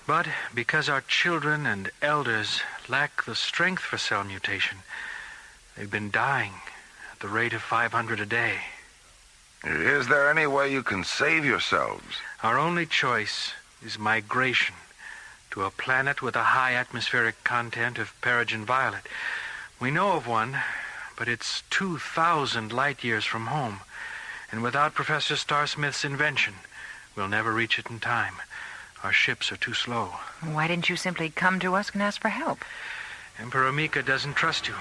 But because our children and elders lack the strength for cell mutation, they've been dying at the rate of 500 a day. Is there any way you can save yourselves? Our only choice is migration to a planet with a high atmospheric content of perogen violet. We know of one, but it's 2,000 light years from home, and without Professor Starsmith's invention, we'll never reach it in time. Our ships are too slow. Why didn't you simply come to us and ask for help? Emperor Mika doesn't trust you.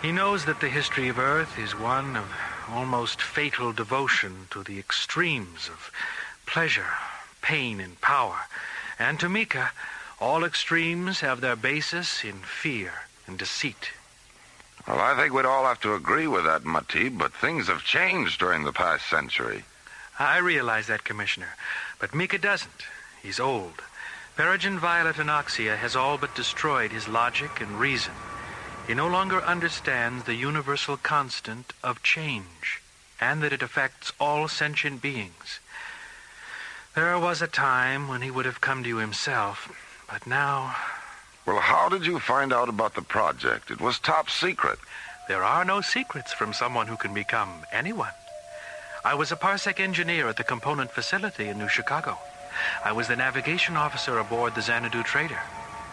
He knows that the history of Earth is one of almost fatal devotion to the extremes of pleasure, pain, and power. And to Mika, all extremes have their basis in fear and deceit. Well, I think we'd all have to agree with that, Matib, but things have changed during the past century. I realize that, Commissioner, but Mika doesn't. He's old. Perogen violet anoxia has all but destroyed his logic and reason. He no longer understands the universal constant of change, and that it affects all sentient beings. There was a time when he would have come to you himself, but now... Well, how did you find out about the project? It was top secret. There are no secrets from someone who can become anyone. I was a parsec engineer at the component facility in New Chicago. I was the navigation officer aboard the Xanadu Trader.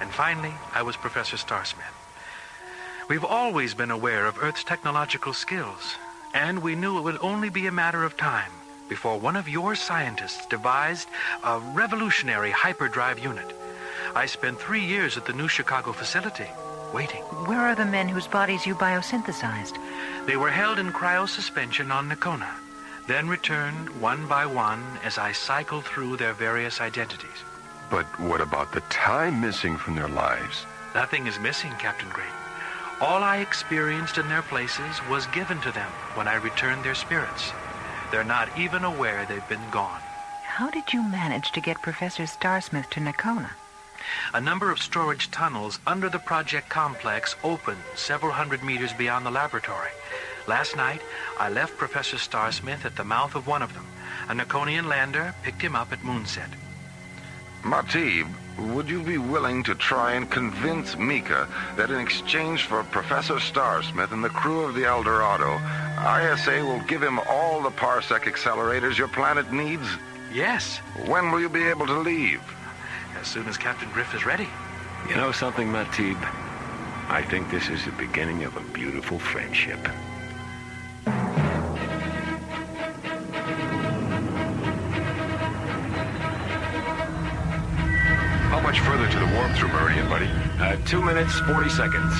And finally, I was Professor Starsmith. We've always been aware of Earth's technological skills, and we knew it would only be a matter of time before one of your scientists devised a revolutionary hyperdrive unit. I spent 3 years at the New Chicago facility, waiting. Where are the men whose bodies you biosynthesized? They were held in cryosuspension on Nakona, then returned one by one as I cycled through their various identities. But what about the time missing from their lives? Nothing is missing, Captain Green. All I experienced in their places was given to them when I returned their spirits. They're not even aware they've been gone. How did you manage to get Professor Starsmith to Nakona? A number of storage tunnels under the project complex opened several hundred meters beyond the laboratory. Last night, I left Professor Starsmith at the mouth of one of them. A Nakonian lander picked him up at moonset. Matib, would you be willing to try and convince Mika that in exchange for Professor Starsmith and the crew of the El Dorado, ISA will give him all the parsec accelerators your planet needs? Yes. When will you be able to leave? As soon as Captain Griff is ready. You know something, Matib? I think this is the beginning of a beautiful friendship. How much further to the warp-through meridian, buddy? 2 minutes, 40 seconds.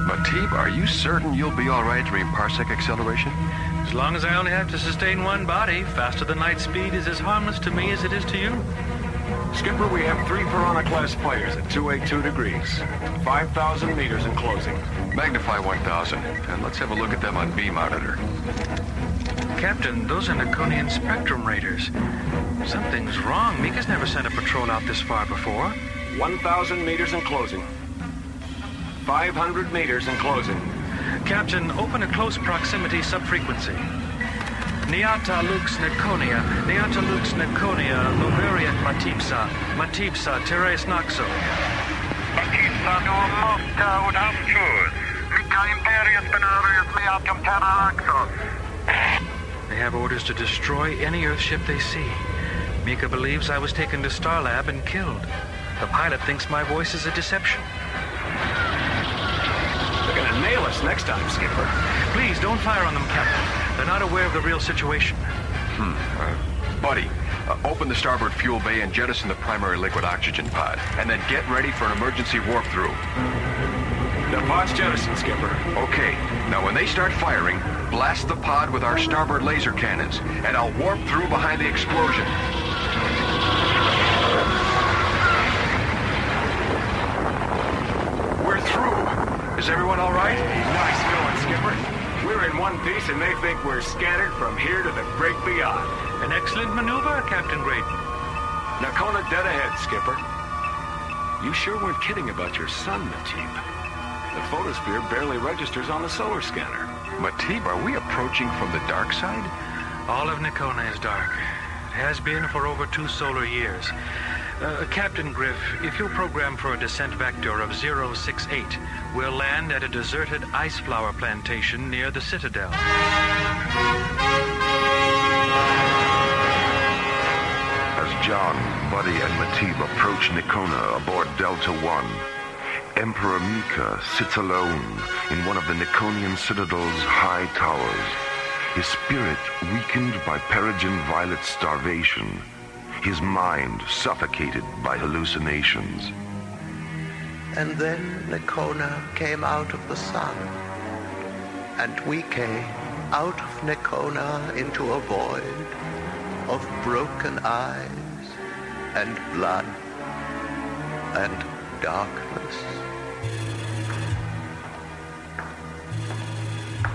Matib, are you certain you'll be all right during parsec acceleration? As long as I only have to sustain one body, faster than light speed is as harmless to me as it is to you. Skipper, we have 3 Piranha-class players at 282 degrees. 5,000 meters in closing. Magnify 1,000, and let's have a look at them on beam monitor. Captain, those are Nakonian spectrum raiders. Something's wrong. Mika's never sent a patrol out this far before. 1,000 meters in closing. 500 meters in closing. Captain, open a close proximity subfrequency. Niata lux Naconia, Niata lux Naconia, Luveriat Matipsa, Matipsa Teres Naxo. Matipsa no Mosca und Amchus. Mika Imperius Benarius Meatum Terra Axos. They have orders to destroy any Earth ship they see. Mika believes I was taken to Starlab and killed. The pilot thinks my voice is a deception. They're gonna nail us next time, Skipper. Please, don't fire on them, Captain. They're not aware of the real situation. Buddy, open the starboard fuel bay and jettison the primary liquid oxygen pod. And then get ready for an emergency warp-through. The pod's jettisoned, Skipper. Okay. Now, when they start firing, blast the pod with our starboard laser cannons, and I'll warp through behind the explosion. We're through. Is everyone all right? Nice going, Skipper. We're in one piece and they think we're scattered from here to the great beyond. An excellent maneuver, Captain Graydon. Nakona dead ahead, Skipper. You sure weren't kidding about your son, Matib. The photosphere barely registers on the solar scanner. Matib, are we approaching from the dark side? All of Nakona is dark. It has been for over 2 solar years. Captain Griff, if you'll program for a descent vector of 068, we'll land at a deserted ice flower plantation near the Citadel. As John, Buddy, and Matib approach Nakona aboard Delta One, Emperor Mika sits alone in one of the Nakonian Citadel's high towers, his spirit weakened by Peregrine Violet's starvation, his mind suffocated by hallucinations. And then Nakona came out of the sun, and we came out of Nakona into a void of broken eyes and blood and darkness.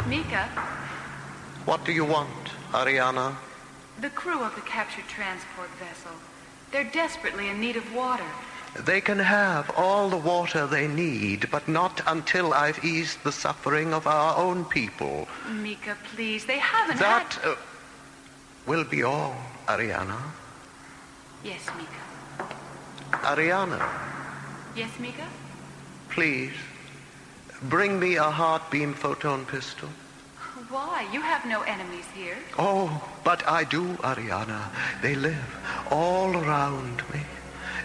Mika, What do you want, Ariana? the crew of the captured transport vessel. They're desperately in need of water. They can have all the water they need, but not until I've eased the suffering of our own people. Mika, please, they haven't That will be all, Ariana. Yes, Mika. Ariana, Yes, Mika? please, bring me a heart-beam photon pistol. Why? You have no enemies here. Oh, but I do, Ariana. They live all around me,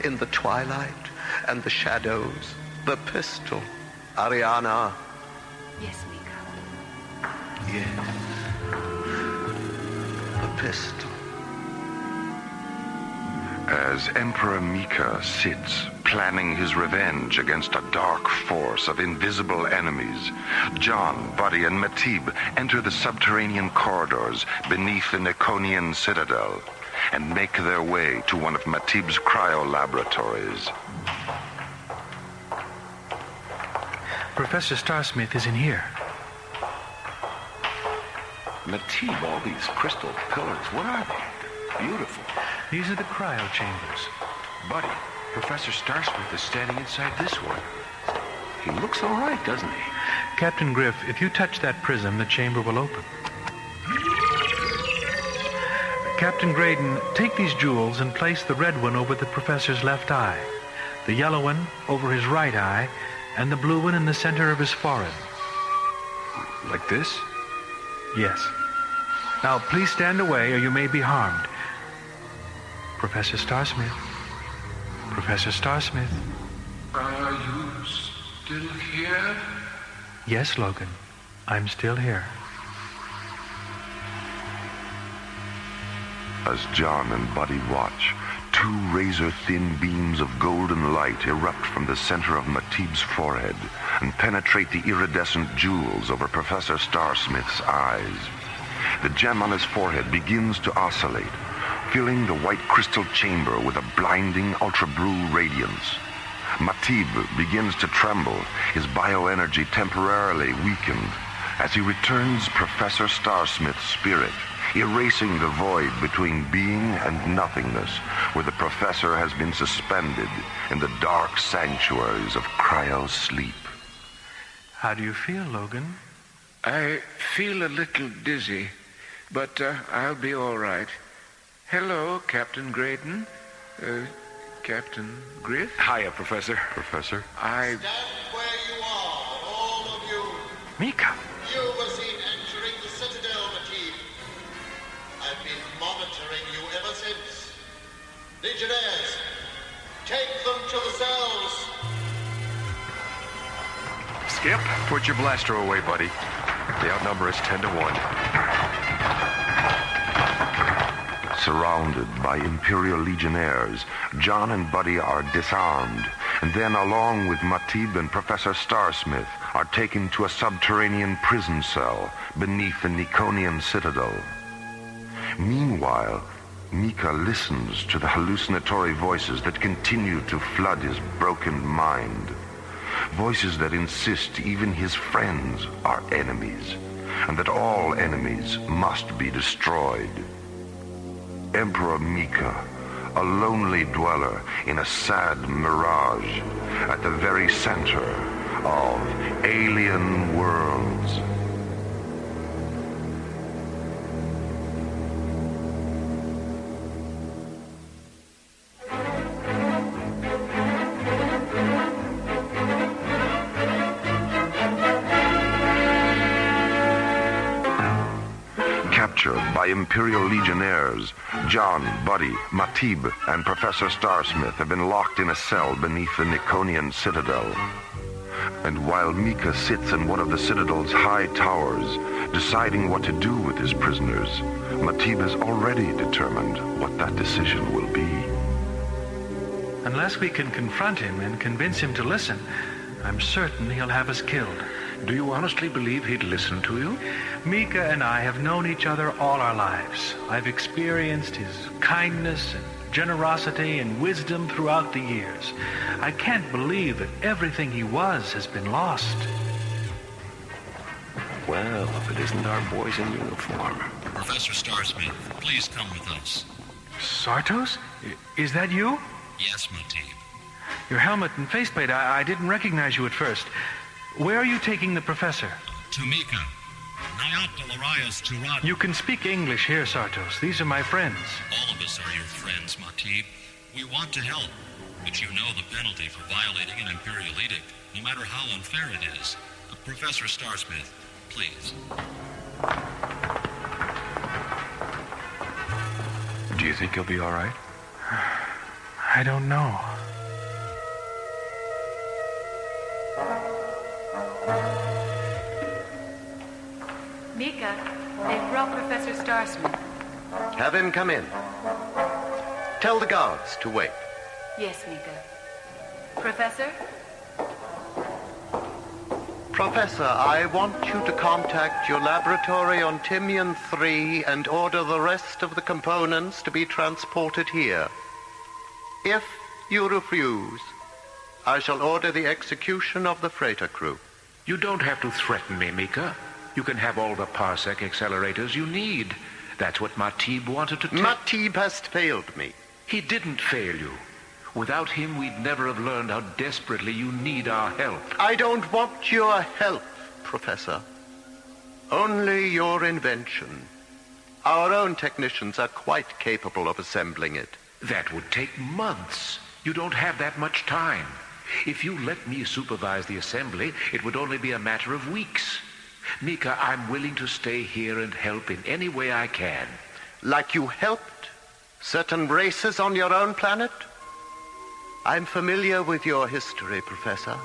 in the twilight and the shadows. The pistol, Ariana. Yes, Mika. Yes. The pistol. As Emperor Mika sits, planning his revenge against a dark force of invisible enemies, John, Buddy, and Matib enter the subterranean corridors beneath the Nakonian Citadel and make their way to one of Matib's cryo-laboratories. Professor Starsmith is in here. Matib, all these crystal pillars, what are they? Beautiful. These are the cryo chambers. Buddy, Professor Starsmith is standing inside this one. He looks all right, doesn't he? Captain Griff, if you touch that prism, the chamber will open. Captain Graydon, take these jewels and place the red one over the professor's left eye, the yellow one over his right eye, and the blue one in the center of his forehead. Like this? Yes. Now, please stand away or you may be harmed. Professor Starsmith. Professor Starsmith. Are you still here? Yes, Logan. I'm still here. As John and Buddy watch, 2 razor-thin beams of golden light erupt from the center of Matib's forehead and penetrate the iridescent jewels over Professor Starsmith's eyes. The gem on his forehead begins to oscillate, filling the white crystal chamber with a blinding ultra-blue radiance. Matib begins to tremble, his bioenergy temporarily weakened, as he returns Professor Starsmith's spirit, erasing the void between being and nothingness, where the professor has been suspended in the dark sanctuaries of cryo-sleep. How do you feel, Logan? I feel a little dizzy, but I'll be all right. Hello, Captain Graydon. Captain Griff? Hiya, Professor. Professor? I... Stand where you are, all of you. Mika. You were seen entering the Citadel, Matib. I've been monitoring you ever since. Legionnaires, take them to the cells. Skip, put your blaster away, buddy. They outnumber us 10 to 1. Surrounded by Imperial Legionnaires, John and Buddy are disarmed, and then along with Matib and Professor Starsmith are taken to a subterranean prison cell beneath the Nakonian Citadel. Meanwhile, Mika listens to the hallucinatory voices that continue to flood his broken mind. Voices that insist even his friends are enemies. and that all enemies must be destroyed. Emperor Mika, a lonely dweller in a sad mirage at the very center of alien worlds. Captured by Imperial Legionnaires, John, Buddy, Matib, and Professor Starsmith have been locked in a cell beneath the Nikonian Citadel. And while Mika sits in one of the Citadel's high towers, deciding what to do with his prisoners, Matib has already determined what that decision will be. Unless we can confront him and convince him to listen, I'm certain he'll have us killed. Do you honestly believe he'd listen to you? Mika and I have known each other all our lives. I've experienced his kindness and generosity and wisdom throughout the years. I can't believe that everything he was has been lost. Well, if it isn't our boys in uniform. Professor Starsmith, please come with us. Sartos? Is that you? Yes, Matib. Your helmet and faceplate, I didn't recognize you at first. Where are you taking the professor? To Mika. Nayat Delarias Turat. You can speak English here, Sartos. These are my friends. All of us are your friends, Matib. We want to help, but you know the penalty for violating an Imperial edict, no matter how unfair it is. Professor Starsmith, please. Do you think he'll be all right? I don't know. Mika, they've brought Professor Starsmith. Have him come in. Tell the guards to wait. Yes, Mika. Professor? Professor, I want you to contact your laboratory on Timian 3 and order the rest of the components to be transported here. If you refuse, I shall order the execution of the freighter crew. You don't have to threaten me, Mika. You can have all the parsec accelerators you need. That's what Matib wanted to tell. Matib has failed me. He didn't fail you. Without him, we'd never have learned how desperately you need our help. I don't want your help, Professor. Only your invention. Our own technicians are quite capable of assembling it. That would take months. You don't have that much time. If you let me supervise the assembly, it would only be a matter of weeks. Mika, I'm willing to stay here and help in any way I can. Like you helped certain races on your own planet? I'm familiar with your history, Professor.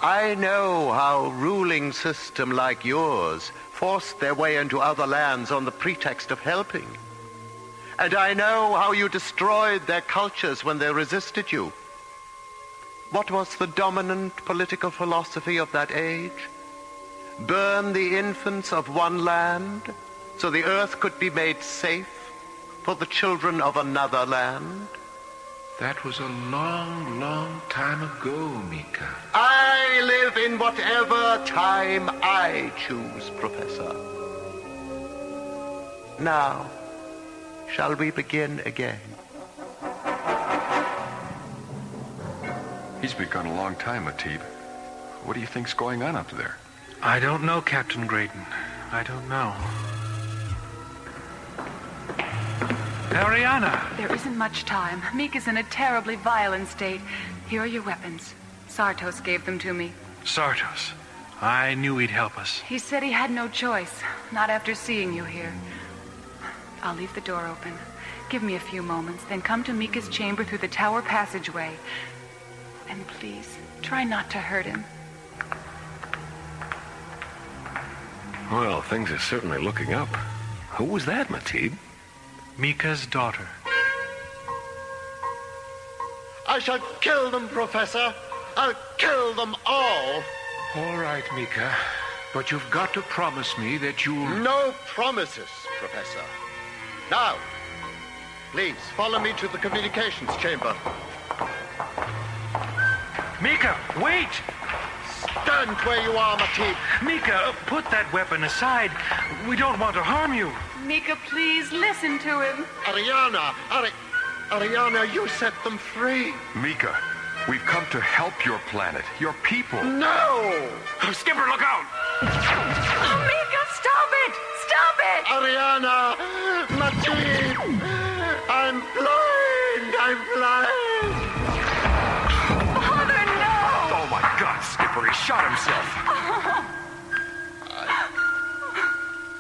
I know how ruling systems like yours forced their way into other lands on the pretext of helping. And I know how you destroyed their cultures when they resisted you. What was the dominant political philosophy of that age? Burn the infants of one land so the earth could be made safe for the children of another land? That was a long, long time ago, Mika. I live in whatever time I choose, Professor. Now, shall we begin again? He's been gone a long time, Matib. What do you think's going on up there? I don't know, Captain Graydon. I don't know. Ariana! There isn't much time. Mika's in a terribly violent state. Here are your weapons. Sartos gave them to me. Sartos. I knew he'd help us. He said he had no choice. Not after seeing you here. I'll leave the door open. Give me a few moments, then come to Mika's chamber through the tower passageway. And please, try not to hurt him. Well, things are certainly looking up. Who was that, Matib? Mika's daughter. I shall kill them, Professor. I'll kill them all. All right, Mika. But you've got to promise me that you'll... No promises, Professor. Now, please follow me to the communications chamber. Mika, wait! Stand where you are, Matip. Mika, put that weapon aside. We don't want to harm you. Mika, please listen to him. Ariana, you set them free. Mika, we've come to help your planet, your people. No! Skipper, look out! Oh, Mika, stop it! Stop it! Ariana! Matip! I'm blind! I'm blind! Father, no! Oh, my God, Skipper, he shot himself.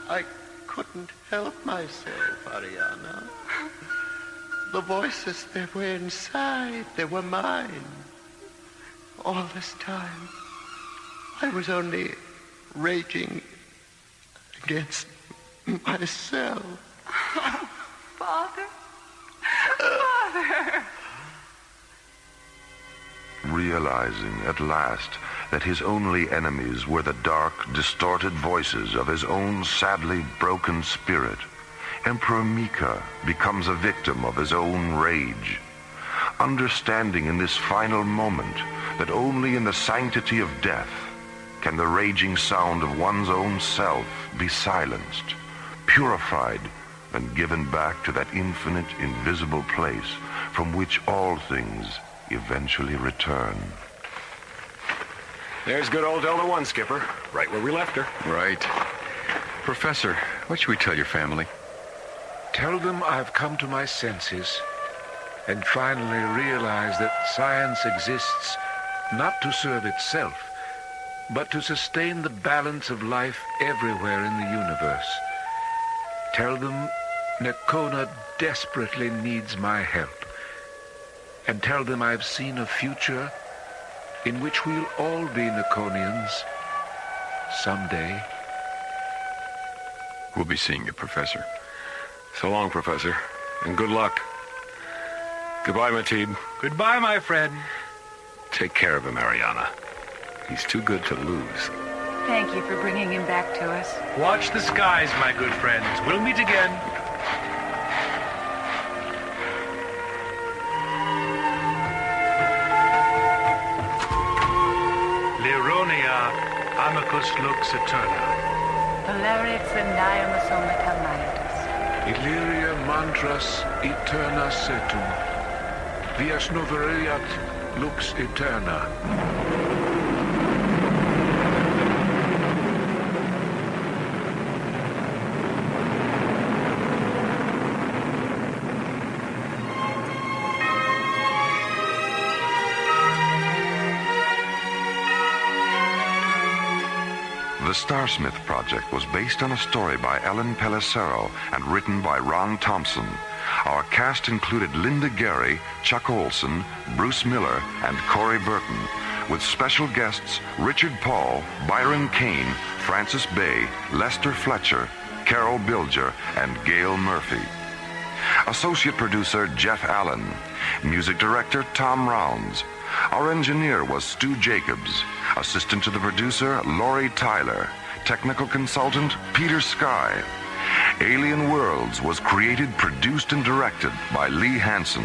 I couldn't help myself, Ariana. The voices, they were inside. They were mine. All this time, I was only raging against myself. Oh, Father. Father. Realizing at last that his only enemies were the dark, distorted voices of his own sadly broken spirit, Emperor Mika becomes a victim of his own rage. Understanding in this final moment that only in the sanctity of death can the raging sound of one's own self be silenced, purified, and given back to that infinite, invisible place from which all things eventually return. There's good old Delta One, Skipper. Right where we left her. Right. Professor, what should we tell your family? Tell them I've come to my senses and finally realized that science exists not to serve itself, but to sustain the balance of life everywhere in the universe. Tell them Nakona desperately needs my help. And tell them I've seen a future in which we'll all be Nakonians someday. We'll be seeing you, Professor. So long, Professor, and good luck. Goodbye, Matib. Goodbye, my friend. Take care of him, Ariana. He's too good to lose. Thank you for bringing him back to us. Watch the skies, my good friends. We'll meet again. Lironia amicus lux eterna. Valerius and Niamasometaleitis. Illyria mantras eterna setum. Vias noveriat lux eterna. The Starsmith Project was based on a story by Ellen Pellicero and written by Ron Thompson. Our cast included Linda Gary, Chuck Olson, Bruce Miller, and Corey Burton, with special guests Richard Paul, Byron Kane, Francis Bay, Lester Fletcher, Carol Bilger, and Gail Murphy. Associate producer Jeff Allen. Music director Tom Rounds. Our engineer was Stu Jacobs. Assistant to the producer, Laurie Tyler. Technical consultant, Peter Sky. Alien Worlds was created, produced, and directed by Lee Hansen.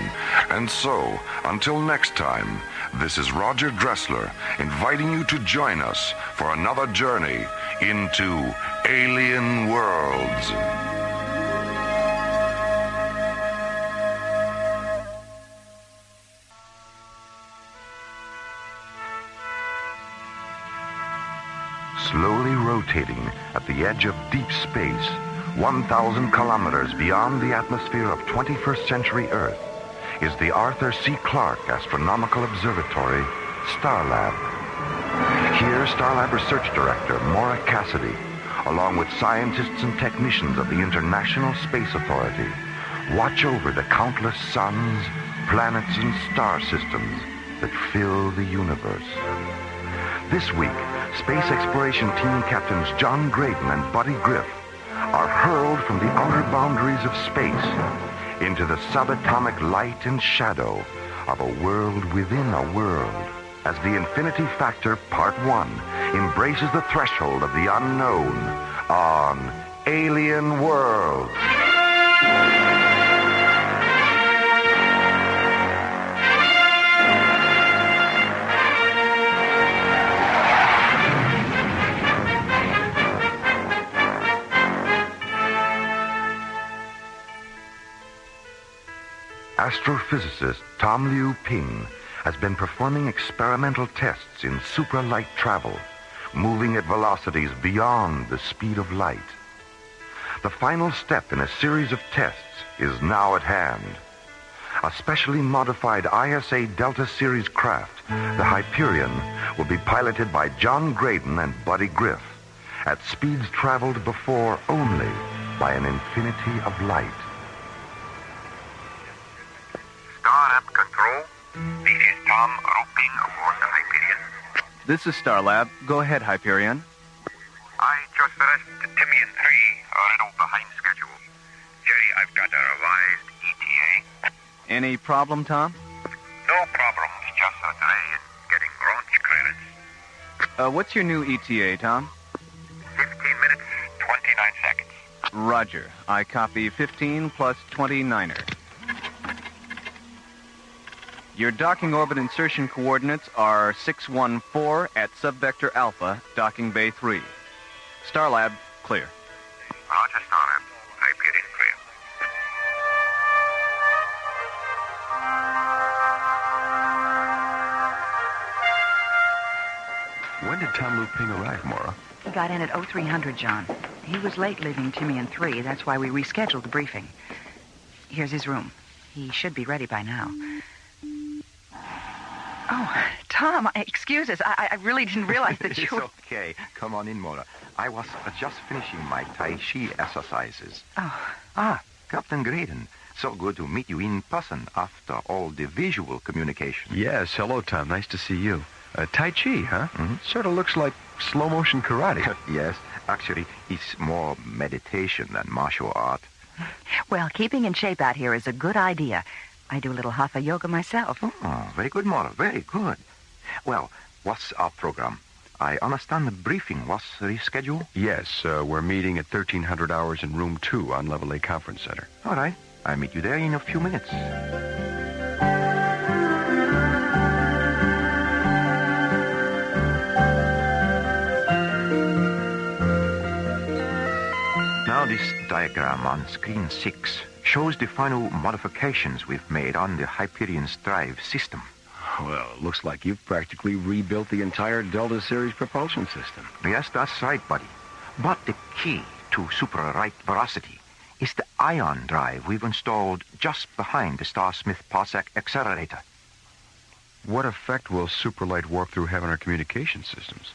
And so, until next time, this is Roger Dressler inviting you to join us for another journey into Alien Worlds. Slowly rotating at the edge of deep space, 1,000 kilometers beyond the atmosphere of 21st century Earth, is the Arthur C. Clarke Astronomical Observatory, Starlab. Here, Starlab Research Director Maura Cassidy, along with scientists and technicians of the International Space Authority, watch over the countless suns, planets, and star systems that fill the universe. This week, Space Exploration Team Captains John Graydon and Buddy Griff are hurled from the outer boundaries of space into the subatomic light and shadow of a world within a world, as the Infinity Factor Part 1 embraces the threshold of the unknown on Alien Worlds. astrophysicist Tom Liu Ping has been performing experimental tests in supralight travel, moving at velocities beyond the speed of light. The final step in a series of tests is now at hand. A specially modified ISA Delta Series craft, the Hyperion, will be piloted by John Graydon and Buddy Griff at speeds traveled before only by an infinity of light. Startup control. This is Tom Ruping aboard the Hyperion. This is Starlab. Go ahead, Hyperion. I just finished Timmy and 3, a little behind schedule. Jerry, I've got a revised ETA. Any problem, Tom? No problems, just a delay in getting launch clearance. What's your new ETA, Tom? 15 minutes, 29 seconds. Roger. I copy 15 plus 29er. Your docking orbit insertion coordinates are 614 at subvector Alpha, docking bay 3. Starlab, clear. Roger, Starlab. Hyperion clear. When did Tom Liu Ping arrive, Maura? He got in at 0300, John. He was late leaving Timmy and 3. That's why we rescheduled the briefing. Here's his room. He should be ready by now. Oh, Tom, excuse us. I really didn't realize that you were... It's okay. Come on in, Maura. I was just finishing my Tai Chi exercises. Oh. Ah, Captain Graydon. So good to meet you in person after all the visual communication. Yes, hello, Tom. Nice to see you. Tai Chi, huh? Mm-hmm. Sort of looks like slow-motion karate. Yes, actually, it's more meditation than martial art. Well, keeping in shape out here is a good idea. I do a little hatha yoga myself. Oh, very good, Maura. Very good. Well, what's our program? I understand the briefing was rescheduled? Yes, we're meeting at 1300 hours in room 2 on Level A Conference Center. All right. I'll meet you there in a few minutes. Now this diagram on screen 6 shows the final modifications we've made on the Hyperion's drive system. Well, it looks like you've practically rebuilt the entire Delta Series propulsion system. Yes, that's right, buddy. But the key to super-right velocity is the ion drive we've installed just behind the Starsmith Parsec accelerator. What effect will superlight warp-through have on our communication systems?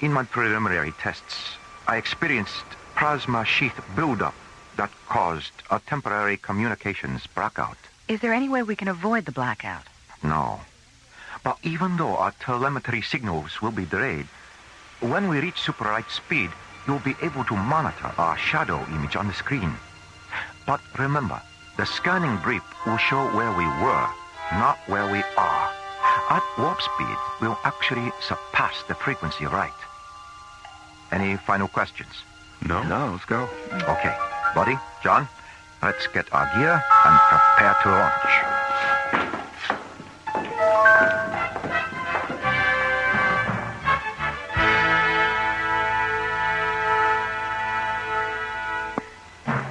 In my preliminary tests, I experienced plasma sheath buildup that caused a temporary communications blackout. Is there any way we can avoid the blackout? No. But even though our telemetry signals will be delayed, when we reach super-light speed, you'll be able to monitor our shadow image on the screen. But remember, the scanning brief will show where we were, not where we are. At warp speed, we'll actually surpass the frequency of light. Any final questions? No, let's go. Okay. Buddy, John, let's get our gear and prepare to launch.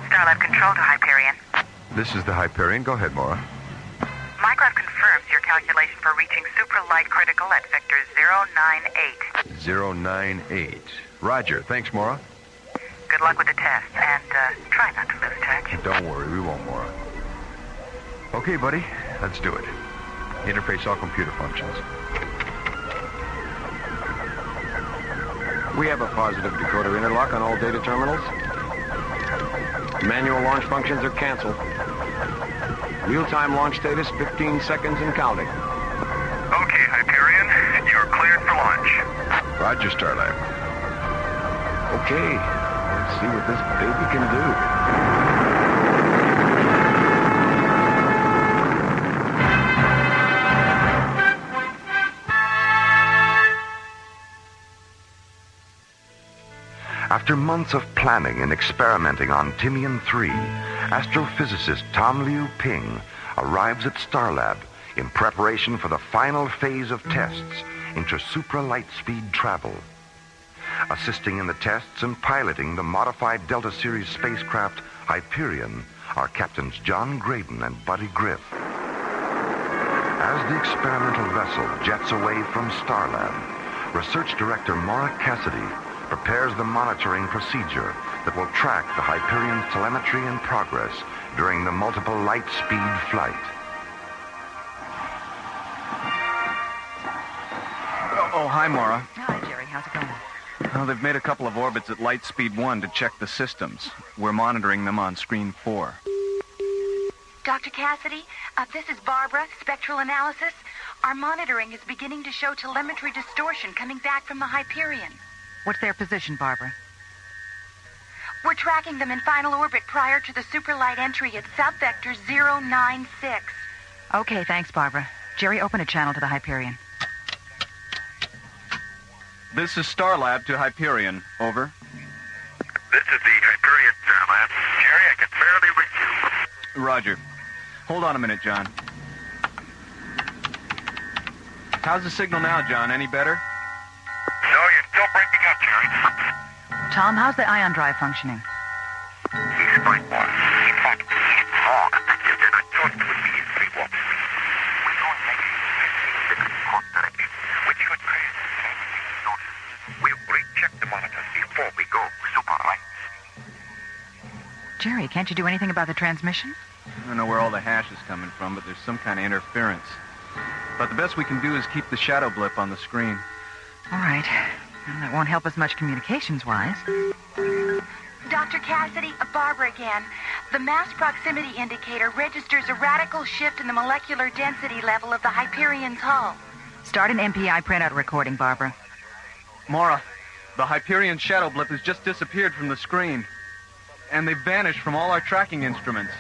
Starlab Control to Hyperion. This is the Hyperion. Go ahead, Maura. Micron confirms your calculation for reaching supralight critical at vector 098. 098. Roger. Thanks, Maura. Good luck with the test, and try not to lose touch. Don't worry, we won't, Maura. Okay, buddy, let's do it. Interface all computer functions. We have a positive decoder interlock on all data terminals. Manual launch functions are canceled. Real-time launch status, 15 seconds and counting. Okay, Hyperion, you're cleared for launch. Roger, Starlab. Okay. Let's see what this baby can do. After months of planning and experimenting on Timian 3, astrophysicist Tom Liu Ping arrives at Starlab in preparation for the final phase of tests into supralight speed travel. Assisting in the tests and piloting the modified Delta Series spacecraft Hyperion are Captains John Graydon and Buddy Griff. As the experimental vessel jets away from Starlab, Research Director Maura Cassidy prepares the monitoring procedure that will track the Hyperion's telemetry and progress during the multiple light-speed flight. Oh, hi, Maura. Hi, Jerry. How's it going? Well, they've made a couple of orbits at light speed 1 to check the systems. We're monitoring them on screen 4. Dr. Cassidy, this is Barbara, Spectral Analysis. Our monitoring is beginning to show telemetry distortion coming back from the Hyperion. What's their position, Barbara? We're tracking them in final orbit prior to the superlight entry at subvector 096. Okay, thanks, Barbara. Jerry, open a channel to the Hyperion. This is Starlab to Hyperion. Over. This is the Hyperion Lab. Jerry, I can barely reach you. Roger. Hold on a minute, John. How's the signal now, John? Any better? No, you're still breaking up, Jerry. Tom, how's the ion drive functioning? He's fine, boss. In fact, he's more effective than I thought it would be in pre-warp. We don't make the report directly, which should create we'll recheck the monitors before we go super light. Jerry, can't you do anything about the transmission? I don't know where all the hash is coming from, but there's some kind of interference. But the best we can do is keep the shadow blip on the screen. All right. Well, that won't help us much communications-wise. Dr. Cassidy, Barbara again. The mass proximity indicator registers a radical shift in the molecular density level of the Hyperion's hull. Start an MPI printout recording, Barbara. Maura, the Hyperion shadow blip has just disappeared from the screen. And they've vanished from all our tracking instruments.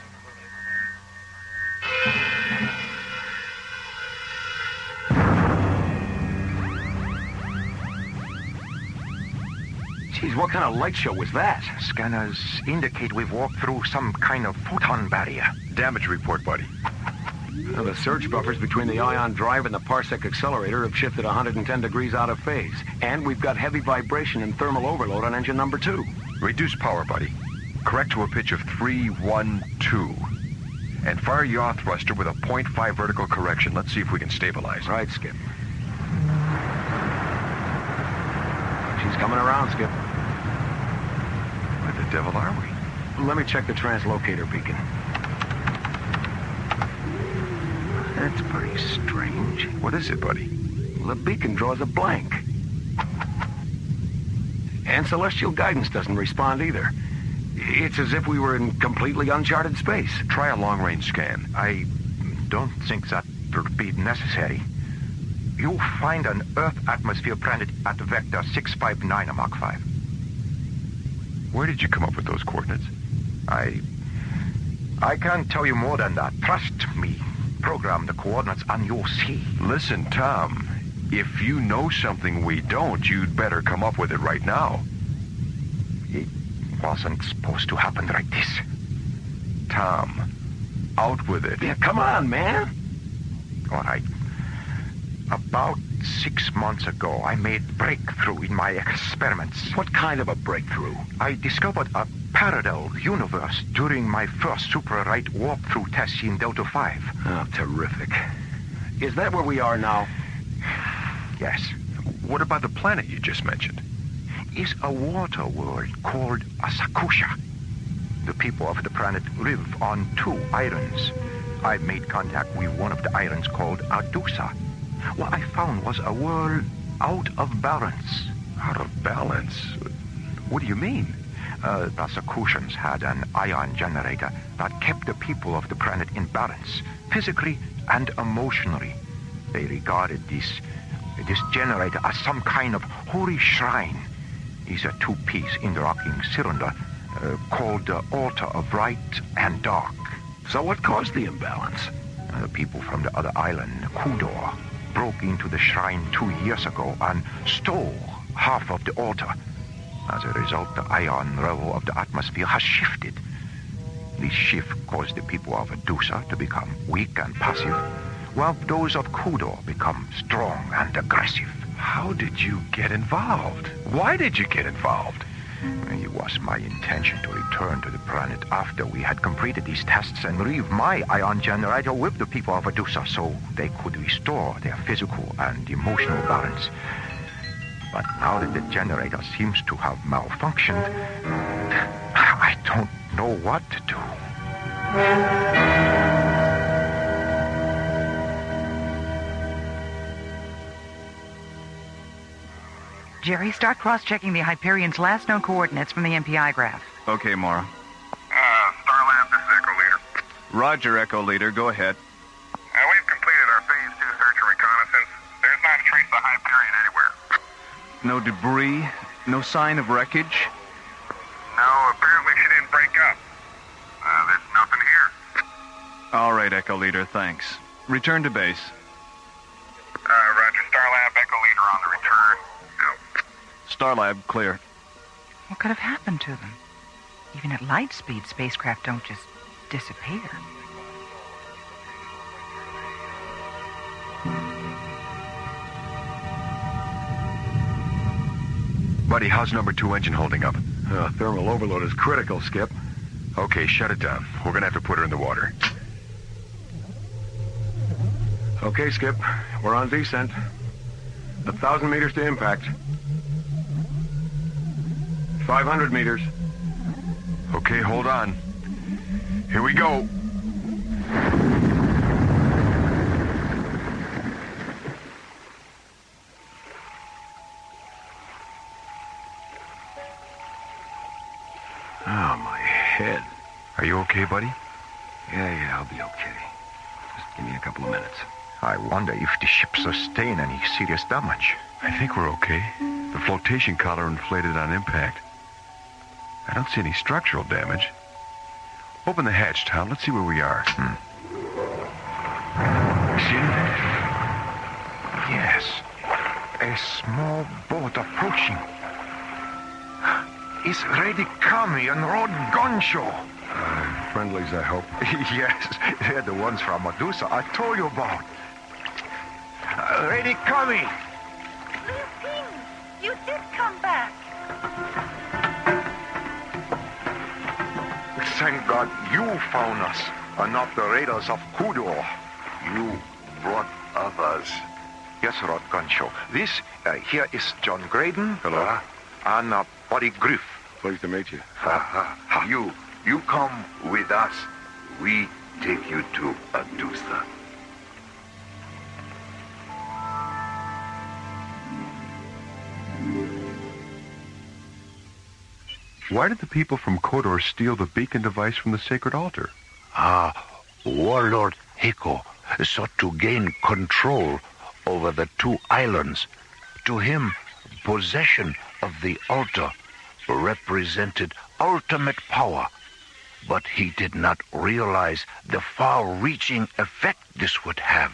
Geez, what kind of light show was that? Scanners indicate we've walked through some kind of photon barrier. Damage report, buddy. Well, the surge buffers between the ion drive and the parsec accelerator have shifted 110 degrees out of phase. And we've got heavy vibration and thermal overload on engine number 2. Reduce power, buddy. Correct to a pitch of 312. And fire yaw thruster with a 0.5 vertical correction. Let's see if we can stabilize. Right, Skip. She's coming around, Skip. Where the devil are we? Let me check the translocator beacon. That's pretty strange. What is it, buddy? The beacon draws a blank. And celestial guidance doesn't respond either. It's as if we were in completely uncharted space. Try a long-range scan. I don't think that would be necessary. You'll find an Earth atmosphere planet at vector 659 Mach 5. Where did you come up with those coordinates? I can't tell you more than that. Trust me. Program the coordinates and you'll see. Listen, Tom, if you know something we don't, you'd better come up with it right now. It wasn't supposed to happen like this. Tom, out with it. Yeah, come on, man. All right. About 6 months ago, I made breakthrough in my experiments. What kind of a breakthrough? I discovered a parallel universe during my first super-right warp-through test in Delta 5. Oh, terrific. Is that where we are now? Yes. What about the planet you just mentioned? It's a water world called Asakusha. The people of the planet live on 2 islands. I made contact with one of the islands called Adusa. What I found was a world out of balance. Out of balance? What do you mean? The Asakushans had an ion generator that kept the people of the planet in balance, physically and emotionally. They regarded this generator as some kind of holy shrine. It's a 2-piece interlocking cylinder called the Altar of Light and Dark. So what caused the imbalance? The people from the other island, Kudor, broke into the shrine 2 years ago and stole half of the altar. As a result, the ion level of the atmosphere has shifted. This shift caused the people of Adusa to become weak and passive, while those of Kudor become strong and aggressive. How did you get involved? Why did you get involved? You was my intention to return to the planet after we had completed these tests and leave my ion generator with the people of Adusa so they could restore their physical and emotional balance. But now that the generator seems to have malfunctioned, I don't know what to do. Jerry, start cross-checking the Hyperion's last known coordinates from the MPI graph. Okay, Mara. Starlab, this is Echo Leader. Roger, Echo Leader. Go ahead. We've completed our Phase 2 search and reconnaissance. There's not a trace of Hyperion anywhere. No debris? No sign of wreckage? No, apparently she didn't break up. There's nothing here. All right, Echo Leader, thanks. Return to base. Roger, Starlab, Echo Leader on the return. Starlab, clear. What could have happened to them? Even at light speed, spacecraft don't just disappear. Buddy, how's number 2 engine holding up? Thermal overload is critical, Skip. Okay, shut it down. We're gonna have to put her in the water. Okay, Skip. We're on descent. 1,000 meters to impact. 500 meters. Okay, hold on. Here we go. Oh, my head. Are you okay, buddy? Yeah, I'll be okay. Just give me a couple of minutes. I wonder if the ship sustained any serious damage. I think we're okay. The flotation collar inflated on impact. I don't see any structural damage. Open the hatch, Tom. Let's see where we are. See anything? Yes. A small boat approaching. It's Lady Kami and Rod Gonshaw. Friendlies, I hope. Yes, they're the ones from Medusa I told you about. Lady Kami! You did come back. Thank God you found us, and not the raiders of Kudor. You brought others. Yes, Rod Gonshaw. This here is John Graydon. Hello. And Buddy Griff. Pleased to meet you. You come with us. We take you to Adusa. Why did the people from Kodor steal the beacon device from the sacred altar? Warlord Hiko sought to gain control over the 2 islands. To him, possession of the altar represented ultimate power, but he did not realize the far-reaching effect this would have.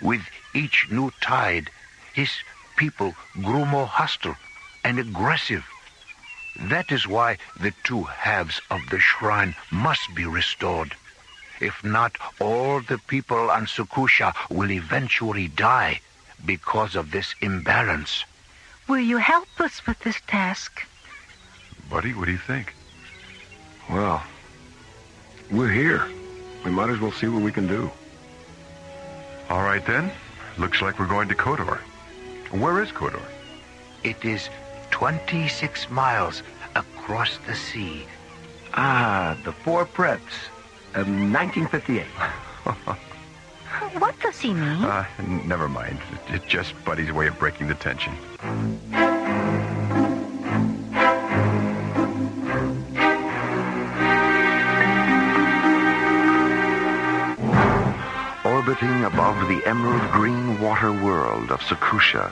With each new tide, his people grew more hostile and aggressive. That is why the 2 halves of the shrine must be restored. If not, all the people on Sukusha will eventually die because of this imbalance. Will you help us with this task? Buddy, what do you think? Well, we're here. We might as well see what we can do. All right, then. Looks like we're going to Kodor. Where is Kodor? It is 26 miles across the sea. The 4 preps. 1958. What does he mean? Never mind. It's just Buddy's way of breaking the tension. Orbiting above the emerald green water world of Sukusha,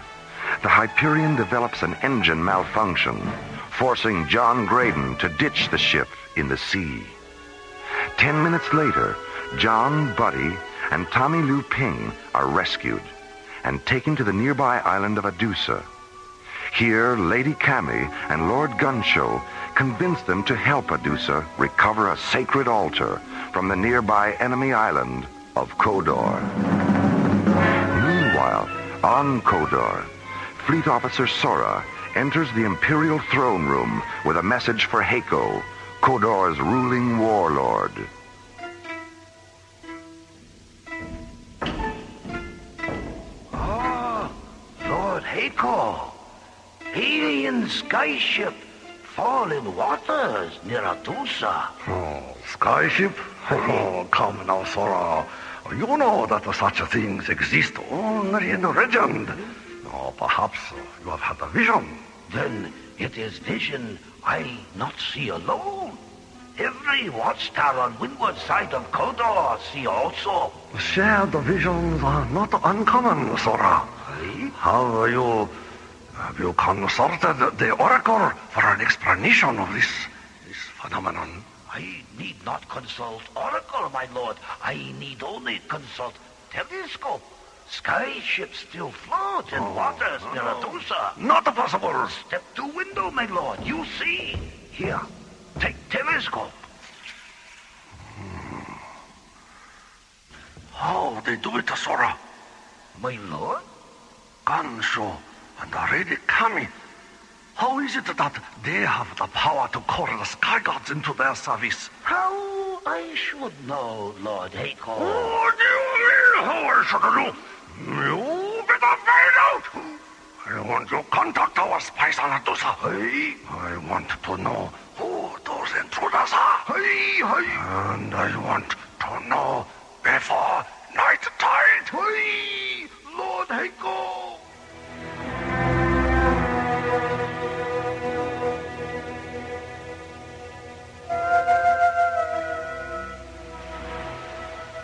the Hyperion develops an engine malfunction, forcing John Graydon to ditch the ship in the sea. 10 minutes later, John, Buddy, and Tommy Lu Ping are rescued and taken to the nearby island of Adusa. Here, Lady Kami and Lord Gunshow convince them to help Adusa recover a sacred altar from the nearby enemy island of Kodor. Meanwhile, on Kodor, Fleet Officer Sora enters the Imperial throne room with a message for Heiko, Kodor's ruling warlord. Lord Heiko, alien skyship, fallen waters near Adusa. Oh, skyship? Oh, come now, Sora. You know that such things exist only in legend. Oh, perhaps you have had a vision. Then it is vision I not see alone. Every watchtower on windward side of Kodor see also. Shared visions are not uncommon, Sora. Have you consulted the Oracle for an explanation of this phenomenon? I need not consult Oracle, my lord. I need only consult telescope. Skyships still float in waters near Adusa. Not possible. Step to window, my lord. You see. Here, take telescope. How they do it, Sora? My lord? Gansho and Lady Kami. How is it that they have the power to call the sky gods into their service? How I should know, Lord Heiko. What do you mean, how I should know? You better find out. I want you to contact our spies on Adusa. I want to know who those intruders are. And I want to know before night tide. Lord Heiko.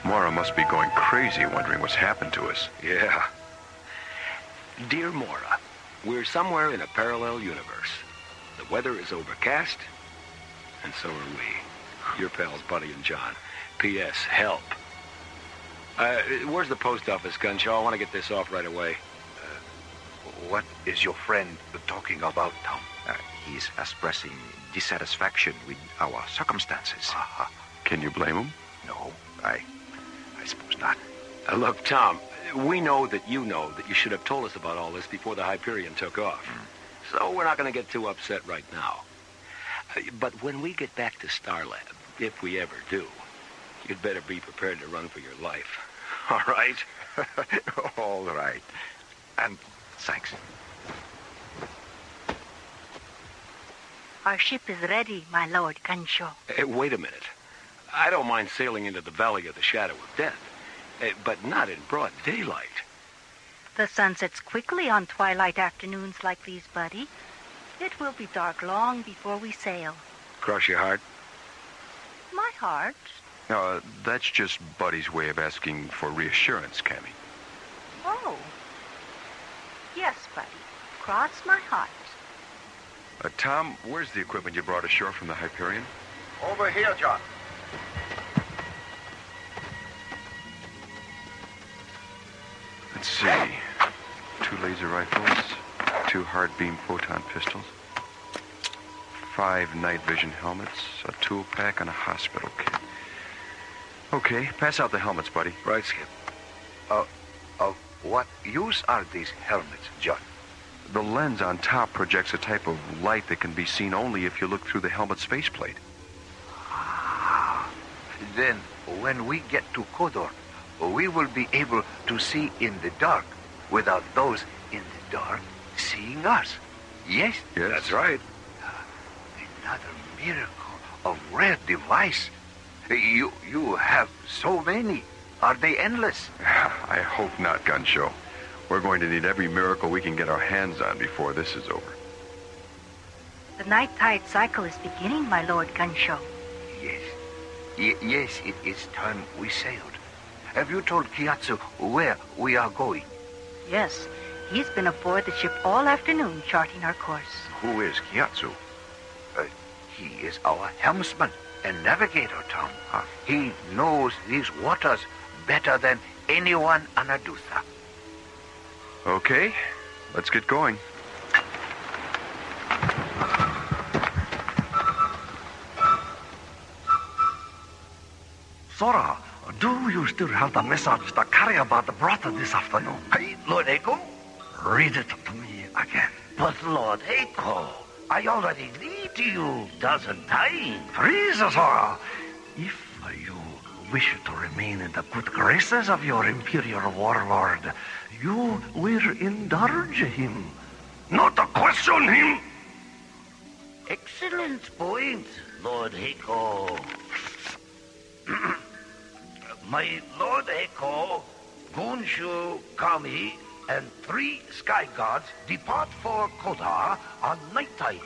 Mora must be going crazy wondering what's happened to us. Yeah. Dear Mora, we're somewhere in a parallel universe. The weather is overcast, and so are we. Your pals, Buddy and John. P.S. Help. Where's the post office, Gunshaw? I want to get this off right away. What is your friend talking about, Tom? He's expressing dissatisfaction with our circumstances. Can you blame him? No, I suppose not. Look, Tom, we know that you should have told us about all this before the Hyperion took off. So we're not going to get too upset right now. But when we get back to Starlab, if we ever do, you'd better be prepared to run for your life. All right? All right. And thanks. Our ship is ready, my lord Gansho. Wait a minute. I don't mind sailing into the Valley of the Shadow of Death, but not in broad daylight. The sun sets quickly on twilight afternoons like these, Buddy. It will be dark long before we sail. Cross your heart? My heart? That's just Buddy's way of asking for reassurance, Cammy. Oh. Yes, Buddy. Cross my heart. Tom, where's the equipment you brought ashore from the Hyperion? Over here, John. Let's see. 2 laser rifles, 2 hard beam photon pistols, 5 night vision helmets, a tool pack, and a hospital kit. Okay, pass out the helmets, buddy. Right, Skip. Of what use are these helmets, John? The lens on top projects a type of light that can be seen only if you look through the helmet's faceplate. Then, when we get to Kodor, we will be able to see in the dark without those in the dark seeing us. Yes? Yes. That's right. Another miracle of rare device. You have so many. Are they endless? I hope not, Gunshow. We're going to need every miracle we can get our hands on before this is over. The night tide cycle is beginning, my lord Gansho. Yes. Yes, it is time we sailed. Have you told Kiyatsu where we are going? Yes. He's been aboard the ship all afternoon charting our course. Who is Kiyatsu? He is our helmsman and navigator, Tom. He knows these waters better than anyone on Adusa. Okay, let's get going. Sora, do you still have the message the carrier brought this afternoon? Hey, Lord Heiko? Read it to me again. But Lord Echo, I already lead you dozen times. Freeze, Zora. If you wish to remain in the good graces of your imperial warlord, you will indulge him, not question him. Excellent point, Lord Echo. My Lord Echo, Gonshu, Kami, and 3 sky gods depart for Kodar on night tide.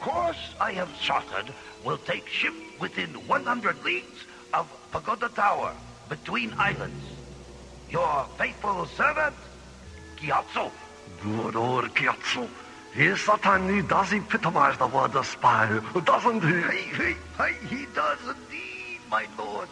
Course I have charted will take ship within 100 leagues of Pagoda Tower, between islands. Your faithful servant, Gyatso. Good old Gyatso. He certainly does epitomize the word spy, doesn't he? He does indeed, my lord.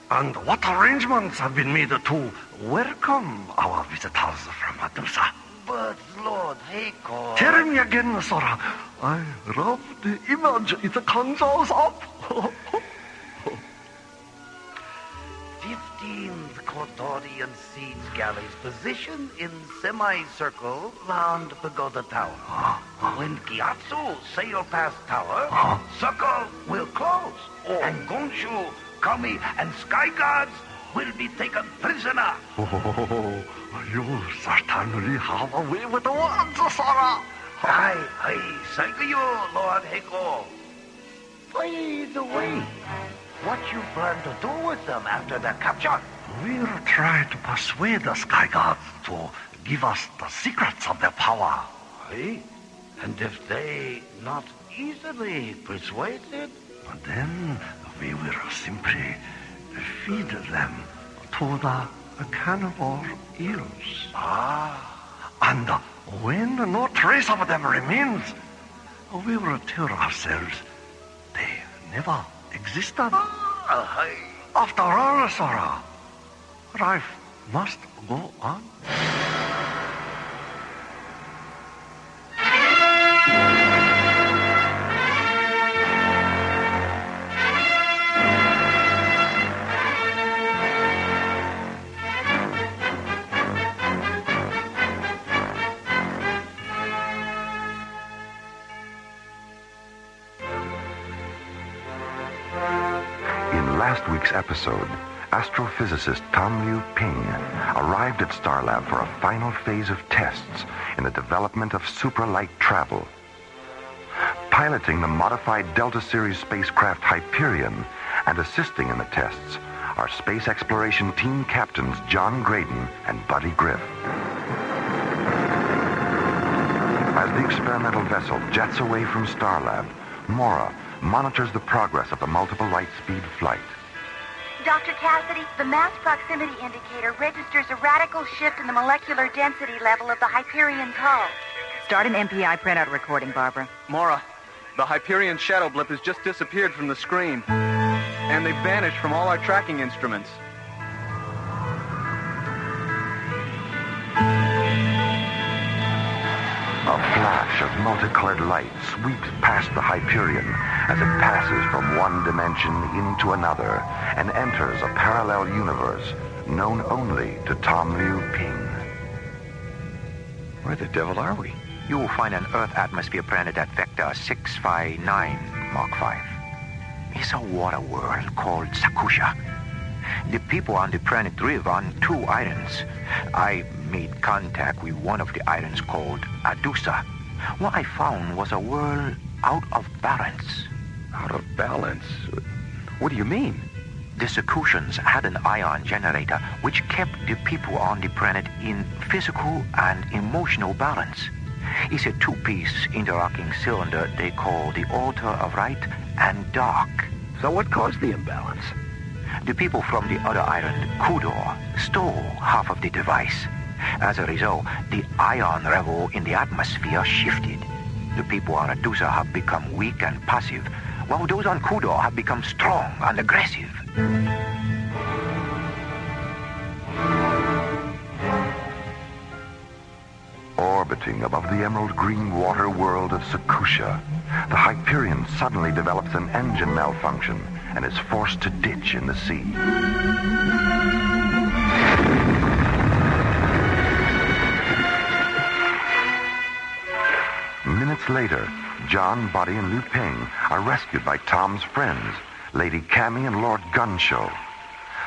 And what arrangements have been made to welcome our visitors from Adusa? But, Lord Echo... Tell me again, Sora. I love the image it conjures up. 15th Kodorian siege galleys positioned in semicircle round Pagoda Tower. When Gyatso sail past tower, circle will close, and Gonshu, Kami, and Sky Gods will be taken prisoner. Oh, you certainly have a way with the words, Sora. Aye, thank you, Lord Heko. By the way, what you plan to do with them after their capture? We'll try to persuade the Sky Gods to give us the secrets of their power. Aye? And if they not easily persuaded? Then we will simply feed them to the cannibal eels. And when no trace of them remains, we will tell ourselves they never existed. After all, Sora, life must go on. Last week's episode, astrophysicist Tom Liu Ping arrived at Starlab for a final phase of tests in the development of supralight travel. Piloting the modified Delta Series spacecraft Hyperion and assisting in the tests are space exploration team captains John Graydon and Buddy Griff. As the experimental vessel jets away from Starlab, Mora monitors the progress of the multiple light speed flight. Dr. Cassidy, the mass proximity indicator registers a radical shift in the molecular density level of the Hyperion's hull. Start an MPI printout recording, Barbara. Mora, the Hyperion shadow blip has just disappeared from the screen. And they've vanished from all our tracking instruments. A flash of multicolored light sweeps past the Hyperion as it passes from one dimension into another and enters a parallel universe known only to Tom Liu Ping. Where the devil are we? You will find an Earth atmosphere planet at vector 659 Mark 5. It's a water world called Sakusha. The people on the planet live on 2 islands. I made contact with one of the islands called Adusa. What I found was a world out of balance. Out of balance? What do you mean? The Sakushans had an ion generator which kept the people on the planet in physical and emotional balance. It's a 2-piece interlocking cylinder they call the altar of light and dark. So what caused the imbalance? The people from the other island, Kudor, stole half of the device. As a result, the ion level in the atmosphere shifted. The people on Adusa have become weak and passive, while those on Kudor have become strong and aggressive. Orbiting above the emerald green water world of Sakusha, the Hyperion suddenly develops an engine malfunction and is forced to ditch in the sea. minutes later, John, Buddy, and Liu Ping are rescued by Tom's friends, Lady Cammy and Lord Gunshow.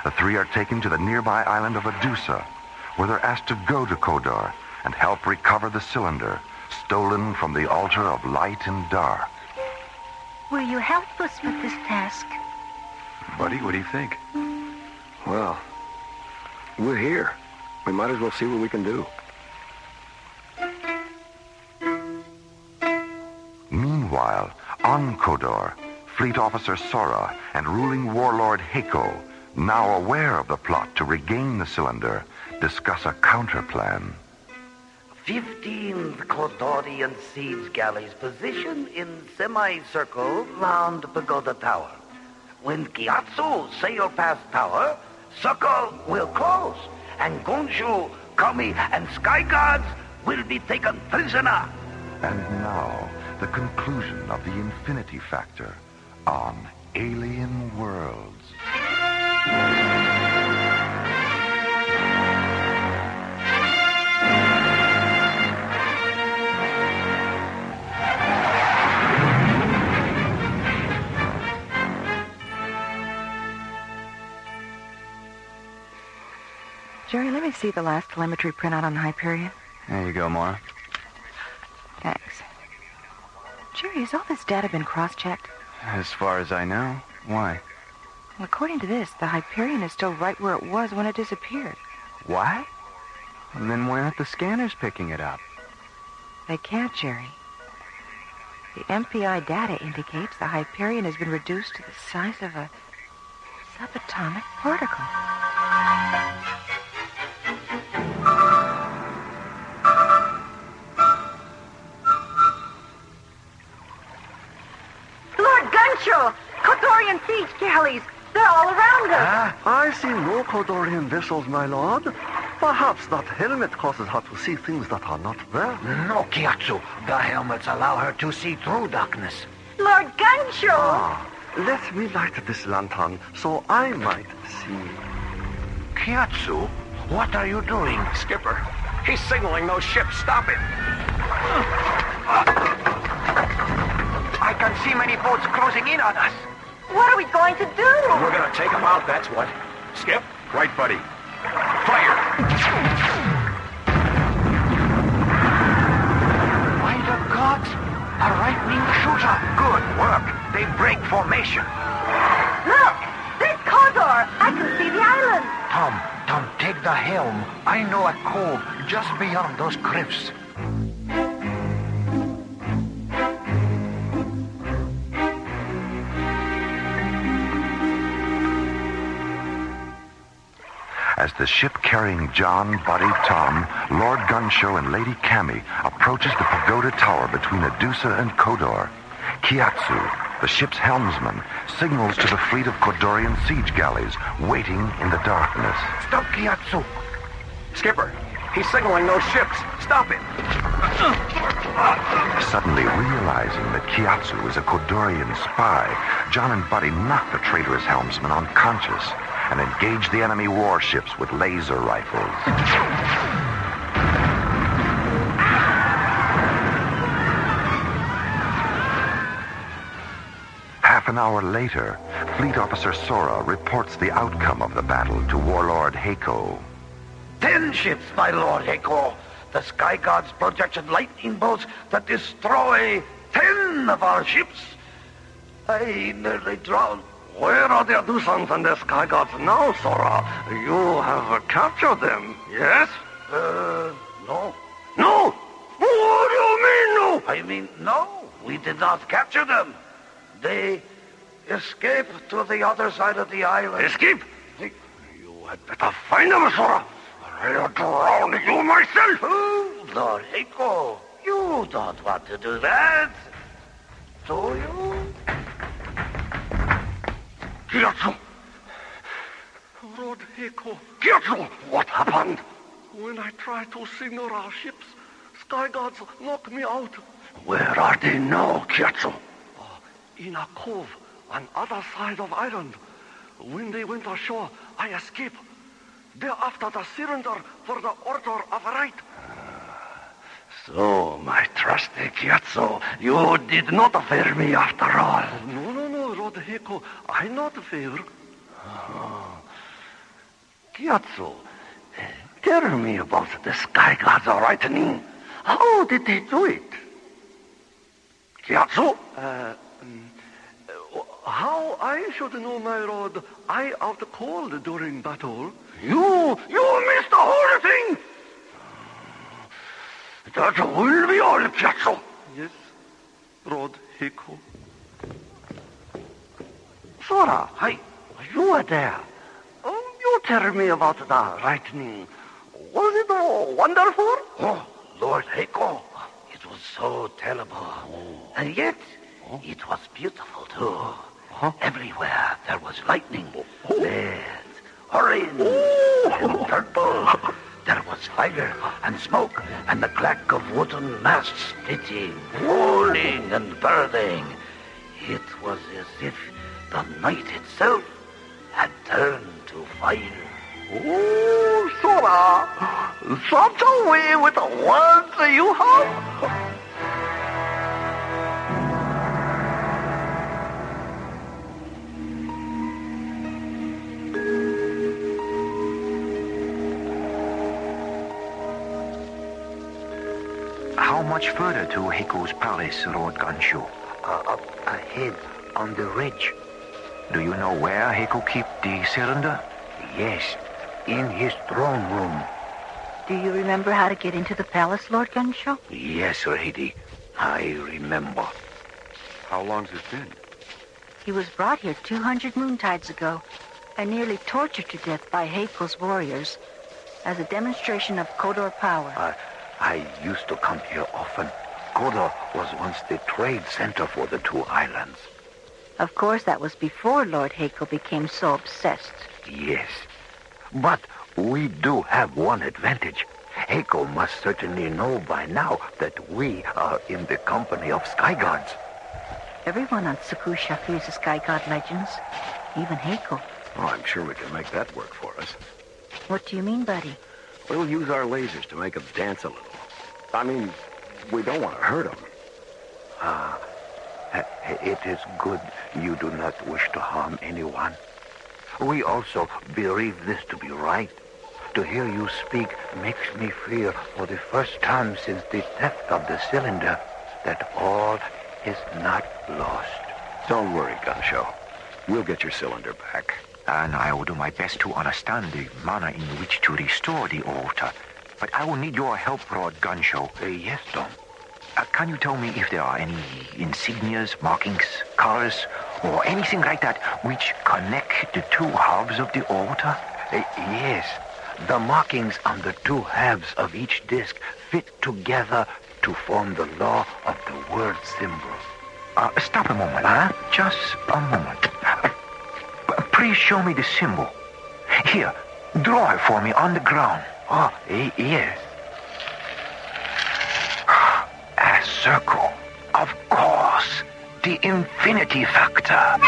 The three are taken to the nearby island of Adusa, where they're asked to go to Kodor and help recover the cylinder stolen from the altar of light and dark. Will you help us with this task? Buddy, what do you think? Well, we're here. We might as well see what we can do. Meanwhile, on Kodor, Fleet Officer Sora and ruling warlord Heiko, now aware of the plot to regain the cylinder, discuss a counterplan. 15 Kodorian siege galleys positioned in semicircle round Pagoda Tower. When Gyatso sail past tower, circle will close, and Gonshu, Kami, and Sky Guards will be taken prisoner. And now, the conclusion of the Infinity Factor on Alien Worlds. Jerry, let me see the last telemetry printout on Hyperion. There you go, Mara. Thanks. Jerry, has all this data been cross-checked? As far as I know. Why? Well, according to this, the Hyperion is still right where it was when it disappeared. What? And then why aren't the scanners picking it up? They can't, Jerry. The MPI data indicates the Hyperion has been reduced to the size of a subatomic particle. Kodorian siege galleys. They're all around us. I see no Kodorian vessels, my lord. Perhaps that helmet causes her to see things that are not there. No, Gyatso. The helmets allow her to see through darkness. Lord Gunshow. Let me light this lantern so I might see. Gyatso, what are you doing? Skipper, he's signaling those ships. Stop it. I can see many boats closing in on us. What are we going to do? We're going to take them out, that's what. Skip? Right, buddy. Fire! By the gods, a right-wing shooter. Good work. They break formation. Look, there's Kodor. I can see the island. Tom, take the helm. I know a cove just beyond those cliffs. As the ship carrying John, Buddy, Tom, Lord Gunshow, and Lady Cammy approaches the pagoda tower between Adusa and Kodor, Gyatso, the ship's helmsman, signals to the fleet of Kodorian siege galleys waiting in the darkness. Stop, Gyatso. Skipper, he's signaling those ships. Stop it. Suddenly realizing that Gyatso is a Kodorian spy, John and Buddy knock the traitorous helmsman unconscious and engage the enemy warships with laser rifles. Half an hour later, Fleet Officer Sora reports the outcome of the battle to Warlord Heiko. 10 ships, my Lord Heiko. The Sky God's projected lightning bolts that destroy 10 of our ships. I nearly drowned. Where are the Adusans and the Sky Gods now, Sora? You have captured them, yes? No. No? What do you mean, no? I mean, no. We did not capture them. They escaped to the other side of the island. Escape? You had better find them, Sora. I'll drown you myself. Oh, Lord Heiko, you don't want to do that, do you? Gyatso! Lord Heiko. Gyatso! What happened? When I tried to signal our ships, Sky Gods knocked me out. Where are they now, Gyatso? In a cove on other side of island. When they went ashore, I escaped. They're after the cylinder for the Order of Right. So, my trusty Gyatso, you did not fear me after all. No, Lord Heko, I not fear. Gyatso, tell me about the Sky Gods lightning. How did they do it? Gyatso? How I should know, my lord, I out cold during battle. You missed the whole thing! That will be all, Gyatso. Yes, Lord Heko. Sora, you were there. You tell me about the lightning. Was it wonderful? Oh, Lord Heko, it was so terrible. And yet, it was beautiful, too. Everywhere there was lightning. Red, orange, and purple. There was fire and smoke and the clack of wooden masts splitting, falling and burning. It was as if the night itself had turned to fire. Oh, Sora, such a way with the words you have. How much further to Heko's palace, Lord Ganshu? Up ahead on the ridge. Do you know where Heko keep the cylinder? Yes, in his throne room. Do you remember how to get into the palace, Lord Gunshaw? Yes, lady. I remember. How long's it been? He was brought here 200 moontides ago and nearly tortured to death by Heko's warriors as a demonstration of Kodor power. I used to come here often. Kodor was once the trade center for the two islands. Of course, that was before Lord Heko became so obsessed. Yes. But we do have one advantage. Heko must certainly know by now that we are in the company of sky gods. Everyone on Sakusha fears the sky god legends, even Heko. Oh, I'm sure we can make that work for us. What do you mean, buddy? We'll use our lasers to make them dance a little. I mean, we don't want to hurt them. It is good you do not wish to harm anyone. We also believe this to be right. To hear you speak makes me feel for the first time since the theft of the cylinder that all is not lost. Don't worry, Gunshow. We'll get your cylinder back. And I will do my best to understand the manner in which to restore the altar. But I will need your help, Lord Gunshow. Yes, Tom. Can you tell me if there are any insignias, markings, colors, or anything like that which connect the two halves of the altar? Yes. The markings on the two halves of each disc fit together to form the law of the word symbol. Stop a moment, huh? Just a moment. Please show me the symbol. Here, draw it for me on the ground. Oh, yes. A circle. Of course. The infinity factor.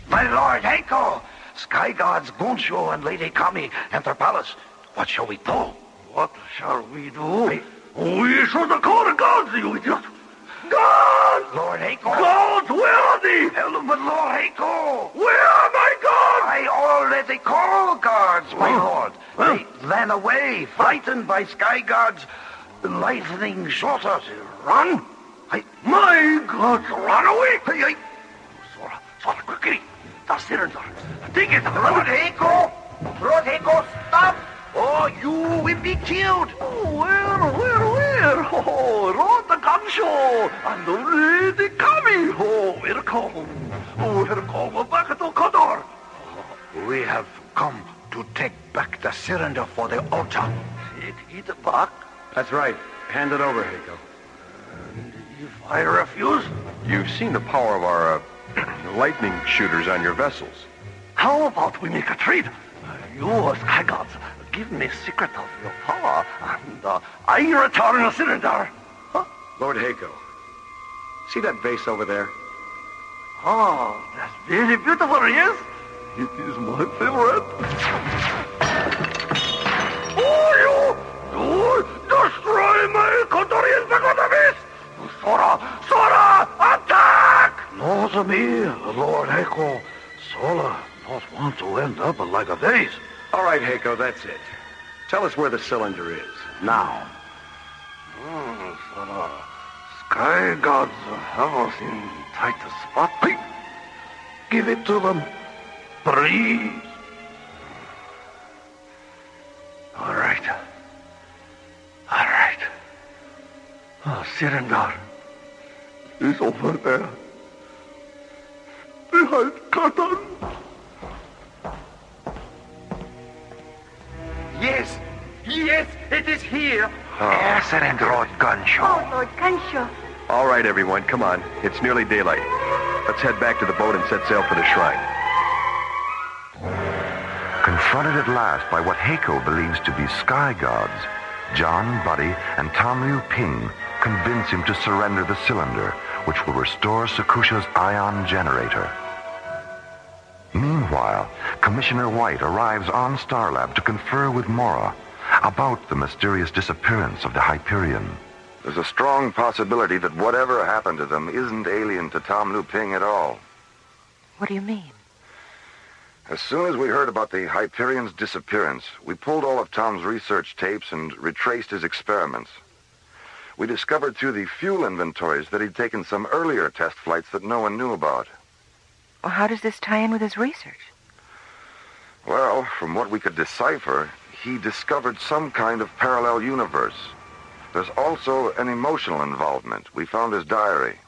My Lord Heko! Sky Gods Gunshow and Lady Kami enter palace. What shall we do? What shall we do? We should call the gods, you idiot! Gods! Lord Heko! Gods, where are they? But Lord Heko! Where are my gods? I already called guards, my lord. They ran away, frightened by Sky Gods' lightning shorters. Run? My gods ran away! Sora, quickly! The cylinder. Take it! Lord Heko! Lord Heko, stop! Oh, you will be killed! Where? Oh, Lord the Ganshow and the Lady Kami! Oh, welcome back to Kodor! We have come to take back the cylinder for the altar. Take it back? That's right. Hand it over, Heko. And if I refuse? You've seen the power of our lightning shooters on your vessels. How about we make a trade? You, Sky Gods, give me secret of your power, and I return the cylinder. Huh? Lord Heko, see that vase over there? Oh, that's very beautiful, yes? It is my favorite. Oh, you destroy my Kotorian Pagodavis! Sora, attack! No, me, Lord Heiko. Sola not want to end up like a vase. All right, Heiko, that's it. Tell us where the cylinder is, now. Sora, Sky Gods have us in tight spot. Hey, give it to them. Please. All right. Cylinder is over there. Behind curtain. Yes, it is here. Yes, and Lord Gunshaw. Oh, Lord Gunshaw. All right, everyone, come on. It's nearly daylight. Let's head back to the boat and set sail for the shrine. Confronted at last by what Heiko believes to be sky gods, John, Buddy, and Tom Liu Ping convince him to surrender the cylinder, which will restore Sakusha's ion generator. Meanwhile, Commissioner White arrives on Starlab to confer with Mora about the mysterious disappearance of the Hyperion. There's a strong possibility that whatever happened to them isn't alien to Tom Liu Ping at all. What do you mean? As soon as we heard about the Hyperion's disappearance, we pulled all of Tom's research tapes and retraced his experiments. We discovered through the fuel inventories that he'd taken some earlier test flights that no one knew about. Well, how does this tie in with his research? Well, from what we could decipher, he discovered some kind of parallel universe. There's also an emotional involvement. We found his diary.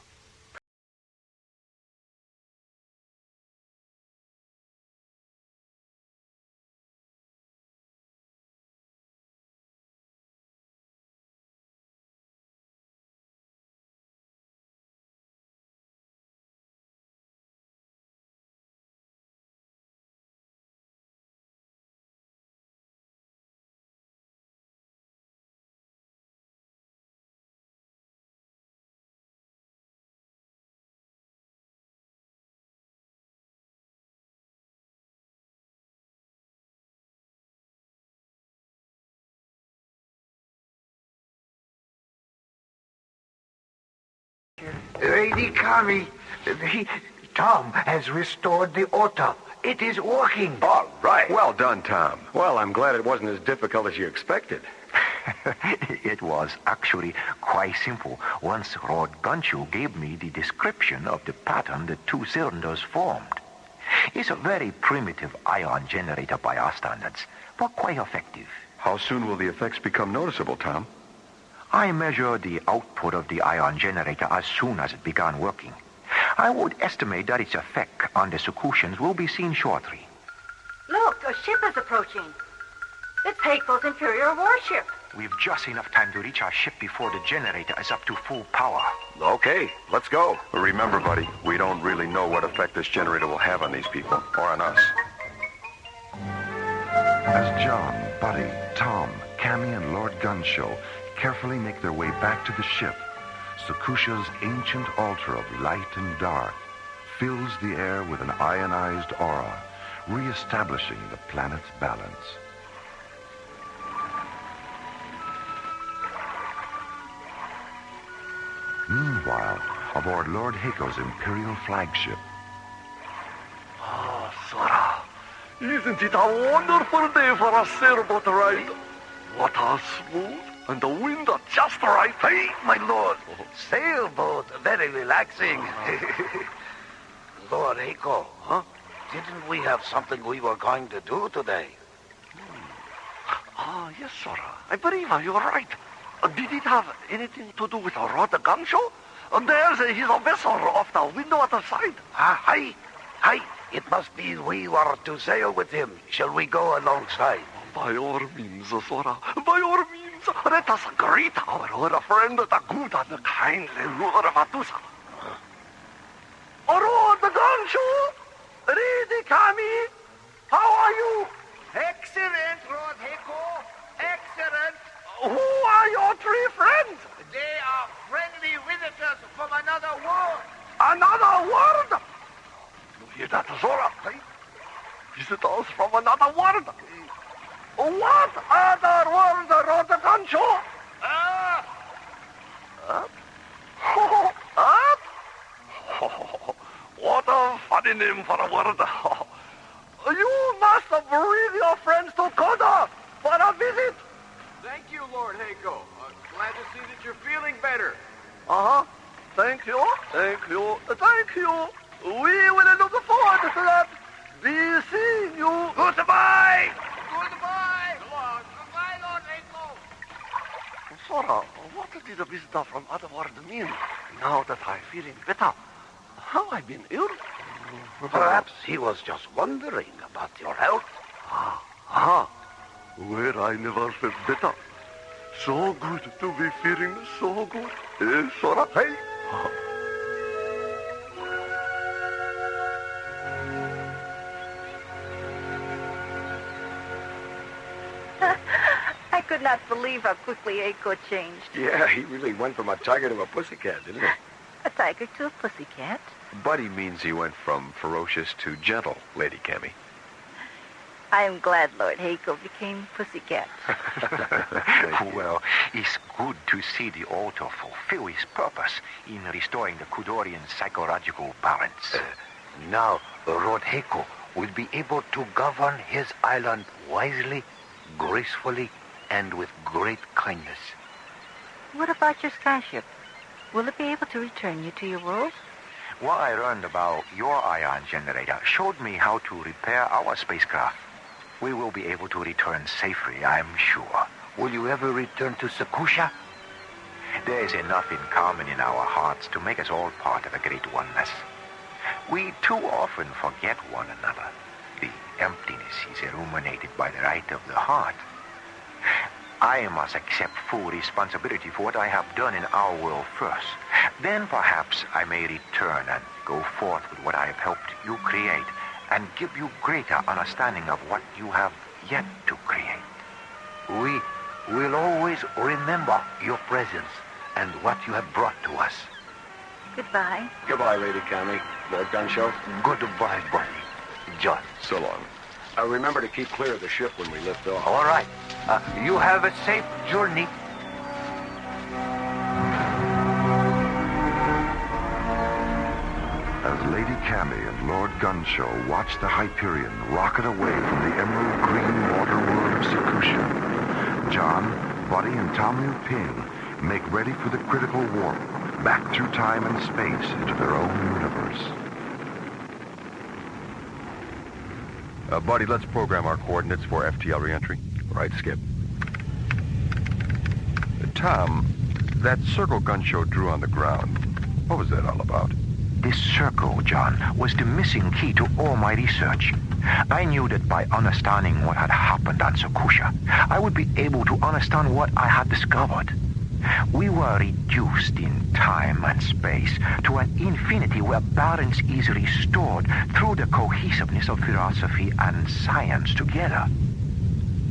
Lady Kami, Tom has restored the auto. It is working. All right. Well done, Tom. Well, I'm glad it wasn't as difficult as you expected. It was actually quite simple once Lord Gunshaw gave me the description of the pattern the two cylinders formed. It's a very primitive ion generator by our standards, but quite effective. How soon will the effects become noticeable, Tom? I measure the output of the ion generator as soon as it began working. I would estimate that its effect on the Sakushans will be seen shortly. Look, a ship is approaching. It's Heiko's Imperial warship. We've just enough time to reach our ship before the generator is up to full power. Okay, let's go. Remember, buddy, we don't really know what effect this generator will have on these people, or on us. As John, Buddy, Tom, Cammy, and Lord Gunshaw carefully make their way back to the ship, Sakusha's ancient altar of light and dark fills the air with an ionized aura, re-establishing the planet's balance. Meanwhile, aboard Lord Heiko's Imperial flagship. Ah, Sora, isn't it a wonderful day for a sailboat ride? Water smooth and the wind just right. Hey, my lord, sailboat, very relaxing. Lord Heiko, huh? Didn't we have something we were going to do today? Ah, yes, Sora. I believe you're right. Did it have anything to do with Lord Gunshaw? There's his vessel off the window at the side. Hi. It must be we were to sail with him. Shall we go alongside? By all means, Sora. By all means. Let us greet our old friend, the good and kindly Lord Vatusa. Lord Gunshaw! Lady Kami! How are you? Excellent, Lord Heiko. Excellent. Who are your three friends? They are friendly visitors from another world. Another world? Is that Zora? Visitors from another world. What other world, Rod Gancho? Earth? Earth? What a funny name for a world. You must bring your friends to Koda for a visit. Thank you, Lord Heiko. Glad to see that you're feeling better. Uh-huh. Thank you. Thank you. Thank you. We will look forward to that. Be seeing you. Goodbye. Goodbye. Goodbye, Lord Heiko. Sora, what did the visitor from other world mean? Now that I'm feeling better. Have I been ill? Perhaps he was just wondering about your health. Where I never felt better. So good to be feeling so good. Eh, Sora? Hey. I could not believe how quickly Eiko changed. Yeah, he really went from a tiger to a pussycat, didn't he? A tiger to a pussycat. Buddy means he went from ferocious to gentle, Lady Cammy. I am glad Lord Heiko became pussycat. Well, it's good to see the altar fulfill its purpose in restoring the Kudorian psychological balance. Now, Lord Heiko will be able to govern his island wisely, gracefully, and with great kindness. What about your skyship? Will it be able to return you to your world? What I learned about your ion generator showed me how to repair our spacecraft. We will be able to return safely, I'm sure. Will you ever return to Sakusha? There is enough in common in our hearts to make us all part of a great oneness. We too often forget one another. The emptiness is illuminated by the light of the heart. I must accept full responsibility for what I have done in our world first. Then perhaps I may return and go forth with what I have helped you create and give you greater understanding of what you have yet to create. We will always remember your presence and what you have brought to us. Goodbye. Goodbye, Lady Cammy. Lord Gunshow. Goodbye, buddy. John. So long. Remember to keep clear of the ship when we lift off. All right. You have a safe journey. As Lady Cammy and Lord Gunshow watch the Hyperion rocket away from the emerald green water world of Sakusha, John, Buddy, and Tom Liu Ping make ready for the critical warp back through time and space into their own universe. Buddy, let's program our coordinates for FTL reentry. Right, Skip. Tom, that circle Gunshow drew on the ground, what was that all about? This circle, John, was the missing key to all my research. I knew that by understanding what had happened on Sakusha, I would be able to understand what I had discovered. We were reduced in time and space to an infinity where balance is restored through the cohesiveness of philosophy and science together.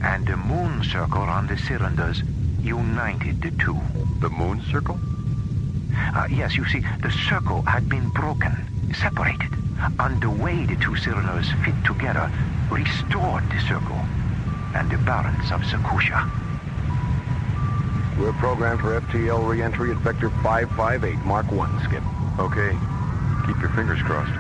And the moon circle on the cylinders united the two. The moon circle? Yes, you see, the circle had been broken, separated, and the way the two cylinders fit together restored the circle and the balance of Sakusha. We're programmed for FTL reentry at Vector 558, Mark 1, Skip. Okay. Keep your fingers crossed.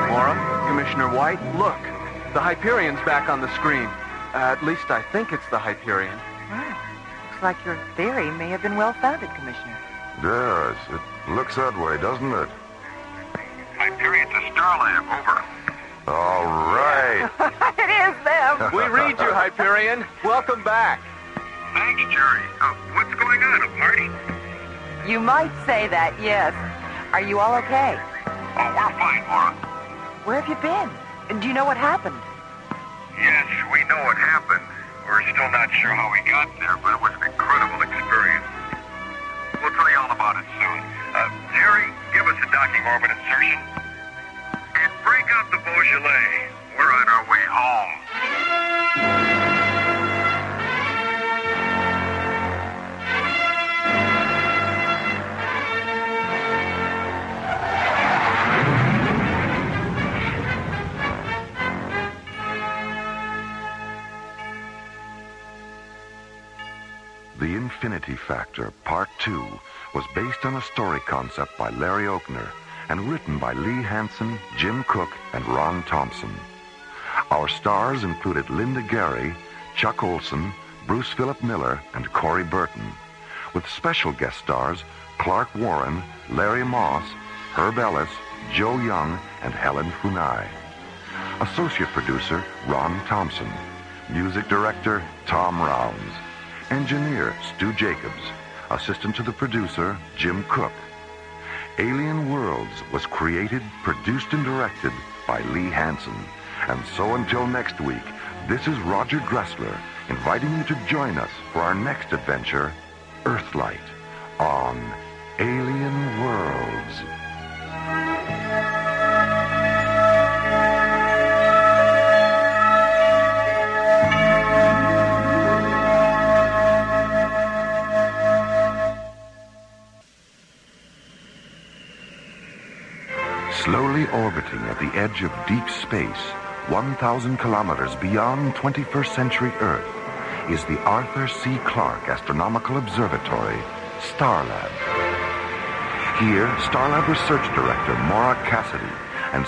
Morum, Commissioner White, look. The Hyperion's back on the screen. At least I think it's the Hyperion. Wow. Looks like your theory may have been well-founded, Commissioner. Yes, it looks that way, doesn't it? Hyperion to Starlab, over. All right. It is them. We read you, Hyperion. Welcome back. Thanks, Jerry. What's going on, a party? You might say that, yes. Are you all okay? Oh, we're fine, Maura. Where have you been? Do you know what happened? Yes, we know what happened. We're still not sure how we got there, but it was an incredible experience. We'll tell you all about it soon. Jerry, give us a docking orbit insertion. And break out the Beaujolais. We're on our way home. The Infinity Factor, Part 2, was based on a story concept by Larry Oakner and written by Lee Hansen, Jim Cook, and Ron Thompson. Our stars included Linda Gary, Chuck Olson, Bruce Philip Miller, and Corey Burton, with special guest stars Clark Warren, Larry Moss, Herb Ellis, Joe Young, and Helen Funai. Associate producer Ron Thompson. Music director Tom Rounds. Engineer Stu Jacobs. Assistant to the producer Jim Cook. Alien Worlds was created, produced, and directed by Lee Hansen. And so until next week, this is Roger Dressler inviting you to join us for our next adventure, Earthlight, on Alien Worlds. Slowly orbiting at the edge of deep space, 1,000 kilometers beyond 21st century Earth, is the Arthur C. Clarke Astronomical Observatory, Starlab. Here, Starlab Research Director Maura Cassidy and